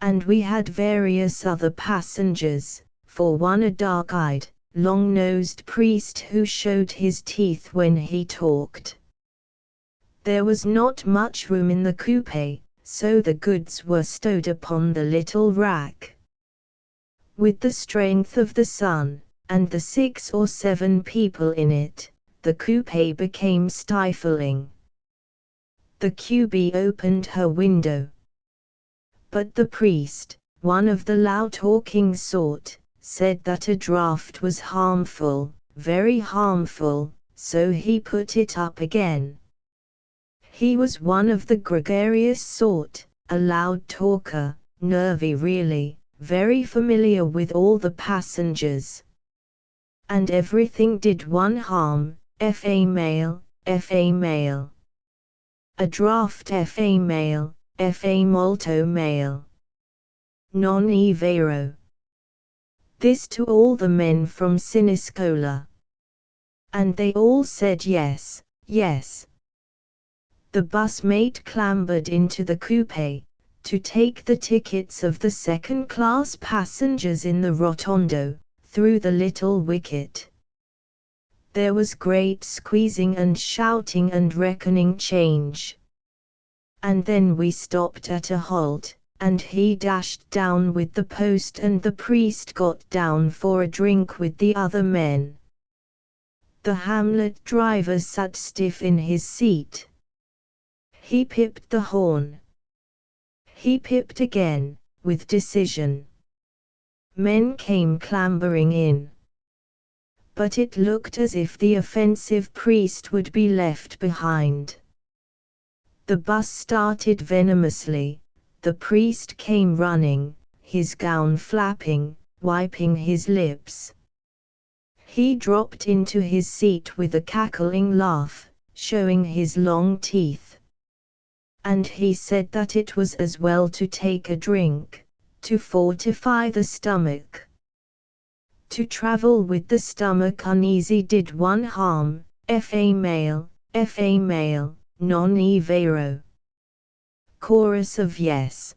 [SPEAKER 1] And we had various other passengers, for one a dark-eyed, long-nosed priest who showed his teeth when he talked. There was not much room in the coupe, so the goods were stowed upon the little rack. With the strength of the sun, and the 6 or 7 people in it, the coupe became stifling. The QB opened her window. But the priest, one of the loud-talking sort, said that a draught was harmful, very harmful, so he put it up again. He was one of the gregarious sort, a loud talker, nervy really, very familiar with all the passengers. And everything did one harm, fa male, fa male. A draught fa male, fa molto male. Non è vero. This to all the men from Siniscola. And they all said yes, yes. The bus mate clambered into the coupe, to take the tickets of the second-class passengers in the rotondo, through the little wicket. There was great squeezing and shouting and reckoning change. And then we stopped at a halt, and he dashed down with the post and the priest got down for a drink with the other men. The Hamlet driver sat stiff in his seat. He pipped the horn. He pipped again, with decision. Men came clambering in. But it looked as if the offensive priest would be left behind. The bus started venomously, the priest came running, his gown flapping, wiping his lips. He dropped into his seat with a cackling laugh, showing his long teeth. And he said that it was as well to take a drink, to fortify the stomach. To travel with the stomach uneasy did one harm, fa male, non è vero. Chorus of yes.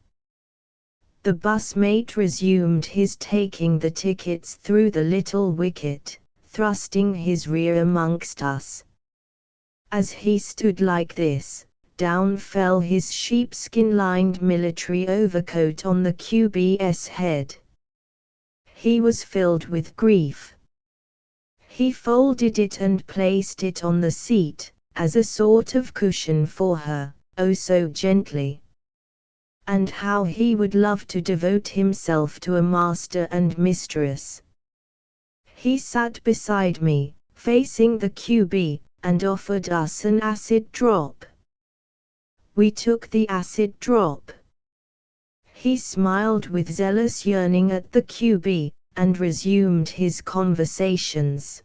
[SPEAKER 1] The bus mate resumed his taking the tickets through the little wicket, thrusting his rear amongst us. As he stood like this, down fell his sheepskin-lined military overcoat on the QB's head. He was filled with grief. He folded it and placed it on the seat, as a sort of cushion for her, oh so gently. And how he would love to devote himself to a master and mistress. He sat beside me, facing the QB, and offered us an acid drop. We took the acid drop. He smiled with zealous yearning at the QB, and resumed his conversations.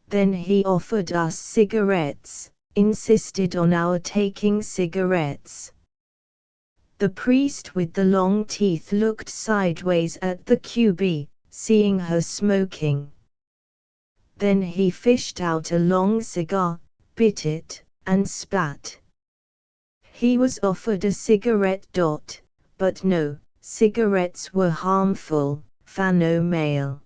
[SPEAKER 1] Then he offered us cigarettes, insisted on our taking cigarettes. The priest with the long teeth looked sideways at the QB, seeing her smoking. Then he fished out a long cigar, bit it, and spat. He was offered a cigarette. But no, cigarettes were harmful, fano male.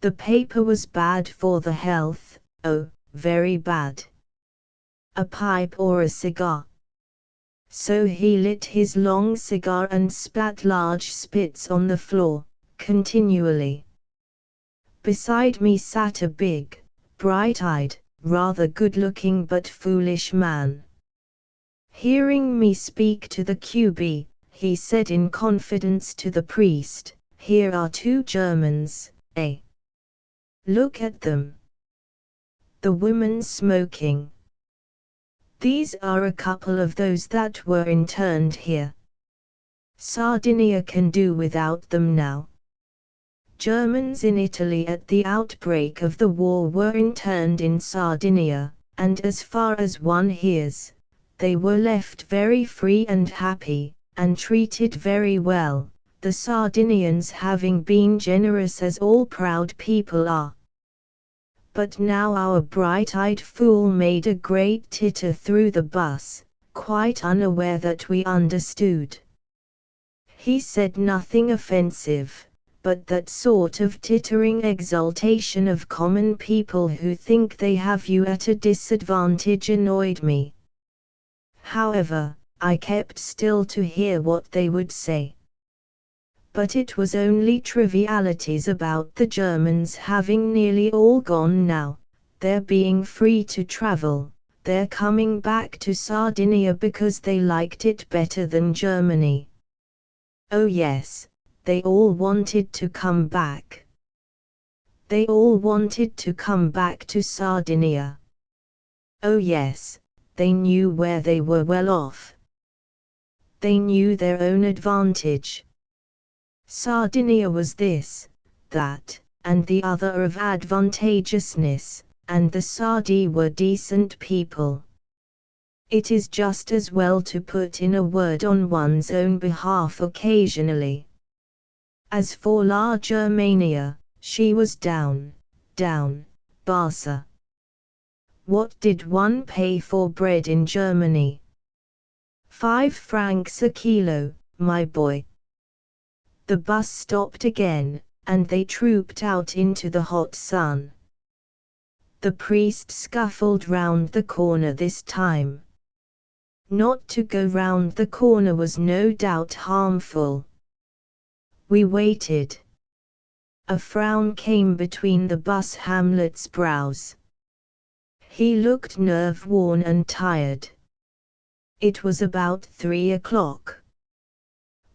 [SPEAKER 1] The paper was bad for the health, oh, very bad. A pipe or a cigar. So he lit his long cigar and spat large spits on the floor, continually. Beside me sat a big, bright-eyed, rather good-looking but foolish man. Hearing me speak to the QB, he said in confidence to the priest, "Here are two Germans, eh? Look at them. The woman smoking. These are a couple of those that were interned here. Sardinia can do without them now. Germans in Italy at the outbreak of the war were interned in Sardinia, and as far as one hears, they were left very free and happy, and treated very well, the Sardinians having been generous as all proud people are. But now our bright-eyed fool made a great titter through the bus, quite unaware that we understood. He said nothing offensive, but that sort of tittering exultation of common people who think they have you at a disadvantage annoyed me. However, I kept still to hear what they would say. But it was only trivialities about the Germans having nearly all gone now, their being free to travel, they're coming back to Sardinia because they liked it better than Germany. Oh yes, they all wanted to come back. They all wanted to come back to Sardinia. Oh yes, they knew where they were well off. They knew their own advantage. Sardinia was this, that, and the other of advantageousness, and the Sardi were decent people. It is just as well to put in a word on one's own behalf occasionally. As for La Germania, she was down, Barca. What did one pay for bread in Germany? 5 francs a kilo, my boy. The bus stopped again, and they trooped out into the hot sun. The priest scuffled round the corner this time. Not to go round the corner was no doubt harmful. We waited. A frown came between the bus Hamlet's brows. He looked nerve-worn and tired. It was about 3 o'clock.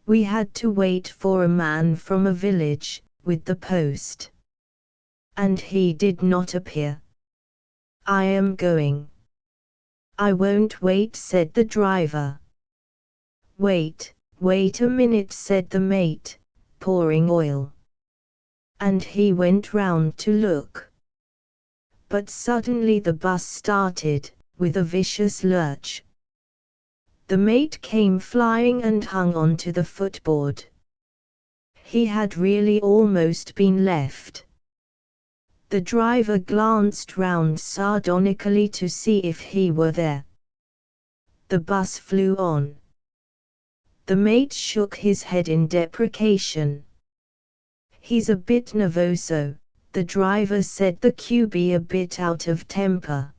[SPEAKER 1] We had to wait for a man from a village, with the post. And he did not appear. I am going. I won't wait, said the driver. Wait a minute, said the mate, pouring oil. And he went round to look. But suddenly the bus started, with a vicious lurch. The mate came flying and hung onto the footboard. He had really almost been left. The driver glanced round sardonically to see if he were there. The bus flew on. The mate shook his head in deprecation. He's a bit nervoso, the driver said, the QB a bit out of temper.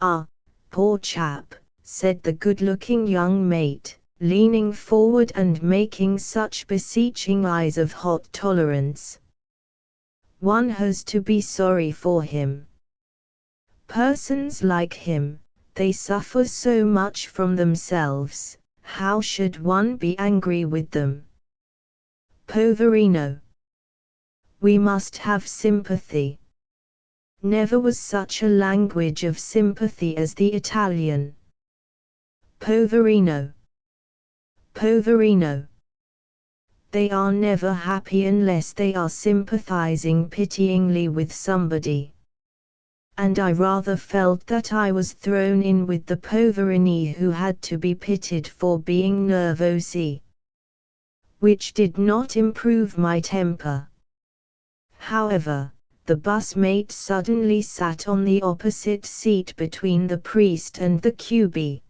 [SPEAKER 1] Ah, poor chap, said the good-looking young mate, leaning forward and making such beseeching eyes of hot tolerance. One has to be sorry for him. Persons like him, they suffer so much from themselves, how should one be angry with them? Poverino. We must have sympathy. Never was such a language of sympathy as the Italian. Poverino. Poverino. They are never happy unless they are sympathizing pityingly with somebody. And I rather felt that I was thrown in with the poverini who had to be pitied for being nervosi. Which did not improve my temper. However, the bus mate suddenly sat on the opposite seat between the priest and the QB.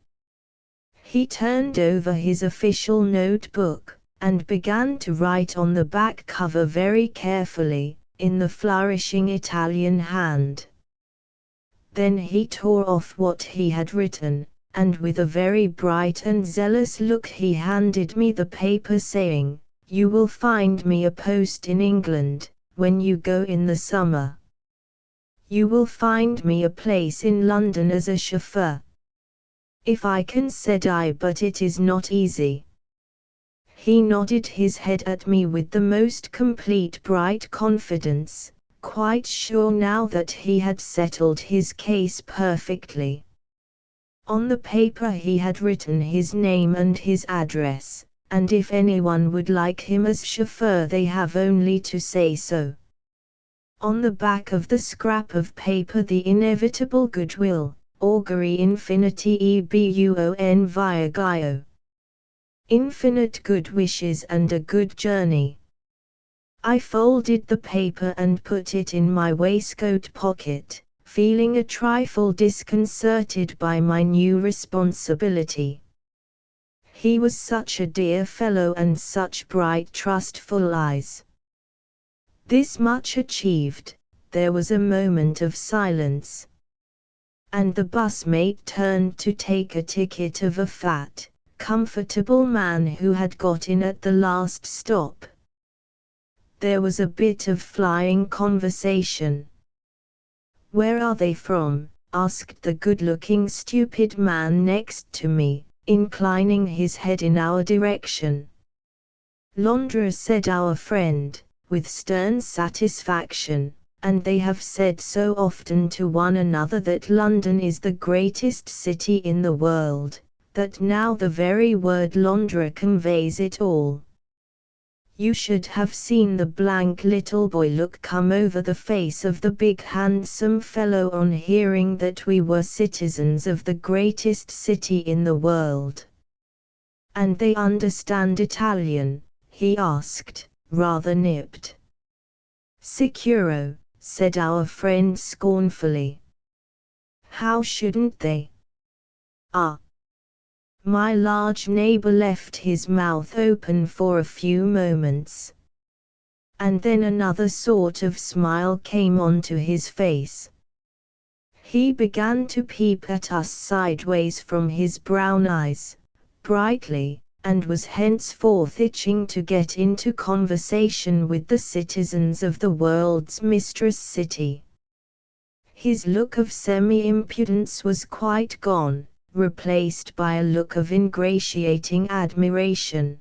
[SPEAKER 1] He turned over his official notebook, and began to write on the back cover very carefully, in the flourishing Italian hand. Then he tore off what he had written, and with a very bright and zealous look he handed me the paper, saying, "You will find me a post in England, when you go in the summer. You will find me a place in London as a chauffeur. If I can, said I, but it is not easy." He nodded his head at me with the most complete bright confidence, quite sure now that he had settled his case perfectly. On the paper he had written his name and his address, and if anyone would like him as chauffeur they have only to say so. On the back of the scrap of paper the inevitable goodwill, augury infinity ebun via Gio. Infinite good wishes and a good journey. I folded the paper and put it in my waistcoat pocket, feeling a trifle disconcerted by my new responsibility. He was such a dear fellow and such bright trustful eyes. This much achieved, there was a moment of silence. And the bus mate turned to take a ticket of a fat, comfortable man who had got in at the last stop. There was a bit of flying conversation. "Where are they from?" asked the good-looking stupid man next to me, inclining his head in our direction. Londra, said our friend, with stern satisfaction, and they have said so often to one another that London is the greatest city in the world, that now the very word Londra conveys it all. You should have seen the blank little boy look come over the face of the big handsome fellow on hearing that we were citizens of the greatest city in the world. And they understand Italian? He asked, rather nipped. Sicuro, said our friend scornfully. How shouldn't they? Ah! My large neighbor left his mouth open for a few moments. And then another sort of smile came onto his face. He began to peep at us sideways from his brown eyes, brightly, and was henceforth itching to get into conversation with the citizens of the world's mistress city. His look of semi-impudence was quite gone, replaced by a look of ingratiating admiration.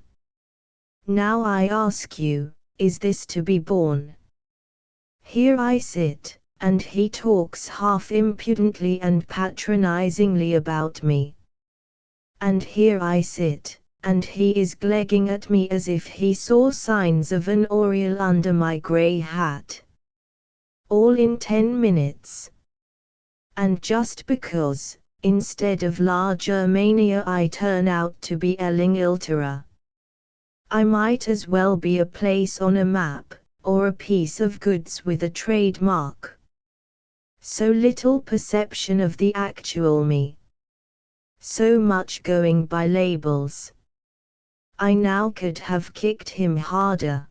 [SPEAKER 1] Now I ask you, is this to be borne? Here I sit, and he talks half impudently and patronizingly about me. And here I sit, and he is glaring at me as if he saw signs of an aureole under my grey hat. All in 10 minutes. And just because, instead of La Germania, I turn out to be Elingilterra. I might as well be a place on a map, or a piece of goods with a trademark. So little perception of the actual me. So much going by labels. I now could have kicked him harder.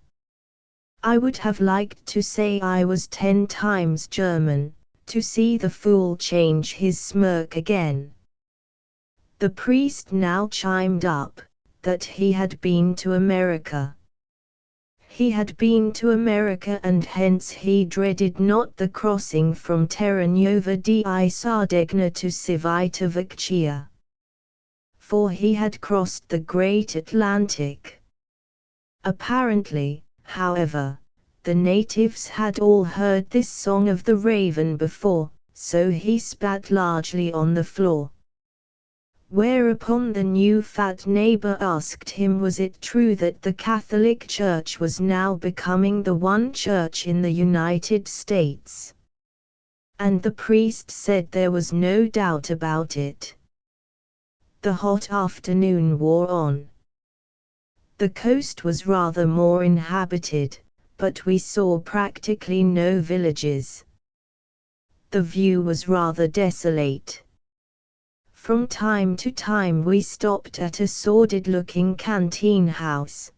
[SPEAKER 1] I would have liked to say I was 10 times German, to see the fool change his smirk again. The priest now chimed up, that he had been to America. He had been to America, and hence he dreaded not the crossing from Terranova di Sardegna to Civita Vecchia. For he had crossed the great Atlantic. Apparently, however, the natives had all heard this song of the raven before, so he spat largely on the floor. Whereupon the new fat neighbor asked him, was it true that the Catholic Church was now becoming the one church in the United States? And the priest said there was no doubt about it. The hot afternoon wore on. The coast was rather more inhabited, but we saw practically no villages. The view was rather desolate. From time to time we stopped at a sordid-looking canteen house.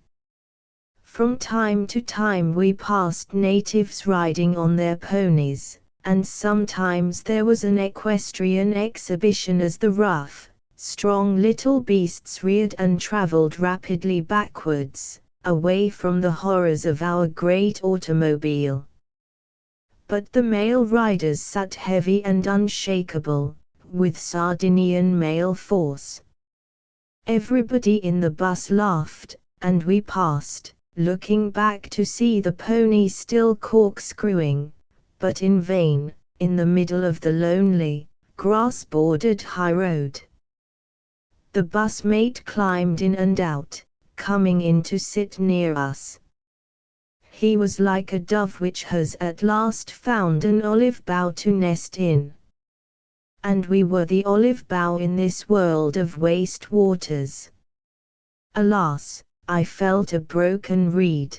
[SPEAKER 1] From time to time we passed natives riding on their ponies, and sometimes there was an equestrian exhibition as the rough, strong little beasts reared and traveled rapidly backwards, away from the horrors of our great automobile. But the male riders sat heavy and unshakable, with Sardinian male force. Everybody in the bus laughed, and we passed, looking back to see the pony still corkscrewing, but in vain, in the middle of the lonely, grass-bordered high road. The bus mate climbed in and out, coming in to sit near us. He was like a dove which has at last found an olive bough to nest in. And we were the olive bough in this world of waste waters. Alas, I felt a broken reed.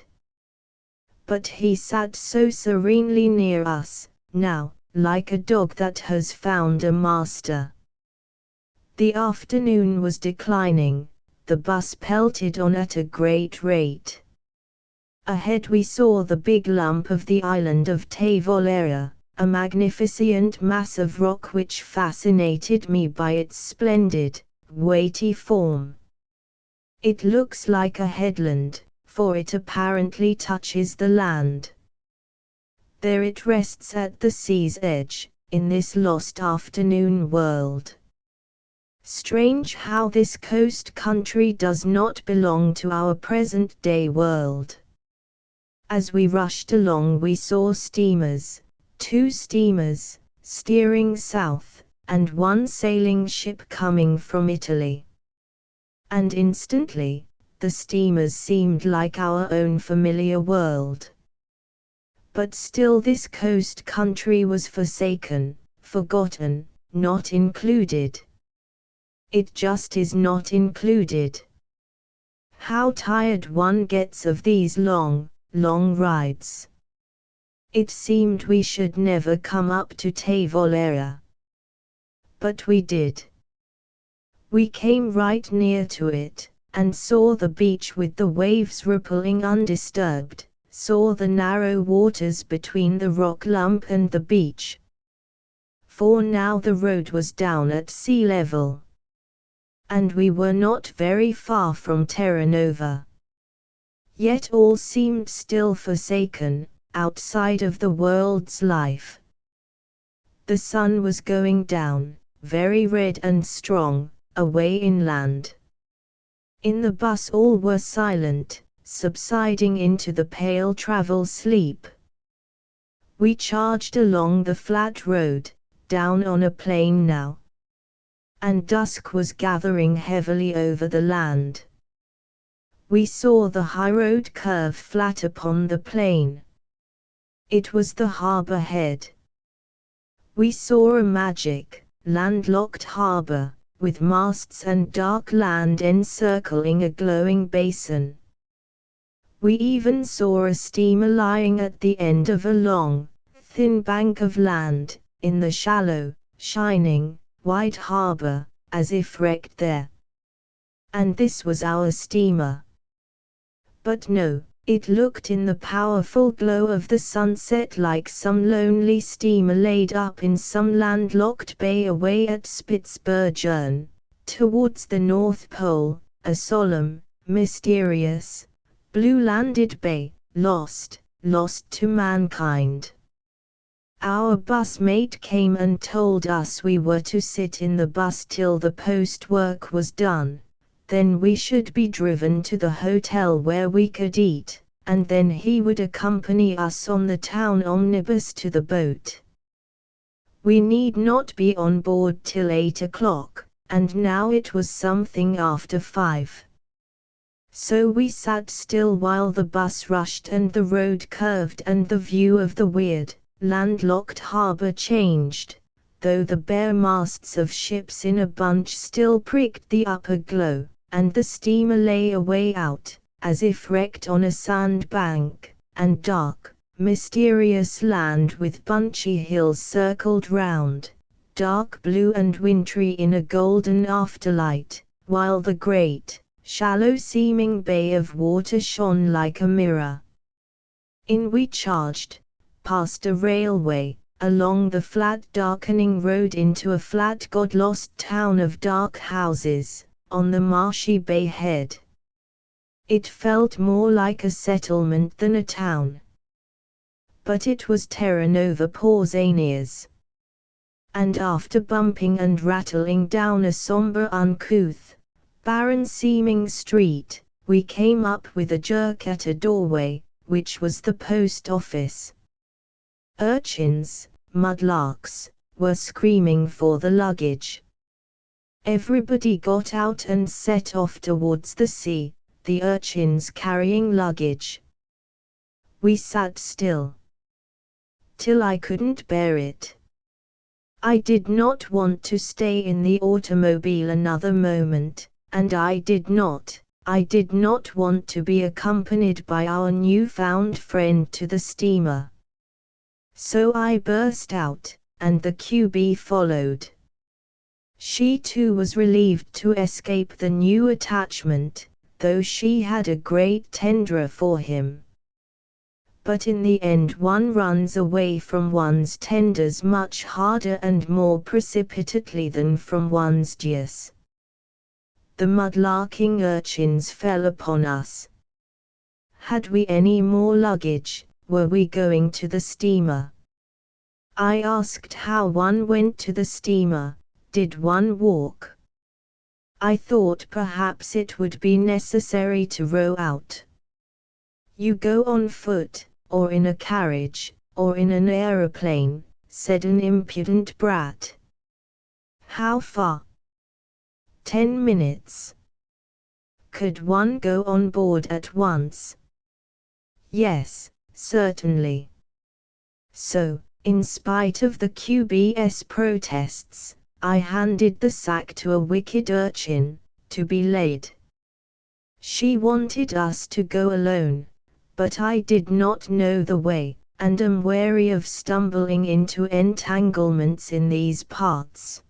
[SPEAKER 1] But he sat so serenely near us, now, like a dog that has found a master. The afternoon was declining, the bus pelted on at a great rate. Ahead we saw the big lump of the island of Tavolera, a magnificent mass of rock which fascinated me by its splendid, weighty form. It looks like a headland, for it apparently touches the land. There it rests at the sea's edge, in this lost afternoon world. Strange how this coast country does not belong to our present-day world. As we rushed along we saw steamers, 2 steamers, steering south, and 1 sailing ship coming from Italy. And instantly, the steamers seemed like our own familiar world. But still this coast country was forsaken, forgotten, not included. It just is not included. How tired one gets of these long rides. It seemed we should never come up to Tavolera. But we did. We came right near to it, and saw the beach with the waves rippling undisturbed, saw the narrow waters between the rock lump and the beach. For now the road was down at sea level. And we were not very far from Terranova. Yet all seemed still forsaken, outside of the world's life. The sun was going down, very red and strong, away inland. In the bus all were silent, subsiding into the pale travel sleep. We charged along the flat road, down on a plain now. And dusk was gathering heavily over the land. We saw the high road curve flat upon the plain. It was the harbour head. We saw a magic, landlocked harbour, with masts and dark land encircling a glowing basin. We even saw a steamer lying at the end of a long, thin bank of land, in the shallow, shining, white harbour, as if wrecked there. And this was our steamer. But no, it looked in the powerful glow of the sunset like some lonely steamer laid up in some landlocked bay away at Spitzbergen, towards the North Pole, a solemn, mysterious, blue-landed bay, lost to mankind. Our bus mate came and told us we were to sit in the bus till the post work was done, then we should be driven to the hotel where we could eat, and then he would accompany us on the town omnibus to the boat. We need not be on board till 8 o'clock, and now it was something after 5. So we sat still while the bus rushed and the road curved and the view of the weird, landlocked harbour changed, though the bare masts of ships in a bunch still pricked the upper glow, and the steamer lay away out, as if wrecked on a sandbank, and dark, mysterious land with bunchy hills circled round, dark blue and wintry in a golden afterlight, while the great, shallow-seeming bay of water shone like a mirror. In we charged, past a railway, along the flat darkening road into a flat God-lost town of dark houses, on the marshy bay head. It felt more like a settlement than a town. But it was Terranova Pausanias. And after bumping and rattling down a sombre uncouth, barren-seeming street, we came up with a jerk at a doorway, which was the post office. Urchins, mudlarks, were screaming for the luggage. Everybody got out and set off towards the sea, the urchins carrying luggage. We sat still. Till I couldn't bear it. I did not want to stay in the automobile another moment, and I did not want to be accompanied by our newfound friend to the steamer. So I burst out, and the QB followed. She too was relieved to escape the new attachment, though she had a great tenderness for him. But in the end one runs away from one's tenders much harder and more precipitately than from one's dears. The mudlarking urchins fell upon us. Had we any more luggage? Were we going to the steamer? I asked how one went to the steamer. Did one walk? I thought perhaps it would be necessary to row out. You go on foot, or in a carriage, or in an aeroplane, said an impudent brat. How far? 10 minutes. Could one go on board at once? Yes, certainly. So, in spite of the QB's protests, I handed the sack to a wicked urchin, to be laid. She wanted us to go alone, but I did not know the way, and am wary of stumbling into entanglements in these parts.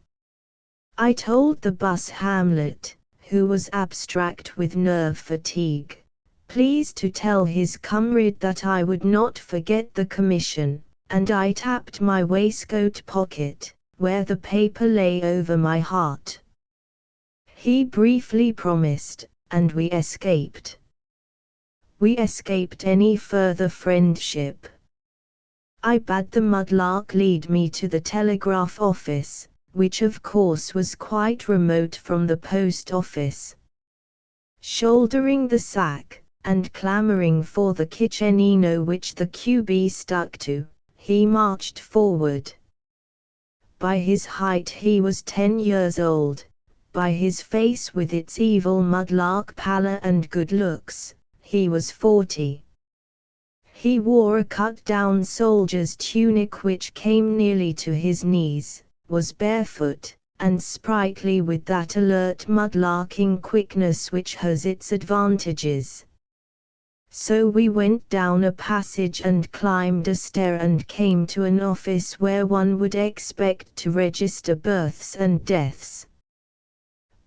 [SPEAKER 1] I told the bus Hamlet, who was abstract with nerve fatigue, please to tell his comrade that I would not forget the commission, and I tapped my waistcoat pocket, where the paper lay over my heart. He briefly promised, and we escaped. We escaped any further friendship. I bade the mudlark lead me to the telegraph office, which of course was quite remote from the post office. Shouldering the sack, and clamoring for the kitchenino which the QB stuck to, he marched forward. By his height he was 10 years old, by his face with its evil mudlark pallor and good looks, he was 40. He wore a cut-down soldier's tunic which came nearly to his knees, was barefoot, and sprightly with that alert mudlarking quickness which has its advantages. So we went down a passage and climbed a stair and came to an office where one would expect to register births and deaths.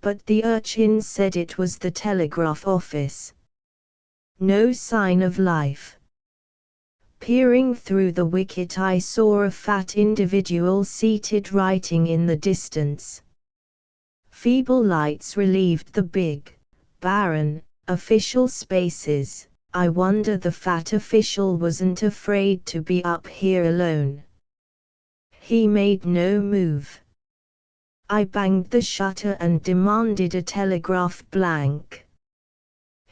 [SPEAKER 1] But the urchin said it was the telegraph office. No sign of life. Peering through the wicket I saw a fat individual seated writing in the distance. Feeble lights relieved the big, barren, official spaces. I wonder the fat official wasn't afraid to be up here alone. He made no move. I banged the shutter and demanded a telegraph blank.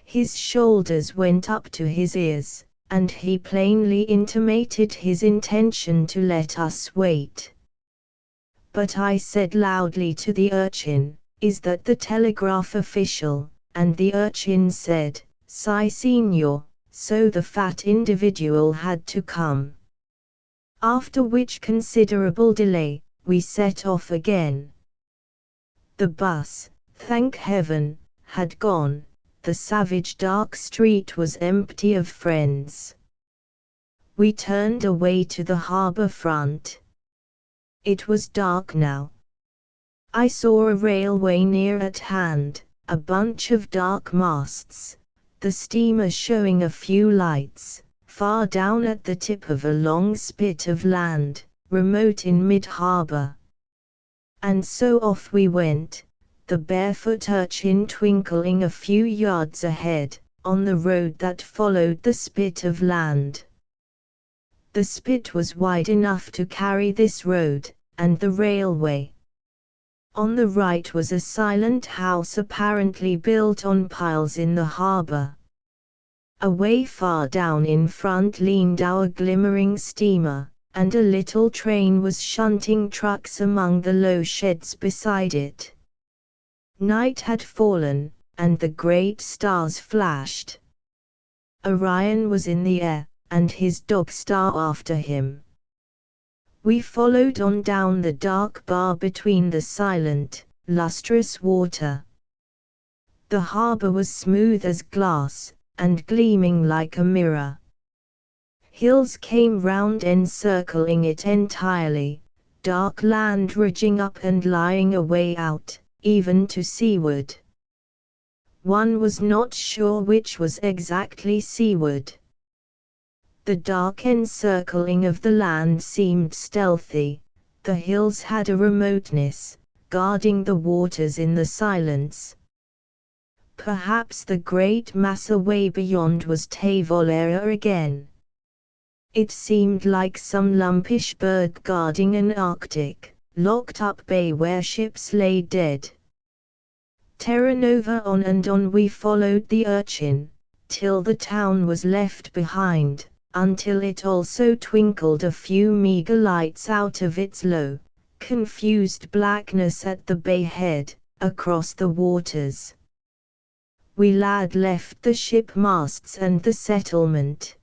[SPEAKER 1] His shoulders went up to his ears, and he plainly intimated his intention to let us wait. But I said loudly to the urchin, "Is that the telegraph official?" And the urchin said, "Si, signor," so the fat individual had to come. After which considerable delay, we set off again. The bus, thank heaven, had gone. The savage dark street was empty of friends. We turned away to the harbour front. It was dark now. I saw a railway near at hand, a bunch of dark masts, the steamer showing a few lights, far down at the tip of a long spit of land, remote in mid-harbour. And so off we went, the barefoot urchin twinkling a few yards ahead, on the road that followed the spit of land. The spit was wide enough to carry this road, and the railway. On the right was a silent house apparently built on piles in the harbour. Away far down in front leaned our glimmering steamer, and a little train was shunting trucks among the low sheds beside it. Night had fallen, and the great stars flashed. Orion was in the air, and his dog Star after him. We followed on down the dark bar between the silent, lustrous water. The harbour was smooth as glass, and gleaming like a mirror. Hills came round encircling it entirely, dark land ridging up and lying away out, even to seaward. One was not sure which was exactly seaward. The dark encircling of the land seemed stealthy, the hills had a remoteness, guarding the waters in the silence. Perhaps the great mass away beyond was Tavolera again. It seemed like some lumpish bird guarding an Arctic, locked-up bay where ships lay dead. Terranova on and on we followed the urchin, till the town was left behind, until it also twinkled a few meager lights out of its low, confused blackness at the bay head, across the waters. We left the ship masts and the settlement.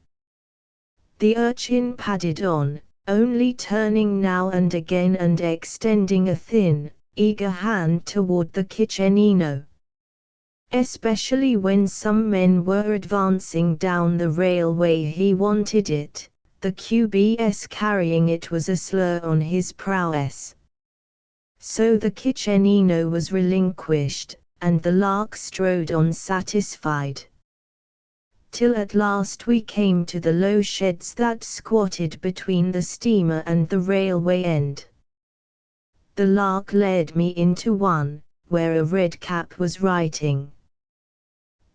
[SPEAKER 1] The urchin padded on, only turning now and again and extending a thin, eager hand toward the kitchenino. Especially when some men were advancing down the railway he wanted it, the QBS carrying it was a slur on his prowess. So the kitchenino was relinquished, and the lark strode on satisfied. Till at last we came to the low sheds that squatted between the steamer and the railway end. The lark led me into one, where a red cap was writing.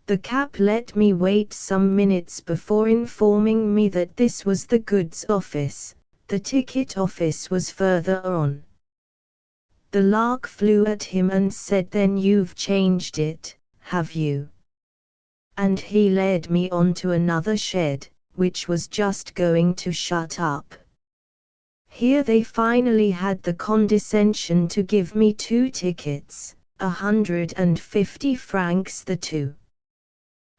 [SPEAKER 1] The cap let me wait some minutes before informing me that this was the goods office, the ticket office was further on. The lark flew at him and said, "Then you've changed it, have you?" And he led me on to another shed, which was just going to shut up. Here they finally had the condescension to give me 2 tickets, 150 francs the 2.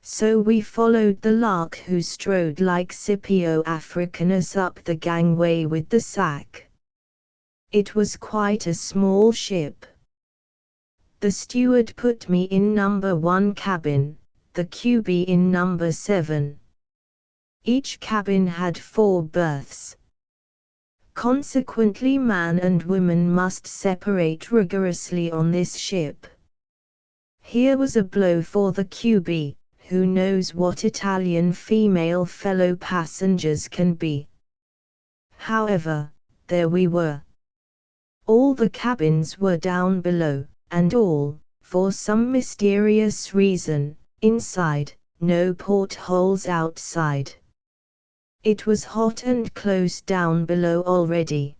[SPEAKER 1] So we followed the lark, who strode like Scipio Africanus up the gangway with the sack. It was quite a small ship. The steward put me in number 1 cabin, the QB in number 7. Each cabin had 4 berths. Consequently man and woman must separate rigorously on this ship. Here was a blow for the QB, who knows what Italian female fellow passengers can be. However, there we were. All the cabins were down below, and all, for some mysterious reason, inside, no portholes outside. It was hot and close down below already.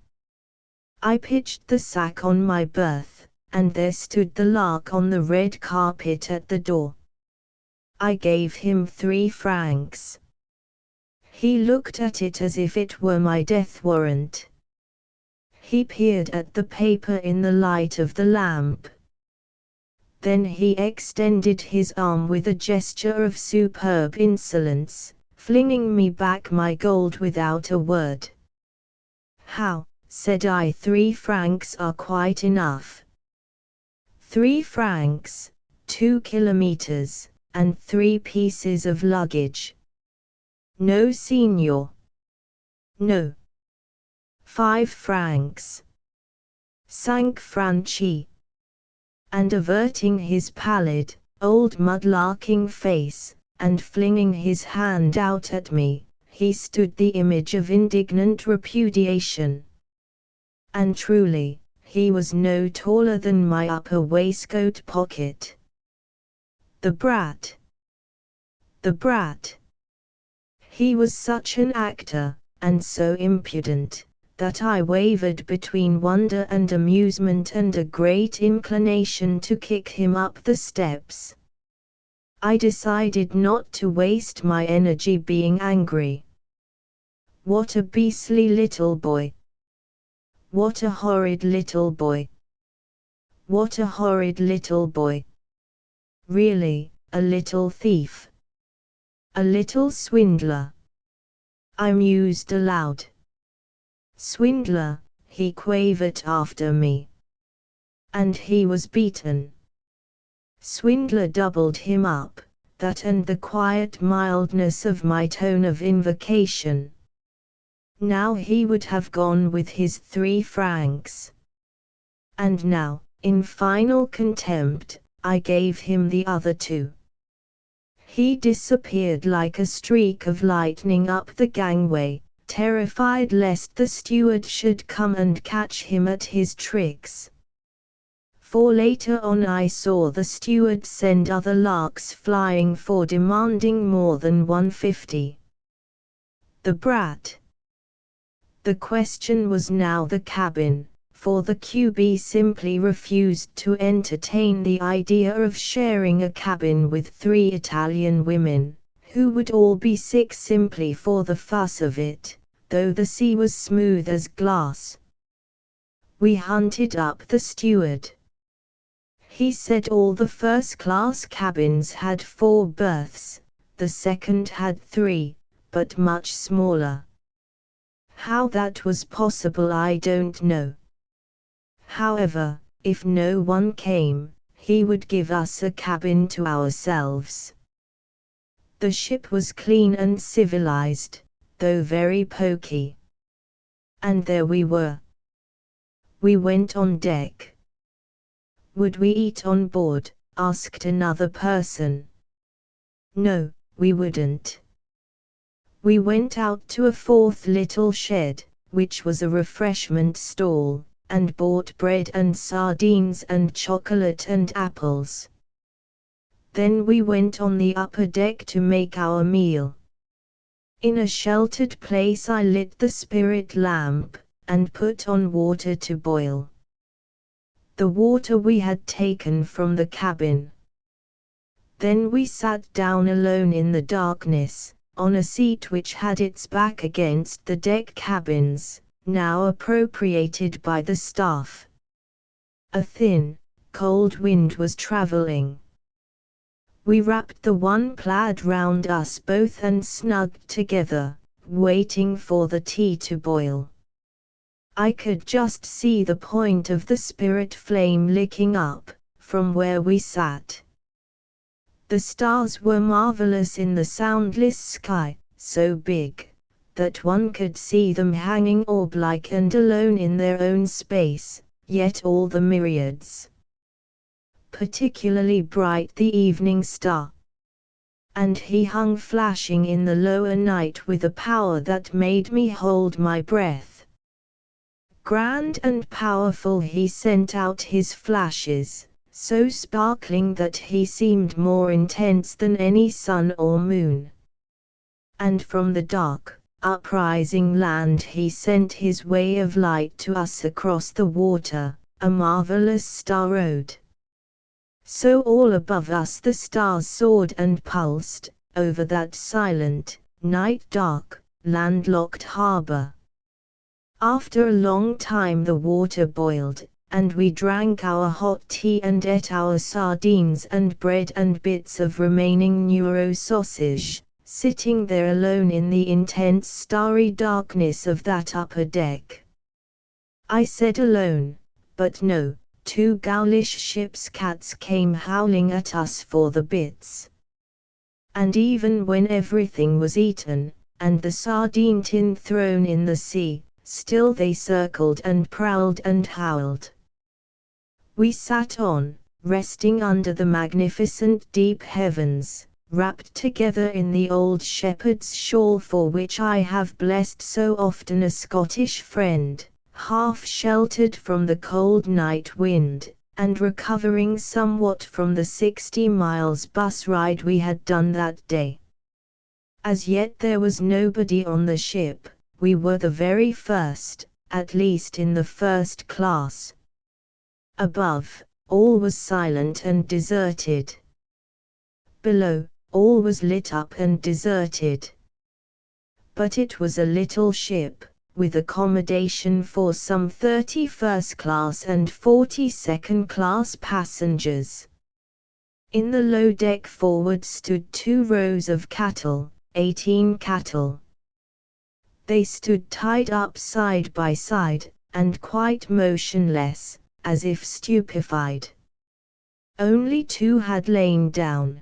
[SPEAKER 1] I pitched the sack on my berth, and there stood the lark on the red carpet at the door. I gave him 3 francs. He looked at it as if it were my death warrant. He peered at the paper in the light of the lamp. Then he extended his arm with a gesture of superb insolence, flinging me back my gold without a word. "How," said I, "3 francs are quite enough." 3 francs, 2 kilometers, and 3 pieces of luggage. "No, signor." "No." 5 francs. 5 franci. And averting his pallid, old mudlarking face, and flinging his hand out at me, he stood the image of indignant repudiation. And truly, he was no taller than my upper waistcoat pocket. The brat! The brat! He was such an actor, and so impudent, that I wavered between wonder and amusement and a great inclination to kick him up the steps. I decided not to waste my energy being angry. What a beastly little boy! What a horrid little boy! What a horrid little boy! Really, a little thief. A little swindler. I mused aloud. Swindler, he quavered after me. And he was beaten. Swindler doubled him up, that and the quiet mildness of my tone of invocation. Now he would have gone with his 3 francs. And now, in final contempt, I gave him the other 2. He disappeared like a streak of lightning up the gangway, terrified lest the steward should come and catch him at his tricks. For later on I saw the steward send other larks flying for demanding more than 150. The brat, The question was now the cabin, for the QB simply refused to entertain the idea of sharing a cabin with 3 Italian women, who would all be sick simply for the fuss of it, though the sea was smooth as glass. We hunted up the steward. He said all the first-class cabins had 4 berths, the second had 3, but much smaller. How that was possible I don't know. However, if no one came, he would give us a cabin to ourselves. The ship was clean and civilized, though very poky. And there we were. We went on deck. Would we eat on board? Asked another person. No, we wouldn't. We went out to a 4th little shed, which was a refreshment stall, and bought bread and sardines and chocolate and apples. Then we went on the upper deck to make our meal. In a sheltered place I lit the spirit lamp, and put on water to boil. The water we had taken from the cabin. Then we sat down alone in the darkness, on a seat which had its back against the deck cabins, now appropriated by the staff. A thin, cold wind was travelling. We wrapped the one plaid round us both and snugged together, waiting for the tea to boil. I could just see the point of the spirit flame licking up, from where we sat. The stars were marvelous in the soundless sky, so big, that one could see them hanging orb-like and alone in their own space, yet all the myriads. Particularly bright the evening star. And he hung flashing in the lower night with a power that made me hold my breath. Grand and powerful he sent out his flashes, so sparkling that he seemed more intense than any sun or moon. And from the dark, uprising land he sent his way of light to us across the water, a marvelous star road. So all above us the stars soared and pulsed, over that silent, night-dark, landlocked harbor. After a long time the water boiled, and we drank our hot tea and ate our sardines and bread and bits of remaining Neuro sausage, sitting there alone in the intense starry darkness of that upper deck. I said alone, but no, 2 ghoulish ship's cats came howling at us for the bits. And even when everything was eaten, and the sardine tin thrown in the sea, still they circled and prowled and howled. We sat on, resting under the magnificent deep heavens, wrapped together in the old shepherd's shawl for which I have blessed so often a Scottish friend, half sheltered from the cold night wind, and recovering somewhat from the 60 miles bus ride we had done that day. As yet there was nobody on the ship. We were the very first, at least in the first class. Above, all was silent and deserted. Below, all was lit up and deserted. But it was a little ship, with accommodation for some 30 first-class and 40 second-class passengers. In the low deck forward stood 2 rows of cattle, 18 cattle. They stood tied up side by side, and quite motionless, as if stupefied. Only 2 had lain down.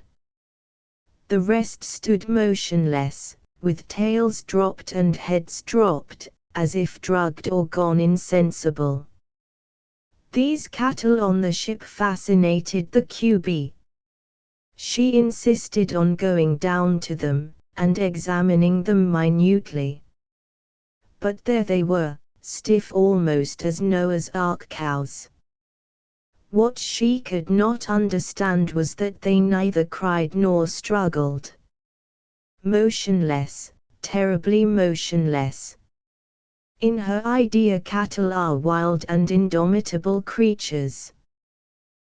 [SPEAKER 1] The rest stood motionless, with tails dropped and heads dropped, as if drugged or gone insensible. These cattle on the ship fascinated the QB. She insisted on going down to them, and examining them minutely. But there they were, stiff almost as Noah's Ark cows. What she could not understand was that they neither cried nor struggled. Motionless, terribly motionless. In her idea, cattle are wild and indomitable creatures.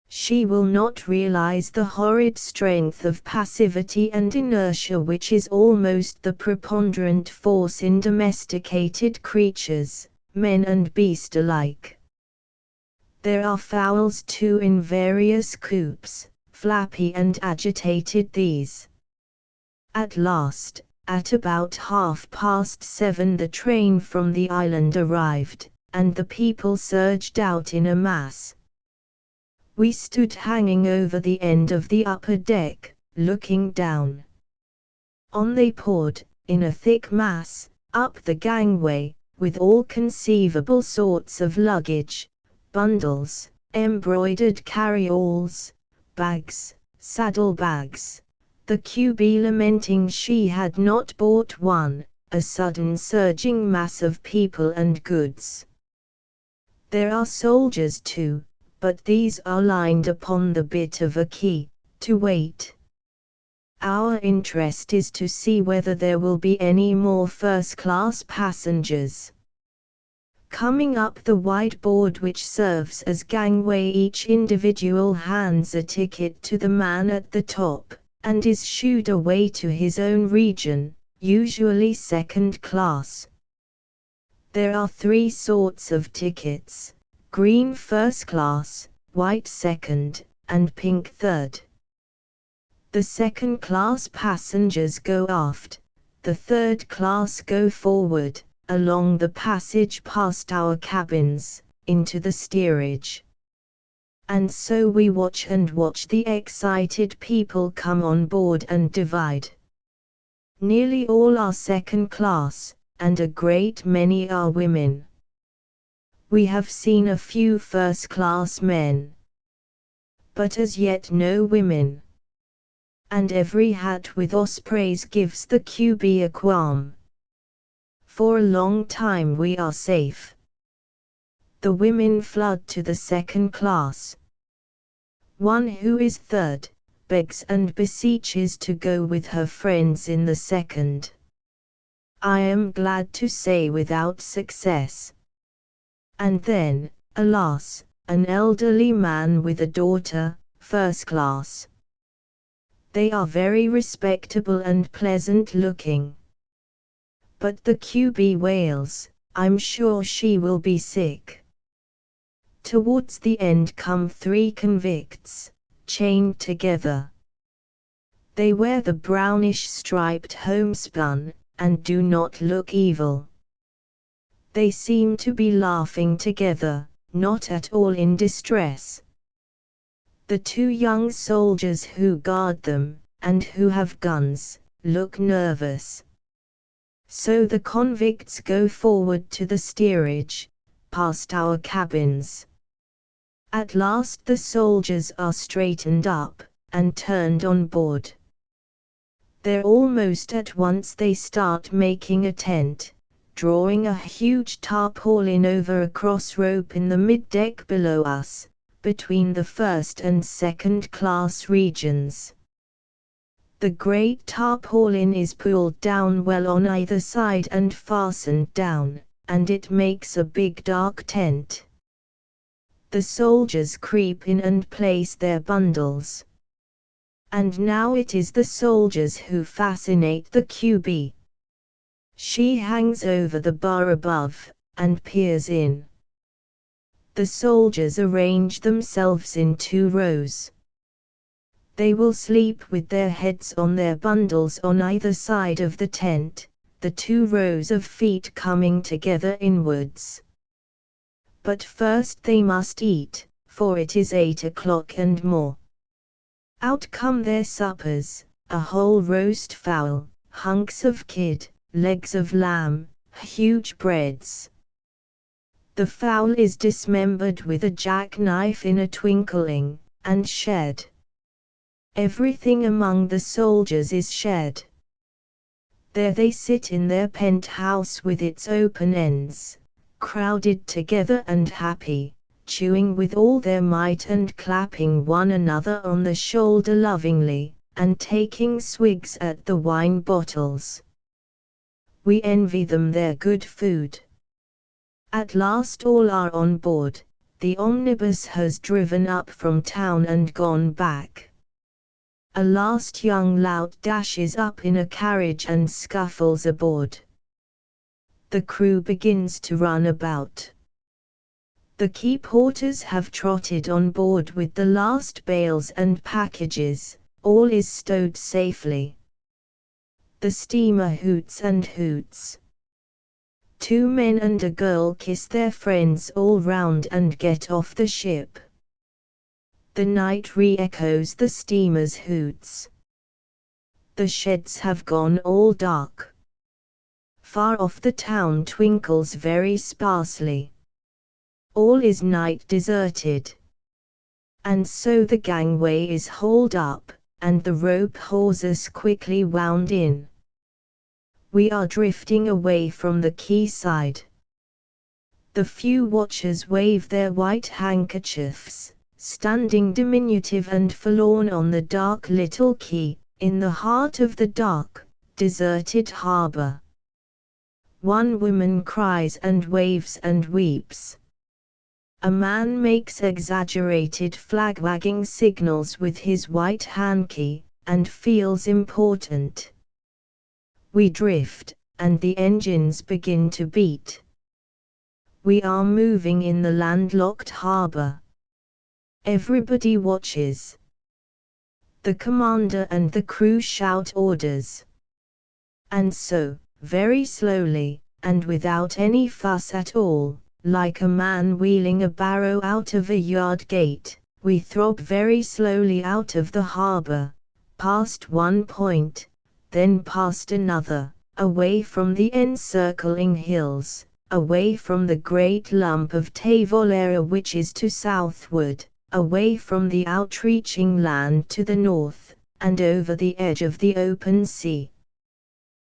[SPEAKER 1] She will not realize the horrid strength of passivity and inertia which is almost the preponderant force in domesticated creatures, men and beast alike. There are fowls too in various coops, flappy and agitated these. At last, at about 7:30 the train from the island arrived, and the people surged out in a mass. We stood hanging over the end of the upper deck, looking down. On they poured, in a thick mass, up the gangway, with all conceivable sorts of luggage, bundles, embroidered carry-alls, bags, saddle-bags. The QB lamenting she had not bought one, a sudden surging mass of people and goods. There are soldiers too, but these are lined upon the bit of a quay, to wait. Our interest is to see whether there will be any more first-class passengers. Coming up the wide board which serves as gangway, each individual hands a ticket to the man at the top, and is shooed away to his own region, usually second class. There are 3 sorts of tickets: green first class, white second, and pink third. The second class passengers go aft, the third class go forward, along the passage past our cabins, into the steerage. And so we watch and watch the excited people come on board and divide. Nearly all are second class, and a great many are women. We have seen a few first-class men, but as yet no women. And every hat with ospreys gives the QB a qualm. For a long time we are safe. The women flood to the second class. One who is third, begs and beseeches to go with her friends in the second. I am glad to say without success. And then, alas, an elderly man with a daughter, first class. They are very respectable and pleasant looking. But the QB wails, I'm sure she will be sick. Towards the end come 3 convicts, chained together. They wear the brownish striped homespun, and do not look evil. They seem to be laughing together, not at all in distress. The 2 young soldiers who guard them, and who have guns, look nervous. So the convicts go forward to the steerage, past our cabins. At last the soldiers are straightened up, and turned on board. There almost at once they start making a tent, drawing a huge tarpaulin over a cross rope in the mid-deck below us, between the first and second class regions. The great tarpaulin is pulled down well on either side and fastened down, and it makes a big dark tent. The soldiers creep in and place their bundles. And now it is the soldiers who fascinate the QB. She hangs over the bar above, and peers in. The soldiers arrange themselves in 2 rows. They will sleep with their heads on their bundles on either side of the tent, the 2 rows of feet coming together inwards. But first they must eat, for it is 8 o'clock and more. Out come their suppers, a whole roast fowl, hunks of kid, legs of lamb, huge breads. The fowl is dismembered with a jackknife in a twinkling, and shed. Everything among the soldiers is shed. There they sit in their penthouse with its open ends, crowded together and happy, chewing with all their might and clapping one another on the shoulder lovingly, and taking swigs at the wine bottles. We envy them their good food. At last all are on board. The omnibus has driven up from town and gone back. A last young lout dashes up in a carriage and scuffles aboard. The crew begins to run about. The quay porters have trotted on board with the last bales and packages. All is stowed safely. The steamer hoots and hoots. 2 men and a girl kiss their friends all round and get off the ship. The night re-echoes the steamer's hoots. The sheds have gone all dark. Far off the town twinkles very sparsely. All is night deserted. And so the gangway is hauled up, and the rope hawsers quickly wound in. We are drifting away from the quayside. The few watchers wave their white handkerchiefs, standing diminutive and forlorn on the dark little quay, in the heart of the dark, deserted harbor. One woman cries and waves and weeps. A man makes exaggerated flag-wagging signals with his white handkerchief, and feels important. We drift, and the engines begin to beat. We are moving in the landlocked harbor. Everybody watches. The commander and the crew shout orders. And so, very slowly, and without any fuss at all, like a man wheeling a barrow out of a yard gate, we throb very slowly out of the harbor, past one point, then past another, away from the encircling hills, away from the great lump of Tavolera which is to southward, away from the outreaching land to the north, and over the edge of the open sea.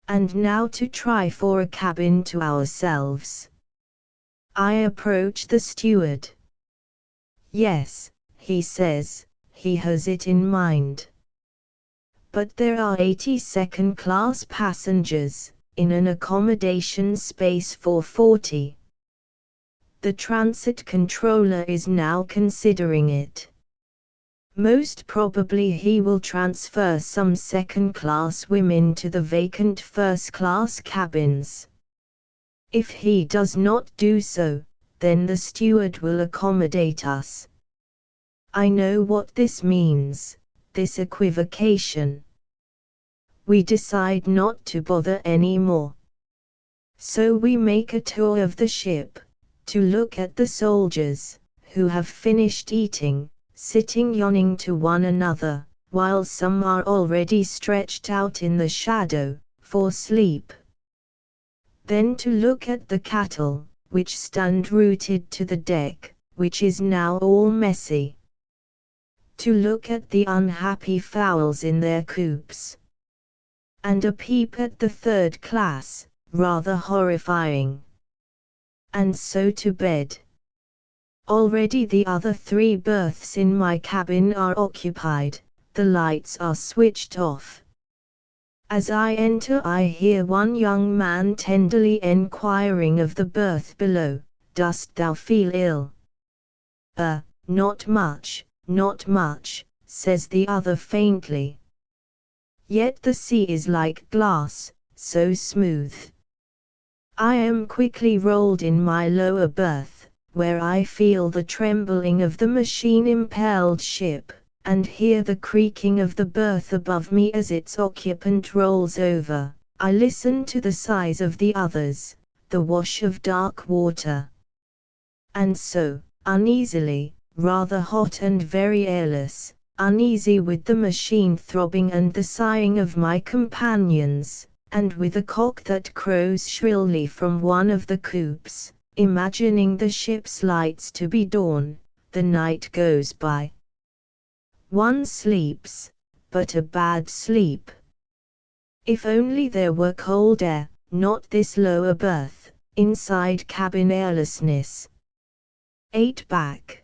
[SPEAKER 1] And now to try for a cabin to ourselves. I approach the steward. Yes, he says, he has it in mind. But there are 80 second-class passengers, in an accommodation space for 40. The transit controller is now considering it. Most probably he will transfer some second-class women to the vacant first-class cabins. If he does not do so, then the steward will accommodate us. I know what this means, this equivocation. We decide not to bother any more. So we make a tour of the ship, to look at the soldiers, who have finished eating, sitting yawning to one another, while some are already stretched out in the shadow, for sleep. Then to look at the cattle, which stand rooted to the deck, which is now all messy. To look at the unhappy fowls in their coops. And a peep at the third class, rather horrifying. And so to bed. Already the other 3 berths in my cabin are occupied, the lights are switched off. As I enter I hear one young man tenderly enquiring of the berth below, "Dost thou feel ill?" Not much, not much," says the other faintly. Yet the sea is like glass, so smooth. I am quickly rolled in my lower berth, where I feel the trembling of the machine-impelled ship, and hear the creaking of the berth above me as its occupant rolls over. I listen to the sighs of the others, the wash of dark water. And so, uneasily, rather hot and very airless, uneasy with the machine throbbing and the sighing of my companions, and with a cock that crows shrilly from one of the coops, imagining the ship's lights to be dawn, the night goes by. One sleeps, but a bad sleep. If only there were cold air, not this lower berth, inside cabin airlessness. 8 back.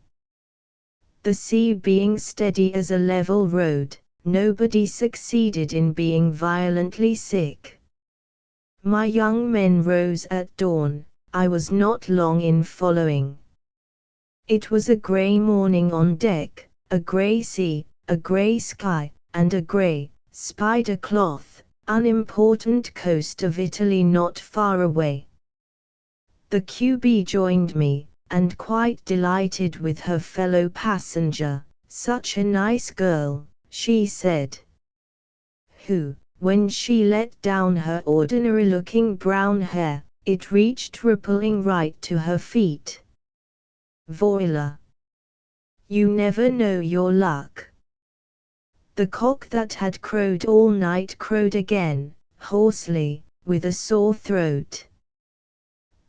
[SPEAKER 1] The sea being steady as a level road, nobody succeeded in being violently sick. My young men rose at dawn, I was not long in following. It was a grey morning on deck, a grey sea, a grey sky, and a grey, spider-cloth, unimportant coast of Italy not far away. The QB joined me, and quite delighted with her fellow passenger, such a nice girl, she said. Who, when she let down her ordinary-looking brown hair, it reached rippling right to her feet. Voila! You never know your luck. The cock that had crowed all night crowed again, hoarsely, with a sore throat.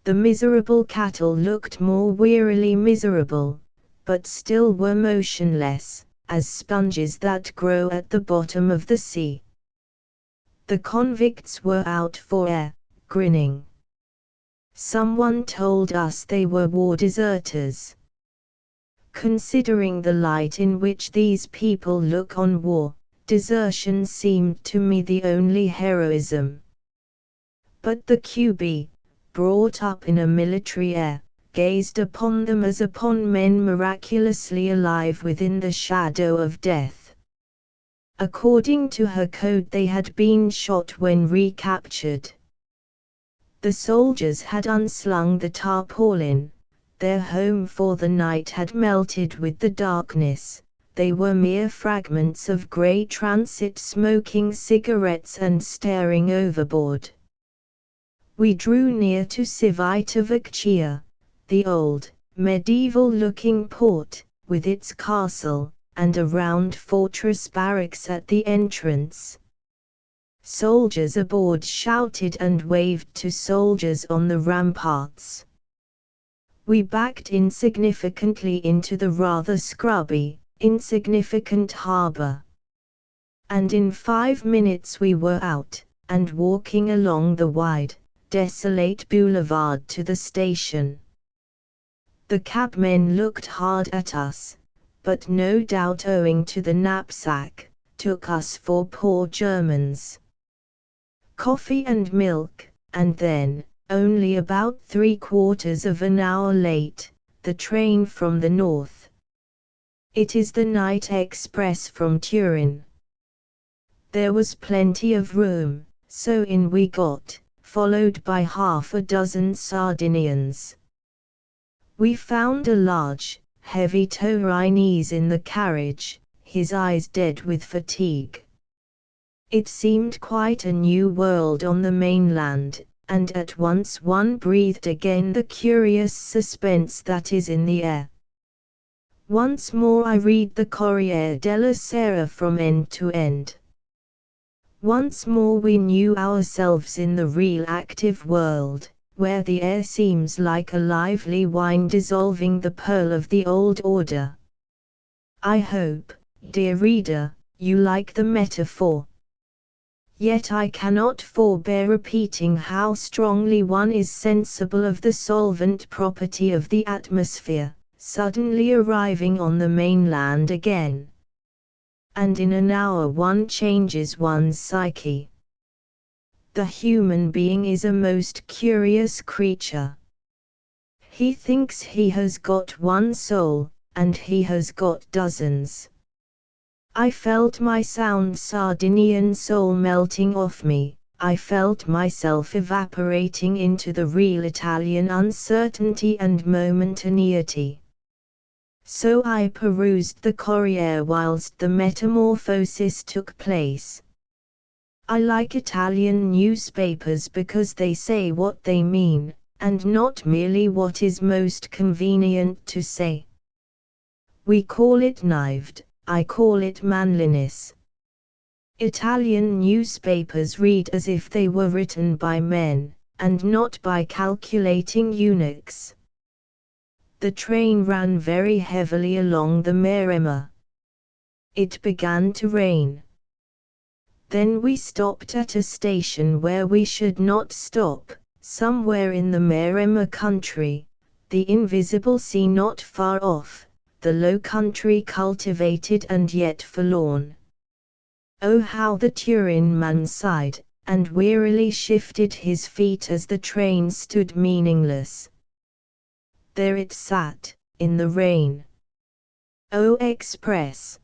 [SPEAKER 1] The miserable cattle looked more wearily miserable, but still were motionless, as sponges that grow at the bottom of the sea. The convicts were out for air, grinning. Someone told us they were war deserters. Considering the light in which these people look on war, desertion seemed to me the only heroism. But the QB, brought up in a military air, gazed upon them as upon men miraculously alive within the shadow of death. According to her code, they had been shot when recaptured. The soldiers had unslung the tarpaulin. Their home for the night had melted with the darkness. They were mere fragments of grey transit, smoking cigarettes and staring overboard. We drew near to Civitavecchia, the old, medieval-looking port, with its castle, and a round fortress barracks at the entrance. Soldiers aboard shouted and waved to soldiers on the ramparts. We backed insignificantly into the rather scrubby, insignificant harbour. And in 5 minutes we were out, and walking along the wide, desolate boulevard to the station. The cabmen looked hard at us, but no doubt owing to the knapsack, took us for poor Germans. Coffee and milk, and then, only about 3/4 of an hour late, the train from the north. It is the night express from Turin. There was plenty of room, so in we got, followed by half a dozen Sardinians. We found a large, heavy Taurinese in the carriage, his eyes dead with fatigue. It seemed quite a new world on the mainland, and at once one breathed again the curious suspense that is in the air. Once more I read the Corriere della Sera from end to end. Once more we knew ourselves in the real active world, where the air seems like a lively wine dissolving the pearl of the old order. I hope, dear reader, you like the metaphor. Yet I cannot forbear repeating how strongly one is sensible of the solvent property of the atmosphere, suddenly arriving on the mainland again. And in an hour one changes one's psyche. The human being is a most curious creature. He thinks he has got one soul, and he has got dozens. I felt my sound Sardinian soul melting off me, I felt myself evaporating into the real Italian uncertainty and momentaneity. So I perused the Corriere whilst the metamorphosis took place. I like Italian newspapers because they say what they mean, and not merely what is most convenient to say. We call it knived, I call it manliness. Italian newspapers read as if they were written by men, and not by calculating eunuchs. The train ran very heavily along the Maremma. It began to rain. Then we stopped at a station where we should not stop, somewhere in the Maremma country, the invisible sea not far off, the low country cultivated and yet forlorn. Oh, how the Turin man sighed, and wearily shifted his feet as the train stood meaningless. There it sat, in the rain. O Express!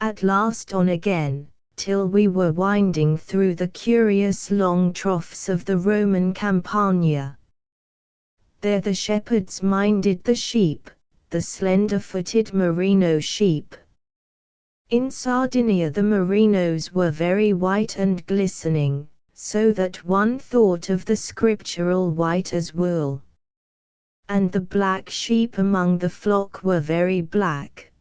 [SPEAKER 1] At last on again, till we were winding through the curious long troughs of the Roman Campagna. There the shepherds minded the sheep, the slender-footed merino sheep. In Sardinia the merinos were very white and glistening, so that one thought of the scriptural white as wool. And the black sheep among the flock were very black.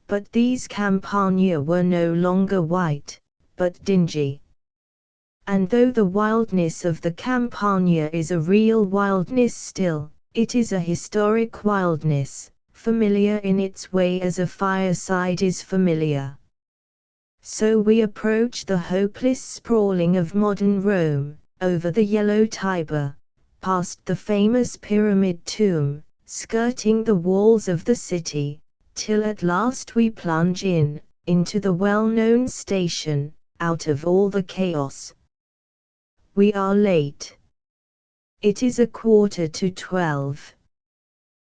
[SPEAKER 1] But these Campagna were no longer white, but dingy. And though the wildness of the Campagna is a real wildness still, it is a historic wildness, familiar in its way as a fireside is familiar. So we approach the hopeless sprawling of modern Rome, over the yellow Tiber, past the famous pyramid tomb, skirting the walls of the city, till at last we plunge into the well-known station, out of all the chaos. We are late. It is 11:45.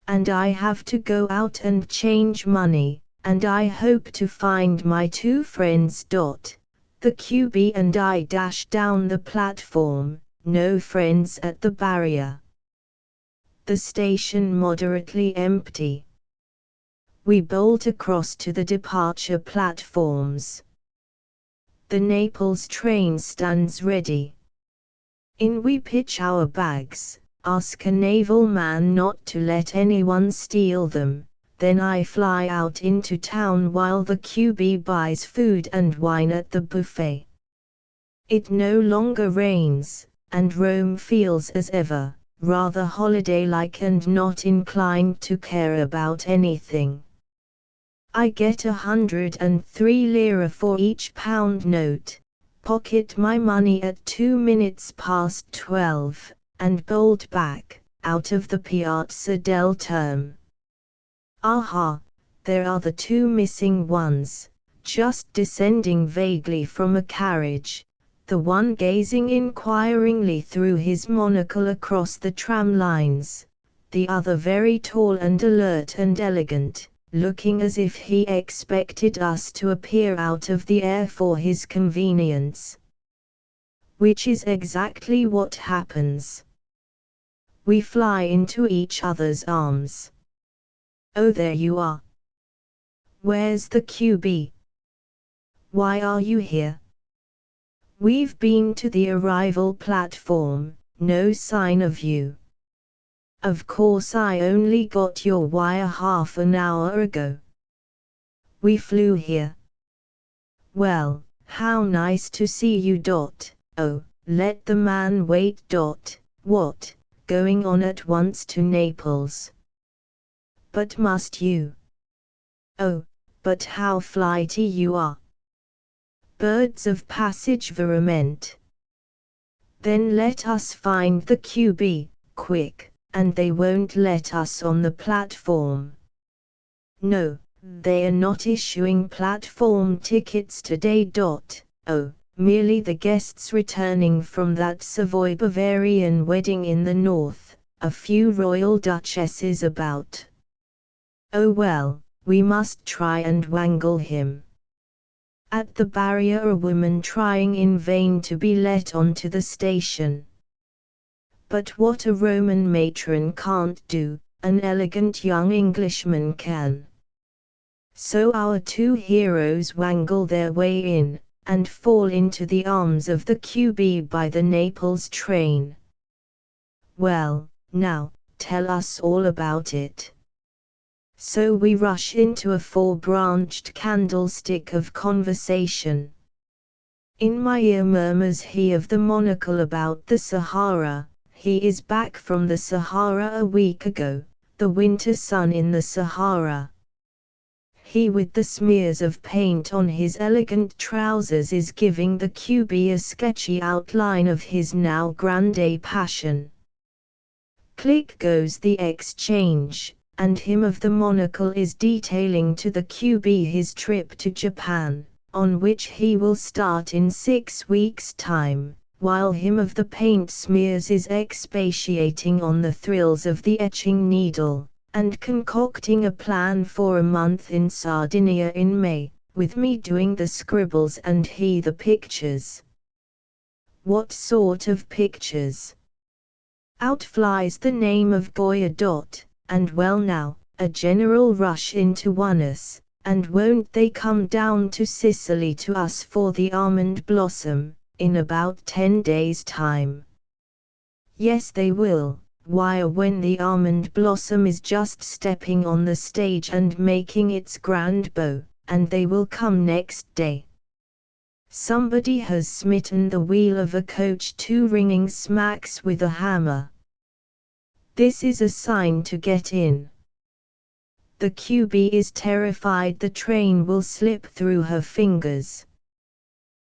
[SPEAKER 1] And I have to go out and change money, and I hope to find my two friends. The QB and I dash down the platform, no friends at the barrier. The station moderately empty. We bolt across to the departure platforms. The Naples train stands ready. In we pitch our bags, ask a naval man not to let anyone steal them, then I fly out into town while the QB buys food and wine at the buffet. It no longer rains, and Rome feels as ever, rather holiday-like and not inclined to care about anything. I get 103 lire for each pound note, pocket my money at 12:02, and bolt back, out of the Piazza del Terme. Aha, there are the two missing ones, just descending vaguely from a carriage, the one gazing inquiringly through his monocle across the tram lines, the other very tall and alert and elegant, looking as if he expected us to appear out of the air for his convenience. Which is exactly what happens. We fly into each other's arms. Oh, there you are. Where's the QB? Why are you here? We've been to the arrival platform, no sign of you. Of course I only got your wire half an hour ago. We flew here. Well, how nice to see you. Oh, let the man wait. What, going on at once to Naples? But must you? Oh, but how flighty you are. Birds of passage verament. Then let us find the QB, quick, and they won't let us on the platform. No, they are not issuing platform tickets today. Oh, merely the guests returning from that Savoy Bavarian wedding in the north, a few royal duchesses about. Oh well, we must try and wangle him. At the barrier a woman trying in vain to be let onto the station. But what a Roman matron can't do, an elegant young Englishman can. So our two heroes wangle their way in, and fall into the arms of the QB by the Naples train. Well, now, tell us all about it. So we rush into a four-branched candlestick of conversation. In my ear murmurs he of the monocle about the Sahara. He is back from the Sahara a week ago, the winter sun in the Sahara. He with the smears of paint on his elegant trousers is giving the QB a sketchy outline of his now grande passion. Click goes the exchange, and him of the monocle is detailing to the QB his trip to Japan, on which he will start in 6 weeks' time, while him of the paint smears is expatiating on the thrills of the etching needle, and concocting a plan for a month in Sardinia in May, with me doing the scribbles and he the pictures. What sort of pictures? Out flies the name of Goya. And well now, a general rush into oneness, and won't they come down to Sicily to us for the almond blossom, in about 10 days' time? Yes, they will. Why, when the almond blossom is just stepping on the stage and making its grand bow, and they will come next day. Somebody has smitten the wheel of a coach 2 ringing smacks with a hammer. This is a sign to get in. The QB is terrified the train will slip through her fingers.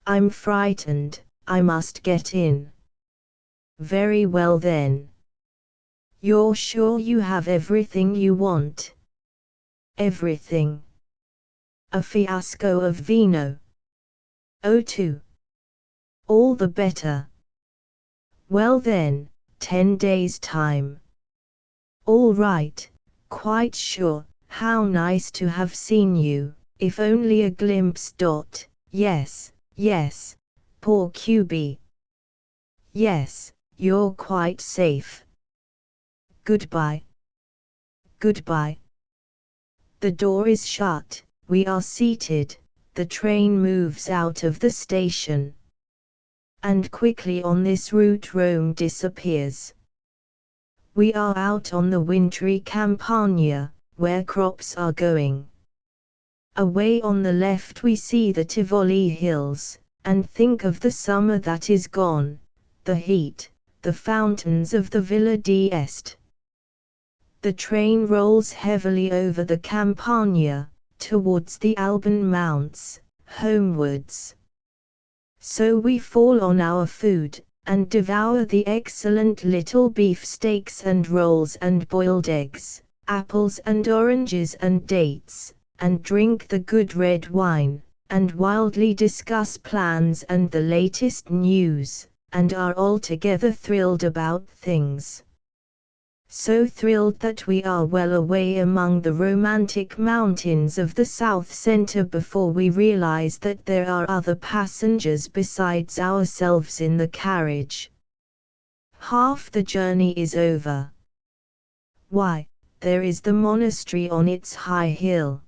[SPEAKER 1] I'm frightened, I must get in. Very well then. You're sure you have everything you want? Everything. A fiasco of vino. Oh, 2. All the better. Well then, 10 days' time. All right, quite sure. How nice to have seen you, if only a glimpse. Yes, yes, poor QB. Yes, you're quite safe. Goodbye. Goodbye. The door is shut, we are seated, the train moves out of the station. And quickly on this route Rome disappears. We are out on the wintry Campagna, where crops are going. Away on the left we see the Tivoli hills, and think of the summer that is gone, the heat, the fountains of the Villa d'Este. The train rolls heavily over the Campagna, towards the Alban Mounts, homewards. So we fall on our food, and devour the excellent little beefsteaks and rolls and boiled eggs, apples and oranges and dates, and drink the good red wine, and wildly discuss plans and the latest news, and are altogether thrilled about things. So thrilled that we are well away among the romantic mountains of the South Centre before we realize that there are other passengers besides ourselves in the carriage. Half the journey is over. Why, there is the monastery on its high hill.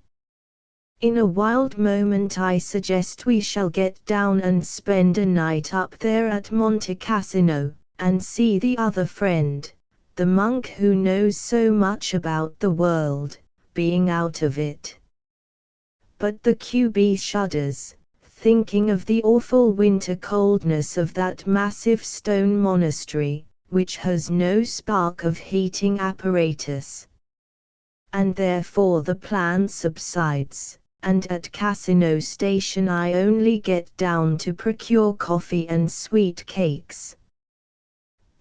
[SPEAKER 1] In a wild moment I suggest we shall get down and spend a night up there at Monte Cassino, and see the other friend, the monk who knows so much about the world, being out of it. But the QB shudders, thinking of the awful winter coldness of that massive stone monastery, which has no spark of heating apparatus. And therefore the plan subsides, and at Cassino station I only get down to procure coffee and sweet cakes.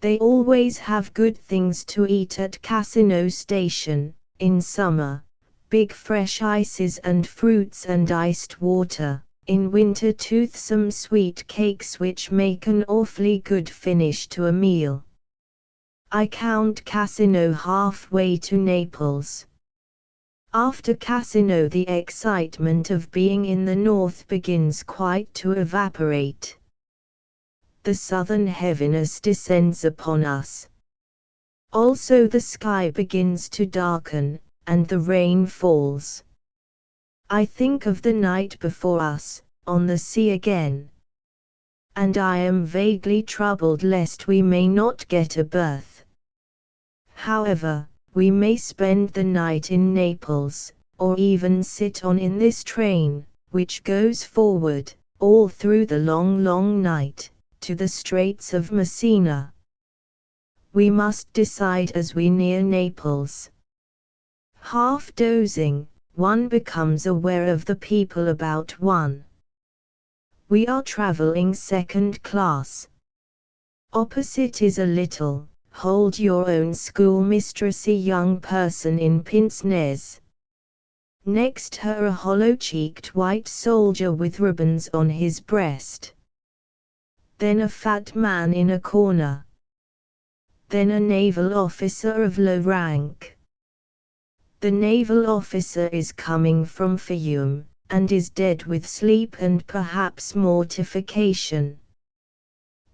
[SPEAKER 1] They always have good things to eat at Cassino station, in summer, big fresh ices and fruits and iced water, in winter toothsome sweet cakes which make an awfully good finish to a meal. I count Cassino halfway to Naples. After Cassino the excitement of being in the north begins quite to evaporate. The southern heaviness descends upon us. Also the sky begins to darken, and the rain falls. I think of the night before us, on the sea again. And I am vaguely troubled lest we may not get a berth. However, we may spend the night in Naples, or even sit on in this train, which goes forward, all through the long night, to the Straits of Messina. We must decide as we near Naples. Half dozing, one becomes aware of the people about one. We are traveling second class. Opposite is a little, hold your own schoolmistressy young person in pince-nez. Next her a hollow-cheeked white soldier with ribbons on his breast. Then a fat man in a corner. Then a naval officer of low rank. The naval officer is coming from Fiume, and is dead with sleep and perhaps mortification.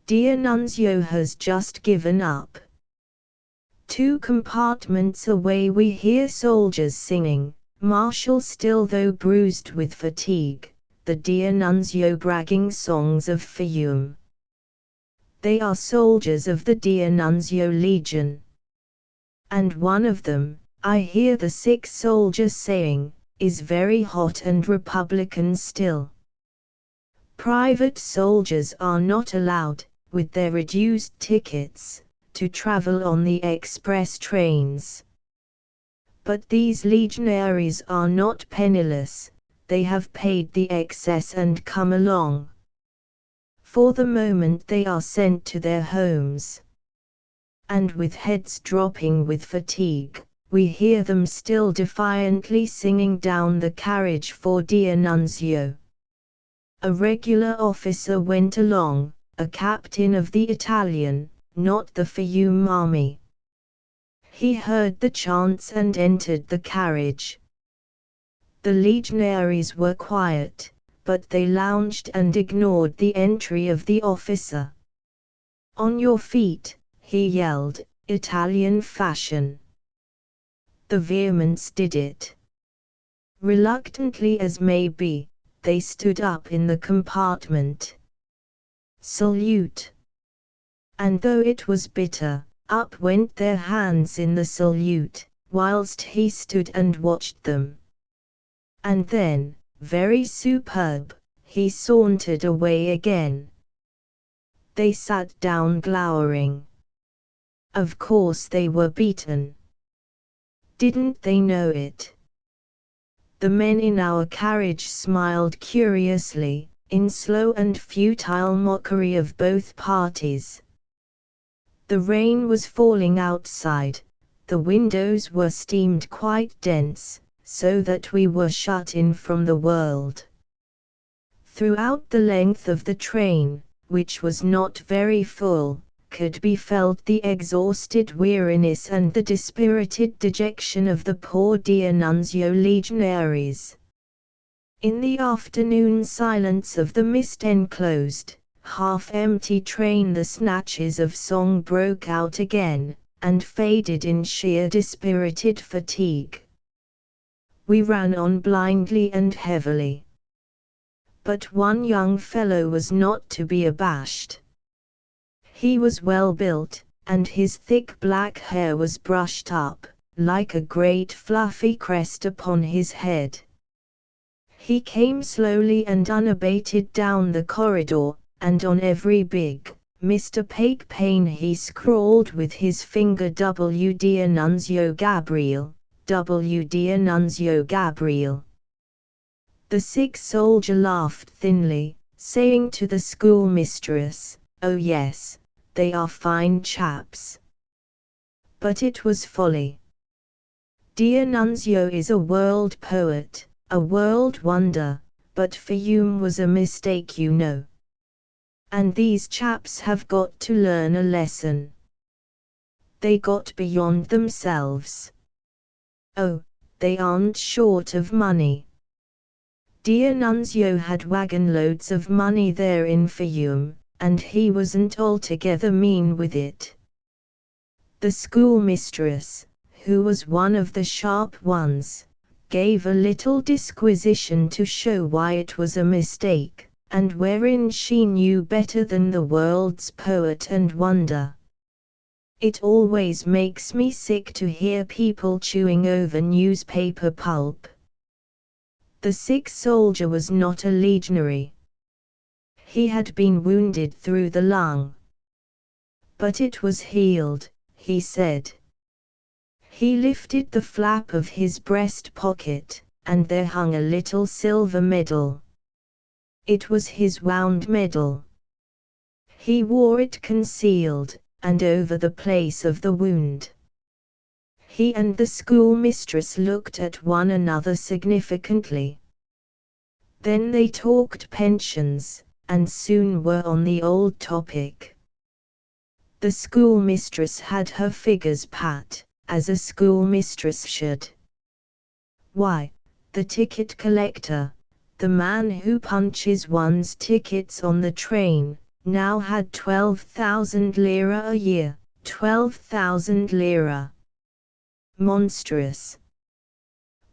[SPEAKER 1] Dear Nunzio has just given up. 2 compartments away we hear soldiers singing, martial still though bruised with fatigue, the dear Nunzio bragging songs of Fiume. They are soldiers of the dear Nunzio Legion. And one of them, I hear the sick soldier saying, is very hot and Republican still. Private soldiers are not allowed, with their reduced tickets, to travel on the express trains. But these legionaries are not penniless, they have paid the excess and come along. For the moment they are sent to their homes. And with heads dropping with fatigue, we hear them still defiantly singing down the carriage for dear Nunzio. A regular officer went along, a captain of the Italian, not the Fiume army. He heard the chants and entered the carriage. The legionaries were quiet, but they lounged and ignored the entry of the officer. On your feet, he yelled, Italian fashion. The vehemence did it. Reluctantly as may be, they stood up in the compartment. Salute! And though it was bitter, up went their hands in the salute, whilst he stood and watched them. And then, very superb, he sauntered away again. They sat down glowering. Of course they were beaten. Didn't they know it? The men in our carriage smiled curiously, in slow and futile mockery of both parties. The rain was falling outside, the windows were steamed quite dense, so that we were shut in from the world. Throughout the length of the train, which was not very full, could be felt the exhausted weariness and the dispirited dejection of the poor dear Nunzio legionaries. In the afternoon silence of the mist-enclosed, half-empty train the snatches of song broke out again, and faded in sheer dispirited fatigue. We ran on blindly and heavily. But one young fellow was not to be abashed. He was well built, and his thick black hair was brushed up, like a great fluffy crest upon his head. He came slowly and unabated down the corridor, and on every big, Mr. Pape pane he scrawled with his finger W. Dear Nunzio Gabriel, W. Dear Nunzio Gabriel. The sick soldier laughed thinly, saying to the schoolmistress, oh yes, they are fine chaps. But it was folly. Dear Nunzio is a world poet, a world wonder, but Fiume was a mistake, you know. And these chaps have got to learn a lesson. They got beyond themselves. Oh, they aren't short of money. Dear Nunzio had wagon loads of money there in Fiume, and he wasn't altogether mean with it. The schoolmistress, who was one of the sharp ones, gave a little disquisition to show why it was a mistake, and wherein she knew better than the world's poet and wonder. It always makes me sick to hear people chewing over newspaper pulp. The sick soldier was not a legionary. He had been wounded through the lung. But it was healed, he said. He lifted the flap of his breast pocket, and there hung a little silver medal. It was his wound medal. He wore it concealed, and over the place of the wound. He and the schoolmistress looked at one another significantly. Then they talked pensions, and soon were on the old topic. The schoolmistress had her figures pat, as a schoolmistress should. Why, the ticket collector, the man who punches one's tickets on the train, now had 12,000 lira a year, 12,000 lira. Monstrous.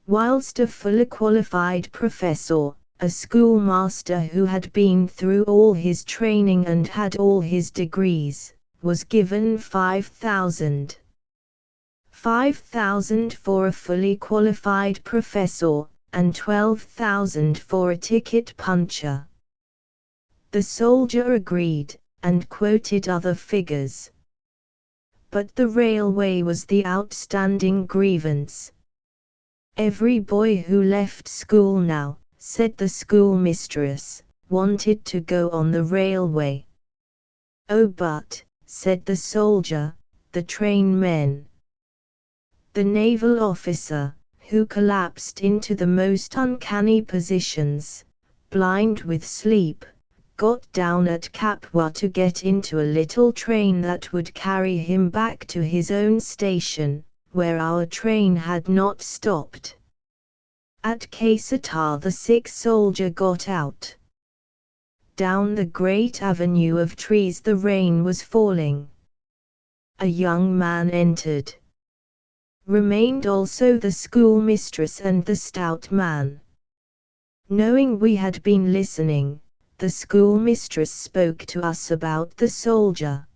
[SPEAKER 1] Whilst a fully qualified professor, a schoolmaster who had been through all his training and had all his degrees, was given 5,000. 5,000 for a fully qualified professor, and 12,000 for a ticket puncher. The soldier agreed, and quoted other figures. But the railway was the outstanding grievance. Every boy who left school now, said the schoolmistress, wanted to go on the railway. Oh but, said the soldier, the train men. The naval officer, who collapsed into the most uncanny positions, blind with sleep, got down at Capua to get into a little train that would carry him back to his own station, where our train had not stopped. At Caserta the sick soldier got out. Down the great avenue of trees the rain was falling. A young man entered. Remained also the schoolmistress and the stout man. Knowing we had been listening, the schoolmistress spoke to us about the soldier.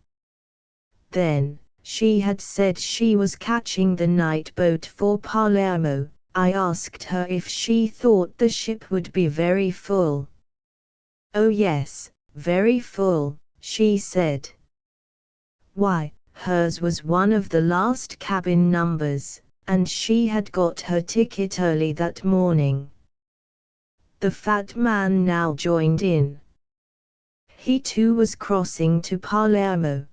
[SPEAKER 1] Then, she had said she was catching the night boat for Palermo. I asked her if she thought the ship would be very full. Oh yes, very full, she said. Why, hers was one of the last cabin numbers, and she had got her ticket early that morning. The fat man now joined in. He too was crossing to Palermo.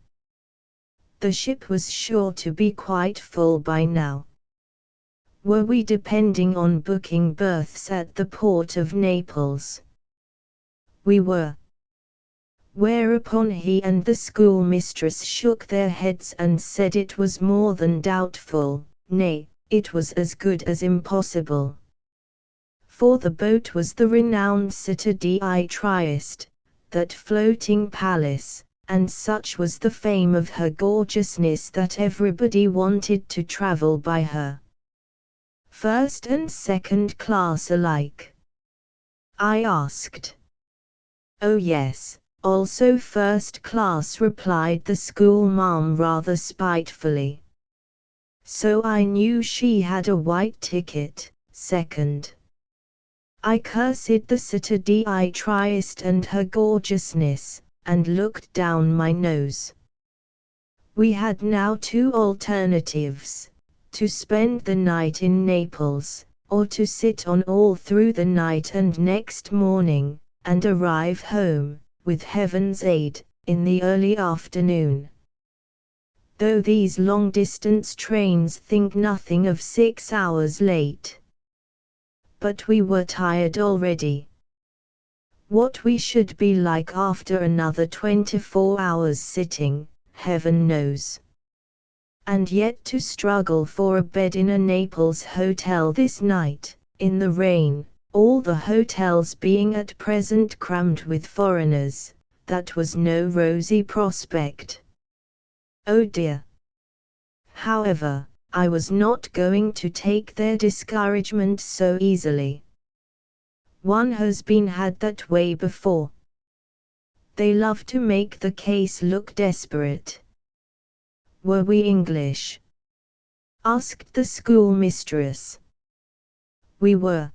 [SPEAKER 1] The ship was sure to be quite full by now. Were we depending on booking berths at the port of Naples? We were. Whereupon he and the schoolmistress shook their heads and said it was more than doubtful, nay, it was as good as impossible. For the boat was the renowned Città di Trieste, that floating palace, and such was the fame of her gorgeousness that everybody wanted to travel by her. First and second class alike? I asked. Oh yes, also first class, replied the schoolmarm rather spitefully. So I knew she had a white ticket, second. I cursed the Città di Trieste and her gorgeousness, and looked down my nose. We had now two alternatives: to spend the night in Naples, or to sit on all through the night and next morning, and arrive home, with heaven's aid, in the early afternoon. Though these long-distance trains think nothing of 6 hours late. But we were tired already. What we should be like after another 24 hours sitting, heaven knows. And yet to struggle for a bed in a Naples hotel this night, in the rain, all the hotels being at present crammed with foreigners, that was no rosy prospect. Oh dear! However, I was not going to take their discouragement so easily. One has been had that way before. They love to make the case look desperate. Were we English? Asked the schoolmistress. We were.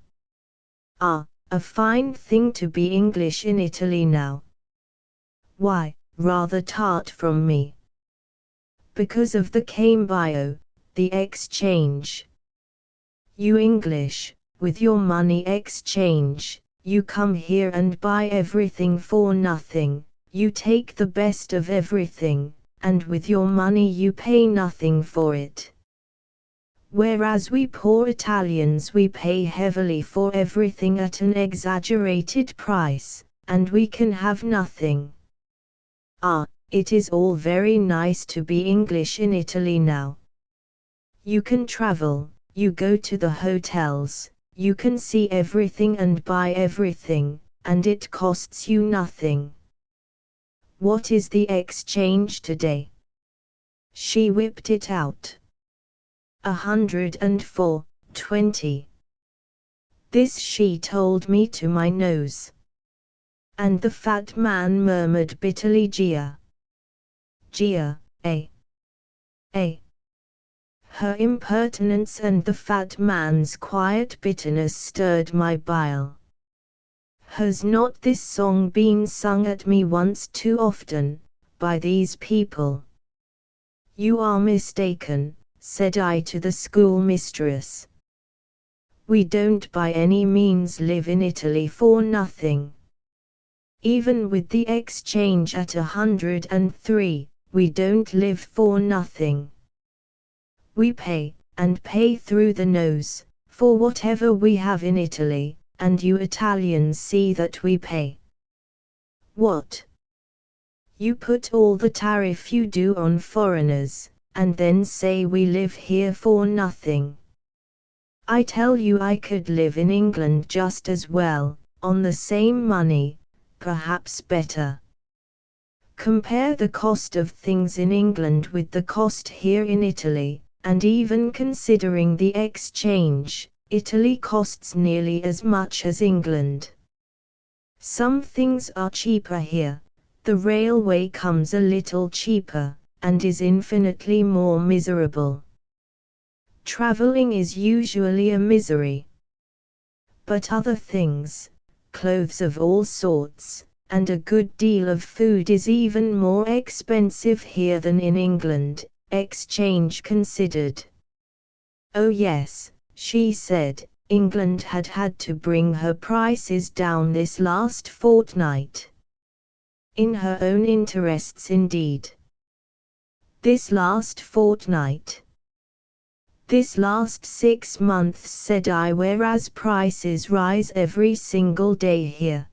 [SPEAKER 1] Ah, a fine thing to be English in Italy now. Why, rather tart from me. Because of the cambio, the exchange. You English, with your money exchange, you come here and buy everything for nothing, you take the best of everything, and with your money you pay nothing for it. whereas we poor Italians we pay heavily for everything at an exaggerated price, and we can have nothing. Ah, it is all very nice to be English in Italy now. You can travel, you go to the hotels, you can see everything and buy everything, and it costs you nothing. What is the exchange today? She whipped it out. 104.20. This she told me to my nose. And the fat man murmured bitterly, Gia. Gia, eh? Eh? Her impertinence and the fat man's quiet bitterness stirred my bile. Has not this song been sung at me once too often, by these people? You are mistaken, said I to the schoolmistress. We don't by any means live in Italy for nothing. Even with the exchange at 103, we don't live for nothing. We pay, and pay through the nose, for whatever we have in Italy, and you Italians see that we pay. What? You put all the tariff you do on foreigners, and then say we live here for nothing. I tell you I could live in England just as well, on the same money, perhaps better. Compare the cost of things in England with the cost here in Italy, and even considering the exchange, Italy costs nearly as much as England. Some things are cheaper here. The railway comes a little cheaper, and is infinitely more miserable. Traveling is usually a misery. But other things, clothes of all sorts, and a good deal of food is even more expensive here than in England, exchange considered. Oh yes, she said, England had had to bring her prices down this last fortnight. In her own interests indeed. This last fortnight. This last 6 months, said I, whereas prices rise every single day here.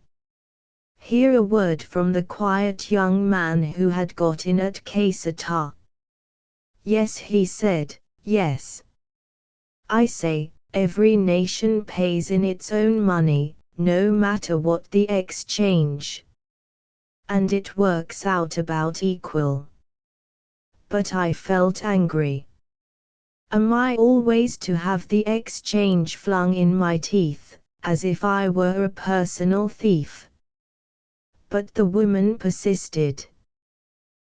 [SPEAKER 1] Here a word from the quiet young man who had got in at Caserta. Yes, he said, yes. I say, every nation pays in its own money, no matter what the exchange. And it works out about equal. But I felt angry. Am I always to have the exchange flung in my teeth, as if I were a personal thief? But the woman persisted.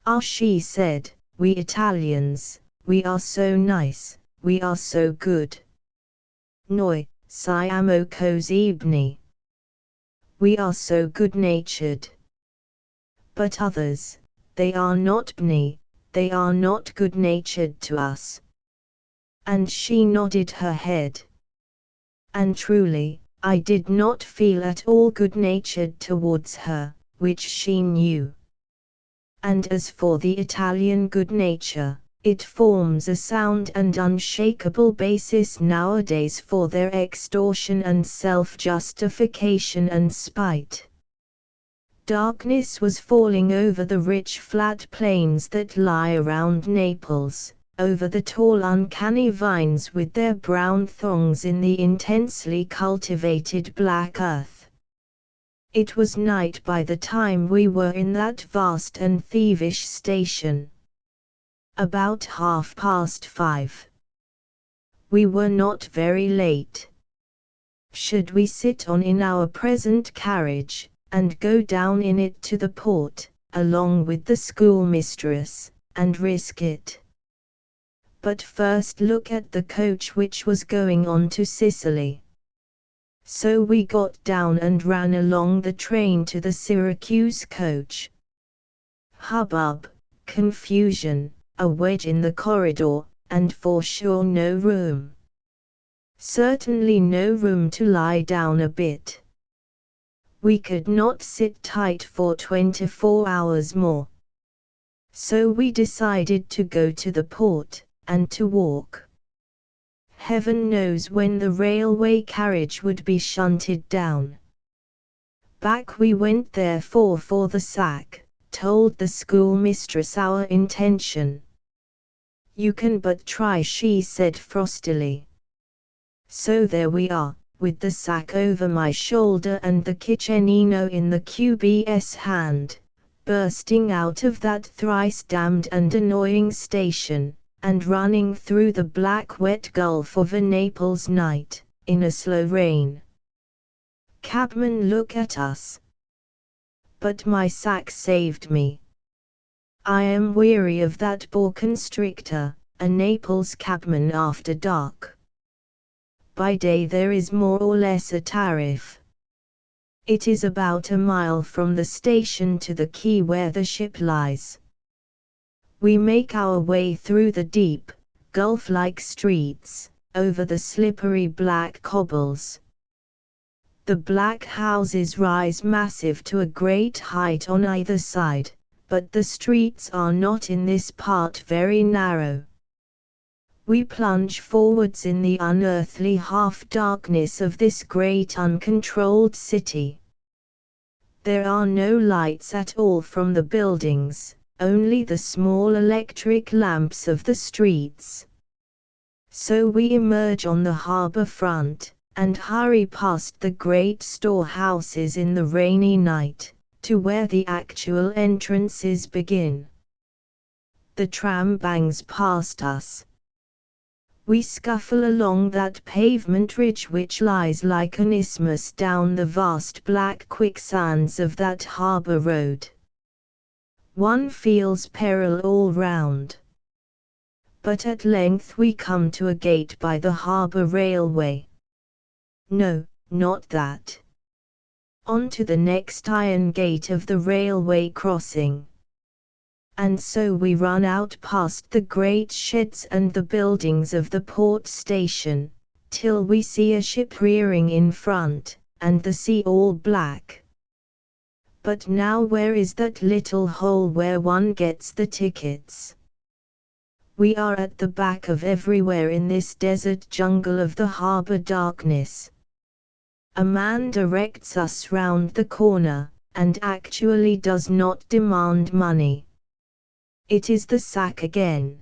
[SPEAKER 1] Ah, she said, we Italians, we are so nice, we are so good. Noi, siamo così bni. We are so good-natured. But others, they are not bni, they are not good-natured to us. And she nodded her head. And truly, I did not feel at all good-natured towards her, which she knew. And as for the Italian good nature, it forms a sound and unshakable basis nowadays for their extortion and self-justification and spite. Darkness was falling over the rich flat plains that lie around Naples, over the tall uncanny vines with their brown thongs in the intensely cultivated black earth. It was night by the time we were in that vast and thievish station. About 5:30. We were not very late. Should we sit on in our present carriage, and go down in it to the port, along with the schoolmistress, and risk it? But first look at the coach which was going on to Sicily. So we got down and ran along the train to the Syracuse coach. Hubbub, confusion, a wedge in the corridor, and for sure no room. Certainly no room to lie down a bit. We could not sit tight for 24 hours more. So we decided to go to the port, and to walk. Heaven knows when the railway carriage would be shunted down. Back we went therefore for the sack, told the schoolmistress our intention. You can but try, she said frostily. So there we are, with the sack over my shoulder and the kitchenino in the QB's hand, bursting out of that thrice damned and annoying station, and running through the black wet gulf of a Naples night, in a slow rain. Cabman, look at us. But my sack saved me. I am weary of that boa constrictor, a Naples cabman after dark. By day there is more or less a tariff. It is about a mile from the station to the quay where the ship lies. We make our way through the deep, gulf-like streets, over the slippery black cobbles. The black houses rise massive to a great height on either side, but the streets are not in this part very narrow. We plunge forwards in the unearthly half-darkness of this great uncontrolled city. There are no lights at all from the buildings, only the small electric lamps of the streets. So we emerge on the harbour front, and hurry past the great storehouses in the rainy night, to where the actual entrances begin. The tram bangs past us. We scuffle along that pavement ridge which lies like an isthmus down the vast black quicksands of that harbour road. One feels peril all round. But at length we come to a gate by the harbour railway. No, not that. On to the next iron gate of the railway crossing. And so we run out past the great sheds and the buildings of the port station, till we see a ship rearing in front, and the sea all black. But now where is that little hole where one gets the tickets? We are at the back of everywhere in this desert jungle of the harbour darkness. A man directs us round the corner, and actually does not demand money. It is the sack again.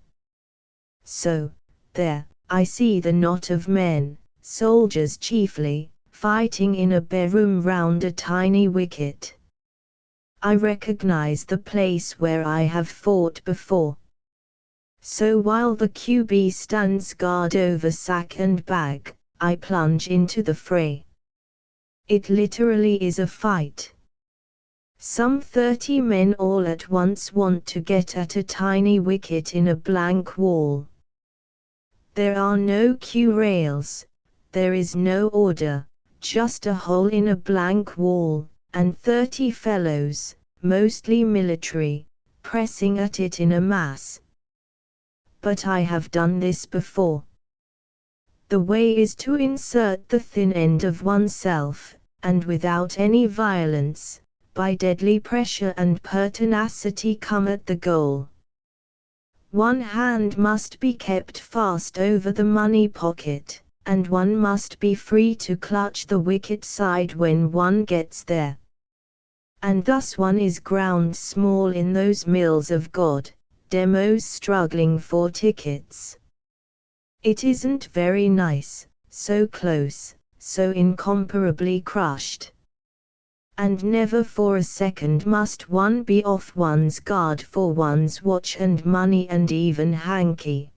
[SPEAKER 1] So, there, I see the knot of men, soldiers chiefly, fighting in a barroom round a tiny wicket. I recognize the place where I have fought before. So while the QB stands guard over sack and bag, I plunge into the fray. It literally is a fight. Some 30 men all at once want to get at a tiny wicket in a blank wall. There are no queue rails, there is no order, just a hole in a blank wall, and 30 fellows, mostly military, pressing at it in a mass. But I have done this before. The way is to insert the thin end of oneself, and without any violence, by deadly pressure and pertinacity come at the goal. One hand must be kept fast over the money pocket, and one must be free to clutch the wicket side when one gets there. And thus one is ground small in those mills of God, demos struggling for tickets. It isn't very nice, so close, so incomparably crushed. And never for a second must one be off one's guard for one's watch and money and even hanky.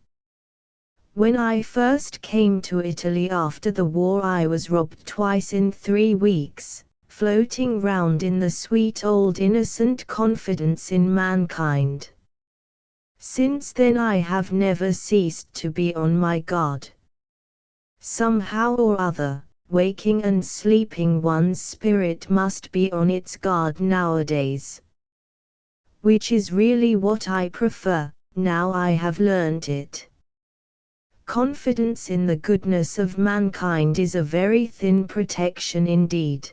[SPEAKER 1] When I first came to Italy after the war I was robbed twice in 3 weeks, floating round in the sweet old innocent confidence in mankind. Since then I have never ceased to be on my guard. Somehow or other, waking and sleeping one's spirit must be on its guard nowadays. Which is really what I prefer, now I have learnt it. Confidence in the goodness of mankind is a very thin protection indeed.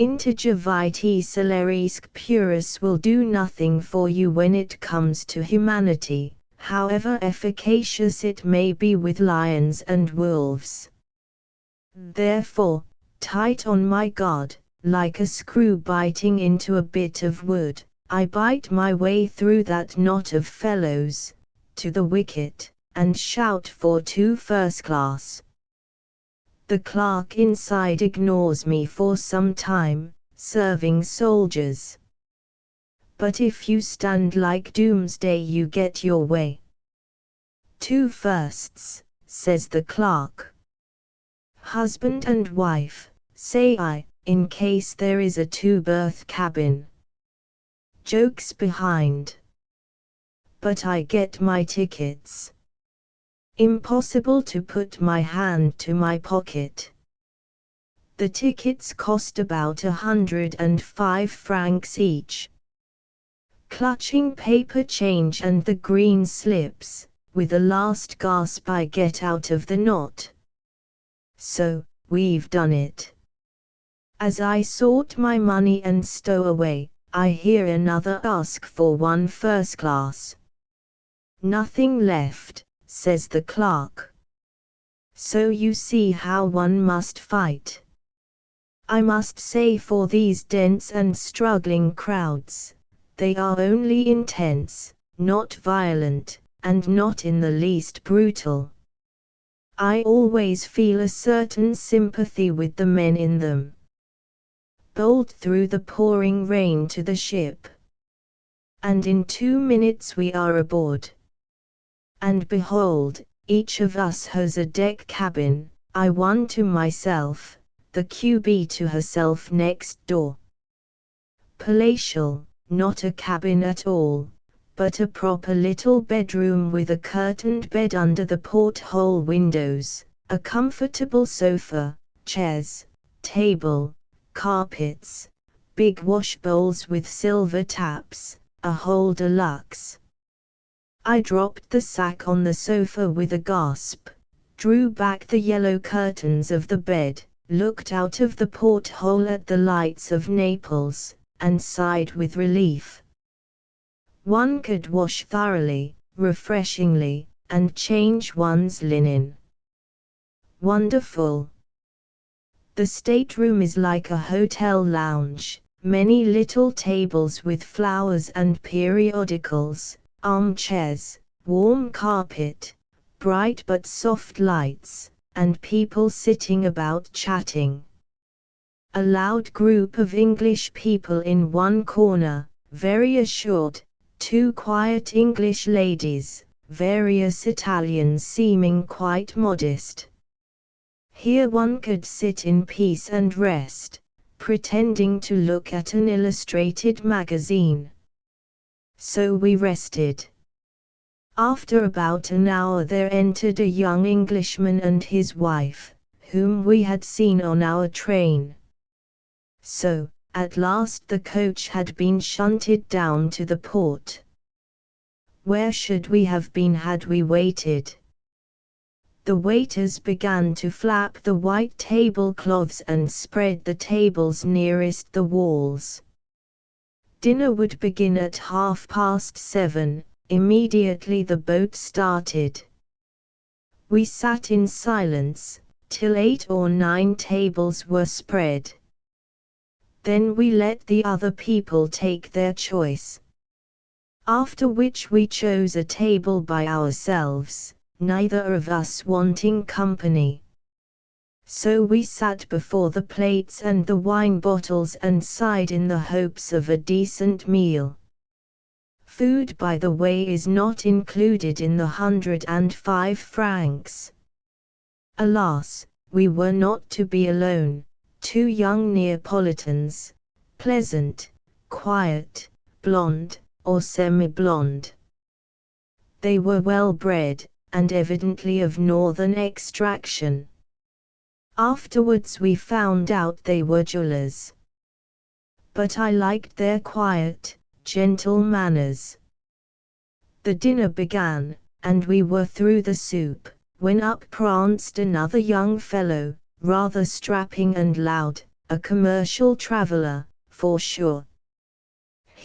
[SPEAKER 1] Integer vitae celerisque purus will do nothing for you when it comes to humanity, however efficacious it may be with lions and wolves. Therefore, tight on my guard, like a screw biting into a bit of wood, I bite my way through that knot of fellows, to the wicket, and shout for 2 first class. The clerk inside ignores me for some time, serving soldiers. But if you stand like Doomsday you get your way. 2 firsts, says the clerk. Husband and wife, say I, in case there is a 2-berth cabin. Jokes behind. But I get my tickets. Impossible to put my hand to my pocket. The tickets cost about 105 francs each. Clutching paper change and the green slips, with a last gasp I get out of the knot. So, we've done it. As I sort my money and stow away, I hear another ask for 1 first class. Nothing left, says the clerk. So you see how one must fight. I must say for these dense and struggling crowds, they are only intense, not violent, and not in the least brutal. I always feel a certain sympathy with the men in them. Bolt through the pouring rain to the ship. And in 2 minutes we are aboard. And behold, each of us has a deck cabin, I one to myself, the QB to herself next door. Palatial, not a cabin at all, but a proper little bedroom with a curtained bed under the porthole windows, a comfortable sofa, chairs, table, carpets, big wash bowls with silver taps, a whole deluxe. I dropped the sack on the sofa with a gasp, drew back the yellow curtains of the bed, looked out of the porthole at the lights of Naples, and sighed with relief. One could wash thoroughly, refreshingly, and change one's linen. Wonderful. The stateroom is like a hotel lounge, many little tables with flowers and periodicals, armchairs, warm carpet, bright but soft lights, and people sitting about chatting. A loud group of English people in one corner, very assured, 2 quiet English ladies, various Italians seeming quite modest. Here one could sit in peace and rest, pretending to look at an illustrated magazine. So we rested. After about an hour there entered a young Englishman and his wife, whom we had seen on our train. So, at last the coach had been shunted down to the port. Where should we have been had we waited? The waiters began to flap the white tablecloths and spread the tables nearest the walls. Dinner would begin at 7:30, immediately the boat started. We sat in silence, till 8 or 9 tables were spread. Then we let the other people take their choice. After which we chose a table by ourselves, neither of us wanting company. So we sat before the plates and the wine bottles and sighed in the hopes of a decent meal. Food, by the way, is not included in the 105 francs. Alas, we were not to be alone. 2 young Neapolitans, pleasant, quiet, blonde, or semi-blonde. They were well bred, and evidently of northern extraction. Afterwards we found out they were jewelers. But I liked their quiet, gentle manners. The dinner began, and we were through the soup, when up pranced another young fellow, rather strapping and loud, a commercial traveller, for sure.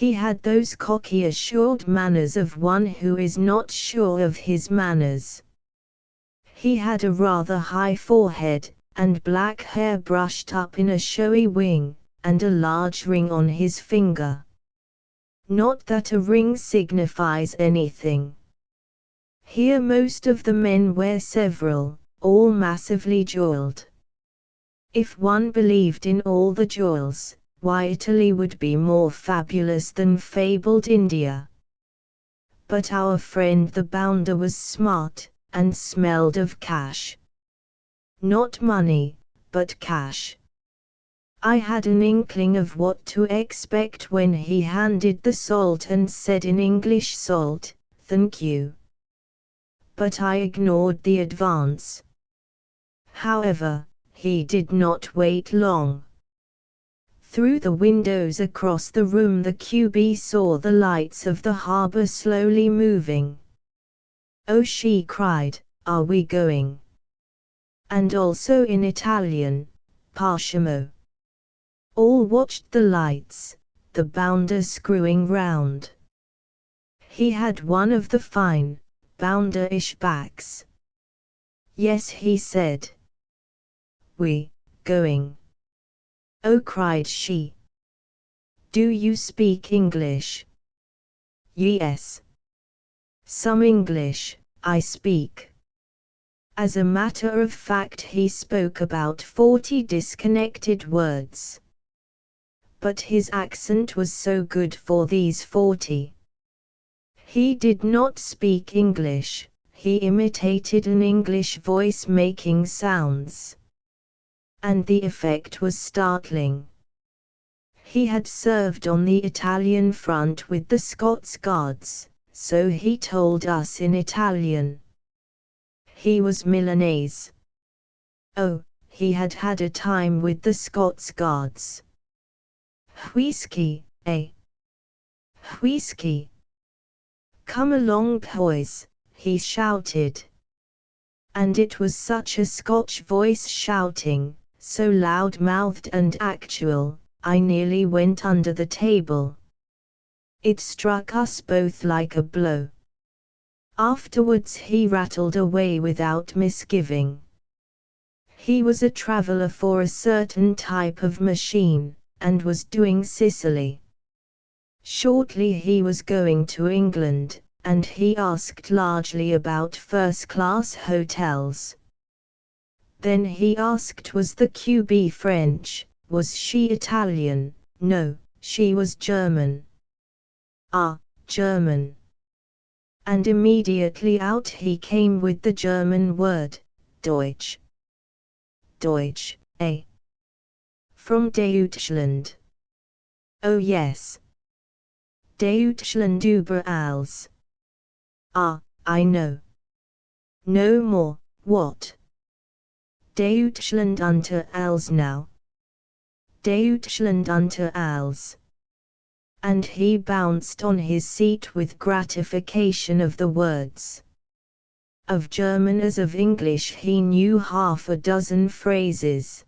[SPEAKER 1] He had those cocky assured manners of one who is not sure of his manners. He had a rather high forehead, and black hair brushed up in a showy wing, and a large ring on his finger. Not that a ring signifies anything. Here most of the men wear several, all massively jeweled. If one believed in all the jewels, why Italy would be more fabulous than fabled India. But our friend the bounder was smart, and smelled of cash. Not money, but cash. I had an inkling of what to expect when he handed the salt and said in English, "Salt, thank you." But I ignored the advance. However, he did not wait long. Through the windows across the room the QB saw the lights of the harbor slowly moving. "Oh," she cried, "are we going?" And also in Italian, "Partiamo." All watched the lights, the bounder screwing round. He had one of the fine, bounder-ish backs. "Yes," he said. "We going?" "Oh," cried she. "Do you speak English?" "Yes. Some English, I speak." As a matter of fact he spoke about 40 disconnected words. But his accent was so good for these 40. He did not speak English, he imitated an English voice making sounds. And the effect was startling. He had served on the Italian front with the Scots Guards, so he told us in Italian. He was Milanese. Oh, he had had a time with the Scots Guards. "Whiskey, eh? Whiskey. Come along, boys," he shouted. And it was such a Scotch voice shouting, so loud-mouthed and actual, I nearly went under the table. It struck us both like a blow. Afterwards he rattled away without misgiving. He was a traveler for a certain type of machine, and was doing Sicily. Shortly he was going to England, and he asked largely about first-class hotels. Then he asked, was the QB French, was she Italian? No, she was German. Ah, German. And immediately out he came with the German word, Deutsch. Deutsch, eh? From Deutschland. Oh yes. Deutschland über alles. Ah, I know. No more, what? Deutschland unter alles now. Deutschland unter alles. And he bounced on his seat with gratification of the words. Of German as of English he knew half a dozen phrases.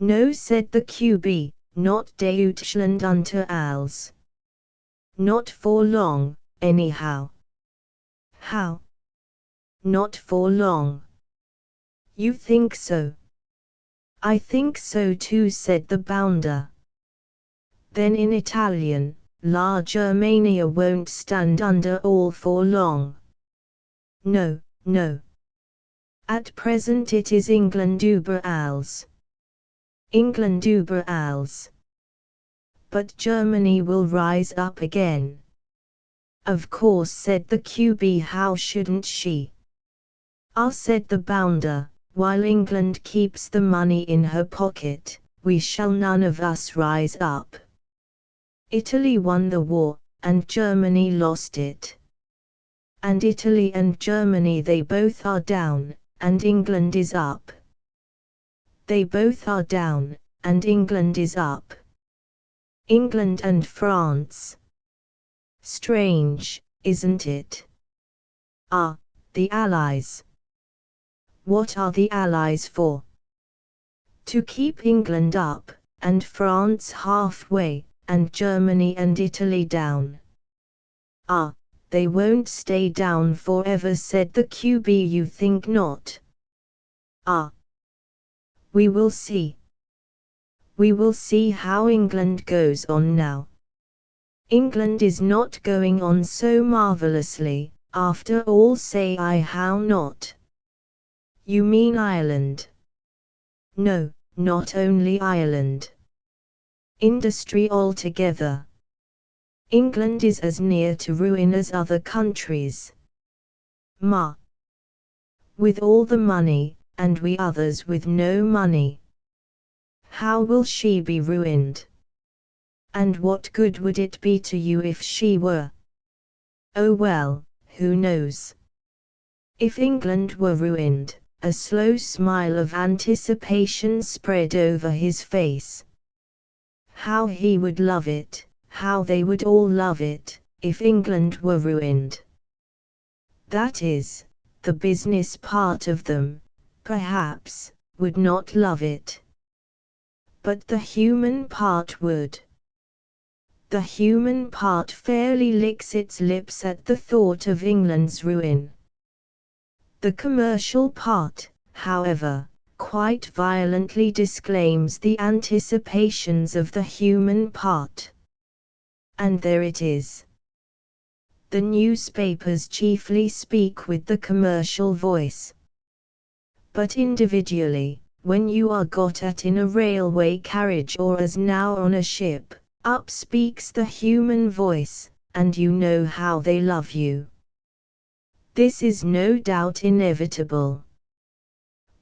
[SPEAKER 1] "No," said the QB, "not Deutschland unter alles. Not for long, anyhow." "How?" "Not for long." "You think so?" "I think so too," said the bounder. Then in Italian, "La Germania won't stand under all for long." "No, no. At present it is England über alles. England über alles. But Germany will rise up again." "Of course," said the QB, "how shouldn't she?" "Ah," said the bounder, "while England keeps the money in her pocket, we shall none of us rise up. Italy won the war, and Germany lost it. And Italy and Germany, they both are down, and England is up. They both are down, and England is up. England and France. Strange, isn't it? Ah, the Allies. What are the Allies for? To keep England up, and France halfway, and Germany and Italy down. Ah, they won't stay down forever, said the QB. You think not? Ah, we will see. We will see how England goes on now. England is not going on so marvelously, after all, say I. How not? You mean Ireland? No, not only Ireland. Industry altogether. England is as near to ruin as other countries. Ma. With all the money, and we others with no money. How will she be ruined? And what good would it be to you if she were? Oh well, who knows? If England were ruined, a slow smile of anticipation spread over his face. How he would love it, how they would all love it, if England were ruined. That is, the business part of them, perhaps, would not love it. But the human part would. The human part fairly licks its lips at the thought of England's ruin. The commercial part, however, quite violently disclaims the anticipations of the human part. And there it is. The newspapers chiefly speak with the commercial voice. But individually, when you are got at in a railway carriage or as now on a ship, up speaks the human voice, and you know how they love you. This is no doubt inevitable.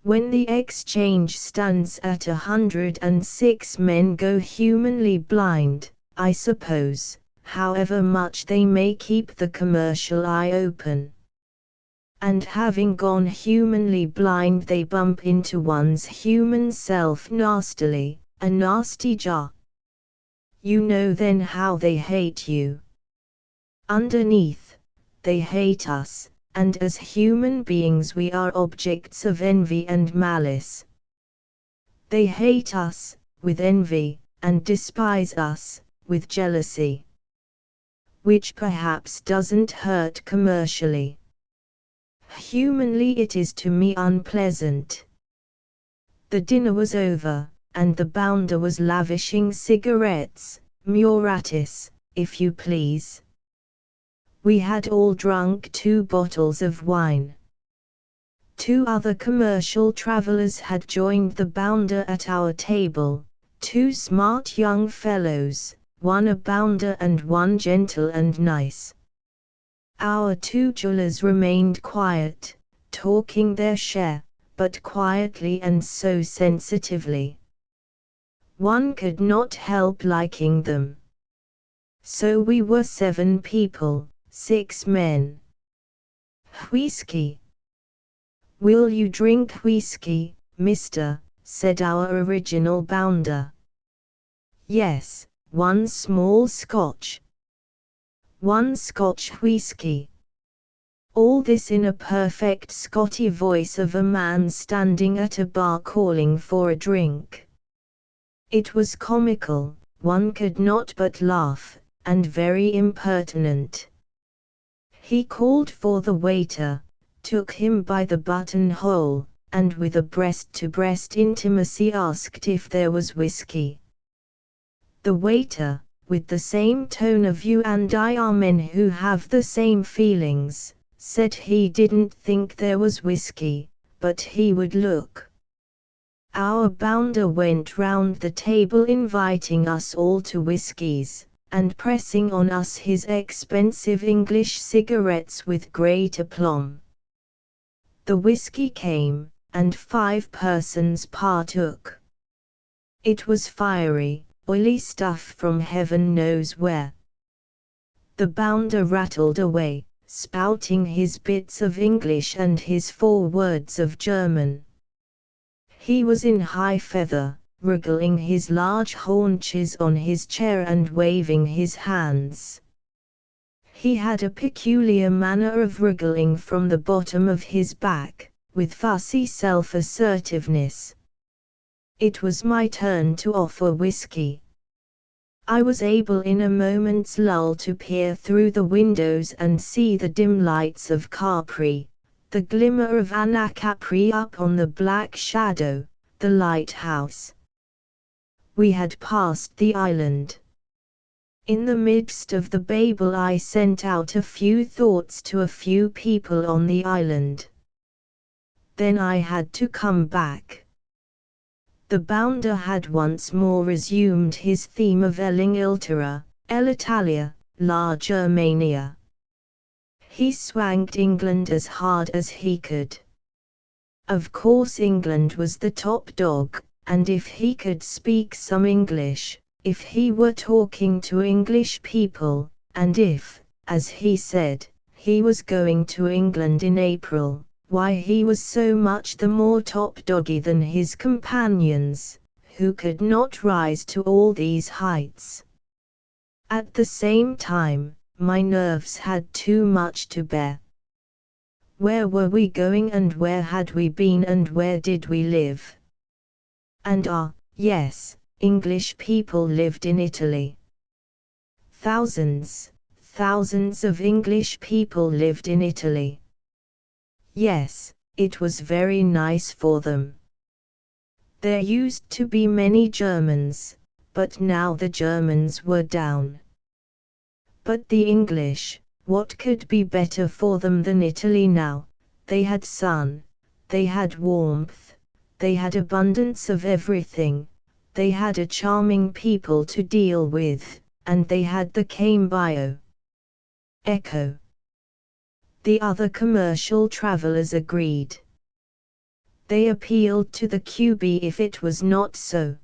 [SPEAKER 1] When the exchange stands at 106 men go humanly blind, I suppose, however much they may keep the commercial eye open. And having gone humanly blind they bump into one's human self nastily, a nasty jar. You know then how they hate you. Underneath, they hate us, and as human beings we are objects of envy and malice. They hate us, with envy, and despise us, with jealousy. Which perhaps doesn't hurt commercially. Humanly it is to me unpleasant. The dinner was over, and the bounder was lavishing cigarettes, muratis, if you please. We had all drunk 2 bottles of wine. 2 other commercial travellers had joined the bounder at our table, 2 smart young fellows, one a bounder and one gentle and nice. Our 2 jewelers remained quiet, talking their share, but quietly and so sensitively. One could not help liking them. So we were 7 people, 6 men. Whiskey. Will you drink whiskey, mister? Said our original bounder. Yes, 1 small Scotch. 1 Scotch whiskey. All this in a perfect Scotty voice of a man standing at a bar calling for a drink. It was comical, one could not but laugh, and very impertinent. He called for the waiter, took him by the buttonhole, and with a breast-to-breast intimacy asked if there was whiskey. The waiter, with the same tone of "you and I are men who have the same feelings," said he didn't think there was whiskey, but he would look. Our bounder went round the table inviting us all to whiskies, and pressing on us his expensive English cigarettes with great aplomb. The whiskey came, and 5 persons partook. It was fiery, oily stuff from heaven knows where. The bounder rattled away, spouting his bits of English and his 4 words of German. He was in high feather, wriggling his large haunches on his chair and waving his hands. He had a peculiar manner of wriggling from the bottom of his back, with fussy self-assertiveness. It was my turn to offer whiskey. I was able in a moment's lull to peer through the windows and see the dim lights of Capri, the glimmer of Anacapri up on the black shadow, the lighthouse. We had passed the island. In the midst of the babel I sent out a few thoughts to a few people on the island. Then I had to come back. The bounder had once more resumed his theme of L'Inghilterra, l'Italia, la Germania. He swanked England as hard as he could. Of course England was the top dog, and if he could speak some English, if he were talking to English people, and if, as he said, he was going to England in April, why he was so much the more top doggy than his companions, who could not rise to all these heights. At the same time, my nerves had too much to bear. Where were we going and where had we been and where did we live? And yes, English people lived in Italy. Thousands of English people lived in Italy. Yes, it was very nice for them. There used to be many Germans, but now the Germans were down. But the English, what could be better for them than Italy now? They had sun, they had warmth, they had abundance of everything, they had a charming people to deal with, and they had the cambio. Echo. The other commercial travelers agreed. They appealed to the QB if it was not so.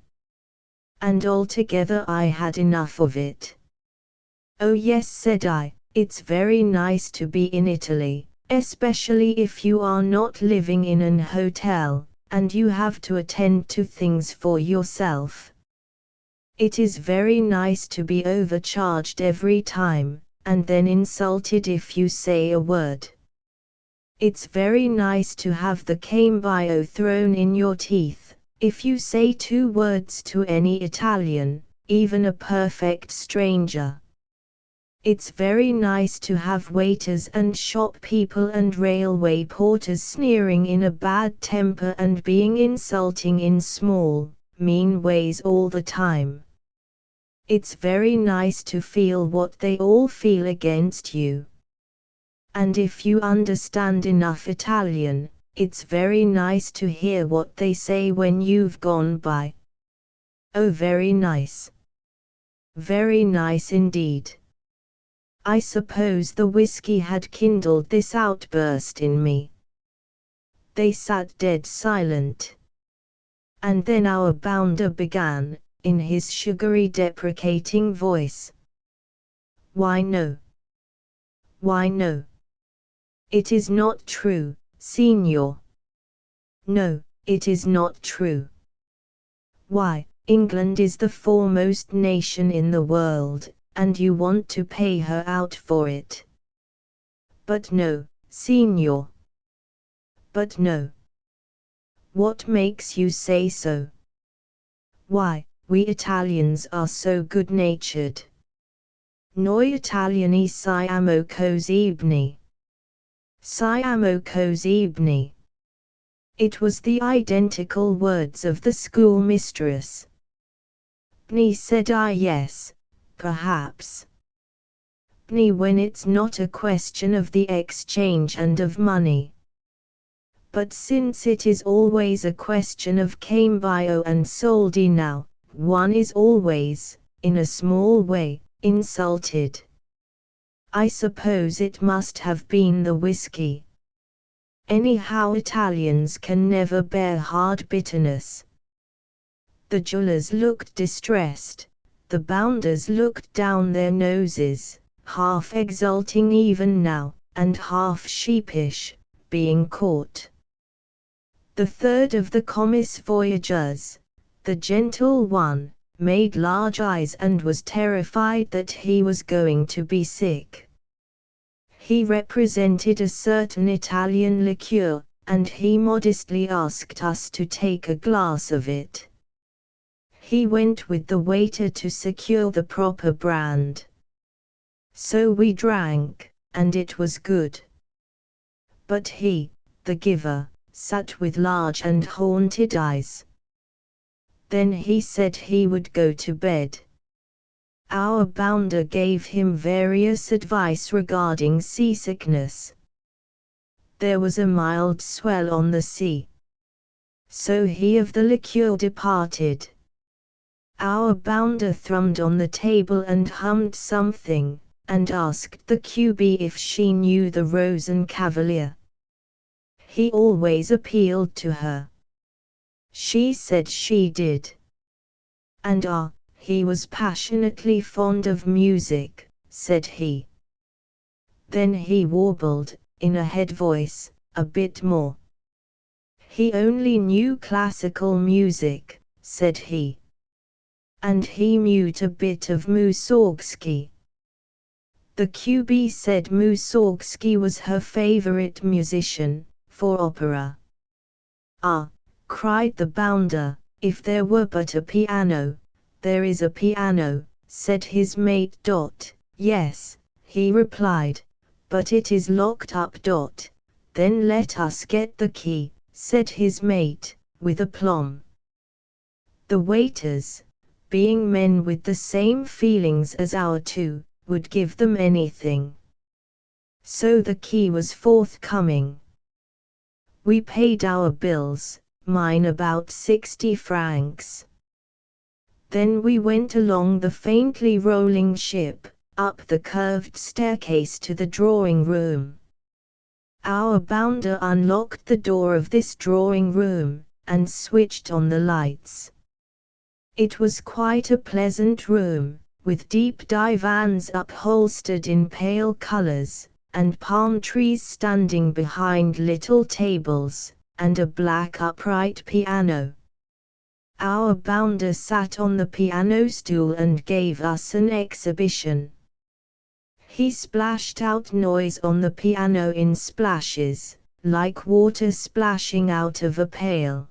[SPEAKER 1] And altogether I had enough of it. Oh yes, said I, it's very nice to be in Italy, especially if you are not living in an hotel, and you have to attend to things for yourself. It is very nice to be overcharged every time, and then insulted if you say a word. It's very nice to have the cambio thrown in your teeth, if you say 2 words to any Italian, even a perfect stranger. It's very nice to have waiters and shop people and railway porters sneering in a bad temper and being insulting in small, mean ways all the time. It's very nice to feel what they all feel against you. And if you understand enough Italian, it's very nice to hear what they say when you've gone by. Oh, very nice. Very nice indeed. I suppose the whiskey had kindled this outburst in me. They sat dead silent. And then our bounder began, in his sugary deprecating voice. Why no? Why no? It is not true, Signor. No, it is not true. Why, England is the foremost nation in the world, and you want to pay her out for it. But no, Signor. But no. What makes you say so? Why, we Italians are so good-natured. Noi Italiani siamo così buoni. Siamo così buoni. It was the identical words of the schoolmistress. Buoni, said I. Yes, perhaps. Buoni when it's not a question of the exchange and of money. But since it is always a question of cambio and soldi now, one is always, in a small way, insulted. I suppose it must have been the whiskey. Anyhow, Italians can never bear hard bitterness. The jewelers looked distressed, the bounders looked down their noses, half exulting even now, and half sheepish, being caught. The third of the commis voyageurs, the gentle one, made large eyes and was terrified that he was going to be sick. He represented a certain Italian liqueur, and he modestly asked us to take a glass of it. He went with the waiter to secure the proper brand. So we drank, and it was good. But he, the giver, sat with large and haunted eyes. Then he said he would go to bed. Our bounder gave him various advice regarding seasickness. There was a mild swell on the sea. So he of the liqueur departed. Our bounder thrummed on the table and hummed something, and asked the QB if she knew the Rose and Cavalier. He always appealed to her. She said she did. And he was passionately fond of music, said he. Then he warbled, in a head voice, a bit more. He only knew classical music, said he. And he mewed a bit of Mussorgsky. The QB said Mussorgsky was her favorite musician, for opera. Ah, cried the bounder, if there were but a piano. There is a piano, said his mate. Yes, he replied, but it is locked up. Then let us get the key, said his mate, with aplomb. The waiters, being men with the same feelings as our two, would give them anything. So the key was forthcoming. We paid our bills, mine about 60 francs. Then we went along the faintly rolling ship, up the curved staircase to the drawing room. Our bounder unlocked the door of this drawing room, and switched on the lights. It was quite a pleasant room, with deep divans upholstered in pale colors, and palm trees standing behind little tables, and a black upright piano. Our bounder sat on the piano stool and gave us an exhibition. He splashed out noise on the piano in splashes, like water splashing out of a pail.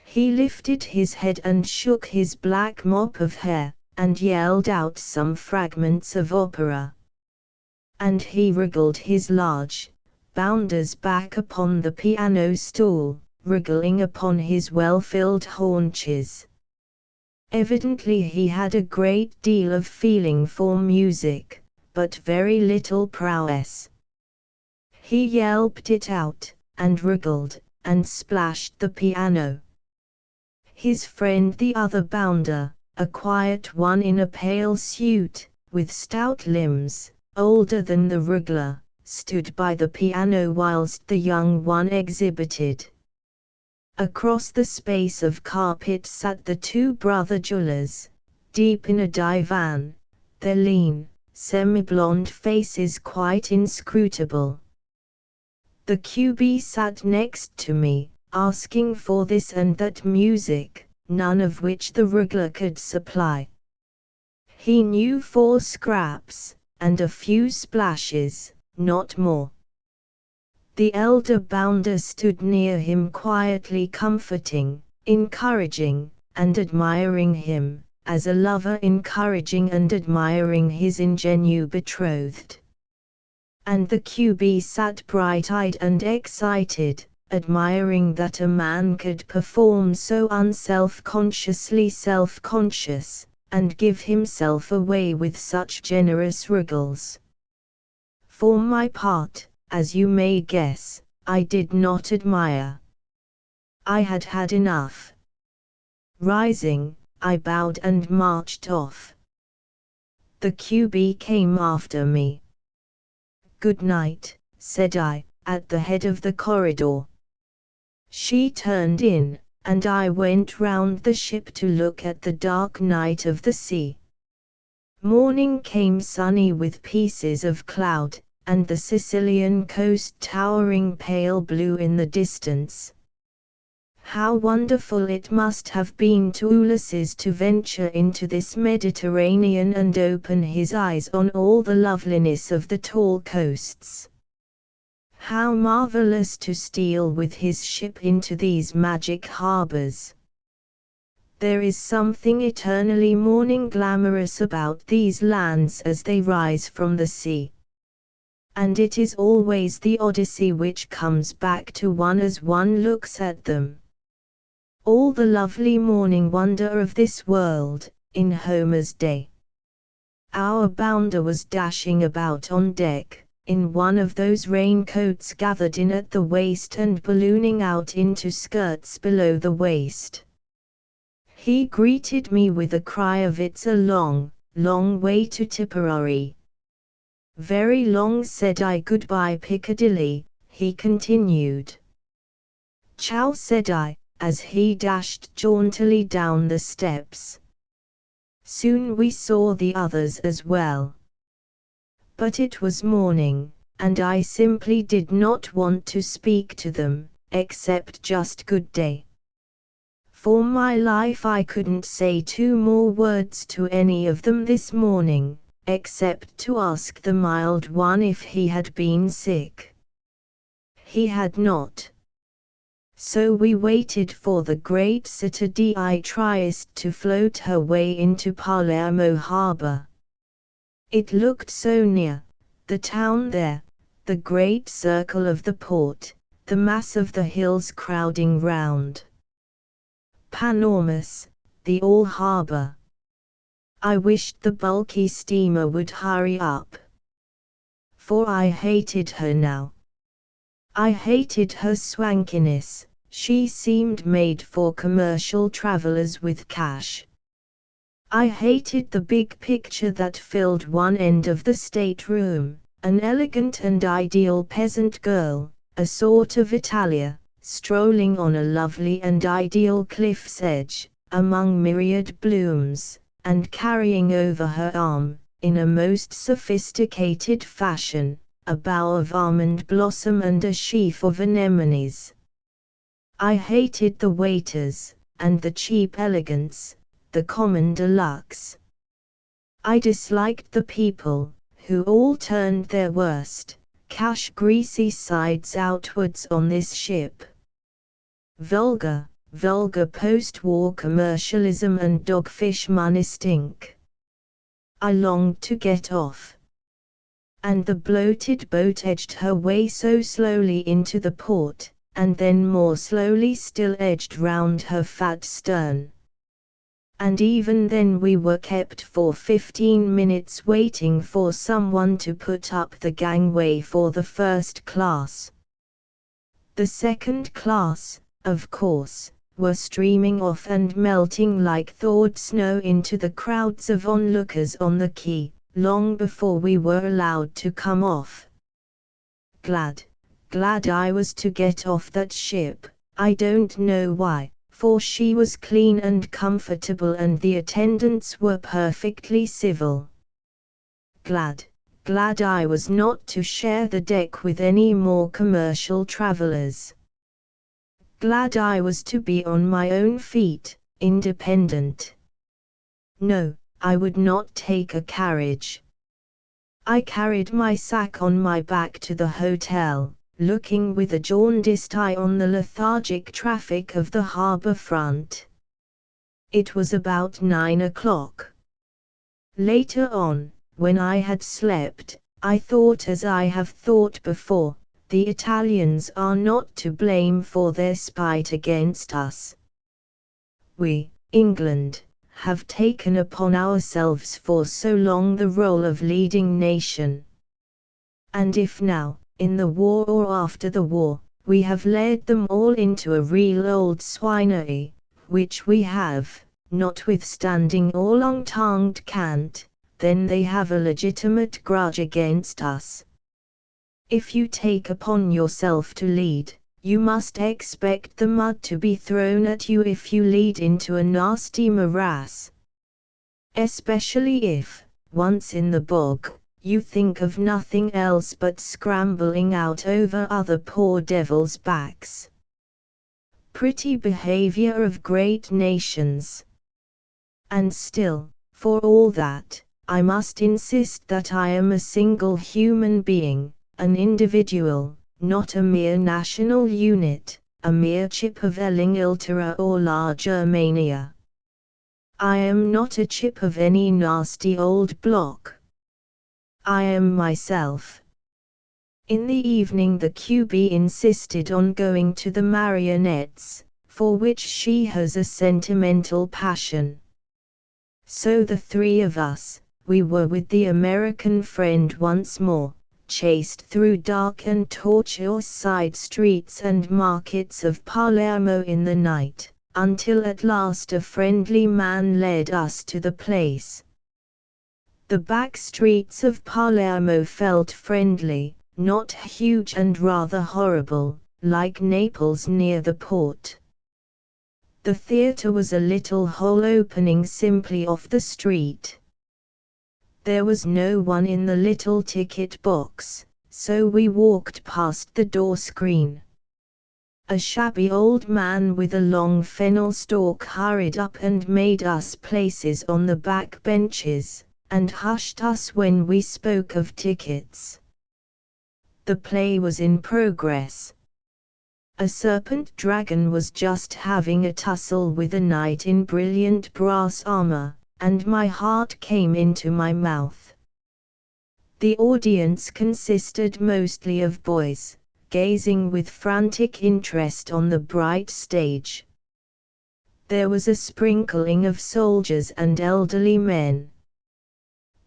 [SPEAKER 1] He lifted his head and shook his black mop of hair, and yelled out some fragments of opera. And he wriggled his large, bounder's back upon the piano stool, wriggling upon his well-filled haunches. Evidently he had a great deal of feeling for music, but very little prowess. He yelped it out, and wriggled, and splashed the piano. His friend the other bounder, a quiet one in a pale suit, with stout limbs, older than the wriggler, stood by the piano whilst the young one exhibited. Across the space of carpet sat the two brother jewelers, deep in a divan, their lean, semi-blonde faces quite inscrutable. The QB sat next to me, asking for this and that music, none of which the wriggler could supply. He knew 4 scraps, and a few splashes, not more. The elder bounder stood near him quietly comforting, encouraging, and admiring him, as a lover encouraging and admiring his ingenue betrothed. And the QB sat bright-eyed and excited, admiring that a man could perform so unself-consciously self-conscious, and give himself away with such generous wriggles. For my part, as you may guess, I did not admire. I had had enough. Rising, I bowed and marched off. The QB came after me. "Good night," said I, at the head of the corridor. She turned in, and I went round the ship to look at the dark night of the sea. Morning came sunny with pieces of cloud, and the Sicilian coast towering pale blue in the distance. How wonderful it must have been to Ulysses to venture into this Mediterranean and open his eyes on all the loveliness of the tall coasts. How marvelous to steal with his ship into these magic harbors. There is something eternally morning glamorous about these lands as they rise from the sea. And it is always the Odyssey which comes back to one as one looks at them. All the lovely morning wonder of this world, in Homer's day. Our bounder was dashing about on deck, in one of those raincoats gathered in at the waist and ballooning out into skirts below the waist. He greeted me with a cry of "It's a long, long way to Tipperary." "Very long," said I. "Goodbye Piccadilly," he continued. "Ciao," said I, as he dashed jauntily down the steps. Soon we saw the others as well. But it was morning, and I simply did not want to speak to them, except just "Good day." For my life I couldn't say 2 more words to any of them this morning, except to ask the mild one if he had been sick. He had not. So we waited for the great Sardinia Trieste to float her way into Palermo harbor. It looked so near, the town there, the great circle of the port, the mass of the hills crowding round. Panormus, the all-harbor. I wished the bulky steamer would hurry up. For I hated her now. I hated her swankiness. She seemed made for commercial travelers with cash. I hated the big picture that filled one end of the stateroom, an elegant and ideal peasant girl, a sort of Italia, strolling on a lovely and ideal cliff's edge, among myriad blooms, and carrying over her arm, in a most sophisticated fashion, a bough of almond blossom and a sheaf of anemones. I hated the waiters, and the cheap elegance, the common deluxe. I disliked the people, who all turned their worst, cash-greasy sides outwards on this ship. Vulgar post-war commercialism and dogfish money stink. I longed to get off. And the bloated boat edged her way so slowly into the port, and then more slowly still edged round her fat stern. And even then we were kept for 15 minutes waiting for someone to put up the gangway for the first class. The second class, of course, were streaming off and melting like thawed snow into the crowds of onlookers on the quay, long before we were allowed to come off. Glad I was to get off that ship. I don't know why, for she was clean and comfortable and the attendants were perfectly civil. Glad I was not to share the deck with any more commercial travelers. Glad I was to be on my own feet, independent. No, I would not take a carriage. I carried my sack on my back to the hotel, looking with a jaundiced eye on the lethargic traffic of the harbor front. It was about 9 o'clock. Later on, when I had slept, I thought as I have thought before, the Italians are not to blame for their spite against us. We, England, have taken upon ourselves for so long the role of leading nation. And if now, in the war or after the war, we have led them all into a real old swinery, which we have, notwithstanding all long-tongued cant, then they have a legitimate grudge against us. If you take upon yourself to lead, you must expect the mud to be thrown at you if you lead into a nasty morass. Especially if, once in the bog, you think of nothing else but scrambling out over other poor devils' backs. Pretty behavior of great nations. And still, for all that, I must insist that I am a single human being, an individual, not a mere national unit, a mere chip of Elingilterra or La Germania. I am not a chip of any nasty old block. I am myself. In the evening the QB insisted on going to the marionettes, for which she has a sentimental passion. So the three of us, we were with the American friend once more, chased through dark and tortuous side streets and markets of Palermo in the night, until at last a friendly man led us to the place. The back streets of Palermo felt friendly, not huge and rather horrible, like Naples near the port. The theatre was a little hole opening simply off the street. There was no one in the little ticket box, so we walked past the door screen. A shabby old man with a long fennel stalk hurried up and made us places on the back benches, and hushed us when we spoke of tickets. The play was in progress. A serpent dragon was just having a tussle with a knight in brilliant brass armor, and my heart came into my mouth. The audience consisted mostly of boys, gazing with frantic interest on the bright stage. There was a sprinkling of soldiers and elderly men.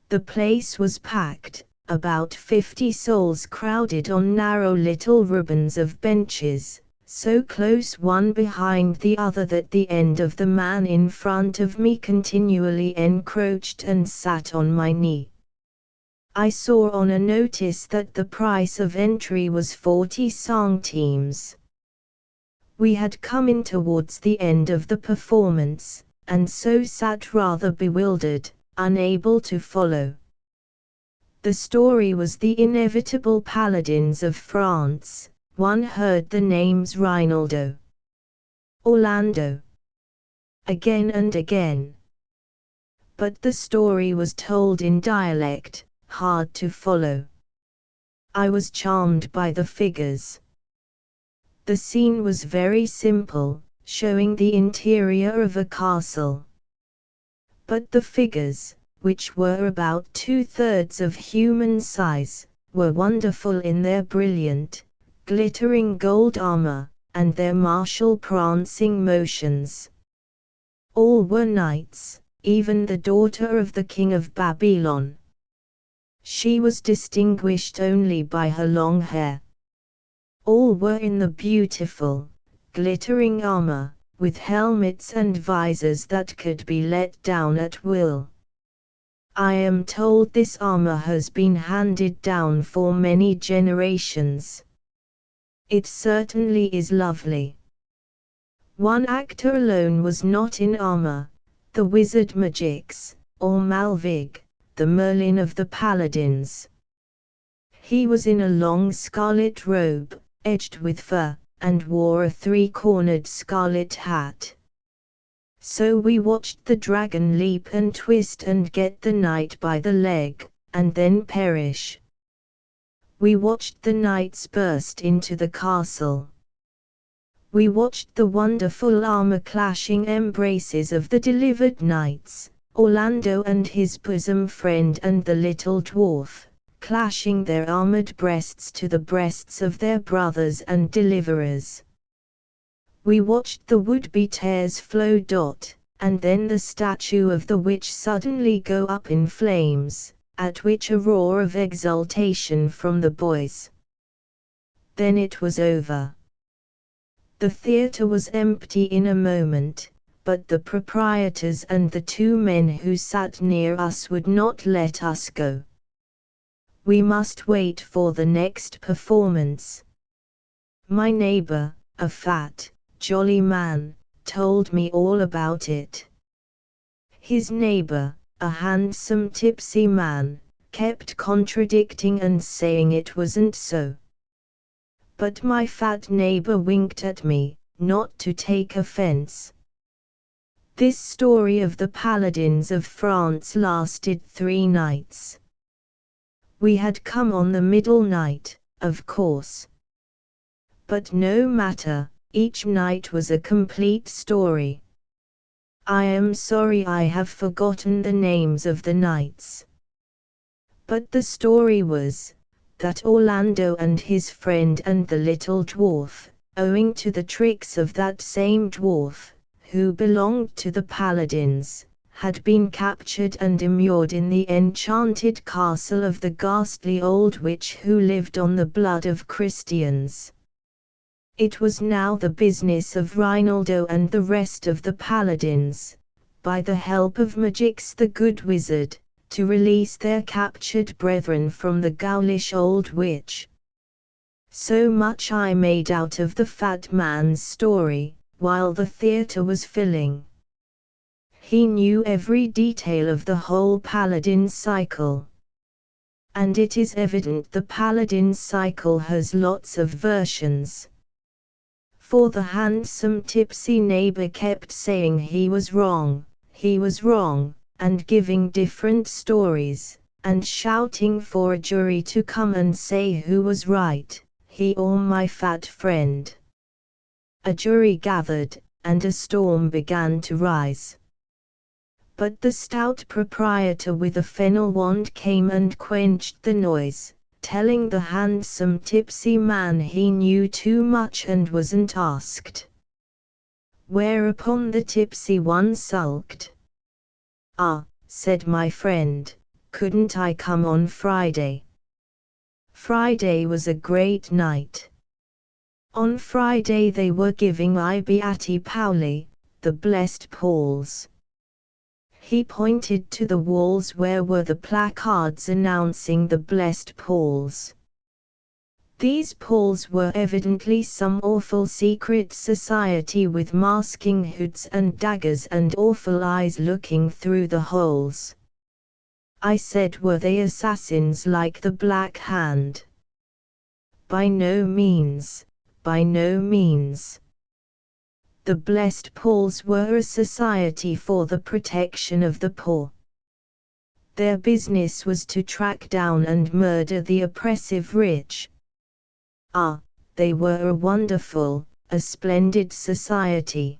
[SPEAKER 1] The place was packed, about 50 souls crowded on narrow little ribbons of benches, so close one behind the other that the end of the man in front of me continually encroached and sat on my knee. I saw on a notice that the price of entry was 40 centimes. We had come in towards the end of the performance, and so sat rather bewildered, unable to follow. The story was the inevitable paladins of France. One heard the names Rinaldo, Orlando, again and again. But the story was told in dialect, hard to follow. I was charmed by the figures. The scene was very simple, showing the interior of a castle. But the figures, which were about 2/3 of human size, were wonderful in their brilliant, glittering gold armor, and their martial prancing motions. All were knights, even the daughter of the king of Babylon. She was distinguished only by her long hair. All were in the beautiful, glittering armor, with helmets and visors that could be let down at will. I am told this armor has been handed down for many generations. It certainly is lovely. One actor alone was not in armor, the wizard Magix, or Malvig, the Merlin of the Paladins. He was in a long scarlet robe, edged with fur, and wore a three-cornered scarlet hat. So we watched the dragon leap and twist and get the knight by the leg, and then perish. We watched the knights burst into the castle. We watched the wonderful armor-clashing embraces of the delivered knights, Orlando and his bosom friend and the little dwarf, clashing their armored breasts to the breasts of their brothers and deliverers. We watched the would-be tears flow. And then the statue of the witch suddenly go up in flames, at which a roar of exultation from the boys. Then it was over. The theatre was empty in a moment, but the proprietors and the two men who sat near us would not let us go. We must wait for the next performance. My neighbor, a fat, jolly man, told me all about it. His neighbor, a handsome tipsy man, kept contradicting and saying it wasn't so. But my fat neighbor winked at me, not to take offense. This story of the paladins of France lasted 3 nights. We had come on the middle night, of course. But no matter, each night was a complete story. I am sorry I have forgotten the names of the knights. But the story was, that Orlando and his friend and the little dwarf, owing to the tricks of that same dwarf, who belonged to the paladins, had been captured and immured in the enchanted castle of the ghastly old witch who lived on the blood of Christians. It was now the business of Rinaldo and the rest of the paladins, by the help of Magix the good wizard, to release their captured brethren from the ghoulish old witch. So much I made out of the fat man's story, while the theatre was filling. He knew every detail of the whole paladin cycle. And it is evident the paladin cycle has lots of versions. For the handsome tipsy neighbor kept saying he was wrong, and giving different stories, and shouting for a jury to come and say who was right, he or my fat friend. A jury gathered, and a storm began to rise. But the stout proprietor with a fennel wand came and quenched the noise, telling the handsome tipsy man he knew too much and wasn't asked. Whereupon the tipsy one sulked. "Ah," said my friend, "couldn't I come on Friday?" Friday was a great night. On Friday they were giving I Beati Pauli, the blessed Pauls. He pointed to the walls where were the placards announcing the blessed Pauls. These Pauls were evidently some awful secret society with masking hoods and daggers and awful eyes looking through the holes. I said, were they assassins like the Black Hand? By no means, by no means. The blessed Pauls were a society for the protection of the poor. Their business was to track down and murder the oppressive rich. Ah, they were a wonderful, a splendid society.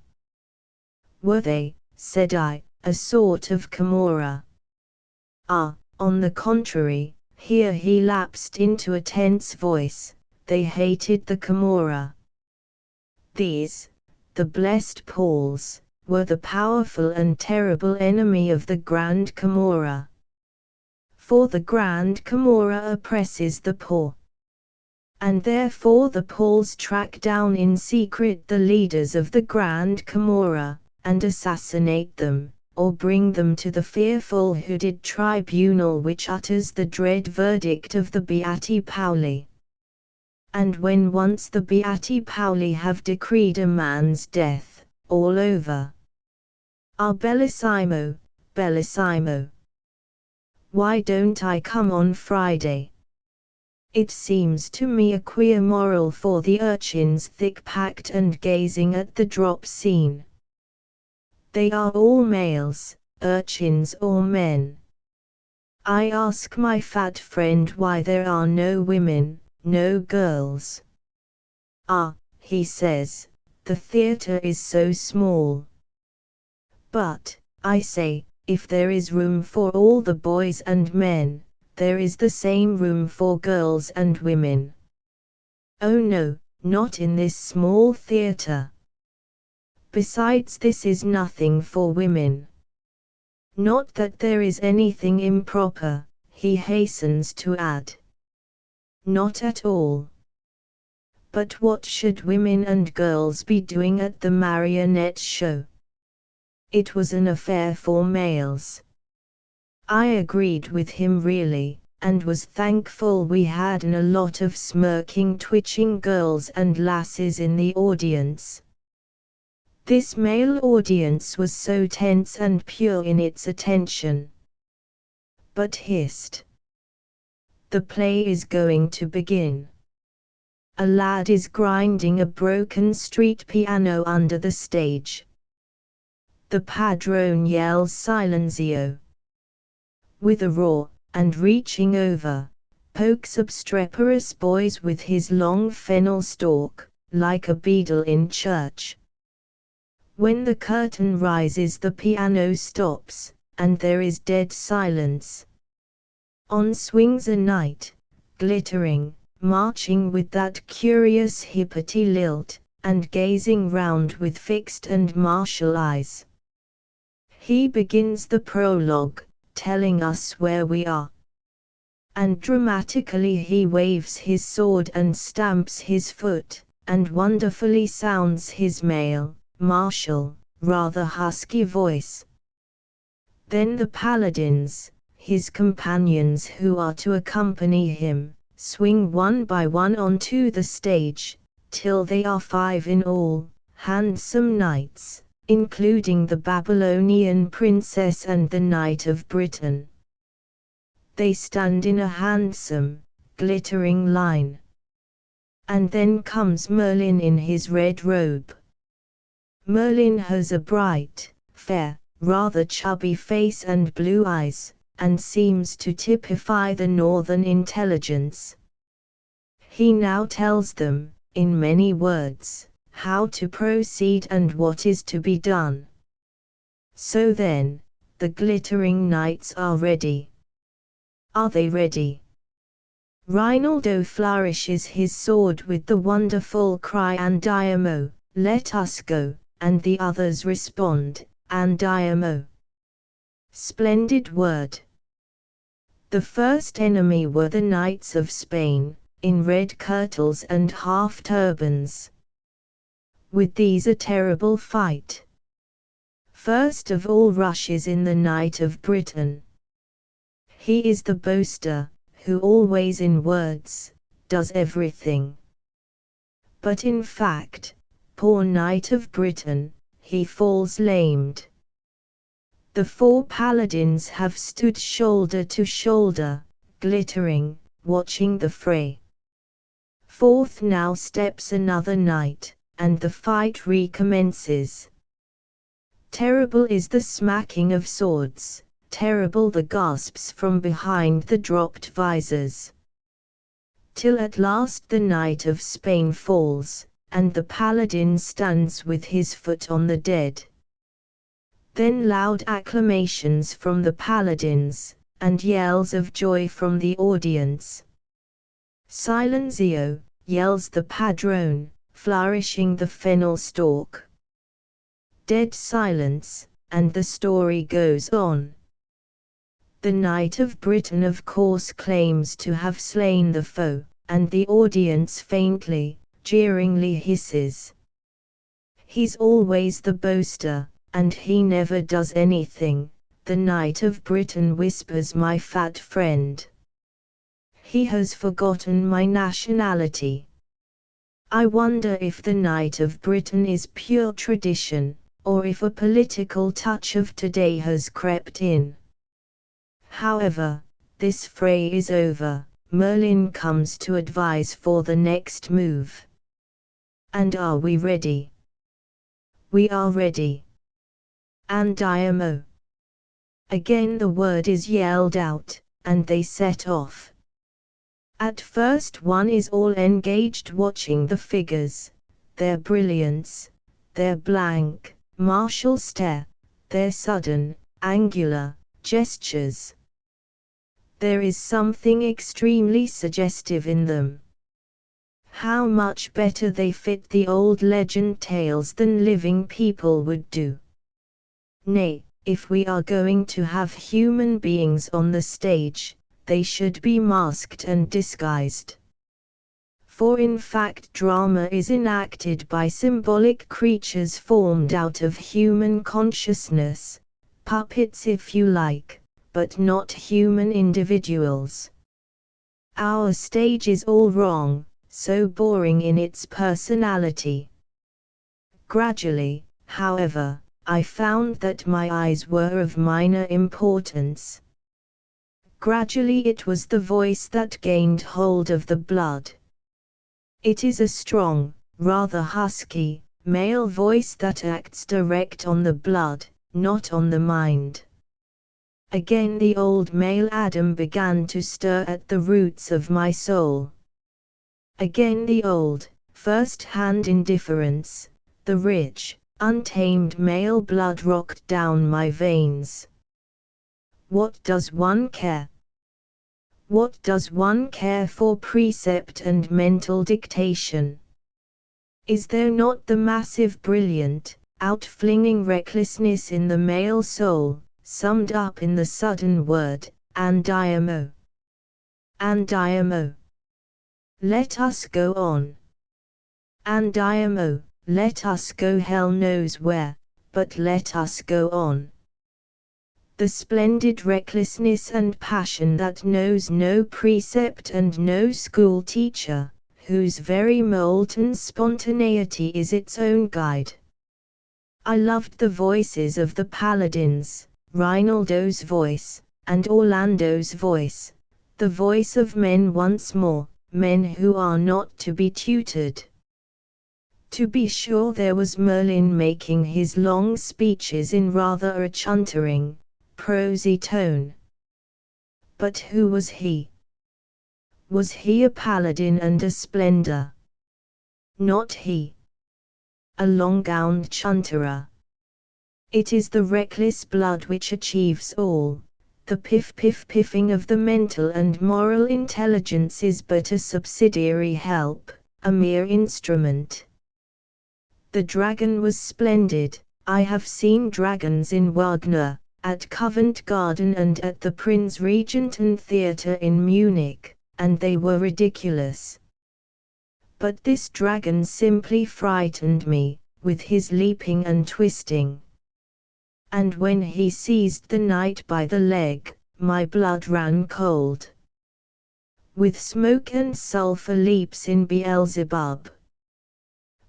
[SPEAKER 1] Were they, said I, a sort of Camorra? Ah, on the contrary, here he lapsed into a tense voice, they hated the Camorra. These, the blessed Pauls, were the powerful and terrible enemy of the Grand Camorra. For the Grand Camorra oppresses the poor. And therefore the Pauls track down in secret the leaders of the Grand Camorra, and assassinate them, or bring them to the fearful hooded tribunal which utters the dread verdict of the Beati Pauli. And when once the Beati Pauli have decreed a man's death, all over. Ah, bellissimo, bellissimo. Why don't I come on Friday? It seems to me a queer moral for the urchins thick-packed and gazing at the drop scene. They are all males, urchins or men. I ask my fat friend why there are no women, no girls. Ah, he says, the theatre is so small. But, I say, if there is room for all the boys and men, there is the same room for girls and women. Oh no, not in this small theatre. Besides, this is nothing for women. Not that there is anything improper, he hastens to add. Not at all. But what should women and girls be doing at the marionette show? It was an affair for males. I agreed with him really, and was thankful we hadn't a lot of smirking, twitching girls and lasses in the audience. This male audience was so tense and pure in its attention. But hist! The play is going to begin. A lad is grinding a broken street piano under the stage. The padrone yells Silenzio. With a roar, and reaching over, pokes obstreperous boys with his long fennel stalk, like a beadle in church. When the curtain rises, the piano stops, and there is dead silence. On swings a knight, glittering, marching with that curious hippity lilt, and gazing round with fixed and martial eyes. He begins the prologue, telling us where we are. And dramatically he waves his sword and stamps his foot, and wonderfully sounds his male, martial, rather husky voice. Then the paladins, his companions who are to accompany him, swing one by one onto the stage, till they are 5 in all, handsome knights, including the Babylonian princess and the Knight of Britain. They stand in a handsome, glittering line. And then comes Merlin in his red robe. Merlin has a bright, fair, rather chubby face and blue eyes, and seems to typify the northern intelligence. He now tells them, in many words, how to proceed and what is to be done. So then, the glittering knights are ready. Are they ready? Rinaldo flourishes his sword with the wonderful cry Andiamo, let us go, and the others respond, Andiamo. Splendid word. The first enemy were the knights of Spain, in red kirtles and half turbans. With these a terrible fight. First of all rushes in the Knight of Britain. He is the boaster, who always in words, does everything. But in fact, poor Knight of Britain, he falls lamed. The 4 paladins have stood shoulder to shoulder, glittering, watching the fray. Forth now steps another knight, and the fight recommences. Terrible is the smacking of swords. Terrible the gasps from behind the dropped visors. Till at last the Knight of Spain falls, and the paladin stands with his foot on the dead. Then loud acclamations from the paladins, and yells of joy from the audience. Silenzio, yells the padrone, flourishing the fennel stalk. Dead silence, and the story goes on. The Knight of Britain of course claims to have slain the foe, and the audience faintly, jeeringly hisses. He's always the boaster, and he never does anything, the Knight of Britain whispers my fat friend. He has forgotten my nationality. I wonder if the Knight of Britain is pure tradition, or if a political touch of today has crept in. However, this fray is over, Merlin comes to advise for the next move. And are we ready? We are ready. Andiamo. Again the word is yelled out, and they set off. At first one is all engaged watching the figures, their brilliance, their blank, martial stare, their sudden, angular, gestures. There is something extremely suggestive in them. How much better they fit the old legend tales than living people would do. Nay, if we are going to have human beings on the stage, they should be masked and disguised. For in fact drama is enacted by symbolic creatures formed out of human consciousness, puppets if you like, but not human individuals. Our stage is all wrong, so boring in its personality. Gradually, however, I found that my eyes were of minor importance. Gradually it was the voice that gained hold of the blood. It is a strong, rather husky, male voice that acts direct on the blood, not on the mind. Again the old male Adam began to stir at the roots of my soul. Again the old, first-hand indifference, the rich, Untamed male blood rocked down my veins. What does one care? What does one care for precept and mental dictation? Is there not the massive brilliant, outflinging recklessness in the male soul, summed up in the sudden word, andiamo? Andiamo. Let us go on. Andiamo, let us go hell knows where, but let us go on. The splendid recklessness and passion that knows no precept and no school teacher, whose very molten spontaneity is its own guide. I loved the voices of the paladins, Rinaldo's voice, and Orlando's voice, the voice of men once more, men who are not to be tutored. To be sure there was Merlin making his long speeches in rather a chuntering, prosy tone. But who was he? Was he a paladin and a splendor? Not he. A long-gowned chunterer. It is the reckless blood which achieves all. The piff-piff-piffing of the mental and moral intelligence is but a subsidiary help, a mere instrument. The dragon was splendid. I have seen dragons in Wagner, at Covent Garden and at the Prinz Regenten Theatre in Munich, and they were ridiculous. But this dragon simply frightened me, with his leaping and twisting. And when he seized the knight by the leg, my blood ran cold. With smoke and sulphur leaps in Beelzebub.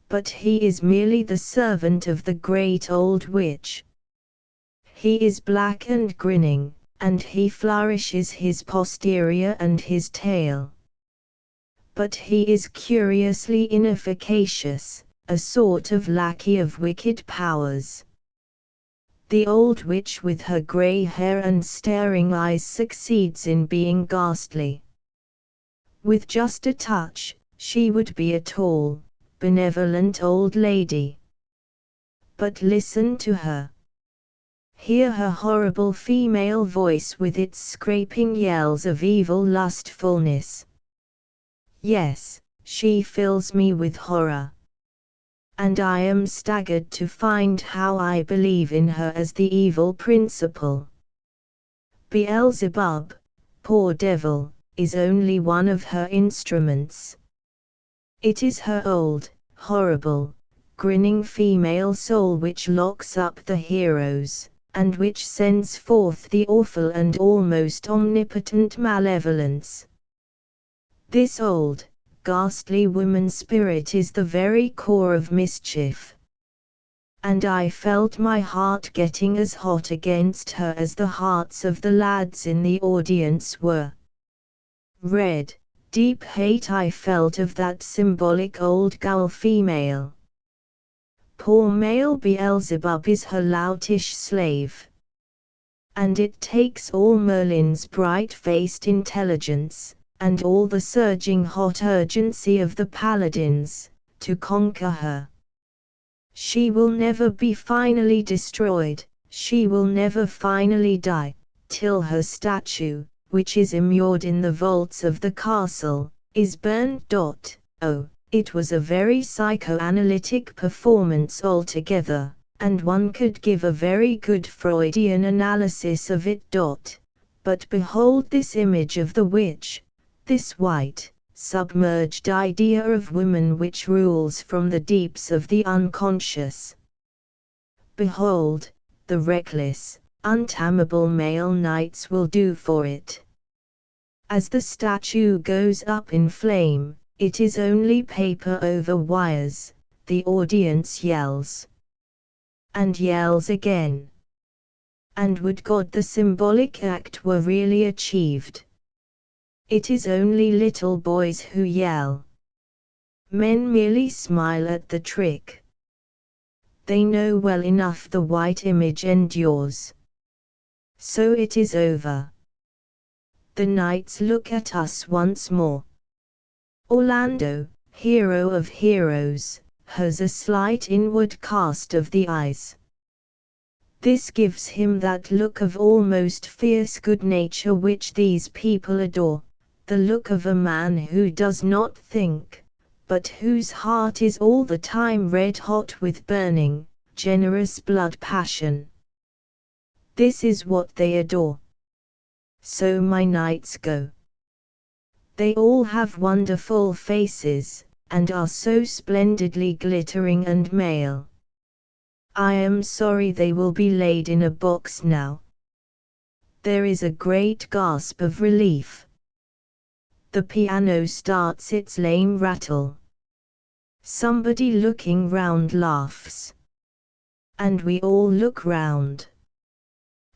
[SPEAKER 1] But he is merely the servant of the great old witch. He is black and grinning, and he flourishes his posterior and his tail. But he is curiously inefficacious, a sort of lackey of wicked powers. The old witch with her grey hair and staring eyes succeeds in being ghastly. With just a touch, she would be a tall, benevolent old lady. But listen to her. Hear her horrible female voice with its scraping yells of evil lustfulness. Yes, she fills me with horror. And I am staggered to find how I believe in her as the evil principle. Beelzebub, poor devil, is only one of her instruments. It is her old, horrible, grinning female soul which locks up the heroes, and which sends forth the awful and almost omnipotent malevolence. This old, ghastly woman spirit is the very core of mischief. And I felt my heart getting as hot against her as the hearts of the lads in the audience were. Red, deep hate I felt of that symbolic old gull female. Poor male Beelzebub is her loutish slave. And it takes all Merlin's bright-faced intelligence, and all the surging hot urgency of the paladins, to conquer her. She will never be finally destroyed, she will never finally die, till her statue, which is immured in the vaults of the castle, is burned. Oh, it was a very psychoanalytic performance altogether, and one could give a very good Freudian analysis of it. But behold this image of the witch, this white, submerged idea of woman which rules from the deeps of the unconscious. Behold, the reckless, untamable male knights will do for it. As the statue goes up in flame, it is only paper over wires, the audience yells. And yells again. And would God the symbolic act were really achieved. It is only little boys who yell. Men merely smile at the trick. They know well enough the white image endures. So it is over. The knights look at us once more. Orlando, hero of heroes, has a slight inward cast of the eyes. This gives him that look of almost fierce good nature which these people adore, the look of a man who does not think, but whose heart is all the time red hot with burning, generous blood passion. This is what they adore. So my knights go. They all have wonderful faces, and are so splendidly glittering and male. I am sorry they will be laid in a box now. There is a great gasp of relief. The piano starts its lame rattle. Somebody looking round laughs. And we all look round.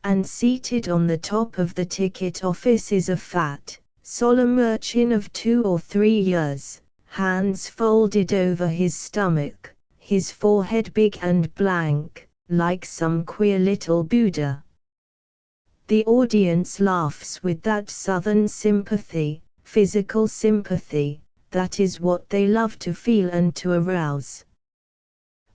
[SPEAKER 1] And seated on the top of the ticket office is a fat, solemn urchin of 2 or 3 years, hands folded over his stomach, his forehead big and blank, like some queer little Buddha. The audience laughs with that southern sympathy, physical sympathy, that is what they love to feel and to arouse.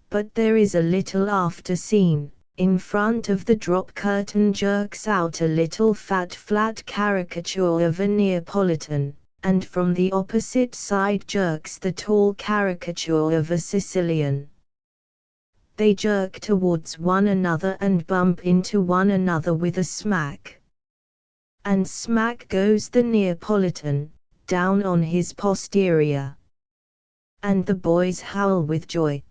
[SPEAKER 1] But there is a little after scene. In front of the drop curtain jerks out a little fat flat caricature of a Neapolitan, and from the opposite side jerks the tall caricature of a Sicilian. They jerk towards one another and bump into one another with a smack. And smack goes the Neapolitan, down on his posterior. And the boys howl with joy.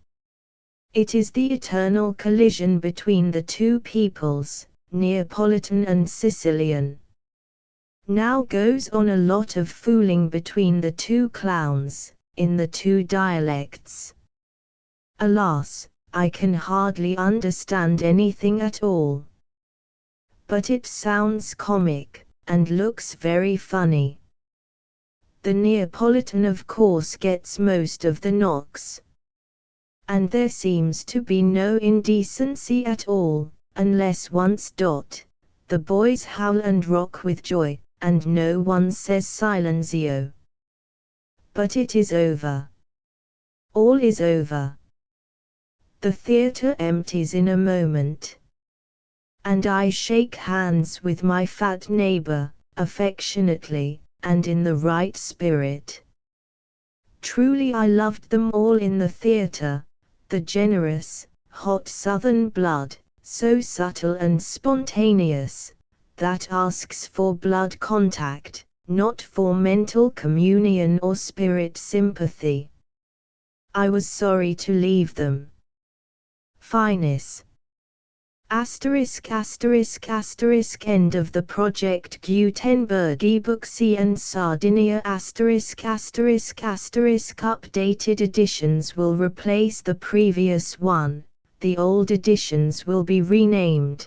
[SPEAKER 1] It is the eternal collision between the two peoples, Neapolitan and Sicilian. Now goes on a lot of fooling between the two clowns, in the two dialects. Alas, I can hardly understand anything at all. But it sounds comic, and looks very funny. The Neapolitan of course gets most of the knocks. And there seems to be no indecency at all, unless once the boys howl and rock with joy, and no one says silenzio. But it is over. All is over. The theatre empties in a moment. And I shake hands with my fat neighbor, affectionately, and in the right spirit. Truly I loved them all in the theatre. The generous, hot southern blood, so subtle and spontaneous, that asks for blood contact, not for mental communion or spirit sympathy. I was sorry to leave them. Finis. ****** End of the project Gutenberg ebook C and Sardinia ****** Updated editions will replace the previous one, the old editions will be renamed.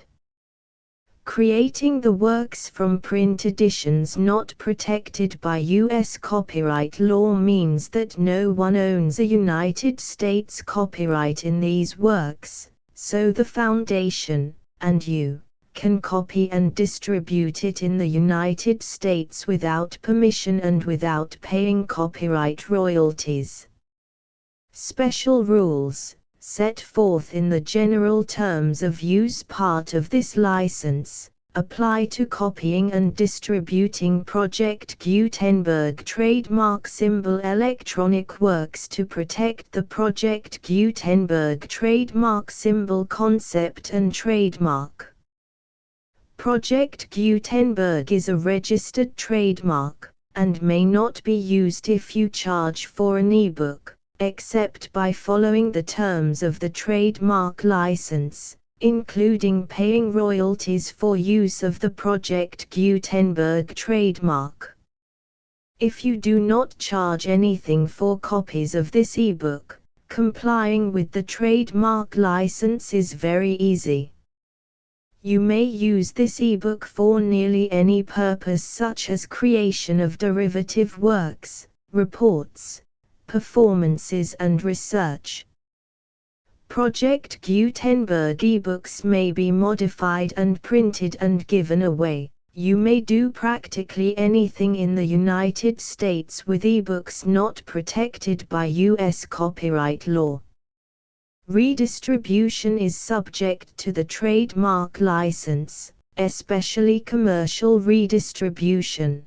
[SPEAKER 1] Creating the works from print editions not protected by U.S. copyright law means that no one owns a United States copyright in these works. So the Foundation, and you, can copy and distribute it in the United States without permission and without paying copyright royalties. Special rules, set forth in the general terms of use part of this license, apply to copying and distributing Project Gutenberg trademark symbol electronic works to protect the Project Gutenberg trademark symbol concept and trademark. Project Gutenberg is a registered trademark, and may not be used if you charge for an ebook, except by following the terms of the trademark license, including paying royalties for use of the Project Gutenberg trademark. If you do not charge anything for copies of this ebook, complying with the trademark license is very easy. You may use this ebook for nearly any purpose such as creation of derivative works, reports, performances and research. Project Gutenberg ebooks may be modified and printed and given away. You may do practically anything in the United States with ebooks not protected by U.S. copyright law. Redistribution is subject to the trademark license, especially commercial redistribution.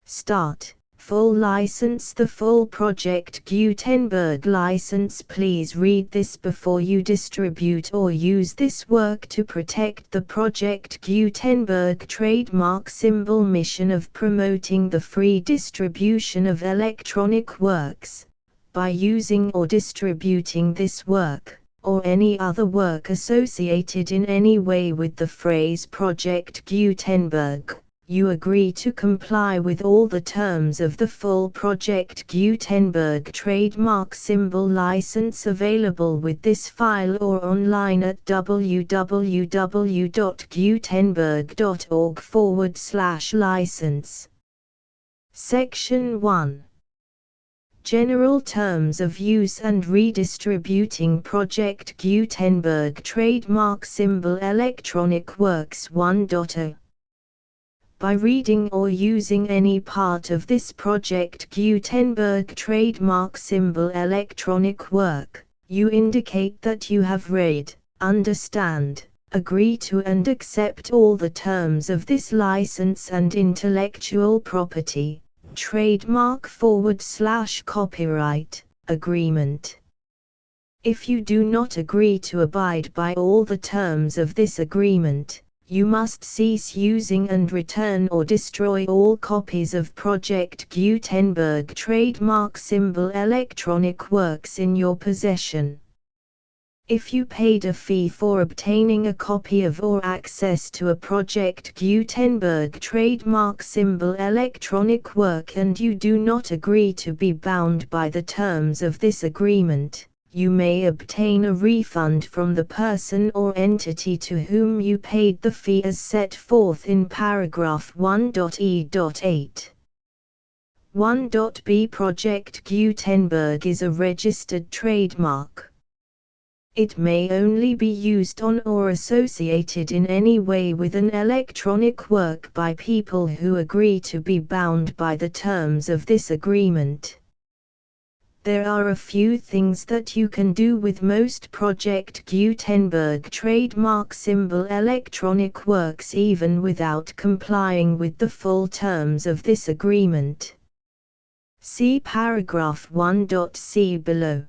[SPEAKER 1] Start. Full license. The full Project Gutenberg license. Please read this before you distribute or use this work to protect the Project Gutenberg trademark symbol mission of promoting the free distribution of electronic works. By using or distributing this work, or any other work associated in any way with the phrase Project Gutenberg, you agree to comply with all the terms of the full Project Gutenberg trademark symbol license available with this file or online at www.gutenberg.org/license. Section 1. General Terms of Use and Redistributing Project Gutenberg Trademark Symbol Electronic Works 1.0. By reading or using any part of this Project Gutenberg trademark symbol electronic work, you indicate that you have read, understand, agree to and accept all the terms of this license and intellectual property, trademark/copyright, agreement. If you do not agree to abide by all the terms of this agreement, you must cease using and return or destroy all copies of Project Gutenberg trademark symbol electronic works in your possession. If you paid a fee for obtaining a copy of or access to a Project Gutenberg trademark symbol electronic work and you do not agree to be bound by the terms of this agreement, you may obtain a refund from the person or entity to whom you paid the fee as set forth in paragraph 1.e.8. 1.b. Project Gutenberg is a registered trademark. It may only be used on or associated in any way with an electronic work by people who agree to be bound by the terms of this agreement. There are a few things that you can do with most Project Gutenberg trademark symbol electronic works even without complying with the full terms of this agreement. See paragraph 1.c below.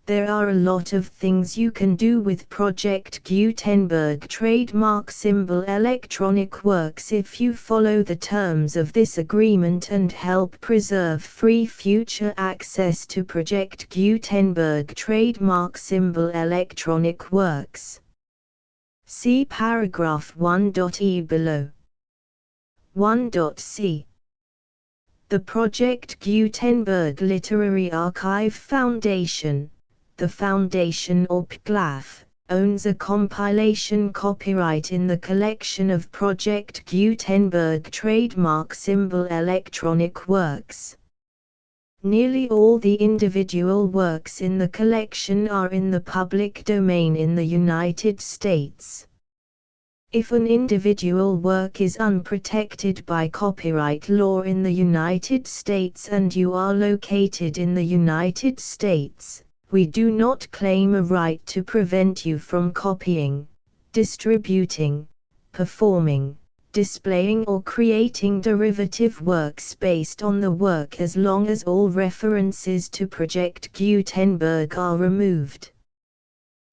[SPEAKER 1] There are a lot of things you can do with Project Gutenberg trademark symbol electronic works if you follow the terms of this agreement and help preserve free future access to Project Gutenberg trademark symbol electronic works. See paragraph 1.e below. 1.c. The Project Gutenberg Literary Archive Foundation, the Foundation or PGLAF, owns a compilation copyright in the collection of Project Gutenberg trademark symbol electronic works. Nearly all the individual works in the collection are in the public domain in the United States. If an individual work is unprotected by copyright law in the United States and you are located in the United States, we do not claim a right to prevent you from copying, distributing, performing, displaying or creating derivative works based on the work as long as all references to Project Gutenberg are removed.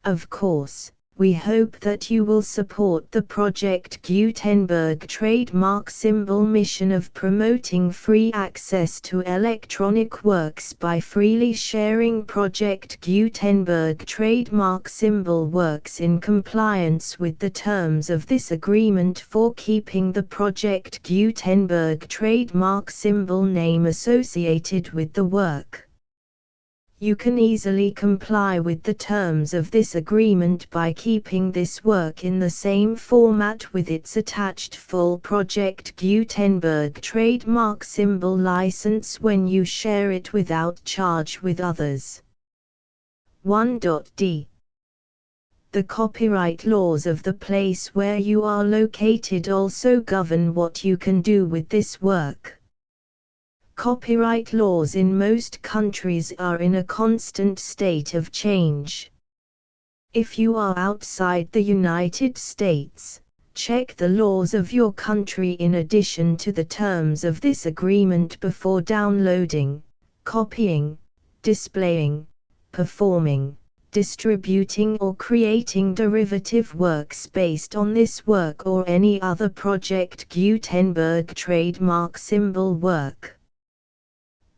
[SPEAKER 1] Of course, we hope that you will support the Project Gutenberg trademark symbol mission of promoting free access to electronic works by freely sharing Project Gutenberg trademark symbol works in compliance with the terms of this agreement for keeping the Project Gutenberg trademark symbol name associated with the work. You can easily comply with the terms of this agreement by keeping this work in the same format with its attached full Project Gutenberg trademark symbol license when you share it without charge with others. 1.d. The copyright laws of the place where you are located also govern what you can do with this work. Copyright laws in most countries are in a constant state of change. If you are outside the United States, check the laws of your country in addition to the terms of this agreement before downloading, copying, displaying, performing, distributing or creating derivative works based on this work or any other Project Gutenberg trademark symbol work.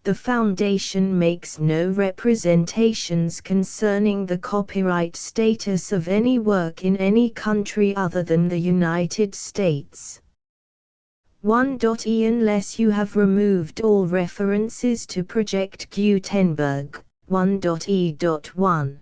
[SPEAKER 1] The Foundation makes no representations concerning the copyright status of any work in any country other than the United States. 1.e Unless you have removed all references to Project Gutenberg, 1.e.1.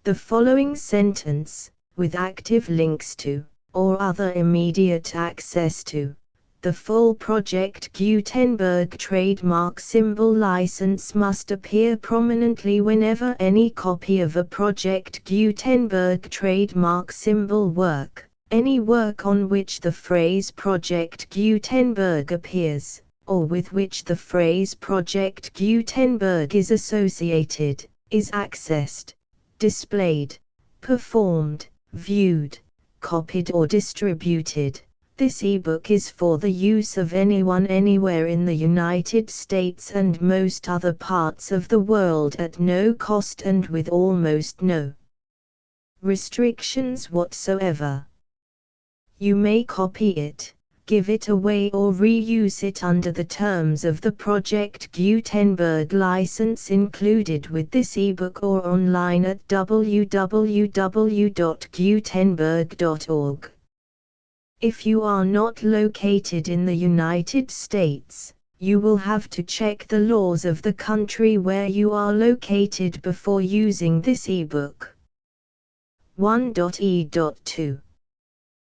[SPEAKER 1] The following sentence, with active links to, or other immediate access to, the full Project Gutenberg trademark symbol license must appear prominently whenever any copy of a Project Gutenberg trademark symbol work, any work on which the phrase Project Gutenberg appears, or with which the phrase Project Gutenberg is associated, is accessed, displayed, performed, viewed, copied or distributed. This ebook is for the use of anyone anywhere in the United States and most other parts of the world at no cost and with almost no restrictions whatsoever. You may copy it, give it away or reuse it under the terms of the Project Gutenberg license included with this ebook or online at www.gutenberg.org. If you are not located in the United States, you will have to check the laws of the country where you are located before using this ebook. 1.e.2.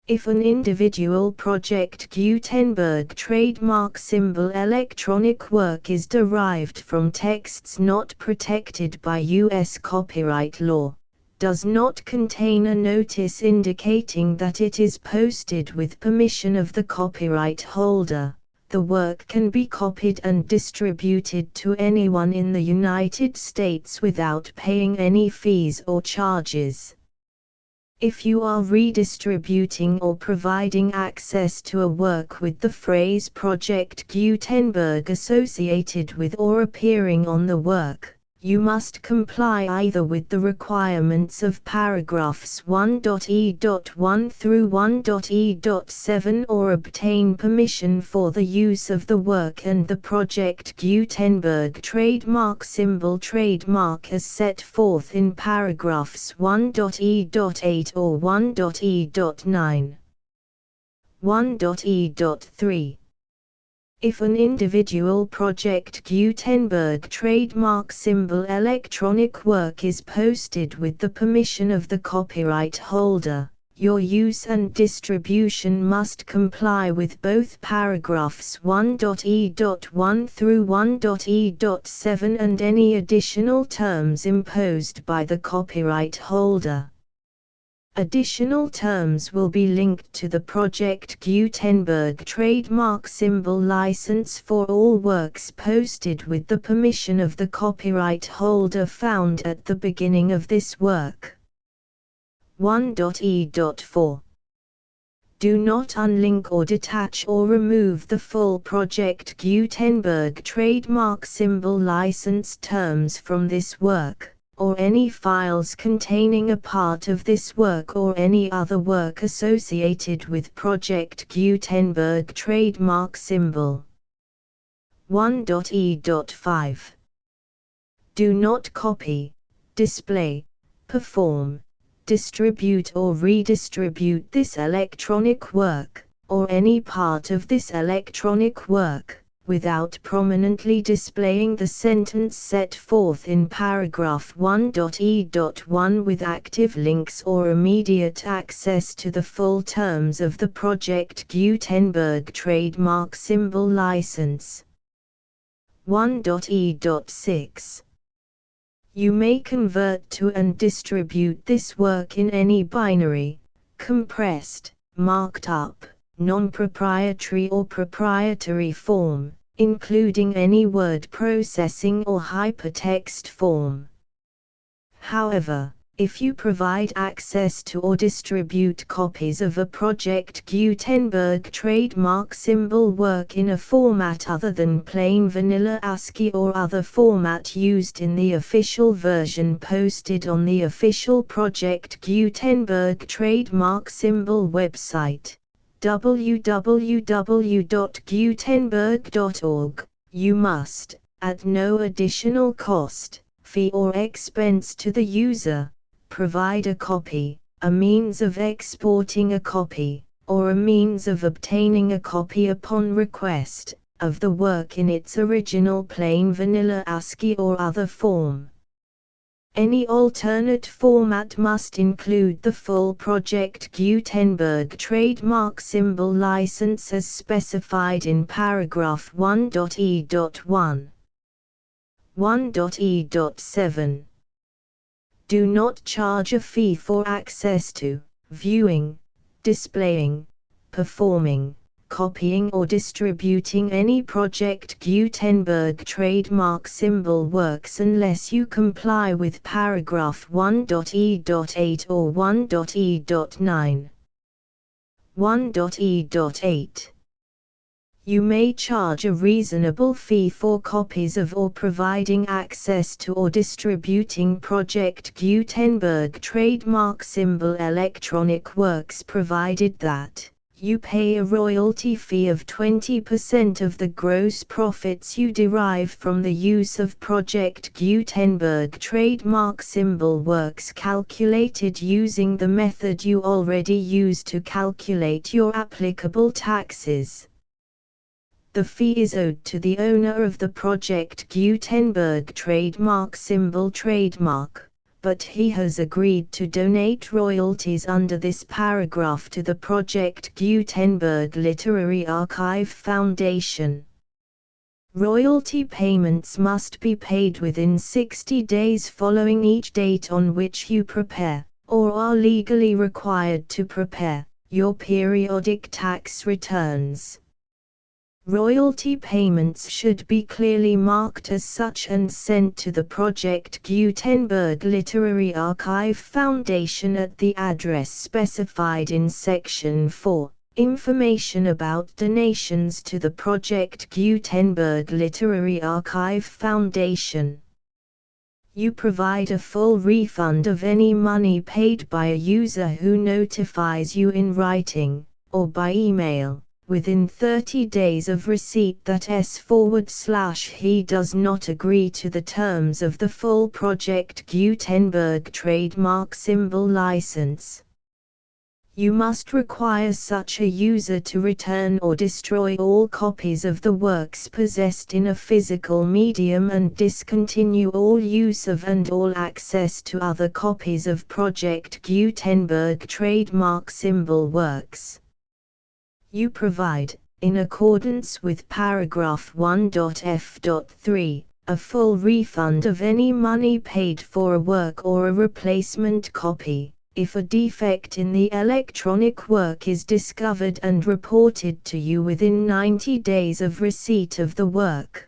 [SPEAKER 1] If an individual Project Gutenberg trademark symbol electronic work is derived from texts not protected by U.S. copyright law, does not contain a notice indicating that it is posted with permission of the copyright holder, the work can be copied and distributed to anyone in the United States without paying any fees or charges. If you are redistributing or providing access to a work with the phrase Project Gutenberg associated with or appearing on the work, you must comply either with the requirements of paragraphs 1.e.1 through 1.e.7 or obtain permission for the use of the work and the Project Gutenberg trademark symbol trademark as set forth in paragraphs 1.e.8 or 1.e.9. 1.e.3. If an individual Project Gutenberg trademark symbol electronic work is posted with the permission of the copyright holder, your use and distribution must comply with both paragraphs 1.e.1 through 1.e.7 and any additional terms imposed by the copyright holder. Additional terms will be linked to the Project Gutenberg trademark symbol license for all works posted with the permission of the copyright holder found at the beginning of this work. 1.e.4. Do not unlink or detach or remove the full Project Gutenberg trademark symbol license terms from this work, or any files containing a part of this work or any other work associated with Project Gutenberg trademark symbol. 1.e.5. Do not copy, display, perform, distribute or redistribute this electronic work, or any part of this electronic work, without prominently displaying the sentence set forth in paragraph 1.e.1 with active links or immediate access to the full terms of the Project Gutenberg trademark symbol license. 1.e.6. You may convert to and distribute this work in any binary, compressed, marked up, non-proprietary or proprietary form, including any word processing or hypertext form. However, if you provide access to or distribute copies of a Project Gutenberg trademark symbol work in a format other than plain vanilla ASCII or other format used in the official version posted on the official Project Gutenberg trademark symbol website, www.gutenberg.org, you must, at no additional cost, fee or expense to the user, provide a copy, a means of exporting a copy, or a means of obtaining a copy upon request, of the work in its original plain vanilla ASCII or other form. Any alternate format must include the full Project Gutenberg trademark symbol license as specified in paragraph 1.e.1. 1.e.7. Do not charge a fee for access to, viewing, displaying, performing, copying or distributing any Project Gutenberg trademark symbol works unless you comply with paragraph 1.e.8 or 1.e.9. 1.e.8. You may charge a reasonable fee for copies of or providing access to or distributing Project Gutenberg trademark symbol electronic works provided that you pay a royalty fee of 20% of the gross profits you derive from the use of Project Gutenberg trademark symbol works calculated using the method you already use to calculate your applicable taxes. The fee is owed to the owner of the Project Gutenberg trademark symbol trademark, but he has agreed to donate royalties under this paragraph to the Project Gutenberg Literary Archive Foundation. Royalty payments must be paid within 60 days following each date on which you prepare, or are legally required to prepare, your periodic tax returns. Royalty payments should be clearly marked as such and sent to the Project Gutenberg Literary Archive Foundation at the address specified in Section 4, Information about donations to the Project Gutenberg Literary Archive Foundation. You provide a full refund of any money paid by a user who notifies you in writing, or by email, within 30 days of receipt that he does not agree to the terms of the full Project Gutenberg trademark symbol license. You must require such a user to return or destroy all copies of the works possessed in a physical medium and discontinue all use of and all access to other copies of Project Gutenberg trademark symbol works. You provide, in accordance with paragraph 1.f.3, a full refund of any money paid for a work or a replacement copy, if a defect in the electronic work is discovered and reported to you within 90 days of receipt of the work.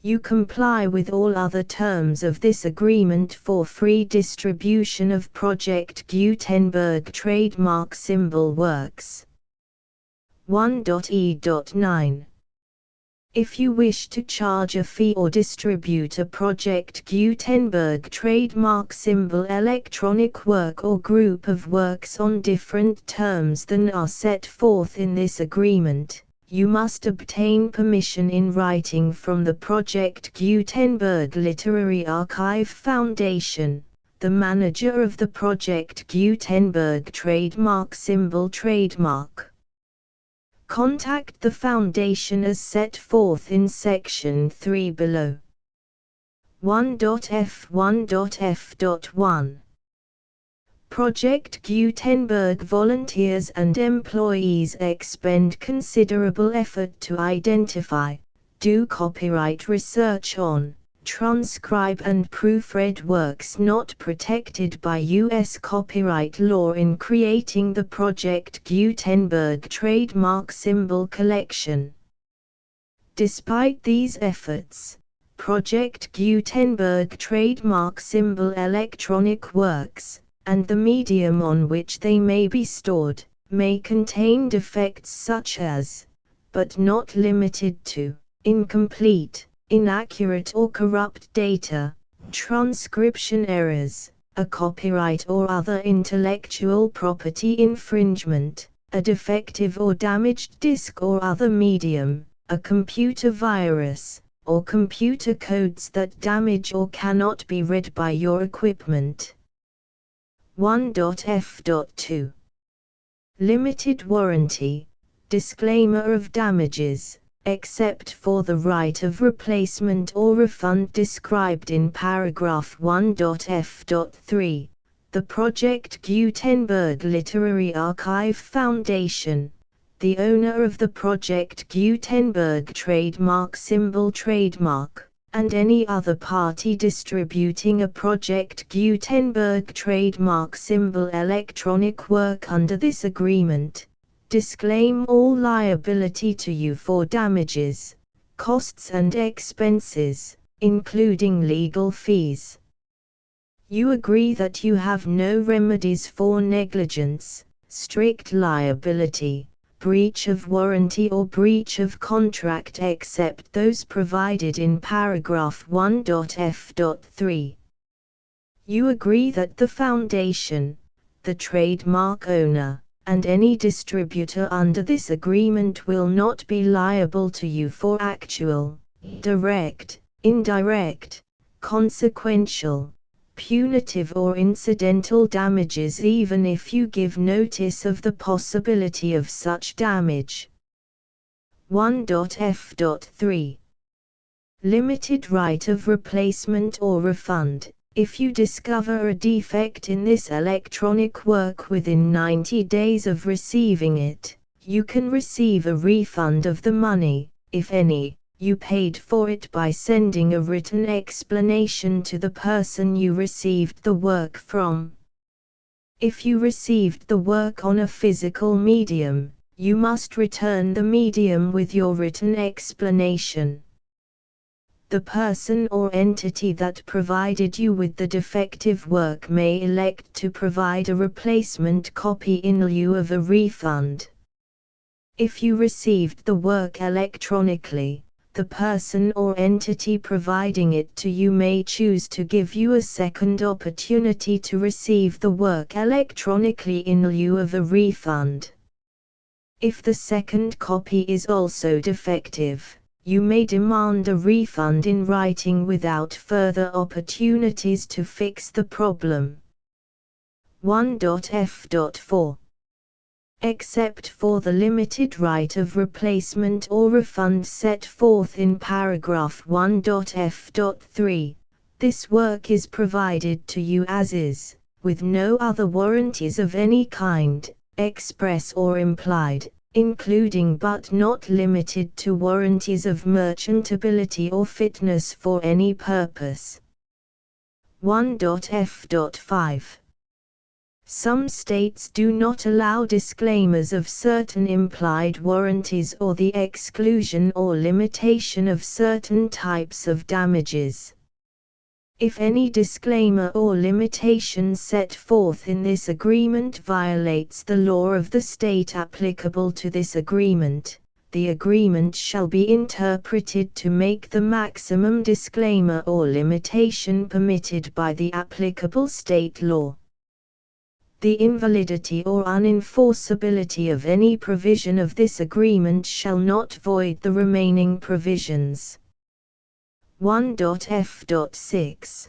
[SPEAKER 1] You comply with all other terms of this agreement for free distribution of Project Gutenberg trademark symbol works. 1.e.9. If you wish to charge a fee or distribute a Project Gutenberg trademark symbol electronic work or group of works on different terms than are set forth in this agreement, you must obtain permission in writing from the Project Gutenberg Literary Archive Foundation, the manager of the Project Gutenberg trademark symbol trademark. Contact the Foundation as set forth in Section 3 below. 1.f1.f.1. Project Gutenberg volunteers and employees expend considerable effort to identify, do copyright research on, transcribe and proofread works not protected by U.S. copyright law in creating the Project Gutenberg trademark symbol collection. Despite these efforts, Project Gutenberg trademark symbol electronic works, and the medium on which they may be stored, may contain defects such as, but not limited to, incomplete, inaccurate or corrupt data, transcription errors, a copyright or other intellectual property infringement, a defective or damaged disk or other medium, a computer virus, or computer codes that damage or cannot be read by your equipment. 1.f.2 Limited warranty. Disclaimer of damages, except for the right of replacement or refund described in paragraph 1.f.3. The Project Gutenberg Literary Archive Foundation, the owner of the Project Gutenberg trademark symbol trademark, and any other party distributing a Project Gutenberg trademark symbol electronic work under this agreement, disclaim all liability to you for damages, costs and expenses, including legal fees. You agree that you have no remedies for negligence, strict liability, breach of warranty or breach of contract except those provided in paragraph 1.f.3. You agree that the Foundation, the trademark owner, and any distributor under this agreement will not be liable to you for actual, direct, indirect, consequential, punitive or incidental damages even if you give notice of the possibility of such damage. 1.f.3 Limited right of replacement or refund. If you discover a defect in this electronic work within 90 days of receiving it, you can receive a refund of the money, if any, you paid for it by sending a written explanation to the person you received the work from. If you received the work on a physical medium, you must return the medium with your written explanation. The person or entity that provided you with the defective work may elect to provide a replacement copy in lieu of a refund. If you received the work electronically, the person or entity providing it to you may choose to give you a second opportunity to receive the work electronically in lieu of a refund. If the second copy is also defective, you may demand a refund in writing without further opportunities to fix the problem. 1.f.4 Except for the limited right of replacement or refund set forth in paragraph 1.f.3, this work is provided to you as is, with no other warranties of any kind, express or implied, including but not limited to warranties of merchantability or fitness for any purpose. 1.f.5 Some states do not allow disclaimers of certain implied warranties or the exclusion or limitation of certain types of damages. If any disclaimer or limitation set forth in this agreement violates the law of the state applicable to this agreement, the agreement shall be interpreted to make the maximum disclaimer or limitation permitted by the applicable state law. The invalidity or unenforceability of any provision of this agreement shall not void the remaining provisions. 1.f.6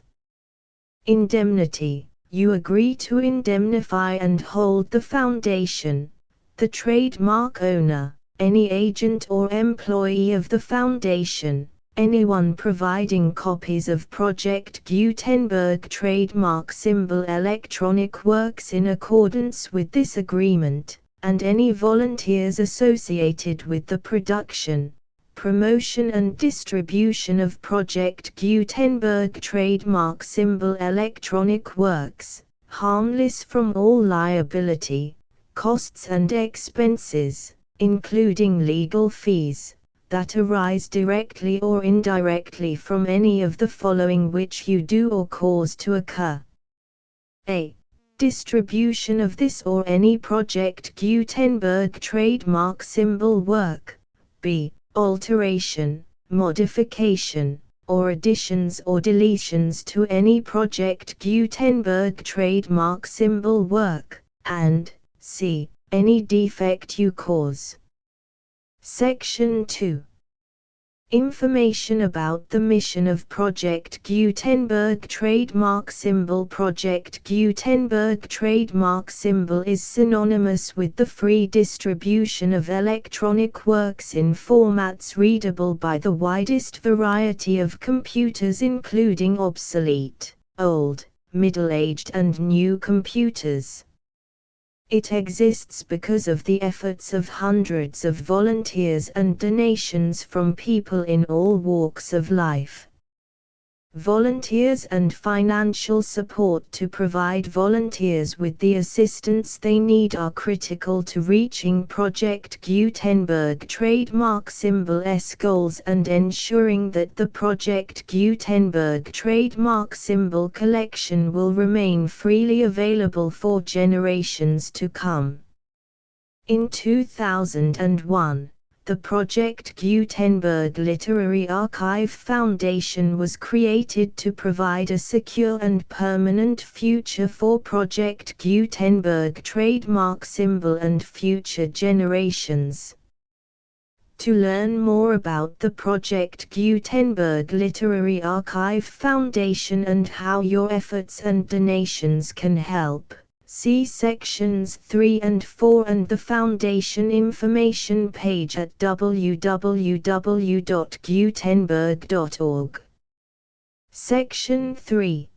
[SPEAKER 1] Indemnity. You agree to indemnify and hold the Foundation, the trademark owner, any agent or employee of the Foundation, anyone providing copies of Project Gutenberg trademark symbol electronic works in accordance with this agreement, and any volunteers associated with the production, promotion and distribution of Project Gutenberg trademark symbol electronic works, harmless from all liability, costs and expenses, including legal fees, that arise directly or indirectly from any of the following which you do or cause to occur. A. Distribution of this or any Project Gutenberg trademark symbol work. B. Alteration, modification, or additions or deletions to any Project Gutenberg trademark symbol work, and C. Any defect you cause. Section 2. Information about the mission of Project Gutenberg trademark symbol. Project Gutenberg trademark symbol is synonymous with the free distribution of electronic works in formats readable by the widest variety of computers, including obsolete, old, middle-aged and new computers. It exists because of the efforts of hundreds of volunteers and donations from people in all walks of life. Volunteers and financial support to provide volunteers with the assistance they need are critical to reaching Project Gutenberg trademark symbol's goals and ensuring that the Project Gutenberg trademark symbol collection will remain freely available for generations to come. In 2001, the Project Gutenberg Literary Archive Foundation was created to provide a secure and permanent future for Project Gutenberg trademark symbol and future generations. To learn more about the Project Gutenberg Literary Archive Foundation and how your efforts and donations can help, see sections 3 and 4 and the Foundation information page at www.gutenberg.org. Section 3.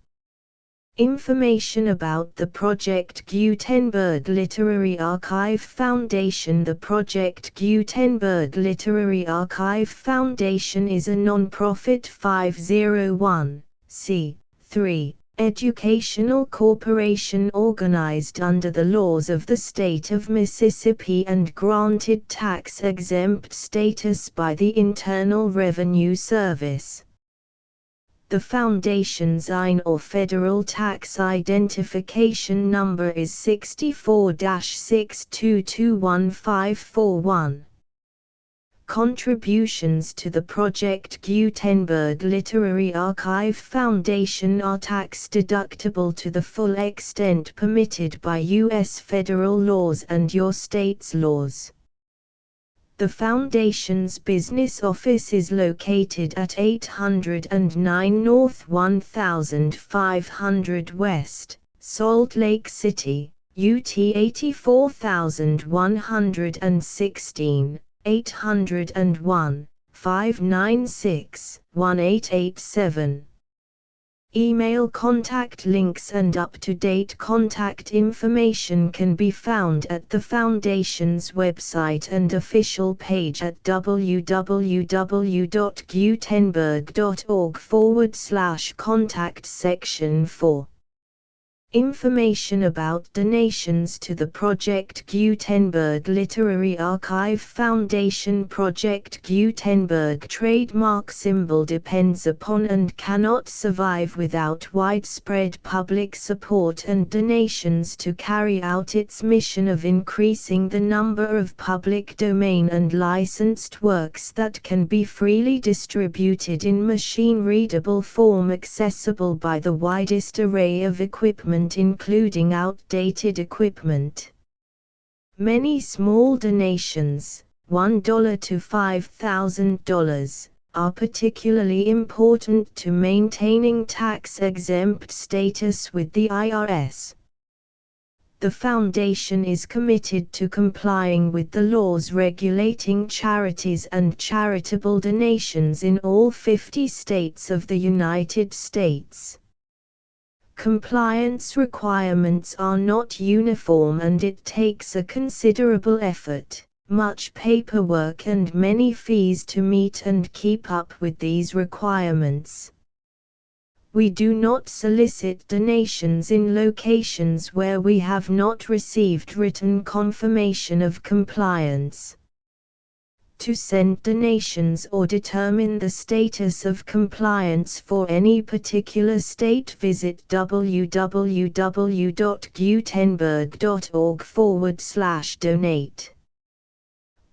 [SPEAKER 1] Information about the Project Gutenberg Literary Archive Foundation. The Project Gutenberg Literary Archive Foundation is a non-profit 501(c)(3) educational corporation organized under the laws of the state of Mississippi and granted tax-exempt status by the Internal Revenue Service. The Foundation's IN or Federal Tax Identification Number is 64-6221541. Contributions to the Project Gutenberg Literary Archive Foundation are tax-deductible to the full extent permitted by U.S. federal laws and your state's laws. The Foundation's business office is located at 809 North 1500 West, Salt Lake City, UT 84116. 801-596-1887. Email contact links and up-to-date contact information can be found at the Foundation's website and official page at www.gutenberg.org/contact. Section 4. Information about donations to the Project Gutenberg Literary Archive Foundation. Project Gutenberg trademark symbol depends upon and cannot survive without widespread public support and donations to carry out its mission of increasing the number of public domain and licensed works that can be freely distributed in machine-readable form accessible by the widest array of equipment, including outdated equipment. Many small donations, $1 to $5,000, are particularly important to maintaining tax-exempt status with the IRS. The Foundation is committed to complying with the laws regulating charities and charitable donations in all 50 states of the United States. Compliance requirements are not uniform and it takes a considerable effort, much paperwork and many fees to meet and keep up with these requirements. We do not solicit donations in locations where we have not received written confirmation of compliance. To send donations or determine the status of compliance for any particular state, visit www.gutenberg.org/donate.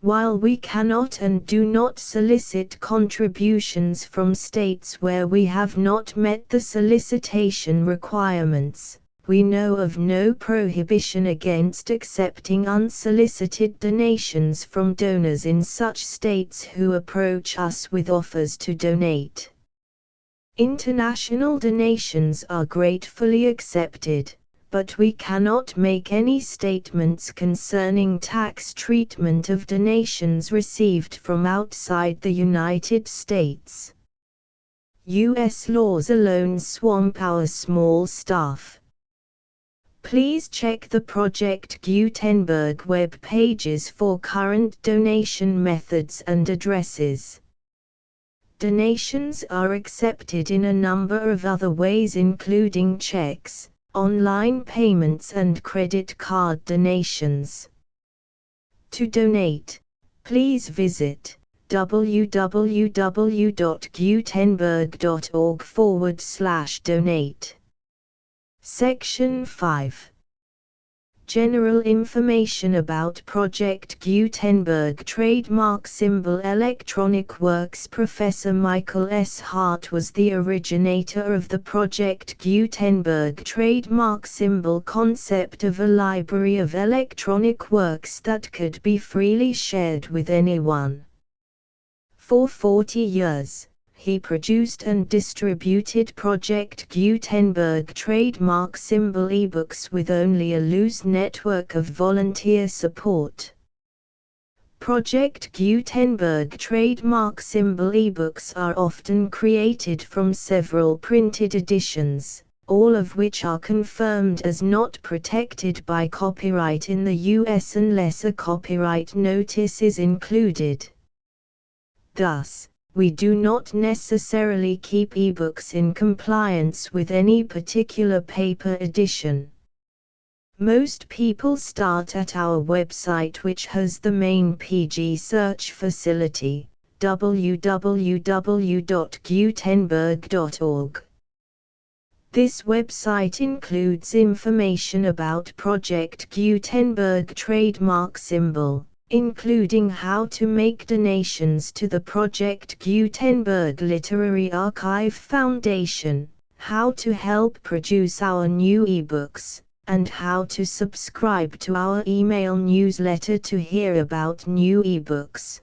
[SPEAKER 1] While we cannot and do not solicit contributions from states where we have not met the solicitation requirements, we know of no prohibition against accepting unsolicited donations from donors in such states who approach us with offers to donate. International donations are gratefully accepted, but we cannot make any statements concerning tax treatment of donations received from outside the United States. U.S. laws alone swamp our small staff. Please check the Project Gutenberg web pages for current donation methods and addresses. Donations are accepted in a number of other ways, including checks, online payments and credit card donations. To donate, please visit www.gutenberg.org/donate. Section 5. General information about Project Gutenberg Trademark Symbol Electronic Works. Professor Michael S. Hart was the originator of the Project Gutenberg trademark symbol concept of a library of electronic works that could be freely shared with anyone. For 40 years, he produced and distributed Project Gutenberg trademark symbol ebooks with only a loose network of volunteer support. Project Gutenberg trademark symbol ebooks are often created from several printed editions, all of which are confirmed as not protected by copyright in the US unless a copyright notice is included. Thus, we do not necessarily keep ebooks in compliance with any particular paper edition. Most people start at our website, which has the main PG search facility, www.gutenberg.org. This website includes information about Project Gutenberg trademark symbol, including how to make donations to the Project Gutenberg Literary Archive Foundation, how to help produce our new ebooks, and how to subscribe to our email newsletter to hear about new ebooks.